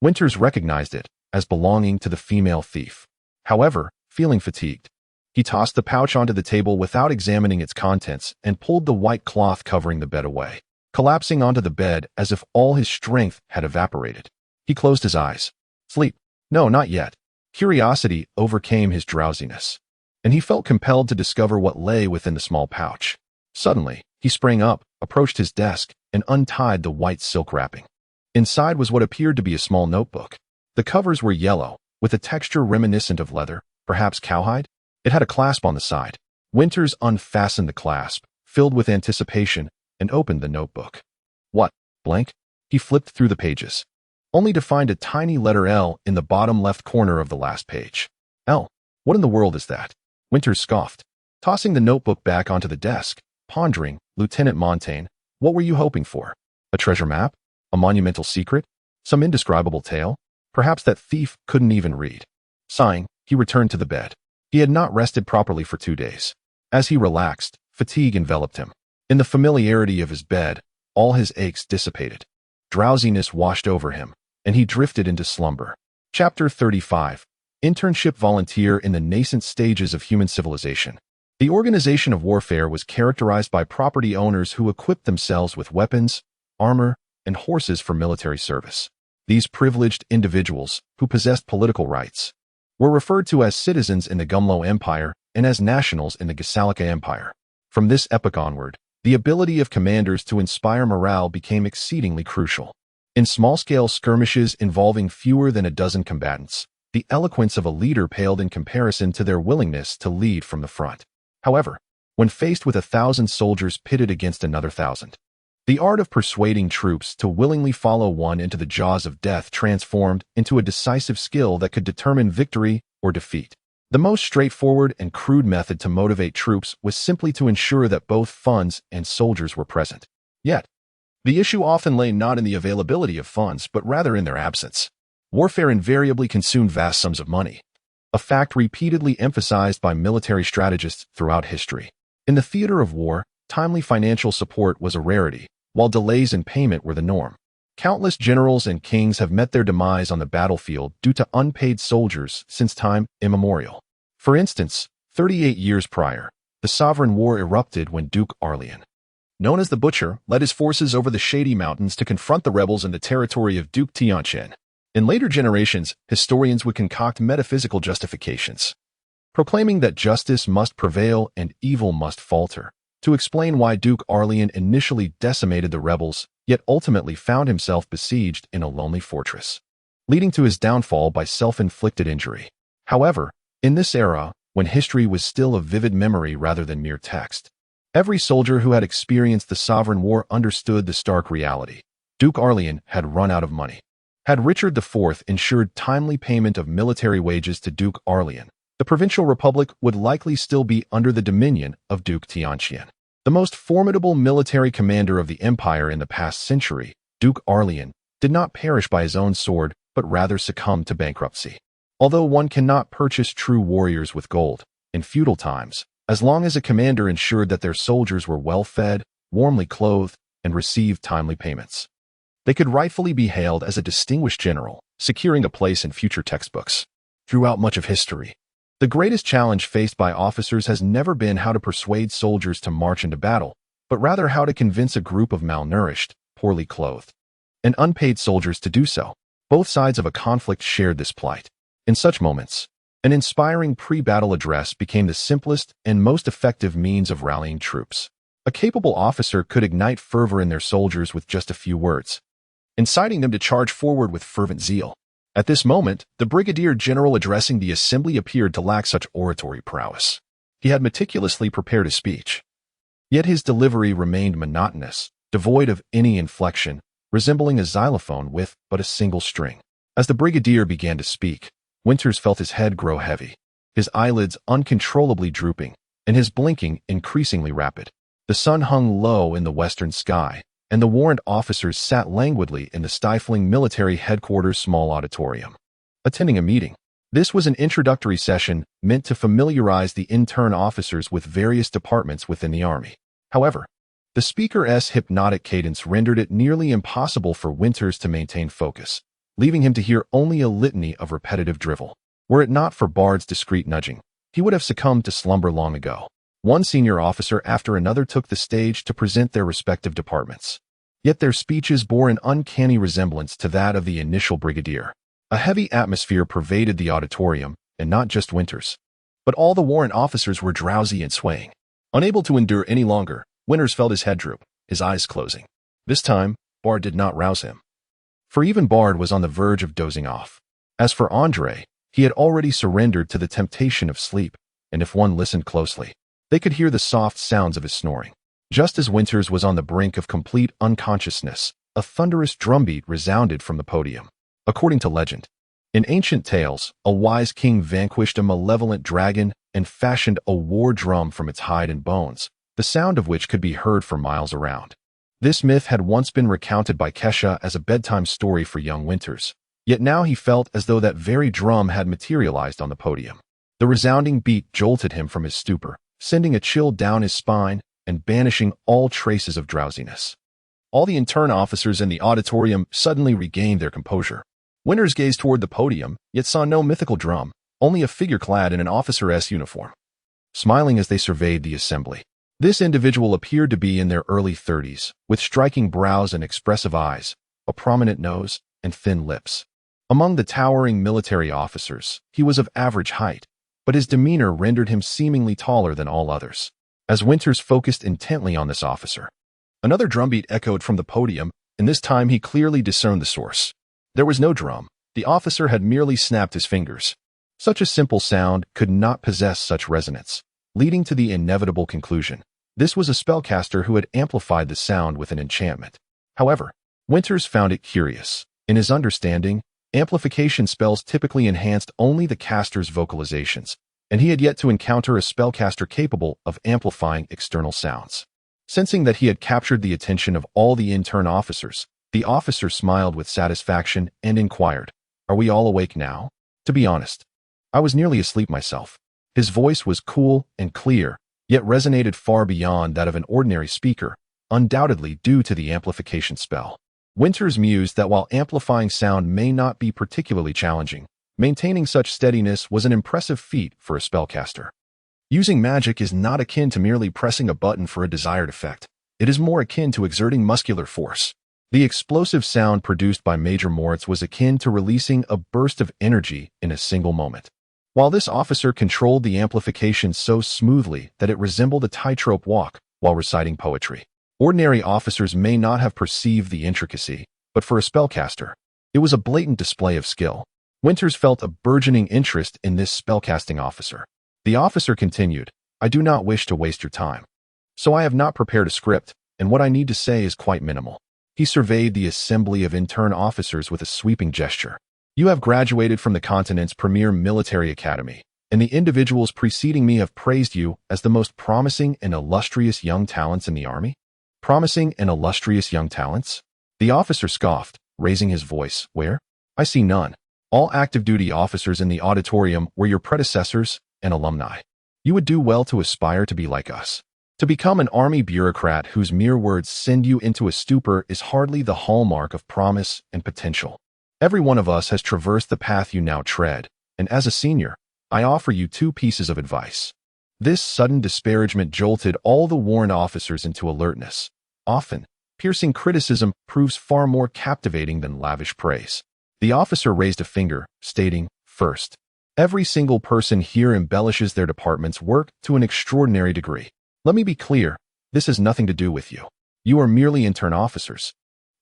Winters recognized it as belonging to the female thief. However, feeling fatigued, he tossed the pouch onto the table without examining its contents and pulled the white cloth covering the bed away, collapsing onto the bed as if all his strength had evaporated. He closed his eyes. Sleep? No, not yet. Curiosity overcame his drowsiness, and he felt compelled to discover what lay within the small pouch. Suddenly, he sprang up, approached his desk, and untied the white silk wrapping. Inside was what appeared to be a small notebook. The covers were yellow, with a texture reminiscent of leather, perhaps cowhide. It had a clasp on the side. Winters unfastened the clasp, filled with anticipation, and opened the notebook. What? Blank? He flipped through the pages, only to find a tiny letter L in the bottom left corner of the last page. L? What in the world is that? Winters scoffed, tossing the notebook back onto the desk, pondering. Lieutenant Montaigne, what were you hoping for? A treasure map? A monumental secret? Some indescribable tale? Perhaps that thief couldn't even read. Sighing, he returned to the bed. He had not rested properly for 2 days. As he relaxed, fatigue enveloped him. In the familiarity of his bed, all his aches dissipated. Drowsiness washed over him, and he drifted into slumber. Chapter 35. Internship volunteer in the nascent stages of human civilization. The organization of warfare was characterized by property owners who equipped themselves with weapons, armor, and horses for military service. These privileged individuals, who possessed political rights, were referred to as citizens in the Gumlo Empire and as nationals in the Gasalica Empire. From this epoch onward, the ability of commanders to inspire morale became exceedingly crucial. In small-scale skirmishes involving fewer than a dozen combatants, the eloquence of a leader paled in comparison to their willingness to lead from the front. However, when faced with 1,000 soldiers pitted against another 1,000, the art of persuading troops to willingly follow one into the jaws of death transformed into a decisive skill that could determine victory or defeat. The most straightforward and crude method to motivate troops was simply to ensure that both funds and soldiers were present. Yet, the issue often lay not in the availability of funds, but rather in their absence. Warfare invariably consumed vast sums of money, a fact repeatedly emphasized by military strategists throughout history. In the theater of war, timely financial support was a rarity, while delays in payment were the norm. Countless generals and kings have met their demise on the battlefield due to unpaid soldiers since time immemorial. For instance, 38 years prior, the Sovereign War erupted when Duke Arlian, known as the Butcher, led his forces over the Shady Mountains to confront the rebels in the territory of Duke Tianqian. In later generations, historians would concoct metaphysical justifications, proclaiming that justice must prevail and evil must falter, to explain why Duke Arlian initially decimated the rebels, yet ultimately found himself besieged in a lonely fortress, leading to his downfall by self-inflicted injury. However, in this era, when history was still a vivid memory rather than mere text, every soldier who had experienced the Sovereign War understood the stark reality. Duke Arlian had run out of money. Had Richard IV ensured timely payment of military wages to Duke Arlian, the provincial republic would likely still be under the dominion of Duke Tianqian. The most formidable military commander of the empire in the past century, Duke Arlian, did not perish by his own sword, but rather succumbed to bankruptcy. Although one cannot purchase true warriors with gold, in feudal times, as long as a commander ensured that their soldiers were well fed, warmly clothed, and received timely payments, they could rightfully be hailed as a distinguished general, securing a place in future textbooks. Throughout much of history, the greatest challenge faced by officers has never been how to persuade soldiers to march into battle, but rather how to convince a group of malnourished, poorly clothed, and unpaid soldiers to do so. Both sides of a conflict shared this plight. In such moments, an inspiring pre-battle address became the simplest and most effective means of rallying troops. A capable officer could ignite fervor in their soldiers with just a few words, inciting them to charge forward with fervent zeal. At this moment, the brigadier general addressing the assembly appeared to lack such oratory prowess. He had meticulously prepared his speech, yet his delivery remained monotonous, devoid of any inflection, resembling a xylophone with but a single string. As the brigadier began to speak, Winters felt his head grow heavy, his eyelids uncontrollably drooping, and his blinking increasingly rapid. The sun hung low in the western sky, and the warrant officers sat languidly in the stifling military headquarters small auditorium, attending a meeting. This was an introductory session meant to familiarize the intern officers with various departments within the army. However, the speaker's hypnotic cadence rendered it nearly impossible for Winters to maintain focus, leaving him to hear only a litany of repetitive drivel. Were it not for Bard's discreet nudging, he would have succumbed to slumber long ago. One senior officer after another took the stage to present their respective departments. Yet their speeches bore an uncanny resemblance to that of the initial brigadier. A heavy atmosphere pervaded the auditorium, and not just Winters, but all the warrant officers were drowsy and swaying. Unable to endure any longer, Winters felt his head droop, his eyes closing. This time, Bard did not rouse him. For even Bard was on the verge of dozing off. As for Andre, he had already surrendered to the temptation of sleep, and if one listened closely, they could hear the soft sounds of his snoring. Just as Winters was on the brink of complete unconsciousness, a thunderous drumbeat resounded from the podium. According to legend, in ancient tales, a wise king vanquished a malevolent dragon and fashioned a war drum from its hide and bones, the sound of which could be heard for miles around. This myth had once been recounted by Kesha as a bedtime story for young Winters, yet now he felt as though that very drum had materialized on the podium. The resounding beat jolted him from his stupor, sending a chill down his spine and banishing all traces of drowsiness. All the intern officers in the auditorium suddenly regained their composure. Winters gazed toward the podium, yet saw no mythical drum, only a figure clad in an officer's uniform, smiling as they surveyed the assembly. This individual appeared to be in their early 30s, with striking brows and expressive eyes, a prominent nose, and thin lips. Among the towering military officers, he was of average height, but his demeanor rendered him seemingly taller than all others. As Winters focused intently on this officer, another drumbeat echoed from the podium, and this time he clearly discerned the source. There was no drum. The officer had merely snapped his fingers. Such a simple sound could not possess such resonance, leading to the inevitable conclusion. This was a spellcaster who had amplified the sound with an enchantment. However, Winters found it curious. In his understanding, amplification spells typically enhanced only the caster's vocalizations, and he had yet to encounter a spellcaster capable of amplifying external sounds. Sensing that he had captured the attention of all the intern officers, the officer smiled with satisfaction and inquired, "Are we all awake now?" To be honest, I was nearly asleep myself. His voice was cool and clear, yet resonated far beyond that of an ordinary speaker, undoubtedly due to the amplification spell. Winters mused that while amplifying sound may not be particularly challenging, maintaining such steadiness was an impressive feat for a spellcaster. Using magic is not akin to merely pressing a button for a desired effect. It is more akin to exerting muscular force. The explosive sound produced by Major Moritz was akin to releasing a burst of energy in a single moment. While this officer controlled the amplification so smoothly that it resembled a tightrope walk while reciting poetry. Ordinary officers may not have perceived the intricacy, but for a spellcaster, it was a blatant display of skill. Winters felt a burgeoning interest in this spellcasting officer. The officer continued, "I do not wish to waste your time, so I have not prepared a script, and what I need to say is quite minimal." He surveyed the assembly of intern officers with a sweeping gesture. "You have graduated from the continent's premier military academy, and the individuals preceding me have praised you as the most promising and illustrious young talents in the army." Promising and illustrious young talents? The officer scoffed, raising his voice. "Where? I see none. All active duty officers in the auditorium were your predecessors and alumni. You would do well to aspire to be like us. To become an army bureaucrat whose mere words send you into a stupor is hardly the hallmark of promise and potential. Every one of us has traversed the path you now tread, and as a senior, I offer you 2 pieces of advice." This sudden disparagement jolted all the warrant officers into alertness. Often, piercing criticism proves far more captivating than lavish praise. The officer raised a finger, stating, "First, every single person here embellishes their department's work to an extraordinary degree. Let me be clear, this has nothing to do with you. You are merely intern officers.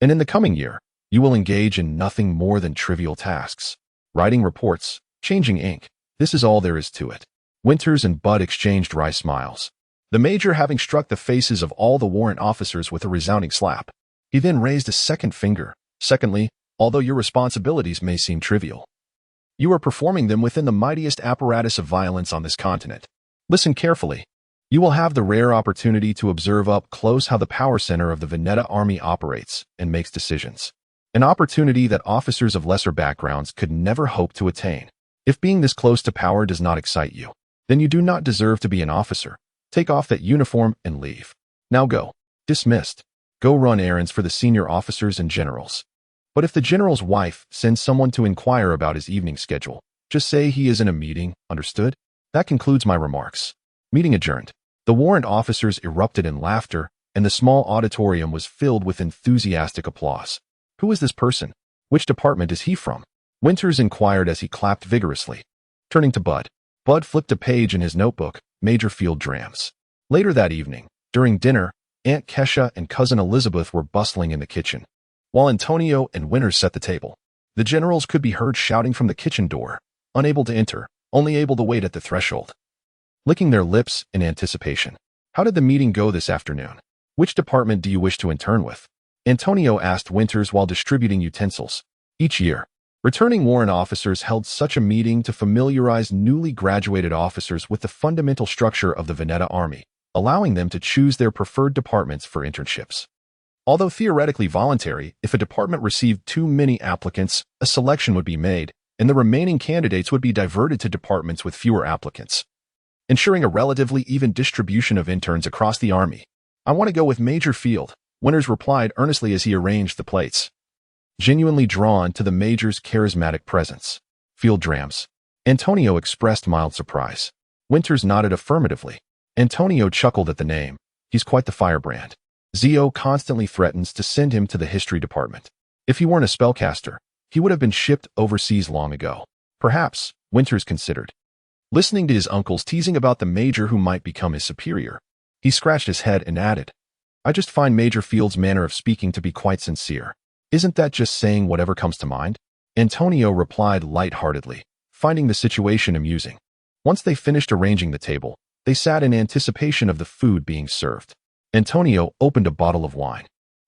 And in the coming year, you will engage in nothing more than trivial tasks. Writing reports, changing ink. This is all there is to it." Winters and Bud exchanged wry smiles, the major having struck the faces of all the warrant officers with a resounding slap. He then raised a second finger. "Secondly, although your responsibilities may seem trivial, you are performing them within the mightiest apparatus of violence on this continent. Listen carefully. You will have the rare opportunity to observe up close how the power center of the Veneta army operates and makes decisions. An opportunity that officers of lesser backgrounds could never hope to attain. If being this close to power does not excite you, then you do not deserve to be an officer. Take off that uniform and leave." Now go. Dismissed. Go run errands for the senior officers and generals. But if the general's wife sends someone to inquire about his evening schedule, just say he is in a meeting, understood? That concludes my remarks. Meeting adjourned. The warrant officers erupted in laughter, and the small auditorium was filled with enthusiastic applause. Who is this person? Which department is he from? Winters inquired as he clapped vigorously. Turning to Bud. Bud flipped a page in his notebook, Major Field Drams. Later that evening, during dinner, Aunt Kesha and Cousin Elizabeth were bustling in the kitchen. While Antonio and Winters set the table, the generals could be heard shouting from the kitchen door, unable to enter, only able to wait at the threshold. Licking their lips in anticipation. How did the meeting go this afternoon? Which department do you wish to intern with? Antonio asked Winters while distributing utensils. Each year, returning warrant officers held such a meeting to familiarize newly graduated officers with the fundamental structure of the Veneta Army, allowing them to choose their preferred departments for internships. Although theoretically voluntary, if a department received too many applicants, a selection would be made, and the remaining candidates would be diverted to departments with fewer applicants, ensuring a relatively even distribution of interns across the Army. I want to go with Major Field, Winters replied earnestly as he arranged the plates. Genuinely drawn to the Major's charismatic presence. Field Drams. Antonio expressed mild surprise. Winters nodded affirmatively. Antonio chuckled at the name. He's quite the firebrand. Zio constantly threatens to send him to the history department. If he weren't a spellcaster, he would have been shipped overseas long ago. Perhaps, Winters considered. Listening to his uncle's teasing about the Major who might become his superior, he scratched his head and added, I just find Major Field's manner of speaking to be quite sincere. Isn't that just saying whatever comes to mind? Antonio replied lightheartedly, finding the situation amusing. Once they finished arranging the table, they sat in anticipation of the food being served. Antonio opened a bottle of wine.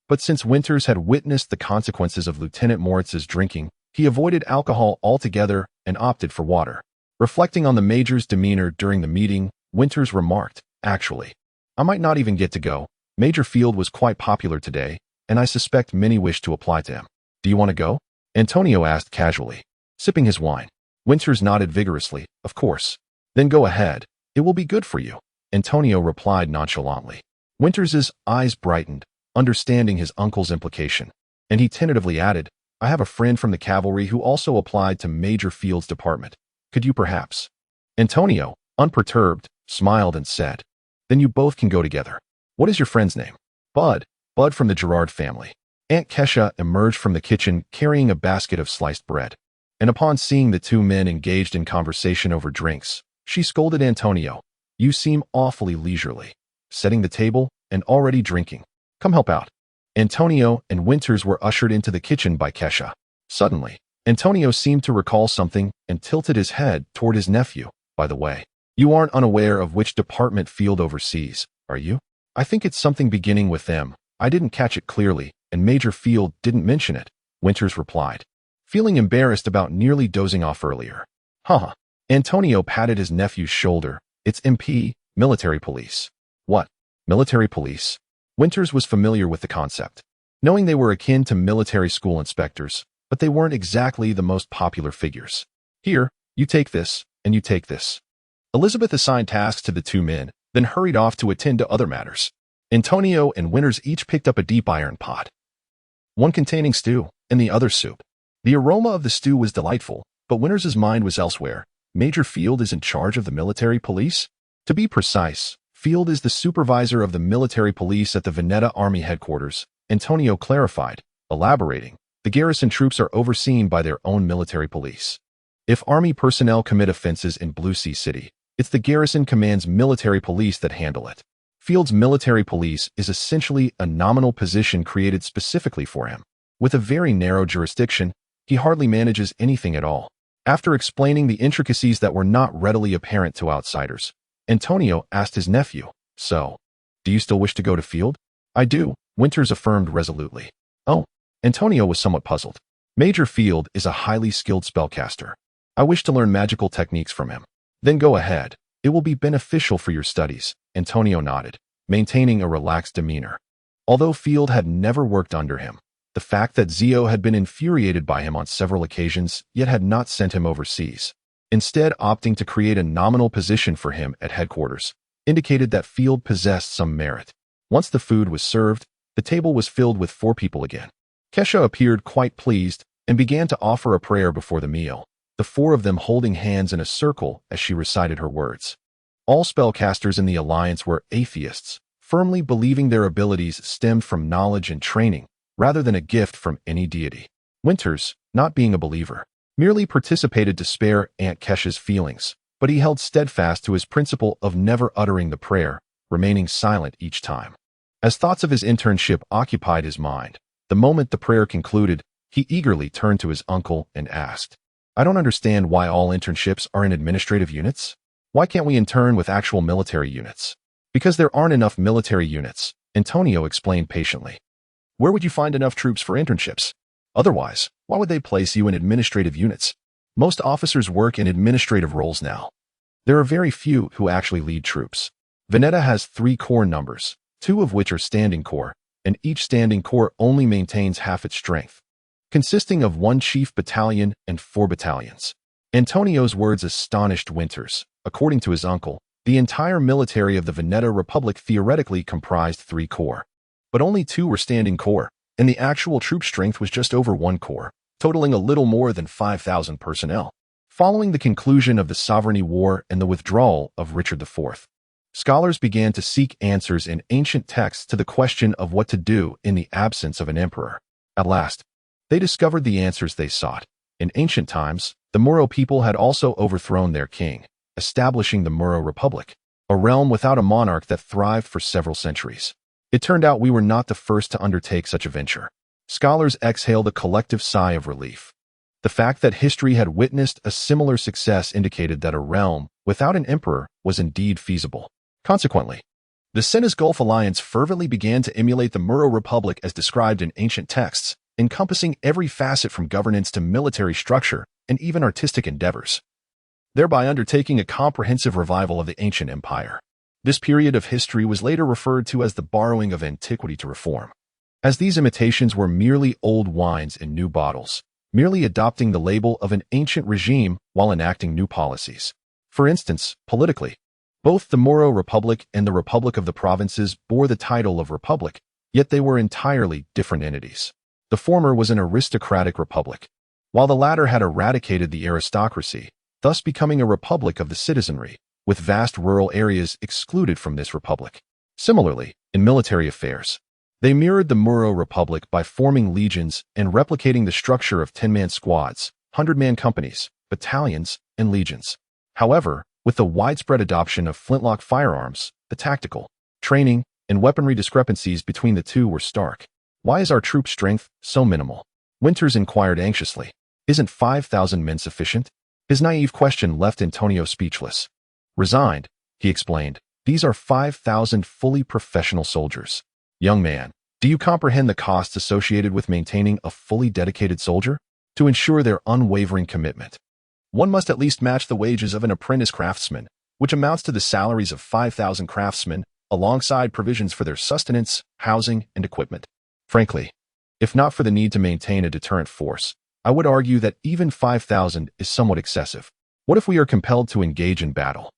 But since Winters had witnessed the consequences of Lieutenant Moritz's drinking, he avoided alcohol altogether and opted for water. Reflecting on the Major's demeanor during the meeting, Winters remarked, Actually, I might not even get to go. Major Field was quite popular today, and I suspect many wish to apply to him. Do you want to go? Antonio asked casually, sipping his wine. Winters nodded vigorously, Of course. Then go ahead. It will be good for you. Antonio replied nonchalantly. Winters's eyes brightened, understanding his uncle's implication, and he tentatively added, I have a friend from the cavalry who also applied to Major Field's department. Could you perhaps? Antonio, unperturbed, smiled and said, Then you both can go together. What is your friend's name? Bud. Bud from the Gerard family. Aunt Kesha emerged from the kitchen carrying a basket of sliced bread, and upon seeing the two men engaged in conversation over drinks, she scolded Antonio, You seem awfully leisurely. Setting the table and already drinking. Come help out. Antonio and Winters were ushered into the kitchen by Kesha. Suddenly, Antonio seemed to recall something and tilted his head toward his nephew. By the way, you aren't unaware of which department Field oversees, are you? I think it's something beginning with M. I didn't catch it clearly, and Major Field didn't mention it, Winters replied, feeling embarrassed about nearly dozing off earlier. Haha. Antonio patted his nephew's shoulder. It's MP, military police. What? Military police? Winters was familiar with the concept, knowing they were akin to military school inspectors, but they weren't exactly the most popular figures. Here, you take this, and you take this. Elizabeth assigned tasks to the two men, then hurried off to attend to other matters. Antonio and Winters each picked up a deep iron pot, one containing stew, and the other soup. The aroma of the stew was delightful, but Winters's mind was elsewhere. Major Field is in charge of the military police? To be precise, Field is the supervisor of the military police at the Veneta Army headquarters, Antonio clarified, elaborating. The garrison troops are overseen by their own military police. If Army personnel commit offenses in Blue Sea City, it's the garrison command's military police that handle it. Field's military police is essentially a nominal position created specifically for him. With a very narrow jurisdiction, he hardly manages anything at all. After explaining the intricacies that were not readily apparent to outsiders, Antonio asked his nephew, So, do you still wish to go to Field? I do, Winters affirmed resolutely. Oh, Antonio was somewhat puzzled. Major Field is a highly skilled spellcaster. I wish to learn magical techniques from him. Then go ahead. It will be beneficial for your studies, Antonio nodded, maintaining a relaxed demeanor. Although Field had never worked under him, the fact that Zio had been infuriated by him on several occasions yet had not sent him overseas, instead opting to create a nominal position for him at headquarters, indicated that Field possessed some merit. Once the food was served, the table was filled with 4 people again. Kesha appeared quite pleased and began to offer a prayer before the meal, the 4 of them holding hands in a circle as she recited her words. All spellcasters in the Alliance were atheists, firmly believing their abilities stemmed from knowledge and training, rather than a gift from any deity. Winters, not being a believer, merely participated to spare Aunt Kesha's feelings, but he held steadfast to his principle of never uttering the prayer, remaining silent each time. As thoughts of his internship occupied his mind, the moment the prayer concluded, he eagerly turned to his uncle and asked, "I don't understand why all internships are in administrative units. Why can't we intern with actual military units?" "Because there aren't enough military units," Antonio explained patiently. "Where would you find enough troops for internships? Otherwise, why would they place you in administrative units? Most officers work in administrative roles now. There are very few who actually lead troops. Veneta has 3 corps numbers, 2 of which are standing corps, and each standing corps only maintains half its strength, consisting of 1 chief battalion and 4 battalions. Antonio's words astonished Winters. According to his uncle, the entire military of the Veneta Republic theoretically comprised 3 corps. But only 2 were standing corps, and the actual troop strength was just over 1 corps, totaling a little more than 5,000 personnel. Following the conclusion of the Sovereignty War and the withdrawal of Richard IV, scholars began to seek answers in ancient texts to the question of what to do in the absence of an emperor. At last, they discovered the answers they sought. In ancient times, the Moro people had also overthrown their king, establishing the Moro Republic, a realm without a monarch that thrived for several centuries. It turned out we were not the first to undertake such a venture. Scholars exhaled a collective sigh of relief. The fact that history had witnessed a similar success indicated that a realm without an emperor was indeed feasible. Consequently, the Cenas Gulf Alliance fervently began to emulate the Moro Republic as described in ancient texts, encompassing every facet from governance to military structure and even artistic endeavors, thereby undertaking a comprehensive revival of the ancient empire. This period of history was later referred to as the borrowing of antiquity to reform, as these imitations were merely old wines in new bottles, merely adopting the label of an ancient regime while enacting new policies. For instance, politically, both the Moro Republic and the Republic of the Provinces bore the title of republic, yet they were entirely different entities. The former was an aristocratic republic, while the latter had eradicated the aristocracy, thus becoming a republic of the citizenry, with vast rural areas excluded from this republic. Similarly, in military affairs, they mirrored the Moro Republic by forming legions and replicating the structure of 10-man squads, 100-man companies, battalions, and legions. However, with the widespread adoption of flintlock firearms, the tactical, training, and weaponry discrepancies between the two were stark. "Why is our troop strength so minimal?" Winters inquired anxiously. "Isn't 5,000 men sufficient?" His naive question left Antonio speechless. Resigned, he explained, "These are 5,000 fully professional soldiers. Young man, do you comprehend the costs associated with maintaining a fully dedicated soldier? To ensure their unwavering commitment, one must at least match the wages of an apprentice craftsman, which amounts to the salaries of 5,000 craftsmen, alongside provisions for their sustenance, housing, and equipment. Frankly, if not for the need to maintain a deterrent force, I would argue that even 5,000 is somewhat excessive. What if we are compelled to engage in battle?"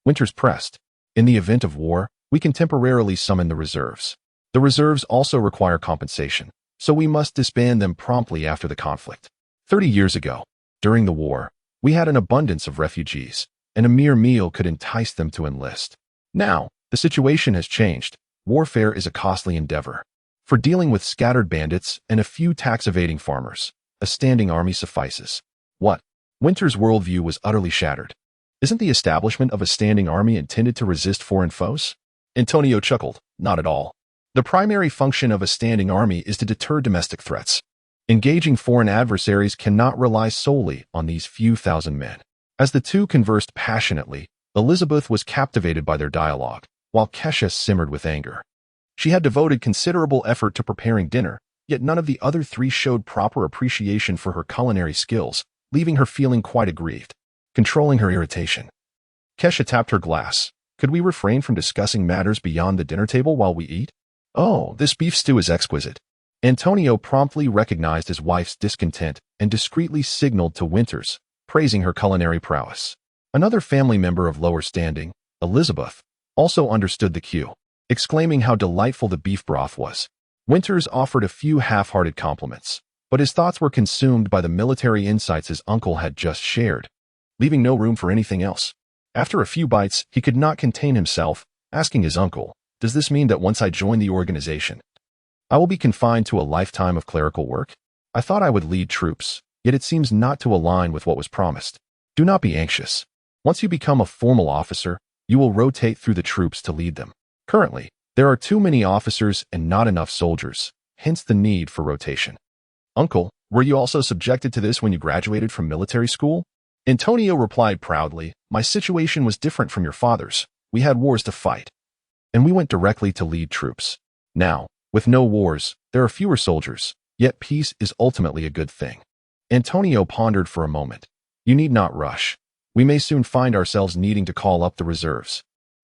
Winters pressed. "In the event of war, we can temporarily summon the reserves. The reserves also require compensation, so we must disband them promptly after the conflict. 30 years ago, during the war, we had an abundance of refugees, and a mere meal could entice them to enlist. Now, the situation has changed. Warfare is a costly endeavor. For dealing with scattered bandits and a few tax-evading farmers, a standing army suffices." What? Winters' worldview was utterly shattered. Isn't the establishment of a standing army intended to resist foreign foes? Antonio chuckled. Not at all. The primary function of a standing army is to deter domestic threats. Engaging foreign adversaries cannot rely solely on these few thousand men. As the two conversed passionately, Elizabeth was captivated by their dialogue, while Kesha simmered with anger. She had devoted considerable effort to preparing dinner, yet none of the other 3 showed proper appreciation for her culinary skills, leaving her feeling quite aggrieved. Controlling her irritation, Kesha tapped her glass. "Could we refrain from discussing matters beyond the dinner table while we eat? Oh, this beef stew is exquisite." Antonio promptly recognized his wife's discontent and discreetly signaled to Winters, praising her culinary prowess. Another family member of lower standing, Elizabeth, also understood the cue. exclaiming how delightful the beef broth was. Winters offered a few half-hearted compliments, but his thoughts were consumed by the military insights his uncle had just shared, leaving no room for anything else. After a few bites, he could not contain himself, asking his uncle, "Does this mean that once I join the organization, I will be confined to a lifetime of clerical work? I thought I would lead troops, yet it seems not to align with what was promised." "Do not be anxious. Once you become a formal officer, you will rotate through the troops to lead them. Currently, there are too many officers and not enough soldiers, hence the need for rotation." "Uncle, were you also subjected to this when you graduated from military school?" Antonio replied proudly, "My situation was different from your father's. We had wars to fight, and we went directly to lead troops. Now, with no wars, there are fewer soldiers, yet peace is ultimately a good thing." Antonio pondered for a moment. "You need not rush. We may soon find ourselves needing to call up the reserves."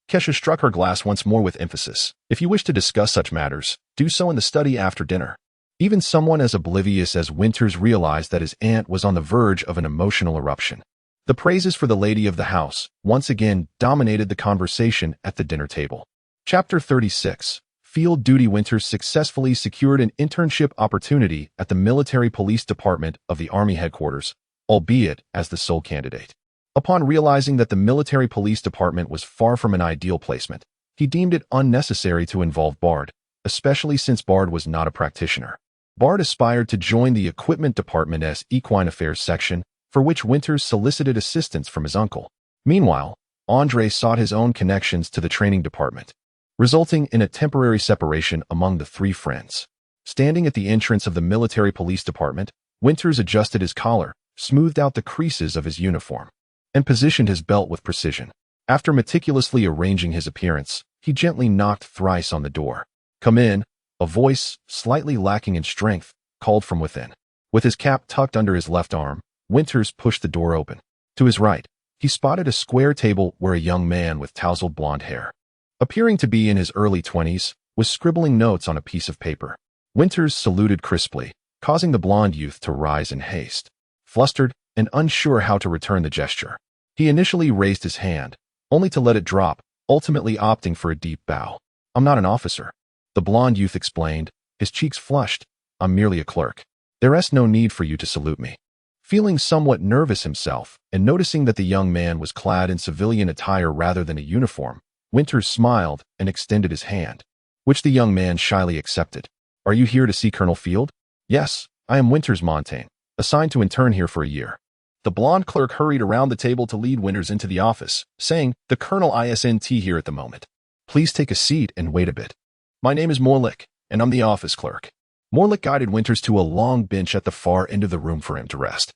Kesha struck her glass once more with emphasis. "If you wish to discuss such matters, do so in the study after dinner." Even someone as oblivious as Winters realized that his aunt was on the verge of an emotional eruption. The praises for the lady of the house once again dominated the conversation at the dinner table. Chapter 36. Field Duty. Winters successfully secured an internship opportunity at the Military Police Department of the Army Headquarters, albeit as the sole candidate. Upon realizing that the Military Police Department was far from an ideal placement, he deemed it unnecessary to involve Bard, especially since Bard was not a practitioner. Bard aspired to join the Equipment Department's Equine Affairs section, for which Winters solicited assistance from his uncle. Meanwhile, Andre sought his own connections to the training department, resulting in a temporary separation among the three friends. Standing at the entrance of the Military Police Department, Winters adjusted his collar, smoothed out the creases of his uniform, and positioned his belt with precision. After meticulously arranging his appearance, he gently knocked thrice on the door. "Come in," a voice, slightly lacking in strength, called from within. With his cap tucked under his left arm, Winters pushed the door open. To his right, he spotted a square table where a young man with tousled blonde hair, appearing to be in his early 20s, was scribbling notes on a piece of paper. Winters saluted crisply, causing the blonde youth to rise in haste. Flustered and unsure how to return the gesture, he initially raised his hand, only to let it drop, ultimately opting for a deep bow. "I'm not an officer," the blonde youth explained, his cheeks flushed. "I'm merely a clerk. There's no need for you to salute me." Feeling somewhat nervous himself, and noticing that the young man was clad in civilian attire rather than a uniform, Winters smiled and extended his hand, which the young man shyly accepted. "Are you here to see Colonel Field?" "Yes, I am Winters Montaigne, assigned to intern here for a year." The blonde clerk hurried around the table to lead Winters into the office, saying, "The Colonel isn't here at the moment. Please take a seat and wait a bit. My name is Morlick, and I'm the office clerk." Morlick guided Winters to a long bench at the far end of the room for him to rest.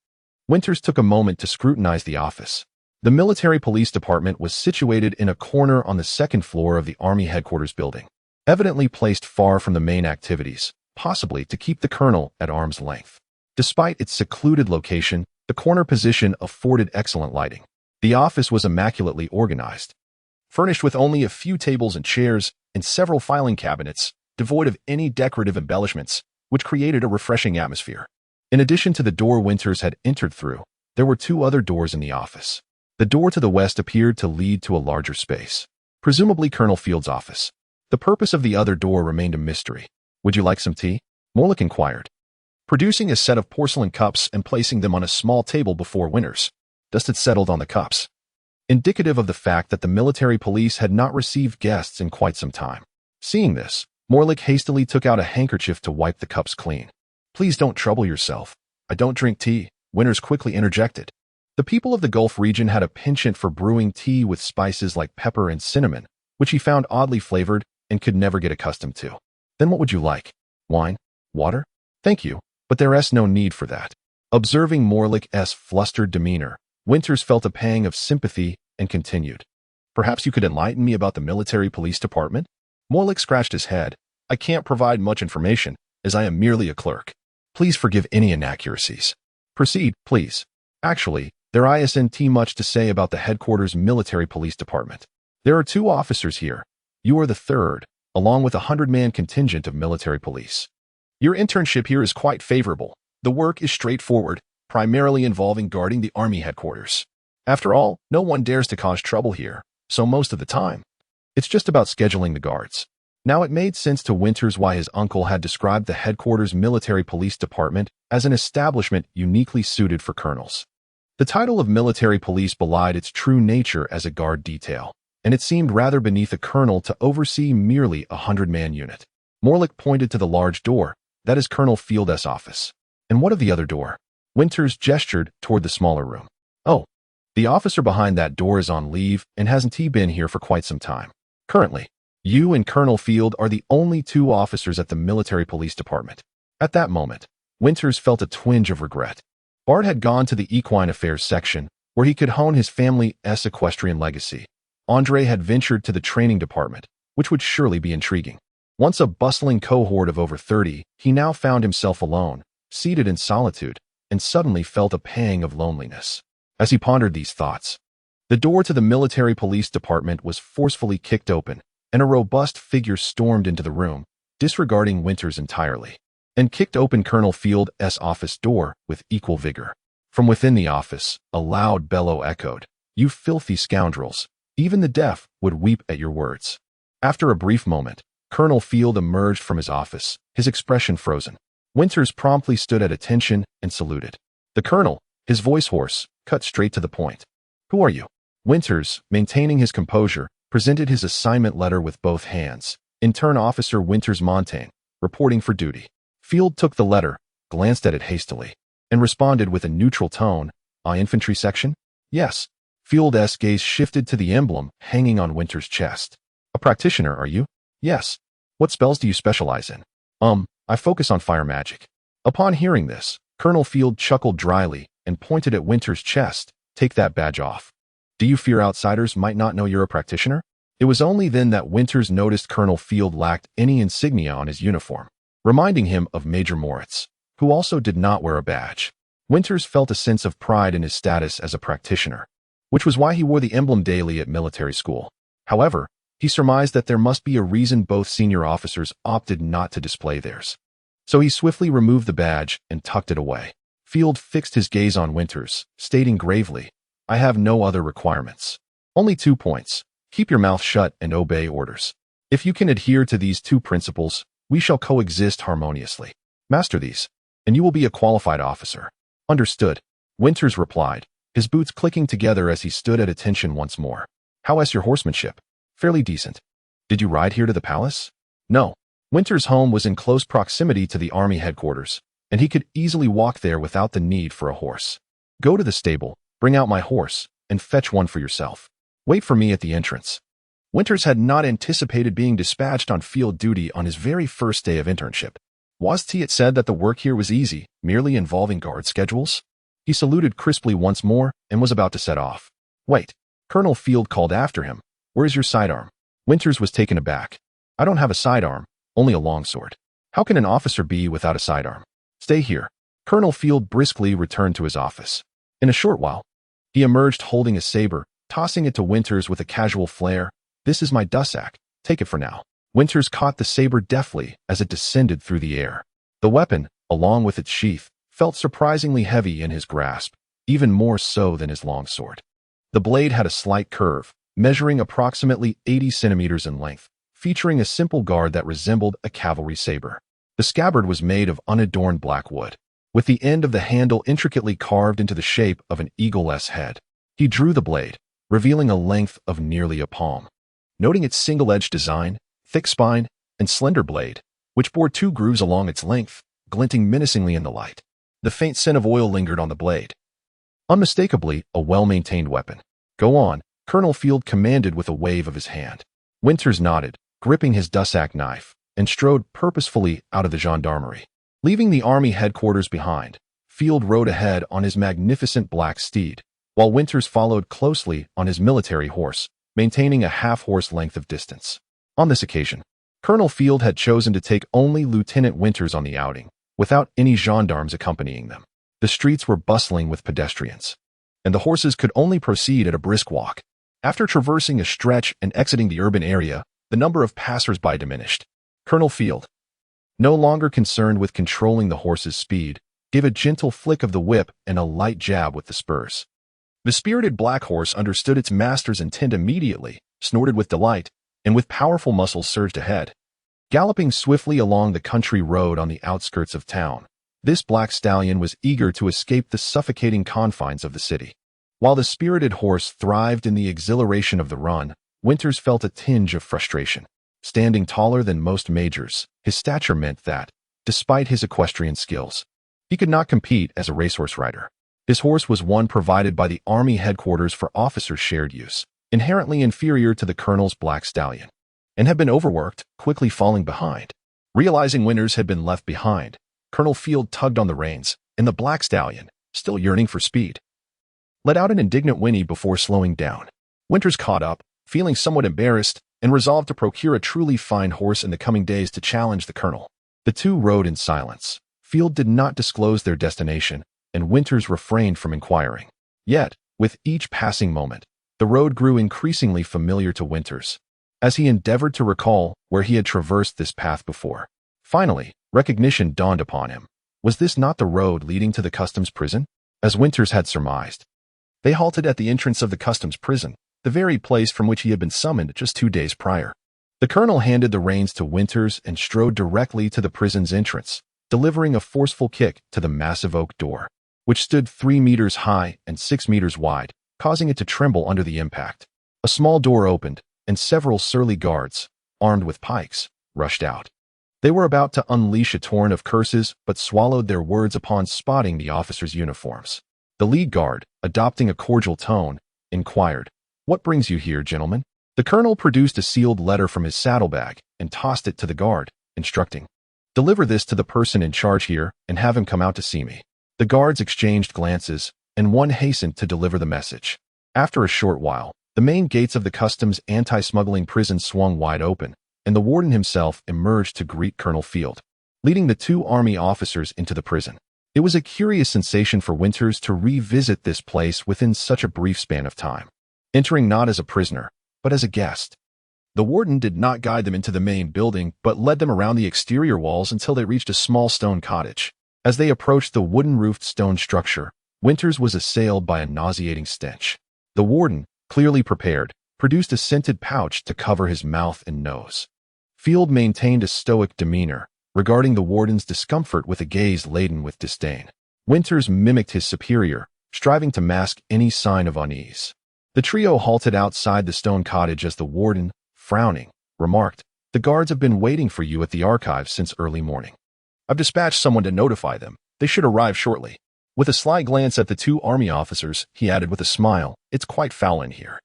Winters took a moment to scrutinize the office. The Military Police Department was situated in a corner on the second floor of the Army Headquarters building, evidently placed far from the main activities, possibly to keep the colonel at arm's length. Despite its secluded location, the corner position afforded excellent lighting. The office was immaculately organized, furnished with only a few tables and chairs and several filing cabinets, devoid of any decorative embellishments, which created a refreshing atmosphere. In addition to the door Winters had entered through, there were two other doors in the office. The door to the west appeared to lead to a larger space, presumably Colonel Field's office. The purpose of the other door remained a mystery. "Would you like some tea?" Morlick inquired, producing a set of porcelain cups and placing them on a small table before Winters. Dust had settled on the cups, indicative of the fact that the military police had not received guests in quite some time. Seeing this, Morlick hastily took out a handkerchief to wipe the cups clean. "Please don't trouble yourself. I don't drink tea," Winters quickly interjected. The people of the Gulf region had a penchant for brewing tea with spices like pepper and cinnamon, which he found oddly flavored and could never get accustomed to. "Then what would you like? Wine? Water?" "Thank you, but there's no need for that." Observing Morlick's flustered demeanor, Winters felt a pang of sympathy and continued, "Perhaps you could enlighten me about the Military Police Department?" Morlick scratched his head. "I can't provide much information, as I am merely a clerk. Please forgive any inaccuracies." "Proceed, please." "Actually, there isn't much to say about the headquarters Military Police Department. There are 2 officers here. You are the 3rd, along with a 100-man contingent of military police. Your internship here is quite favorable. The work is straightforward, primarily involving guarding the Army headquarters. After all, no one dares to cause trouble here, so most of the time, it's just about scheduling the guards. Now it made sense to Winters why his uncle had described the headquarters military police department as an establishment uniquely suited for colonels. The title of military police belied its true nature as a guard detail, and it seemed rather beneath a colonel to oversee merely a 100-man unit. Morlick pointed to the large door. That is Colonel Field's office. And what of the other door? Winters gestured toward the smaller room. Oh, the officer behind that door is on leave and hasn't he been here for quite some time. Currently, you and Colonel Field are the only two officers at the military police department. At that moment, Winters felt a twinge of regret. Bart had gone to the equine affairs section, where he could hone his family's equestrian legacy. Andre had ventured to the training department, which would surely be intriguing. Once a bustling cohort of over 30, he now found himself alone, seated in solitude, and suddenly felt a pang of loneliness. As he pondered these thoughts, the door to the military police department was forcefully kicked open, and a robust figure stormed into the room, disregarding Winters entirely, and kicked open Colonel Field's office door with equal vigor. From within the office, a loud bellow echoed, "You filthy scoundrels! Even the deaf would weep at your words." After a brief moment, Colonel Field emerged from his office, his expression frozen. Winters promptly stood at attention and saluted. The colonel, his voice hoarse, cut straight to the point. "Who are you?" Winters, maintaining his composure, presented his assignment letter with both hands. Intern Officer Winters Montaigne, reporting for duty. Field took the letter, glanced at it hastily, and responded with a neutral tone, Infantry section?" "Yes." Field's gaze shifted to the emblem hanging on Winters' chest. "A practitioner, are you?" "Yes." "What spells do you specialize in?" I focus on fire magic." Upon hearing this, Colonel Field chuckled dryly and pointed at Winters' chest. "Take that badge off. Do you fear outsiders might not know you're a practitioner?" It was only then that Winters noticed Colonel Field lacked any insignia on his uniform, reminding him of Major Moritz, who also did not wear a badge. Winters felt a sense of pride in his status as a practitioner, which was why he wore the emblem daily at military school. However, he surmised that there must be a reason both senior officers opted not to display theirs. So he swiftly removed the badge and tucked it away. Field fixed his gaze on Winters, stating gravely, "I have no other requirements. Only 2 points. Keep your mouth shut and obey orders. If you can adhere to these 2 principles, we shall coexist harmoniously. Master these, and you will be a qualified officer." "Understood," Winters replied, his boots clicking together as he stood at attention once more. "How is your horsemanship?" "Fairly decent." "Did you ride here to the palace?" "No." Winters' home was in close proximity to the army headquarters, and he could easily walk there without the need for a horse. "Go to the stable, bring out my horse, and fetch one for yourself. Wait for me at the entrance." Winters had not anticipated being dispatched on field duty on his very first day of internship. Was it said that the work here was easy, merely involving guard schedules? He saluted crisply once more and was about to set off. "Wait." Colonel Field called after him. "Where is your sidearm?" Winters was taken aback. "I don't have a sidearm, only a longsword." "How can an officer be without a sidearm?" "Stay here." Colonel Field briskly returned to his office. In a short while, he emerged holding a saber, tossing it to Winters with a casual flair. "This is my dussack. Take it for now." Winters caught the saber deftly as it descended through the air. The weapon, along with its sheath, felt surprisingly heavy in his grasp, even more so than his longsword. The blade had a slight curve, measuring approximately 80 centimeters in length, featuring a simple guard that resembled a cavalry saber. The scabbard was made of unadorned black wood, with the end of the handle intricately carved into the shape of an eagle's head. He drew the blade, revealing a length of nearly a palm. Noting its single-edged design, thick spine, and slender blade, which bore 2 grooves along its length, glinting menacingly in the light. The faint scent of oil lingered on the blade. Unmistakably a well-maintained weapon. "Go on," Colonel Field commanded with a wave of his hand. Winters nodded, gripping his dussack knife, and strode purposefully out of the gendarmerie. Leaving the army headquarters behind, Field rode ahead on his magnificent black steed, while Winters followed closely on his military horse, maintaining a half-horse length of distance. On this occasion, Colonel Field had chosen to take only Lieutenant Winters on the outing, without any gendarmes accompanying them. The streets were bustling with pedestrians, and the horses could only proceed at a brisk walk. After traversing a stretch and exiting the urban area, the number of passers-by diminished. Colonel Field, no longer concerned with controlling the horse's speed, gave a gentle flick of the whip and a light jab with the spurs. The spirited black horse understood its master's intent immediately, snorted with delight, and with powerful muscles surged ahead, Galloping swiftly along the country road on the outskirts of town, this black stallion was eager to escape the suffocating confines of the city. While the spirited horse thrived in the exhilaration of the run, Winters felt a tinge of frustration. Standing taller than most majors, his stature meant that, despite his equestrian skills, he could not compete as a racehorse rider. His horse was one provided by the Army headquarters for officers' shared use, inherently inferior to the colonel's black stallion, and had been overworked, quickly falling behind. Realizing Winters had been left behind, Colonel Field tugged on the reins, and the black stallion, still yearning for speed, let out an indignant whinny before slowing down. Winters caught up, feeling somewhat embarrassed, and resolved to procure a truly fine horse in the coming days to challenge the colonel. The two rode in silence. Field did not disclose their destination, and Winters refrained from inquiring. Yet, with each passing moment, the road grew increasingly familiar to Winters, as he endeavored to recall where he had traversed this path before. Finally, recognition dawned upon him. Was this not the road leading to the customs prison? As Winters had surmised. They halted at the entrance of the customs prison, the very place from which he had been summoned just 2 days prior. The colonel handed the reins to Winters and strode directly to the prison's entrance, delivering a forceful kick to the massive oak door, which stood 3 meters high and 6 meters wide, causing it to tremble under the impact. A small door opened, and several surly guards, armed with pikes, rushed out. They were about to unleash a torrent of curses, but swallowed their words upon spotting the officers' uniforms. The lead guard, adopting a cordial tone, inquired, "What brings you here, gentlemen?" The colonel produced a sealed letter from his saddlebag and tossed it to the guard, instructing, "Deliver this to the person in charge here and have him come out to see me." The guards exchanged glances, and one hastened to deliver the message. After a short while, the main gates of the customs anti-smuggling prison swung wide open, and the warden himself emerged to greet Colonel Field, leading the 2 army officers into the prison. It was a curious sensation for Winters to revisit this place within such a brief span of time, entering not as a prisoner, but as a guest. The warden did not guide them into the main building, but led them around the exterior walls until they reached a small stone cottage. As they approached the wooden-roofed stone structure, Winters was assailed by a nauseating stench. The warden, clearly prepared, produced a scented pouch to cover his mouth and nose. Field maintained a stoic demeanor, regarding the warden's discomfort with a gaze laden with disdain. Winters mimicked his superior, striving to mask any sign of unease. The trio halted outside the stone cottage as the warden, frowning, remarked, "The guards have been waiting for you at the archives since early morning. I've dispatched someone to notify them. They should arrive shortly." With a sly glance at the 2 army officers, he added with a smile, "It's quite foul in here.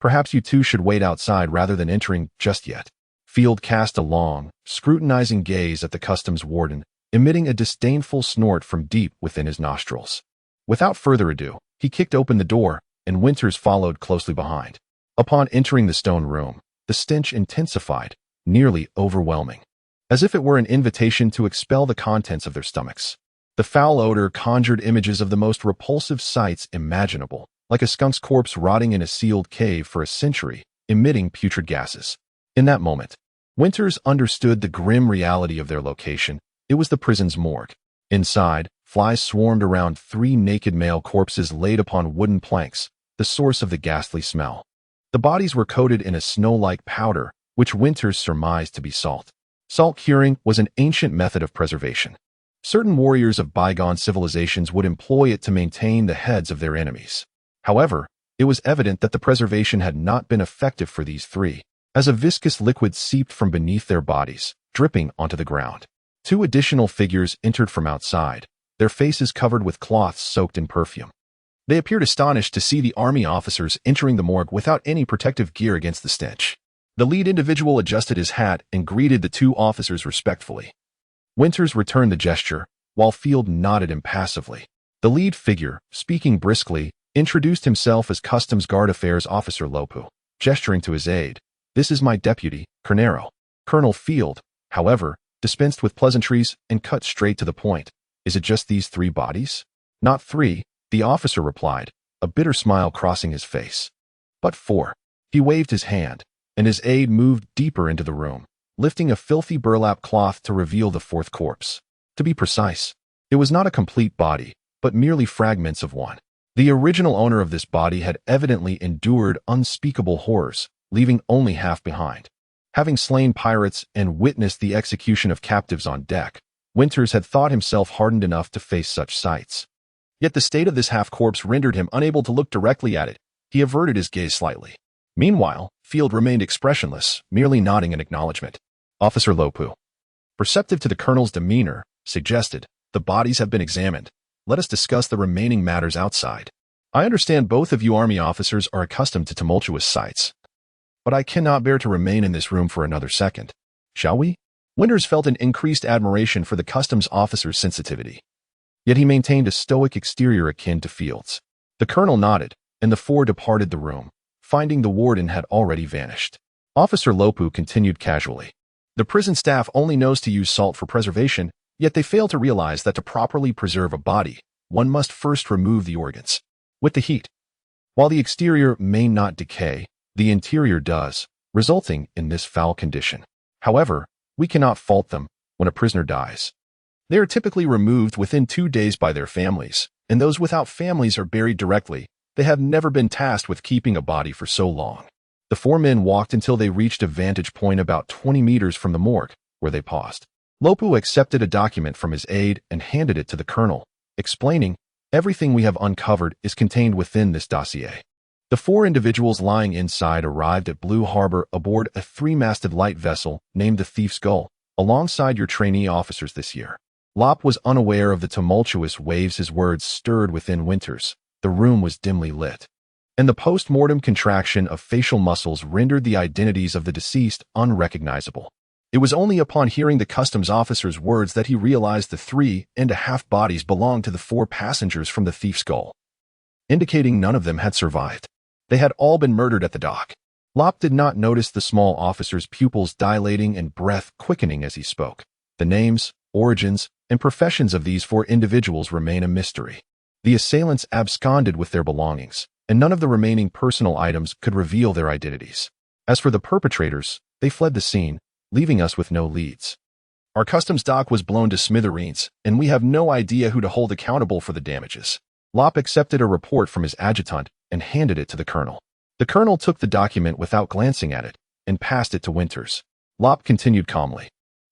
Perhaps you two should wait outside rather than entering just yet." Field cast a long, scrutinizing gaze at the customs warden, emitting a disdainful snort from deep within his nostrils. Without further ado, he kicked open the door, and Winters followed closely behind. Upon entering the stone room, the stench intensified, nearly overwhelming, as if it were an invitation to expel the contents of their stomachs. The foul odor conjured images of the most repulsive sights imaginable, like a skunk's corpse rotting in a sealed cave for a century, emitting putrid gases. In that moment, Winters understood the grim reality of their location. It was the prison's morgue. Inside, flies swarmed around 3 naked male corpses laid upon wooden planks, the source of the ghastly smell. The bodies were coated in a snow-like powder, which Winters surmised to be salt. Salt curing was an ancient method of preservation. Certain warriors of bygone civilizations would employ it to maintain the heads of their enemies. However, it was evident that the preservation had not been effective for these 3, as a viscous liquid seeped from beneath their bodies, dripping onto the ground. 2 additional figures entered from outside, their faces covered with cloths soaked in perfume. They appeared astonished to see the army officers entering the morgue without any protective gear against the stench. The lead individual adjusted his hat and greeted the 2 officers respectfully. Winters returned the gesture, while Field nodded impassively. The lead figure, speaking briskly, introduced himself as Customs Guard Affairs Officer Lopu, gesturing to his aide. "This is my deputy, Carnero." Colonel Field, however, dispensed with pleasantries and cut straight to the point. "Is it just these 3 bodies?" "Not 3, the officer replied, a bitter smile crossing his face. "But 4. He waved his hand, and his aide moved deeper into the room, lifting a filthy burlap cloth to reveal the 4th corpse. To be precise, it was not a complete body, but merely fragments of one. The original owner of this body had evidently endured unspeakable horrors, leaving only half behind. Having slain pirates and witnessed the execution of captives on deck, Winters had thought himself hardened enough to face such sights. Yet the state of this half-corpse rendered him unable to look directly at it. He averted his gaze slightly. Meanwhile, Field remained expressionless, merely nodding in acknowledgement. Officer Lopu, perceptive to the colonel's demeanor, suggested, "The bodies have been examined. Let us discuss the remaining matters outside. I understand both of you army officers are accustomed to tumultuous sights, but I cannot bear to remain in this room for another second. Shall we?" Winters felt an increased admiration for the customs officer's sensitivity. Yet he maintained a stoic exterior akin to Field's. The colonel nodded, and the four departed the room, finding the warden had already vanished. Officer Lopu continued casually. "The prison staff only knows to use salt for preservation, yet they fail to realize that to properly preserve a body, one must first remove the organs. With the heat. While the exterior may not decay, the interior does, resulting in this foul condition. However, we cannot fault them when a prisoner dies. They are typically removed within 2 days by their families, and those without families are buried directly. They have never been tasked with keeping a body for so long." The four men walked until they reached a vantage point about 20 meters from the morgue, where they paused. Lopu accepted a document from his aide and handed it to the colonel, explaining, "Everything we have uncovered is contained within this dossier." The four individuals lying inside arrived at Blue Harbor aboard a 3-masted light vessel named the Thief's Gull, alongside your trainee officers this year. Lop was unaware of the tumultuous waves his words stirred within Winters. The room was dimly lit, and the post-mortem contraction of facial muscles rendered the identities of the deceased unrecognizable. It was only upon hearing the customs officer's words that he realized the 3.5 bodies belonged to the 4 passengers from the Thief's Gull, indicating none of them had survived. They had all been murdered at the dock. Lop did not notice the small officer's pupils dilating and breath quickening as he spoke. The names, origins, and professions of these 4 individuals remain a mystery. The assailants absconded with their belongings, and none of the remaining personal items could reveal their identities. As for the perpetrators, they fled the scene, leaving us with no leads. Our customs dock was blown to smithereens, and we have no idea who to hold accountable for the damages." Lop accepted a report from his adjutant and handed it to the colonel. The colonel took the document without glancing at it and passed it to Winters. Lop continued calmly.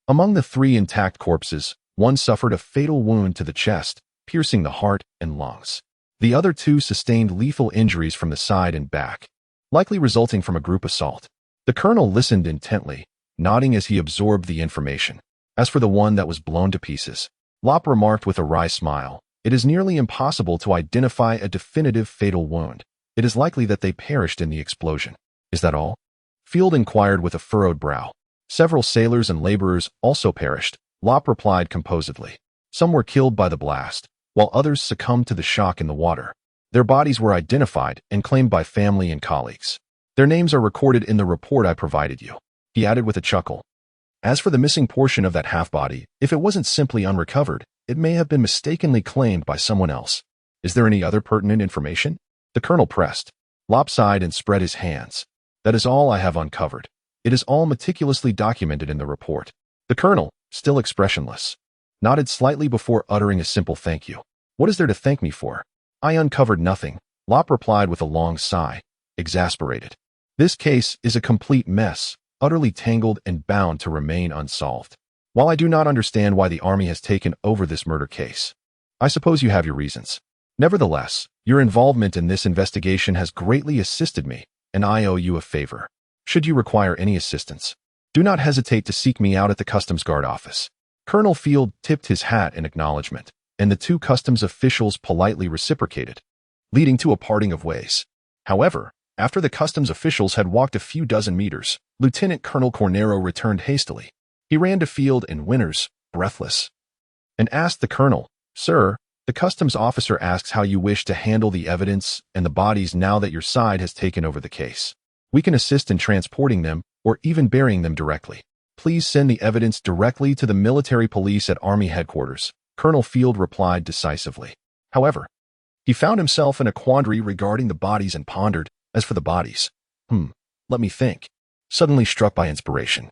"Among the 3 intact corpses, one suffered a fatal wound to the chest, piercing the heart and lungs. The other 2 sustained lethal injuries from the side and back, likely resulting from a group assault." The colonel listened intently, nodding as he absorbed the information. As for the one that was blown to pieces, Lop remarked with a wry smile, "It is nearly impossible to identify a definitive fatal wound. It is likely that they perished in the explosion." "Is that all?" Field inquired with a furrowed brow. "Several sailors and laborers also perished," Lop replied composedly. "Some were killed by the blast, while others succumbed to the shock in the water. Their bodies were identified and claimed by family and colleagues. Their names are recorded in the report I provided you." He added with a chuckle, "As for the missing portion of that half-body, if it wasn't simply unrecovered, it may have been mistakenly claimed by someone else. Is there any other pertinent information?" The colonel pressed. Lop sighed and spread his hands. "That is all I have uncovered. It is all meticulously documented in the report." The colonel, still expressionless, nodded slightly before uttering a simple thank you. "What is there to thank me for? I uncovered nothing," Lop replied with a long sigh, exasperated. "This case is a complete mess, utterly tangled and bound to remain unsolved. While I do not understand why the army has taken over this murder case, I suppose you have your reasons. Nevertheless, your involvement in this investigation has greatly assisted me, and I owe you a favor. Should you require any assistance, do not hesitate to seek me out at the Customs Guard office." Colonel Field tipped his hat in acknowledgement, and the 2 customs officials politely reciprocated, leading to a parting of ways. However, after the customs officials had walked a few dozen meters, Lieutenant Colonel Cornero returned hastily. He ran to Field and Winters, breathless, and asked the colonel, "Sir, the customs officer asks how you wish to handle the evidence and the bodies now that your side has taken over the case. We can assist in transporting them or even burying them directly. Please send the evidence directly to the military police at Army headquarters," Colonel Field replied decisively. However, he found himself in a quandary regarding the bodies and pondered, as for the bodies, let me think. Suddenly struck by inspiration,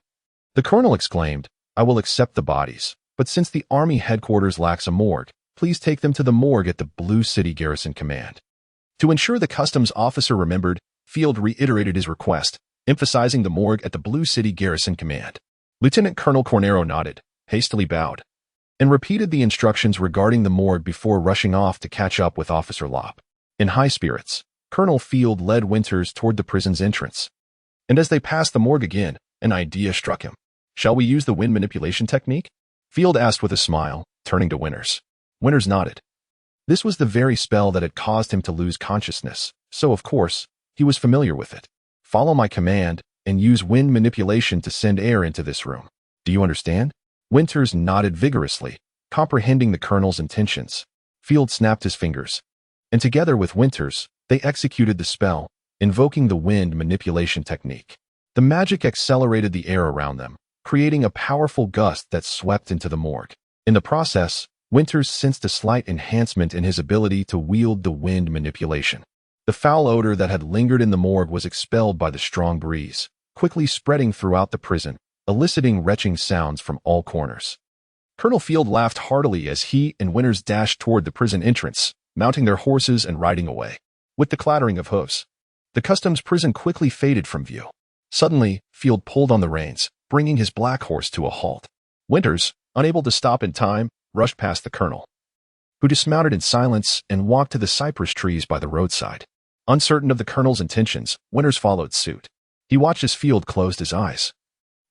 the colonel exclaimed, "I will accept the bodies, but since the Army headquarters lacks a morgue, please take them to the morgue at the Blue City Garrison Command." To ensure the customs officer remembered, Field reiterated his request, emphasizing the morgue at the Blue City Garrison Command. Lieutenant Colonel Cornero nodded, hastily bowed, and repeated the instructions regarding the morgue before rushing off to catch up with Officer Lopp. In high spirits, Colonel Field led Winters toward the prison's entrance. And as they passed the morgue again, an idea struck him. "Shall we use the wind manipulation technique?" Field asked with a smile, turning to Winters. Winters nodded. This was the very spell that had caused him to lose consciousness, so of course, he was familiar with it. "Follow my command and use wind manipulation to send air into this room. Do you understand?" Winters nodded vigorously, comprehending the colonel's intentions. Field snapped his fingers, and together with Winters, they executed the spell, invoking the wind manipulation technique. The magic accelerated the air around them, creating a powerful gust that swept into the morgue. In the process, Winters sensed a slight enhancement in his ability to wield the wind manipulation. The foul odor that had lingered in the morgue was expelled by the strong breeze, quickly spreading throughout the prison, eliciting retching sounds from all corners. Colonel Field laughed heartily as he and Winters dashed toward the prison entrance, mounting their horses and riding away. With the clattering of hoofs, the customs prison quickly faded from view. Suddenly, Field pulled on the reins, bringing his black horse to a halt. Winters, unable to stop in time, rushed past the colonel, who dismounted in silence and walked to the cypress trees by the roadside. Uncertain of the colonel's intentions, Winters followed suit. He watched as Field closed his eyes,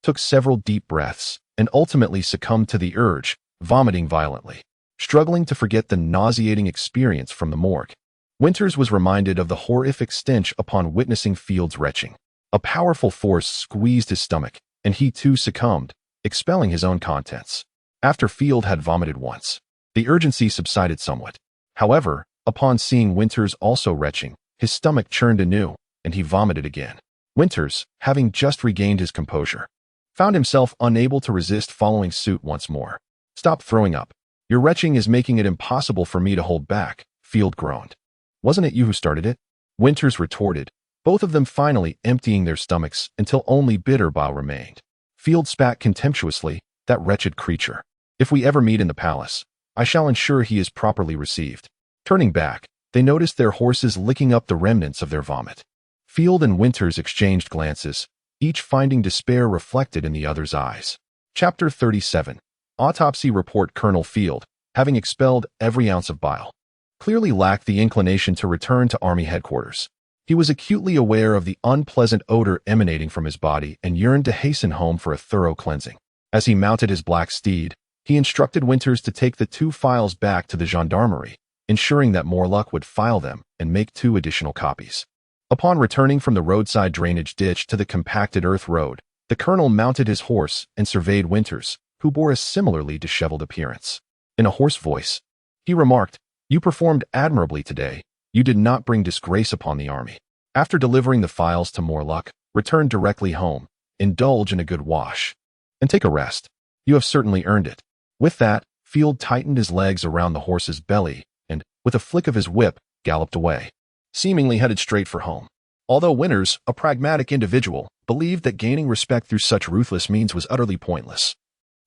took several deep breaths, and ultimately succumbed to the urge, vomiting violently. Struggling to forget the nauseating experience from the morgue, Winters was reminded of the horrific stench upon witnessing Field's retching. A powerful force squeezed his stomach, and he too succumbed, expelling his own contents. After Field had vomited once, the urgency subsided somewhat. However, upon seeing Winters also retching, his stomach churned anew, and he vomited again. Winters, having just regained his composure, found himself unable to resist following suit once more. "Stop throwing up. Your retching is making it impossible for me to hold back," Field groaned. "Wasn't it you who started it?" Winters retorted, both of them finally emptying their stomachs until only bitter bile remained. Field spat contemptuously, "That wretched creature. If we ever meet in the palace, I shall ensure he is properly received." Turning back, they noticed their horses licking up the remnants of their vomit. Field and Winters exchanged glances, each finding despair reflected in the other's eyes. Chapter 37. Autopsy report. Colonel Field, having expelled every ounce of bile, clearly lacked the inclination to return to Army headquarters. He was acutely aware of the unpleasant odor emanating from his body and yearned to hasten home for a thorough cleansing. As he mounted his black steed, he instructed Winters to take the 2 files back to the gendarmerie, ensuring that Morluck would file them and make 2 additional copies. Upon returning from the roadside drainage ditch to the compacted earth road, the colonel mounted his horse and surveyed Winters, who bore a similarly disheveled appearance. In a hoarse voice, he remarked, "You performed admirably today. You did not bring disgrace upon the army." After delivering the files to Morluck, return directly home, indulge in a good wash, and take a rest. You have certainly earned it. With that, Field tightened his legs around the horse's belly and, with a flick of his whip, galloped away, seemingly headed straight for home. Although Winters, a pragmatic individual, believed that gaining respect through such ruthless means was utterly pointless,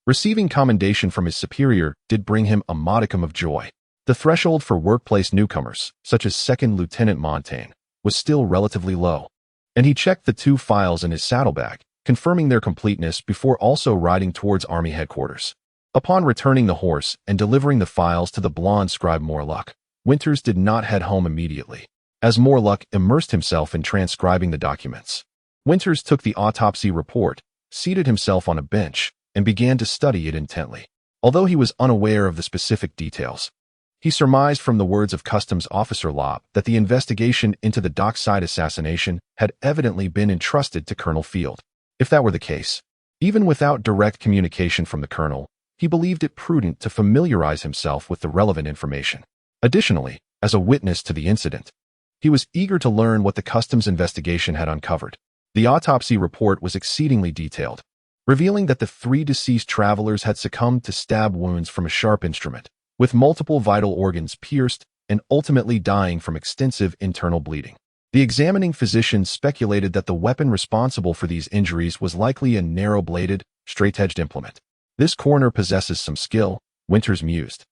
receiving commendation from his superior did bring him a modicum of joy. The threshold for workplace newcomers, such as Second Lieutenant Montaigne, was still relatively low, and he checked the 2 files in his saddlebag, confirming their completeness before also riding towards Army headquarters. Upon returning the horse and delivering the files to the blonde scribe Morluck, Winters did not head home immediately, as Morluck immersed himself in transcribing the documents. Winters took the autopsy report, seated himself on a bench, and began to study it intently. Although he was unaware of the specific details, he surmised from the words of Customs Officer Lopp that the investigation into the dockside assassination had evidently been entrusted to Colonel Field. If that were the case, even without direct communication from the colonel, he believed it prudent to familiarize himself with the relevant information. Additionally, as a witness to the incident, he was eager to learn what the customs investigation had uncovered. The autopsy report was exceedingly detailed, revealing that the 3 deceased travelers had succumbed to stab wounds from a sharp instrument, with multiple vital organs pierced and ultimately dying from extensive internal bleeding. The examining physician speculated that the weapon responsible for these injuries was likely a narrow-bladed, straight-edged implement. "This coroner possesses some skill," Winters mused,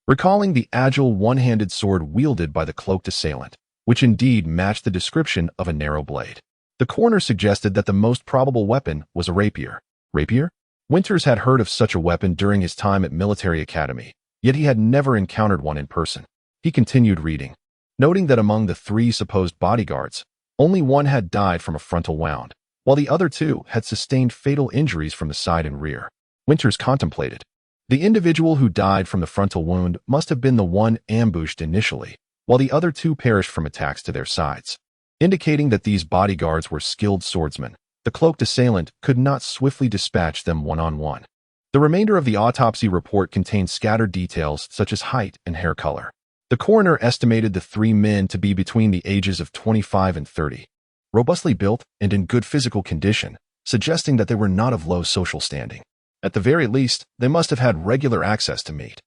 recalling the agile one-handed sword wielded by the cloaked assailant, which indeed matched the description of a narrow blade. The coroner suggested that the most probable weapon was a rapier. Rapier? Winters had heard of such a weapon during his time at military academy, yet he had never encountered one in person. He continued reading, noting that among the 3 supposed bodyguards, only one had died from a frontal wound, while the other 2 had sustained fatal injuries from the side and rear. Winters contemplated. The individual who died from the frontal wound must have been the one ambushed initially, while the other 2 perished from attacks to their sides, indicating that these bodyguards were skilled swordsmen. The cloaked assailant could not swiftly dispatch them one-on-one. The remainder of the autopsy report contained scattered details such as height and hair color. The coroner estimated the 3 men to be between the ages of 25 and 30, robustly built and in good physical condition, suggesting that they were not of low social standing. At the very least, they must have had regular access to meat,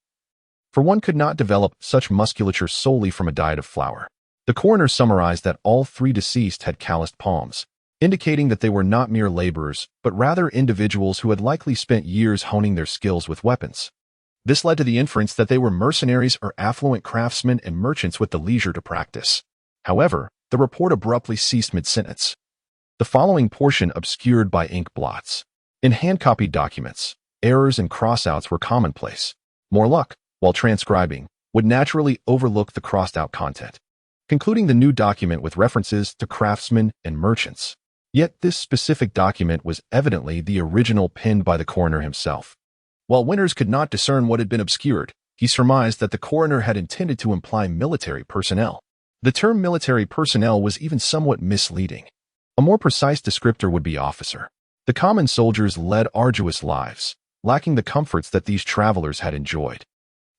for one could not develop such musculature solely from a diet of flour. The coroner summarized that all 3 deceased had calloused palms, indicating that they were not mere laborers, but rather individuals who had likely spent years honing their skills with weapons. This led to the inference that they were mercenaries or affluent craftsmen and merchants with the leisure to practice. However, the report abruptly ceased mid-sentence. The following portion obscured by ink blots. In hand-copied documents, errors and crossouts were commonplace. More luck, while transcribing, would naturally overlook the crossed-out content, concluding the new document with references to craftsmen and merchants. Yet this specific document was evidently the original penned by the coroner himself. While Winters could not discern what had been obscured, he surmised that the coroner had intended to imply military personnel. The term military personnel was even somewhat misleading. A more precise descriptor would be officer. The common soldiers led arduous lives, lacking the comforts that these travelers had enjoyed,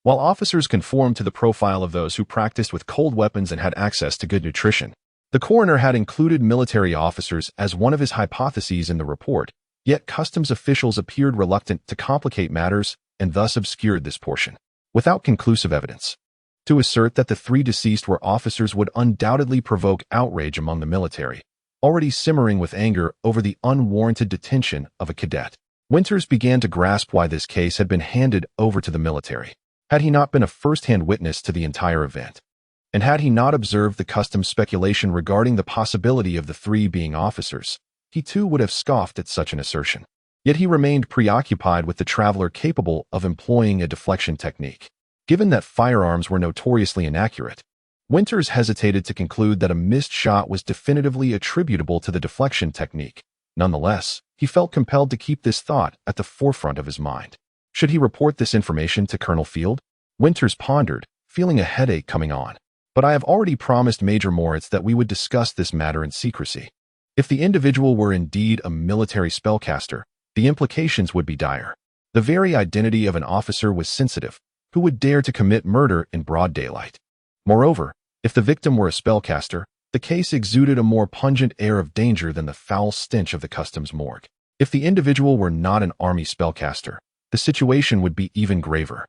while officers conformed to the profile of those who practiced with cold weapons and had access to good nutrition. The coroner had included military officers as one of his hypotheses in the report, yet customs officials appeared reluctant to complicate matters and thus obscured this portion. Without conclusive evidence, to assert that the 3 deceased were officers would undoubtedly provoke outrage among the military, already simmering with anger over the unwarranted detention of a cadet. Winters began to grasp why this case had been handed over to the military. Had he not been a first-hand witness to the entire event? And had he not observed the customs speculation regarding the possibility of the 3 being officers, he too would have scoffed at such an assertion. Yet he remained preoccupied with the traveler capable of employing a deflection technique. Given that firearms were notoriously inaccurate, Winters hesitated to conclude that a missed shot was definitively attributable to the deflection technique. Nonetheless, he felt compelled to keep this thought at the forefront of his mind. Should he report this information to Colonel Field? Winters pondered, feeling a headache coming on. But I have already promised Major Moritz that we would discuss this matter in secrecy. If the individual were indeed a military spellcaster, the implications would be dire. The very identity of an officer was sensitive. Who would dare to commit murder in broad daylight? Moreover, if the victim were a spellcaster, the case exuded a more pungent air of danger than the foul stench of the customs morgue. If the individual were not an army spellcaster, the situation would be even graver.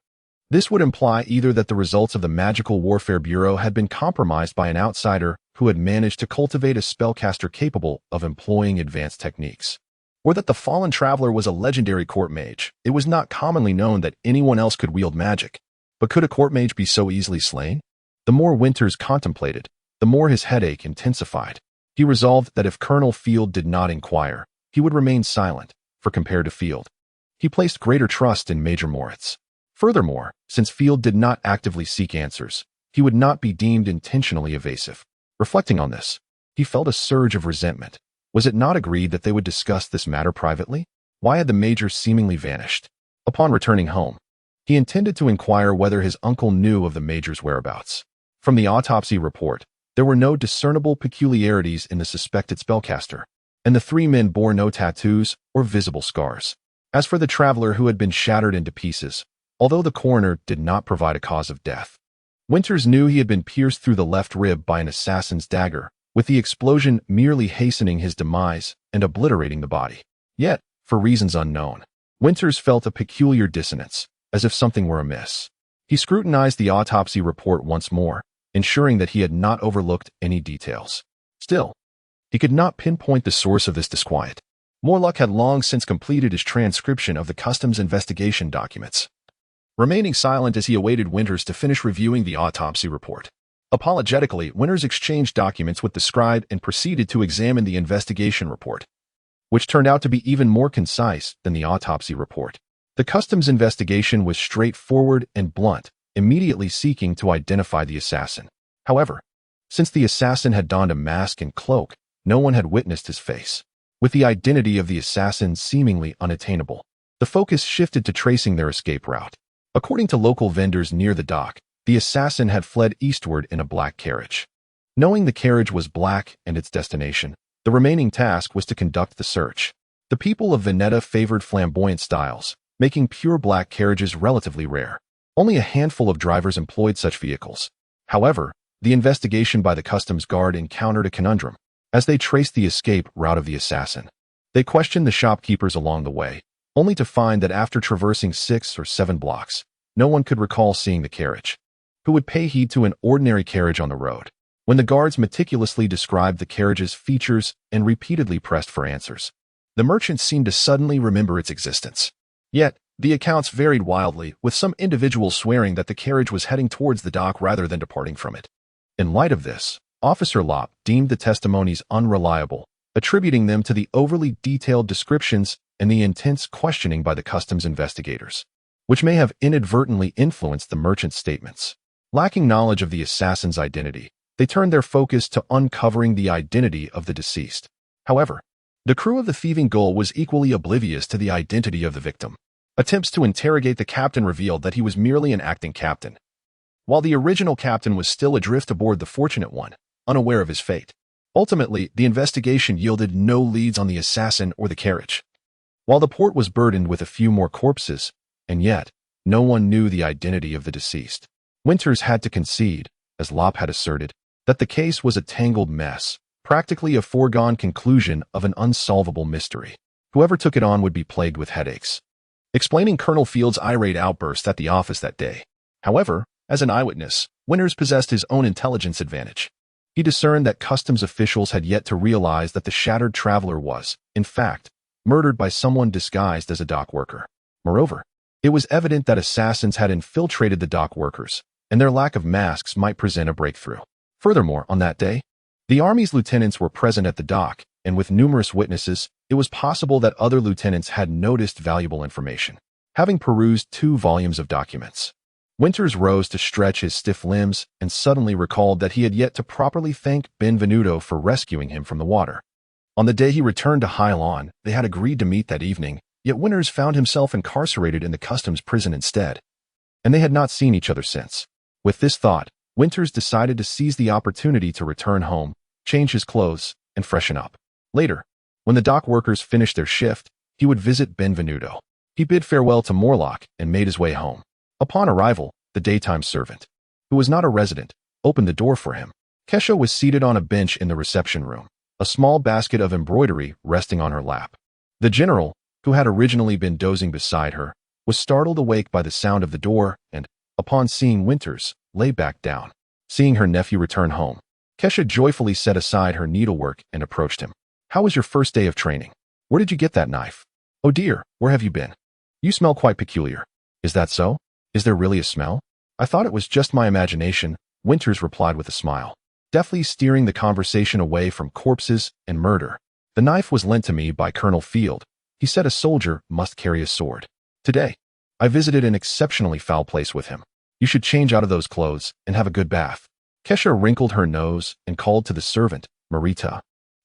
This would imply either that the results of the Magical Warfare Bureau had been compromised by an outsider who had managed to cultivate a spellcaster capable of employing advanced techniques, or that the fallen traveler was a legendary court mage. It was not commonly known that anyone else could wield magic. But could a court mage be so easily slain? The more Winters contemplated, the more his headache intensified. He resolved that if Colonel Field did not inquire, he would remain silent, for compared to Field, he placed greater trust in Major Moritz. Furthermore, since Field did not actively seek answers, he would not be deemed intentionally evasive. Reflecting on this, he felt a surge of resentment. Was it not agreed that they would discuss this matter privately? Why had the major seemingly vanished? Upon returning home, he intended to inquire whether his uncle knew of the major's whereabouts. From the autopsy report, there were no discernible peculiarities in the suspected spellcaster, and the 3 men bore no tattoos or visible scars. As for the traveler who had been shattered into pieces, although the coroner did not provide a cause of death, Winters knew he had been pierced through the left rib by an assassin's dagger, with the explosion merely hastening his demise and obliterating the body. Yet, for reasons unknown, Winters felt a peculiar dissonance, as if something were amiss. He scrutinized the autopsy report once more, ensuring that he had not overlooked any details. Still, he could not pinpoint the source of this disquiet. Morlock had long since completed his transcription of the customs investigation documents, remaining silent as he awaited Winters to finish reviewing the autopsy report. Apologetically, Winters exchanged documents with the scribe and proceeded to examine the investigation report, which turned out to be even more concise than the autopsy report. The customs investigation was straightforward and blunt, immediately seeking to identify the assassin. However, since the assassin had donned a mask and cloak, no one had witnessed his face. With the identity of the assassin seemingly unattainable, the focus shifted to tracing their escape route. According to local vendors near the dock, the assassin had fled eastward in a black carriage. Knowing the carriage was black and its destination, the remaining task was to conduct the search. The people of Veneta favored flamboyant styles, making pure black carriages relatively rare. Only a handful of drivers employed such vehicles. However, the investigation by the customs guard encountered a conundrum. As they traced the escape route of the assassin, they questioned the shopkeepers along the way, only to find that after traversing 6 or 7 blocks, no one could recall seeing the carriage. Who would pay heed to an ordinary carriage on the road? When the guards meticulously described the carriage's features and repeatedly pressed for answers, the merchants seemed to suddenly remember its existence. Yet, the accounts varied wildly, with some individuals swearing that the carriage was heading towards the dock rather than departing from it. In light of this, Officer Lopp deemed the testimonies unreliable, attributing them to the overly detailed descriptions and the intense questioning by the customs investigators, which may have inadvertently influenced the merchant's statements. Lacking knowledge of the assassin's identity, they turned their focus to uncovering the identity of the deceased. However, the crew of the Thieving Gull was equally oblivious to the identity of the victim. Attempts to interrogate the captain revealed that he was merely an acting captain, while the original captain was still adrift aboard the Fortunate One, unaware of his fate. Ultimately, the investigation yielded no leads on the assassin or the carriage. While the port was burdened with a few more corpses, and yet, no one knew the identity of the deceased. Winters had to concede, as Lopp had asserted, that the case was a tangled mess, practically a foregone conclusion of an unsolvable mystery. Whoever took it on would be plagued with headaches. Explaining Colonel Field's irate outburst at the office that day. However, as an eyewitness, Winters possessed his own intelligence advantage. He discerned that customs officials had yet to realize that the shattered traveler was, in fact, murdered by someone disguised as a dock worker. Moreover, it was evident that assassins had infiltrated the dock workers, and their lack of masks might present a breakthrough. Furthermore, on that day, the Army's lieutenants were present at the dock, and with numerous witnesses, it was possible that other lieutenants had noticed valuable information. Having perused 2 volumes of documents, Winters rose to stretch his stiff limbs and suddenly recalled that he had yet to properly thank Benvenuto for rescuing him from the water. On the day he returned to High Lawn, they had agreed to meet that evening, yet Winters found himself incarcerated in the customs prison instead, and they had not seen each other since. With this thought, Winters decided to seize the opportunity to return home, change his clothes, and freshen up. Later, when the dock workers finished their shift, he would visit Benvenuto. He bid farewell to Morlock and made his way home. Upon arrival, the daytime servant, who was not a resident, opened the door for him. Kesha was seated on a bench in the reception room, a small basket of embroidery resting on her lap. The general, who had originally been dozing beside her, was startled awake by the sound of the door and, upon seeing Winters, lay back down. Seeing her nephew return home, Kesha joyfully set aside her needlework and approached him. "How was your first day of training? Where did you get that knife? Oh dear, where have you been? You smell quite peculiar." "Is that so? Is there really a smell?" "I thought it was just my imagination," Winters replied with a smile, deftly steering the conversation away from corpses and murder. "The knife was lent to me by Colonel Field. He said a soldier must carry a sword. Today, I visited an exceptionally foul place with him. You should change out of those clothes and have a good bath." Kesha wrinkled her nose and called to the servant, "Marita,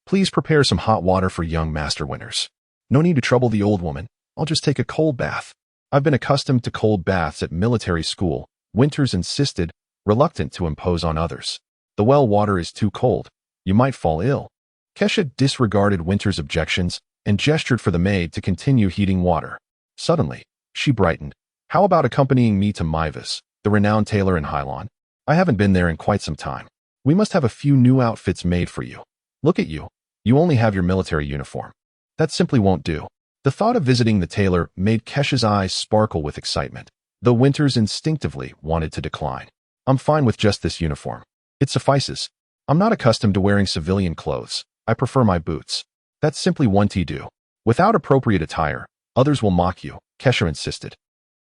please prepare some hot water for young Master Winters. No need to trouble the old woman. I'll just take a cold bath." "I've been accustomed to cold baths at military school," Winters insisted, reluctant to impose on others. "The well water is too cold. You might fall ill." Kesha disregarded Winters' objections and gestured for the maid to continue heating water. Suddenly, she brightened. "How about accompanying me to Mivas, the renowned tailor in Hylon? I haven't been there in quite some time. We must have a few new outfits made for you. Look at you. You only have your military uniform. That simply won't do." The thought of visiting the tailor made Kesha's eyes sparkle with excitement, though Winters instinctively wanted to decline. "I'm fine with just this uniform. It suffices. I'm not accustomed to wearing civilian clothes. I prefer my boots." "That's simply one to do. Without appropriate attire, others will mock you," Kesha insisted.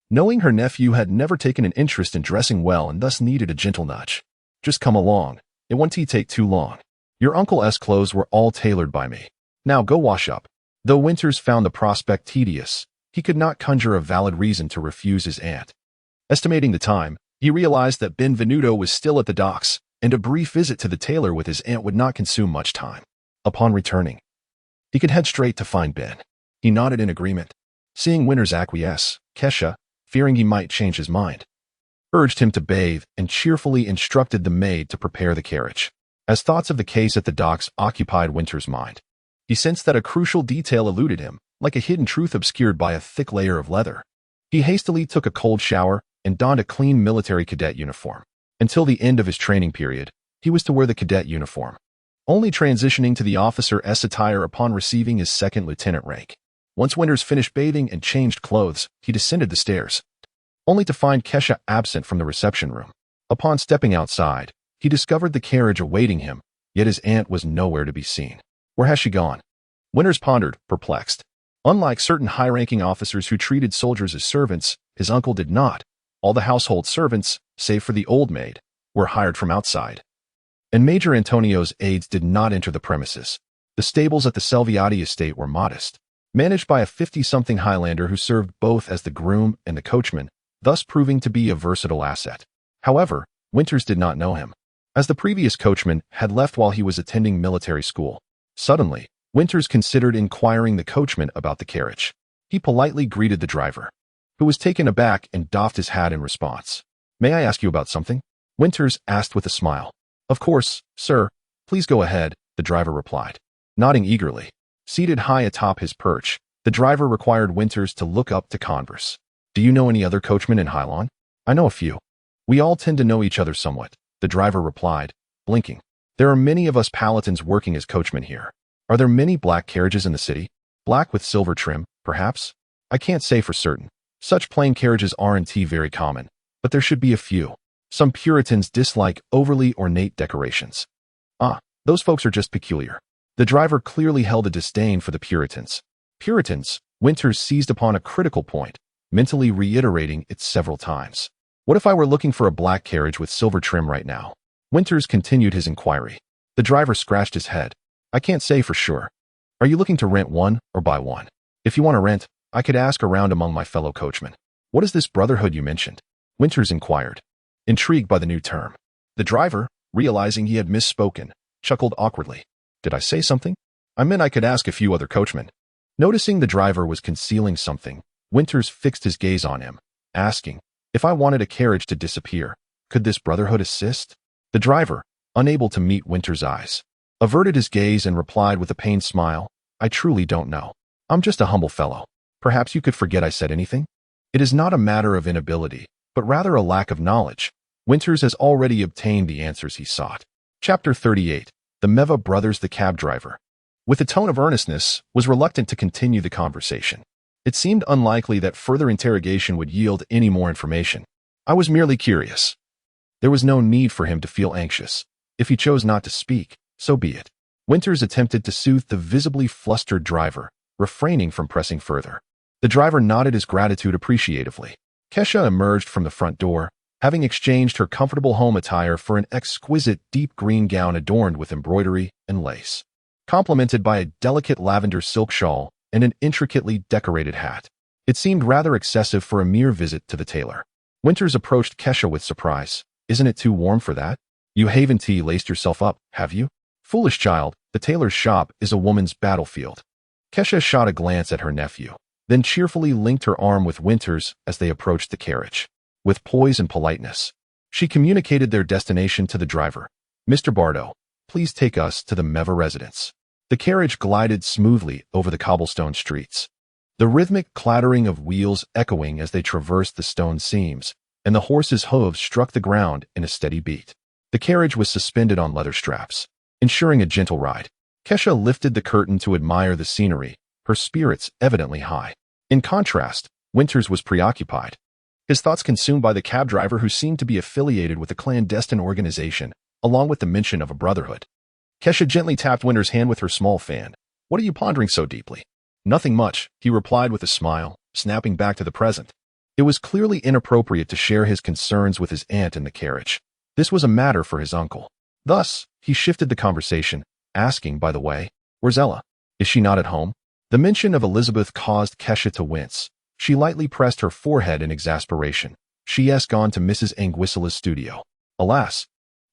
Knowing her nephew had never taken an interest in dressing well and thus needed a gentle nudge, Just come along. It won't take too long. Your uncle's clothes were all tailored by me. Now go wash up." Though Winters found the prospect tedious, he could not conjure a valid reason to refuse his aunt. Estimating the time, he realized that Benvenuto was still at the docks, and a brief visit to the tailor with his aunt would not consume much time. Upon returning, he could head straight to find Ben. He nodded in agreement. Seeing Winters acquiesce, Kesha, fearing he might change his mind, urged him to bathe and cheerfully instructed the maid to prepare the carriage. As thoughts of the case at the docks occupied Winters' mind, he sensed that a crucial detail eluded him, like a hidden truth obscured by a thick layer of leather. He hastily took a cold shower and donned a clean military cadet uniform. Until the end of his training period, he was to wear the cadet uniform, only transitioning to the officer's attire upon receiving his second lieutenant rank. Once Winters finished bathing and changed clothes, he descended the stairs, only to find Kesha absent from the reception room. Upon stepping outside, he discovered the carriage awaiting him, yet his aunt was nowhere to be seen. Where has she gone? Winters pondered, perplexed. Unlike certain high-ranking officers who treated soldiers as servants, his uncle did not. All the household servants, save for the old maid, were hired from outside. And Major Antonio's aides did not enter the premises. The stables at the Salviati estate were modest, managed by a 50-something Highlander who served both as the groom and the coachman, thus proving to be a versatile asset. However, Winters did not know him, as the previous coachman had left while he was attending military school. Suddenly, Winters considered inquiring the coachman about the carriage. He politely greeted the driver, who was taken aback and doffed his hat in response. "May I ask you about something?" Winters asked with a smile. "Of course, sir. Please go ahead," the driver replied, nodding eagerly. Seated high atop his perch, the driver required Winters to look up to converse. "Do you know any other coachmen in Hylon?" "I know a few. We all tend to know each other somewhat," the driver replied, blinking. "There are many of us palatins working as coachmen here. Are there many black carriages in the city? Black with silver trim, perhaps? I can't say for certain. Such plain carriages aren't very common, but there should be a few. Some Puritans dislike overly ornate decorations." "Ah, those folks are just peculiar." The driver clearly held a disdain for the Puritans. Puritans, Winters seized upon a critical point, mentally reiterating it several times. "What if I were looking for a black carriage with silver trim right now?" Winters continued his inquiry. The driver scratched his head. "I can't say for sure. Are you looking to rent one or buy one? If you want to rent, I could ask around among my fellow coachmen." "What is this brotherhood you mentioned?" Winters inquired, intrigued by the new term. The driver, realizing he had misspoken, chuckled awkwardly. "Did I say something? I meant I could ask a few other coachmen." Noticing the driver was concealing something, Winters fixed his gaze on him, asking, "If I wanted a carriage to disappear, could this brotherhood assist?" The driver, unable to meet Winters' eyes, averted his gaze and replied with a pained smile, "I truly don't know. I'm just a humble fellow. Perhaps you could forget I said anything? It is not a matter of inability, but rather a lack of knowledge." Winters has already obtained the answers he sought. Chapter 38. The Meva brothers. The cab driver, with a tone of earnestness, was reluctant to continue the conversation. It seemed unlikely that further interrogation would yield any more information. "I was merely curious." There was no need for him to feel anxious. If he chose not to speak, so be it. Winters attempted to soothe the visibly flustered driver, refraining from pressing further. The driver nodded his gratitude appreciatively. Kesha emerged from the front door, having exchanged her comfortable home attire for an exquisite deep green gown adorned with embroidery and lace, complemented by a delicate lavender silk shawl and an intricately decorated hat. It seemed rather excessive for a mere visit to the tailor. Winters approached Kesha with surprise. "Isn't it too warm for that? You haven't laced yourself up, have you?" "Foolish child, the tailor's shop is a woman's battlefield." Kesha shot a glance at her nephew, then cheerfully linked her arm with Winters as they approached the carriage. With poise and politeness, she communicated their destination to the driver. "Mr. Bardo, please take us to the Meva residence." The carriage glided smoothly over the cobblestone streets, the rhythmic clattering of wheels echoing as they traversed the stone seams, and the horse's hooves struck the ground in a steady beat. The carriage was suspended on leather straps, ensuring a gentle ride. Kesha lifted the curtain to admire the scenery, her spirits evidently high. In contrast, Winters was preoccupied, his thoughts consumed by the cab driver who seemed to be affiliated with a clandestine organization, along with the mention of a brotherhood. Kesha gently tapped Winters' hand with her small fan. "What are you pondering so deeply?" "Nothing much," he replied with a smile, snapping back to the present. It was clearly inappropriate to share his concerns with his aunt in the carriage. This was a matter for his uncle. Thus, he shifted the conversation, asking, by the way, "Where's Ella? Is she not at home?" The mention of Elizabeth caused Kesha to wince. She lightly pressed her forehead in exasperation. "She's gone to Mrs. Anguissila's studio. Alas,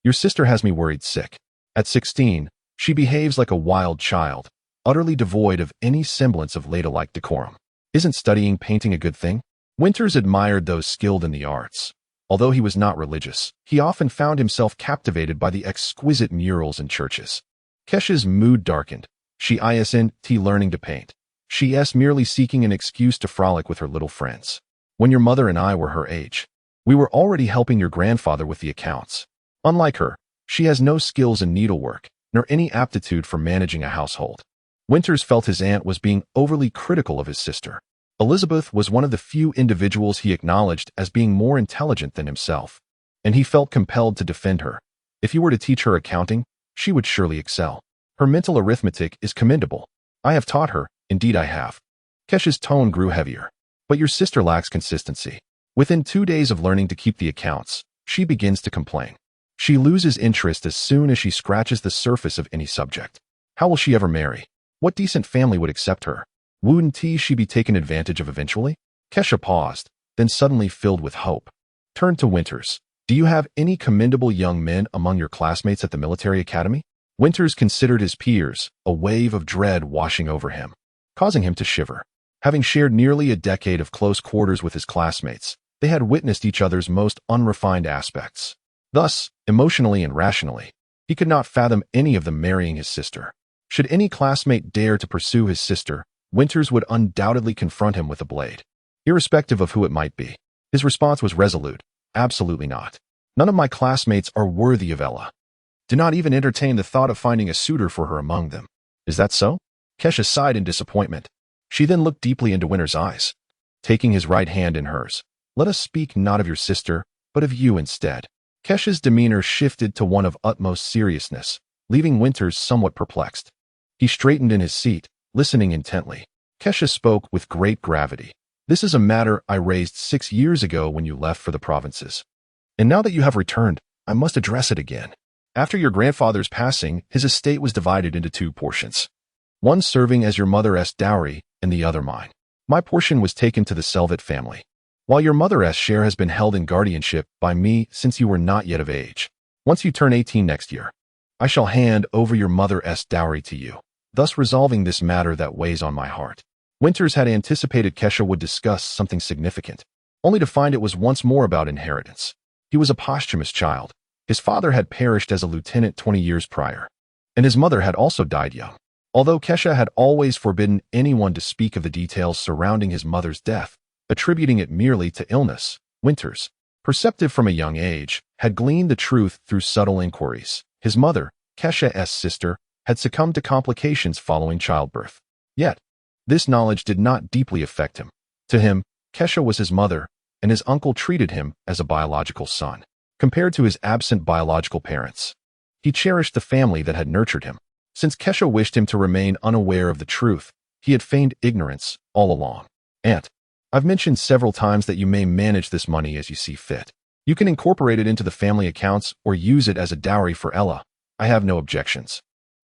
your sister has me worried sick. At 16, she behaves like a wild child, utterly devoid of any semblance of ladylike decorum. Isn't studying painting a good thing?" Winters admired those skilled in the arts. Although he was not religious, he often found himself captivated by the exquisite murals in churches. Kesha's mood darkened. She isn't learning to paint. She's merely seeking an excuse to frolic with her little friends. When your mother and I were her age, we were already helping your grandfather with the accounts. Unlike her, she has no skills in needlework, nor any aptitude for managing a household. Winters felt his aunt was being overly critical of his sister. Elizabeth was one of the few individuals he acknowledged as being more intelligent than himself, and he felt compelled to defend her. If you were to teach her accounting, she would surely excel. Her mental arithmetic is commendable. I have taught her, indeed I have. Kesha's tone grew heavier. But your sister lacks consistency. Within 2 days of learning to keep the accounts, she begins to complain. She loses interest as soon as she scratches the surface of any subject. How will she ever marry? What decent family would accept her? Wouldn't she be taken advantage of eventually? Kesha paused, then suddenly filled with hope, turned to Winters. Do you have any commendable young men among your classmates at the military academy? Winters considered his peers, a wave of dread washing over him, causing him to shiver. Having shared nearly a decade of close quarters with his classmates, they had witnessed each other's most unrefined aspects. Thus, emotionally and rationally, he could not fathom any of them marrying his sister. Should any classmate dare to pursue his sister, Winters would undoubtedly confront him with a blade, irrespective of who it might be. His response was resolute. Absolutely not. None of my classmates are worthy of Ella. Do not even entertain the thought of finding a suitor for her among them. Is that so? Kesha sighed in disappointment. She then looked deeply into Winters' eyes, taking his right hand in hers. Let us speak not of your sister, but of you instead. Kesha's demeanor shifted to one of utmost seriousness, leaving Winters somewhat perplexed. He straightened in his seat, listening intently. Kesha spoke with great gravity. This is a matter I raised 6 years ago when you left for the provinces. And now that you have returned, I must address it again. After your grandfather's passing, his estate was divided into 2 portions. One serving as your mother's dowry, and the other mine. My portion was taken to the Selvet family, while your mother's share has been held in guardianship by me since you were not yet of age. Once you turn 18 next year, I shall hand over your mother's dowry to you, thus resolving this matter that weighs on my heart. Winters had anticipated Kesha would discuss something significant, only to find it was once more about inheritance. He was a posthumous child. His father had perished as a lieutenant 20 years prior, and his mother had also died young. Although Kesha had always forbidden anyone to speak of the details surrounding his mother's death, attributing it merely to illness, Winters, perceptive from a young age, had gleaned the truth through subtle inquiries. His mother, Kesha's sister, had succumbed to complications following childbirth. Yet, this knowledge did not deeply affect him. To him, Kesha was his mother, and his uncle treated him as a biological son. Compared to his absent biological parents, he cherished the family that had nurtured him. Since Kesha wished him to remain unaware of the truth, he had feigned ignorance all along. Aunt, I've mentioned several times that you may manage this money as you see fit. You can incorporate it into the family accounts or use it as a dowry for Ella. I have no objections.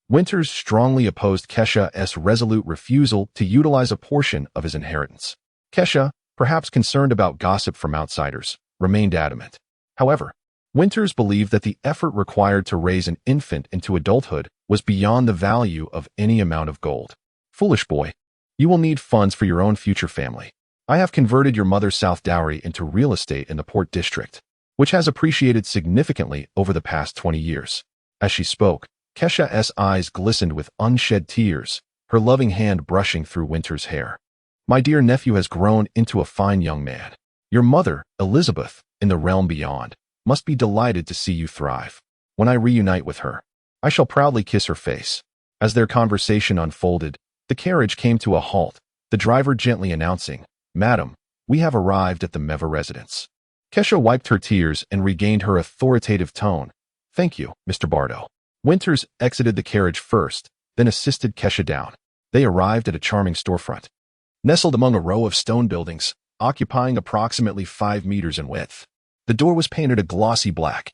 Winters strongly opposed Kesha's resolute refusal to utilize a portion of his inheritance. Kesha, perhaps concerned about gossip from outsiders, remained adamant. However, Winters believed that the effort required to raise an infant into adulthood was beyond the value of any amount of gold. Foolish boy, you will need funds for your own future family. I have converted your mother's south dowry into real estate in the Port District, which has appreciated significantly over the past 20 years. As she spoke, Kesha's eyes glistened with unshed tears, her loving hand brushing through Winters' hair. My dear nephew has grown into a fine young man. Your mother, Elizabeth, in the realm beyond, must be delighted to see you thrive. When I reunite with her, I shall proudly kiss her face. As their conversation unfolded, the carriage came to a halt, the driver gently announcing, Madam, we have arrived at the Meva residence. Kesha wiped her tears and regained her authoritative tone. Thank you, Mr. Bardo. Winters exited the carriage first, then assisted Kesha down. They arrived at a charming storefront, nestled among a row of stone buildings, occupying approximately 5 meters in width. The door was painted a glossy black,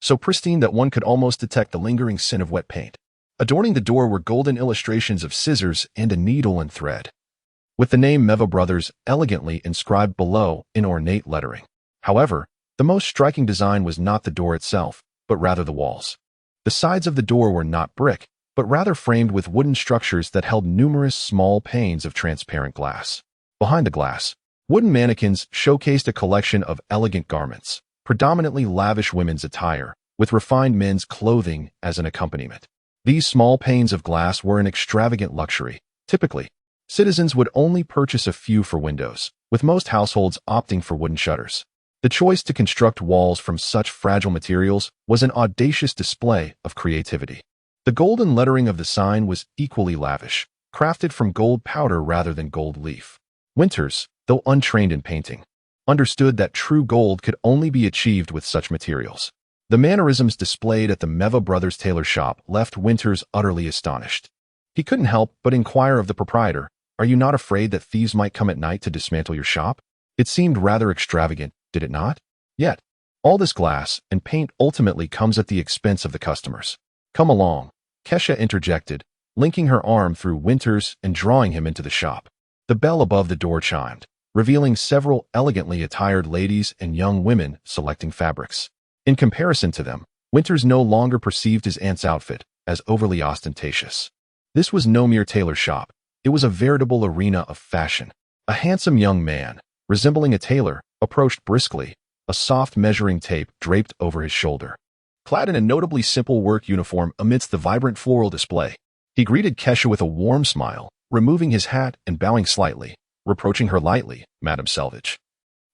so pristine that one could almost detect the lingering scent of wet paint. Adorning the door were golden illustrations of scissors and a needle and thread, with the name Meva Brothers elegantly inscribed below in ornate lettering. However, the most striking design was not the door itself, but rather the walls. The sides of the door were not brick, but rather framed with wooden structures that held numerous small panes of transparent glass. Behind the glass, wooden mannequins showcased a collection of elegant garments, predominantly lavish women's attire, with refined men's clothing as an accompaniment. These small panes of glass were an extravagant luxury. Typically, citizens would only purchase a few for windows, with most households opting for wooden shutters. The choice to construct walls from such fragile materials was an audacious display of creativity. The golden lettering of the sign was equally lavish, crafted from gold powder rather than gold leaf. Winters, though untrained in painting, understood that true gold could only be achieved with such materials. The mannerisms displayed at the Meva Brothers tailor shop left Winters utterly astonished. He couldn't help but inquire of the proprietor, "Are you not afraid that thieves might come at night to dismantle your shop?" It seemed rather extravagant, did it not? Yet, all this glass and paint ultimately comes at the expense of the customers. "Come along," Kesha interjected, linking her arm through Winters and drawing him into the shop. The bell above the door chimed, revealing several elegantly attired ladies and young women selecting fabrics. In comparison to them, Winters no longer perceived his aunt's outfit as overly ostentatious. This was no mere tailor shop. It was a veritable arena of fashion. A handsome young man, resembling a tailor, approached briskly, a soft measuring tape draped over his shoulder. Clad in a notably simple work uniform amidst the vibrant floral display, he greeted Kesha with a warm smile, removing his hat and bowing slightly, reproaching her lightly, "Madam Selvage.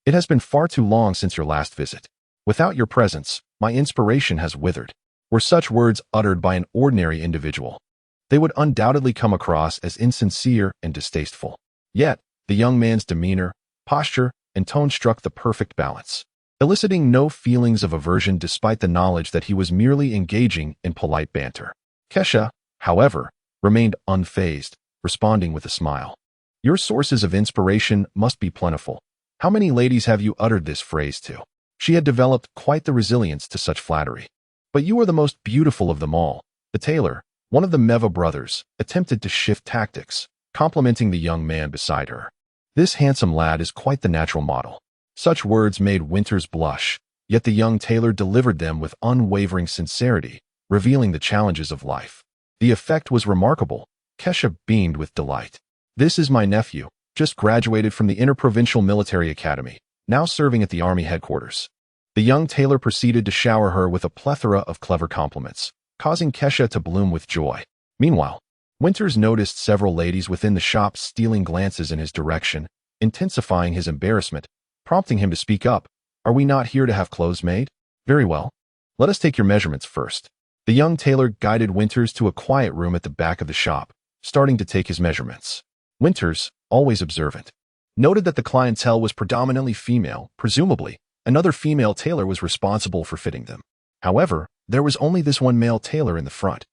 It has been far too long since your last visit. Without your presence, my inspiration has withered." Were such words uttered by an ordinary individual, they would undoubtedly come across as insincere and distasteful. Yet, the young man's demeanor, posture, and tone struck the perfect balance, eliciting no feelings of aversion despite the knowledge that he was merely engaging in polite banter. Kesha, however, remained unfazed, responding with a smile. "Your sources of inspiration must be plentiful. How many ladies have you uttered this phrase to?" She had developed quite the resilience to such flattery. "But you are the most beautiful of them all." The tailor, one of the Meva brothers, attempted to shift tactics, complimenting the young man beside her. "This handsome lad is quite the natural model." Such words made Winters blush, yet the young tailor delivered them with unwavering sincerity, revealing the challenges of life. The effect was remarkable. Kesha beamed with delight. "This is my nephew, just graduated from the Interprovincial Military Academy, now serving at the Army headquarters." The young tailor proceeded to shower her with a plethora of clever compliments, causing Kesha to bloom with joy. Meanwhile, Winters noticed several ladies within the shop stealing glances in his direction, intensifying his embarrassment, prompting him to speak up. "Are we not here to have clothes made?" "Very well. Let us take your measurements first." The young tailor guided Winters to a quiet room at the back of the shop, starting to take his measurements. Winters, always observant, noted that the clientele was predominantly female. Presumably, another female tailor was responsible for fitting them. However, there was only this one male tailor in the front,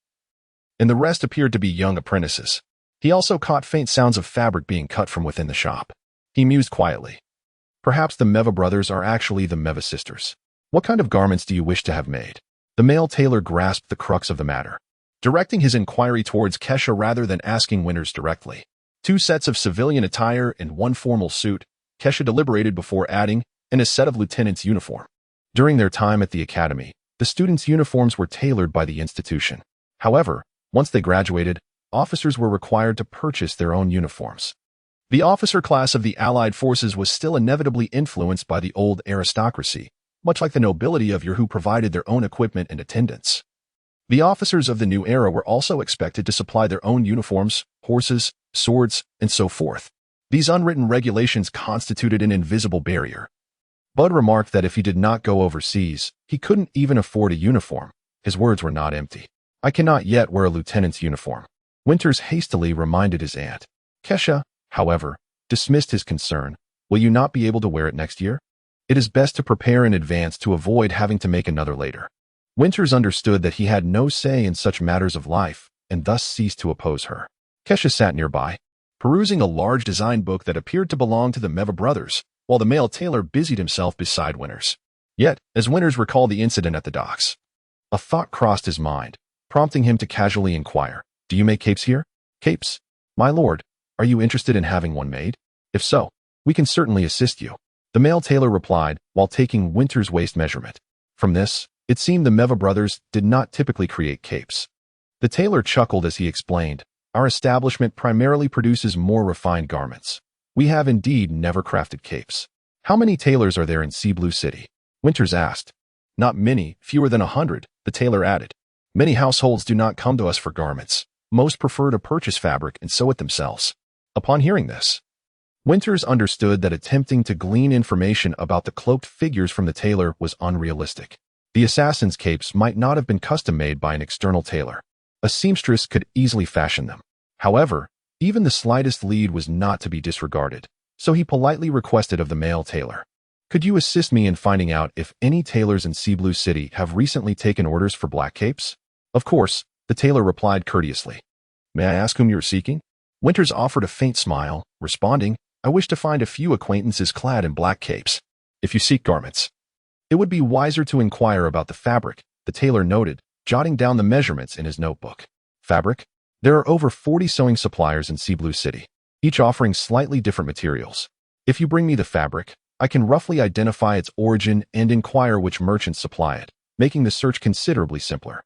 and the rest appeared to be young apprentices. He also caught faint sounds of fabric being cut from within the shop. He mused quietly. Perhaps the Meva brothers are actually the Meva sisters. "What kind of garments do you wish to have made?" The male tailor grasped the crux of the matter, directing his inquiry towards Kesha rather than asking Winters directly. "2 sets of civilian attire and 1 formal suit," Kesha deliberated before adding, "and a set of lieutenant's uniform." During their time at the academy, the students' uniforms were tailored by the institution. However, once they graduated, officers were required to purchase their own uniforms. The officer class of the Allied forces was still inevitably influenced by the old aristocracy, much like the nobility of who provided their own equipment and attendants. The officers of the new era were also expected to supply their own uniforms, horses, swords, and so forth. These unwritten regulations constituted an invisible barrier. Bud remarked that if he did not go overseas, he couldn't even afford a uniform. His words were not empty. "I cannot yet wear a lieutenant's uniform," Winters hastily reminded his aunt. Kesha, however, dismissed his concern. "Will you not be able to wear it next year? It is best to prepare in advance to avoid having to make another later." Winters understood that he had no say in such matters of life, and thus ceased to oppose her. Kesha sat nearby, perusing a large design book that appeared to belong to the Meva brothers, while the male tailor busied himself beside Winters. Yet, as Winters recalled the incident at the docks, A thought crossed his mind, prompting him to casually inquire, "Do you make capes here?" "Capes? My lord, are you interested in having one made? If so, we can certainly assist you," the male tailor replied while taking Winter's waist measurement. From this, it seemed the Meva brothers did not typically create capes. The tailor chuckled as he explained, "Our establishment primarily produces more refined garments. We have indeed never crafted capes." "How many tailors are there in Sea Blue City?" Winters asked. "Not many, fewer than 100, the tailor added. "Many households do not come to us for garments. Most prefer to purchase fabric and sew it themselves." Upon hearing this, Winters understood that attempting to glean information about the cloaked figures from the tailor was unrealistic. The assassin's capes might not have been custom-made by an external tailor. A seamstress could easily fashion them. However, even the slightest lead was not to be disregarded, so he politely requested of the male tailor, "Could you assist me in finding out if any tailors in Sea Blue City have recently taken orders for black capes?" "Of course," the tailor replied courteously. "May I ask whom you are seeking?" Winters offered a faint smile, responding, "I wish to find a few acquaintances clad in black capes." "If you seek garments, it would be wiser to inquire about the fabric," the tailor noted, jotting down the measurements in his notebook. "Fabric? There are over 40 sewing suppliers in Sea Blue City, each offering slightly different materials. If you bring me the fabric, I can roughly identify its origin and inquire which merchants supply it, making the search considerably simpler."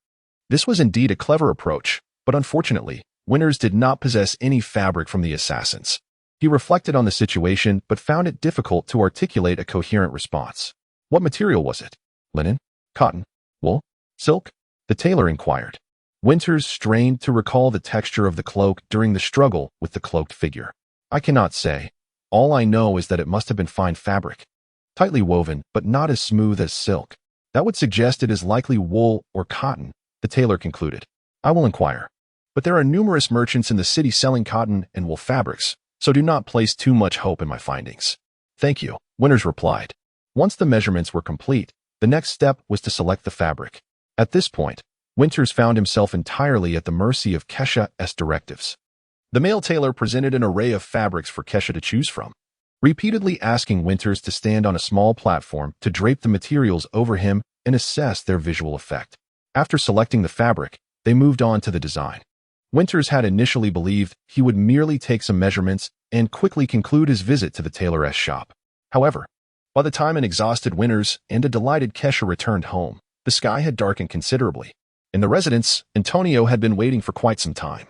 This was indeed a clever approach, but unfortunately, Winters did not possess any fabric from the assassins. He reflected on the situation but found it difficult to articulate a coherent response. "What material was it? Linen? Cotton? Wool? Silk?" the tailor inquired. Winters strained to recall the texture of the cloak during the struggle with the cloaked figure. "I cannot say. All I know is that it must have been fine fabric. Tightly woven, but not as smooth as silk. That would suggest it is likely wool or cotton," the tailor concluded. "I will inquire. But there are numerous merchants in the city selling cotton and wool fabrics, so do not place too much hope in my findings." "Thank you," Winters replied. Once the measurements were complete, the next step was to select the fabric. At this point, Winters found himself entirely at the mercy of Kesha's directives. The male tailor presented an array of fabrics for Kesha to choose from, repeatedly asking Winters to stand on a small platform to drape the materials over him and assess their visual effect. After selecting the fabric, they moved on to the design. Winters had initially believed he would merely take some measurements and quickly conclude his visit to the tailor's shop. However, by the time an exhausted Winters and a delighted Kesha returned home, the sky had darkened considerably. In the residence, Antonio had been waiting for quite some time,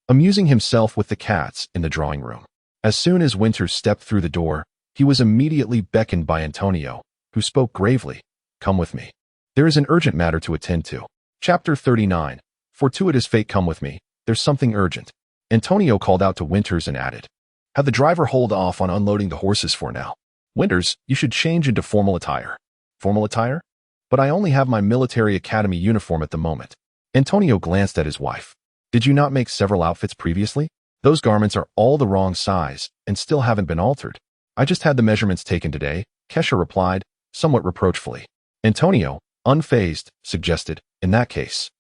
amusing himself with the cats in the drawing room. As soon as Winters stepped through the door, he was immediately beckoned by Antonio, who spoke gravely, "Come with me. There is an urgent matter to attend to." Chapter 39. Fortuitous fate, come with me. There's something urgent. Antonio called out to Winters and added, "Have the driver hold off on unloading the horses for now. Winters, you should change into formal attire." "Formal attire? But I only have my military academy uniform at the moment." Antonio glanced at his wife. "Did you not make several outfits previously? Those garments are all the wrong size and still haven't been altered." "I just had the measurements taken today," Kesha replied, somewhat reproachfully. Antonio, unfazed, suggested, "In that case,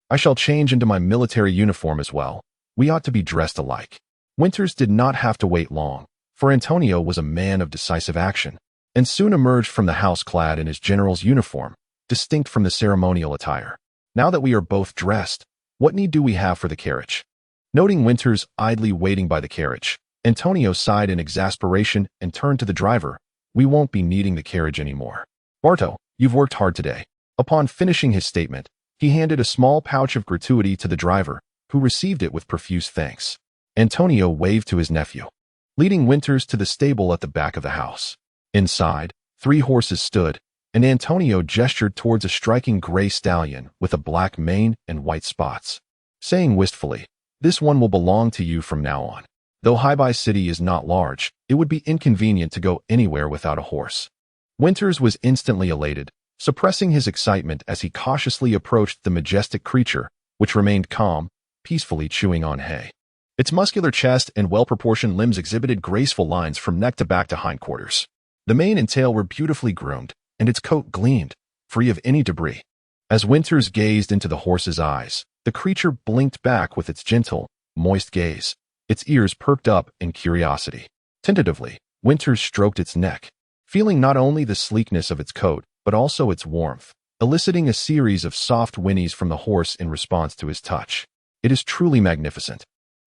I shall change into my military uniform as well. We ought to be dressed alike." Winters did not have to wait long, for Antonio was a man of decisive action, and soon emerged from the house clad in his general's uniform, distinct from the ceremonial attire. "Now that we are both dressed, what need do we have for the carriage?" Noting Winters idly waiting by the carriage, Antonio sighed in exasperation and turned to the driver. "We won't be needing the carriage anymore. Barto, you've worked hard today." Upon finishing his statement, he handed a small pouch of gratuity to the driver, who received it with profuse thanks. Antonio waved to his nephew, leading Winters to the stable at the back of the house. Inside, 3 horses stood, and Antonio gestured towards a striking gray stallion with a black mane and white spots, saying wistfully, "This one will belong to you from now on. Though Highby City is not large, it would be inconvenient to go anywhere without a horse." Winters was instantly elated, suppressing his excitement as he cautiously approached the majestic creature, which remained calm, peacefully chewing on hay. Its muscular chest and well-proportioned limbs exhibited graceful lines from neck to back to hindquarters. The mane and tail were beautifully groomed, and its coat gleamed, free of any debris. As Winters gazed into the horse's eyes, the creature blinked back with its gentle, moist gaze, its ears perked up in curiosity. Tentatively, Winters stroked its neck, feeling not only the sleekness of its coat, but also its warmth. eliciting a series of soft whinnies from the horse in response to his touch. It is truly magnificent.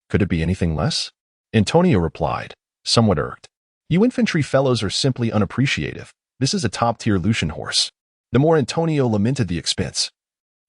Could it be anything less? Antonio replied, somewhat irked. You infantry fellows are simply unappreciative. This is a top-tier Lucian horse. The more Antonio lamented the expense,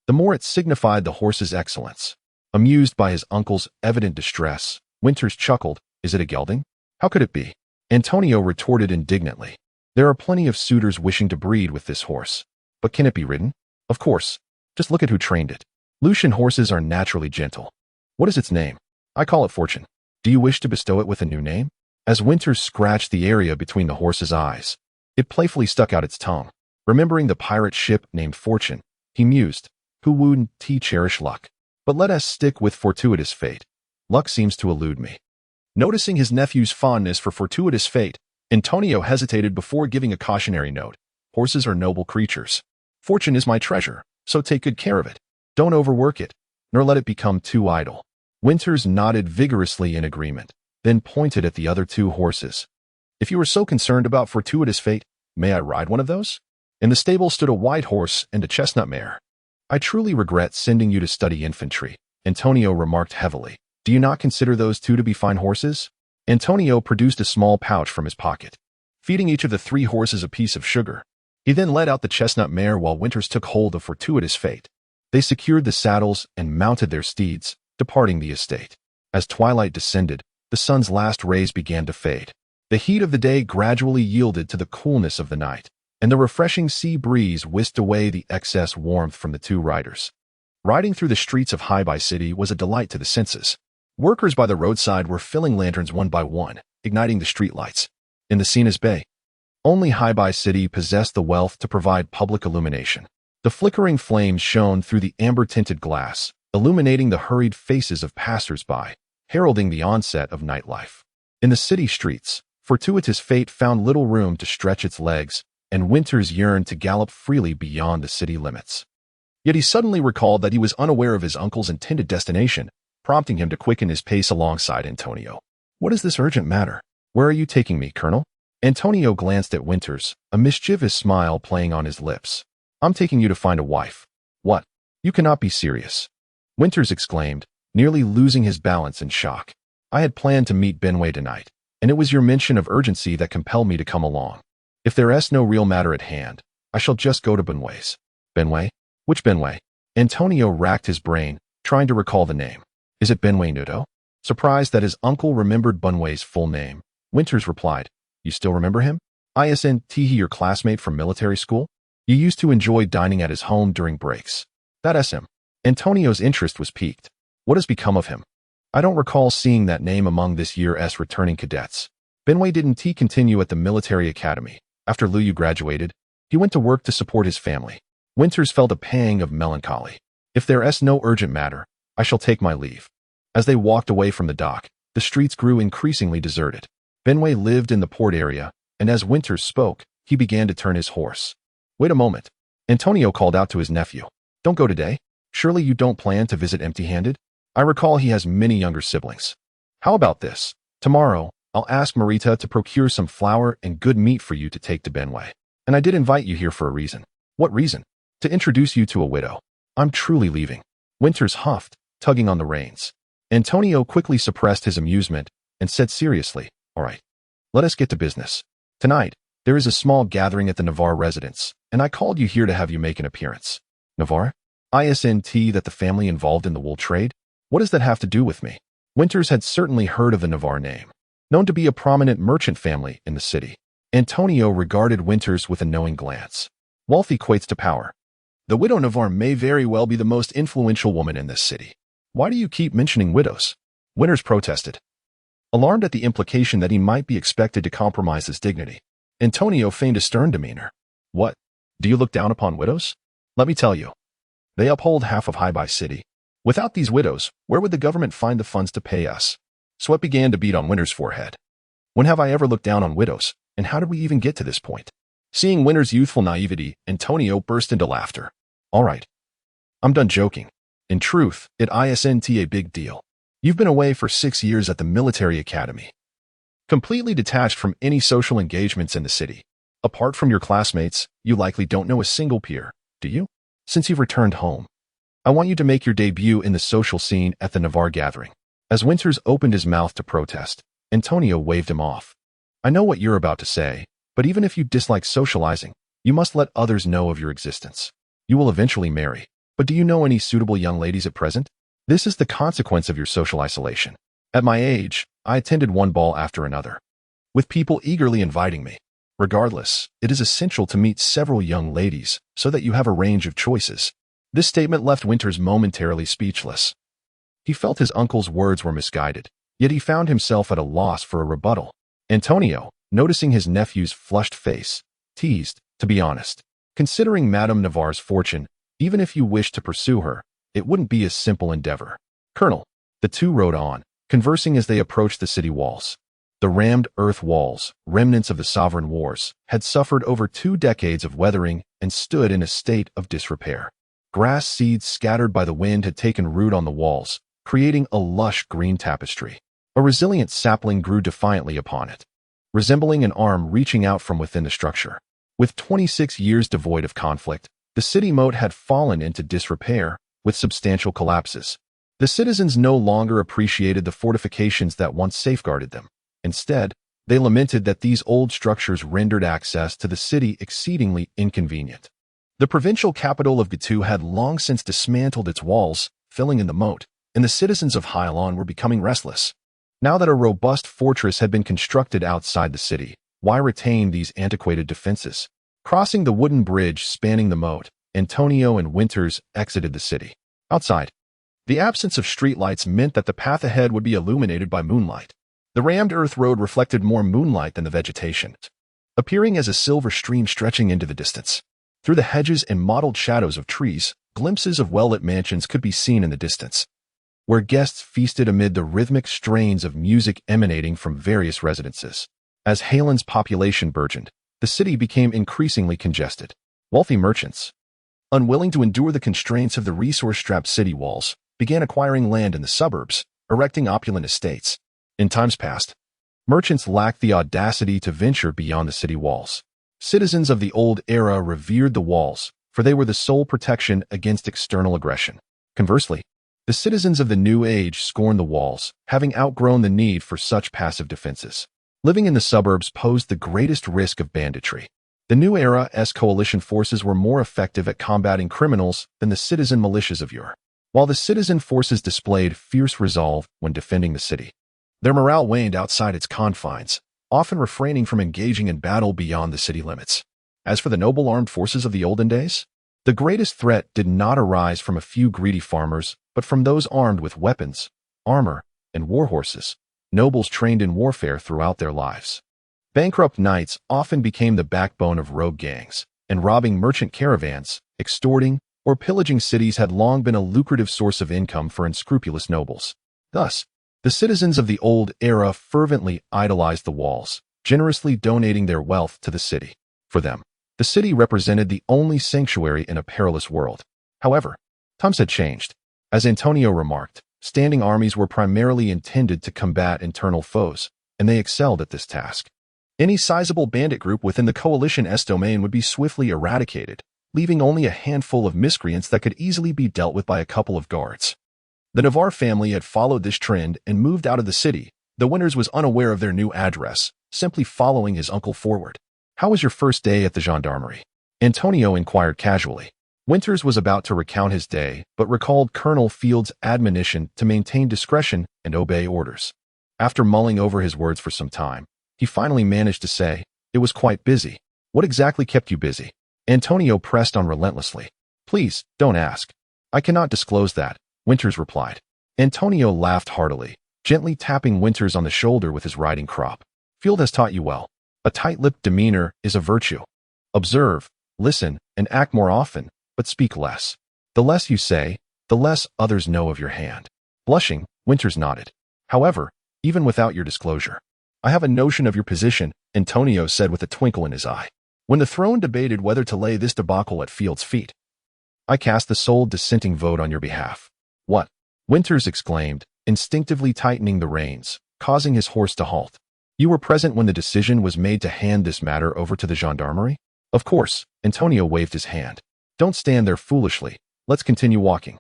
the more it signified the horse's excellence. Amused by his uncle's evident distress, Winters chuckled. Is it a gelding? How could it be? Antonio retorted indignantly. There are plenty of suitors wishing to breed with this horse. But can it be ridden? Of course. Just look at who trained it. Lucian horses are naturally gentle. What is its name? I call it Fortune. Do you wish to bestow it with a new name? As Winters scratched the area between the horse's eyes, it playfully stuck out its tongue. Remembering the pirate ship named Fortune, he mused, who wouldn't cherish luck? But let us stick with fortuitous fate. Luck seems to elude me. Noticing his nephew's fondness for fortuitous fate, Antonio hesitated before giving a cautionary note. Horses are noble creatures. Fortune is my treasure, so take good care of it. Don't overwork it, nor let it become too idle. Winters nodded vigorously in agreement, then pointed at the other two horses. If you are so concerned about fortuitous fate, may I ride one of those? In the stable stood a white horse and a chestnut mare. I truly regret sending you to study infantry, Antonio remarked heavily. Do you not consider those two to be fine horses? Antonio produced a small pouch from his pocket, feeding each of the three horses a piece of sugar. He then led out the chestnut mare while Winters took hold of fortuitous fate. They secured the saddles and mounted their steeds, departing the estate. As twilight descended, the sun's last rays began to fade. The heat of the day gradually yielded to the coolness of the night, and the refreshing sea breeze whisked away the excess warmth from the two riders. Riding through the streets of High City was a delight to the senses. Workers by the roadside were filling lanterns one by one, igniting the streetlights. In the Cena's Bay, only High City possessed the wealth to provide public illumination. The flickering flames shone through the amber-tinted glass, illuminating the hurried faces of passers-by, heralding the onset of nightlife. In the city streets, fortuitous fate found little room to stretch its legs, and Winters yearned to gallop freely beyond the city limits. Yet he suddenly recalled that he was unaware of his uncle's intended destination, prompting him to quicken his pace alongside Antonio. What is this urgent matter? Where are you taking me, Colonel? Antonio glanced at Winters, a mischievous smile playing on his lips. I'm taking you to find a wife. What? You cannot be serious. Winters exclaimed, nearly losing his balance in shock. I had planned to meet Benway tonight, and it was your mention of urgency that compelled me to come along. If there is no real matter at hand, I shall just go to Benway's. Benway? Which Benway? Antonio racked his brain, trying to recall the name. Is it Benway Nudo? Surprised that his uncle remembered Benway's full name, Winters replied, You still remember him? Isn't he your classmate from military school? You used to enjoy dining at his home during breaks. That's him. Antonio's interest was piqued. What has become of him? I don't recall seeing that name among this year's returning cadets. Benway didn't he continue at the military academy? After Liu graduated, he went to work to support his family. Winters felt a pang of melancholy. If there is no urgent matter, I shall take my leave. As they walked away from the dock, the streets grew increasingly deserted. Benway lived in the port area, and as Winters spoke, he began to turn his horse. Wait a moment. Antonio called out to his nephew. Don't go today. Surely you don't plan to visit empty-handed? I recall he has many younger siblings. How about this? Tomorrow, I'll ask Marita to procure some flour and good meat for you to take to Benway. And I did invite you here for a reason. What reason? To introduce you to a widow. I'm truly leaving. Winters huffed, tugging on the reins. Antonio quickly suppressed his amusement and said seriously, All right, let us get to business. Tonight, there is a small gathering at the Navarre residence, and I called you here to have you make an appearance. Navarre? Isn't that the family involved in the wool trade? What does that have to do with me? Winters had certainly heard of the Navarre name, known to be a prominent merchant family in the city. Antonio regarded Winters with a knowing glance. Wealth equates to power. The widow Navarre may very well be the most influential woman in this city. Why do you keep mentioning widows? Winters protested, alarmed at the implication that he might be expected to compromise his dignity. Antonio feigned a stern demeanor. What? Do you look down upon widows? Let me tell you. They uphold half of High City. Without these widows, where would the government find the funds to pay us? Sweat began to beat on Winters' forehead. When have I ever looked down on widows, and how did we even get to this point? Seeing Winters' youthful naivety, Antonio burst into laughter. All right. I'm done joking. In truth, it isn't a big deal. You've been away for 6 years at the military academy, completely detached from any social engagements in the city. Apart from your classmates, you likely don't know a single peer, do you? Since you've returned home, I want you to make your debut in the social scene at the Navarre gathering. As Winters opened his mouth to protest, Antonio waved him off. I know what you're about to say, but even if you dislike socializing, you must let others know of your existence. You will eventually marry, but do you know any suitable young ladies at present? This is the consequence of your social isolation. At my age, I attended one ball after another, with people eagerly inviting me. Regardless, it is essential to meet several young ladies so that you have a range of choices. This statement left Winters momentarily speechless. He felt his uncle's words were misguided, yet he found himself at a loss for a rebuttal. Antonio, noticing his nephew's flushed face, teased, to be honest, considering Madame Navarre's fortune, even if you wished to pursue her, it wouldn't be a simple endeavor. Colonel, the two rode on, conversing as they approached the city walls. The rammed earth walls, remnants of the sovereign wars, had suffered over 2 decades of weathering and stood in a state of disrepair. Grass seeds scattered by the wind had taken root on the walls, creating a lush green tapestry. A resilient sapling grew defiantly upon it, resembling an arm reaching out from within the structure. With 26 years devoid of conflict, the city moat had fallen into disrepair, with substantial collapses. The citizens no longer appreciated the fortifications that once safeguarded them. Instead, they lamented that these old structures rendered access to the city exceedingly inconvenient. The provincial capital of Gatu had long since dismantled its walls, filling in the moat, and the citizens of Hyalon were becoming restless. Now that a robust fortress had been constructed outside the city, why retain these antiquated defenses? Crossing the wooden bridge spanning the moat, Antonio and Winters exited the city. Outside, the absence of streetlights meant that the path ahead would be illuminated by moonlight. The rammed earth road reflected more moonlight than the vegetation, appearing as a silver stream stretching into the distance. Through the hedges and mottled shadows of trees, glimpses of well-lit mansions could be seen in the distance, where guests feasted amid the rhythmic strains of music emanating from various residences. As Halen's population burgeoned, the city became increasingly congested. Wealthy merchants, unwilling to endure the constraints of the resource-strapped city walls, began acquiring land in the suburbs, erecting opulent estates. In times past, merchants lacked the audacity to venture beyond the city walls. Citizens of the old era revered the walls, for they were the sole protection against external aggression. Conversely, the citizens of the new age scorned the walls, having outgrown the need for such passive defenses. Living in the suburbs posed the greatest risk of banditry. The new era's coalition forces were more effective at combating criminals than the citizen militias of yore, while the citizen forces displayed fierce resolve when defending the city. Their morale waned outside its confines, often refraining from engaging in battle beyond the city limits. As for the noble armed forces of the olden days, the greatest threat did not arise from a few greedy farmers, but from those armed with weapons, armor, and war horses, nobles trained in warfare throughout their lives. Bankrupt knights often became the backbone of rogue gangs, and robbing merchant caravans, extorting, or pillaging cities had long been a lucrative source of income for unscrupulous nobles. Thus, the citizens of the old era fervently idolized the walls, generously donating their wealth to the city. For them, the city represented the only sanctuary in a perilous world. However, times had changed. As Antonio remarked, standing armies were primarily intended to combat internal foes, and they excelled at this task. Any sizable bandit group within the coalition's domain would be swiftly eradicated, leaving only a handful of miscreants that could easily be dealt with by a couple of guards. The Navarre family had followed this trend and moved out of the city, though Winters was unaware of their new address, simply following his uncle forward. How was your first day at the gendarmerie? Antonio inquired casually. Winters was about to recount his day, but recalled Colonel Field's admonition to maintain discretion and obey orders. After mulling over his words for some time, he finally managed to say, "It was quite busy." "What exactly kept you busy?" Antonio pressed on relentlessly. "Please, don't ask. I cannot disclose that," Winters replied. Antonio laughed heartily, gently tapping Winters on the shoulder with his riding crop. "Field has taught you well. A tight-lipped demeanor is a virtue. Observe, listen, and act more often, but speak less. The less you say, the less others know of your hand." Blushing, Winters nodded. "However, even without your disclosure, I have a notion of your position," Antonio said with a twinkle in his eye. "When the throne debated whether to lay this debacle at Field's feet, I cast the sole dissenting vote on your behalf." "What?" Winters exclaimed, instinctively tightening the reins, causing his horse to halt. "You were present when the decision was made to hand this matter over to the gendarmerie?" "Of course," Antonio waved his hand. Don't stand there foolishly. Let's continue walking.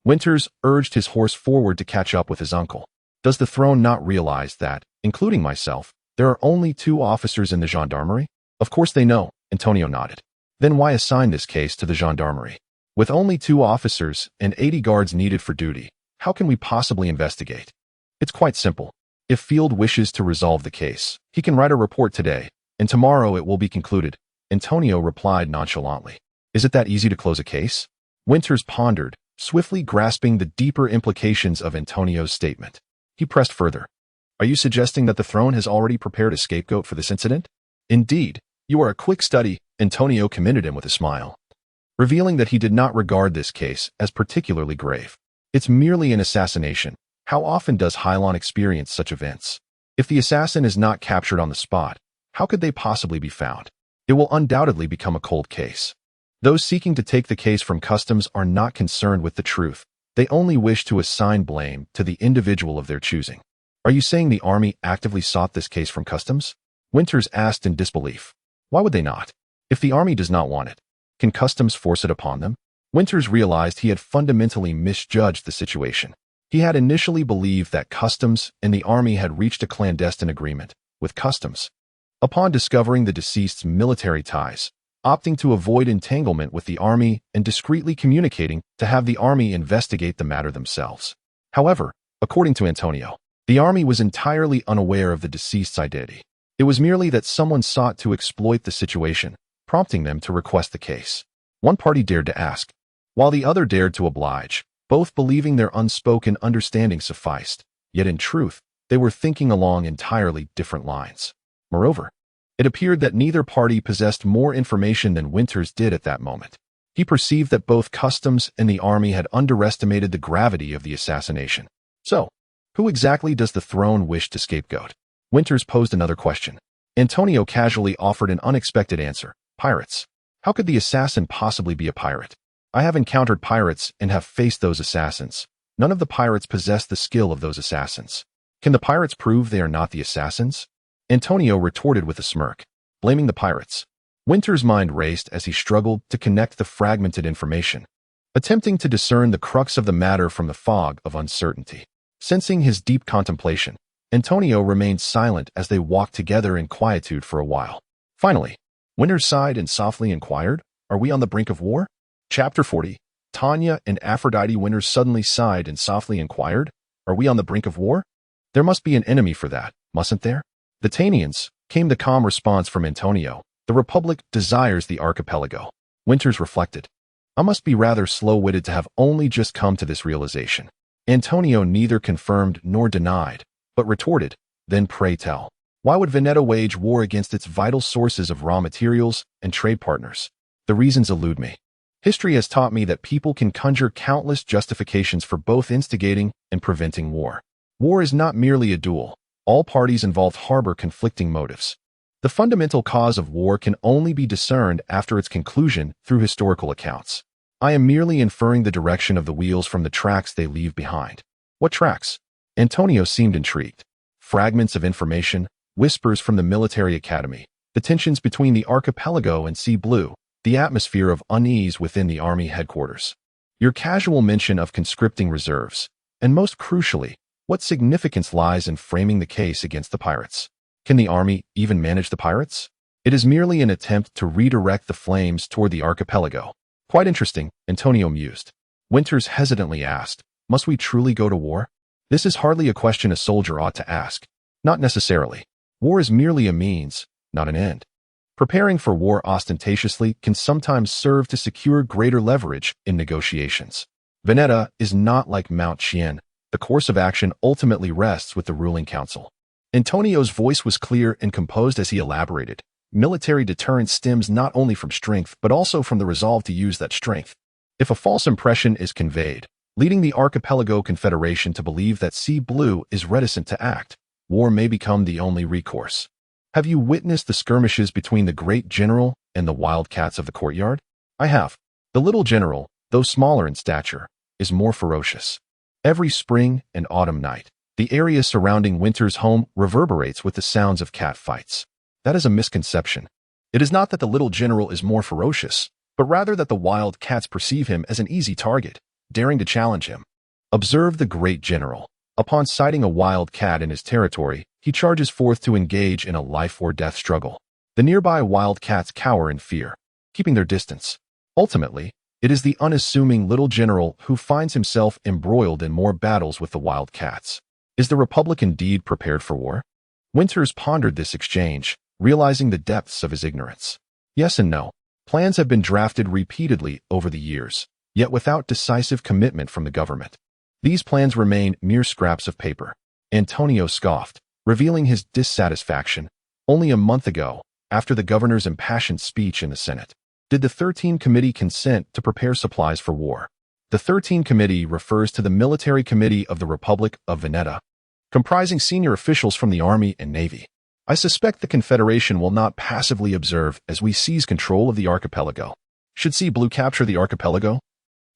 Winters urged his horse forward to catch up with his uncle. Does the throne not realize that, including myself, there are only 2 officers in the gendarmerie? Of course they know, Antonio nodded. Then why assign this case to the gendarmerie? With only 2 officers and 80 guards needed for duty, how can we possibly investigate? It's quite simple. If Field wishes to resolve the case, he can write a report today, and tomorrow it will be concluded, Antonio replied nonchalantly. Is it that easy to close a case? Winters pondered, swiftly grasping the deeper implications of Antonio's statement. He pressed further. Are you suggesting that the throne has already prepared a scapegoat for this incident? Indeed, you are a quick study, Antonio commended him with a smile, revealing that he did not regard this case as particularly grave. It's merely an assassination. How often does Hylon experience such events? If the assassin is not captured on the spot, how could they possibly be found? It will undoubtedly become a cold case. Those seeking to take the case from customs are not concerned with the truth. They only wish to assign blame to the individual of their choosing. Are you saying the army actively sought this case from customs? Winters asked in disbelief. Why would they not? If the army does not want it, can customs force it upon them? Winters realized he had fundamentally misjudged the situation. He had initially believed that customs and the army had reached a clandestine agreement with customs. Upon discovering the deceased's military ties, opting to avoid entanglement with the army and discreetly communicating to have the army investigate the matter themselves. However, according to Antonio, the army was entirely unaware of the deceased's identity. It was merely that someone sought to exploit the situation, prompting them to request the case. One party dared to ask, while the other dared to oblige, both believing their unspoken understanding sufficed, yet in truth, they were thinking along entirely different lines. Moreover, it appeared that neither party possessed more information than Winters did at that moment. He perceived that both customs and the army had underestimated the gravity of the assassination. So, who exactly does the throne wish to scapegoat? Winters posed another question. Antonio casually offered an unexpected answer. Pirates. How could the assassin possibly be a pirate? I have encountered pirates and have faced those assassins. None of the pirates possess the skill of those assassins. Can the pirates prove they are not the assassins? Antonio retorted with a smirk, blaming the pirates. Winters' mind raced as he struggled to connect the fragmented information, attempting to discern the crux of the matter from the fog of uncertainty. Sensing his deep contemplation, Antonio remained silent as they walked together in quietude for a while. Finally, Winters sighed and softly inquired, "Are we on the brink of war?" Chapter 40. Tanya and Aphrodite. Winters suddenly sighed and softly inquired, "Are we on the brink of war?" There must be an enemy for that, mustn't there? The Tanians, came the calm response from Antonio. The Republic desires the archipelago. Winters reflected. I must be rather slow-witted to have only just come to this realization. Antonio neither confirmed nor denied, but retorted, then pray tell. Why would Veneta wage war against its vital sources of raw materials and trade partners? The reasons elude me. History has taught me that people can conjure countless justifications for both instigating and preventing war. War is not merely a duel. All parties involved harbor conflicting motives. The fundamental cause of war can only be discerned after its conclusion through historical accounts. I am merely inferring the direction of the wheels from the tracks they leave behind. What tracks? Antonio seemed intrigued. Fragments of information, whispers from the military academy, the tensions between the archipelago and Sea Blue, the atmosphere of unease within the army headquarters. Your casual mention of conscripting reserves, and most crucially, what significance lies in framing the case against the pirates? Can the army even manage the pirates? It is merely an attempt to redirect the flames toward the archipelago. Quite interesting, Antonio mused. Winters hesitantly asked, must we truly go to war? This is hardly a question a soldier ought to ask. Not necessarily. War is merely a means, not an end. Preparing for war ostentatiously can sometimes serve to secure greater leverage in negotiations. Veneta is not like Mount Chien. The course of action ultimately rests with the ruling council. Antonio's voice was clear and composed as he elaborated. Military deterrence stems not only from strength but also from the resolve to use that strength. If a false impression is conveyed, leading the Archipelago Confederation to believe that Sea Blue is reticent to act, war may become the only recourse. Have you witnessed the skirmishes between the great general and the wildcats of the courtyard? I have. The little general, though smaller in stature, is more ferocious. Every spring and autumn night, the area surrounding Winter's home reverberates with the sounds of cat fights. That is a misconception. It is not that the little general is more ferocious, but rather that the wild cats perceive him as an easy target, daring to challenge him. Observe the great general. Upon sighting a wild cat in his territory, he charges forth to engage in a life-or-death struggle. The nearby wild cats cower in fear, keeping their distance. Ultimately, it is the unassuming little general who finds himself embroiled in more battles with the wild cats. Is the Republic indeed prepared for war? Winters pondered this exchange, realizing the depths of his ignorance. Yes and no. Plans have been drafted repeatedly over the years, yet without decisive commitment from the government. These plans remain mere scraps of paper. Antonio scoffed, revealing his dissatisfaction. Only a month ago, after the governor's impassioned speech in the Senate, did the 13 Committee consent to prepare supplies for war. The 13 Committee refers to the Military Committee of the Republic of Veneta, comprising senior officials from the Army and Navy. I suspect the Confederation will not passively observe as we seize control of the archipelago. Should Sea Blue capture the archipelago,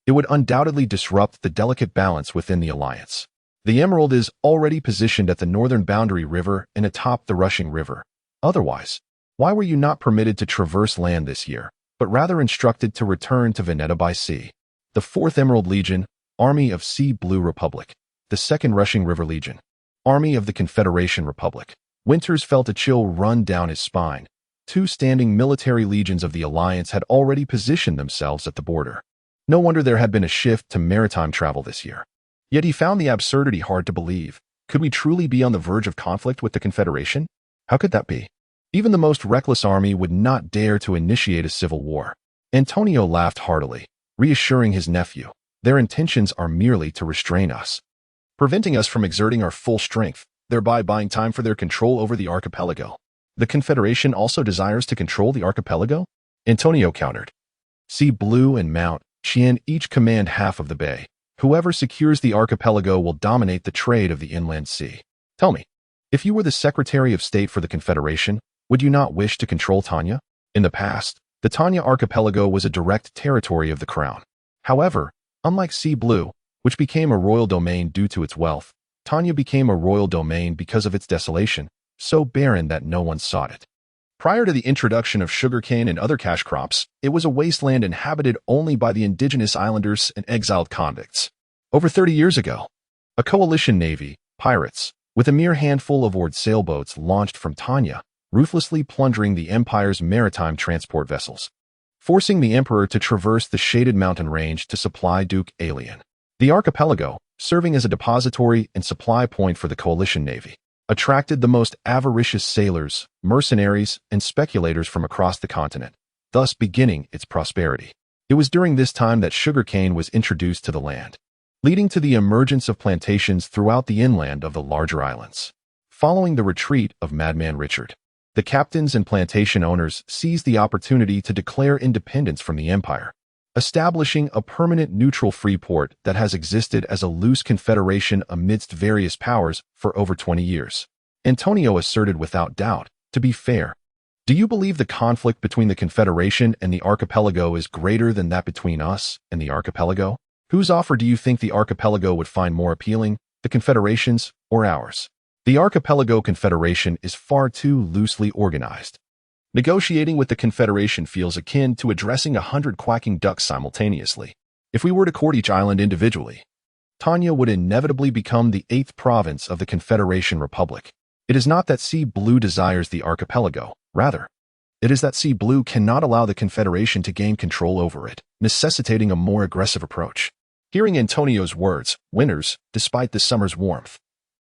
it would undoubtedly disrupt the delicate balance within the alliance. The Emerald is already positioned at the northern boundary river and atop the rushing river. Otherwise, why were you not permitted to traverse land this year, but rather instructed to return to Veneta by sea? The 4th Emerald Legion, Army of Sea Blue Republic. The 2nd Rushing River Legion, Army of the Confederation Republic. Winters felt a chill run down his spine. 2 standing military legions of the Alliance had already positioned themselves at the border. No wonder there had been a shift to maritime travel this year. Yet he found the absurdity hard to believe. Could we truly be on the verge of conflict with the Confederation? How could that be? Even the most reckless army would not dare to initiate a civil war. Antonio laughed heartily, reassuring his nephew. Their intentions are merely to restrain us, preventing us from exerting our full strength, thereby buying time for their control over the archipelago. The Confederation also desires to control the archipelago? Antonio countered. Sea Blue and Mount Chien each command half of the bay. Whoever secures the archipelago will dominate the trade of the inland sea. Tell me, if you were the Secretary of State for the Confederation, would you not wish to control Tanya? In the past, the Tanya archipelago was a direct territory of the crown. However, unlike Sea Blue, which became a royal domain due to its wealth, Tanya became a royal domain because of its desolation, so barren that no one sought it. Prior to the introduction of sugarcane and other cash crops, it was a wasteland inhabited only by the indigenous islanders and exiled convicts. Over 30 years ago, a coalition navy, pirates, with a mere handful of oared sailboats launched from Tanya, ruthlessly plundering the Empire's maritime transport vessels, forcing the Emperor to traverse the shaded mountain range to supply Duke Alien. The archipelago, serving as a depository and supply point for the coalition navy, attracted the most avaricious sailors, mercenaries, and speculators from across the continent, thus beginning its prosperity. It was during this time that sugarcane was introduced to the land, leading to the emergence of plantations throughout the inland of the larger islands. Following the retreat of Madman Richard, the captains and plantation owners seized the opportunity to declare independence from the Empire, establishing a permanent neutral free port that has existed as a loose confederation amidst various powers for over 20 years. Antonio asserted without doubt, to be fair. Do you believe the conflict between the Confederation and the archipelago is greater than that between us and the archipelago? Whose offer do you think the archipelago would find more appealing, the Confederation's or ours? The Archipelago Confederation is far too loosely organized. Negotiating with the Confederation feels akin to addressing 100 quacking ducks simultaneously. If we were to court each island individually, Tanya would inevitably become the 8th province of the Confederation Republic. It is not that Sea Blue desires the archipelago, rather, it is that Sea Blue cannot allow the Confederation to gain control over it, necessitating a more aggressive approach. Hearing Antonio's words, Winters, despite the summer's warmth,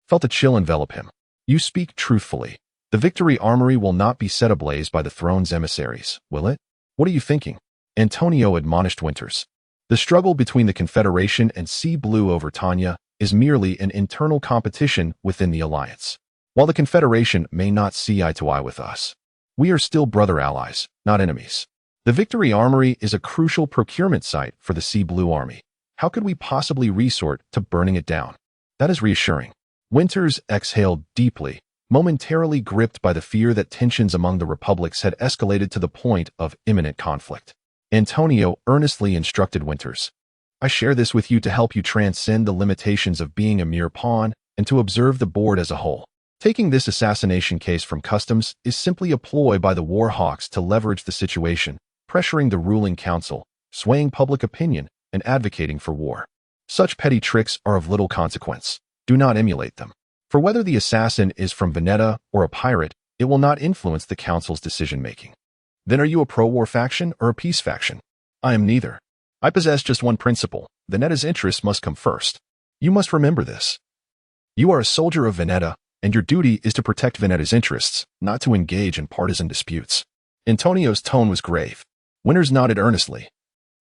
felt a chill envelop him. You speak truthfully. The Victory Armory will not be set ablaze by the throne's emissaries, will it? What are you thinking? Antonio admonished Winters. The struggle between the Confederation and Sea Blue over Tanya is merely an internal competition within the alliance. While the Confederation may not see eye to eye with us, we are still brother allies, not enemies. The Victory Armory is a crucial procurement site for the Sea Blue Army. How could we possibly resort to burning it down? That is reassuring. Winters exhaled deeply, momentarily gripped by the fear that tensions among the republics had escalated to the point of imminent conflict. Antonio earnestly instructed Winters. I share this with you to help you transcend the limitations of being a mere pawn and to observe the board as a whole. Taking this assassination case from customs is simply a ploy by the war hawks to leverage the situation, pressuring the ruling council, swaying public opinion, and advocating for war. Such petty tricks are of little consequence. Do not emulate them. For whether the assassin is from Veneta or a pirate, it will not influence the council's decision-making. Then are you a pro-war faction or a peace faction? I am neither. I possess just one principle. Veneta's interests must come first. You must remember this. You are a soldier of Veneta, and your duty is to protect Veneta's interests, not to engage in partisan disputes. Antonio's tone was grave. Winters nodded earnestly.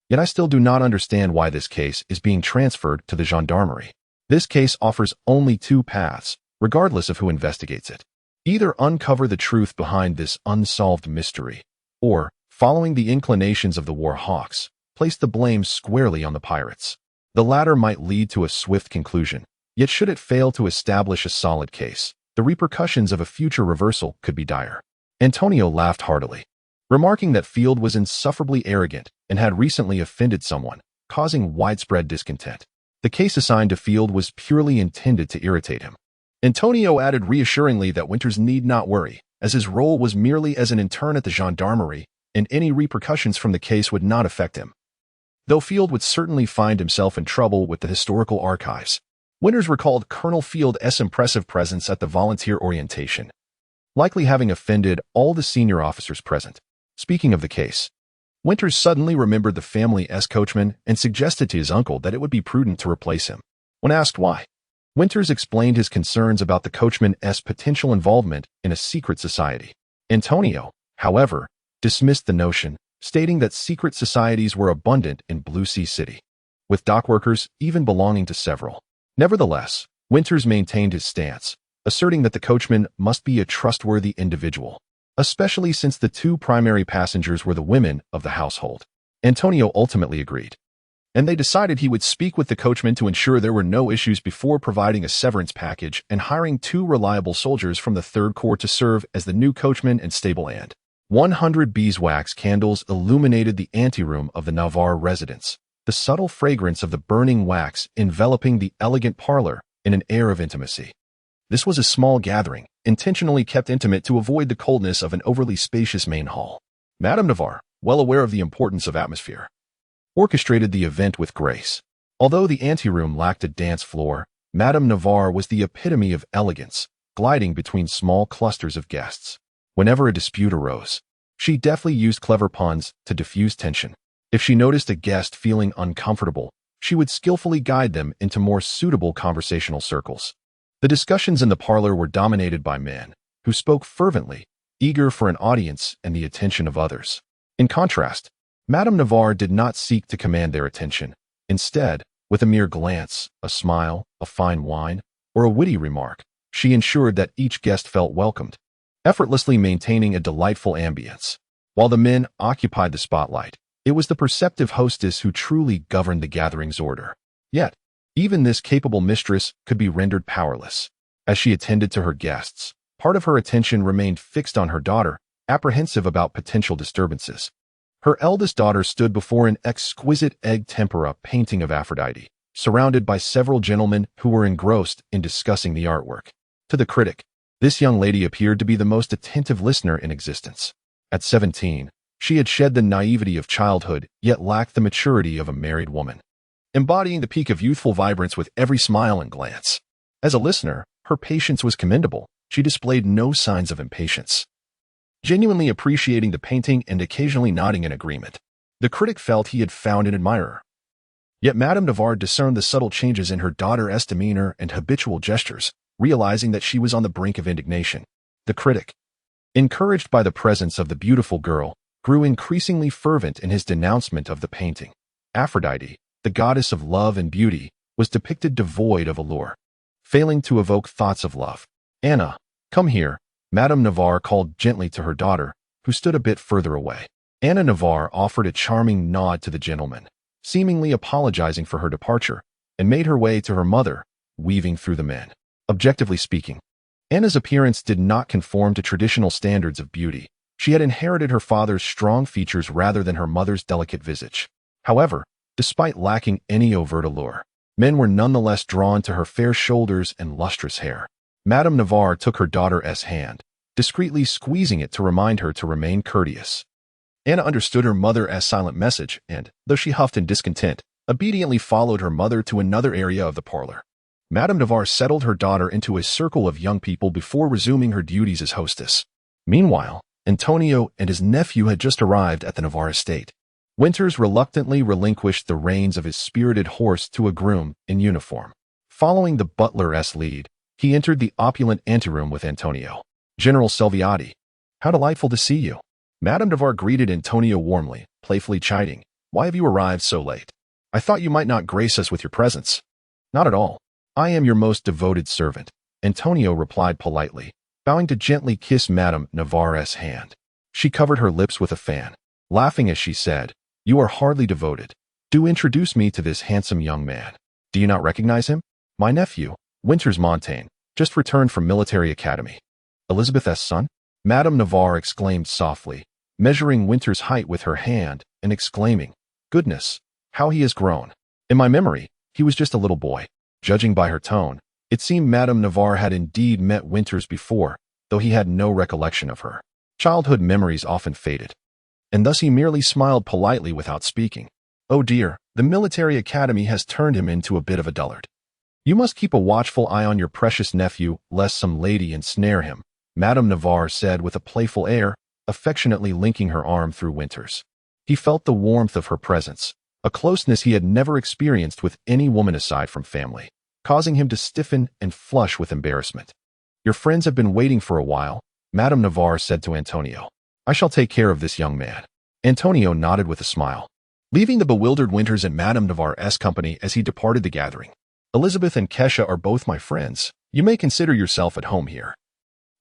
Yet I still do not understand why this case is being transferred to the gendarmerie. This case offers only two paths, regardless of who investigates it. Either uncover the truth behind this unsolved mystery, or, following the inclinations of the war hawks, place the blame squarely on the pirates. The latter might lead to a swift conclusion, yet should it fail to establish a solid case, the repercussions of a future reversal could be dire. Antonio laughed heartily, remarking that Field was insufferably arrogant and had recently offended someone, causing widespread discontent. The case assigned to Field was purely intended to irritate him. Antonio added reassuringly that Winters need not worry, as his role was merely as an intern at the gendarmerie, and any repercussions from the case would not affect him. Though Field would certainly find himself in trouble with the historical archives, Winters recalled Colonel Field's impressive presence at the volunteer orientation, likely having offended all the senior officers present. Speaking of the case, Winters suddenly remembered the family's coachman and suggested to his uncle that it would be prudent to replace him. When asked why, Winters explained his concerns about the coachman's potential involvement in a secret society. Antonio, however, dismissed the notion, stating that secret societies were abundant in Blue Sea City, with dockworkers even belonging to several. Nevertheless, Winters maintained his stance, asserting that the coachman must be a trustworthy individual, especially since the two primary passengers were the women of the household. Antonio ultimately agreed, and they decided he would speak with the coachman to ensure there were no issues before providing a severance package and hiring 2 reliable soldiers from the 3rd Corps to serve as the new coachman and stable hand. 100 beeswax candles illuminated the anteroom of the Navarre residence, the subtle fragrance of the burning wax enveloping the elegant parlor in an air of intimacy. This was a small gathering, intentionally kept intimate to avoid the coldness of an overly spacious main hall. Madame Navarre, well aware of the importance of atmosphere, orchestrated the event with grace. Although the anteroom lacked a dance floor, Madame Navarre was the epitome of elegance, gliding between small clusters of guests. Whenever a dispute arose, she deftly used clever puns to diffuse tension. If she noticed a guest feeling uncomfortable, she would skillfully guide them into more suitable conversational circles. The discussions in the parlor were dominated by men, who spoke fervently, eager for an audience and the attention of others. In contrast, Madame Navarre did not seek to command their attention. Instead, with a mere glance, a smile, a fine wine, or a witty remark, she ensured that each guest felt welcomed, effortlessly maintaining a delightful ambience. While the men occupied the spotlight, it was the perceptive hostess who truly governed the gathering's order. Yet, even this capable mistress could be rendered powerless. As she attended to her guests, part of her attention remained fixed on her daughter, apprehensive about potential disturbances. Her eldest daughter stood before an exquisite egg tempera painting of Aphrodite, surrounded by several gentlemen who were engrossed in discussing the artwork. To the critic, this young lady appeared to be the most attentive listener in existence. At 17, she had shed the naivety of childhood, yet lacked the maturity of a married woman, embodying the peak of youthful vibrance with every smile and glance. As a listener, her patience was commendable. She displayed no signs of impatience, genuinely appreciating the painting and occasionally nodding in agreement. The critic felt he had found an admirer. Yet Madame Navarre discerned the subtle changes in her daughter's demeanor and habitual gestures, realizing that she was on the brink of indignation. The critic, encouraged by the presence of the beautiful girl, grew increasingly fervent in his denouncement of the painting. Aphrodite, the goddess of love and beauty, was depicted devoid of allure, failing to evoke thoughts of love. "Anna, come here," Madame Navarre called gently to her daughter, who stood a bit further away. Anna Navarre offered a charming nod to the gentleman, seemingly apologizing for her departure, and made her way to her mother, weaving through the men. Objectively speaking, Anna's appearance did not conform to traditional standards of beauty. She had inherited her father's strong features rather than her mother's delicate visage. However, despite lacking any overt allure, men were nonetheless drawn to her fair shoulders and lustrous hair. Madame Navarre took her daughter's hand, discreetly squeezing it to remind her to remain courteous. Anna understood her mother as silent message and, though she huffed in discontent, obediently followed her mother to another area of the parlor. Madame Navarre settled her daughter into a circle of young people before resuming her duties as hostess. Meanwhile, Antonio and his nephew had just arrived at the Navarre estate. Winters reluctantly relinquished the reins of his spirited horse to a groom in uniform. Following the butler's lead, he entered the opulent anteroom with Antonio. "General Salviati, how delightful to see you." Madame Navarre greeted Antonio warmly, playfully chiding, "Why have you arrived so late? I thought you might not grace us with your presence." "Not at all. I am your most devoted servant," Antonio replied politely, bowing to gently kiss Madame Navarre's hand. She covered her lips with a fan, laughing as she said, "You are hardly devoted. Do introduce me to this handsome young man. Do you not recognize him? My nephew, Winters Montaigne, just returned from military academy." "Elizabeth's son?" Madame Navarre exclaimed softly, measuring Winters' height with her hand and exclaiming, "Goodness, how he has grown. In my memory, he was just a little boy." Judging by her tone, it seemed Madame Navarre had indeed met Winters before, though he had no recollection of her. Childhood memories often faded. And thus he merely smiled politely without speaking. "Oh dear, the military academy has turned him into a bit of a dullard. You must keep a watchful eye on your precious nephew, lest some lady ensnare him," Madame Navarre said with a playful air, affectionately linking her arm through Winters. He felt the warmth of her presence, a closeness he had never experienced with any woman aside from family, causing him to stiffen and flush with embarrassment. "Your friends have been waiting for a while," Madame Navarre said to Antonio. "I shall take care of this young man." Antonio nodded with a smile, leaving the bewildered Winters in Madame Navarre's company as he departed the gathering. "Elizabeth and Kesha are both my friends. You may consider yourself at home here,"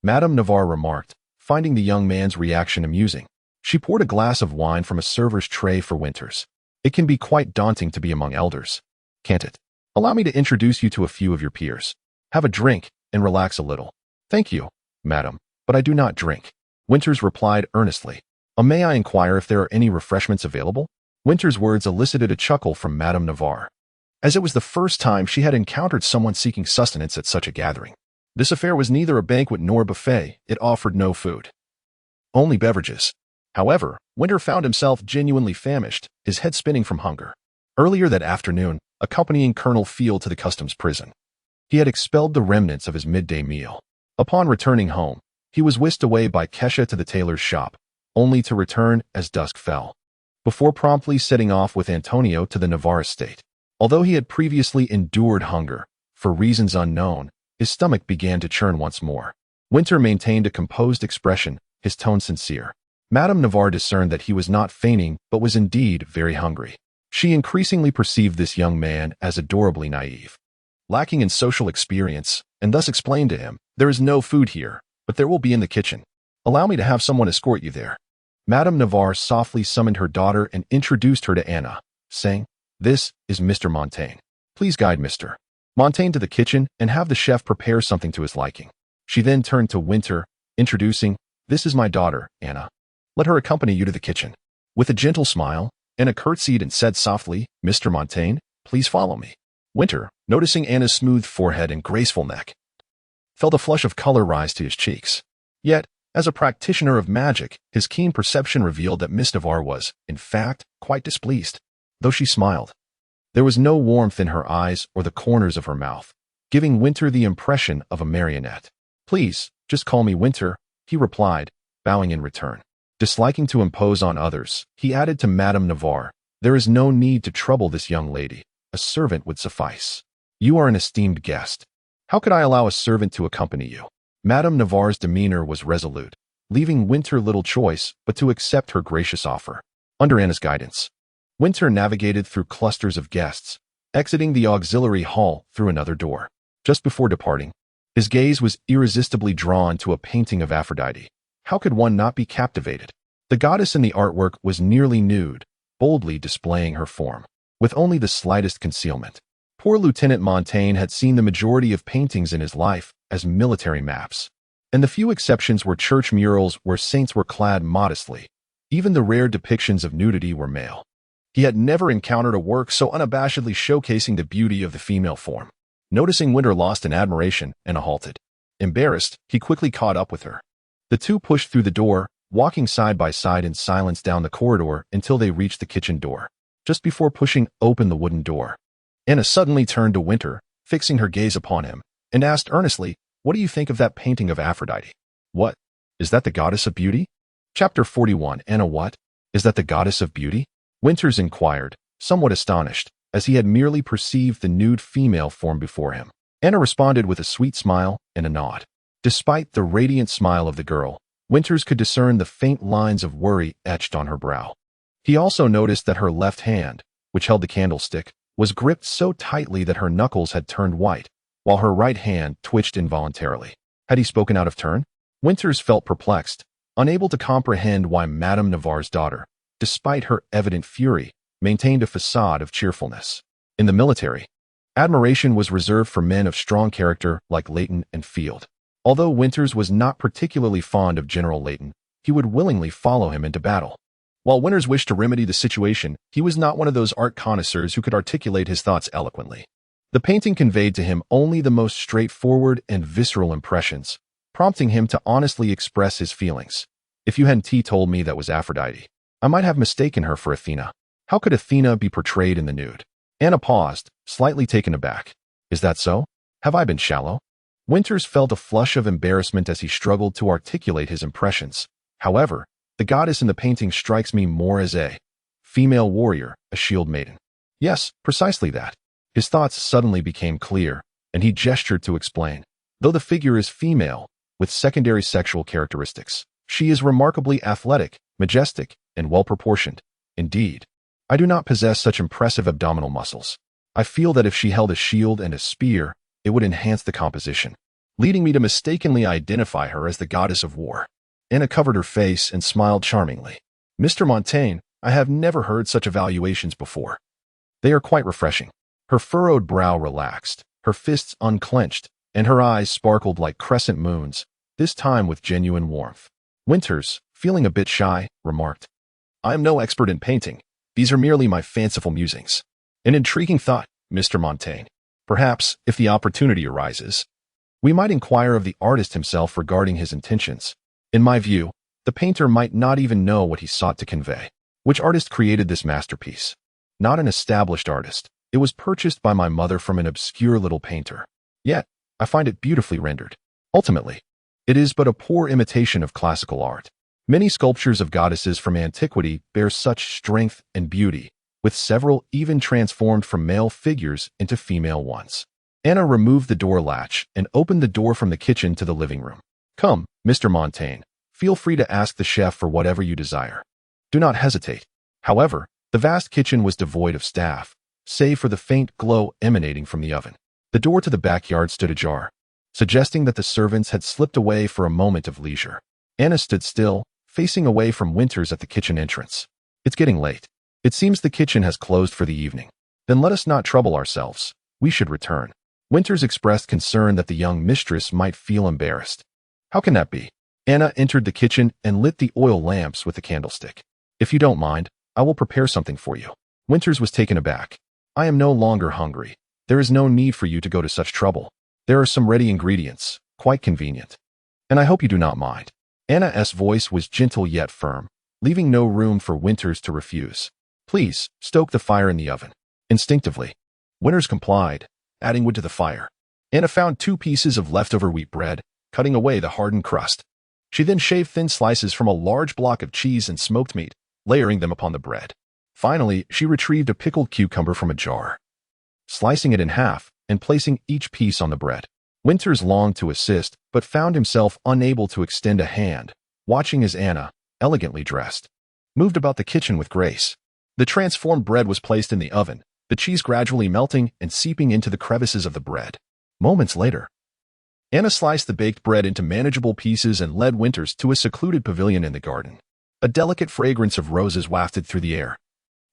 Madame Navarre remarked, finding the young man's reaction amusing. She poured a glass of wine from a server's tray for Winters. "It can be quite daunting to be among elders, can't it? Allow me to introduce you to a few of your peers. Have a drink and relax a little." "Thank you, madam, but I do not drink," Winters replied earnestly. "May I inquire if there are any refreshments available?" Winters' words elicited a chuckle from Madame Navarre, as it was the first time she had encountered someone seeking sustenance at such a gathering. This affair was neither a banquet nor a buffet. It offered no food, only beverages. However, Winter found himself genuinely famished, his head spinning from hunger. Earlier that afternoon, accompanying Colonel Field to the customs prison, he had expelled the remnants of his midday meal. Upon returning home, he was whisked away by Kesha to the tailor's shop, only to return as dusk fell, before promptly setting off with Antonio to the Navarre estate. Although he had previously endured hunger, for reasons unknown, his stomach began to churn once more. Winter maintained a composed expression, his tone sincere. Madame Navarre discerned that he was not feigning but was indeed very hungry. She increasingly perceived this young man as adorably naive, lacking in social experience, and thus explained to him, "There is no food here, but there will be in the kitchen. Allow me to have someone escort you there." Madame Navarre softly summoned her daughter and introduced her to Anna, saying, "This is Mr. Montaigne. Please guide Mr. Montaigne to the kitchen and have the chef prepare something to his liking." She then turned to Winter, introducing, "This is my daughter, Anna. Let her accompany you to the kitchen." With a gentle smile, Anna curtsied and said softly, "Mr. Montaigne, please follow me." Winter, noticing Anna's smooth forehead and graceful neck, felt a flush of color rise to his cheeks. Yet, as a practitioner of magic, his keen perception revealed that Miss Navarre was, in fact, quite displeased. Though she smiled, there was no warmth in her eyes or the corners of her mouth, giving Winter the impression of a marionette. "Please, just call me Winter," he replied, bowing in return. Disliking to impose on others, he added to Madame Navarre, "There is no need to trouble this young lady. A servant would suffice. You are an esteemed guest. How could I allow a servant to accompany you?" Madame Navarre's demeanor was resolute, leaving Winter little choice but to accept her gracious offer. Under Anna's guidance, Winter navigated through clusters of guests, exiting the auxiliary hall through another door. Just before departing, his gaze was irresistibly drawn to a painting of Aphrodite. How could one not be captivated? The goddess in the artwork was nearly nude, boldly displaying her form, with only the slightest concealment. Poor Lieutenant Montaigne had seen the majority of paintings in his life as military maps, and the few exceptions were church murals where saints were clad modestly. Even the rare depictions of nudity were male. He had never encountered a work so unabashedly showcasing the beauty of the female form. Noticing Winter lost in admiration, Anna halted. Embarrassed, he quickly caught up with her. The two pushed through the door, walking side by side in silence down the corridor until they reached the kitchen door. Just before pushing open the wooden door, Anna suddenly turned to Winter, fixing her gaze upon him, and asked earnestly, "What do you think of that painting of Aphrodite?" "What? Is that the goddess of beauty?" Chapter 41. Anna, what? Is that the goddess of beauty? Winters inquired, somewhat astonished, as he had merely perceived the nude female form before him. Anna responded with a sweet smile and a nod. Despite the radiant smile of the girl, Winters could discern the faint lines of worry etched on her brow. He also noticed that her left hand, which held the candlestick, was gripped so tightly that her knuckles had turned white, while her right hand twitched involuntarily. Had he spoken out of turn? Winters felt perplexed, unable to comprehend why Madame Navarre's daughter, despite her evident fury, maintained a facade of cheerfulness. In the military, admiration was reserved for men of strong character like Layton and Field. Although Winters was not particularly fond of General Layton, he would willingly follow him into battle. While Winters wished to remedy the situation, he was not one of those art connoisseurs who could articulate his thoughts eloquently. The painting conveyed to him only the most straightforward and visceral impressions, prompting him to honestly express his feelings. "If you hadn't told me that was Aphrodite, I might have mistaken her for Athena. How could Athena be portrayed in the nude?" Anna paused, slightly taken aback. "Is that so? Have I been shallow?" Winters felt a flush of embarrassment as he struggled to articulate his impressions. "However, the goddess in the painting strikes me more as a female warrior, a shield maiden." "Yes, precisely that." His thoughts suddenly became clear, and he gestured to explain. "Though the figure is female, with secondary sexual characteristics, she is remarkably athletic, majestic, and well-proportioned. Indeed, I do not possess such impressive abdominal muscles. I feel that if she held a shield and a spear, it would enhance the composition, leading me to mistakenly identify her as the goddess of war." Anna covered her face and smiled charmingly. "Mr. Montaigne, I have never heard such evaluations before. They are quite refreshing." Her furrowed brow relaxed, her fists unclenched, and her eyes sparkled like crescent moons, this time with genuine warmth. Winters, feeling a bit shy, remarked, "I am no expert in painting. These are merely my fanciful musings." "An intriguing thought, Mr. Montaigne. Perhaps, if the opportunity arises, we might inquire of the artist himself regarding his intentions. In my view, the painter might not even know what he sought to convey." "Which artist created this masterpiece?" "Not an established artist. It was purchased by my mother from an obscure little painter. Yet, I find it beautifully rendered. Ultimately, it is but a poor imitation of classical art. Many sculptures of goddesses from antiquity bear such strength and beauty, with several even transformed from male figures into female ones." Anna removed the door latch and opened the door from the kitchen to the living room. "Come, Mr. Montaigne, feel free to ask the chef for whatever you desire. Do not hesitate." However, the vast kitchen was devoid of staff, save for the faint glow emanating from the oven. The door to the backyard stood ajar, suggesting that the servants had slipped away for a moment of leisure. Anna stood still, facing away from Winters at the kitchen entrance. "It's getting late. It seems the kitchen has closed for the evening. Then let us not trouble ourselves. We should return." Winters expressed concern that the young mistress might feel embarrassed. "How can that be?" Anna entered the kitchen and lit the oil lamps with the candlestick. "If you don't mind, I will prepare something for you." Winters was taken aback. "I am no longer hungry. There is no need for you to go to such trouble. There are some ready ingredients, quite convenient. And I hope you do not mind." Anna's voice was gentle yet firm, leaving no room for Winters to refuse. "Please, stoke the fire in the oven." Instinctively, Winters complied, adding wood to the fire. Anna found 2 pieces of leftover wheat bread, cutting away the hardened crust. She then shaved thin slices from a large block of cheese and smoked meat, layering them upon the bread. Finally, she retrieved a pickled cucumber from a jar, slicing it in half and placing each piece on the bread. Winters longed to assist, but found himself unable to extend a hand, watching as Anna, elegantly dressed, moved about the kitchen with grace. The transformed bread was placed in the oven, the cheese gradually melting and seeping into the crevices of the bread. Moments later, Anna sliced the baked bread into manageable pieces and led Winters to a secluded pavilion in the garden. A delicate fragrance of roses wafted through the air,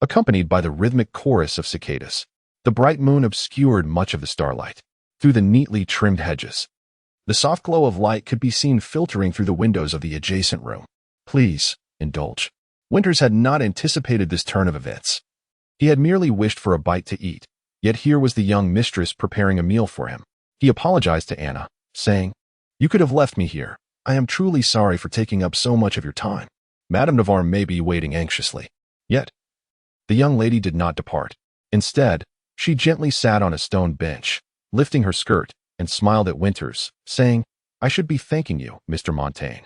accompanied by the rhythmic chorus of cicadas. The bright moon obscured much of the starlight. Through the neatly trimmed hedges, the soft glow of light could be seen filtering through the windows of the adjacent room. "Please, indulge." Winters had not anticipated this turn of events. He had merely wished for a bite to eat, yet here was the young mistress preparing a meal for him. He apologized to Anna, saying, "You could have left me here. I am truly sorry for taking up so much of your time. Madame Navarre may be waiting anxiously. Yet, the young lady did not depart. Instead, she gently sat on a stone bench, lifting her skirt, and smiled at Winters, saying, I should be thanking you, Mr. Montaigne,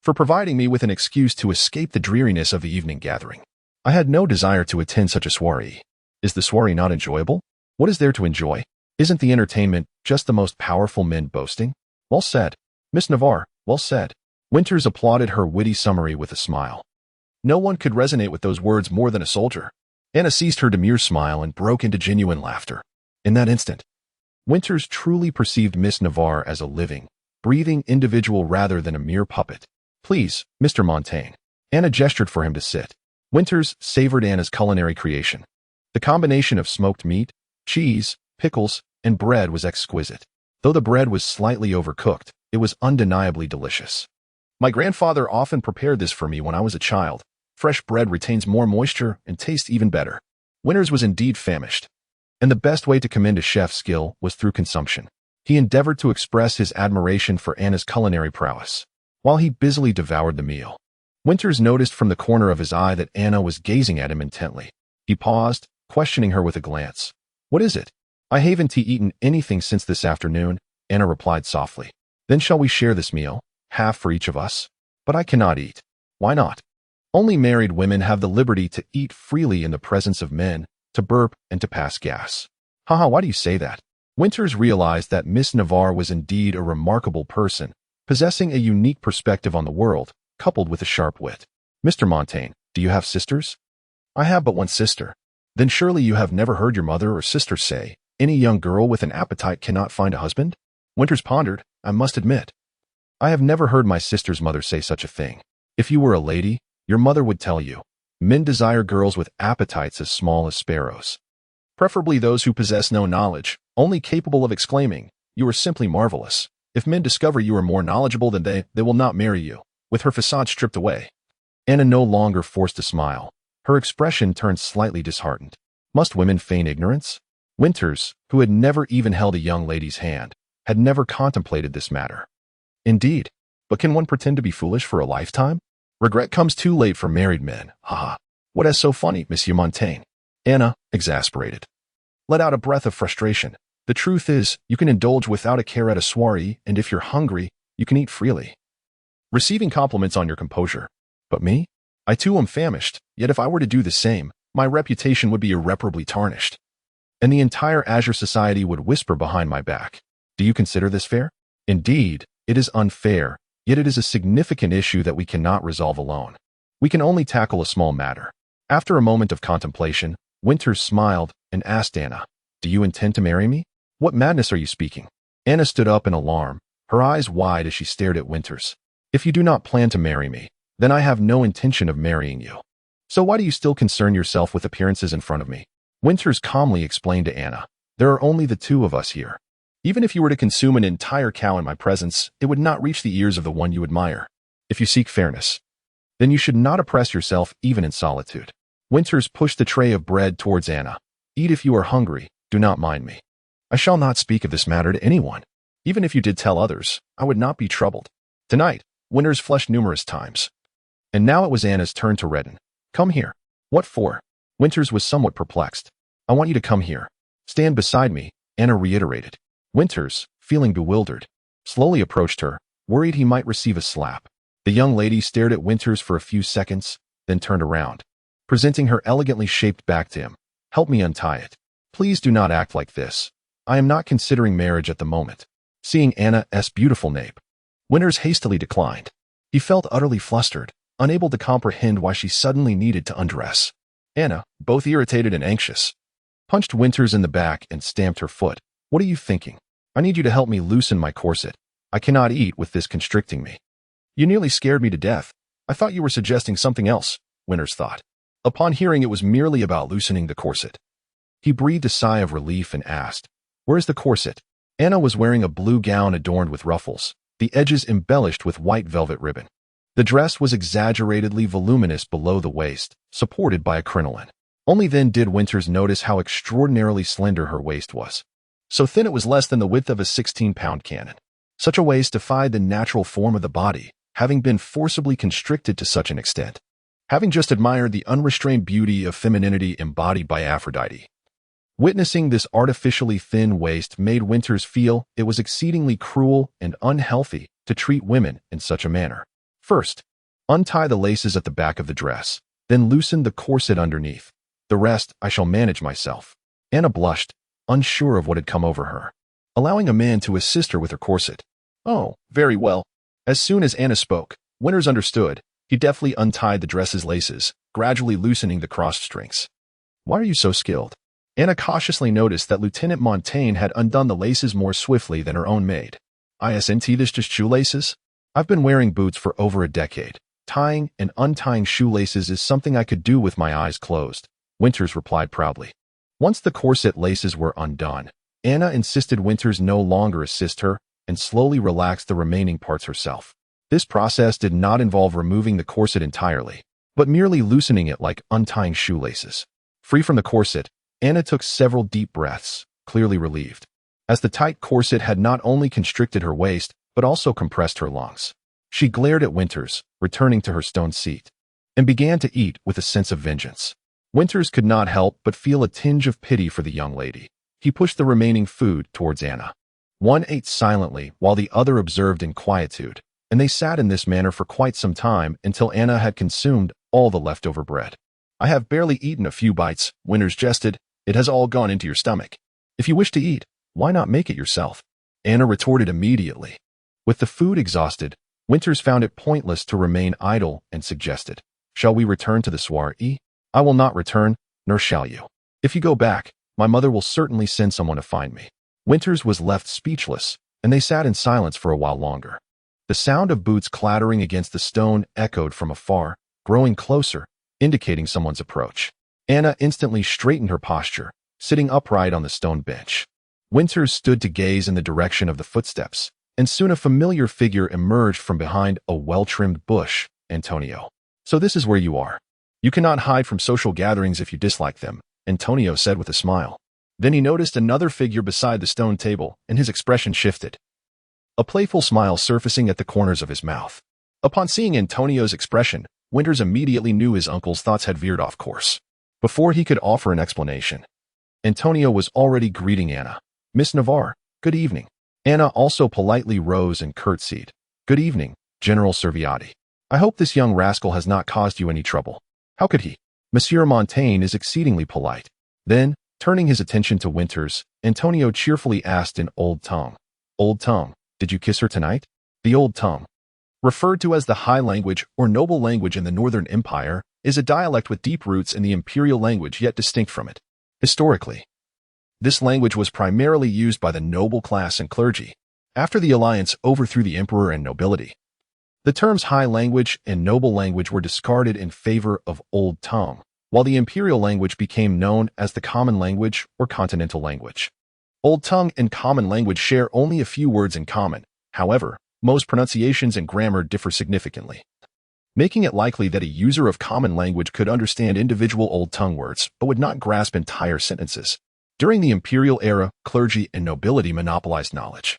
for providing me with an excuse to escape the dreariness of the evening gathering. I had no desire to attend such a soiree. Is the soiree not enjoyable? What is there to enjoy? Isn't the entertainment just the most powerful men boasting? Well said, Miss Navarre, well said. Winters applauded her witty summary with a smile. No one could resonate with those words more than a soldier. Anna ceased her demure smile and broke into genuine laughter. In that instant, Winters truly perceived Miss Navarre as a living, breathing individual rather than a mere puppet. Please, Mr. Montaigne. Anna gestured for him to sit. Winters savored Anna's culinary creation. The combination of smoked meat, cheese, pickles, and bread was exquisite. Though the bread was slightly overcooked, it was undeniably delicious. My grandfather often prepared this for me when I was a child. Fresh bread retains more moisture and tastes even better. Winters was indeed famished, and the best way to commend a chef's skill was through consumption. He endeavored to express his admiration for Anna's culinary prowess, while he busily devoured the meal. Winters noticed from the corner of his eye that Anna was gazing at him intently. He paused, questioning her with a glance. What is it? I haven't eaten anything since this afternoon, Anna replied softly. Then shall we share this meal, half for each of us? But I cannot eat. Why not? Only married women have the liberty to eat freely in the presence of men, to burp and to pass gas. Haha, why do you say that? Winters realized that Miss Navarre was indeed a remarkable person, possessing a unique perspective on the world, coupled with a sharp wit. Mr. Montaigne, do you have sisters? I have but one sister. Then surely you have never heard your mother or sister say, any young girl with an appetite cannot find a husband? Winters pondered. I must admit, I have never heard my sister's mother say such a thing. If you were a lady, your mother would tell you, men desire girls with appetites as small as sparrows. Preferably those who possess no knowledge, only capable of exclaiming, you are simply marvelous. If men discover you are more knowledgeable than they will not marry you. With her facade stripped away, Anna no longer forced a smile. Her expression turned slightly disheartened. Must women feign ignorance? Winters, who had never even held a young lady's hand, had never contemplated this matter. Indeed, but can one pretend to be foolish for a lifetime? Regret comes too late for married men. Haha. What is so funny, Monsieur Montaigne? Anna, exasperated, let out a breath of frustration. The truth is, you can indulge without a care at a soiree, and if you're hungry, you can eat freely, receiving compliments on your composure. But me? I too am famished, yet if I were to do the same, my reputation would be irreparably tarnished, and the entire Azure Society would whisper behind my back. Do you consider this fair? Indeed, it is unfair, yet it is a significant issue that we cannot resolve alone. We can only tackle a small matter. After a moment of contemplation, Winters smiled and asked Anna, do you intend to marry me? What madness are you speaking? Anna stood up in alarm, her eyes wide as she stared at Winters. If you do not plan to marry me, then I have no intention of marrying you. So why do you still concern yourself with appearances in front of me? Winters calmly explained to Anna, there are only the two of us here. Even if you were to consume an entire cow in my presence, it would not reach the ears of the one you admire. If you seek fairness, then you should not oppress yourself even in solitude. Winters pushed the tray of bread towards Anna. Eat if you are hungry, do not mind me. I shall not speak of this matter to anyone. Even if you did tell others, I would not be troubled. Tonight, Winters flushed numerous times. And now it was Anna's turn to redden. Come here. What for? Winters was somewhat perplexed. I want you to come here. Stand beside me, Anna reiterated. Winters, feeling bewildered, slowly approached her, worried he might receive a slap. The young lady stared at Winters for a few seconds, then turned around, presenting her elegantly shaped back to him. Help me untie it. Please do not act like this. I am not considering marriage at the moment. Seeing Anna's beautiful nape, Winters hastily declined. He felt utterly flustered, unable to comprehend why she suddenly needed to undress. Anna, both irritated and anxious, punched Winters in the back and stamped her foot. What are you thinking? I need you to help me loosen my corset. I cannot eat with this constricting me. You nearly scared me to death. I thought you were suggesting something else, Winters thought. Upon hearing it was merely about loosening the corset, he breathed a sigh of relief and asked, where is the corset? Anna was wearing a blue gown adorned with ruffles, the edges embellished with white velvet ribbon. The dress was exaggeratedly voluminous below the waist, supported by a crinoline. Only then did Winters notice how extraordinarily slender her waist was. So thin it was less than the width of a 16-pound cannon. Such a waist defied the natural form of the body, having been forcibly constricted to such an extent. Having just admired the unrestrained beauty of femininity embodied by Aphrodite, witnessing this artificially thin waist made Winters feel it was exceedingly cruel and unhealthy to treat women in such a manner. First, untie the laces at the back of the dress, then loosen the corset underneath. The rest I shall manage myself. Anna blushed, unsure of what had come over her, allowing a man to assist her with her corset. Oh, very well. As soon as Anna spoke, Winters understood. He deftly untied the dress's laces, gradually loosening the crossed strings. Why are you so skilled? Anna cautiously noticed that Lieutenant Montaigne had undone the laces more swiftly than her own maid. Isn't this just shoelaces? I've been wearing boots for over a decade. Tying and untying shoelaces is something I could do with my eyes closed, Winters replied proudly. Once the corset laces were undone, Anna insisted Winters no longer assist her and slowly relaxed the remaining parts herself. This process did not involve removing the corset entirely, but merely loosening it like untying shoelaces. Free from the corset, Anna took several deep breaths, clearly relieved, as the tight corset had not only constricted her waist, but also compressed her lungs. She glared at Winters, returning to her stone seat, and began to eat with a sense of vengeance. Winters could not help but feel a tinge of pity for the young lady. He pushed the remaining food towards Anna. One ate silently while the other observed in quietude, and they sat in this manner for quite some time until Anna had consumed all the leftover bread. I have barely eaten a few bites, Winters jested. It has all gone into your stomach. If you wish to eat, why not make it yourself? Anna retorted immediately. With the food exhausted, Winters found it pointless to remain idle and suggested, shall we return to the Sward? I will not return, nor shall you. If you go back, my mother will certainly send someone to find me. Winters was left speechless, and they sat in silence for a while longer. The sound of boots clattering against the stone echoed from afar, growing closer, indicating someone's approach. Anna instantly straightened her posture, sitting upright on the stone bench. Winters stood to gaze in the direction of the footsteps, and soon a familiar figure emerged from behind a well-trimmed bush. Antonio. So this is where you are. You cannot hide from social gatherings if you dislike them, Antonio said with a smile. Then he noticed another figure beside the stone table, and his expression shifted, a playful smile surfacing at the corners of his mouth. Upon seeing Antonio's expression, Winters immediately knew his uncle's thoughts had veered off course. Before he could offer an explanation, Antonio was already greeting Anna. Miss Navarre, good evening. Anna also politely rose and curtsied. Good evening, General Serviati. I hope this young rascal has not caused you any trouble. How could he? Monsieur Montaigne is exceedingly polite. Then, turning his attention to Winters, Antonio cheerfully asked in old tongue. Old tongue, did you kiss her tonight? The old tongue, referred to as the High Language or Noble Language in the Northern Empire, is a dialect with deep roots in the imperial language yet distinct from it. Historically, this language was primarily used by the noble class and clergy. After the alliance overthrew the emperor and nobility, the terms High Language and Noble Language were discarded in favor of Old Tongue, while the imperial language became known as the Common Language or Continental Language. Old Tongue and Common Language share only a few words in common. However, most pronunciations and grammar differ significantly, making it likely that a user of Common Language could understand individual Old Tongue words but would not grasp entire sentences. During the imperial era, clergy and nobility monopolized knowledge,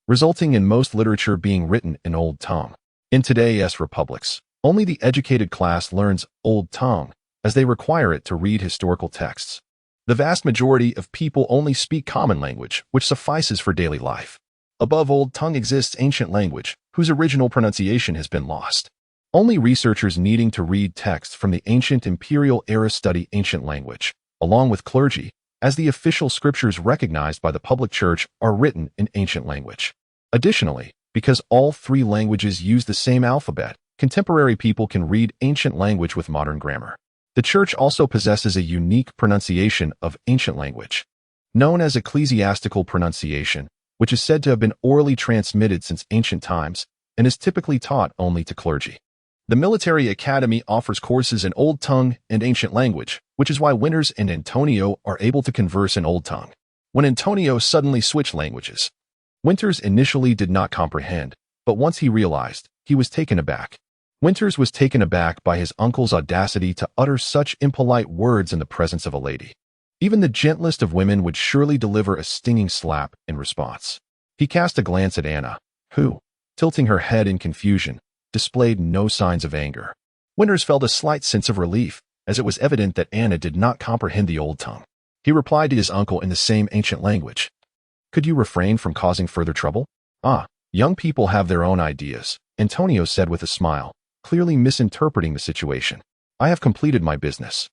resulting in most literature being written in Old Tongue. In today's republics, only the educated class learns Old Tongue, as they require it to read historical texts. The vast majority of people only speak Common Language, which suffices for daily life. Above Old Tongue exists Ancient Language, whose original pronunciation has been lost. Only researchers needing to read texts from the ancient imperial era study Ancient Language, along with clergy, as the official scriptures recognized by the public church are written in Ancient Language. Additionally, because all three languages use the same alphabet, contemporary people can read Ancient Language with modern grammar. The church also possesses a unique pronunciation of Ancient Language, known as ecclesiastical pronunciation, which is said to have been orally transmitted since ancient times and is typically taught only to clergy. The military academy offers courses in Old Tongue and Ancient Language, which is why Winters and Antonio are able to converse in Old Tongue. When Antonio suddenly switched languages, Winters initially did not comprehend, but once he realized, he was taken aback. Winters was taken aback by his uncle's audacity to utter such impolite words in the presence of a lady. Even the gentlest of women would surely deliver a stinging slap in response. He cast a glance at Anna, Who, tilting her head in confusion, displayed no signs of anger. Winters felt a slight sense of relief, as it was evident that Anna did not comprehend the old tongue. He replied to his uncle in the same ancient language. Could you refrain from causing further trouble? Ah, young people have their own ideas, Antonio said with a smile, clearly misinterpreting the situation. I have completed my business.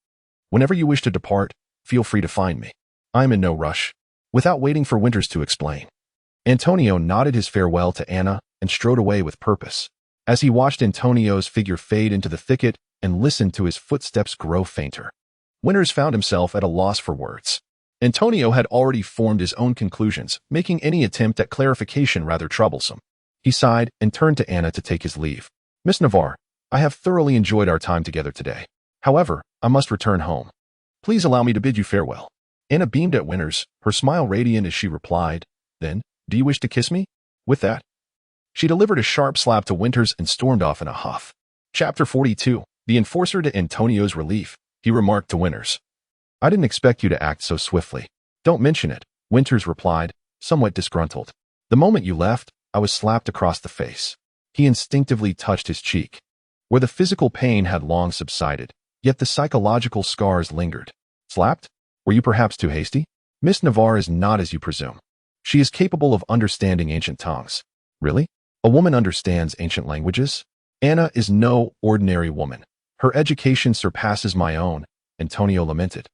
Whenever you wish to depart, feel free to find me. I am in no rush. Without waiting for Winters to explain, Antonio nodded his farewell to Anna and strode away with purpose. As he watched Antonio's figure fade into the thicket and listened to his footsteps grow fainter, Winters found himself at a loss for words. Antonio had already formed his own conclusions, making any attempt at clarification rather troublesome. He sighed and turned to Anna to take his leave. Miss Navarre, I have thoroughly enjoyed our time together today. However, I must return home. Please allow me to bid you farewell. Anna beamed at Winters, her smile radiant as she replied, Then, do you wish to kiss me? With that, she delivered a sharp slap to Winters and stormed off in a huff. Chapter 42. The enforcer to Antonio's relief, he remarked to Winters. I didn't expect you to act so swiftly. Don't mention it, Winters replied, somewhat disgruntled. The moment you left, I was slapped across the face. He instinctively touched his cheek, where the physical pain had long subsided, yet the psychological scars lingered. Slapped? Were you perhaps too hasty? Miss Navarre is not as you presume. She is capable of understanding ancient tongues. Really? A woman understands ancient languages? Anna is no ordinary woman. Her education surpasses my own, Antonio lamented,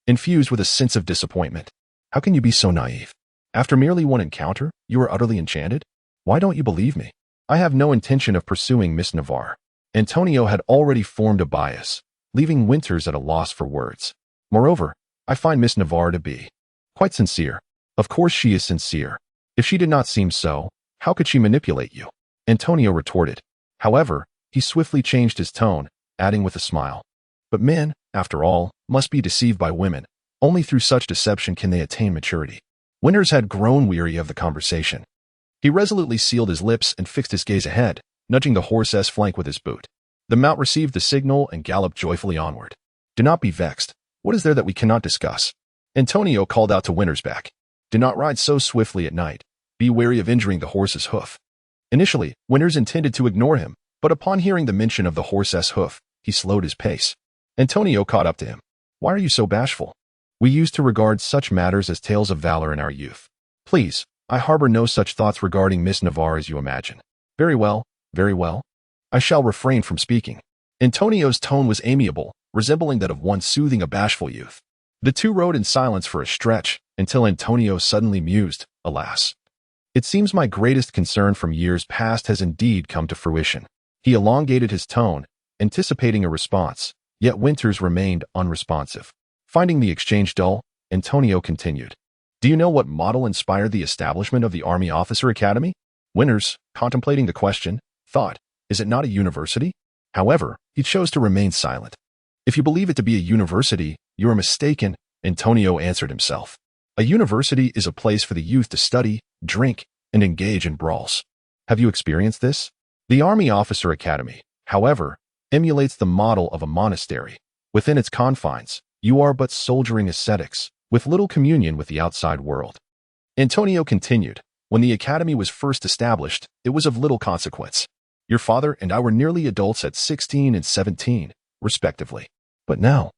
infused with a sense of disappointment. How can you be so naive? After merely one encounter, you are utterly enchanted? Why don't you believe me? I have no intention of pursuing Miss Navarre. Antonio had already formed a bias, leaving Winters at a loss for words. Moreover, I find Miss Navarre to be quite sincere. Of course she is sincere. If she did not seem so, how could she manipulate you? Antonio retorted. However, he swiftly changed his tone, adding with a smile. But men, after all, must be deceived by women. Only through such deception can they attain maturity. Winters had grown weary of the conversation. He resolutely sealed his lips and fixed his gaze ahead, nudging the horse's flank with his boot. The mount received the signal and galloped joyfully onward. Do not be vexed. What is there that we cannot discuss? Antonio called out to Winters back. Do not ride so swiftly at night. Be wary of injuring the horse's hoof. Initially, Winters intended to ignore him, but upon hearing the mention of the horse's hoof, he slowed his pace. Antonio caught up to him. Why are you so bashful? We used to regard such matters as tales of valor in our youth. Please, I harbor no such thoughts regarding Miss Navarre as you imagine. Very well, very well. I shall refrain from speaking. Antonio's tone was amiable, resembling that of one soothing a bashful youth. The two rode in silence for a stretch, until Antonio suddenly mused, Alas! It seems my greatest concern from years past has indeed come to fruition. He elongated his tone, anticipating a response, yet Winters remained unresponsive. Finding the exchange dull, Antonio continued. Do you know what model inspired the establishment of the Army Officer Academy? Winters, contemplating the question, thought, Is it not a university? However, he chose to remain silent. If you believe it to be a university, you are mistaken, Antonio answered himself. A university is a place for the youth to study, drink, and engage in brawls. Have you experienced this? The Army Officer Academy, however, emulates the model of a monastery. Within its confines, you are but soldiering ascetics, with little communion with the outside world. Antonio continued, When the academy was first established, it was of little consequence. Your father and I were nearly adults at 16 and 17, respectively. But now,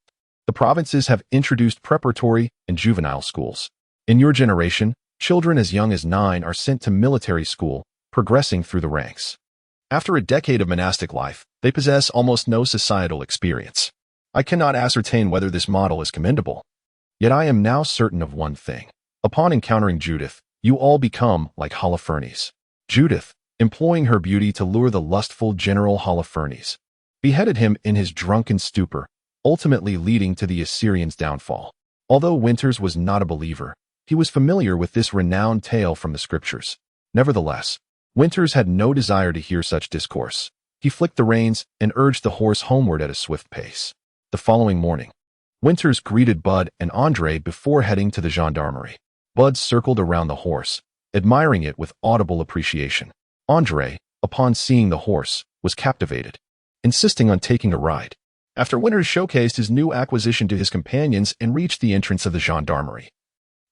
the provinces have introduced preparatory and juvenile schools. In your generation, children as young as 9 are sent to military school, progressing through the ranks. After a decade of monastic life, they possess almost no societal experience. I cannot ascertain whether this model is commendable. Yet I am now certain of one thing. Upon encountering Judith, you all become like Holofernes. Judith, employing her beauty to lure the lustful General Holofernes, beheaded him in his drunken stupor, ultimately leading to the Assyrians' downfall. Although Winters was not a believer, he was familiar with this renowned tale from the scriptures. Nevertheless, Winters had no desire to hear such discourse. He flicked the reins and urged the horse homeward at a swift pace. The following morning, Winters greeted Bud and Andre before heading to the gendarmerie. Bud circled around the horse, admiring it with audible appreciation. Andre, upon seeing the horse, was captivated, insisting on taking a ride. After Winters showcased his new acquisition to his companions and reached the entrance of the gendarmerie,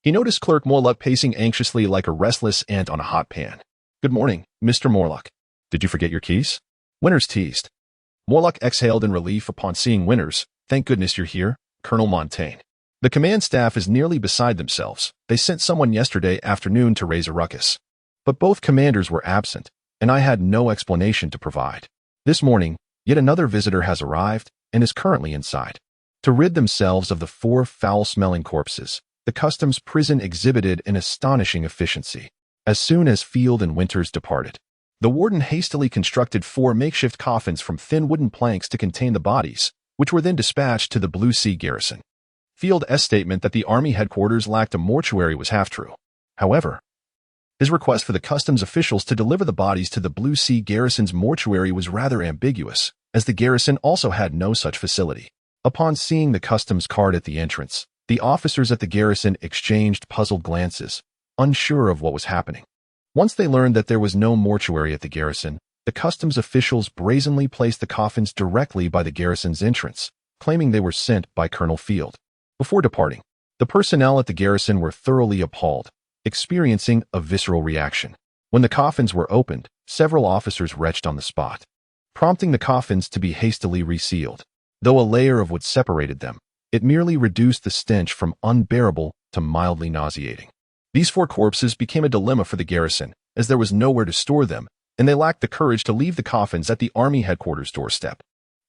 he noticed Clerk Morluck pacing anxiously like a restless ant on a hot pan. Good morning, Mr. Morlock. Did you forget your keys? Winters teased. Morlock exhaled in relief upon seeing Winters. Thank goodness you're here, Colonel Montaigne. The command staff is nearly beside themselves. They sent someone yesterday afternoon to raise a ruckus. But both commanders were absent, and I had no explanation to provide. This morning, yet another visitor has arrived and is currently inside. To rid themselves of the 4 foul-smelling corpses, the customs prison exhibited an astonishing efficiency. As soon as Field and Winters departed, the warden hastily constructed 4 makeshift coffins from thin wooden planks to contain the bodies, which were then dispatched to the Blue Sea garrison. Field's statement that the army headquarters lacked a mortuary was half true. However, his request for the customs officials to deliver the bodies to the Blue Sea garrison's mortuary was rather ambiguous, as the garrison also had no such facility. Upon seeing the customs card at the entrance, the officers at the garrison exchanged puzzled glances, unsure of what was happening. Once they learned that there was no mortuary at the garrison, the customs officials brazenly placed the coffins directly by the garrison's entrance, claiming they were sent by Colonel Field. Before departing, the personnel at the garrison were thoroughly appalled, experiencing a visceral reaction. When the coffins were opened, several officers retched on the spot, prompting the coffins to be hastily resealed. Though a layer of wood separated them, it merely reduced the stench from unbearable to mildly nauseating. These 4 corpses became a dilemma for the garrison, as there was nowhere to store them, and they lacked the courage to leave the coffins at the army headquarters doorstep.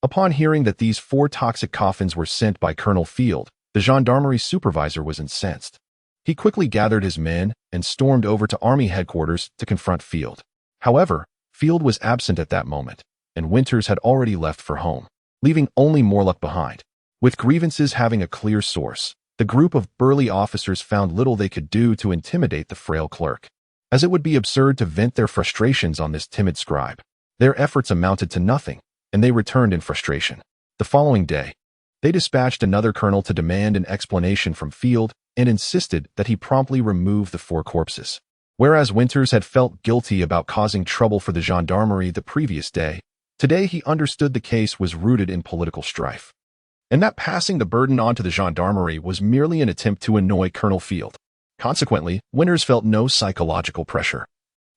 Upon hearing that these 4 toxic coffins were sent by Colonel Field, the gendarmerie supervisor was incensed. He quickly gathered his men and stormed over to army headquarters to confront Field. However, Field was absent at that moment, and Winters had already left for home, leaving only Morlock behind. With grievances having a clear source, the group of burly officers found little they could do to intimidate the frail clerk, as it would be absurd to vent their frustrations on this timid scribe. Their efforts amounted to nothing, and they returned in frustration. The following day, they dispatched another colonel to demand an explanation from Field and insisted that he promptly remove the 4 corpses. Whereas Winters had felt guilty about causing trouble for the gendarmerie the previous day, today he understood the case was rooted in political strife, and that passing the burden on to the gendarmerie was merely an attempt to annoy Colonel Field. Consequently, Winters felt no psychological pressure,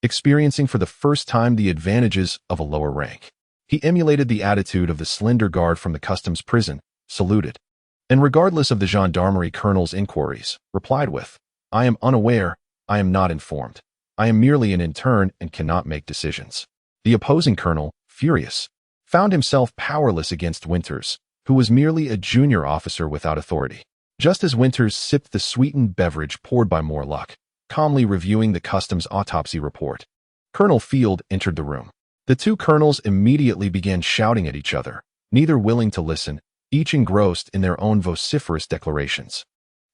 experiencing for the first time the advantages of a lower rank. He emulated the attitude of the slender guard from the customs prison, saluted, and regardless of the gendarmerie colonel's inquiries, replied with, "I am unaware, I am not informed. I am merely an intern and cannot make decisions." The opposing colonel, furious, found himself powerless against Winters, who was merely a junior officer without authority. Just as Winters sipped the sweetened beverage poured by Morlock, calmly reviewing the customs autopsy report, Colonel Field entered the room. The 2 colonels immediately began shouting at each other, neither willing to listen, each engrossed in their own vociferous declarations.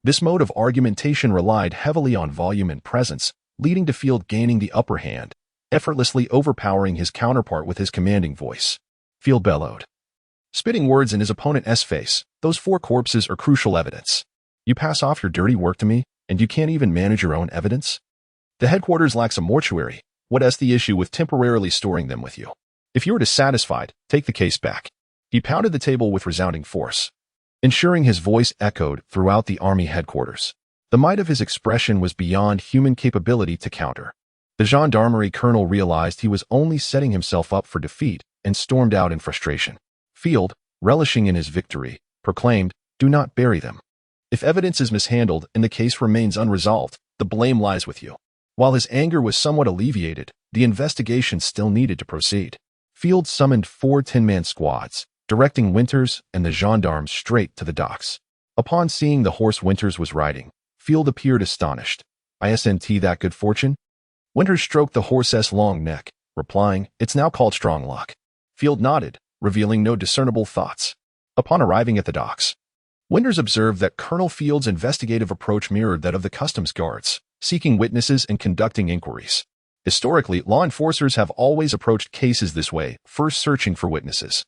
This mode of argumentation relied heavily on volume and presence, leading to Field gaining the upper hand, effortlessly overpowering his counterpart with his commanding voice. Field bellowed, spitting words in his opponent's face, "Those 4 corpses are crucial evidence. You pass off your dirty work to me, and you can't even manage your own evidence? The headquarters lacks a mortuary. What is the issue with temporarily storing them with you? If you are dissatisfied, take the case back." He pounded the table with resounding force, ensuring his voice echoed throughout the army headquarters. The might of his expression was beyond human capability to counter. The gendarmerie colonel realized he was only setting himself up for defeat and stormed out in frustration. Field, relishing in his victory, proclaimed, "Do not bury them. If evidence is mishandled and the case remains unresolved, the blame lies with you." While his anger was somewhat alleviated, the investigation still needed to proceed. Field summoned 4 10-man squads, directing Winters and the gendarmes straight to the docks. Upon seeing the horse Winters was riding, Field appeared astonished. "Isn't that good fortune?" Winters stroked the horse's long neck, replying, "It's now called Stronglock." Field nodded, revealing no discernible thoughts. Upon arriving at the docks, Winters observed that Colonel Field's investigative approach mirrored that of the customs guards, seeking witnesses and conducting inquiries. Historically, law enforcers have always approached cases this way, first searching for witnesses,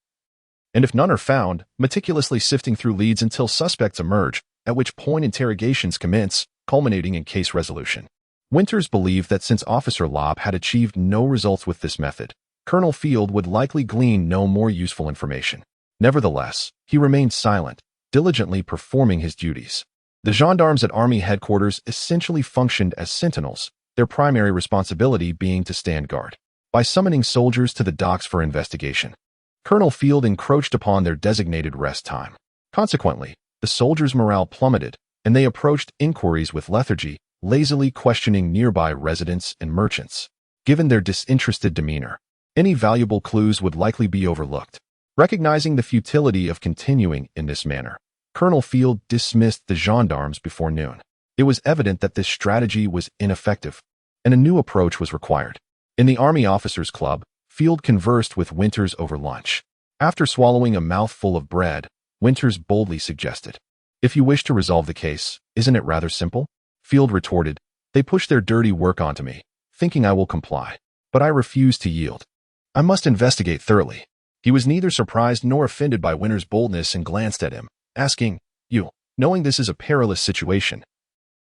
and if none are found, meticulously sifting through leads until suspects emerge, at which point interrogations commence, culminating in case resolution. Winters believed that since Officer Lobb had achieved no results with this method, Colonel Field would likely glean no more useful information. Nevertheless, he remained silent, diligently performing his duties. The gendarmes at army headquarters essentially functioned as sentinels, their primary responsibility being to stand guard. By summoning soldiers to the docks for investigation, Colonel Field encroached upon their designated rest time. Consequently, the soldiers' morale plummeted, and they approached inquiries with lethargy, lazily questioning nearby residents and merchants. Given their disinterested demeanor, any valuable clues would likely be overlooked. Recognizing the futility of continuing in this manner, Colonel Field dismissed the gendarmes before noon. It was evident that this strategy was ineffective, and a new approach was required. In the Army Officers Club, Field conversed with Winters over lunch. After swallowing a mouthful of bread, Winters boldly suggested, "If you wish to resolve the case, isn't it rather simple?" Field retorted, "They push their dirty work onto me, thinking I will comply. But I refuse to yield. I must investigate thoroughly." He was neither surprised nor offended by Winters' boldness and glanced at him, asking, "You, knowing this is a perilous situation,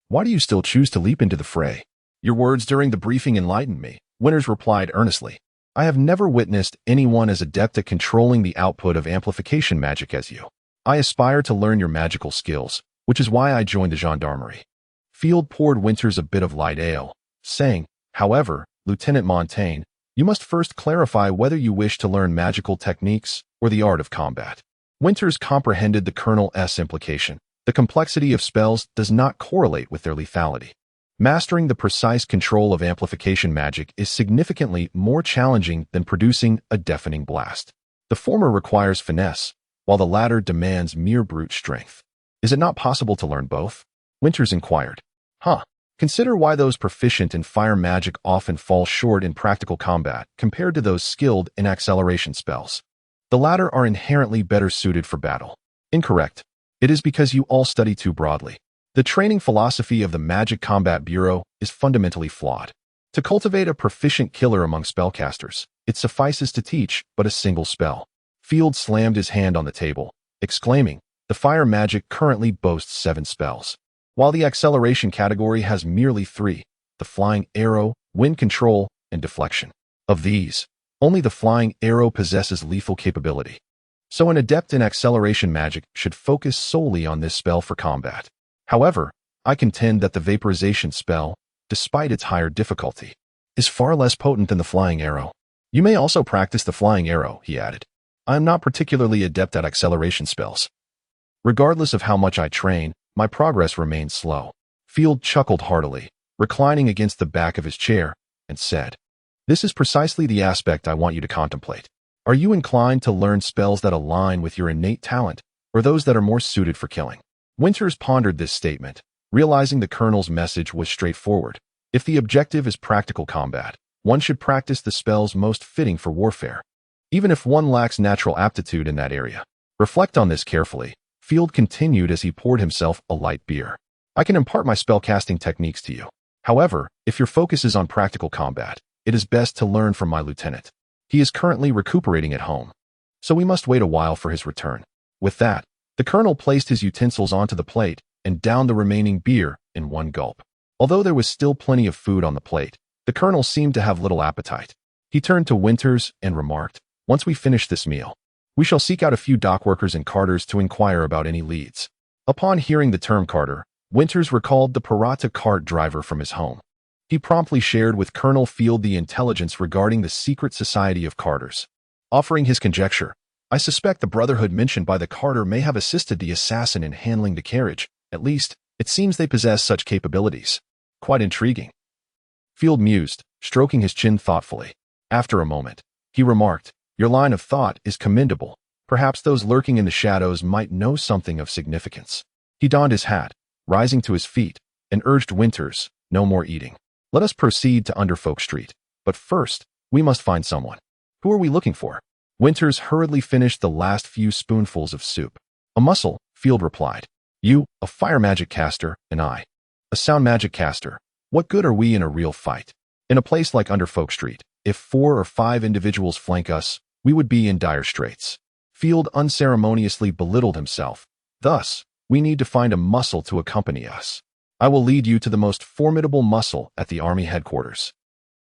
why do you still choose to leap into the fray?" "Your words during the briefing enlightened me," Winters replied earnestly. "I have never witnessed anyone as adept at controlling the output of amplification magic as you. I aspire to learn your magical skills, which is why I joined the gendarmerie." Field poured Winters a bit of light ale, saying, "However, Lieutenant Montaigne, you must first clarify whether you wish to learn magical techniques or the art of combat." Winters comprehended the Colonel's implication. The complexity of spells does not correlate with their lethality. Mastering the precise control of amplification magic is significantly more challenging than producing a deafening blast. The former requires finesse, while the latter demands mere brute strength. "Is it not possible to learn both?" Winters inquired. Consider why those proficient in fire magic often fall short in practical combat compared to those skilled in acceleration spells. The latter are inherently better suited for battle. Incorrect. It is because you all study too broadly. The training philosophy of the Magic Combat Bureau is fundamentally flawed. To cultivate a proficient killer among spellcasters, it suffices to teach but a single spell. Field slammed his hand on the table, exclaiming, "The fire magic currently boasts 7 spells, while the acceleration category has merely 3, the flying arrow, wind control, and deflection. Of these, only the flying arrow possesses lethal capability. So an adept in acceleration magic should focus solely on this spell for combat. However, I contend that the vaporization spell, despite its higher difficulty, is far less potent than the flying arrow. You may also practice the flying arrow," he added. "I am not particularly adept at acceleration spells. Regardless of how much I train, my progress remains slow." Field chuckled heartily, reclining against the back of his chair, and said, "This is precisely the aspect I want you to contemplate. Are you inclined to learn spells that align with your innate talent, or those that are more suited for killing?" Winters pondered this statement, realizing the Colonel's message was straightforward. If the objective is practical combat, one should practice the spells most fitting for warfare, even if one lacks natural aptitude in that area. Reflect on this carefully. Field continued as he poured himself a light beer. "I can impart my spellcasting techniques to you. However, if your focus is on practical combat, it is best to learn from my lieutenant. He is currently recuperating at home, so we must wait a while for his return." With that, the Colonel placed his utensils onto the plate and downed the remaining beer in one gulp. Although there was still plenty of food on the plate, the Colonel seemed to have little appetite. He turned to Winters and remarked, "Once we finish this meal, we shall seek out a few dockworkers and carters to inquire about any leads." Upon hearing the term carter, Winters recalled the Pirata cart driver from his home. He promptly shared with Colonel Field the intelligence regarding the secret society of carters. Offering his conjecture, "I suspect the brotherhood mentioned by the carter may have assisted the assassin in handling the carriage. At least, it seems they possess such capabilities. Quite intriguing." Field mused, stroking his chin thoughtfully. After a moment, he remarked, "Your line of thought is commendable. Perhaps those lurking in the shadows might know something of significance." He donned his hat, rising to his feet, and urged Winters, "No more eating. Let us proceed to Underfolk Street. But first, we must find someone." "Who are we looking for?" Winters hurriedly finished the last few spoonfuls of soup. "A muscle," Field replied. "You, a fire magic caster, and I, a sound magic caster. What good are we in a real fight? In a place like Underfolk Street, if 4 or 5 individuals flank us, we would be in dire straits." Field unceremoniously belittled himself. "Thus, we need to find a muscle to accompany us. I will lead you to the most formidable muscle at the army headquarters.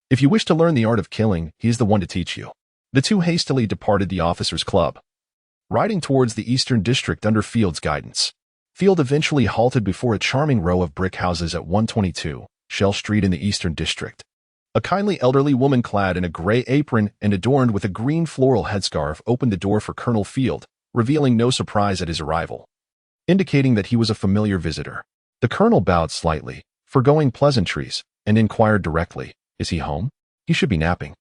If you wish to learn the art of killing, he is the one to teach you." The two hastily departed the officers' club, riding towards the eastern district under Field's guidance. Field eventually halted before a charming row of brick houses at 122, Shell Street in the Eastern District. A kindly elderly woman clad in a gray apron and adorned with a green floral headscarf opened the door for Colonel Field, revealing no surprise at his arrival, indicating that he was a familiar visitor. The colonel bowed slightly, forgoing pleasantries, and inquired directly, "Is he home? He should be napping."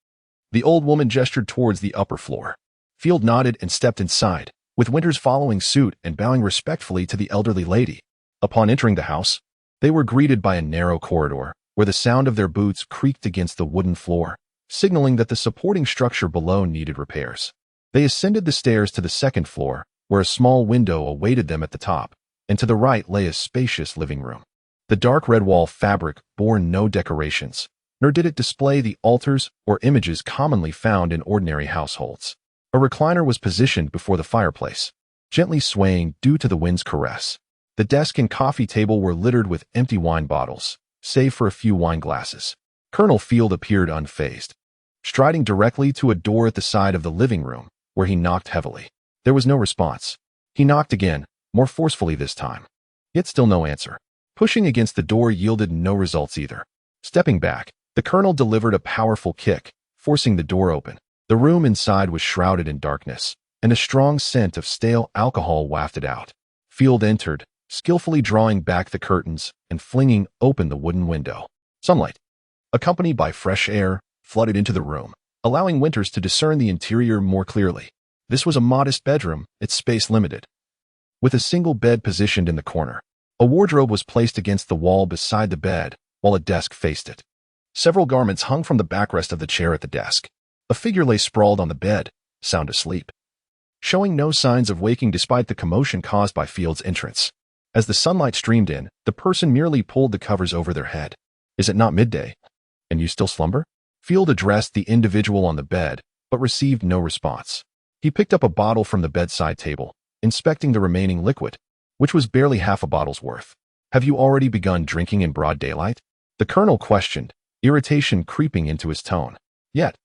The old woman gestured towards the upper floor. Field nodded and stepped inside, with Winters following suit and bowing respectfully to the elderly lady. Upon entering the house, they were greeted by a narrow corridor, where the sound of their boots creaked against the wooden floor, signaling that the supporting structure below needed repairs. They ascended the stairs to the second floor, where a small window awaited them at the top, and to the right lay a spacious living room. The dark red wall fabric bore no decorations, nor did it display the altars or images commonly found in ordinary households. A recliner was positioned before the fireplace, gently swaying due to the wind's caress. The desk and coffee table were littered with empty wine bottles, save for a few wine glasses. Colonel Field appeared unfazed, striding directly to a door at the side of the living room, where he knocked heavily. There was no response. He knocked again, more forcefully this time. Yet still no answer. Pushing against the door yielded no results either. Stepping back, the colonel delivered a powerful kick, forcing the door open. The room inside was shrouded in darkness, and a strong scent of stale alcohol wafted out. Field entered, skillfully drawing back the curtains and flinging open the wooden window. Sunlight, accompanied by fresh air, flooded into the room, allowing Winters to discern the interior more clearly. This was a modest bedroom, its space limited. With a single bed positioned in the corner, a wardrobe was placed against the wall beside the bed, while a desk faced it. Several garments hung from the backrest of the chair at the desk. A figure lay sprawled on the bed, sound asleep, showing no signs of waking despite the commotion caused by Field's entrance. As the sunlight streamed in, the person merely pulled the covers over their head. "Is it not midday? And you still slumber?" Field addressed the individual on the bed, but received no response. He picked up a bottle from the bedside table, inspecting the remaining liquid, which was barely half a bottle's worth. "Have you already begun drinking in broad daylight?" The colonel questioned, irritation creeping into his tone. Yet,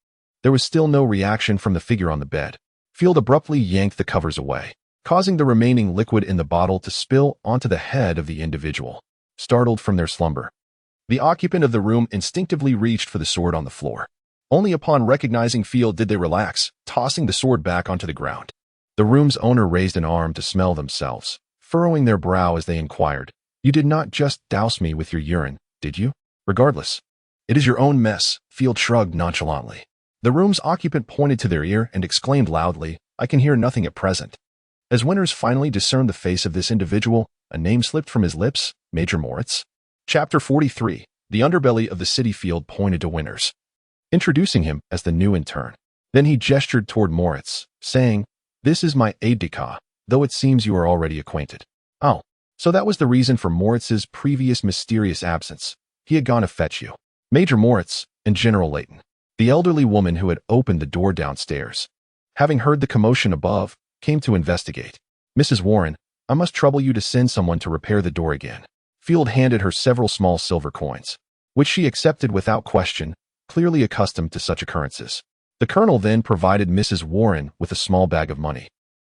there was still no reaction from the figure on the bed. Field abruptly yanked the covers away, causing the remaining liquid in the bottle to spill onto the head of the individual. Startled from their slumber, the occupant of the room instinctively reached for the sword on the floor. Only upon recognizing Field did they relax, tossing the sword back onto the ground. The room's owner raised an arm to smell themselves, furrowing their brow as they inquired, "You did not just douse me with your urine, did you?" "Regardless, it is your own mess," Field shrugged nonchalantly. The room's occupant pointed to their ear and exclaimed loudly, "I can hear nothing at present." As Winters finally discerned the face of this individual, a name slipped from his lips, Major Moritz. Chapter 43. The underbelly of the city. Field pointed to Winters, introducing him as the new intern. Then he gestured toward Moritz, saying, "This is my aide-de-camp, though it seems you are already acquainted." "Oh, so that was the reason for Moritz's previous mysterious absence. He had gone to fetch you." Major Moritz and General Layton, the elderly woman who had opened the door downstairs, having heard the commotion above, came to investigate. "Mrs. Warren, I must trouble you to send someone to repair the door again." Field handed her several small silver coins, which she accepted without question, clearly accustomed to such occurrences. The colonel then provided Mrs. Warren with a small bag of money,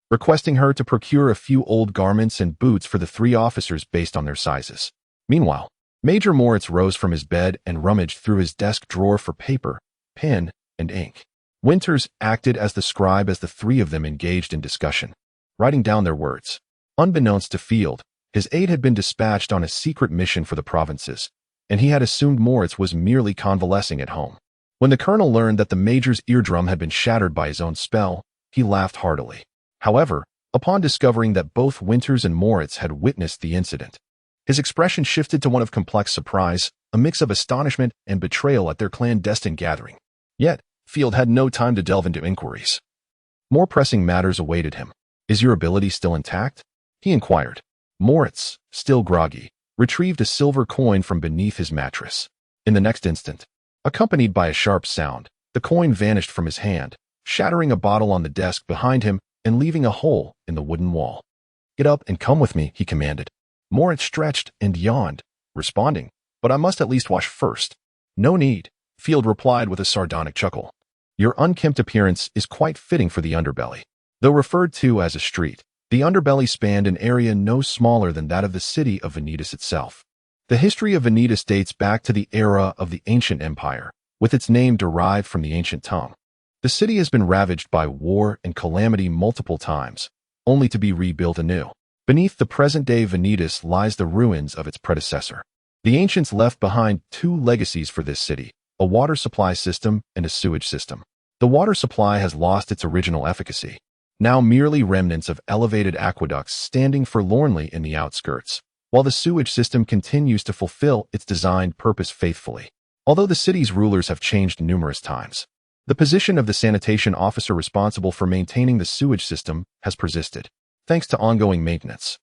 requesting her to procure a few old garments and boots for the three officers based on their sizes. Meanwhile, Major Moritz rose from his bed and rummaged through his desk drawer for paper, pen, and ink. Winters acted as the scribe as the three of them engaged in discussion, writing down their words. Unbeknownst to Field, his aide had been dispatched on a secret mission for the provinces, and he had assumed Moritz was merely convalescing at home. When the colonel learned that the major's eardrum had been shattered by his own spell, he laughed heartily. However, upon discovering that both Winters and Moritz had witnessed the incident, his expression shifted to one of complex surprise, a mix of astonishment and betrayal at their clandestine gathering. Yet, Field had no time to delve into inquiries. More pressing matters awaited him. "Is your ability still intact?" he inquired. Moritz, still groggy, retrieved a silver coin from beneath his mattress. In the next instant, accompanied by a sharp sound, the coin vanished from his hand, shattering a bottle on the desk behind him and leaving a hole in the wooden wall. "Get up and come with me," he commanded. Moritz stretched and yawned, responding, "But I must at least wash first." "No need," Field replied with a sardonic chuckle. "Your unkempt appearance is quite fitting for the underbelly." Though referred to as a street, the underbelly spanned an area no smaller than that of the city of Vanitas itself. The history of Vanitas dates back to the era of the ancient empire, with its name derived from the ancient tongue. The city has been ravaged by war and calamity multiple times, only to be rebuilt anew. Beneath the present-day Vanitas lies the ruins of its predecessor. The ancients left behind two legacies for this city, a water supply system and a sewage system. The water supply has lost its original efficacy, now merely remnants of elevated aqueducts standing forlornly in the outskirts, while the sewage system continues to fulfill its designed purpose faithfully. Although the city's rulers have changed numerous times, the position of the sanitation officer responsible for maintaining the sewage system has persisted, thanks to ongoing maintenance.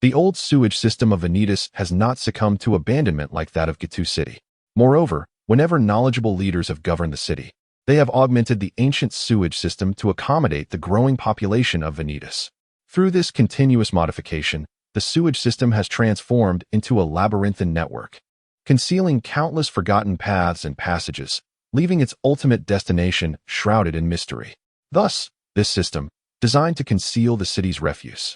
The old sewage system of Vanitas has not succumbed to abandonment like that of Gitu City. Moreover, whenever knowledgeable leaders have governed the city, they have augmented the ancient sewage system to accommodate the growing population of Vanitas. Through this continuous modification, the sewage system has transformed into a labyrinthine network, concealing countless forgotten paths and passages, leaving its ultimate destination shrouded in mystery. Thus, this system, designed to conceal the city's refuse,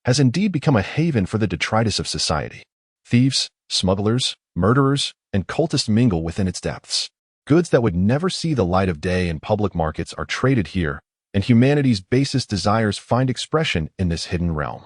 has indeed become a haven for the detritus of society. Thieves, smugglers, murderers, and cultists mingle within its depths. Goods that would never see the light of day in public markets are traded here, and humanity's basest desires find expression in this hidden realm.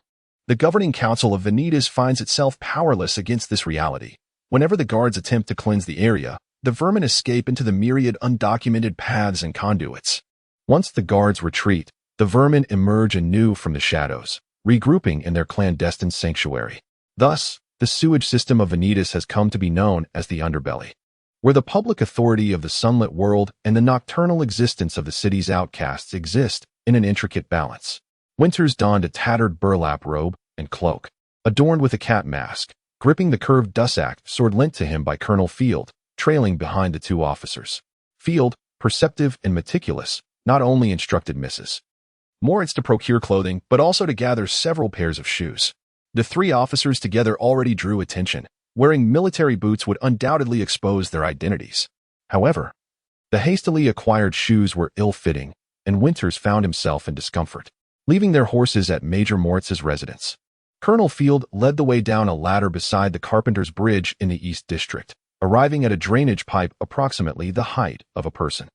The governing council of Vanitas finds itself powerless against this reality. Whenever the guards attempt to cleanse the area, the vermin escape into the myriad undocumented paths and conduits. Once the guards retreat, the vermin emerge anew from the shadows, regrouping in their clandestine sanctuary. Thus, the sewage system of Vanitas has come to be known as the underbelly, where the public authority of the sunlit world and the nocturnal existence of the city's outcasts exist in an intricate balance. Winters donned a tattered burlap robe and cloak, adorned with a cat mask, gripping the curved dussack sword lent to him by Colonel Field, trailing behind the two officers. Field, perceptive and meticulous, not only instructed Mrs. Moritz to procure clothing, but also to gather several pairs of shoes. The three officers together already drew attention. Wearing military boots would undoubtedly expose their identities. However, the hastily acquired shoes were ill-fitting, and Winters found himself in discomfort, leaving their horses at Major Moritz's residence. Colonel Field led the way down a ladder beside the Carpenter's Bridge in the East District, arriving at a drainage pipe approximately the height of a person.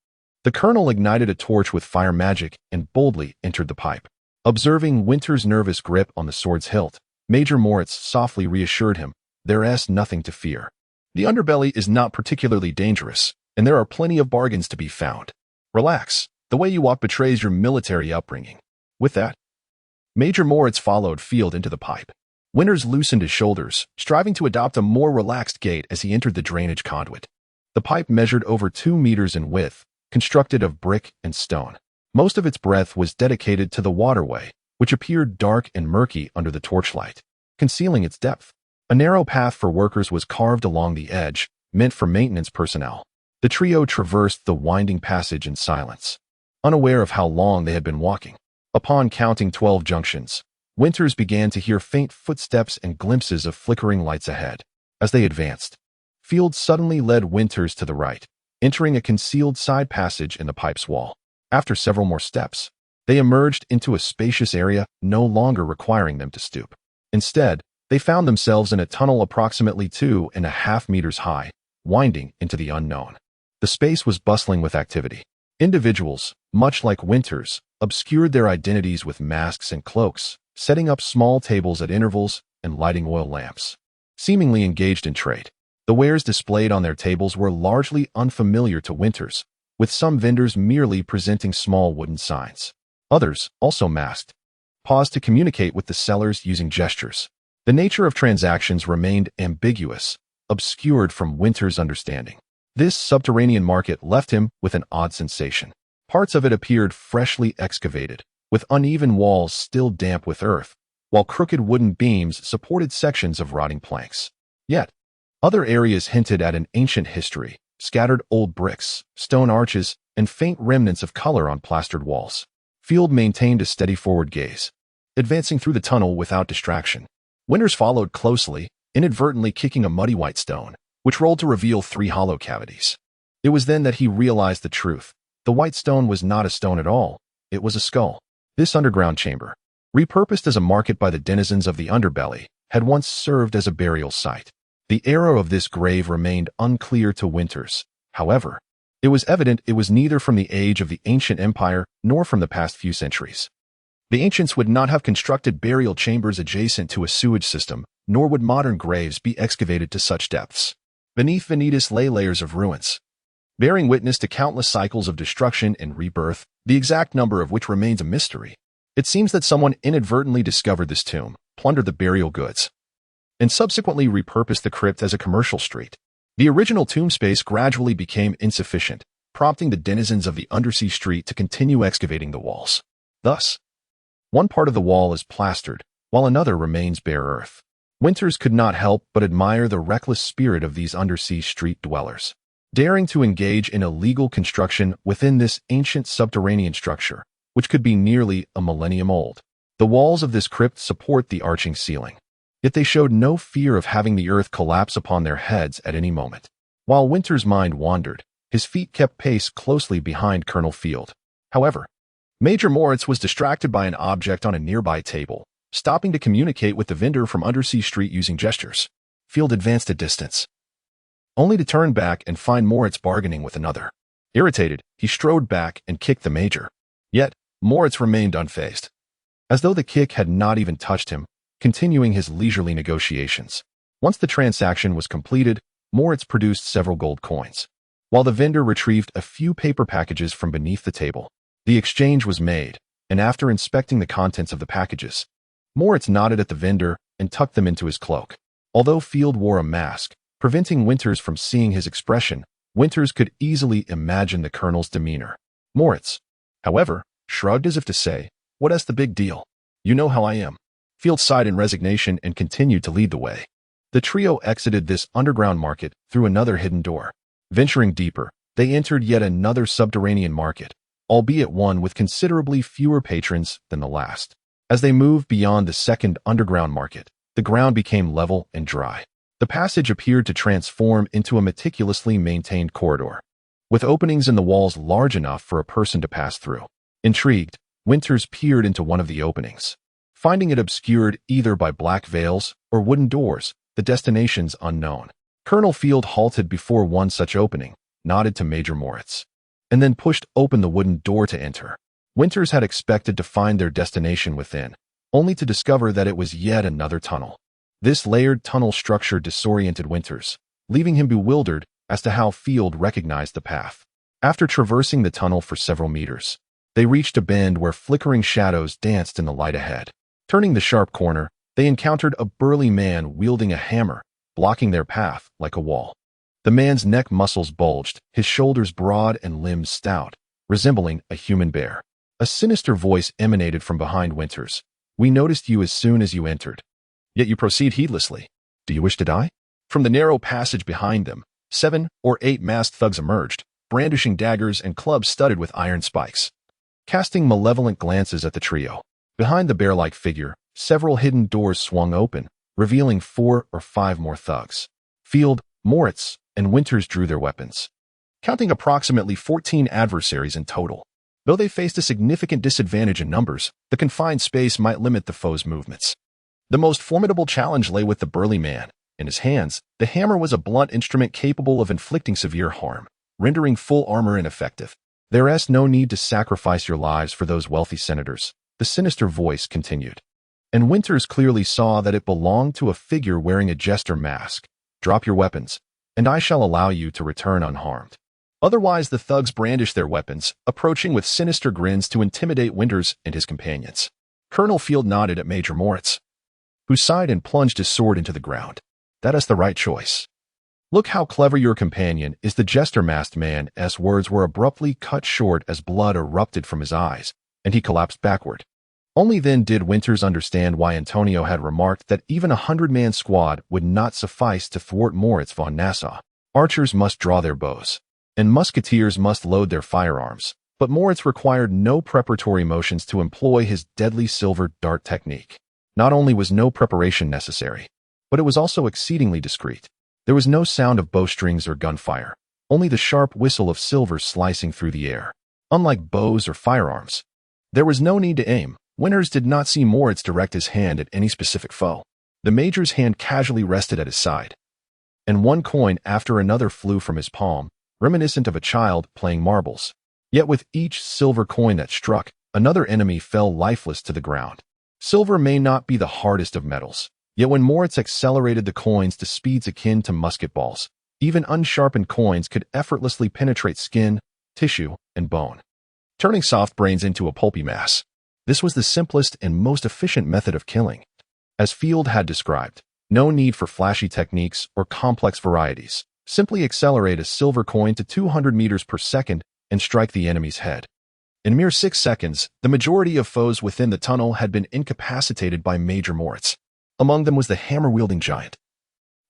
The colonel ignited a torch with fire magic and boldly entered the pipe. Observing Winters' nervous grip on the sword's hilt, Major Moritz softly reassured him, "There's nothing to fear. The underbelly is not particularly dangerous, and there are plenty of bargains to be found. Relax, the way you walk betrays your military upbringing." With that, Major Moritz followed Field into the pipe. Winters loosened his shoulders, striving to adopt a more relaxed gait as he entered the drainage conduit. The pipe measured over 2 meters in width, constructed of brick and stone. Most of its breadth was dedicated to the waterway, which appeared dark and murky under the torchlight, concealing its depth. A narrow path for workers was carved along the edge, meant for maintenance personnel. The trio traversed the winding passage in silence, unaware of how long they had been walking. Upon counting 12 junctions, Winters began to hear faint footsteps and glimpses of flickering lights ahead. As they advanced, Field suddenly led Winters to the right, entering a concealed side passage in the pipe's wall. After several more steps, they emerged into a spacious area no longer requiring them to stoop. Instead, they found themselves in a tunnel approximately 2.5 meters high, winding into the unknown. The space was bustling with activity. Individuals, much like Winters, obscured their identities with masks and cloaks, setting up small tables at intervals and lighting oil lamps. Seemingly engaged in trade, the wares displayed on their tables were largely unfamiliar to Winters, with some vendors merely presenting small wooden signs. Others, also masked, paused to communicate with the sellers using gestures. The nature of transactions remained ambiguous, obscured from Winters' understanding. This subterranean market left him with an odd sensation. Parts of it appeared freshly excavated, with uneven walls still damp with earth, while crooked wooden beams supported sections of rotting planks. Yet, other areas hinted at an ancient history, scattered old bricks, stone arches, and faint remnants of color on plastered walls. Field maintained a steady forward gaze, advancing through the tunnel without distraction. Winters followed closely, inadvertently kicking a muddy white stone, which rolled to reveal 3 hollow cavities. It was then that he realized the truth. The white stone was not a stone at all, it was a skull. This underground chamber, repurposed as a market by the denizens of the underbelly, had once served as a burial site. The era of this grave remained unclear to Winters. However, it was evident it was neither from the age of the ancient empire nor from the past few centuries. The ancients would not have constructed burial chambers adjacent to a sewage system, nor would modern graves be excavated to such depths. Beneath Vanitas lay layers of ruins, bearing witness to countless cycles of destruction and rebirth, the exact number of which remains a mystery. It seems that someone inadvertently discovered this tomb, plundered the burial goods, and subsequently repurposed the crypt as a commercial street. The original tomb space gradually became insufficient, prompting the denizens of the undersea street to continue excavating the walls. Thus, one part of the wall is plastered, while another remains bare earth. Winters could not help but admire the reckless spirit of these undersea street dwellers, daring to engage in illegal construction within this ancient subterranean structure, which could be nearly a millennium old. The walls of this crypt support the arching ceiling, yet they showed no fear of having the earth collapse upon their heads at any moment. While Winters' mind wandered, his feet kept pace closely behind Colonel Field. However, Major Moritz was distracted by an object on a nearby table, stopping to communicate with the vendor from Undersea Street using gestures. Field advanced a distance, only to turn back and find Moritz bargaining with another. Irritated, he strode back and kicked the major. Yet, Moritz remained unfazed, as though the kick had not even touched him, continuing his leisurely negotiations. Once the transaction was completed, Moritz produced several gold coins, while the vendor retrieved a few paper packages from beneath the table. The exchange was made, and after inspecting the contents of the packages, Moritz nodded at the vendor and tucked them into his cloak. Although Field wore a mask, preventing Winters from seeing his expression, Winters could easily imagine the colonel's demeanor. Moritz, however, shrugged as if to say, "What's the big deal? You know how I am." Field sighed in resignation and continued to lead the way. The trio exited this underground market through another hidden door. Venturing deeper, they entered yet another subterranean market, albeit one with considerably fewer patrons than the last. As they moved beyond the second underground market, the ground became level and dry. The passage appeared to transform into a meticulously maintained corridor, with openings in the walls large enough for a person to pass through. Intrigued, Winters peered into one of the openings, finding it obscured either by black veils or wooden doors, the destinations unknown. Colonel Field halted before one such opening, nodded to Major Moritz, and then pushed open the wooden door to enter. Winters had expected to find their destination within, only to discover that it was yet another tunnel. This layered tunnel structure disoriented Winters, leaving him bewildered as to how Field recognized the path. After traversing the tunnel for several meters, they reached a bend where flickering shadows danced in the light ahead. Turning the sharp corner, they encountered a burly man wielding a hammer, blocking their path like a wall. The man's neck muscles bulged, his shoulders broad and limbs stout, resembling a human bear. A sinister voice emanated from behind Winters. "We noticed you as soon as you entered, yet you proceed heedlessly. Do you wish to die?" From the narrow passage behind them, 7 or 8 masked thugs emerged, brandishing daggers and clubs studded with iron spikes. Casting malevolent glances at the trio, behind the bear-like figure, several hidden doors swung open, revealing 4 or 5 more thugs. Field, Moritz, and Winters drew their weapons, counting approximately 14 adversaries in total. Though they faced a significant disadvantage in numbers, the confined space might limit the foe's movements. The most formidable challenge lay with the burly man. In his hands, the hammer was a blunt instrument capable of inflicting severe harm, rendering full armor ineffective. "There is no need to sacrifice your lives for those wealthy senators," the sinister voice continued. And Winters clearly saw that it belonged to a figure wearing a jester mask. "Drop your weapons, and I shall allow you to return unharmed." Otherwise, the thugs brandished their weapons, approaching with sinister grins to intimidate Winters and his companions. Colonel Field nodded at Major Moritz, who sighed and plunged his sword into the ground. "That is the right choice. Look how clever your companion is." The jester-masked man's words were abruptly cut short as blood erupted from his eyes, and he collapsed backward. Only then did Winters understand why Antonio had remarked that even a 100-man squad would not suffice to thwart Moritz von Nassau. Archers must draw their bows, and musketeers must load their firearms, but Moritz required no preparatory motions to employ his deadly silver dart technique. Not only was no preparation necessary, but it was also exceedingly discreet. There was no sound of bowstrings or gunfire, only the sharp whistle of silver slicing through the air. Unlike bows or firearms, there was no need to aim. Winters did not see Moritz direct his hand at any specific foe. The major's hand casually rested at his side, and one coin after another flew from his palm, reminiscent of a child playing marbles. Yet with each silver coin that struck, another enemy fell lifeless to the ground. Silver may not be the hardest of metals, yet when Moritz accelerated the coins to speeds akin to musket balls, even unsharpened coins could effortlessly penetrate skin, tissue, and bone, turning soft brains into a pulpy mass. This was the simplest and most efficient method of killing. As Field had described, no need for flashy techniques or complex varieties. Simply accelerate a silver coin to 200 meters per second and strike the enemy's head. In mere 6 seconds, the majority of foes within the tunnel had been incapacitated by Major Moritz. Among them was the hammer-wielding giant.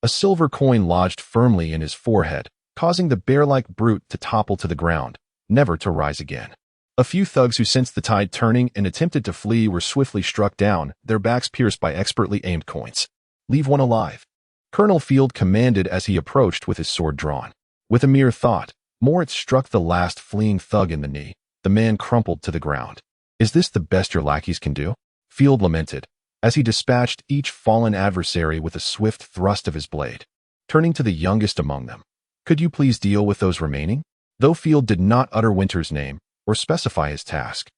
A silver coin lodged firmly in his forehead, causing the bear-like brute to topple to the ground, never to rise again. A few thugs who sensed the tide turning and attempted to flee were swiftly struck down, their backs pierced by expertly aimed coins. "Leave one alive," Colonel Field commanded as he approached with his sword drawn. With a mere thought, Moritz struck the last fleeing thug in the knee. The man crumpled to the ground. "Is this the best your lackeys can do?" Field lamented, as he dispatched each fallen adversary with a swift thrust of his blade. Turning to the youngest among them, "Could you please deal with those remaining?" Though Field did not utter Winter's name or specify his task,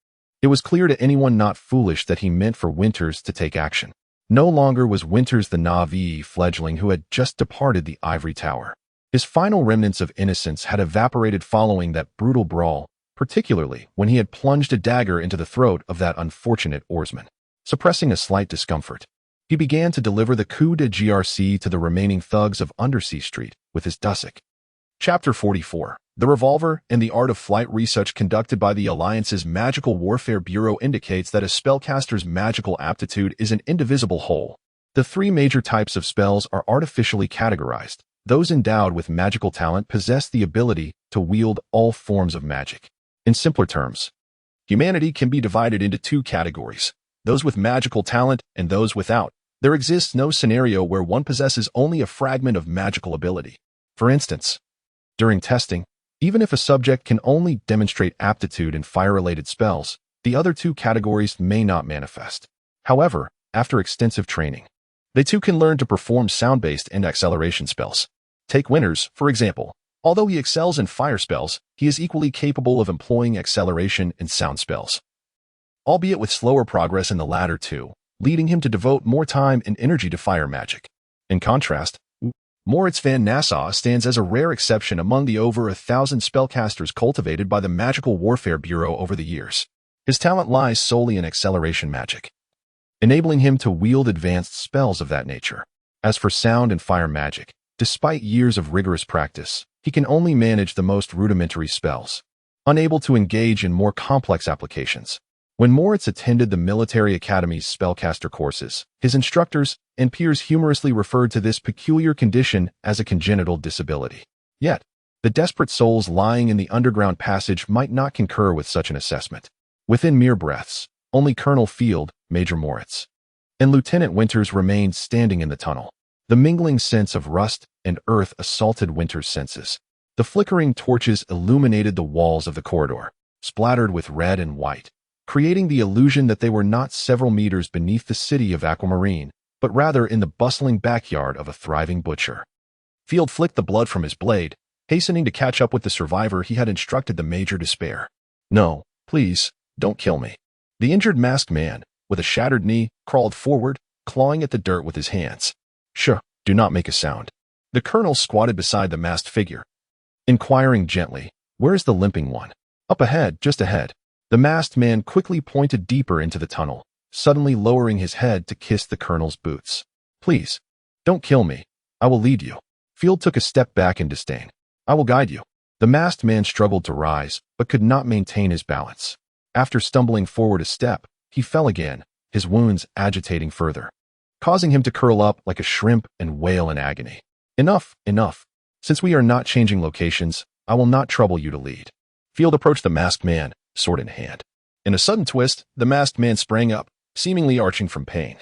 it was clear to anyone not foolish that he meant for Winters to take action. No longer was Winters the naive fledgling who had just departed the ivory tower. His final remnants of innocence had evaporated following that brutal brawl, particularly when he had plunged a dagger into the throat of that unfortunate oarsman. Suppressing a slight discomfort, he began to deliver the coup de grâce to the remaining thugs of Undersea Street with his dussac. Chapter 44. The revolver and the art of flight research conducted by the Alliance's Magical Warfare Bureau indicates that a spellcaster's magical aptitude is an indivisible whole. The 3 major types of spells are artificially categorized. Those endowed with magical talent possess the ability to wield all forms of magic. In simpler terms, humanity can be divided into 2 categories, those with magical talent and those without. There exists no scenario where one possesses only a fragment of magical ability. For instance, during testing, even if a subject can only demonstrate aptitude in fire-related spells, the other 2 categories may not manifest. However, after extensive training, they too can learn to perform sound-based and acceleration spells. Take Winters, for example. Although he excels in fire spells, he is equally capable of employing acceleration and sound spells, albeit with slower progress in the latter 2, leading him to devote more time and energy to fire magic. In contrast, Moritz van Nassau stands as a rare exception among the over 1,000 spellcasters cultivated by the Magical Warfare Bureau over the years. His talent lies solely in acceleration magic, enabling him to wield advanced spells of that nature. As for sound and fire magic, despite years of rigorous practice, he can only manage the most rudimentary spells, unable to engage in more complex applications. When Moritz attended the military academy's spellcaster courses, his instructors and peers humorously referred to this peculiar condition as a congenital disability. Yet, the desperate souls lying in the underground passage might not concur with such an assessment. Within mere breaths, only Colonel Field, Major Moritz, and Lieutenant Winters remained standing in the tunnel. The mingling sense of rust and earth assaulted Winters' senses. The flickering torches illuminated the walls of the corridor, splattered with red and white, creating the illusion that they were not several meters beneath the city of Aquamarine, but rather in the bustling backyard of a thriving butcher. Field flicked the blood from his blade, hastening to catch up with the survivor he had instructed the Major to spare. "No, please, don't kill me." The injured masked man, with a shattered knee, crawled forward, clawing at the dirt with his hands. "Shh, do not make a sound." The colonel squatted beside the masked figure, inquiring gently, "Where is the limping one?" "Up ahead, just ahead." The masked man quickly pointed deeper into the tunnel, suddenly lowering his head to kiss the colonel's boots. "Please, don't kill me. I will lead you." Field took a step back in disdain. "I will guide you." The masked man struggled to rise, but could not maintain his balance. After stumbling forward a step, he fell again, his wounds agitating further, causing him to curl up like a shrimp and wail in agony. "Enough, enough. Since we are not changing locations, I will not trouble you to lead." Field approached the masked man, sword in hand. In a sudden twist, the masked man sprang up, seemingly arching from pain,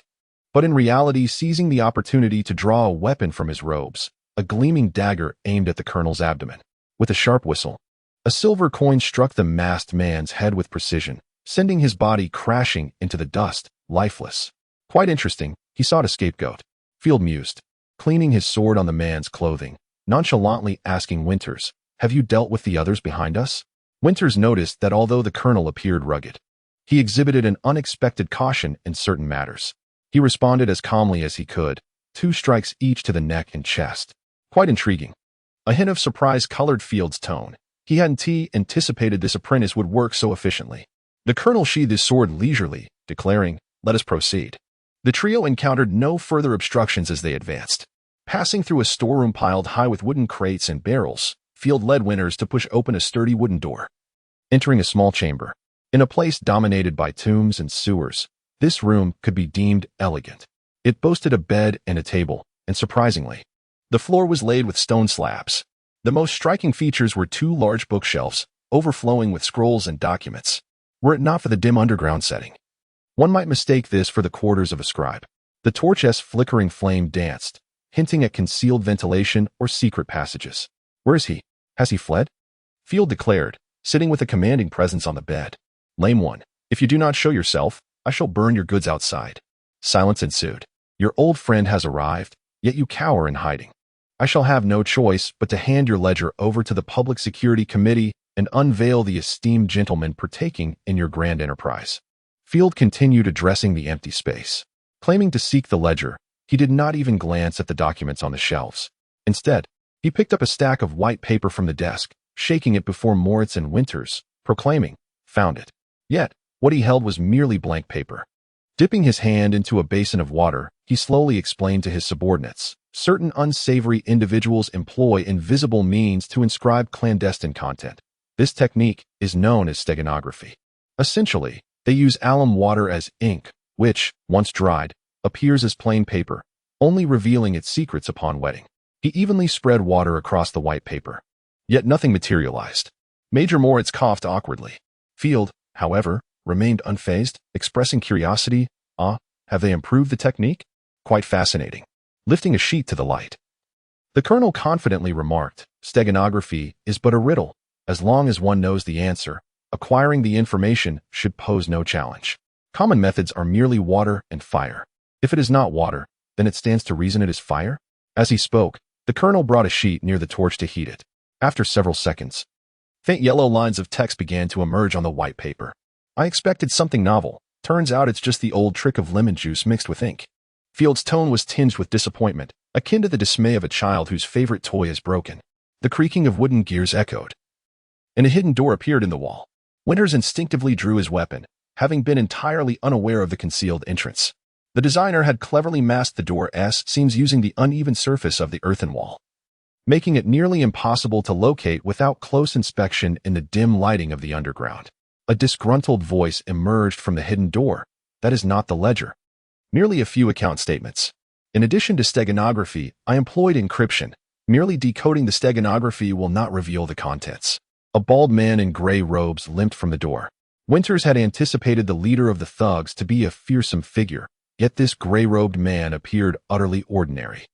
but in reality seizing the opportunity to draw a weapon from his robes, a gleaming dagger aimed at the colonel's abdomen. With a sharp whistle, a silver coin struck the masked man's head with precision, sending his body crashing into the dust, lifeless. Quite interesting, he sought a scapegoat. Field mused. cleaning his sword on the man's clothing, nonchalantly asking Winters, "Have you dealt with the others behind us?" Winters noticed that although the colonel appeared rugged, he exhibited an unexpected caution in certain matters. He responded as calmly as he could, 2 strikes each to the neck and chest. Quite intriguing. A hint of surprise colored Field's tone. He hadn't anticipated this apprentice would work so efficiently. The colonel sheathed his sword leisurely, declaring, "Let us proceed." The trio encountered no further obstructions as they advanced. Passing through a storeroom piled high with wooden crates and barrels, Field led Winters to push open a sturdy wooden door. Entering a small chamber, in a place dominated by tombs and sewers, this room could be deemed elegant. It boasted a bed and a table, and surprisingly, the floor was laid with stone slabs. The most striking features were 2 large bookshelves, overflowing with scrolls and documents. Were it not for the dim underground setting, one might mistake this for the quarters of a scribe. The torch's flickering flame danced, hinting at concealed ventilation or secret passages. "Where is he? Has he fled?" Field declared, sitting with a commanding presence on the bed. "Lame one, if you do not show yourself, I shall burn your goods outside." Silence ensued. "Your old friend has arrived, yet you cower in hiding. I shall have no choice but to hand your ledger over to the Public Security Committee and unveil the esteemed gentleman partaking in your grand enterprise." Field continued addressing the empty space. Claiming to seek the ledger, he did not even glance at the documents on the shelves. Instead, he picked up a stack of white paper from the desk, shaking it before Moritz and Winters, proclaiming, "Found it." Yet, what he held was merely blank paper. Dipping his hand into a basin of water, he slowly explained to his subordinates, "Certain unsavory individuals employ invisible means to inscribe clandestine content. This technique is known as steganography. Essentially, they use alum water as ink, which, once dried, appears as plain paper, only revealing its secrets upon wetting." He evenly spread water across the white paper. Yet nothing materialized. Major Moritz coughed awkwardly. Field, however, remained unfazed, expressing curiosity. Have they improved the technique? Quite fascinating." Lifting a sheet to the light, the colonel confidently remarked, "Steganography is but a riddle. As long as one knows the answer, acquiring the information should pose no challenge. Common methods are merely water and fire. If it is not water, then it stands to reason it is fire." As he spoke, the colonel brought a sheet near the torch to heat it. After several seconds, faint yellow lines of text began to emerge on the white paper. "I expected something novel. Turns out it's just the old trick of lemon juice mixed with ink." Field's tone was tinged with disappointment, akin to the dismay of a child whose favorite toy is broken. The creaking of wooden gears echoed, and a hidden door appeared in the wall. Winters instinctively drew his weapon, having been entirely unaware of the concealed entrance. The designer had cleverly masked the door's seams using the uneven surface of the earthen wall, making it nearly impossible to locate without close inspection in the dim lighting of the underground. A disgruntled voice emerged from the hidden door. "That is not the ledger. Merely a few account statements. In addition to steganography, I employed encryption. Merely decoding the steganography will not reveal the contents." A bald man in gray robes limped from the door. Winters had anticipated the leader of the thugs to be a fearsome figure, yet this gray-robed man appeared utterly ordinary.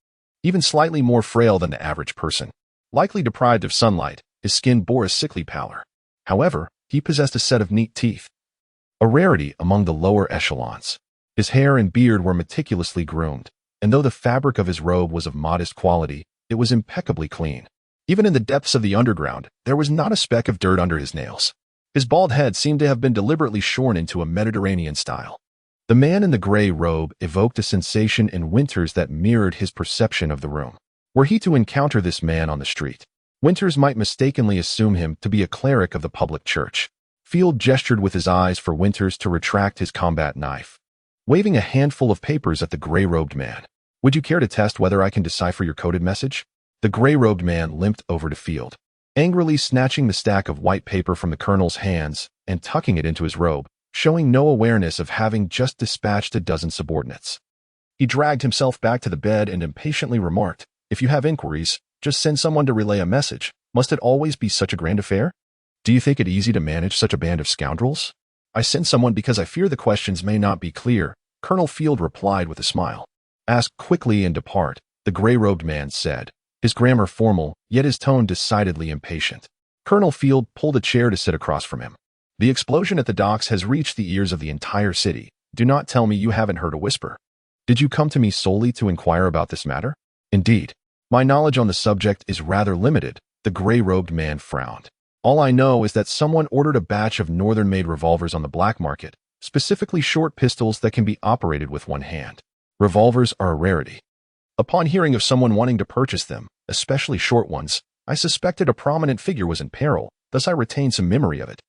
Even slightly more frail than the average person. Likely deprived of sunlight, his skin bore a sickly pallor. However, he possessed a set of neat teeth, a rarity among the lower echelons. His hair and beard were meticulously groomed, and though the fabric of his robe was of modest quality, it was impeccably clean. Even in the depths of the underground, there was not a speck of dirt under his nails. His bald head seemed to have been deliberately shorn into a Mediterranean style. The man in the gray robe evoked a sensation in Winters that mirrored his perception of the room. Were he to encounter this man on the street, Winters might mistakenly assume him to be a cleric of the public church. Field gestured with his eyes for Winters to retract his combat knife, waving a handful of papers at the gray-robed man. "Would you care to test whether I can decipher your coded message?" The gray-robed man limped over to Field, angrily snatching the stack of white paper from the colonel's hands and tucking it into his robe, showing no awareness of having just dispatched a dozen subordinates. He dragged himself back to the bed and impatiently remarked, "If you have inquiries, just send someone to relay a message. Must it always be such a grand affair? Do you think it easy to manage such a band of scoundrels?" "I sent someone because I fear the questions may not be clear," Colonel Field replied with a smile. "Ask quickly and depart," the gray-robed man said, his grammar formal, yet his tone decidedly impatient. Colonel Field pulled a chair to sit across from him. "The explosion at the docks has reached the ears of the entire city. Do not tell me you haven't heard a whisper. Did you come to me solely to inquire about this matter?" Indeed, my knowledge on the subject is rather limited, the gray-robed man frowned. All I know is that someone ordered a batch of northern-made revolvers on the black market, specifically short pistols that can be operated with one hand. Revolvers are a rarity. Upon hearing of someone wanting to purchase them, especially short ones, I suspected a prominent figure was in peril, thus I retained some memory of it.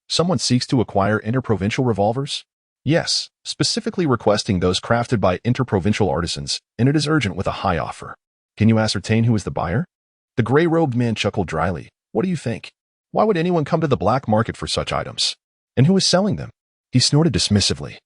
Someone seeks to acquire interprovincial revolvers? Yes, specifically requesting those crafted by interprovincial artisans, and it is urgent with a high offer. Can you ascertain who is the buyer? The gray-robed man chuckled dryly. What do you think? Why would anyone come to the black market for such items? And who is selling them? He snorted dismissively.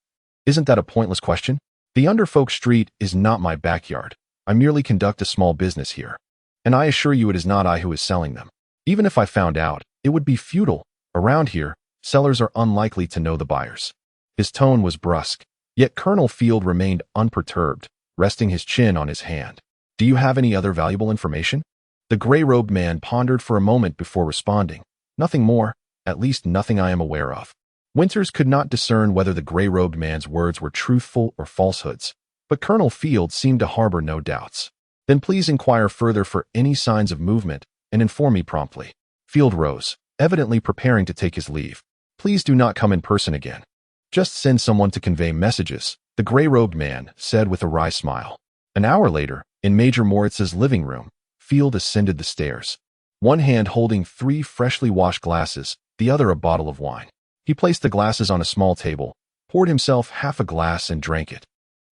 Isn't that a pointless question? The underfolk street is not my backyard. I merely conduct a small business here. And I assure you it is not I who is selling them. Even if I found out, it would be futile. Around here, sellers are unlikely to know the buyers. His tone was brusque, yet Colonel Field remained unperturbed, resting his chin on his hand. Do you have any other valuable information? The gray-robed man pondered for a moment before responding. Nothing more, at least nothing I am aware of. Winters could not discern whether the gray-robed man's words were truthful or falsehoods, but Colonel Field seemed to harbor no doubts. Then please inquire further for any signs of movement and inform me promptly. Field rose, evidently preparing to take his leave. Please do not come in person again. Just send someone to convey messages, the gray-robed man said with a wry smile. An hour later, in Major Moritz's living room, Field ascended the stairs, one hand holding 3 freshly washed glasses, the other a bottle of wine. He placed the glasses on a small table, poured himself half a glass and drank it.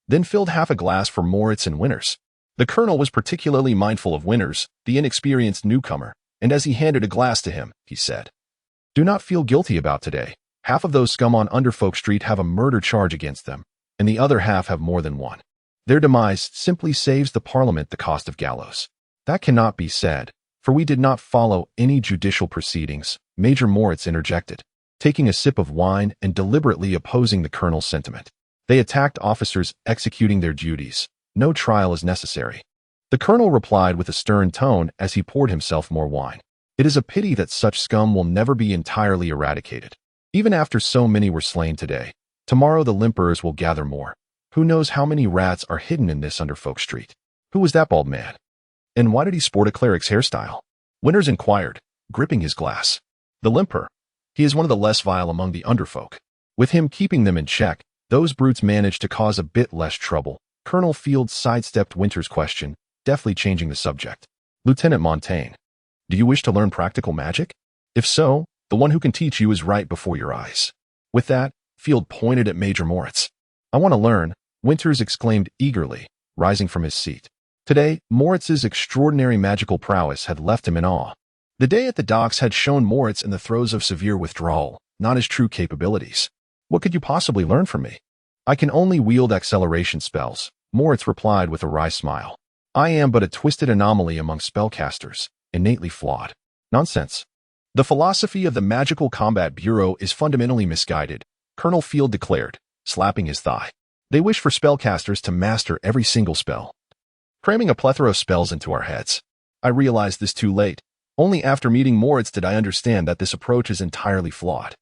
Then filled half a glass for Moritz and Winters. The colonel was particularly mindful of Winters, the inexperienced newcomer, and as he handed a glass to him, he said, "Do not feel guilty about today. Half of those scum on Underfolk Street have a murder charge against them, and the other half have more than one. Their demise simply saves the Parliament the cost of gallows." "That cannot be said, for we did not follow any judicial proceedings," Major Moritz interjected, taking a sip of wine and deliberately opposing the colonel's sentiment. "They attacked officers executing their duties. No trial is necessary." The colonel replied with a stern tone as he poured himself more wine. "It is a pity that such scum will never be entirely eradicated. Even after so many were slain today, tomorrow the limperers will gather more. Who knows how many rats are hidden in this Underfolk Street? Who was that bald man? And why did he sport a cleric's hairstyle?" Winters inquired, gripping his glass. "The limper. He is one of the less vile among the underfolk. With him keeping them in check, those brutes managed to cause a bit less trouble." Colonel Field sidestepped Winters' question, deftly changing the subject. "Lieutenant Montaigne, do you wish to learn practical magic? If so, the one who can teach you is right before your eyes." With that, Field pointed at Major Moritz. "I want to learn," Winters exclaimed eagerly, rising from his seat. Today, Moritz's extraordinary magical prowess had left him in awe. The day at the docks had shown Moritz in the throes of severe withdrawal, not his true capabilities. "What could you possibly learn from me?" "I can only wield acceleration spells," Moritz replied with a wry smile. "I am but a twisted anomaly among spellcasters, innately flawed." "Nonsense. The philosophy of the Magical Combat Bureau is fundamentally misguided," Colonel Field declared, slapping his thigh. "They wish for spellcasters to master every single spell, cramming a plethora of spells into our heads. I realized this too late. Only after meeting Moritz did I understand that this approach is entirely flawed.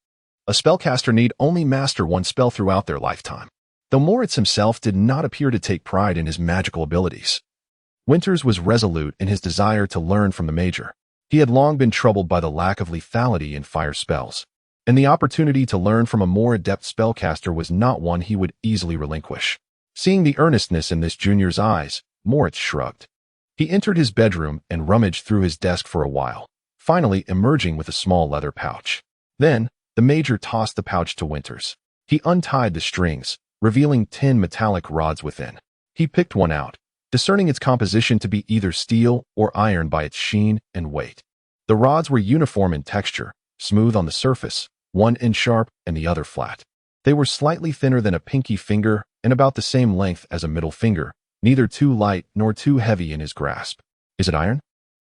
A spellcaster need only master one spell throughout their lifetime." Though Moritz himself did not appear to take pride in his magical abilities, Winters was resolute in his desire to learn from the Major. He had long been troubled by the lack of lethality in fire spells, and the opportunity to learn from a more adept spellcaster was not one he would easily relinquish. Seeing the earnestness in this junior's eyes, Moritz shrugged. He entered his bedroom and rummaged through his desk for a while, finally emerging with a small leather pouch. Then, the Major tossed the pouch to Winters. He untied the strings, revealing 10 metallic rods within. He picked one out, discerning its composition to be either steel or iron by its sheen and weight. The rods were uniform in texture, smooth on the surface, one end sharp and the other flat. They were slightly thinner than a pinky finger and about the same length as a middle finger, neither too light nor too heavy in his grasp. "Is it iron?"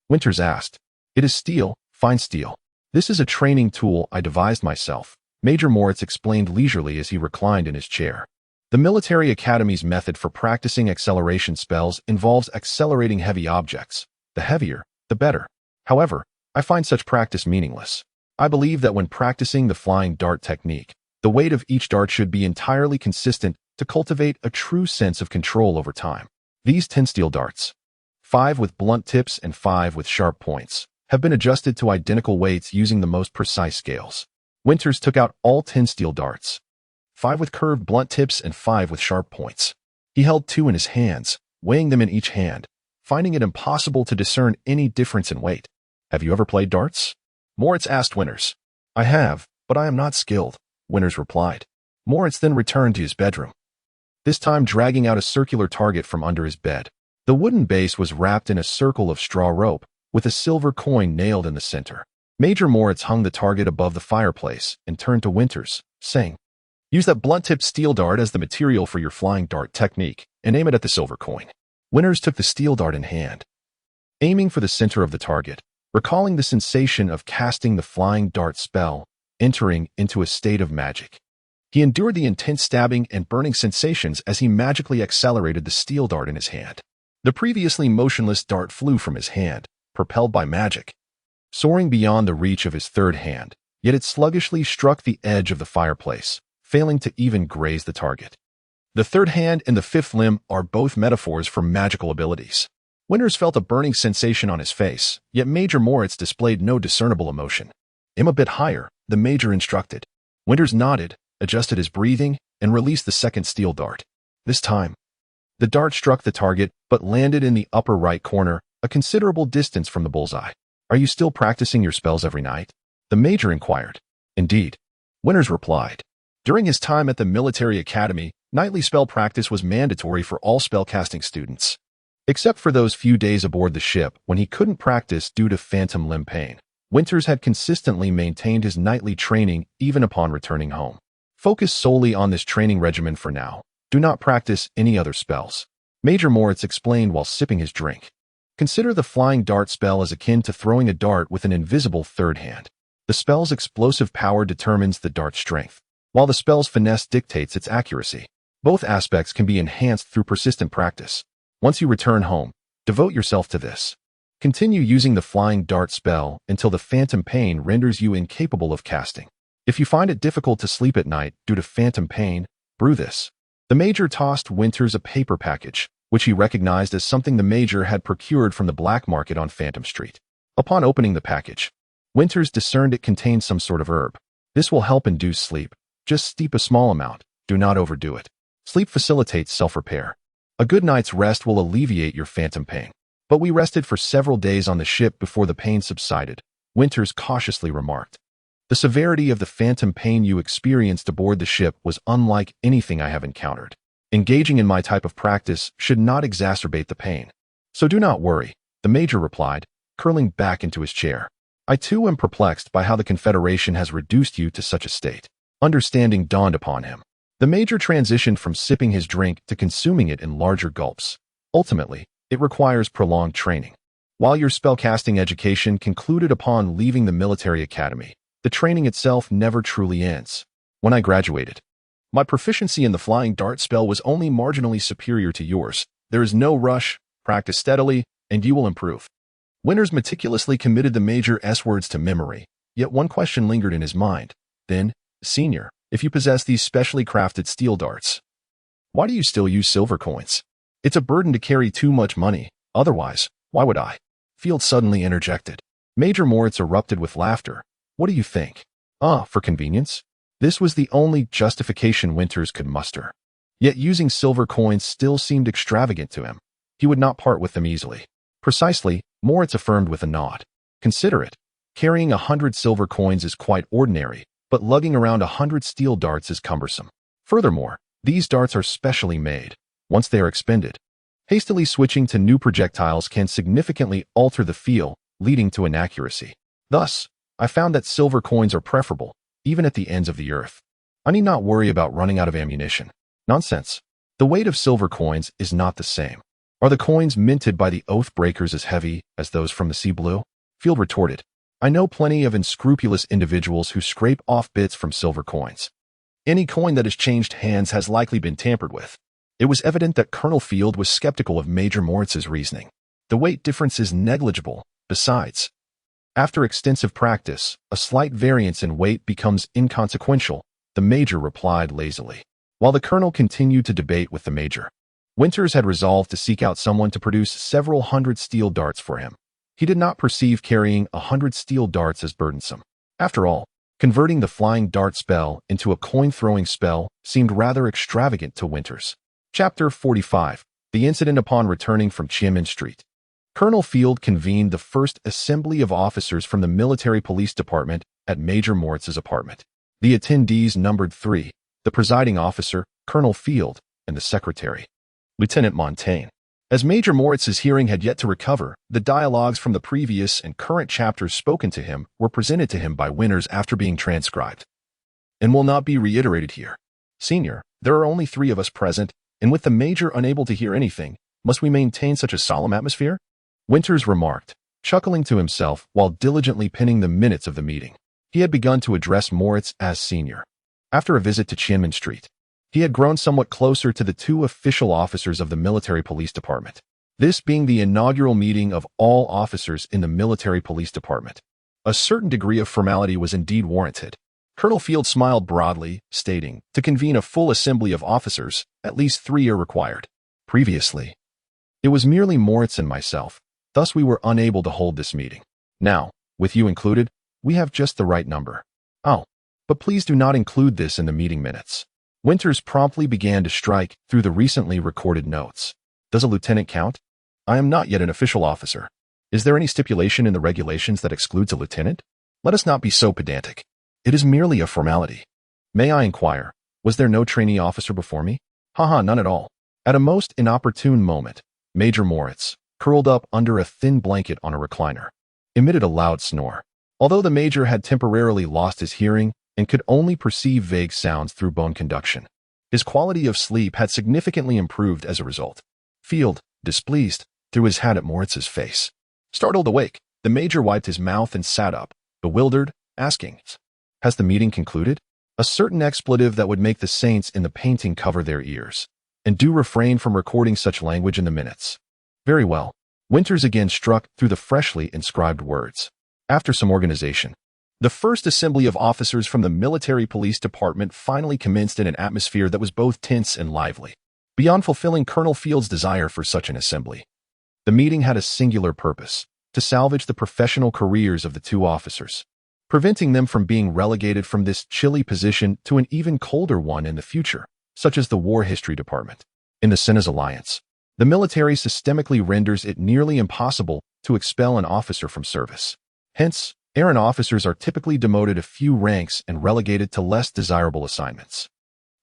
Winters asked. "It is steel, fine steel. This is a training tool I devised myself," Major Moritz explained leisurely as he reclined in his chair. "The military academy's method for practicing acceleration spells involves accelerating heavy objects. The heavier, the better. However, I find such practice meaningless. I believe that when practicing the flying dart technique, the weight of each dart should be entirely consistent to cultivate a true sense of control over time. These 10 steel darts, 5 with blunt tips and 5 with sharp points, have been adjusted to identical weights using the most precise scales. Winters took out all 10 steel darts, 5 with curved blunt tips and 5 with sharp points. He held 2 in his hands, weighing them in each hand, finding it impossible to discern any difference in weight. Have you ever played darts? Moritz asked Winters. I have, but I am not skilled, Winters replied. Moritz then returned to his bedroom, this time dragging out a circular target from under his bed. The wooden base was wrapped in a circle of straw rope, with a silver coin nailed in the center. Major Moritz hung the target above the fireplace and turned to Winters, saying, Use that blunt-tipped steel dart as the material for your flying dart technique and aim it at the silver coin. Winters took the steel dart in hand, aiming for the center of the target, recalling the sensation of casting the flying dart spell, entering into a state of magic. He endured the intense stabbing and burning sensations as he magically accelerated the steel dart in his hand. The previously motionless dart flew from his hand, propelled by magic, soaring beyond the reach of his third hand, yet it sluggishly struck the edge of the fireplace, failing to even graze the target. The third hand and the fifth limb are both metaphors for magical abilities. Winters felt a burning sensation on his face, yet Major Moritz displayed no discernible emotion. Aim a bit higher, the Major instructed. Winters nodded, adjusted his breathing, and released the second steel dart. This time, the dart struck the target but landed in the upper right corner, a considerable distance from the bullseye. Are you still practicing your spells every night? The Major inquired. Indeed, Winters replied. During his time at the military academy, nightly spell practice was mandatory for all spellcasting students, except for those few days aboard the ship when he couldn't practice due to phantom limb pain. Winters had consistently maintained his nightly training even upon returning home. Focus solely on this training regimen for now. Do not practice any other spells, Major Moritz explained while sipping his drink. Consider the flying dart spell as akin to throwing a dart with an invisible third hand. The spell's explosive power determines the dart's strength, while the spell's finesse dictates its accuracy. Both aspects can be enhanced through persistent practice. Once you return home, devote yourself to this. Continue using the flying dart spell until the phantom pain renders you incapable of casting. If you find it difficult to sleep at night due to phantom pain, brew this. The Major tossed Winters a paper package, which he recognized as something the Major had procured from the black market on Phantom Street. Upon opening the package, Winters discerned it contained some sort of herb. This will help induce sleep. Just steep a small amount. Do not overdo it. Sleep facilitates self-repair. A good night's rest will alleviate your phantom pain. But we rested for several days on the ship before the pain subsided, Winters cautiously remarked. The severity of the phantom pain you experienced aboard the ship was unlike anything I have encountered. Engaging in my type of practice should not exacerbate the pain. So do not worry, the Major replied, curling back into his chair. I too am perplexed by how the Confederation has reduced you to such a state. Understanding dawned upon him. The Major transitioned from sipping his drink to consuming it in larger gulps. Ultimately, it requires prolonged training. While your spellcasting education concluded upon leaving the military academy, the training itself never truly ends. When I graduated, my proficiency in the flying dart spell was only marginally superior to yours. There is no rush, practice steadily, and you will improve. Winters meticulously committed the Major's words to memory, yet one question lingered in his mind. Then, Senior, if you possess these specially crafted steel darts, why do you still use silver coins? It's a burden to carry too much money, otherwise, why would I? Field suddenly interjected. Major Moritz erupted with laughter. What do you think? For convenience? This was the only justification Winters could muster. Yet using silver coins still seemed extravagant to him. He would not part with them easily. Precisely, Moritz affirmed with a nod. Consider it. Carrying 100 silver coins is quite ordinary, but lugging around 100 steel darts is cumbersome. Furthermore, these darts are specially made. Once they are expended, hastily switching to new projectiles can significantly alter the feel, leading to inaccuracy. Thus, I found that silver coins are preferable, even at the ends of the earth. I need not worry about running out of ammunition. Nonsense. The weight of silver coins is not the same. Are the coins minted by the oath breakers as heavy as those from the sea blue? Field retorted. I know plenty of unscrupulous individuals who scrape off bits from silver coins. Any coin that has changed hands has likely been tampered with. It was evident that Colonel Field was skeptical of Major Moritz's reasoning. The weight difference is negligible. Besides, after extensive practice, a slight variance in weight becomes inconsequential, the Major replied lazily, while the Colonel continued to debate with the Major. Winters had resolved to seek out someone to produce several hundred steel darts for him. He did not perceive carrying 100 steel darts as burdensome. After all, converting the flying dart spell into a coin-throwing spell seemed rather extravagant to Winters. Chapter 45. The Incident Upon Returning from Chiemin Street. Colonel Field convened the first assembly of officers from the military police department at Major Moritz's apartment. The attendees numbered 3, the presiding officer, Colonel Field, and the secretary, Lieutenant Montaigne. As Major Moritz's hearing had yet to recover, the dialogues from the previous and current chapters spoken to him were presented to him by Winters after being transcribed, and will not be reiterated here. Senior, there are only 3 of us present, and with the Major unable to hear anything, must we maintain such a solemn atmosphere? Winters remarked, chuckling to himself while diligently penning the minutes of the meeting. He had begun to address Moritz as senior. After a visit to Chiemin Street, he had grown somewhat closer to the 2 official officers of the military police department, this being the inaugural meeting of all officers in the military police department. A certain degree of formality was indeed warranted. Colonel Field smiled broadly, stating, to convene a full assembly of officers, at least 3 are required. Previously, it was merely Moritz and myself, thus we were unable to hold this meeting. Now, with you included, we have just the right number. Oh, but please do not include this in the meeting minutes. Winters promptly began to strike through the recently recorded notes. Does a lieutenant count? I am not yet an official officer. Is there any stipulation in the regulations that excludes a lieutenant? Let us not be so pedantic. It is merely a formality. May I inquire, was there no trainee officer before me? Haha, none at all. At a most inopportune moment, Major Moritz, curled up under a thin blanket on a recliner, emitted a loud snore. Although the Major had temporarily lost his hearing and could only perceive vague sounds through bone conduction, his quality of sleep had significantly improved as a result. Field, displeased, threw his hat at Moritz's face. Startled awake, the Major wiped his mouth and sat up, bewildered, asking, has the meeting concluded? A certain expletive that would make the saints in the painting cover their ears, and do refrain from recording such language in the minutes. Very well. Winters again struck through the freshly inscribed words. After some organization, the first assembly of officers from the military police department finally commenced in an atmosphere that was both tense and lively. Beyond fulfilling Colonel Field's desire for such an assembly, the meeting had a singular purpose, to salvage the professional careers of the 2 officers, preventing them from being relegated from this chilly position to an even colder one in the future, such as the War History Department. In the Sena's alliance, the military systemically renders it nearly impossible to expel an officer from service. Hence, errant officers are typically demoted a few ranks and relegated to less desirable assignments.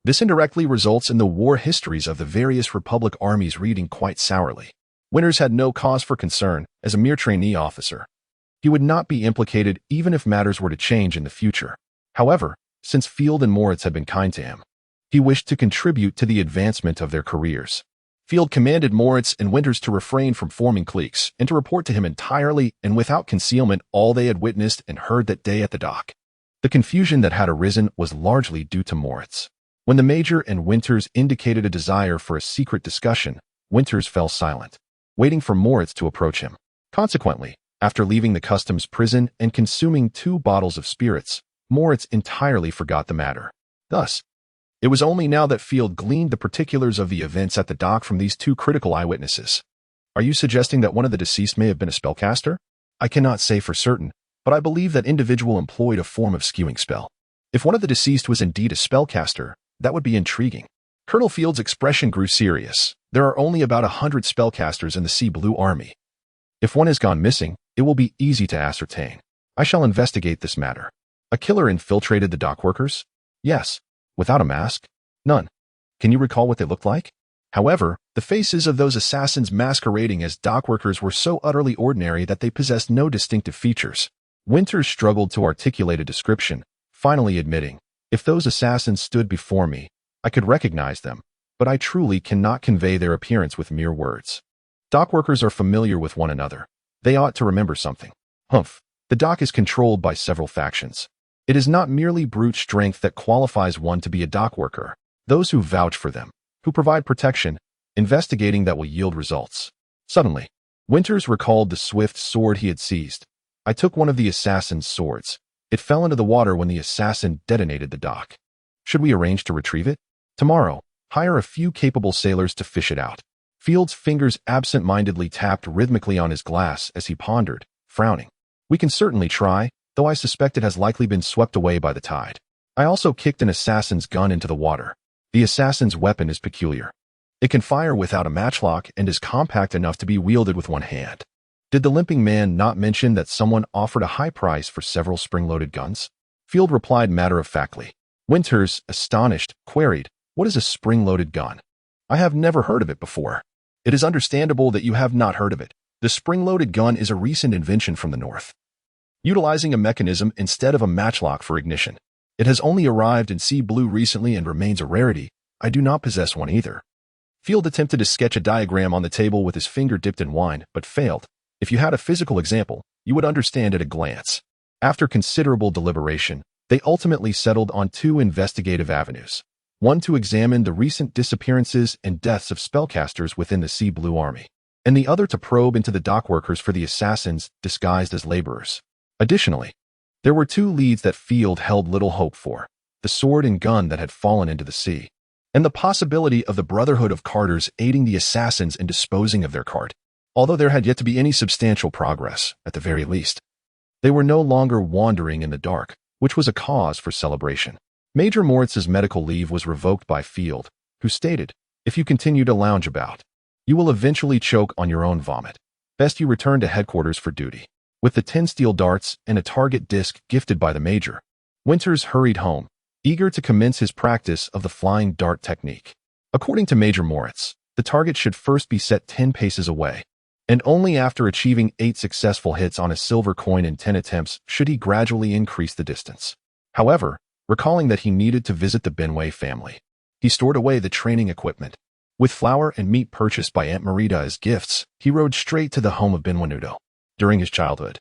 This indirectly results in the war histories of the various Republic armies reading quite sourly. Winters had no cause for concern as a mere trainee officer. He would not be implicated even if matters were to change in the future. However, since Field and Moritz had been kind to him, he wished to contribute to the advancement of their careers. Field commanded Moritz and Winters to refrain from forming cliques and to report to him entirely and without concealment all they had witnessed and heard that day at the dock. The confusion that had arisen was largely due to Moritz. When the Major and Winters indicated a desire for a secret discussion, Winters fell silent, waiting for Moritz to approach him. Consequently, after leaving the customs prison and consuming 2 bottles of spirits, Moritz entirely forgot the matter. Thus, it was only now that Field gleaned the particulars of the events at the dock from these 2 critical eyewitnesses. Are you suggesting that one of the deceased may have been a spellcaster? I cannot say for certain, but I believe that individual employed a form of skewing spell. If one of the deceased was indeed a spellcaster, that would be intriguing. Colonel Field's expression grew serious. There are only about 100 spellcasters in the Sea Blue Army. If one has gone missing, it will be easy to ascertain. I shall investigate this matter. A killer infiltrated the dockworkers? Yes. Without a mask? None. Can you recall what they looked like? However, the faces of those assassins masquerading as dockworkers were so utterly ordinary that they possessed no distinctive features. Winters struggled to articulate a description, finally admitting, if those assassins stood before me, I could recognize them, but I truly cannot convey their appearance with mere words. Dockworkers are familiar with one another. They ought to remember something. Humph. The dock is controlled by several factions. It is not merely brute strength that qualifies one to be a dock worker. Those who vouch for them, who provide protection, investigating that will yield results. Suddenly, Winters recalled the swift sword he had seized. I took one of the assassin's swords. It fell into the water when the assassin detonated the dock. Should we arrange to retrieve it? Tomorrow, hire a few capable sailors to fish it out. Field's fingers absent-mindedly tapped rhythmically on his glass as he pondered, frowning. We can certainly try, though I suspect it has likely been swept away by the tide. I also kicked an assassin's gun into the water. The assassin's weapon is peculiar. It can fire without a matchlock and is compact enough to be wielded with one hand. Did the limping man not mention that someone offered a high price for several spring-loaded guns? Field replied matter-of-factly. Winters, astonished, queried, "What is a spring-loaded gun?" "I have never heard of it before." "It is understandable that you have not heard of it. The spring-loaded gun is a recent invention from the north, utilizing a mechanism instead of a matchlock for ignition. It has only arrived in Sea Blue recently and remains a rarity. I do not possess one either." Field attempted to sketch a diagram on the table with his finger dipped in wine, but failed. If you had a physical example, you would understand at a glance. After considerable deliberation, they ultimately settled on two investigative avenues. One to examine the recent disappearances and deaths of spellcasters within the Sea Blue Army, and the other to probe into the dockworkers for the assassins disguised as laborers. Additionally, there were two leads that Field held little hope for: the sword and gun that had fallen into the sea, and the possibility of the Brotherhood of Carters aiding the assassins in disposing of their cart. Although there had yet to be any substantial progress, at the very least, they were no longer wandering in the dark, which was a cause for celebration. Major Moritz's medical leave was revoked by Field, who stated, "If you continue to lounge about, you will eventually choke on your own vomit. Best you return to headquarters for duty." With the 10 steel darts and a target disc gifted by the Major, Winters hurried home, eager to commence his practice of the flying dart technique. According to Major Moritz, the target should first be set 10 paces away, and only after achieving 8 successful hits on a silver coin in 10 attempts should he gradually increase the distance. However, recalling that he needed to visit the Benway family, he stored away the training equipment. With flour and meat purchased by Aunt Marita as gifts, he rode straight to the home of Benvenuto. During his childhood,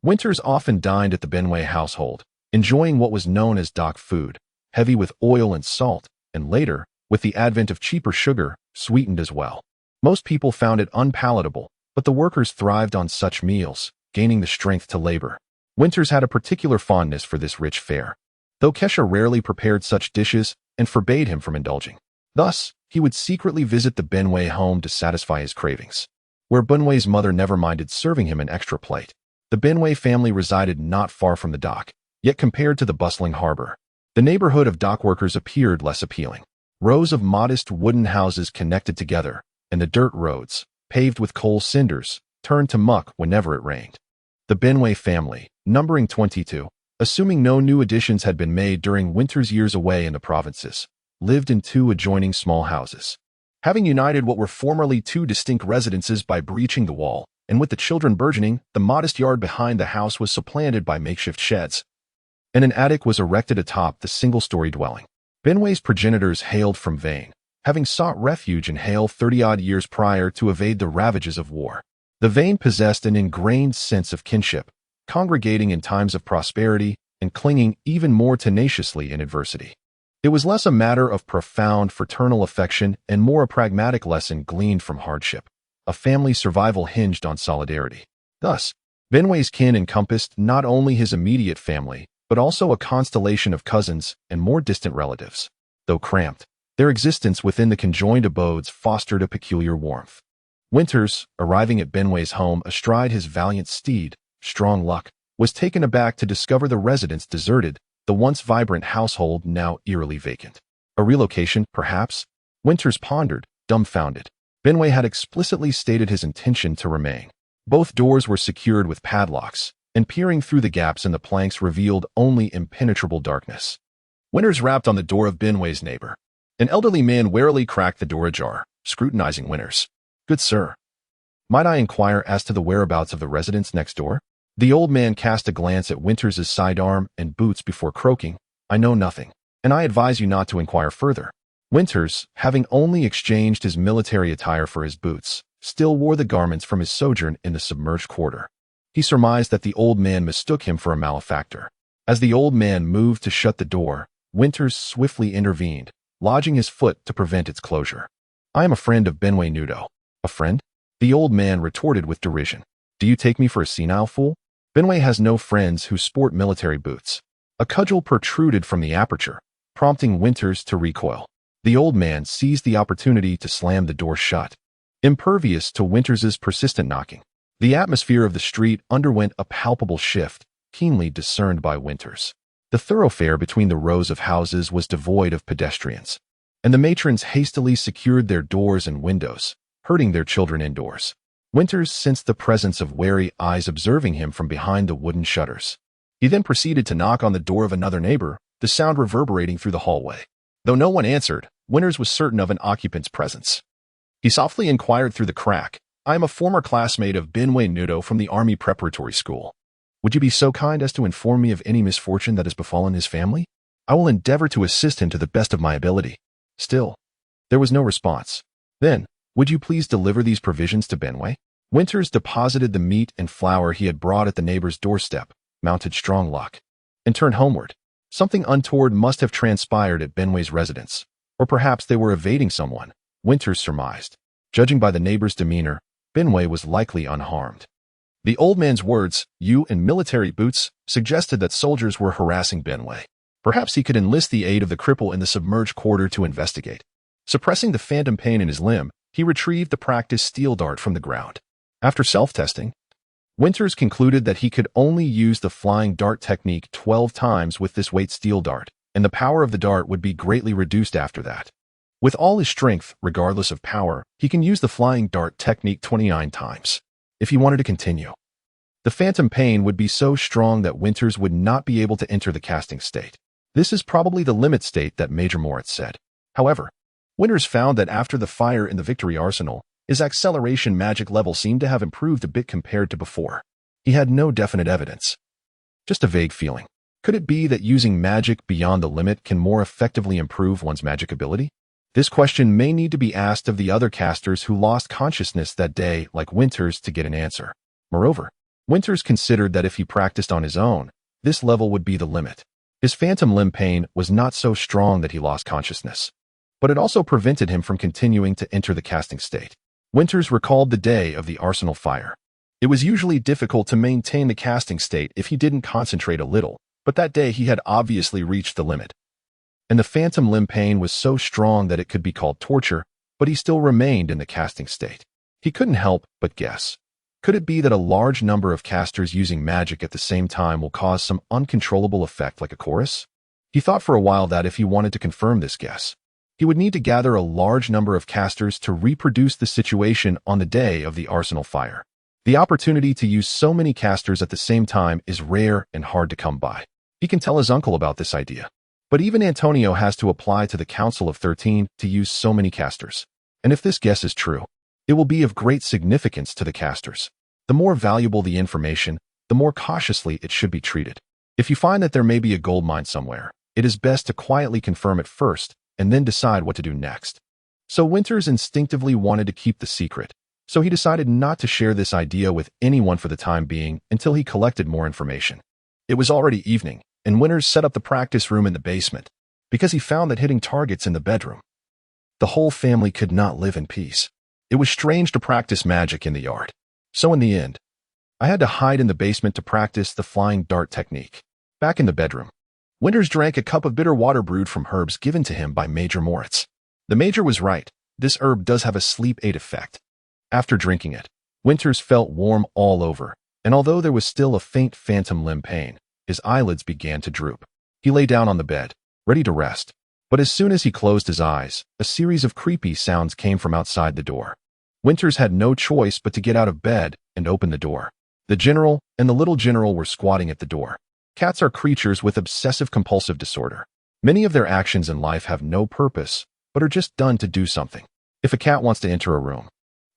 Winters often dined at the Benway household, enjoying what was known as dock food, heavy with oil and salt, and later, with the advent of cheaper sugar, sweetened as well. Most people found it unpalatable, but the workers thrived on such meals, gaining the strength to labor. Winters had a particular fondness for this rich fare, though Kesha rarely prepared such dishes and forbade him from indulging. Thus, he would secretly visit the Benway home to satisfy his cravings, where Benway's mother never minded serving him an extra plate. The Benway family resided not far from the dock, yet compared to the bustling harbor, the neighborhood of dockworkers appeared less appealing. Rows of modest wooden houses connected together, and the dirt roads, paved with coal cinders, turned to muck whenever it rained. The Benway family, numbering 22, assuming no new additions had been made during Winter's years away in the provinces, lived in 2 adjoining small houses. Having united what were formerly 2 distinct residences by breaching the wall, and with the children burgeoning, the modest yard behind the house was supplanted by makeshift sheds, and an attic was erected atop the single-story dwelling. Benway's progenitors hailed from Vane, having sought refuge in Hale 30-odd years prior to evade the ravages of war. The Vane possessed an ingrained sense of kinship, congregating in times of prosperity and clinging even more tenaciously in adversity. It was less a matter of profound fraternal affection and more a pragmatic lesson gleaned from hardship. A family survival hinged on solidarity. Thus, Benway's kin encompassed not only his immediate family, but also a constellation of cousins and more distant relatives. Though cramped, their existence within the conjoined abodes fostered a peculiar warmth. Winters, arriving at Benway's home astride his valiant steed, Strong Luck, was taken aback to discover the residence deserted, the once vibrant household now eerily vacant. A relocation, perhaps? Winters pondered, dumbfounded. Benway had explicitly stated his intention to remain. Both doors were secured with padlocks, and peering through the gaps in the planks revealed only impenetrable darkness. Winters rapped on the door of Benway's neighbor. An elderly man warily cracked the door ajar, scrutinizing Winters. "Good sir, might I inquire as to the whereabouts of the residence next door?" The old man cast a glance at Winters' sidearm and boots before croaking, "I know nothing, and I advise you not to inquire further." Winters, having only exchanged his military attire for his boots, still wore the garments from his sojourn in the submerged quarter. He surmised that the old man mistook him for a malefactor. As the old man moved to shut the door, Winters swiftly intervened, lodging his foot to prevent its closure. "I am a friend of Benway Nudo." "A friend?" the old man retorted with derision. "Do you take me for a senile fool? Benway has no friends who sport military boots." A cudgel protruded from the aperture, prompting Winters to recoil. The old man seized the opportunity to slam the door shut. Impervious to Winters's persistent knocking, the atmosphere of the street underwent a palpable shift, keenly discerned by Winters. The thoroughfare between the rows of houses was devoid of pedestrians, and the matrons hastily secured their doors and windows, herding their children indoors. Winters sensed the presence of wary eyes observing him from behind the wooden shutters. He then proceeded to knock on the door of another neighbor, the sound reverberating through the hallway. Though no one answered, Winters was certain of an occupant's presence. He softly inquired through the crack, "I am a former classmate of Benway Nudo from the Army Preparatory School. Would you be so kind as to inform me of any misfortune that has befallen his family? I will endeavor to assist him to the best of my ability." Still, there was no response. Then, "Would you please deliver these provisions to Benway?" Winters deposited the meat and flour he had brought at the neighbor's doorstep, mounted strong luck, and turned homeward. Something untoward must have transpired at Benway's residence, or perhaps they were evading someone, Winters surmised. Judging by the neighbor's demeanor, Benway was likely unharmed. The old man's words, "you in military boots," suggested that soldiers were harassing Benway. Perhaps he could enlist the aid of the cripple in the submerged quarter to investigate. Suppressing the phantom pain in his limb, he retrieved the practiced steel dart from the ground. After self-testing, Winters concluded that he could only use the flying dart technique 12 times with this weight steel dart, and the power of the dart would be greatly reduced after that. With all his strength, regardless of power, he can use the flying dart technique 29 times. If he wanted to continue, the phantom pain would be so strong that Winters would not be able to enter the casting state. This is probably the limit state that Major Moritz said. However, Winters found that after the fire in the Victory Arsenal, his acceleration magic level seemed to have improved a bit compared to before. He had no definite evidence, just a vague feeling. Could it be that using magic beyond the limit can more effectively improve one's magic ability? This question may need to be asked of the other casters who lost consciousness that day, like Winters, to get an answer. Moreover, Winters considered that if he practiced on his own, this level would be the limit. His phantom limb pain was not so strong that he lost consciousness, but it also prevented him from continuing to enter the casting state. Winters recalled the day of the Arsenal fire. It was usually difficult to maintain the casting state if he didn't concentrate a little, but that day he had obviously reached the limit. And the phantom limb pain was so strong that it could be called torture, but he still remained in the casting state. He couldn't help but guess. Could it be that a large number of casters using magic at the same time will cause some uncontrollable effect like a chorus? He thought for a while that if he wanted to confirm this guess, he would need to gather a large number of casters to reproduce the situation on the day of the Arsenal fire. The opportunity to use so many casters at the same time is rare and hard to come by. He can tell his uncle about this idea. But even Antonio has to apply to the Council of 13 to use so many casters. And if this guess is true, it will be of great significance to the casters. The more valuable the information, the more cautiously it should be treated. If you find that there may be a gold mine somewhere, it is best to quietly confirm it first and then decide what to do next. So Winters instinctively wanted to keep the secret, so he decided not to share this idea with anyone for the time being until he collected more information. It was already evening, and Winters set up the practice room in the basement, because he found that hitting targets in the bedroom, the whole family could not live in peace. It was strange to practice magic in the yard. So in the end, I had to hide in the basement to practice the flying dart technique. Back in the bedroom, Winters drank a cup of bitter water brewed from herbs given to him by Major Moritz. The Major was right. This herb does have a sleep aid effect. After drinking it, Winters felt warm all over, and although there was still a faint phantom limb pain, his eyelids began to droop. He lay down on the bed, ready to rest. But as soon as he closed his eyes, a series of creepy sounds came from outside the door. Winters had no choice but to get out of bed and open the door. The general and the little general were squatting at the door. Cats are creatures with obsessive-compulsive disorder. Many of their actions in life have no purpose, but are just done to do something. If a cat wants to enter a room,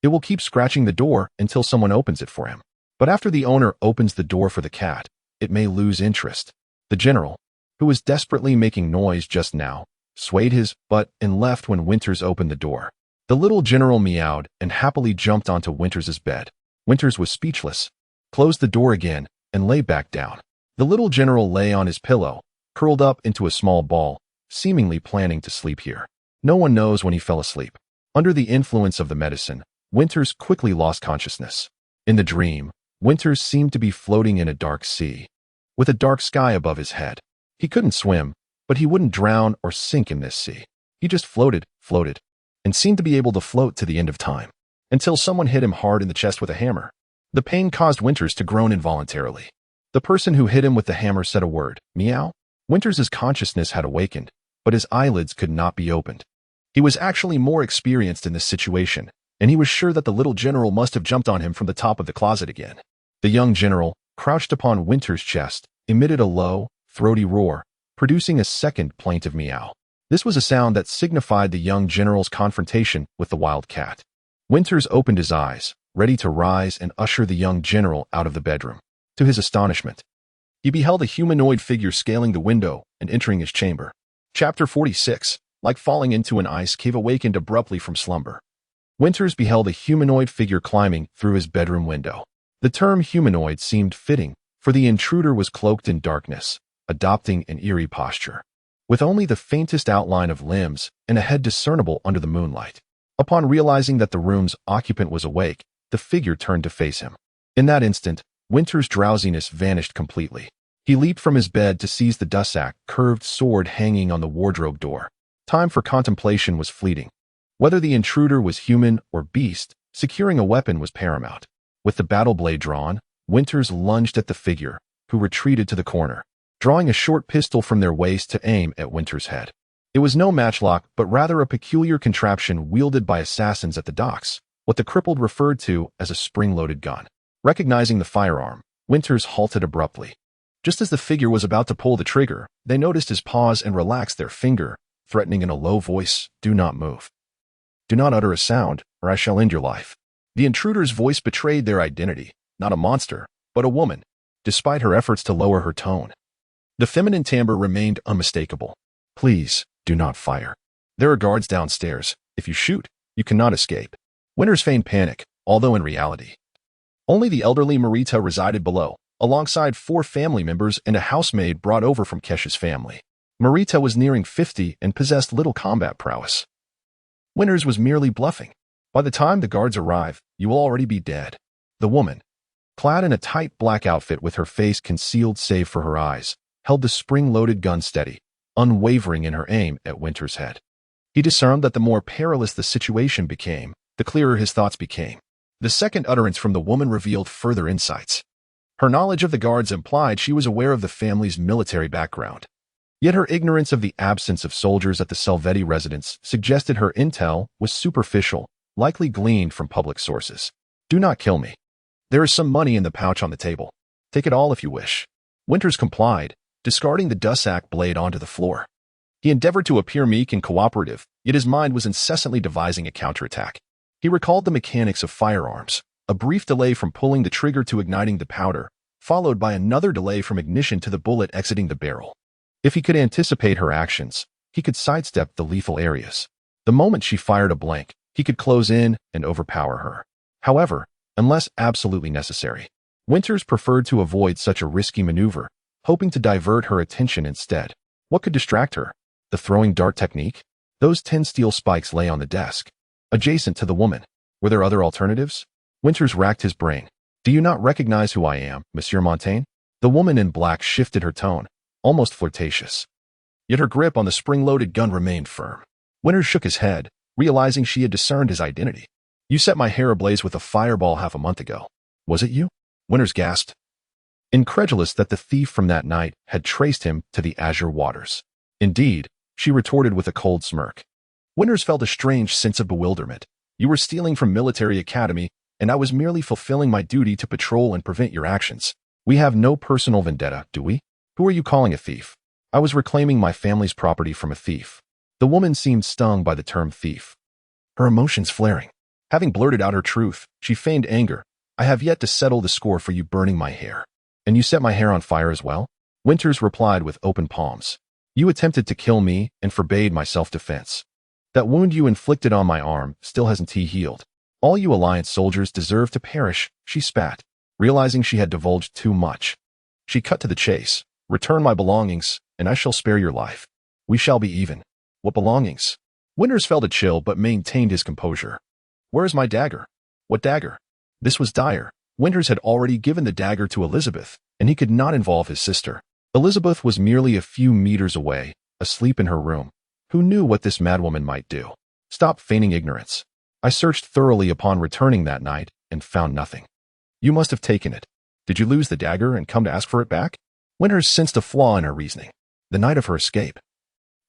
it will keep scratching the door until someone opens it for him. But after the owner opens the door for the cat, it may lose interest. The general, who was desperately making noise just now, swayed his butt and left when Winters opened the door. The little general meowed and happily jumped onto Winters's bed. Winters was speechless, closed the door again, and lay back down. The little general lay on his pillow, curled up into a small ball, seemingly planning to sleep here. No one knows when he fell asleep. Under the influence of the medicine, Winters quickly lost consciousness. In the dream, Winters seemed to be floating in a dark sea, with a dark sky above his head. He couldn't swim, but he wouldn't drown or sink in this sea. He just floated, and seemed to be able to float to the end of time, until someone hit him hard in the chest with a hammer. The pain caused Winters to groan involuntarily. The person who hit him with the hammer said a word, meow. Winters' consciousness had awakened, but his eyelids could not be opened. He was actually more experienced in this situation, and he was sure that the little general must have jumped on him from the top of the closet again. The young general, crouched upon Winters' chest, emitted a low, throaty roar, producing a second plaintive meow. This was a sound that signified the young general's confrontation with the wild cat. Winters opened his eyes, ready to rise and usher the young general out of the bedroom. To his astonishment, he beheld a humanoid figure scaling the window and entering his chamber. Chapter 46. Like falling into an ice cave, awakened abruptly from slumber. Winters beheld a humanoid figure climbing through his bedroom window. The term humanoid seemed fitting, for the intruder was cloaked in darkness, adopting an eerie posture, with only the faintest outline of limbs and a head discernible under the moonlight. Upon realizing that the room's occupant was awake, the figure turned to face him. In that instant, Winters' drowsiness vanished completely. He leaped from his bed to seize the dussack curved sword hanging on the wardrobe door. Time for contemplation was fleeting. Whether the intruder was human or beast, securing a weapon was paramount. With the battle blade drawn, Winters lunged at the figure, who retreated to the corner, drawing a short pistol from their waist to aim at Winters' head. It was no matchlock, but rather a peculiar contraption wielded by assassins at the docks, what the crippled referred to as a spring-loaded gun. Recognizing the firearm, Winters halted abruptly. Just as the figure was about to pull the trigger, they noticed his pause and relaxed their finger, threatening in a low voice, "Do not move. Do not utter a sound, or I shall end your life." The intruder's voice betrayed their identity, not a monster, but a woman, despite her efforts to lower her tone. The feminine timbre remained unmistakable. "Please, do not fire. There are guards downstairs. If you shoot, you cannot escape." Winters feigned panic, although in reality, only the elderly Marita resided below, alongside 4 family members and a housemaid brought over from Kesh's family. Marita was nearing 50 and possessed little combat prowess. Winters was merely bluffing. "By the time the guards arrive, you will already be dead." The woman, clad in a tight black outfit with her face concealed save for her eyes, held the spring-loaded gun steady, unwavering in her aim at Winters' head. He discerned that the more perilous the situation became, the clearer his thoughts became. The second utterance from the woman revealed further insights. Her knowledge of the guards implied she was aware of the family's military background. Yet her ignorance of the absence of soldiers at the Selvetti residence suggested her intel was superficial, likely gleaned from public sources. "Do not kill me. There is some money in the pouch on the table. Take it all if you wish." Winters complied, discarding the dussack blade onto the floor. He endeavored to appear meek and cooperative, yet his mind was incessantly devising a counterattack. He recalled the mechanics of firearms, a brief delay from pulling the trigger to igniting the powder, followed by another delay from ignition to the bullet exiting the barrel. If he could anticipate her actions, he could sidestep the lethal areas. The moment she fired a blank, he could close in and overpower her. However, unless absolutely necessary, Winters preferred to avoid such a risky maneuver, hoping to divert her attention instead. What could distract her? The throwing dart technique? Those 10 steel spikes lay on the desk, adjacent to the woman. Were there other alternatives? Winters racked his brain. "Do you not recognize who I am, Monsieur Montaigne?" The woman in black shifted her tone, almost flirtatious. Yet her grip on the spring-loaded gun remained firm. Winters shook his head, realizing she had discerned his identity. "You set my hair ablaze with a fireball half a month ago. Was it you?" Winters gasped, incredulous that the thief from that night had traced him to the azure waters. "Indeed," she retorted with a cold smirk. Winters felt a strange sense of bewilderment. "You were stealing from military academy, and I was merely fulfilling my duty to patrol and prevent your actions. We have no personal vendetta, do we? Who are you calling a thief?" "I was reclaiming my family's property from a thief." The woman seemed stung by the term thief, her emotions flaring. Having blurted out her truth, she feigned anger. "I have yet to settle the score for you burning my hair." "And you set my hair on fire as well?" Winters replied with open palms. "You attempted to kill me and forbade my self-defense. That wound you inflicted on my arm still hasn't healed. All you Alliance soldiers deserve to perish," she spat, realizing she had divulged too much. She cut to the chase. "Return my belongings, and I shall spare your life. We shall be even." "What belongings?" Winters felt a chill but maintained his composure. "Where is my dagger?" "What dagger?" This was dire. Winters had already given the dagger to Elizabeth, and he could not involve his sister. Elizabeth was merely a few meters away, asleep in her room, Who knew what this madwoman might do? Stop feigning ignorance. I searched thoroughly upon returning that night and found nothing. You must have taken it. Did you lose the dagger and come to ask for it back? Winters sensed a flaw in her reasoning. The night of her escape,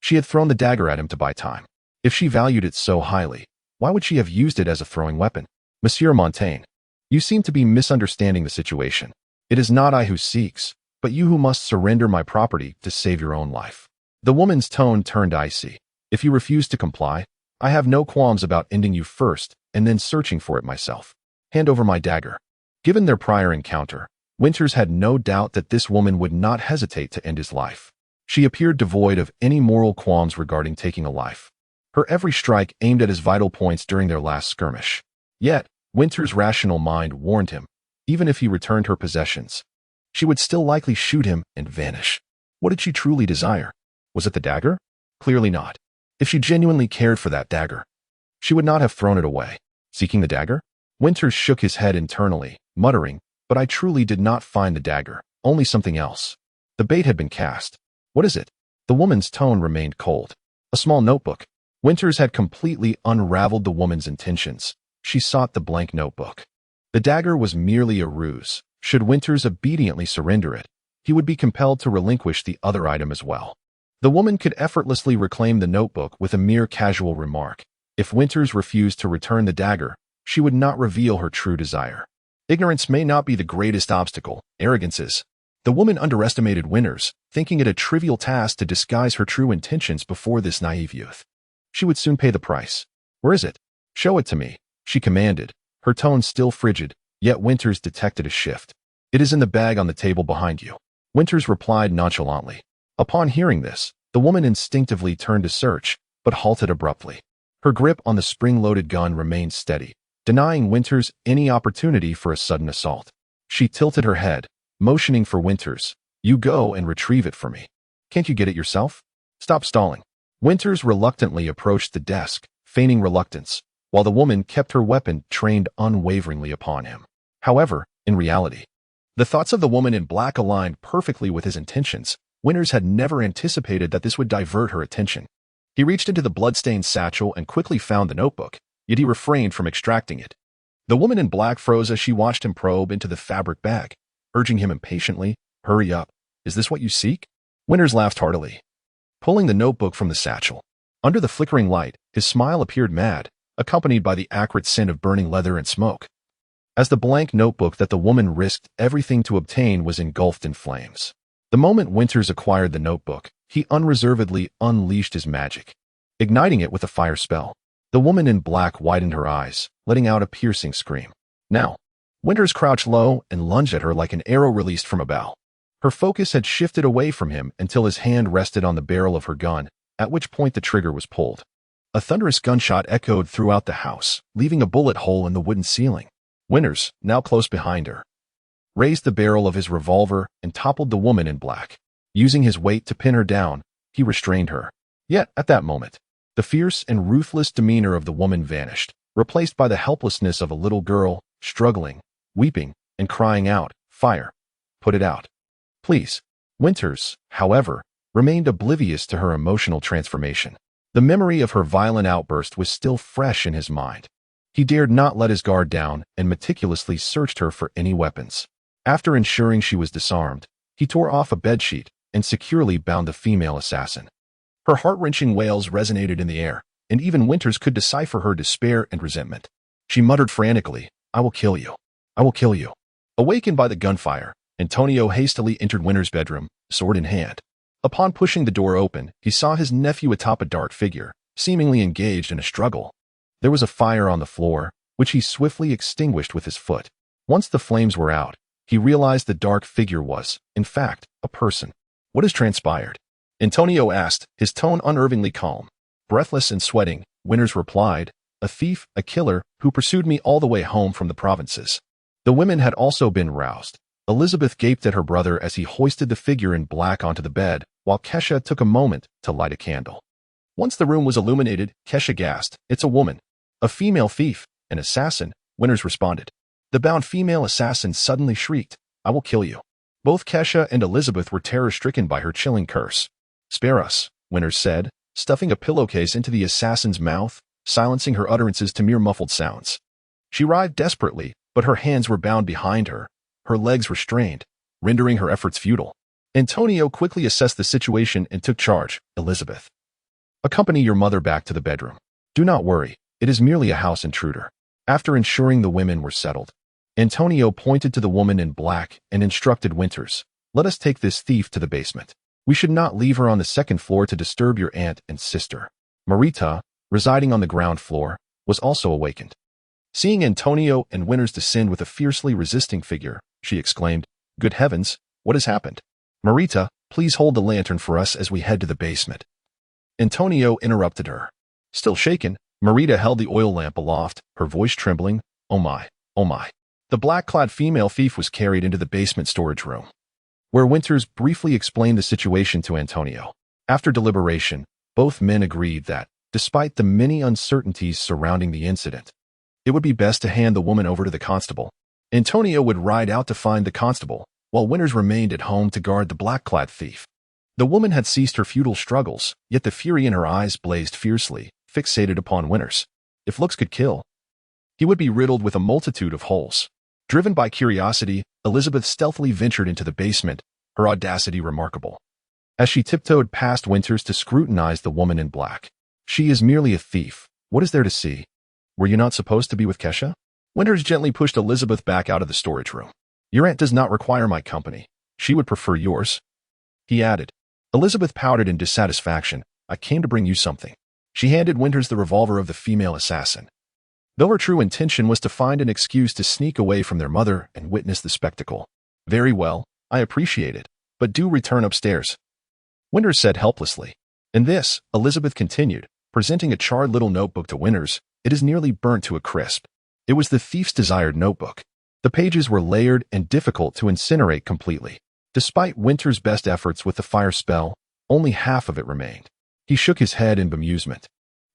she had thrown the dagger at him to buy time. If she valued it so highly, why would she have used it as a throwing weapon? Monsieur Montaigne, you seem to be misunderstanding the situation. It is not I who seeks, but you who must surrender my property to save your own life. The woman's tone turned icy. If you refuse to comply, I have no qualms about ending you first and then searching for it myself. Hand over my dagger. Given their prior encounter, Winters had no doubt that this woman would not hesitate to end his life. She appeared devoid of any moral qualms regarding taking a life. Her every strike aimed at his vital points during their last skirmish. Yet, Winters' rational mind warned him, even if he returned her possessions, she would still likely shoot him and vanish. What did she truly desire? Was it the dagger? Clearly not. If she genuinely cared for that dagger, she would not have thrown it away. Seeking the dagger? Winters shook his head internally, muttering, but I truly did not find the dagger, only something else. The bait had been cast. What is it? The woman's tone remained cold. A small notebook. Winters had completely unraveled the woman's intentions. She sought the blank notebook. The dagger was merely a ruse. Should Winters obediently surrender it, he would be compelled to relinquish the other item as well. The woman could effortlessly reclaim the notebook with a mere casual remark. If Winters refused to return the dagger, she would not reveal her true desire. Ignorance may not be the greatest obstacle, arrogance is. The woman underestimated Winters, thinking it a trivial task to disguise her true intentions before this naive youth. She would soon pay the price. Where is it? Show it to me, she commanded, her tone still frigid, yet Winters detected a shift. It is in the bag on the table behind you. Winters replied nonchalantly. Upon hearing this, the woman instinctively turned to search, but halted abruptly. Her grip on the spring-loaded gun remained steady, denying Winters any opportunity for a sudden assault. She tilted her head, motioning for Winters. You go and retrieve it for me. Can't you get it yourself? Stop stalling. Winters reluctantly approached the desk, feigning reluctance, while the woman kept her weapon trained unwaveringly upon him. However, in reality, the thoughts of the woman in black aligned perfectly with his intentions. Winters had never anticipated that this would divert her attention. He reached into the blood-stained satchel and quickly found the notebook, yet he refrained from extracting it. The woman in black froze as she watched him probe into the fabric bag, urging him impatiently, hurry up. Is this what you seek? Winters laughed heartily, pulling the notebook from the satchel. Under the flickering light, his smile appeared mad, accompanied by the acrid scent of burning leather and smoke. As the blank notebook that the woman risked everything to obtain was engulfed in flames. The moment Winters acquired the notebook, he unreservedly unleashed his magic, igniting it with a fire spell. The woman in black widened her eyes, letting out a piercing scream. Now, Winters crouched low and lunged at her like an arrow released from a bow. Her focus had shifted away from him until his hand rested on the barrel of her gun, at which point the trigger was pulled. A thunderous gunshot echoed throughout the house, leaving a bullet hole in the wooden ceiling. Winters, now close behind her, raised the barrel of his revolver and toppled the woman in black. Using his weight to pin her down, he restrained her. Yet, at that moment, the fierce and ruthless demeanor of the woman vanished, replaced by the helplessness of a little girl, struggling, weeping, and crying out, "Fire! Put it out! Please!" Winters, however, remained oblivious to her emotional transformation. The memory of her violent outburst was still fresh in his mind. He dared not let his guard down and meticulously searched her for any weapons. After ensuring she was disarmed, he tore off a bedsheet and securely bound the female assassin. Her heart-wrenching wails resonated in the air, and even Winters could decipher her despair and resentment. She muttered frantically, "I will kill you. I will kill you." Awakened by the gunfire, Antonio hastily entered Winters' bedroom, sword in hand. Upon pushing the door open, he saw his nephew atop a dark figure, seemingly engaged in a struggle. There was a fire on the floor, which he swiftly extinguished with his foot. Once the flames were out, he realized the dark figure was, in fact, a person. "What has transpired?" Antonio asked, his tone unnervingly calm. Breathless and sweating, Winters replied, "A thief, a killer, who pursued me all the way home from the provinces." The women had also been roused. Elizabeth gaped at her brother as he hoisted the figure in black onto the bed, while Kesha took a moment to light a candle. Once the room was illuminated, Kesha gasped, "It's a woman. A female thief, an assassin," Winters responded. The bound female assassin suddenly shrieked, "I will kill you." Both Kesha and Elizabeth were terror-stricken by her chilling curse. "Spare us," Winters said, stuffing a pillowcase into the assassin's mouth, silencing her utterances to mere muffled sounds. She writhed desperately, but her hands were bound behind her, her legs restrained, rendering her efforts futile. Antonio quickly assessed the situation and took charge. Elizabeth, accompany your mother back to the bedroom. Do not worry, it is merely a house intruder. After ensuring the women were settled, Antonio pointed to the woman in black and instructed Winters, let us take this thief to the basement. We should not leave her on the second floor to disturb your aunt and sister. Marita, residing on the ground floor, was also awakened. Seeing Antonio and Winters descend with a fiercely resisting figure, she exclaimed, good heavens, what has happened? Marita, please hold the lantern for us as we head to the basement. Antonio interrupted her. Still shaken, Marita held the oil lamp aloft, her voice trembling. Oh my, oh my. The black-clad female thief was carried into the basement storage room, where Winters briefly explained the situation to Antonio. After deliberation, both men agreed that, despite the many uncertainties surrounding the incident, it would be best to hand the woman over to the constable. Antonio would ride out to find the constable, while Winters remained at home to guard the black-clad thief. The woman had ceased her futile struggles, yet the fury in her eyes blazed fiercely, fixated upon Winters. If looks could kill, he would be riddled with a multitude of holes. Driven by curiosity, Elizabeth stealthily ventured into the basement, her audacity remarkable. As she tiptoed past Winters to scrutinize the woman in black. She is merely a thief. What is there to see? Were you not supposed to be with Kesha? Winters gently pushed Elizabeth back out of the storage room. Your aunt does not require my company. She would prefer yours. He added. Elizabeth pouted in dissatisfaction. I came to bring you something. She handed Winters the revolver of the female assassin. Though her true intention was to find an excuse to sneak away from their mother and witness the spectacle. Very well, I appreciate it, but do return upstairs. Winters said helplessly. In this, Elizabeth continued, presenting a charred little notebook to Winters. It is nearly burnt to a crisp. It was the thief's desired notebook. The pages were layered and difficult to incinerate completely. Despite Winters' best efforts with the fire spell, only half of it remained. He shook his head in bemusement.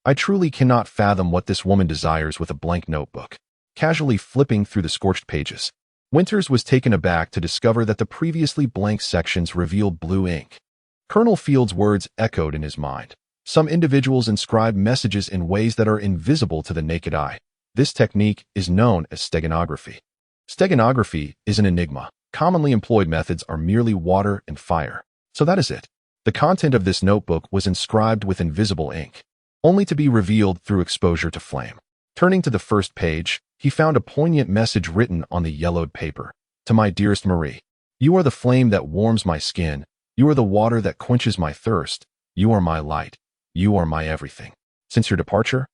I truly cannot fathom what this woman desires with a blank notebook. Casually flipping through the scorched pages, Winters was taken aback to discover that the previously blank sections revealed blue ink. Colonel Field's words echoed in his mind. Some individuals inscribe messages in ways that are invisible to the naked eye. This technique is known as steganography. Steganography is an enigma. Commonly employed methods are merely water and fire. So that is it. The content of this notebook was inscribed with invisible ink, only to be revealed through exposure to flame. Turning to the first page, he found a poignant message written on the yellowed paper. To my dearest Marie, you are the flame that warms my skin. You are the water that quenches my thirst. You are my light. You are my everything. Since your departure,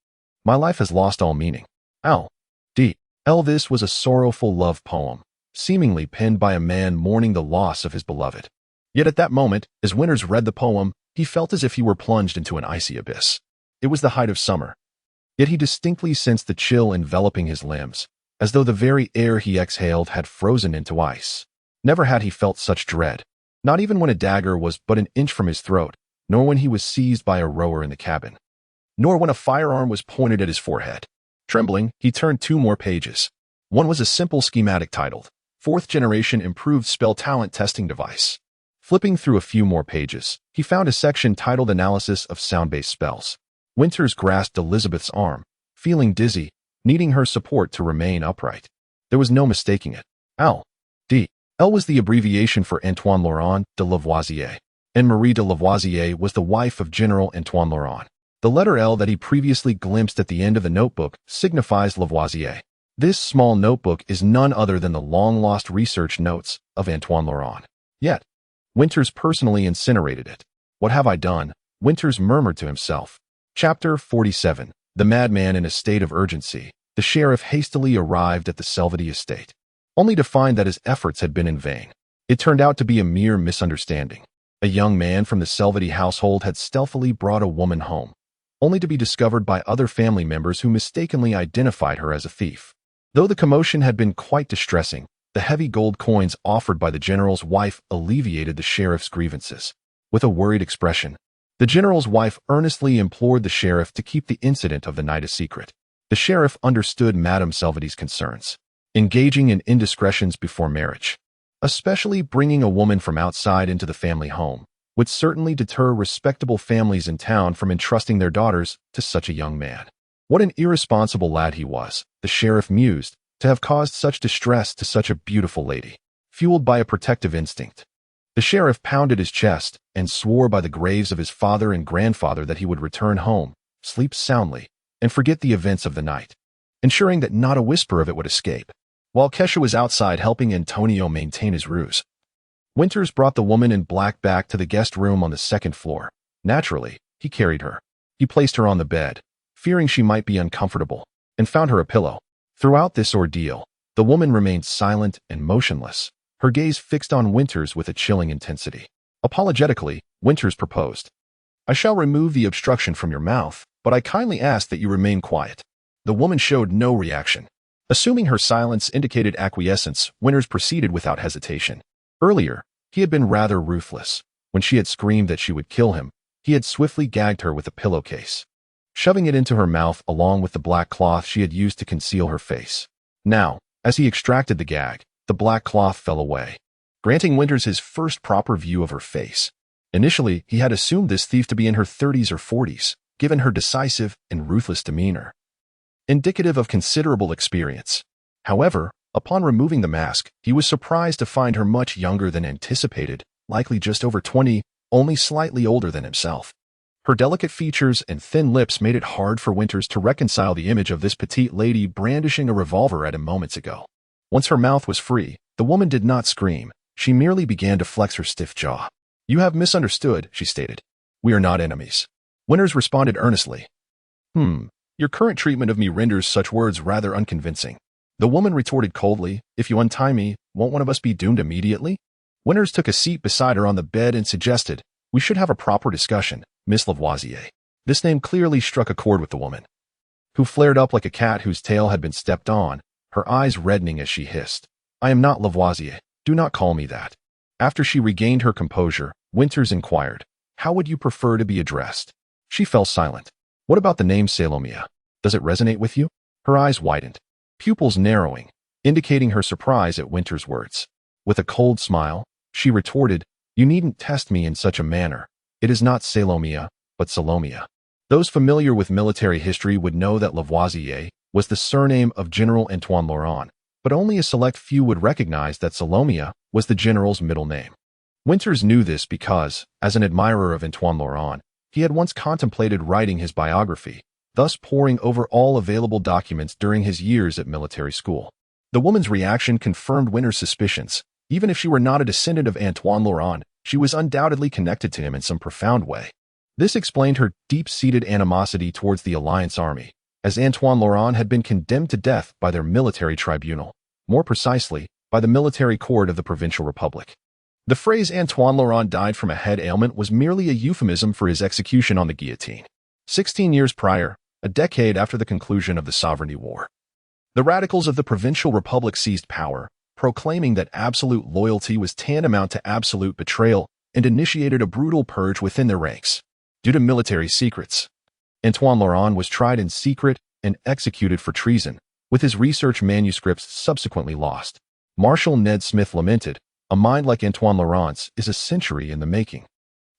my life has lost all meaning. L.D. This was a sorrowful love poem, seemingly penned by a man mourning the loss of his beloved. Yet at that moment, as Winters read the poem, he felt as if he were plunged into an icy abyss. It was the height of summer, yet he distinctly sensed the chill enveloping his limbs, as though the very air he exhaled had frozen into ice. Never had he felt such dread, not even when a dagger was but an inch from his throat, nor when he was seized by a rower in the cabin, nor when a firearm was pointed at his forehead. Trembling, he turned 2 more pages. One was a simple schematic titled, 4th Generation Improved Spell Talent Testing Device. Flipping through a few more pages, he found a section titled Analysis of Sound-Based Spells. Winters grasped Elizabeth's arm, feeling dizzy, needing her support to remain upright. There was no mistaking it. L.D. L was the abbreviation for Antoine Laurent de Lavoisier, and Marie de Lavoisier was the wife of General Antoine Laurent. The letter L that he previously glimpsed at the end of the notebook signifies Lavoisier. This small notebook is none other than the long-lost research notes of Antoine Laurent. Yet, Winters personally incinerated it. What have I done? Winters murmured to himself. Chapter 47. The madman in a state of urgency. The sheriff hastily arrived at the Selvety estate, only to find that his efforts had been in vain. It turned out to be a mere misunderstanding. A young man from the Selvety household had stealthily brought a woman home, only to be discovered by other family members who mistakenly identified her as a thief. Though the commotion had been quite distressing, the heavy gold coins offered by the general's wife alleviated the sheriff's grievances. With a worried expression, the general's wife earnestly implored the sheriff to keep the incident of the night a secret. The sheriff understood Madame Selvety's concerns. Engaging in indiscretions before marriage, especially bringing a woman from outside into the family home, would certainly deter respectable families in town from entrusting their daughters to such a young man. What an irresponsible lad he was, the sheriff mused, to have caused such distress to such a beautiful lady, fueled by a protective instinct. The sheriff pounded his chest and swore by the graves of his father and grandfather that he would return home, sleep soundly, and forget the events of the night, ensuring that not a whisper of it would escape. While Kesha was outside helping Antonio maintain his ruse, Winters brought the woman in black back to the guest room on the second floor. Naturally, he carried her. He placed her on the bed, fearing she might be uncomfortable, and found her a pillow. Throughout this ordeal, the woman remained silent and motionless, her gaze fixed on Winters with a chilling intensity. Apologetically, Winters proposed, "I shall remove the obstruction from your mouth, but I kindly ask that you remain quiet." The woman showed no reaction. Assuming her silence indicated acquiescence, Winters proceeded without hesitation. Earlier, he had been rather ruthless. When she had screamed that she would kill him, he had swiftly gagged her with a pillowcase, shoving it into her mouth along with the black cloth she had used to conceal her face. Now, as he extracted the gag, the black cloth fell away, granting Winters his first proper view of her face. Initially, he had assumed this thief to be in her 30s or 40s, given her decisive and ruthless demeanor, indicative of considerable experience. However, upon removing the mask, he was surprised to find her much younger than anticipated, likely just over 20, only slightly older than himself. Her delicate features and thin lips made it hard for Winters to reconcile the image of this petite lady brandishing a revolver at him moments ago. Once her mouth was free, the woman did not scream. She merely began to flex her stiff jaw. "You have misunderstood," she stated. "We are not enemies." Winters responded earnestly. Your current treatment of me renders such words rather unconvincing." The woman retorted coldly, "If you untie me, won't one of us be doomed immediately?" Winters took a seat beside her on the bed and suggested, "We should have a proper discussion, Miss Lavoisier." This name clearly struck a chord with the woman, who flared up like a cat whose tail had been stepped on, her eyes reddening as she hissed, "I am not Lavoisier. Do not call me that." After she regained her composure, Winters inquired, "How would you prefer to be addressed?" She fell silent. "What about the name Salomia? Does it resonate with you?" Her eyes widened, pupils narrowing, indicating her surprise at Winters' words. With a cold smile, she retorted, "You needn't test me in such a manner. It is not Salomia, but Salomia." Those familiar with military history would know that Lavoisier was the surname of General Antoine Laurent, but only a select few would recognize that Salomia was the general's middle name. Winters knew this because, as an admirer of Antoine Laurent, he had once contemplated writing his biography, thus poring over all available documents during his years at military school. The woman's reaction confirmed Winters' suspicions. Even if she were not a descendant of Antoine Laurent, she was undoubtedly connected to him in some profound way. This explained her deep-seated animosity towards the Alliance Army, as Antoine Laurent had been condemned to death by their military tribunal, more precisely, by the military court of the Provincial Republic. The phrase Antoine Laurent died from a head ailment was merely a euphemism for his execution on the guillotine. 16 years prior, a decade after the conclusion of the Sovereignty War, the radicals of the Provincial Republic seized power, proclaiming that absolute loyalty was tantamount to absolute betrayal, and initiated a brutal purge within their ranks. Due to military secrets, Antoine Laurent was tried in secret and executed for treason, with his research manuscripts subsequently lost. Marshal Ned Smith lamented, "A mind like Antoine Laurent's is a century in the making."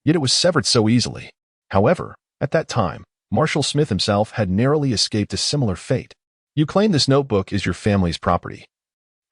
Yet it was severed so easily. However, at that time, Marshal Smith himself had narrowly escaped a similar fate. "You claim this notebook is your family's property.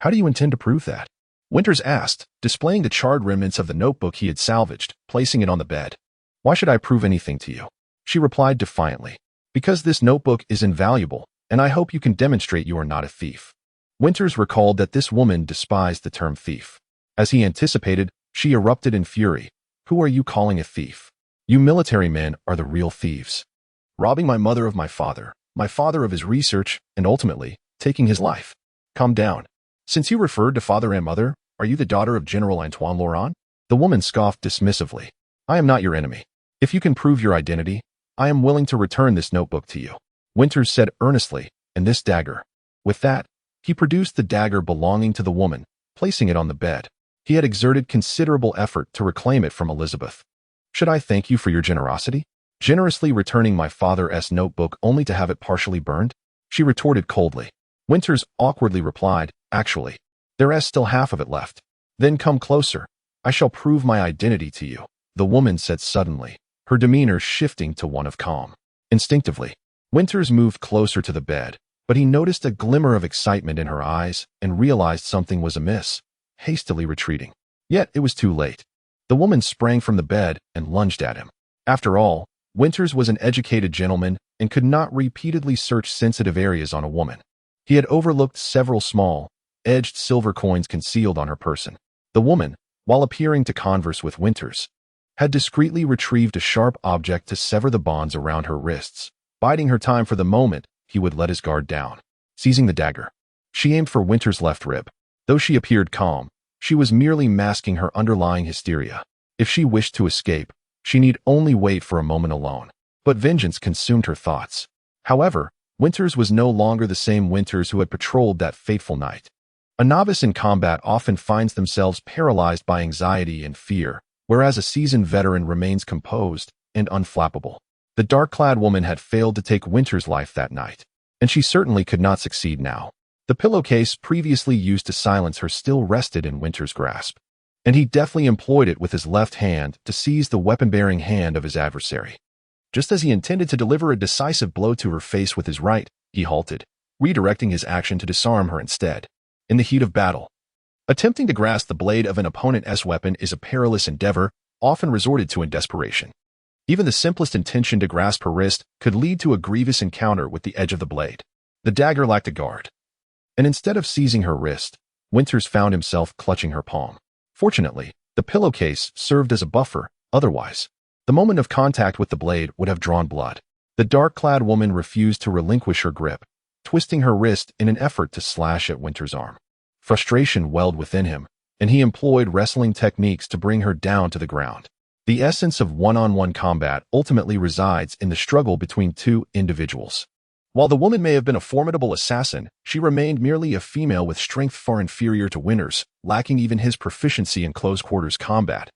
How do you intend to prove that?" Winters asked, displaying the charred remnants of the notebook he had salvaged, placing it on the bed. "Why should I prove anything to you?" She replied defiantly, "Because this notebook is invaluable, and I hope you can demonstrate you are not a thief." Winters recalled that this woman despised the term thief. As he anticipated, she erupted in fury. "Who are you calling a thief? You military men are the real thieves. Robbing my mother of my father of his research, and ultimately, taking his life." "Calm down. Since you referred to father and mother, are you the daughter of General Antoine Laurent?" The woman scoffed dismissively. "I am not your enemy. If you can prove your identity, I am willing to return this notebook to you," Winters said earnestly, "and this dagger." With that, he produced the dagger belonging to the woman, placing it on the bed. He had exerted considerable effort to reclaim it from Elizabeth. "Should I thank you for your generosity? Generously returning my father's notebook only to have it partially burned?" She retorted coldly. Winters awkwardly replied, "Actually, there is still half of it left." "Then come closer. I shall prove my identity to you." the woman said suddenly, her demeanor shifting to one of calm. Instinctively, Winters moved closer to the bed, but he noticed a glimmer of excitement in her eyes and realized something was amiss, hastily retreating. Yet it was too late. The woman sprang from the bed and lunged at him. After all, Winters was an educated gentleman and could not repeatedly search sensitive areas on a woman. He had overlooked several small, edged silver coins concealed on her person. The woman, while appearing to converse with Winters, had discreetly retrieved a sharp object to sever the bonds around her wrists, biding her time for the moment he would let his guard down. Seizing the dagger, she aimed for Winters' left rib. Though she appeared calm, she was merely masking her underlying hysteria. If she wished to escape, she need only wait for a moment alone. But vengeance consumed her thoughts. However, Winters was no longer the same Winters who had patrolled that fateful night. A novice in combat often finds themselves paralyzed by anxiety and fear, whereas a seasoned veteran remains composed and unflappable. The dark-clad woman had failed to take Winters' life that night, and she certainly could not succeed now. The pillowcase previously used to silence her still rested in Winters' grasp, and he deftly employed it with his left hand to seize the weapon-bearing hand of his adversary. Just as he intended to deliver a decisive blow to her face with his right, he halted, redirecting his action to disarm her instead. In the heat of battle, attempting to grasp the blade of an opponent's weapon is a perilous endeavor, often resorted to in desperation. Even the simplest intention to grasp her wrist could lead to a grievous encounter with the edge of the blade. The dagger lacked a guard, and instead of seizing her wrist, Winters found himself clutching her palm. Fortunately, the pillowcase served as a buffer, otherwise, the moment of contact with the blade would have drawn blood. The dark-clad woman refused to relinquish her grip, twisting her wrist in an effort to slash at Winters' arm. Frustration welled within him, and he employed wrestling techniques to bring her down to the ground. The essence of one-on-one combat ultimately resides in the struggle between two individuals. While the woman may have been a formidable assassin, she remained merely a female with strength far inferior to Winters, lacking even his proficiency in close-quarters combat.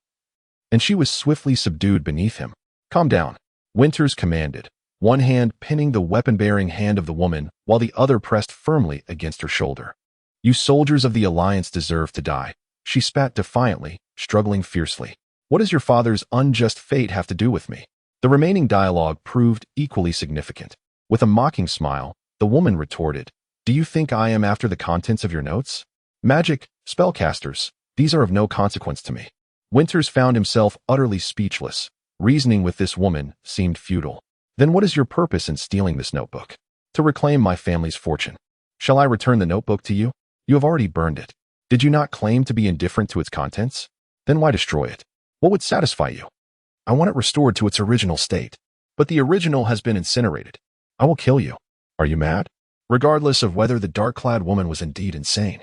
And she was swiftly subdued beneath him. "Calm down," Winters commanded, one hand pinning the weapon-bearing hand of the woman while the other pressed firmly against her shoulder. "You soldiers of the Alliance deserve to die," she spat defiantly, struggling fiercely. "What does your father's unjust fate have to do with me?" The remaining dialogue proved equally significant. With a mocking smile, the woman retorted, "Do you think I am after the contents of your notes? Magic, spellcasters, these are of no consequence to me." Winters found himself utterly speechless. Reasoning with this woman seemed futile. "Then what is your purpose in stealing this notebook?" "To reclaim my family's fortune." "Shall I return the notebook to you?" "You have already burned it. Did you not claim to be indifferent to its contents? Then why destroy it? What would satisfy you?" "I want it restored to its original state." "But the original has been incinerated." "I will kill you." "Are you mad?" Regardless of whether the dark-clad woman was indeed insane,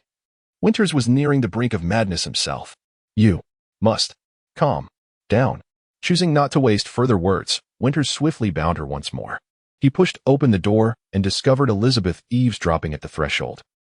Winters was nearing the brink of madness himself. "You must calm down." Choosing not to waste further words, Winters swiftly bound her once more. He pushed open the door and discovered Elizabeth eavesdropping at the threshold.